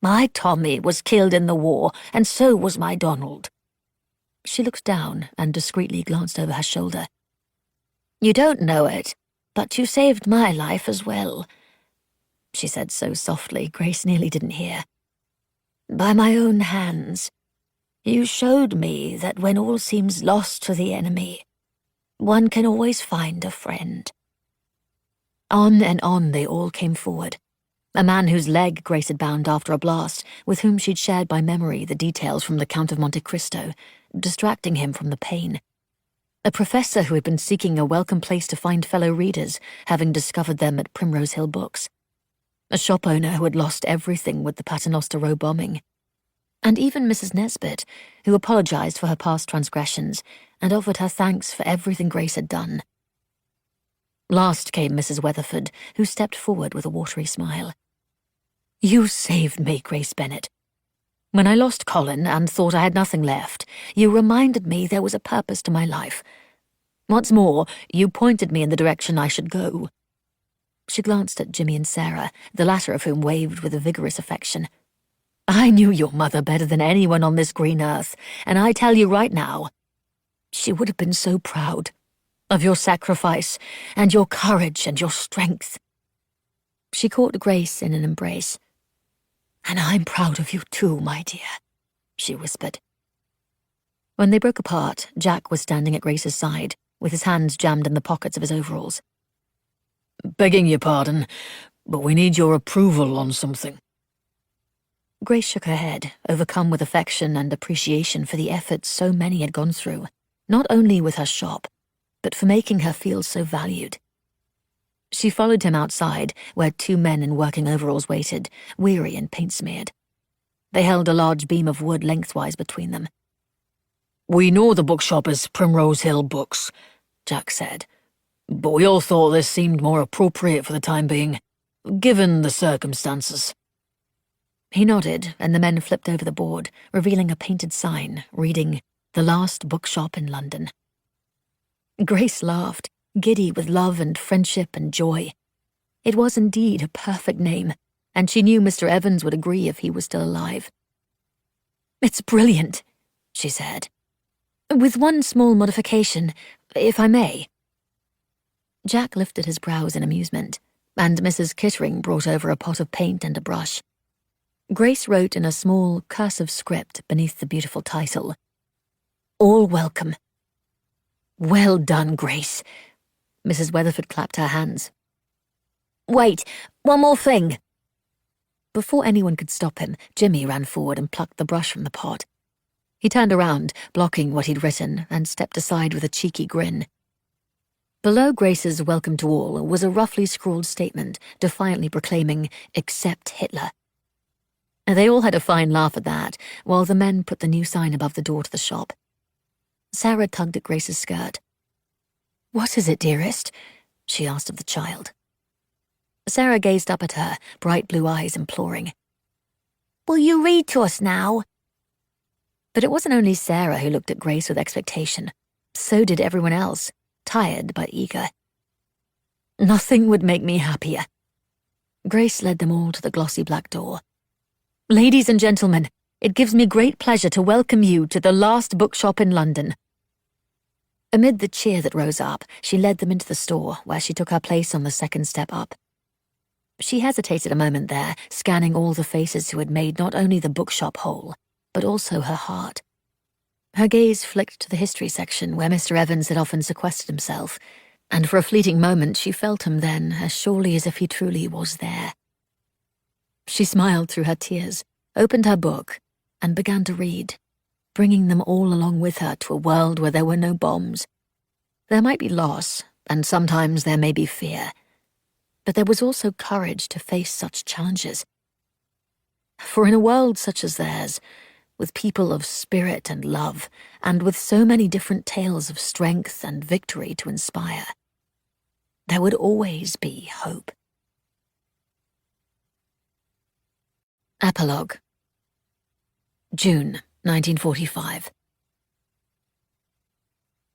My Tommy was killed in the war, and so was my Donald. She looked down and discreetly glanced over her shoulder. You don't know it, but you saved my life as well, she said so softly Grace nearly didn't hear. By my own hands. You showed me that when all seems lost to the enemy, one can always find a friend. On and on they all came forward. A man whose leg Grace had bound after a blast, with whom she'd shared by memory the details from the Count of Monte Cristo, distracting him from the pain. A professor who had been seeking a welcome place to find fellow readers, having discovered them at Primrose Hill Books. A shop owner who had lost everything with the Paternoster Row bombing. And even Mrs. Nesbit, who apologized for her past transgressions and offered her thanks for everything Grace had done. Last came Mrs. Weatherford, who stepped forward with a watery smile. You saved me, Grace Bennet. When I lost Colin and thought I had nothing left, you reminded me there was a purpose to my life. What's more, you pointed me in the direction I should go. She glanced at Jimmy and Sarah, the latter of whom waved with a vigorous affection. I knew your mother better than anyone on this green earth, and I tell you right now, she would have been so proud of your sacrifice and your courage and your strength. She caught Grace in an embrace. And I'm proud of you too, my dear, she whispered. When they broke apart, Jack was standing at Grace's side, with his hands jammed in the pockets of his overalls. Begging your pardon, but we need your approval on something. Grace shook her head, overcome with affection and appreciation for the efforts so many had gone through, not only with her shop, but for making her feel so valued. She followed him outside, where two men in working overalls waited, weary and paint-smeared. They held a large beam of wood lengthwise between them. We know the bookshop is Primrose Hill Books, Jack said, but we all thought this seemed more appropriate for the time being, given the circumstances. He nodded, and the men flipped over the board, revealing a painted sign, reading, The Last Bookshop in London. Grace laughed, giddy with love and friendship and joy. It was indeed a perfect name, and she knew Mr. Evans would agree if he was still alive. It's brilliant, she said. With one small modification, if I may. Jack lifted his brows in amusement, and Mrs. Kittering brought over a pot of paint and a brush. Grace wrote in a small, cursive script beneath the beautiful title, All Welcome. Well done, Grace. Mrs. Weatherford clapped her hands. Wait, one more thing. Before anyone could stop him, Jimmy ran forward and plucked the brush from the pot. He turned around, blocking what he'd written, and stepped aside with a cheeky grin. Below Grace's welcome to all was a roughly scrawled statement defiantly proclaiming, "Accept Hitler." They all had a fine laugh at that, while the men put the new sign above the door to the shop. Sarah tugged at Grace's skirt. "What is it, dearest?" she asked of the child. Sarah gazed up at her, bright blue eyes imploring. "Will you read to us now?" But it wasn't only Sarah who looked at Grace with expectation. So did everyone else, tired but eager. Nothing would make me happier. Grace led them all to the glossy black door. "Ladies and gentlemen, it gives me great pleasure to welcome you to the Last Bookshop in London." Amid the cheer that rose up, she led them into the store, where she took her place on the second step up. She hesitated a moment there, scanning all the faces who had made not only the bookshop whole, but also her heart. Her gaze flicked to the history section where Mr. Evans had often sequestered himself, and for a fleeting moment she felt him then as surely as if he truly was there. She smiled through her tears, opened her book, and began to read, bringing them all along with her to a world where there were no bombs. There might be loss, and sometimes there may be fear, but there was also courage to face such challenges. For in a world such as theirs, with people of spirit and love, and with so many different tales of strength and victory to inspire, there would always be hope. Epilogue. June 1945.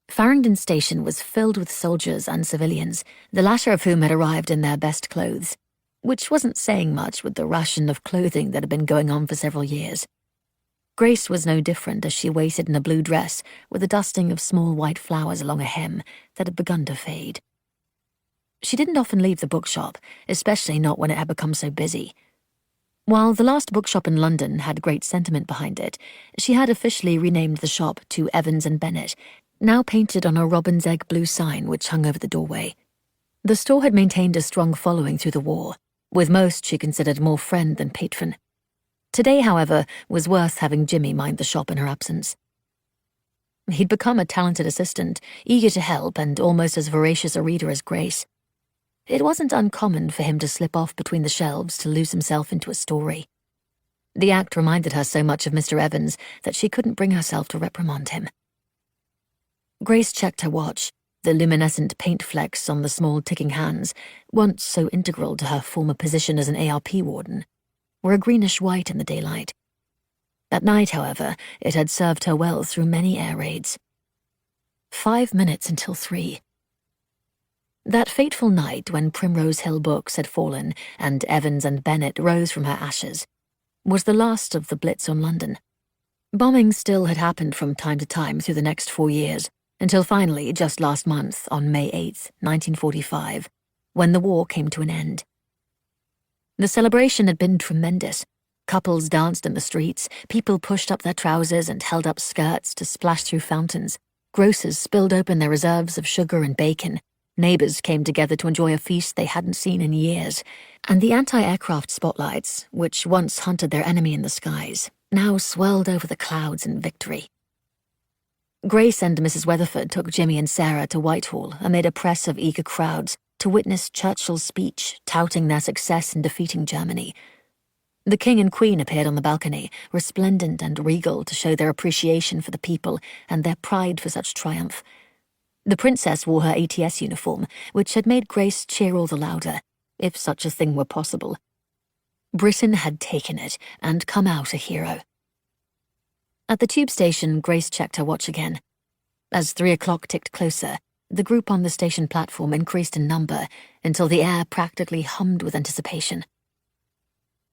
Farringdon Station was filled with soldiers and civilians, the latter of whom had arrived in their best clothes, which wasn't saying much with the ration of clothing that had been going on for several years. Grace was no different as she waited in a blue dress with a dusting of small white flowers along a hem that had begun to fade. She didn't often leave the bookshop, especially not when it had become so busy. While the Last Bookshop in London had great sentiment behind it, she had officially renamed the shop to Evans and Bennett, now painted on a robin's egg blue sign which hung over the doorway. The store had maintained a strong following through the war, with most she considered more friend than patron. Today, however, was worth having Jimmy mind the shop in her absence. He'd become a talented assistant, eager to help and almost as voracious a reader as Grace. It wasn't uncommon for him to slip off between the shelves to lose himself into a story. The act reminded her so much of Mr. Evans that she couldn't bring herself to reprimand him. Grace checked her watch. The luminescent paint flecks on the small ticking hands, once so integral to her former position as an ARP warden, were a greenish-white in the daylight. At night, however, it had served her well through many air raids. 5 minutes until 3. That fateful night when Primrose Hill Books had fallen and Evans and Bennett rose from her ashes was the last of the Blitz on London. Bombing still had happened from time to time through the next 4 years, until finally, just last month, on May 8th, 1945, when the war came to an end. The celebration had been tremendous. Couples danced in the streets, people pushed up their trousers and held up skirts to splash through fountains, grocers spilled open their reserves of sugar and bacon, neighbors came together to enjoy a feast they hadn't seen in years, and the anti-aircraft spotlights, which once hunted their enemy in the skies, now swirled over the clouds in victory. Grace and Mrs. Weatherford took Jimmy and Sarah to Whitehall amid a press of eager crowds to witness Churchill's speech touting their success in defeating Germany. The King and Queen appeared on the balcony, resplendent and regal to show their appreciation for the people and their pride for such triumph. The Princess wore her ATS uniform, which had made Grace cheer all the louder, if such a thing were possible. Britain had taken it and come out a hero. At the tube station, Grace checked her watch again. As 3 o'clock ticked closer, the group on the station platform increased in number until the air practically hummed with anticipation.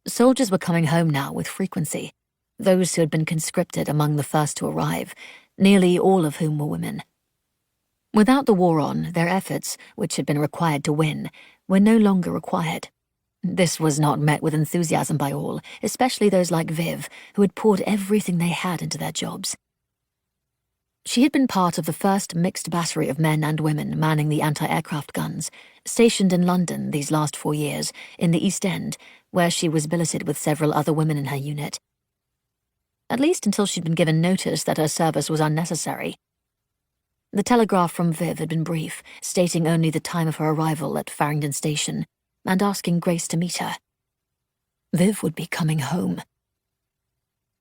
Soldiers were coming home now with frequency, those who had been conscripted among the first to arrive, nearly all of whom were women. Without the war on, their efforts, which had been required to win, were no longer required. This was not met with enthusiasm by all, especially those like Viv, who had poured everything they had into their jobs. She had been part of the first mixed battery of men and women manning the anti-aircraft guns, stationed in London these last 4 years, in the East End, where she was billeted with several other women in her unit. At least until she'd been given notice that her service was unnecessary. The telegraph from Viv had been brief, stating only the time of her arrival at Farringdon Station and asking Grace to meet her. Viv would be coming home.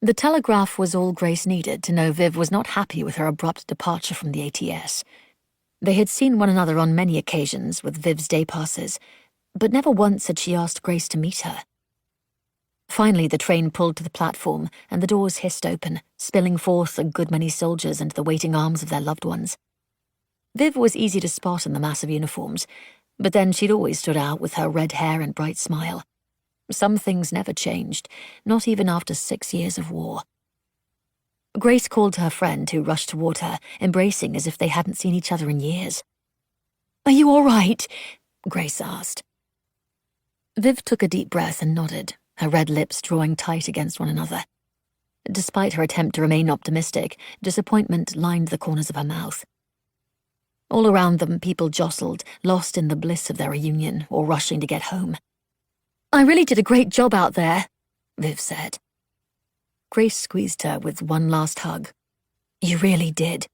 The telegraph was all Grace needed to know Viv was not happy with her abrupt departure from the ATS. They had seen one another on many occasions with Viv's day passes, but never once had she asked Grace to meet her. Finally, the train pulled to the platform, and the doors hissed open, spilling forth a good many soldiers into the waiting arms of their loved ones. Viv was easy to spot in the massive uniforms, but then she'd always stood out with her red hair and bright smile. Some things never changed, not even after 6 years of war. Grace called to her friend, who rushed toward her, embracing as if they hadn't seen each other in years. "Are you all right?" Grace asked. Viv took a deep breath and nodded, her red lips drawing tight against one another. Despite her attempt to remain optimistic, disappointment lined the corners of her mouth. All around them, people jostled, lost in the bliss of their reunion or rushing to get home. "I really did a great job out there," Viv said. Grace squeezed her with one last hug. "You really did.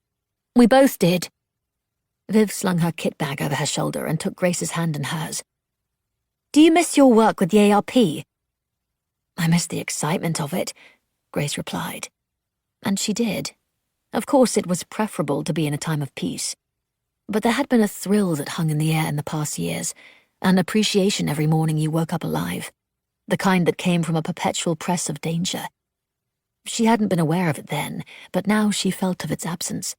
We both did." Viv slung her kit bag over her shoulder and took Grace's hand in hers. "Do you miss your work with the ARP?" "I miss the excitement of it," Grace replied. And she did. Of course, it was preferable to be in a time of peace. But there had been a thrill that hung in the air in the past years, an appreciation every morning you woke up alive, the kind that came from a perpetual press of danger. She hadn't been aware of it then, but now she felt of its absence.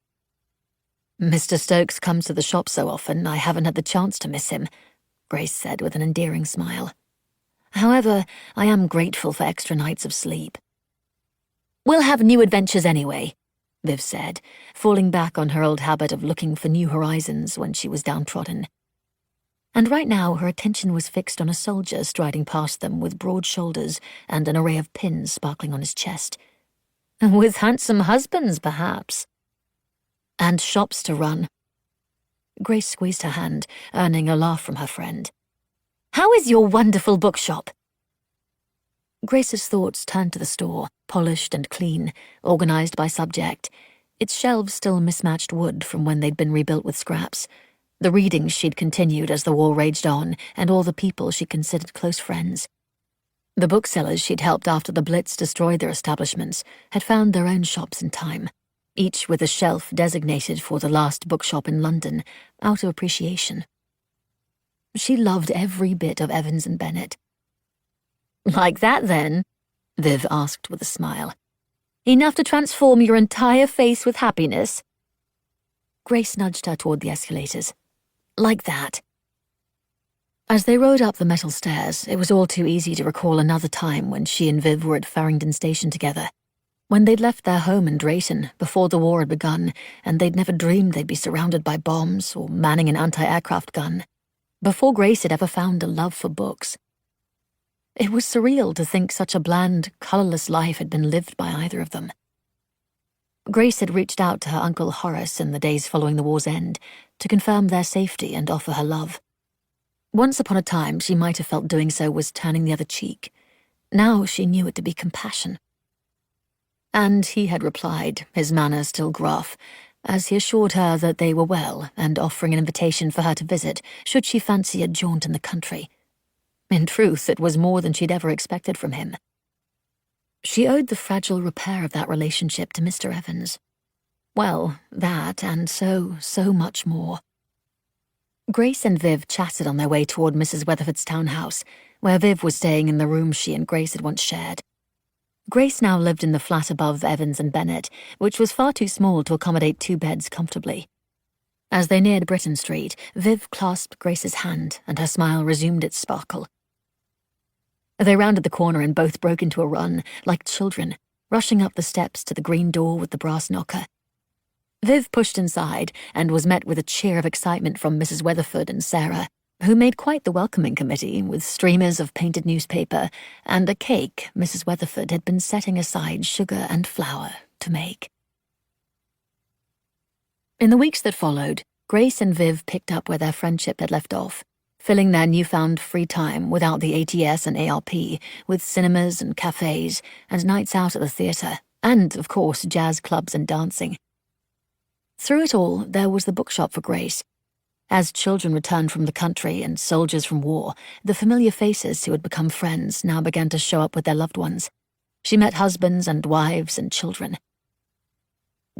"Mr. Stokes comes to the shop so often, I haven't had the chance to miss him," Grace said with an endearing smile. "However, I am grateful for extra nights of sleep." "We'll have new adventures anyway," Viv said, falling back on her old habit of looking for new horizons when she was downtrodden. And right now her attention was fixed on a soldier striding past them with broad shoulders and an array of pins sparkling on his chest. With handsome husbands, perhaps. And shops to run. Grace squeezed her hand, earning a laugh from her friend. "How is your wonderful bookshop?" Grace's thoughts turned to the store, polished and clean, organized by subject, its shelves still mismatched wood from when they'd been rebuilt with scraps, the readings she'd continued as the war raged on, and all the people she considered close friends. The booksellers she'd helped after the Blitz destroyed their establishments had found their own shops in time, each with a shelf designated for the Last Bookshop in London, out of appreciation. She loved every bit of Evans and Bennett. "Like that, then?" Viv asked with a smile. "Enough to transform your entire face with happiness?" Grace nudged her toward the escalators. "Like that." As they rode up the metal stairs, it was all too easy to recall another time when she and Viv were at Farringdon Station together, when they'd left their home in Drayton before the war had begun, and they'd never dreamed they'd be surrounded by bombs or manning an anti-aircraft gun, before Grace had ever found a love for books. It was surreal to think such a bland, colourless life had been lived by either of them. Grace had reached out to her Uncle Horace in the days following the war's end to confirm their safety and offer her love. Once upon a time, she might have felt doing so was turning the other cheek. Now she knew it to be compassion. And he had replied, his manner still gruff, as he assured her that they were well and offering an invitation for her to visit should she fancy a jaunt in the country. In truth, it was more than she'd ever expected from him. She owed the fragile repair of that relationship to Mr. Evans. Well, that and so much more. Grace and Viv chatted on their way toward Mrs. Weatherford's townhouse, where Viv was staying in the room she and Grace had once shared. Grace now lived in the flat above Evans and Bennett, which was far too small to accommodate 2 beds comfortably. As they neared Britton Street, Viv clasped Grace's hand, and her smile resumed its sparkle. They rounded the corner and both broke into a run, like children, rushing up the steps to the green door with the brass knocker. Viv pushed inside and was met with a cheer of excitement from Mrs. Weatherford and Sarah, who made quite the welcoming committee with streamers of painted newspaper and a cake Mrs. Weatherford had been setting aside sugar and flour to make. In the weeks that followed, Grace and Viv picked up where their friendship had left off, filling their newfound free time without the ATS and ARP with cinemas and cafes and nights out at the theatre, and, of course, jazz clubs and dancing. Through it all, there was the bookshop for Grace. As children returned from the country and soldiers from war, the familiar faces who had become friends now began to show up with their loved ones. She met husbands and wives and children.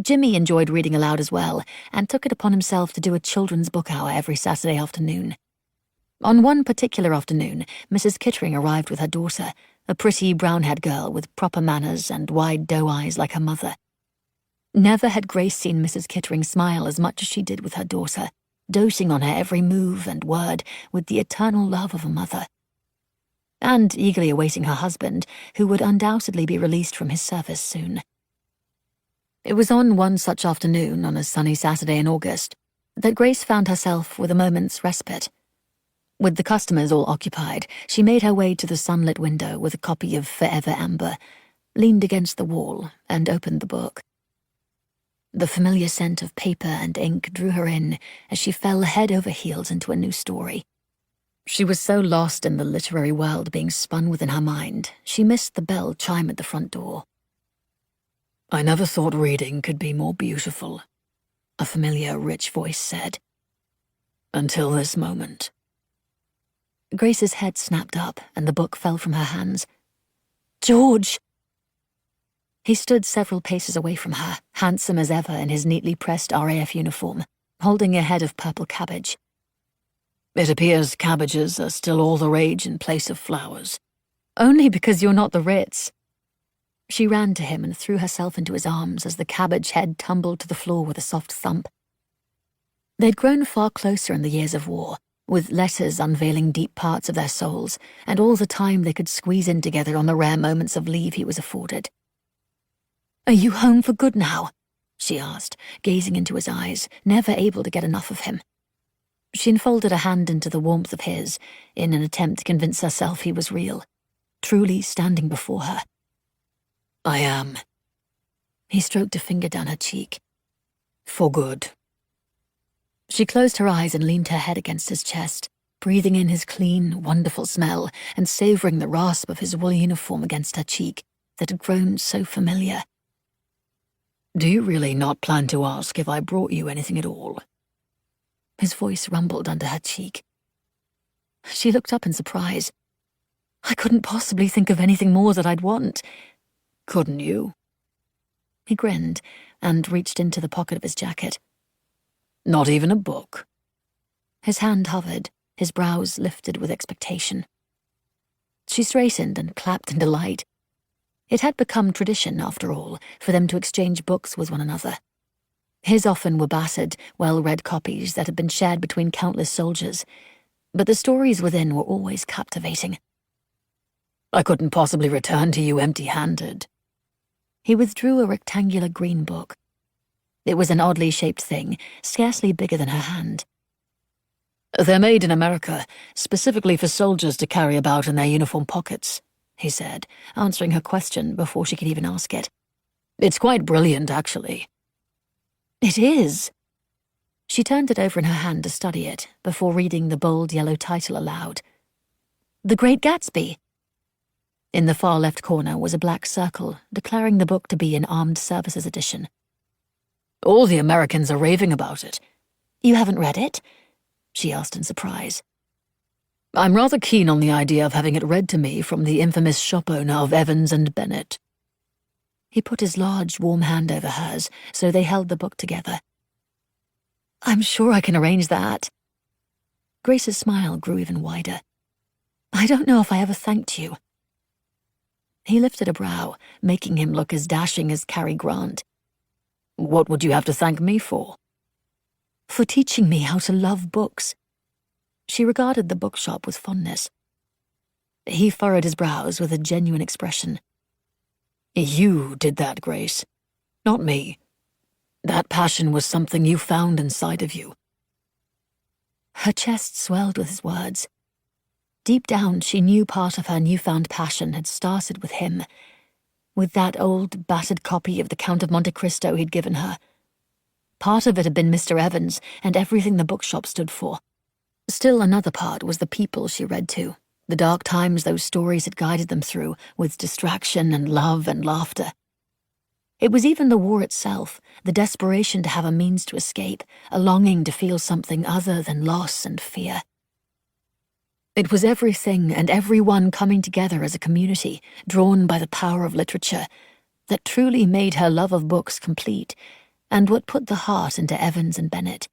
Jimmy enjoyed reading aloud as well, and took it upon himself to do a children's book hour every Saturday afternoon. On one particular afternoon, Mrs. Kittering arrived with her daughter, a pretty brown-haired girl with proper manners and wide doe eyes like her mother. Never had Grace seen Mrs. Kittering smile as much as she did with her daughter, doting on her every move and word with the eternal love of a mother. And eagerly awaiting her husband, who would undoubtedly be released from his service soon. It was on one such afternoon, on a sunny Saturday in August, that Grace found herself with a moment's respite. With the customers all occupied, she made her way to the sunlit window with a copy of Forever Amber, leaned against the wall, and opened the book. The familiar scent of paper and ink drew her in as she fell head over heels into a new story. She was so lost in the literary world being spun within her mind, she missed the bell chime at the front door. "I never thought reading could be more beautiful," a familiar, rich voice said. "Until this moment." Grace's head snapped up and the book fell from her hands. "George!" He stood several paces away from her, handsome as ever in his neatly pressed RAF uniform, holding a head of purple cabbage. "It appears cabbages are still all the rage in place of flowers." "Only because you're not the Ritz." She ran to him and threw herself into his arms as the cabbage head tumbled to the floor with a soft thump. They'd grown far closer in the years of war, with letters unveiling deep parts of their souls, and all the time they could squeeze in together on the rare moments of leave he was afforded. "Are you home for good now?" she asked, gazing into his eyes, never able to get enough of him. She enfolded a hand into the warmth of his, in an attempt to convince herself he was real, truly standing before her. "I am." He stroked a finger down her cheek. "For good." She closed her eyes and leaned her head against his chest, breathing in his clean, wonderful smell and savoring the rasp of his wool uniform against her cheek that had grown so familiar. "Do you really not plan to ask if I brought you anything at all?" His voice rumbled under her cheek. She looked up in surprise. "I couldn't possibly think of anything more that I'd want." "Couldn't you?" He grinned and reached into the pocket of his jacket. "Not even a book?" His hand hovered, his brows lifted with expectation. She straightened and clapped in delight. It had become tradition, after all, for them to exchange books with one another. His often were battered, well-read copies that had been shared between countless soldiers, but the stories within were always captivating. "I couldn't possibly return to you empty-handed." He withdrew a rectangular green book. It was an oddly shaped thing, scarcely bigger than her hand. "They're made in America, specifically for soldiers to carry about in their uniform pockets," he said, answering her question before she could even ask it. "It's quite brilliant, actually." "It is." She turned it over in her hand to study it before reading the bold yellow title aloud. "The Great Gatsby." In the far left corner was a black circle declaring the book to be an Armed Services edition. "All the Americans are raving about it." "You haven't read it?" she asked in surprise. "I'm rather keen on the idea of having it read to me from the infamous shop owner of Evans and Bennett." He put his large, warm hand over hers, so they held the book together. "I'm sure I can arrange that." Grace's smile grew even wider. "I don't know if I ever thanked you." He lifted a brow, making him look as dashing as Cary Grant. "What would you have to thank me for?" "For teaching me how to love books." She regarded the bookshop with fondness. He furrowed his brows with a genuine expression. "You did that, Grace. Not me. That passion was something you found inside of you." Her chest swelled with his words. Deep down, she knew part of her newfound passion had started with him, with that old, battered copy of the Count of Monte Cristo he'd given her. Part of it had been Mr. Evans and everything the bookshop stood for. Still another part was the people she read to, the dark times those stories had guided them through, with distraction and love and laughter. It was even the war itself, the desperation to have a means to escape, a longing to feel something other than loss and fear. It was everything and everyone coming together as a community, drawn by the power of literature, that truly made her love of books complete, and what put the heart into Evans and Bennett.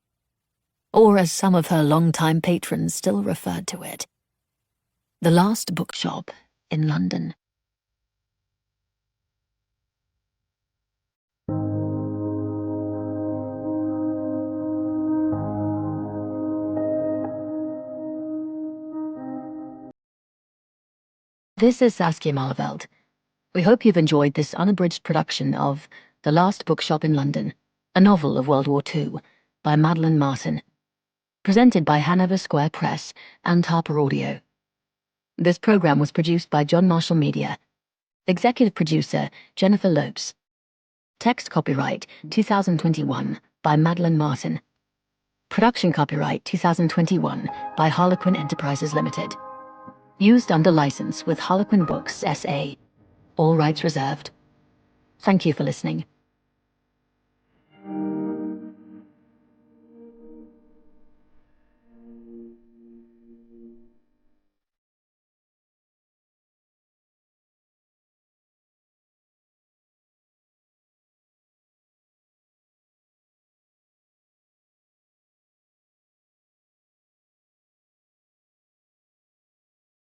Or as some of her long-time patrons still referred to it, the Last Bookshop in London. This is Saskia Malaveld. We hope you've enjoyed this unabridged production of The Last Bookshop in London, a novel of World War II, by Madeline Martin, presented by Hanover Square Press and Harper Audio. This program was produced by John Marshall Media. Executive producer, Jennifer Lopes. Text copyright 2021 by Madeline Martin. Production copyright 2021 by Harlequin Enterprises Limited. Used under license with Harlequin Books S.A. All rights reserved. Thank you for listening.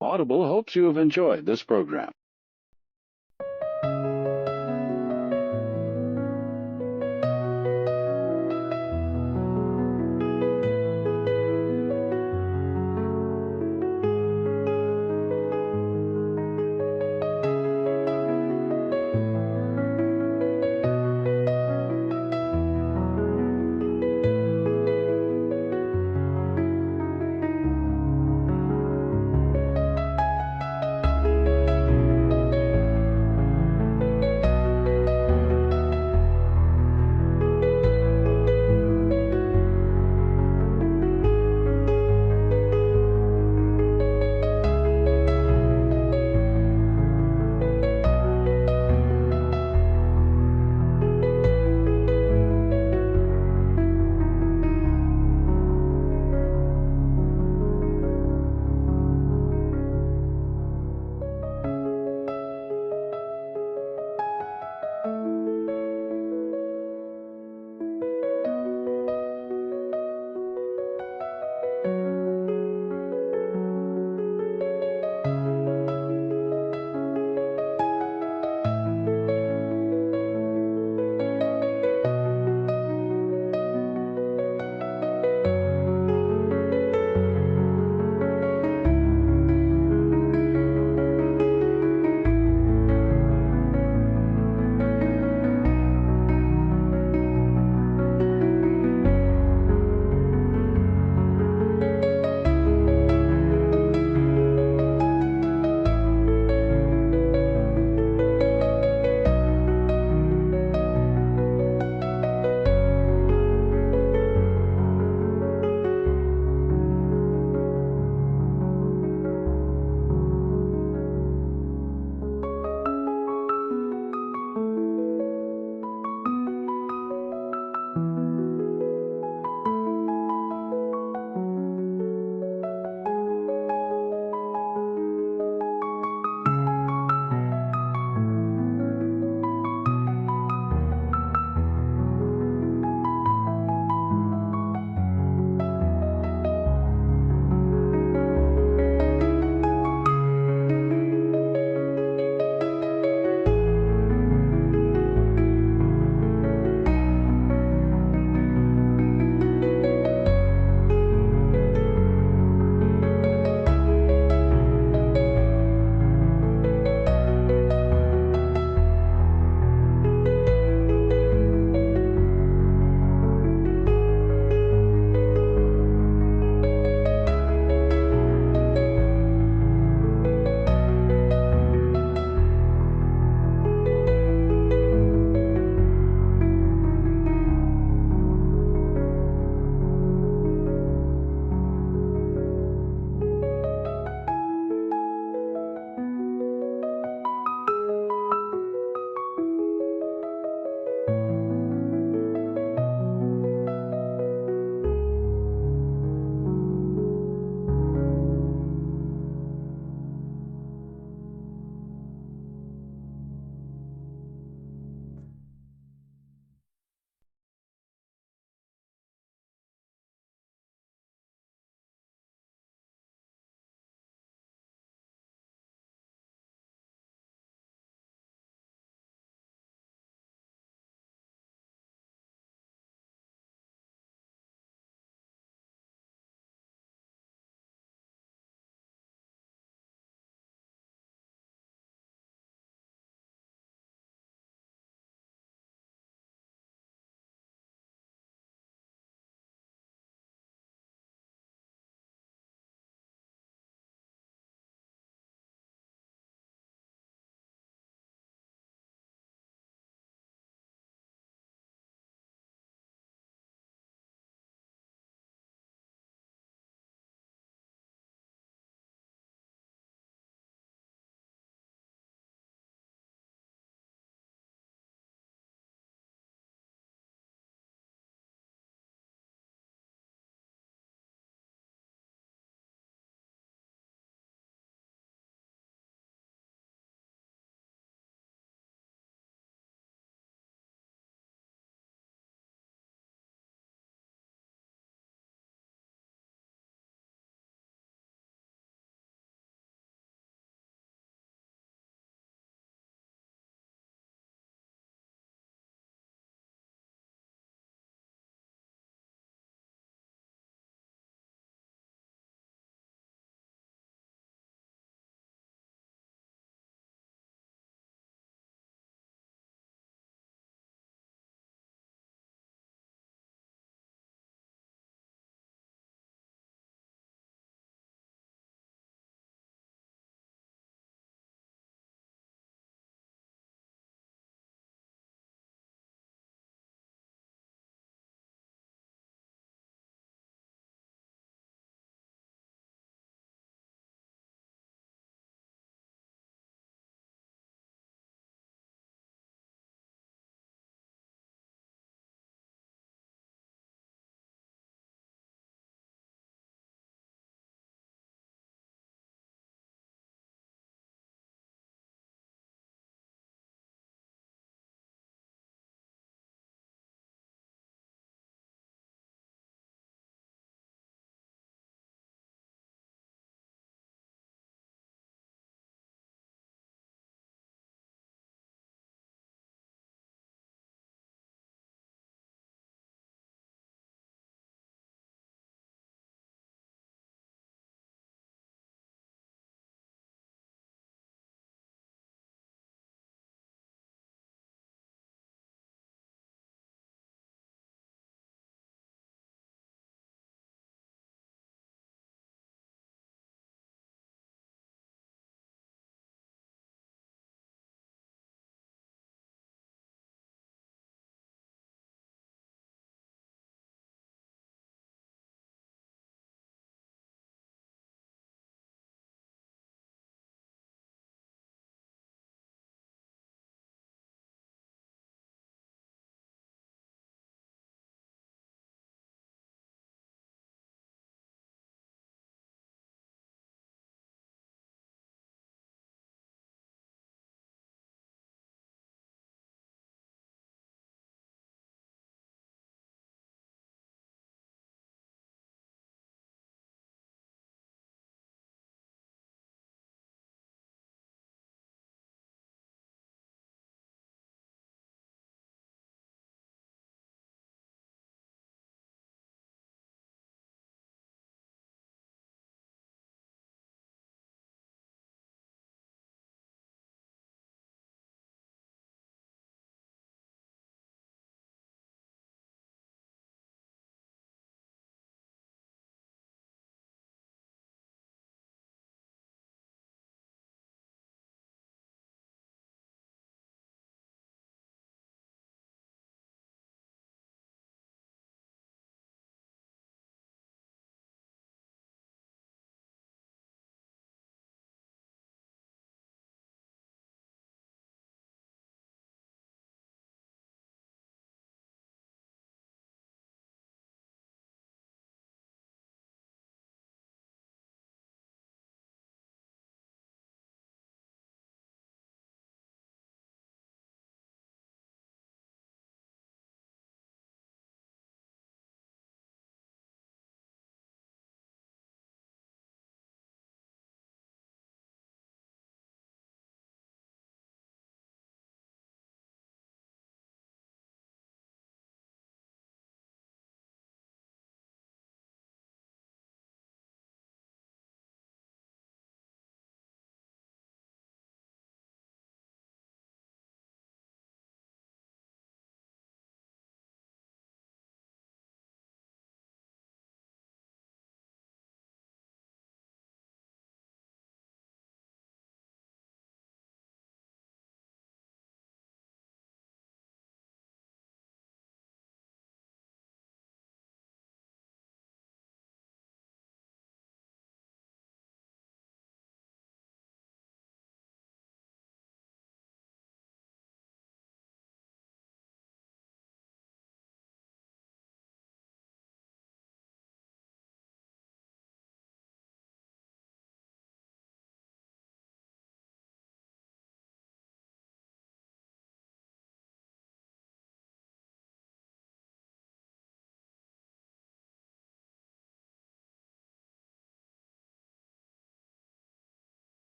Audible hopes you have enjoyed this program.